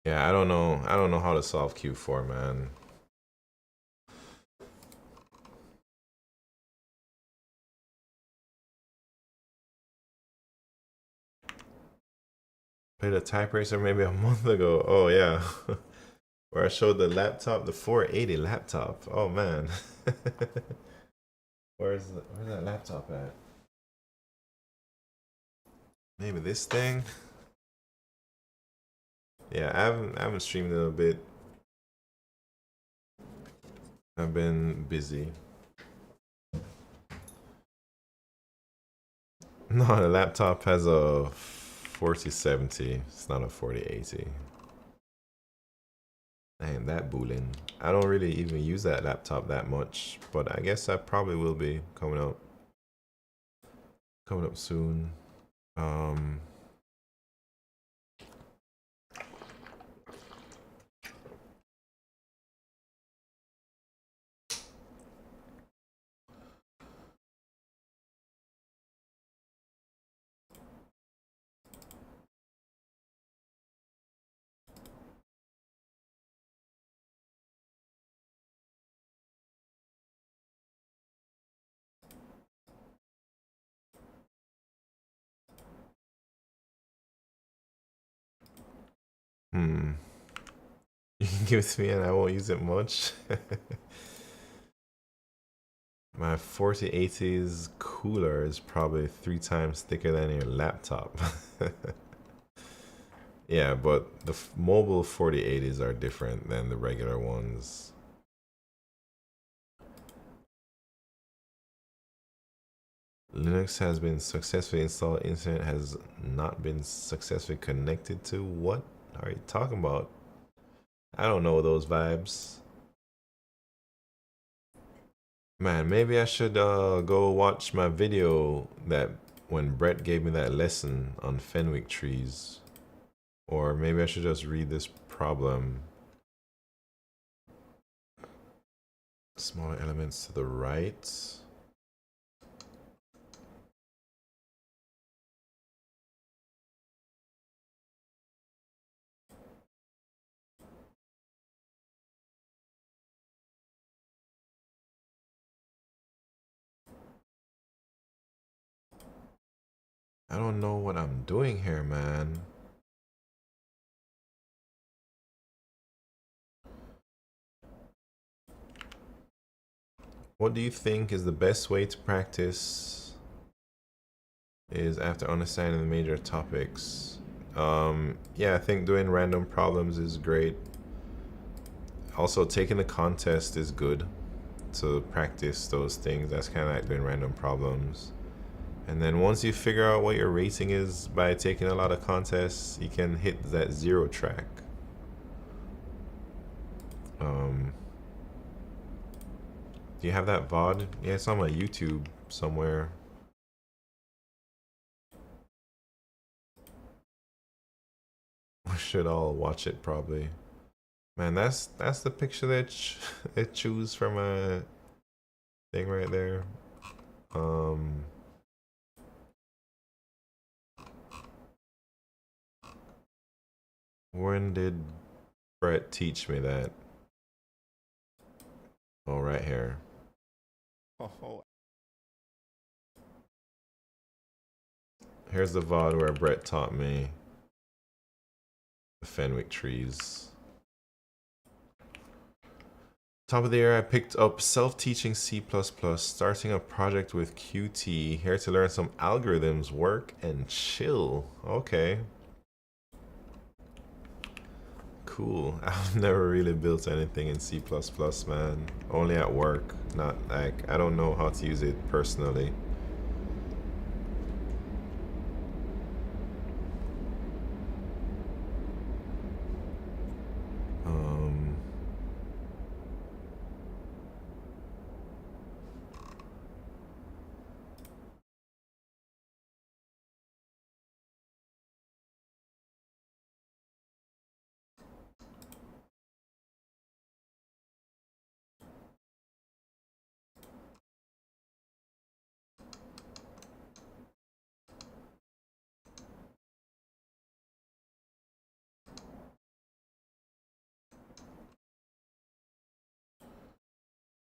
Yeah, I don't know. I don't know how to solve Q4, man. Played a type racer maybe a month ago. Oh yeah. Where I showed the laptop, the 480 laptop. Oh man. Where's that laptop at? Maybe this thing? Yeah, I haven't streamed in a bit. I've been busy. No, the laptop has a 4070. It's not a 4080. Ain't that booling. I don't really even use that laptop that much, but I guess I probably will be coming up soon. You can give it to me and I won't use it much. My 4080's cooler is probably 3 times thicker than your laptop. Yeah, but the mobile 4080s are different than the regular ones. Linux has been successfully installed. Internet has not been successfully connected to. What are you talking about? I don't know those vibes. Man, maybe I should go watch my video that when Brett gave me that lesson on Fenwick trees. Or maybe I should just read this problem. Smaller elements to the right. I don't know what I'm doing here, man. What do you think is the best way to practice is after understanding the major topics? Yeah, I think doing random problems is great. Also, taking the contest is good to practice those things. That's kind of like doing random problems. And then once you figure out what your rating is by taking a lot of contests, you can hit that 0 track. Do you have that VOD? Yeah, it's on my YouTube somewhere. We should all watch it probably. Man, that's the picture that it choose from a thing right there. When did Brett teach me that? Oh, right here. Oh. Here's the VOD where Brett taught me the Fenwick trees. Top of the year, I picked up self-teaching C++, starting a project with Qt, here to learn some algorithms, work, and chill. Okay. Cool. I've never really built anything in C++, man. Only at work. Not like, I don't know how to use it personally.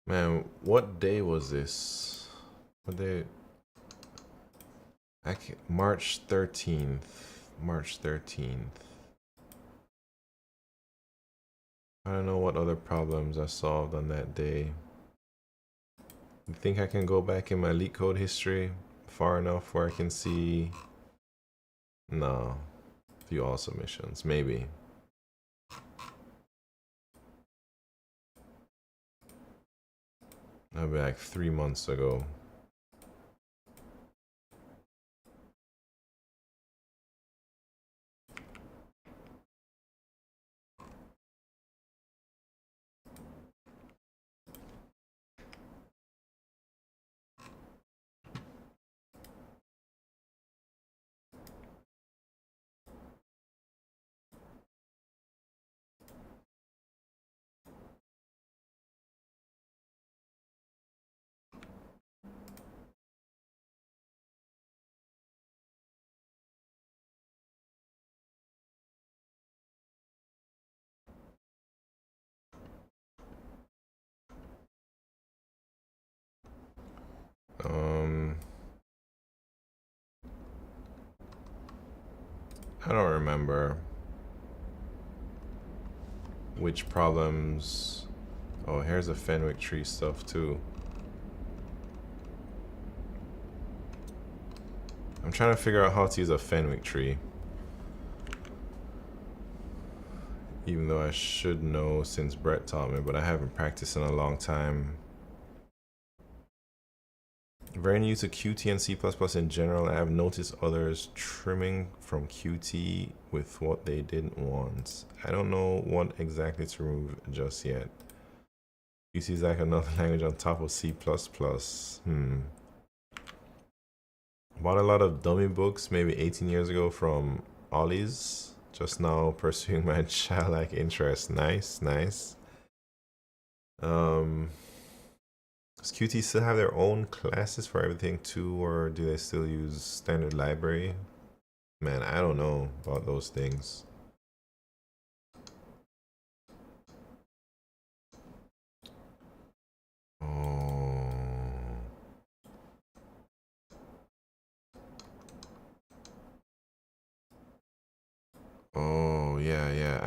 Man, what day was this? What day? March 13th. March 13th. I don't know what other problems I solved on that day. You think I can go back in my LeetCode history far enough where I can see? No. View all submissions. Maybe. That'll be like 3 months ago. I don't remember which problems. Oh, here's the Fenwick tree stuff too. I'm trying to figure out how to use a Fenwick tree. Even though I should know since Brett taught me, but I haven't practiced in a long time. Very new to Qt and C++ in general. I have noticed others trimming from Qt with what they didn't want. I don't know what exactly to remove just yet. Qt is like another language on top of C++. Bought a lot of dummy books maybe 18 years ago from Ollie's. Just now pursuing my childlike interest. Nice, nice. Does Qt still have their own classes for everything too, or do they still use standard library? Man, I don't know about those things. Oh, yeah,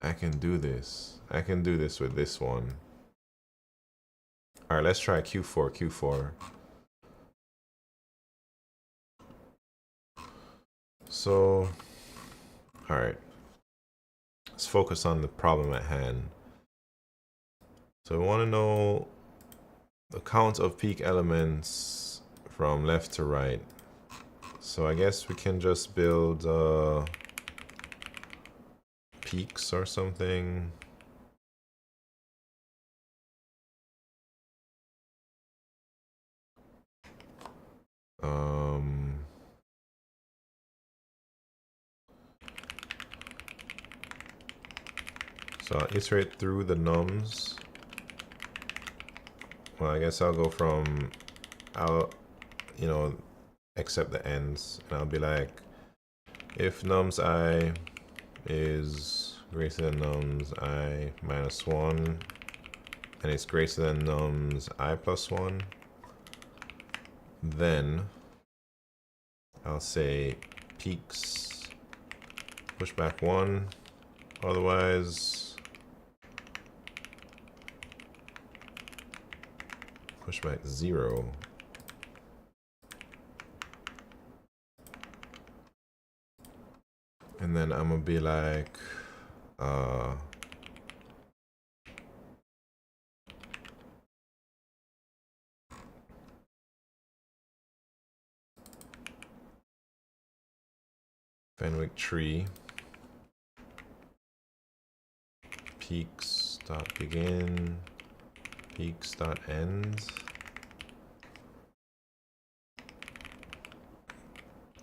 I can do this. I can do this with this one. All right, let's try Q4. So, all right. Let's focus on the problem at hand. So we want to know the count of peak elements from left to right. So I guess we can just build peaks or something. So I'll iterate through the nums. Well, I guess I'll go from, accept the ends, and I'll be like, if nums I is greater than nums I minus 1, and it's greater than nums I plus 1, then I'll say peaks push back 1, otherwise push back 0. And then I'm gonna be like, Fenwick tree peaks dot begin peaks dot end.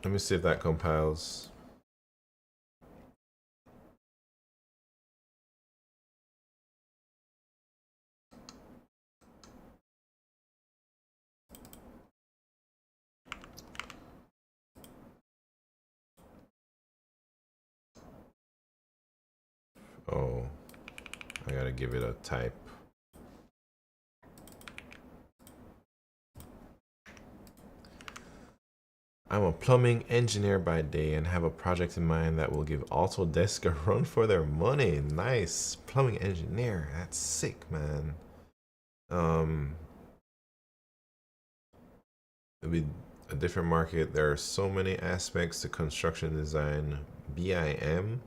Let me see if that compiles. Oh, I gotta give it a type. I'm a plumbing engineer by day and have a project in mind that will give Autodesk a run for their money. Nice. Plumbing engineer. That's sick, man. It'll be a different market. There are so many aspects to construction design. BIM?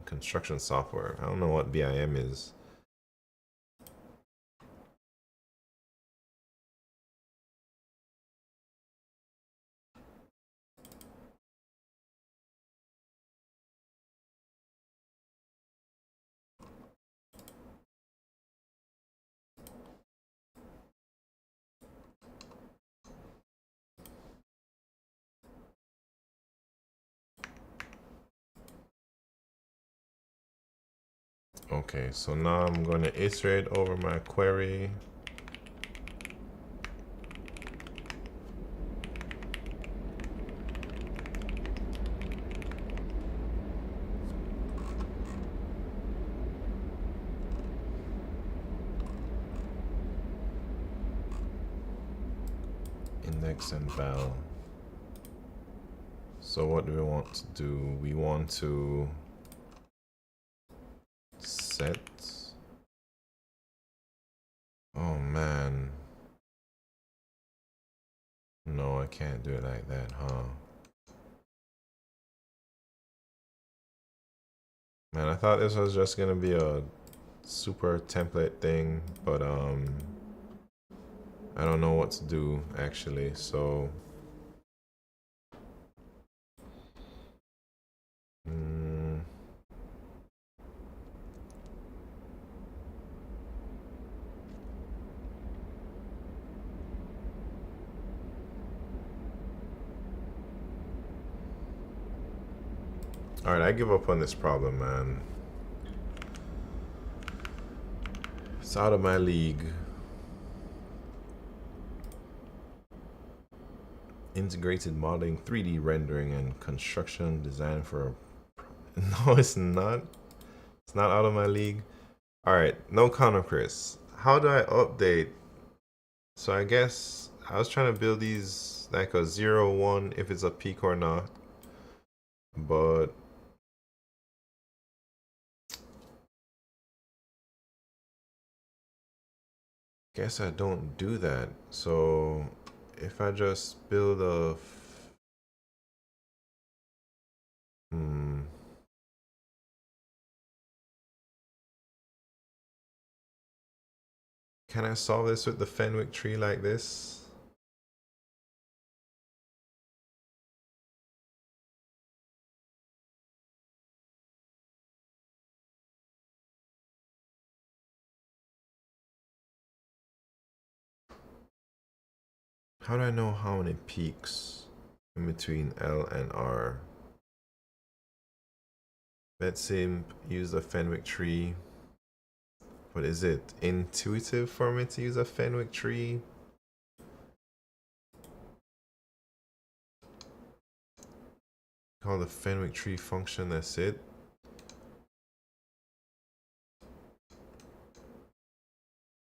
Construction software. I don't know what BIM is. Okay, so now I'm going to iterate over my query. Index and val. So what do we want to do? We want to set. Oh man. No, I can't do it like that, huh? Man, I thought this was just gonna be a super template thing, but I don't know what to do actually, so all right, I give up on this problem, man. It's out of my league. Integrated modeling, 3D rendering, and construction design for no, it's not. It's not out of my league. All right, no counter, Chris. How do I update? So I guess I was trying to build these like a 0, 1 if it's a peak or not, but guess I don't do that. So if I just build a Can I solve this with the Fenwick tree like this? How do I know how many peaks in between L and R? Let's say use the Fenwick tree. But is it intuitive for me to use a Fenwick tree? Call the Fenwick tree function, that's it.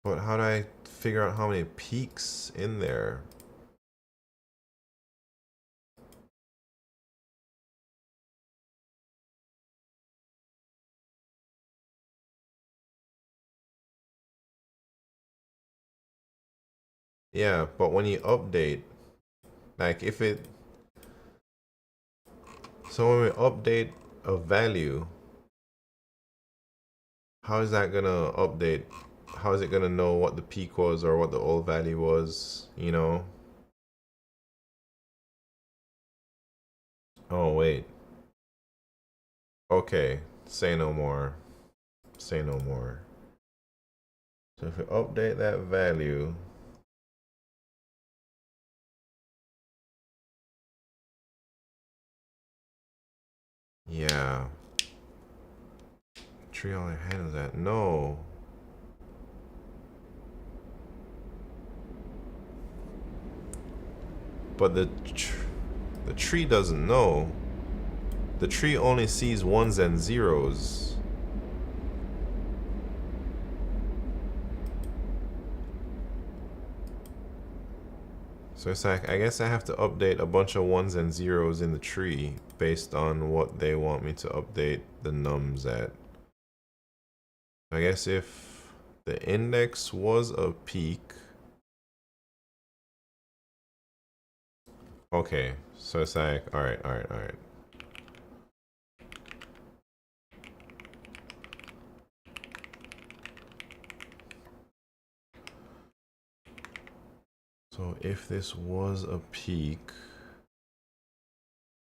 But how do I figure out how many peaks in there? Yeah, but when you update, like if it, so when we update a value, how is that gonna update? How is it gonna know what the peak was or what the old value was, you know? Oh, wait. Okay, say no more. Say no more. So if we update that value, yeah. Tree only handles that. No. But the tree doesn't know. The tree only sees ones and zeros. So it's like, I guess I have to update a bunch of ones and zeros in the tree based on what they want me to update the nums at. I guess if the index was a peak. Okay, so it's like, all right. So if this was a peak,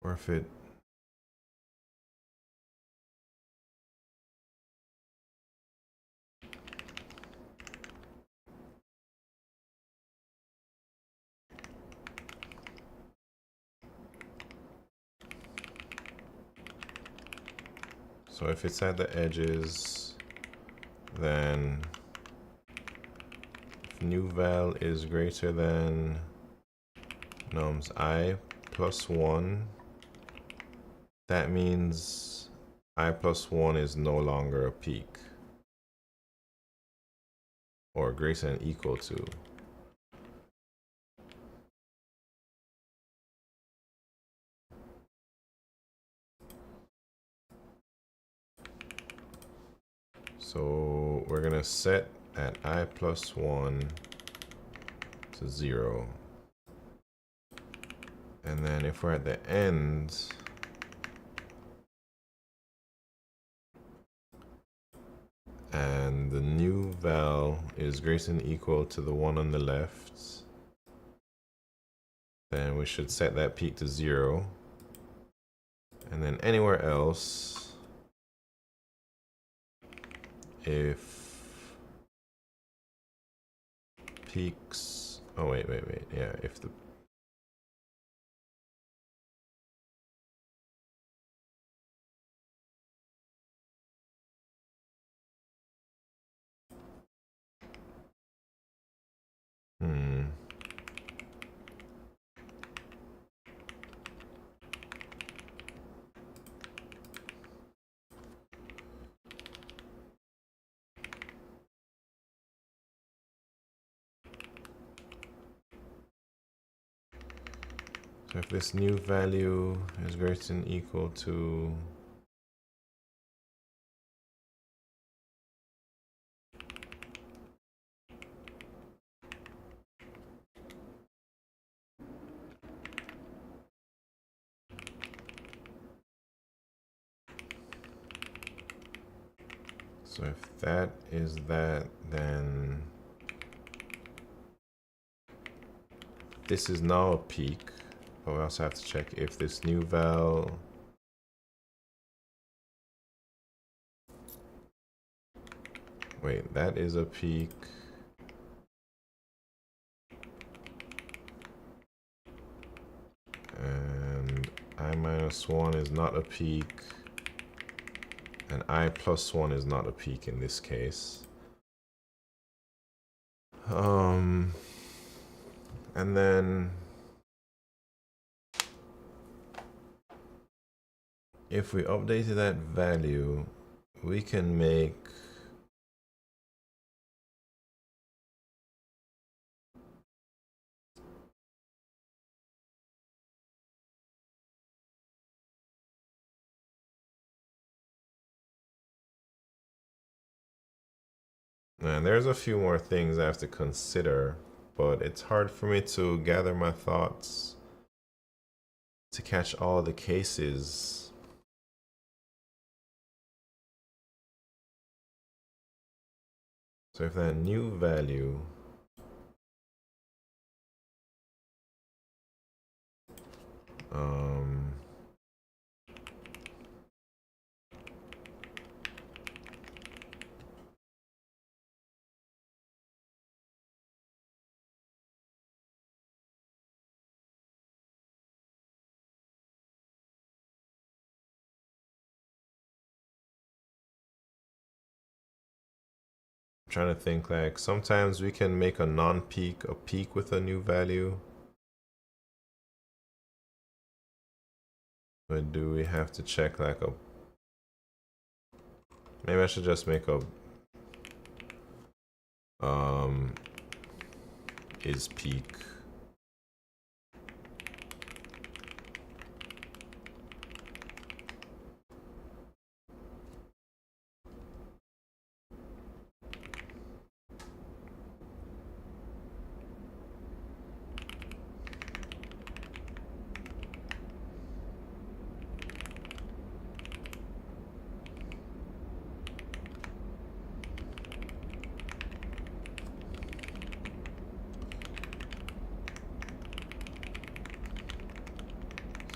or if it, so if it's at the edges, then if new val is greater than nums I plus 1, that means I plus 1 is no longer a peak, or greater than equal to. So we're gonna set at I plus 1 to 0. And then if we're at the end, and the new val is greater than equal to the one on the left, then we should set that peak to 0. And then anywhere else, if peaks, oh wait, yeah, if the so if this new value is greater than equal to so if that is that, then this is now a peak, but we also have to check if this new val wait, that is a peak. And I-1 is not a peak. And I+1 is not a peak in this case. And then if we updated that value, we can make and there's a few more things I have to consider, but it's hard for me to gather my thoughts to catch all the cases. So if that new value trying to think, like sometimes we can make a non-peak a peak with a new value. But do we have to check like a, maybe I should just make a is peak.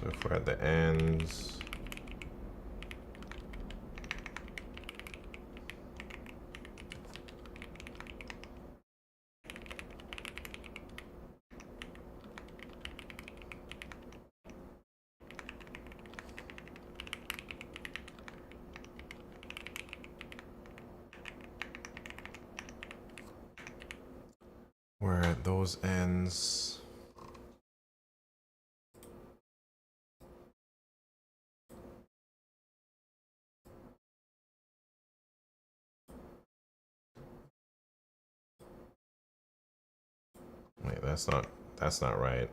So if we're at the ends, we're at those ends. Wait, that's not right.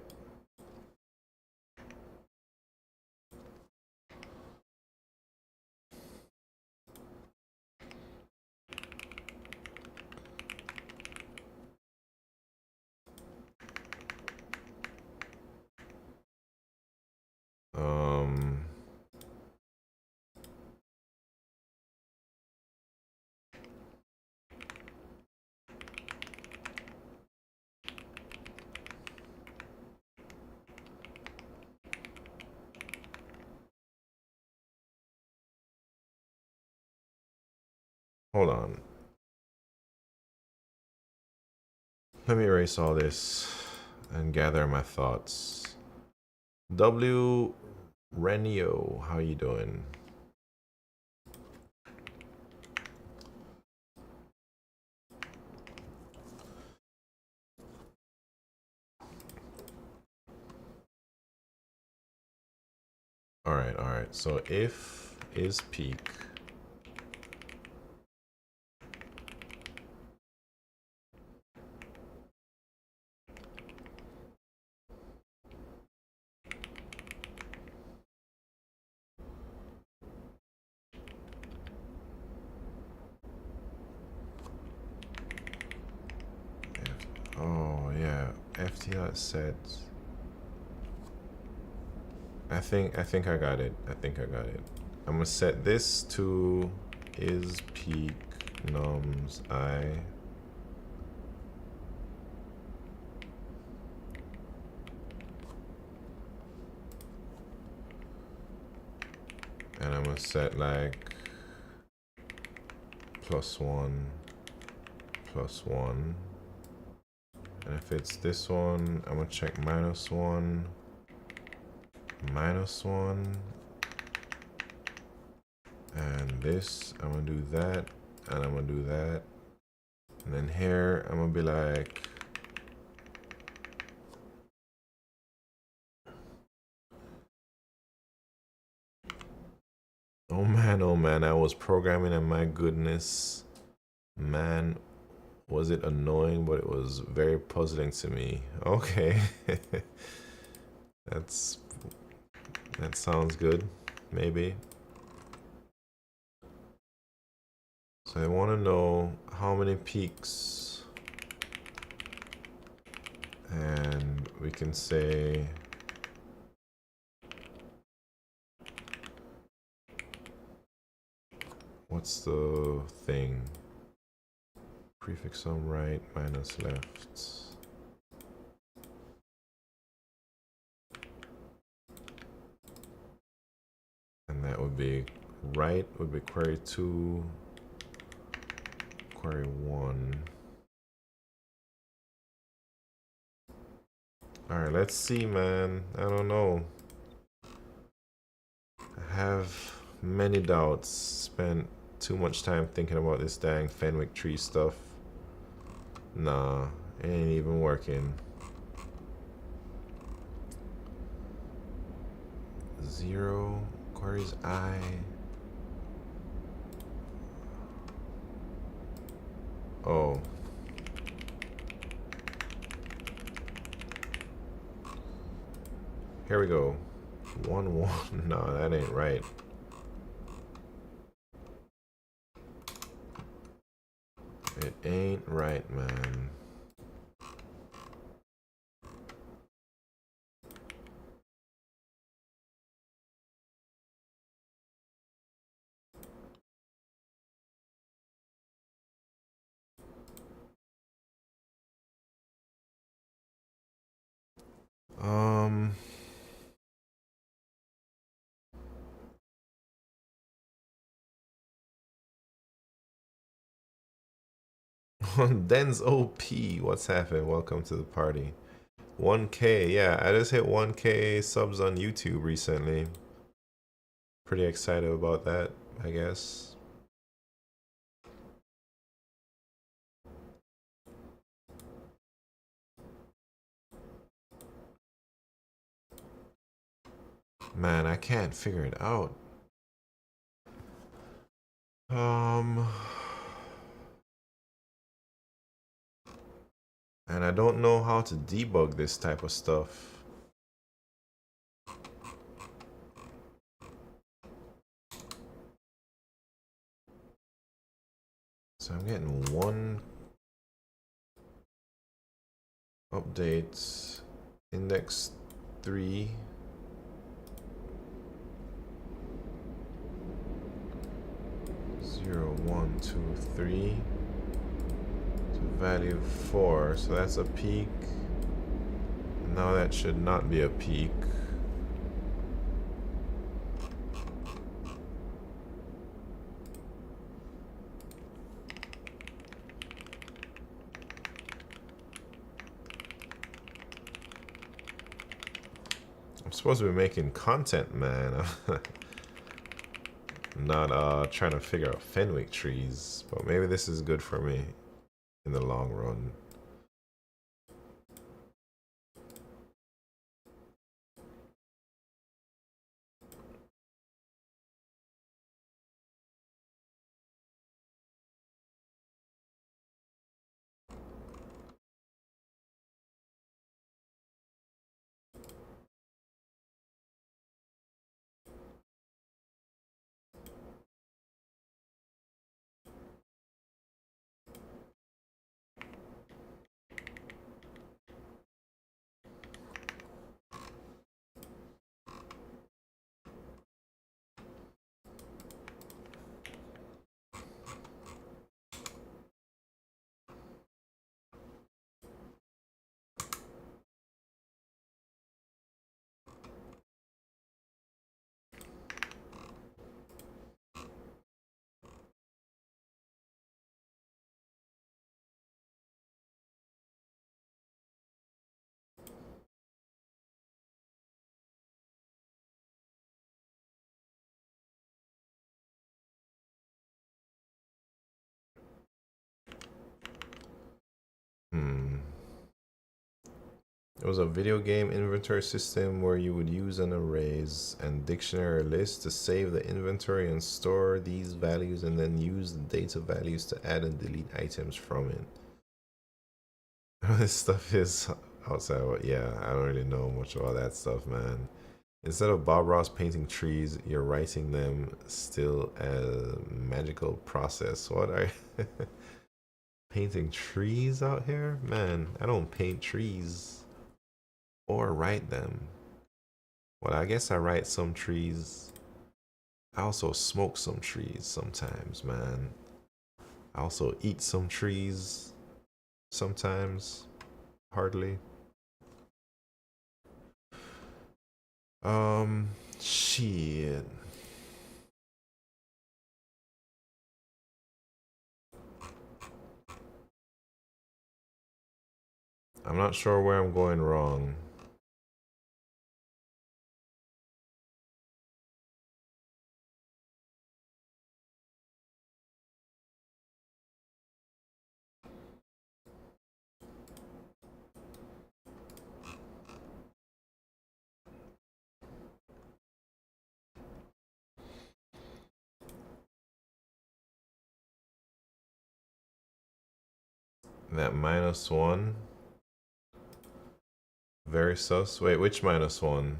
Hold on. Let me erase all this and gather my thoughts. W. Renio, how you doing? All right. So if is peak. Oh yeah, FT set. I think I got it. I'm gonna set this to is peak nums I. gonna set like +1, +1. And if it's this one, I'm gonna check -1, -1. And this, I'm gonna do that, and I'm gonna do that. And then here, I'm gonna be like, oh man, I was programming and my goodness, man, was it annoying, but it was very puzzling to me. Okay. That sounds good, maybe. So I want to know how many peaks, and we can say what's the thing? Prefix on right minus left. And that would be right would be query 2, query 1. Alright, let's see, man. I don't know. I have many doubts. Spent too much time thinking about this dang Fenwick tree stuff. Nah, it ain't even working. 0 queries I. Oh. Here we go. 1 1. No, that ain't right. It ain't right, man. Den's OP, what's happened? Welcome to the party. 1K, yeah, I just hit 1K subs on YouTube recently. Pretty excited about that, I guess. Man, I can't figure it out. And I don't know how to debug this type of stuff. So I'm getting 1 update, index 3. Zero, 1, 2, 3. To value 4, so that's a peak. Now that should not be a peak. I'm supposed to be making content, man. Not trying to figure out Fenwick trees, but maybe this is good for me in the long run. It was a video game inventory system where you would use an arrays and dictionary list to save the inventory and store these values and then use the data values to add and delete items from it. This stuff is outside, yeah, I don't really know much about that stuff, man. Instead of Bob Ross painting trees, you're writing them still a magical process. What are you painting trees out here? Man, I don't paint trees or write them. Well, I guess I write some trees. I also smoke some trees sometimes, man. I also eat some trees sometimes. Hardly. Shit. I'm not sure where I'm going wrong. That -1. Very sus. Wait, which -1?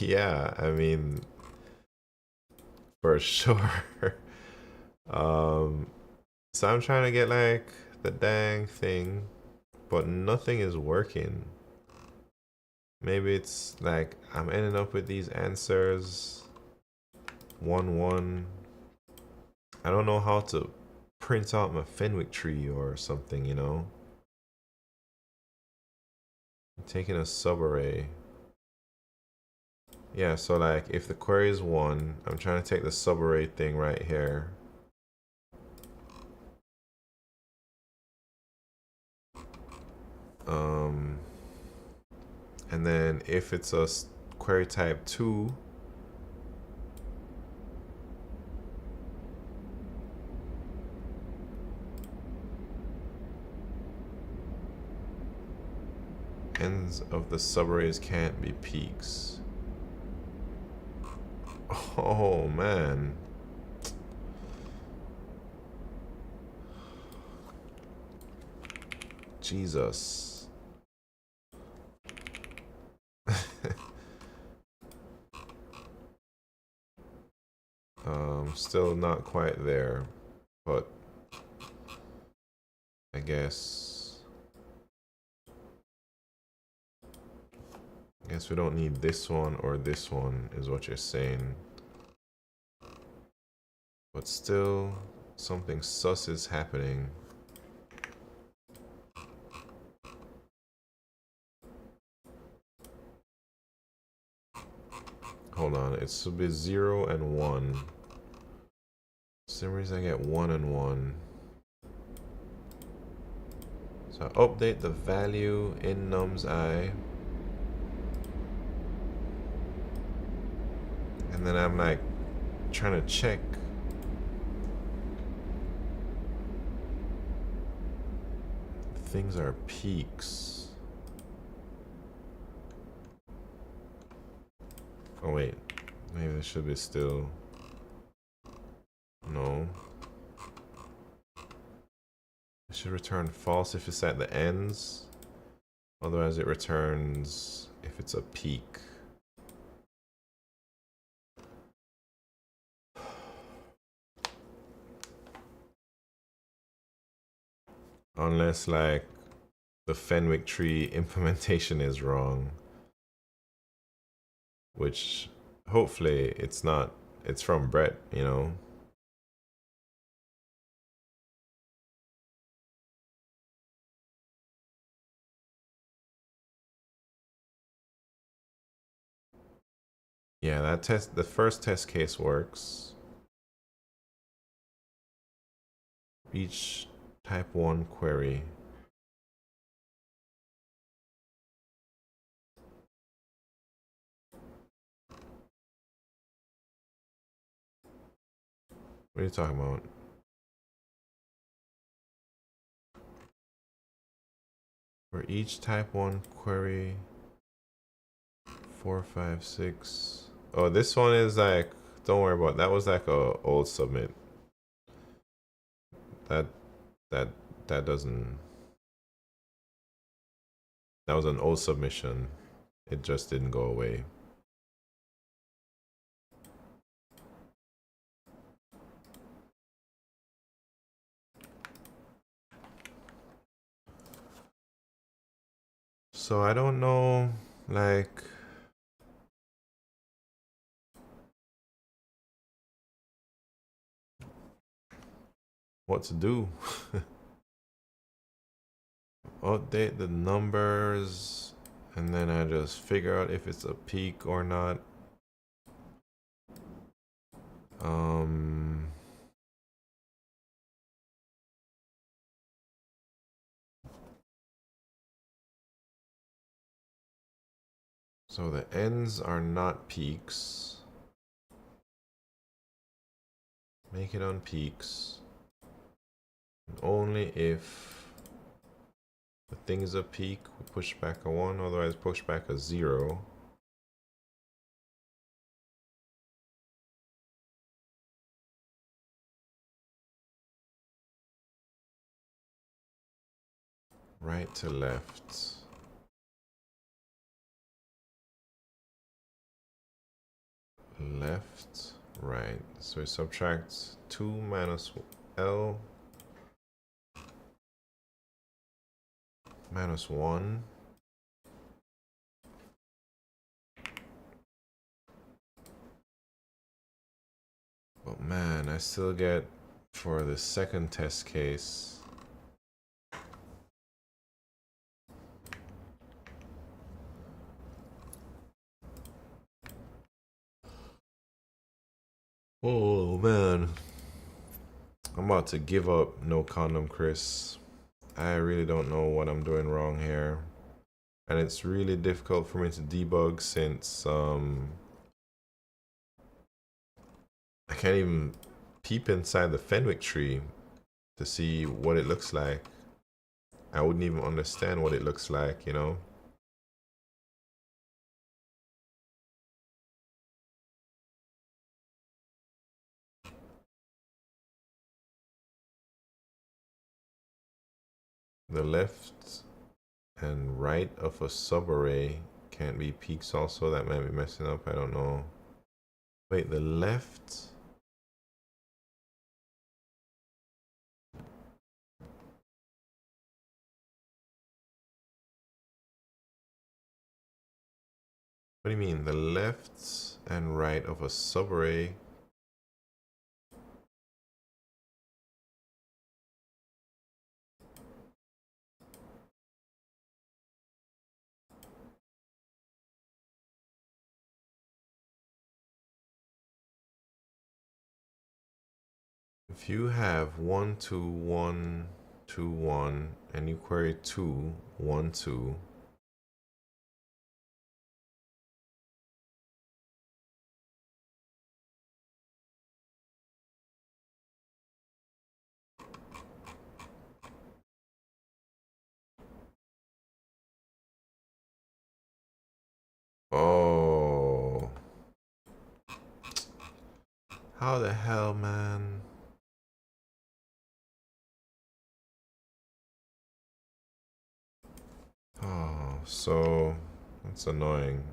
Yeah, I mean, for sure. So I'm trying to get like the dang thing, but nothing is working. Maybe it's like I'm ending up with these answers 1-1. I don't know how to print out my Fenwick tree or something, you know? I'm taking a subarray. Yeah, so like if the query is 1, I'm trying to take the subarray thing right here. And then if it's a query type 2, ends of the subarrays can't be peaks. Oh man. Jesus. Still not quite there, but I guess we don't need this one or this one, is what you're saying. But still, something sus is happening. Hold on, it should be 0 and 1. For some reason I get 1 and 1. So I update the value in num's I. And then I'm like trying to check. Things are peaks. Oh wait, maybe this should be still. No. It should return false if it's at the ends. Otherwise it returns if it's a peak. Unless like the Fenwick tree implementation is wrong. Which hopefully it's not. It's from Brett, you know. Yeah, that test, the first test case works. Each type 1 query. What are you talking about? For each type 1 query, 4, 5, 6. Oh, this one is like, don't worry about it. That was like a old submit. That doesn't. That was an old submission. It just didn't go away. So I don't know, like, what to do. Update the numbers, and then I just figure out if it's a peak or not. So the ends are not peaks. Make it on peaks. Only if the thing is a peak, we push back a 1, otherwise push back a 0. Right to left. Left, right. So we subtract 2 minus L minus 1. But man, I still get, for the second test case, oh man, I'm about to give up no condom, Chris. I really don't know what I'm doing wrong here. And it's really difficult for me to debug since I can't even peep inside the Fenwick tree to see what it looks like. I wouldn't even understand what it looks like, you know? The left and right of a subarray can't be peaks also. That might be messing up. I don't know. Wait, the left... What do you mean? The left and right of a subarray. If you have 1, 2, 1, 2, 1, and you query 2, 1, 2, oh, how the hell, man? Oh, so that's annoying.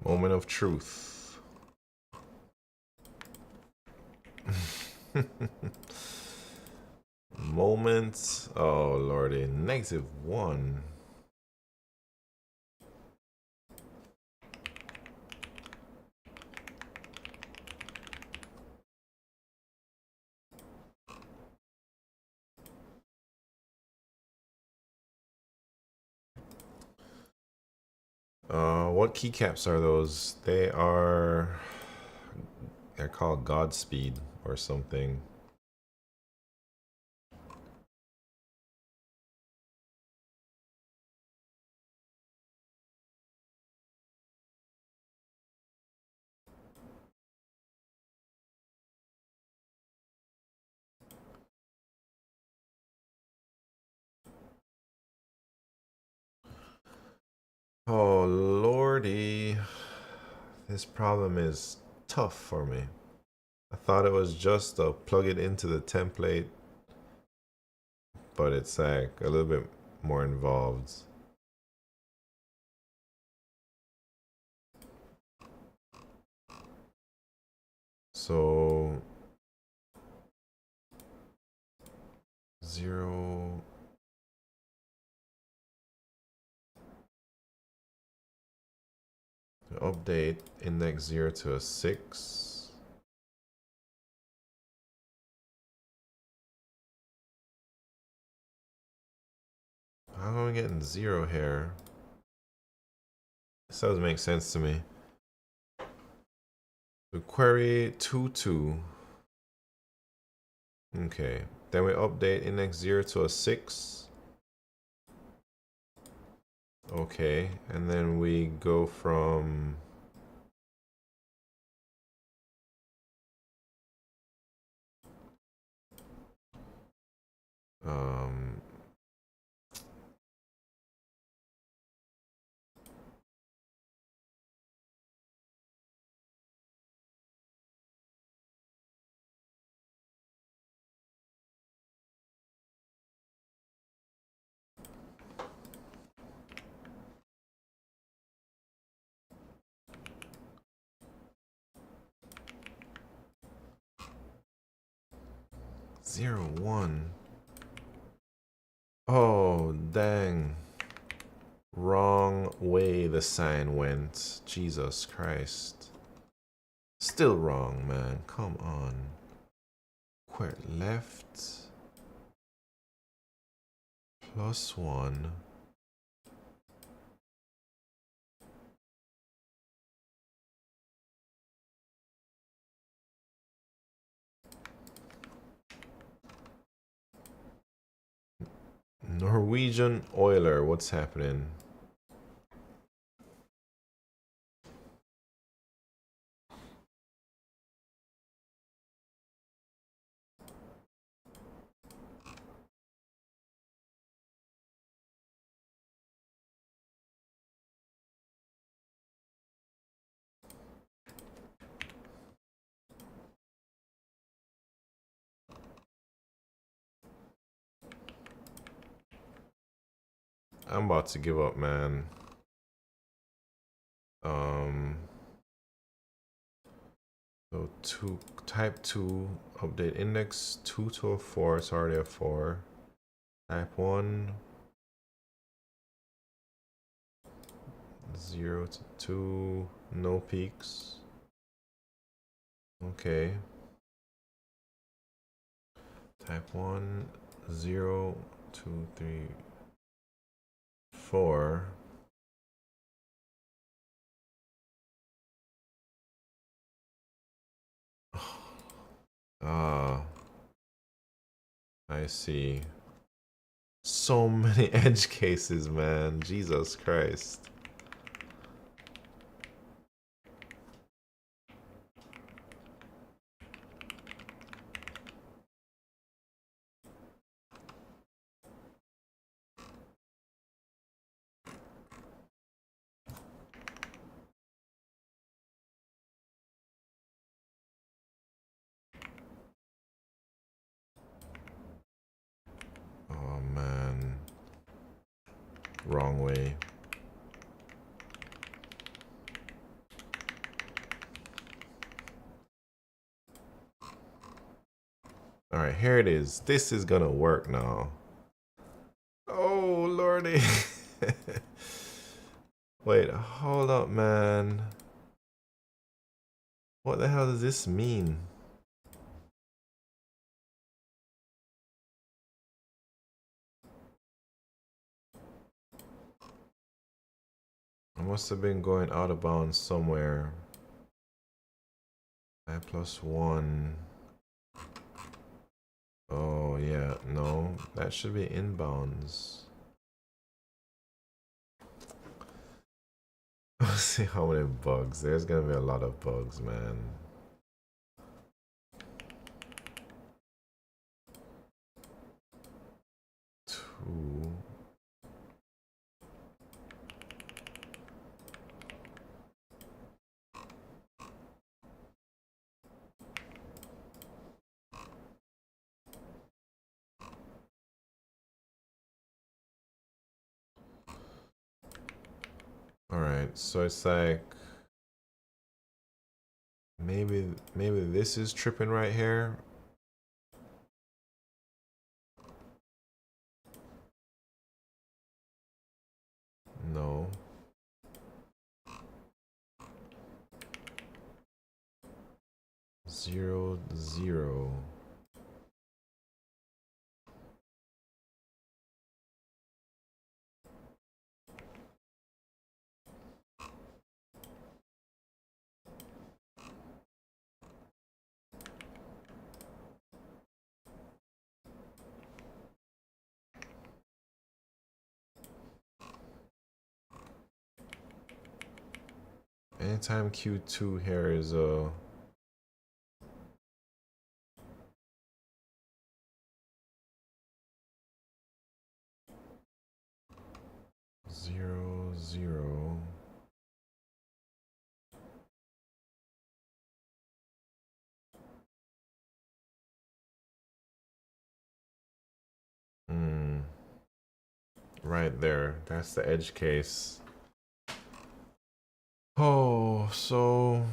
Moment of truth. Moment. Oh lordy. -1. What keycaps are those? They're called Godspeed or something. Oh lordy. This problem is tough for me. I thought it was just to plug it into the template, but it's like a little bit more involved. So 0. Update index 0 to a 6. How am I getting 0 here? This doesn't make sense to me. So query 2.2. Okay. Then we update index 0 to a 6. Okay. And then we go from um 0, 1. Oh, dang. Wrong way the sign went. Jesus Christ. Still wrong, man. Come on. Query left. +1. Norwegian Oiler, what's happening? I'm about to give up, man. So type 2 update index 2 to a 4. It's already a 4. Type 1 0 to 2. No peaks. Okay. Type 1 0 2 3 4. Ah, I see. So many edge cases, man. Jesus Christ. Oh man. Wrong way. here it is. This is gonna work now. Oh, lordy. Wait, hold up, man. What the hell does this mean? I must have been going out of bounds somewhere. I plus 1. Oh, yeah, no. That should be inbounds. Let's see how many bugs. There's gonna be a lot of bugs, man. Two. Alright, so it's like maybe this is tripping right here. No. Zero, zero. Anytime Q2 here is a zero, zero. Right there. That's the edge case. Oh, so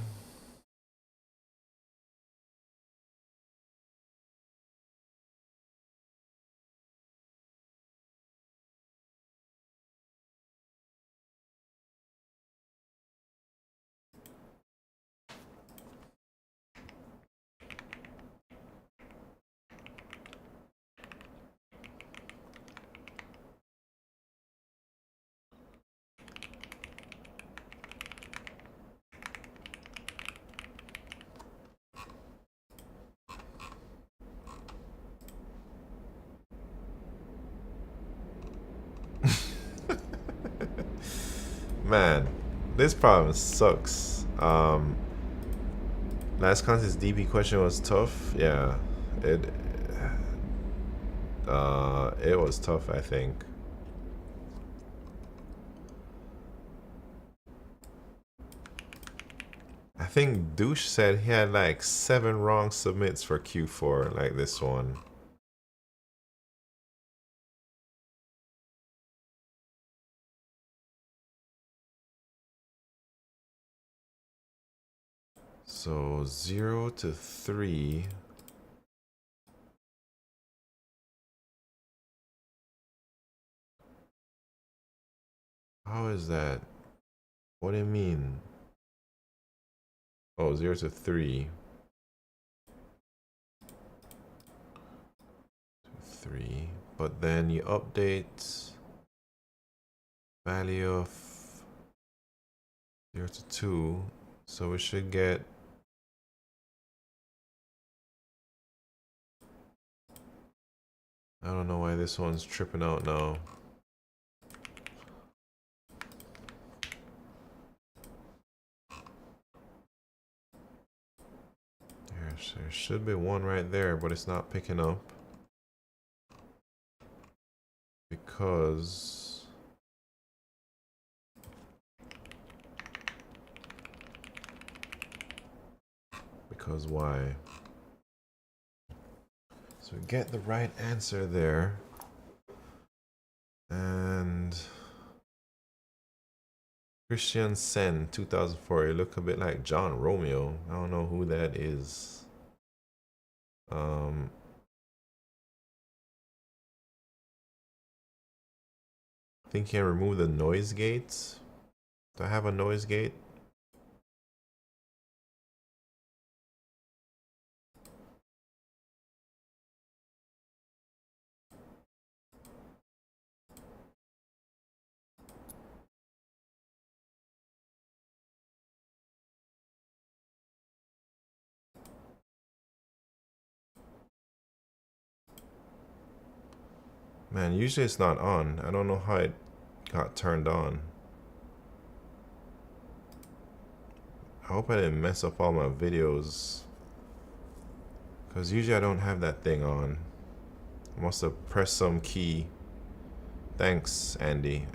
man, this problem sucks. Last contest DP question was tough. Yeah, it was tough, I think. I think Douche said he had like 7 wrong submits for Q4, like this one. So 0 to 3. How is that? What do you mean? Oh, 0 to 3. 3. But then you update value of 0 to 2. So we should get I don't know why this one's tripping out now. There should be one right there, but it's not picking up. Because why? So we get the right answer there. And Christian Sen, 2004. You look a bit like John Romeo. I don't know who that is. think you can remove the noise gates. Do I have a noise gate? Man, usually it's not on. I don't know how it got turned on. I hope I didn't mess up all my videos. Because usually I don't have that thing on. I must have pressed some key. Thanks, Andy.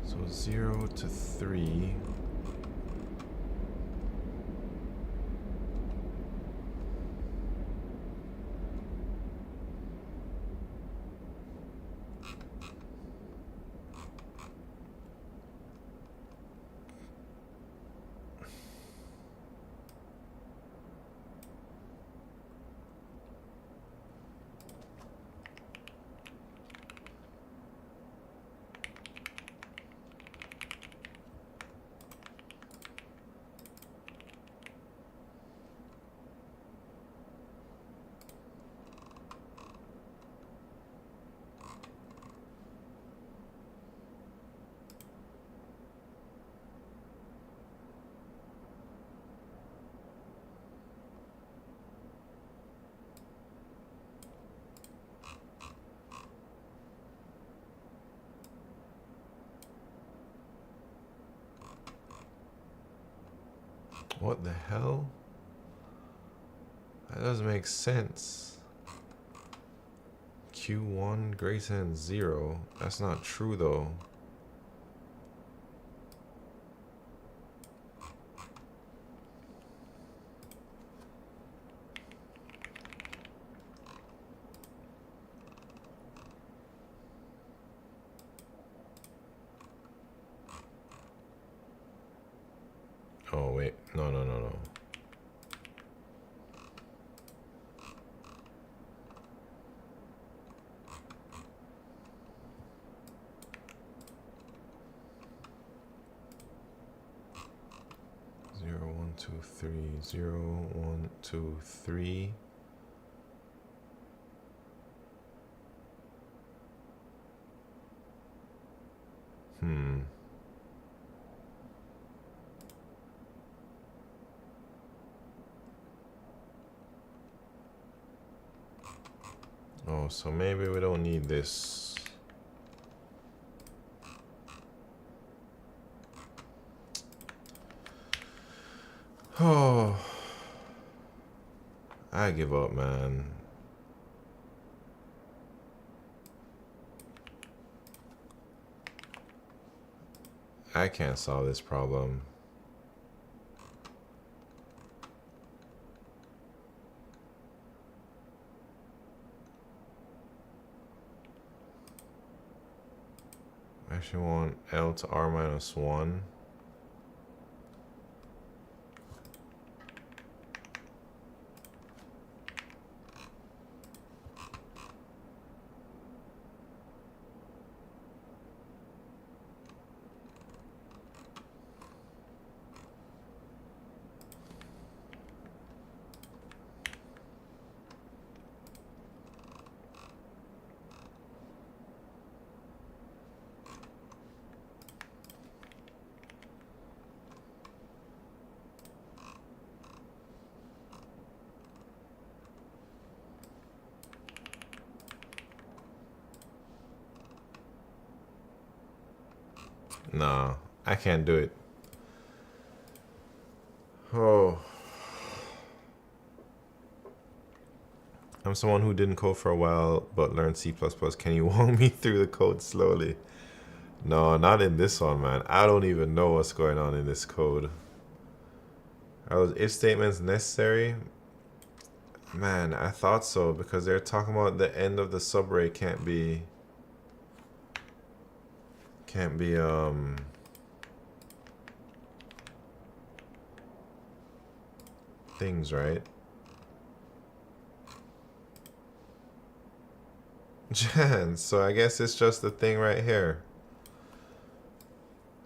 So 0 to 3. What the hell? That doesn't make sense. Q1 greater than 0. That's not true though. Oh wait, no. 1, 2, 3, 0, 1, 2, 3. Oh, so maybe we don't need this. Oh, I give up, man. I can't solve this problem. I actually want L to R minus 1. Nah, I can't do it. Oh. I'm someone who didn't code for a while but learned C++. Can you walk me through the code slowly? No, not in this one, man. I don't even know what's going on in this code. Are those if statements necessary? Man, I thought so because they're talking about the end of the subray can't be things, right? Jan, so I guess it's just the thing right here.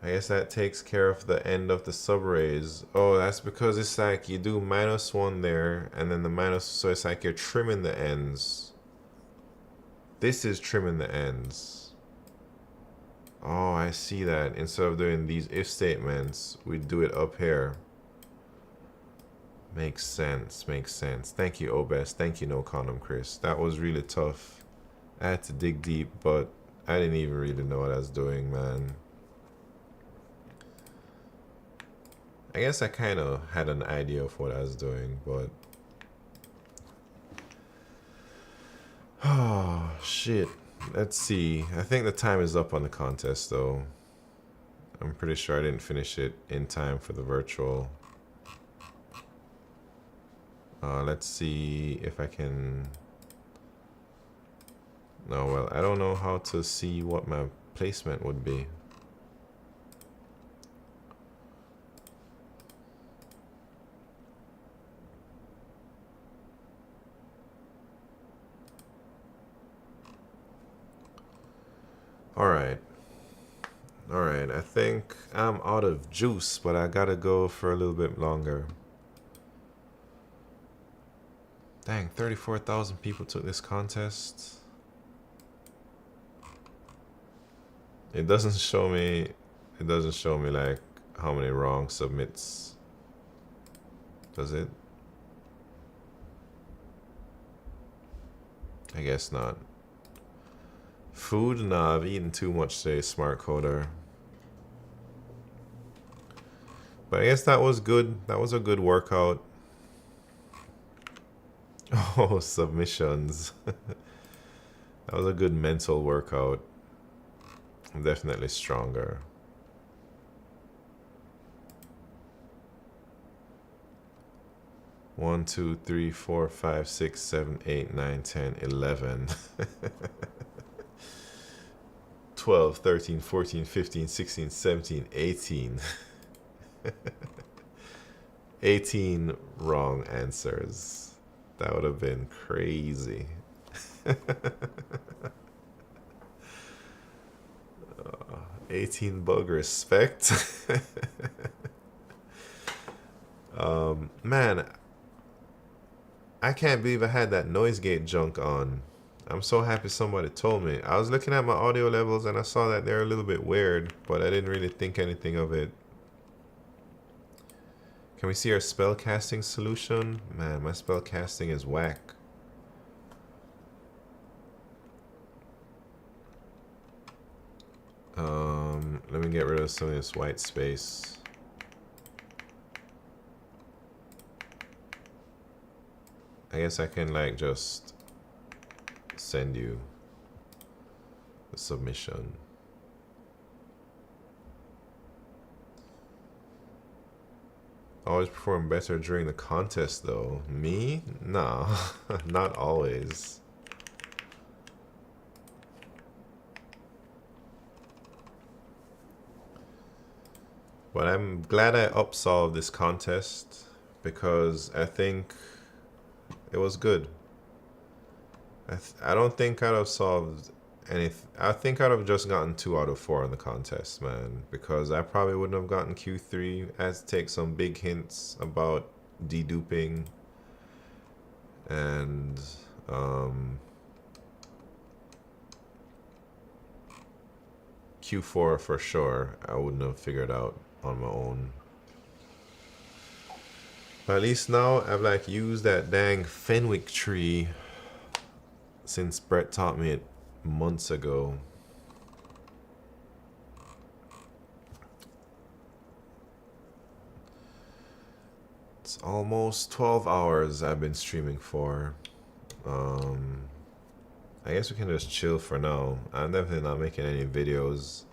I guess that takes care of the end of the subrays. Oh, that's because it's like you do -1 there, and then the minus, so it's like you're trimming the ends. This is trimming the ends. Oh, I see that. Instead of doing these if statements, we do it up here. Makes sense, makes sense. Thank you, Obes. Thank you, No Condom Chris. That was really tough. I had to dig deep, but I didn't even really know what I was doing, man. I guess I kind of had an idea of what I was doing, but... Oh, shit. Let's see. I think the time is up on the contest, though. I'm pretty sure I didn't finish it in time for the virtual. Let's see if I can... No, well, I don't know how to see what my placement would be. Alright. Alright, I think I'm out of juice, but I gotta go for a little bit longer. Dang, 34,000 people took this contest. It doesn't show me like how many wrong submits. Does it? I guess not. Food? Nah, I've eaten too much today, smart coder. But I guess that was good. That was a good workout. Oh, submissions. That was a good mental workout. I'm definitely stronger. One, 2, 3, 4, 5, 6, 7, 8, 9, 10, 11. 12, 13, 14, 15, 16, 17, 18. 18 wrong answers. That would have been crazy. 18 bug respect. Man, I can't believe I had that noise gate junk on. I'm so happy somebody told me. I was looking at my audio levels and I saw that they're a little bit weird, but I didn't really think anything of it. Can we see our spell casting solution? Man, my spell casting is whack. Let me get rid of some of this white space. I guess I can like just send you the submission. Always perform better during the contest though. Me? No, not always. But I'm glad I upsolved this contest because I think it was good. I don't think I'd have solved anything. I think I'd have just gotten 2 out of 4 in the contest, man. Because I probably wouldn't have gotten Q3. I had to take some big hints about deduping. And Q4 for sure I wouldn't have figured out on my own. But at least now I've like used that dang Fenwick tree since Brett taught me it months ago. It's almost 12 hours I've been streaming for. I guess we can just chill for now. I'm definitely not making any videos.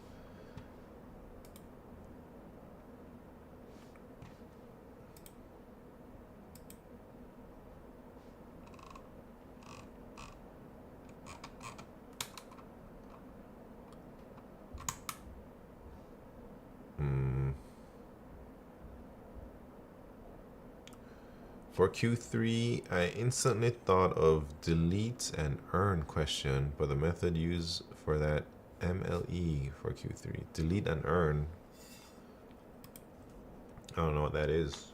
For Q3, I instantly thought of delete and earn question, but the method used for that MLE for Q3. Delete and earn. I don't know what that is.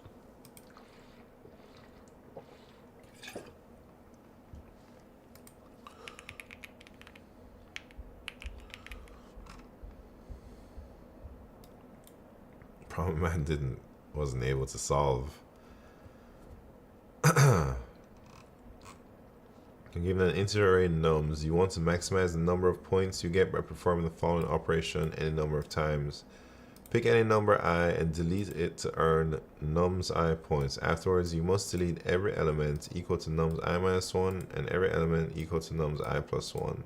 Problem I wasn't able to solve. Given an integer array nums, you want to maximize the number of points you get by performing the following operation any number of times. Pick any number I and delete it to earn nums I points. Afterwards, you must delete every element equal to nums I minus 1 and every element equal to nums I plus 1.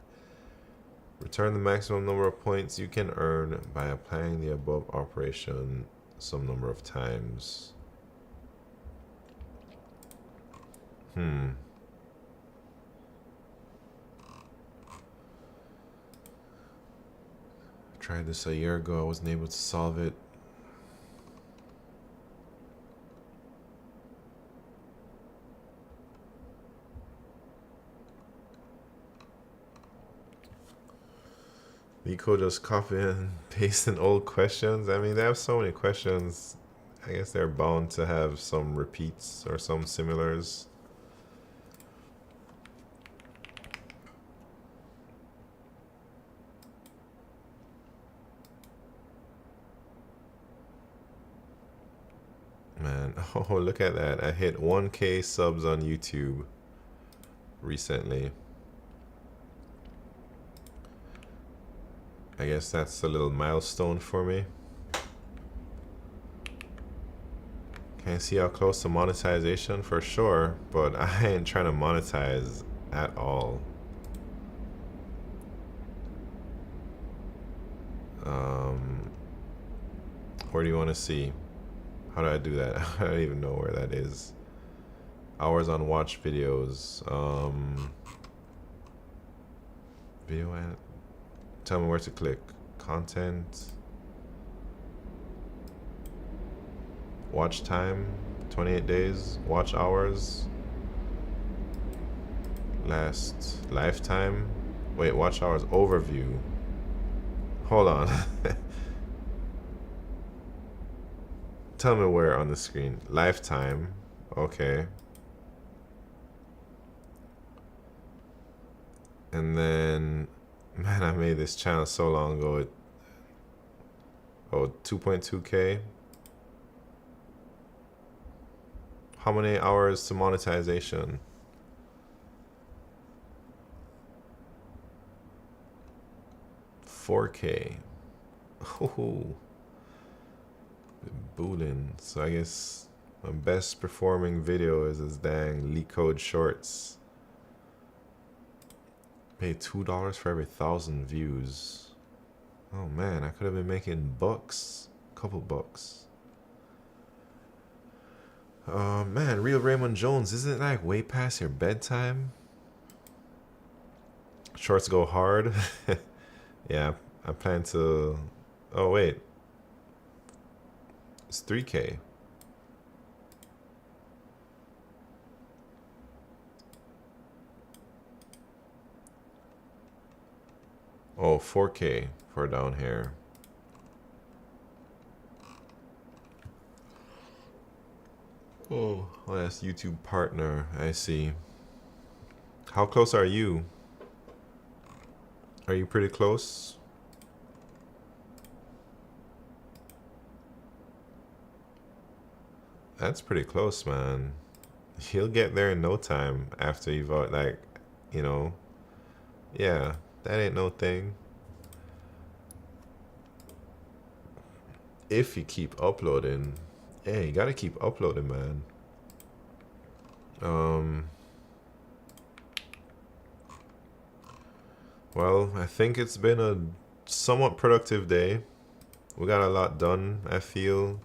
Return the maximum number of points you can earn by applying the above operation some number of times. Tried this a year ago. I wasn't able to solve it. LeetCode just copy and paste in old questions. I mean, they have so many questions. I guess they're bound to have some repeats or some similars. Man, oh, look at that. I hit 1K subs on YouTube recently. I guess that's a little milestone for me. Can't see how close to monetization for sure, but I ain't trying to monetize at all. Where do you want to see? How do I do that? I don't even know where that is. Hours on watch videos. Video and tell me where to click. Content. Watch time. 28 days. Watch hours. Last lifetime. Wait, watch hours overview. Hold on. Tell me where on the screen. Lifetime. Okay. And then, man, I made this channel so long ago. Oh, 2.2K. How many hours to monetization? $4K. Oh. Booling. So I guess my best performing video is this dang LeetCode shorts. Pay $2 for every 1,000 views. Oh man, I could have been making bucks. Couple bucks. Man, Real Raymond Jones, isn't it like way past your bedtime? Shorts go hard. Yeah, I plan to. Oh wait. It's 3K. Oh, 4K for down here. Oh, well, that's YouTube partner. I see. How close are you? Are you pretty close? That's pretty close, man. He'll get there in no time after you vote. Like, you know, yeah, that ain't no thing. If you keep uploading, yeah, you gotta keep uploading, man. Well, I think it's been a somewhat productive day. We got a lot done, I feel.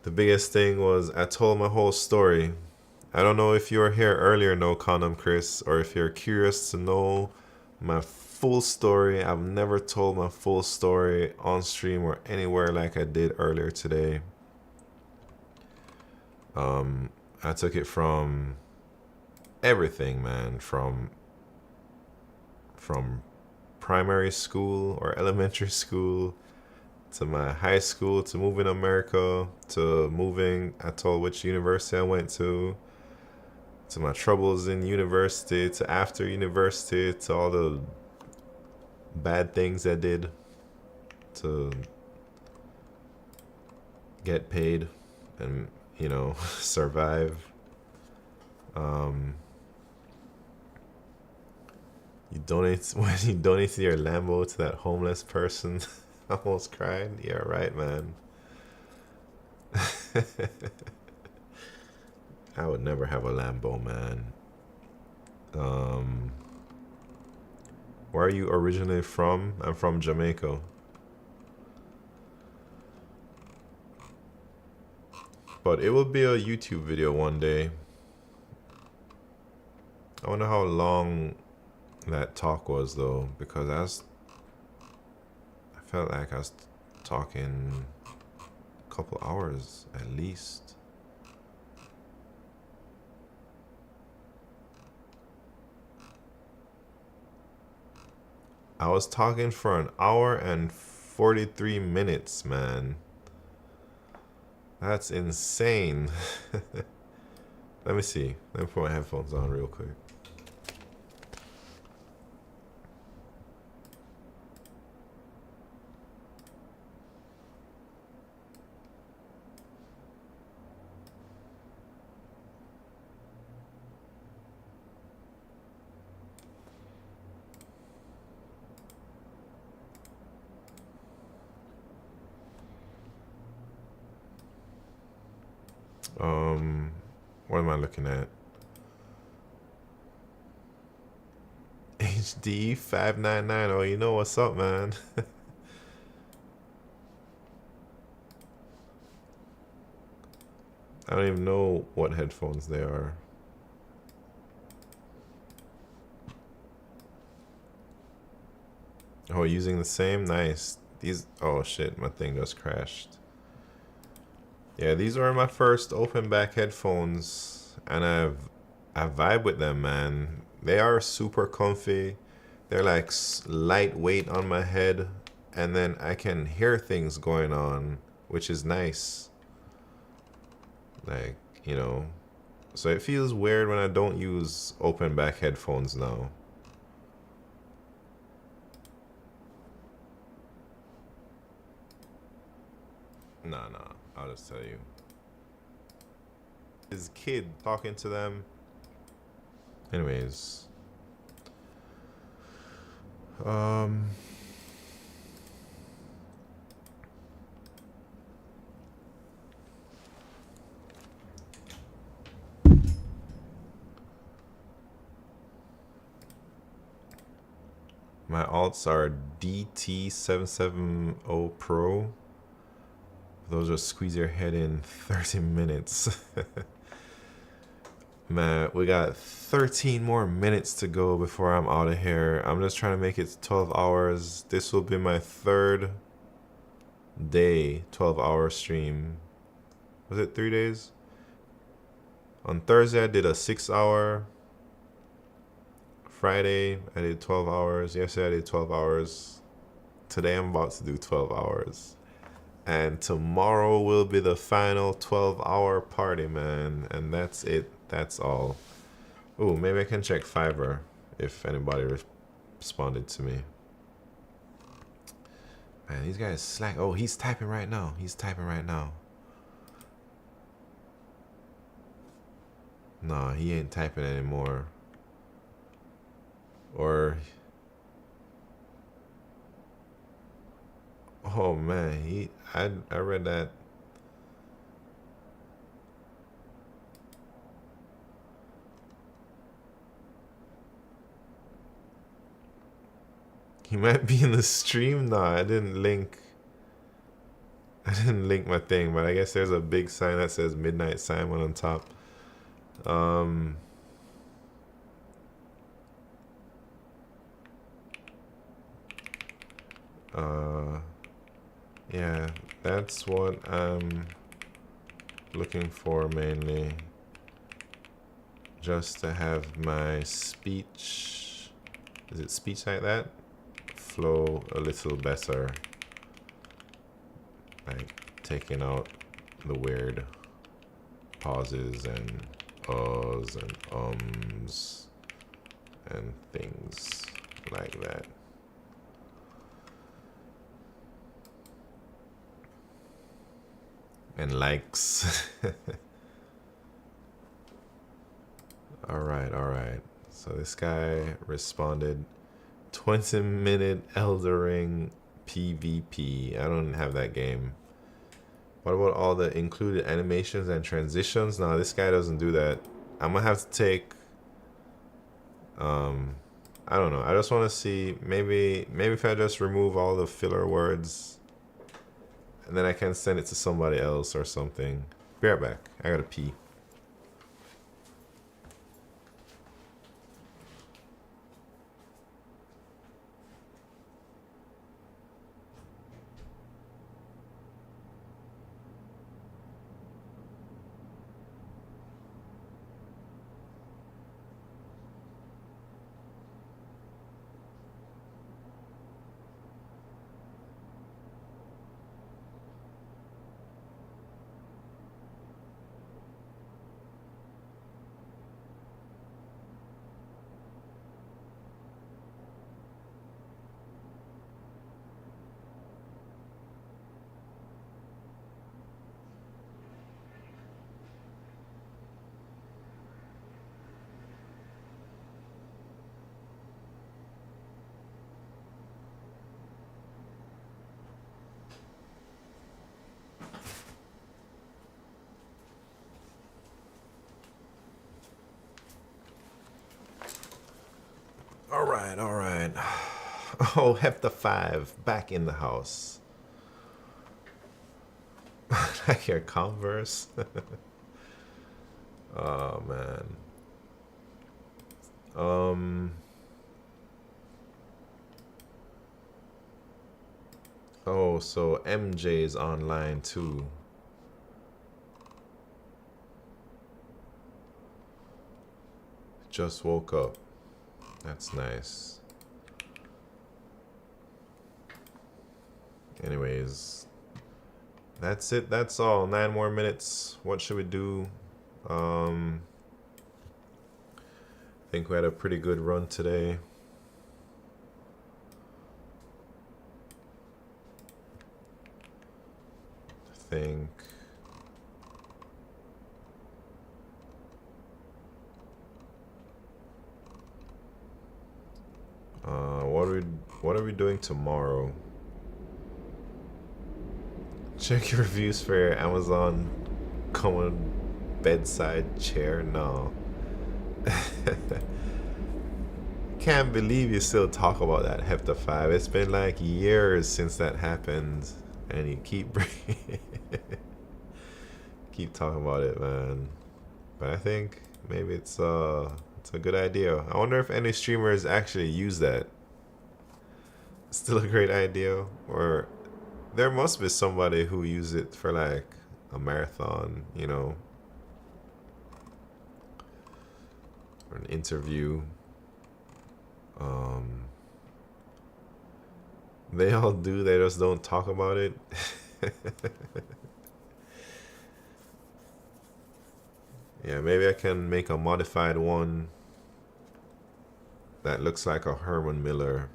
The biggest thing was I told my whole story. I don't know if you were here earlier, No Condom Chris, or if you're curious to know my full story. I've never told my full story on stream or anywhere like I did earlier today. I took it from everything, man, from primary school or elementary school to my high school, to moving to America, to moving, I told which university I went to my troubles in university, to after university, to all the bad things I did to get paid and, you know, survive. You donate when you donated your Lambo to that homeless person. I almost cried. Yeah, right, man. I would never have a Lambo, man. Where are you originally from? I'm from Jamaica. But it will be a YouTube video one day. I wonder how long that talk was though, because I felt like I was talking a couple hours at least. I was talking for an hour and 43 minutes, man. That's insane. Let me see. Let me put my headphones on real quick. What am I looking at? HD 599. Oh, you know what's up, man. I don't even know what headphones they are. Oh, using the same? Nice. These, oh shit, my thing just crashed. Yeah, these are my first open back headphones, and I vibe with them, man. They are super comfy. They're like lightweight on my head, and then I can hear things going on, which is nice. Like, you know, so it feels weird when I don't use open back headphones now. Nah, I'll just tell you. His kid talking to them. Anyways. My alts are DT770 Pro. Those just squeeze your head in 30 minutes. Man, we got 13 more minutes to go before I'm out of here. I'm just trying to make it 12 hours. This will be my third day 12-hour stream. Was it 3 days? On Thursday, I did a 6-hour. Friday, I did 12 hours. Yesterday, I did 12 hours. Today, I'm about to do 12 hours. And tomorrow will be the final 12-hour party, man. And that's it. That's all. Ooh, maybe I can check Fiverr if anybody responded to me. Man, these guys slack. Oh, he's typing right now. He's typing right now. Nah, he ain't typing anymore. Or... Oh man, I read that. He might be in the stream. No, I didn't link my thing, but I guess there's a big sign that says Midnight Simon on top. Yeah, that's what I'm looking for mainly. just to have my speech, is it speech like that, flow a little better, like taking out the weird pauses and uhs and ums and things like that. And likes. All right. So this guy responded 20-minute Elder Ring PvP. I don't have that game. What about all the included animations and transitions? No, this guy doesn't do that. I'm gonna have to take I don't know. I just want to see, maybe if I just remove all the filler words and then I can send it to somebody else or something. Be right back. I gotta pee. All right. Oh, Hefta 5 back in the house. I hear Converse. Oh man. Oh, so MJ's online too. Just woke up. That's nice. Anyways, that's it. That's all. 9 more minutes. What should we do? I think we had a pretty good run today. I think. What are we doing tomorrow? Check your reviews for your Amazon common bedside chair. No. Can't believe you still talk about that Hefta 5. It's been like years since that happened, and you keep keep talking about it, man. But I think maybe it's a good idea. I wonder if any streamers actually use that. Still a great idea, or there must be somebody who uses it for like a marathon, you know, or an interview. They all do, they just don't talk about it. Yeah, maybe I can make a modified one that looks like a Herman Miller,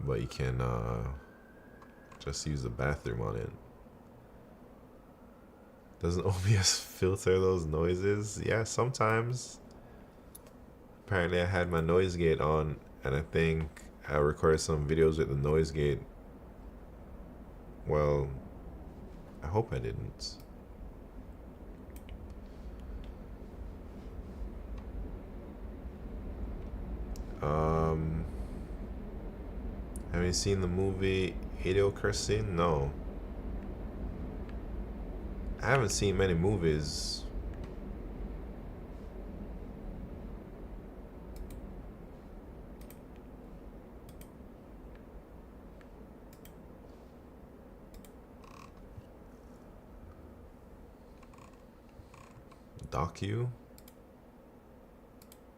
but you can just use the bathroom on it. Doesn't OBS filter those noises? Yeah, sometimes. Apparently I had my noise gate on, and I think I recorded some videos with the noise gate. Well, I hope I didn't. Have you seen the movie Idiocracy? No. I haven't seen many movies.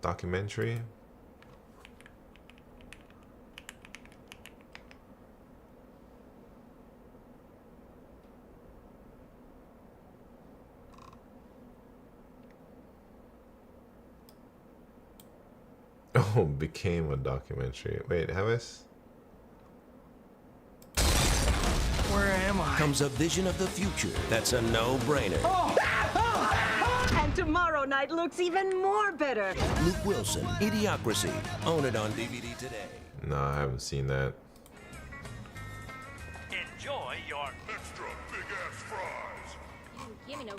documentary. Oh, became a documentary. Wait, have I? Where am I? Comes a vision of the future that's a no-brainer. Oh. And tomorrow night looks even more better. Luke Wilson, Idiocracy. Own it on DVD today. No, I haven't seen that. Enjoy your extra big-ass fries. Give me no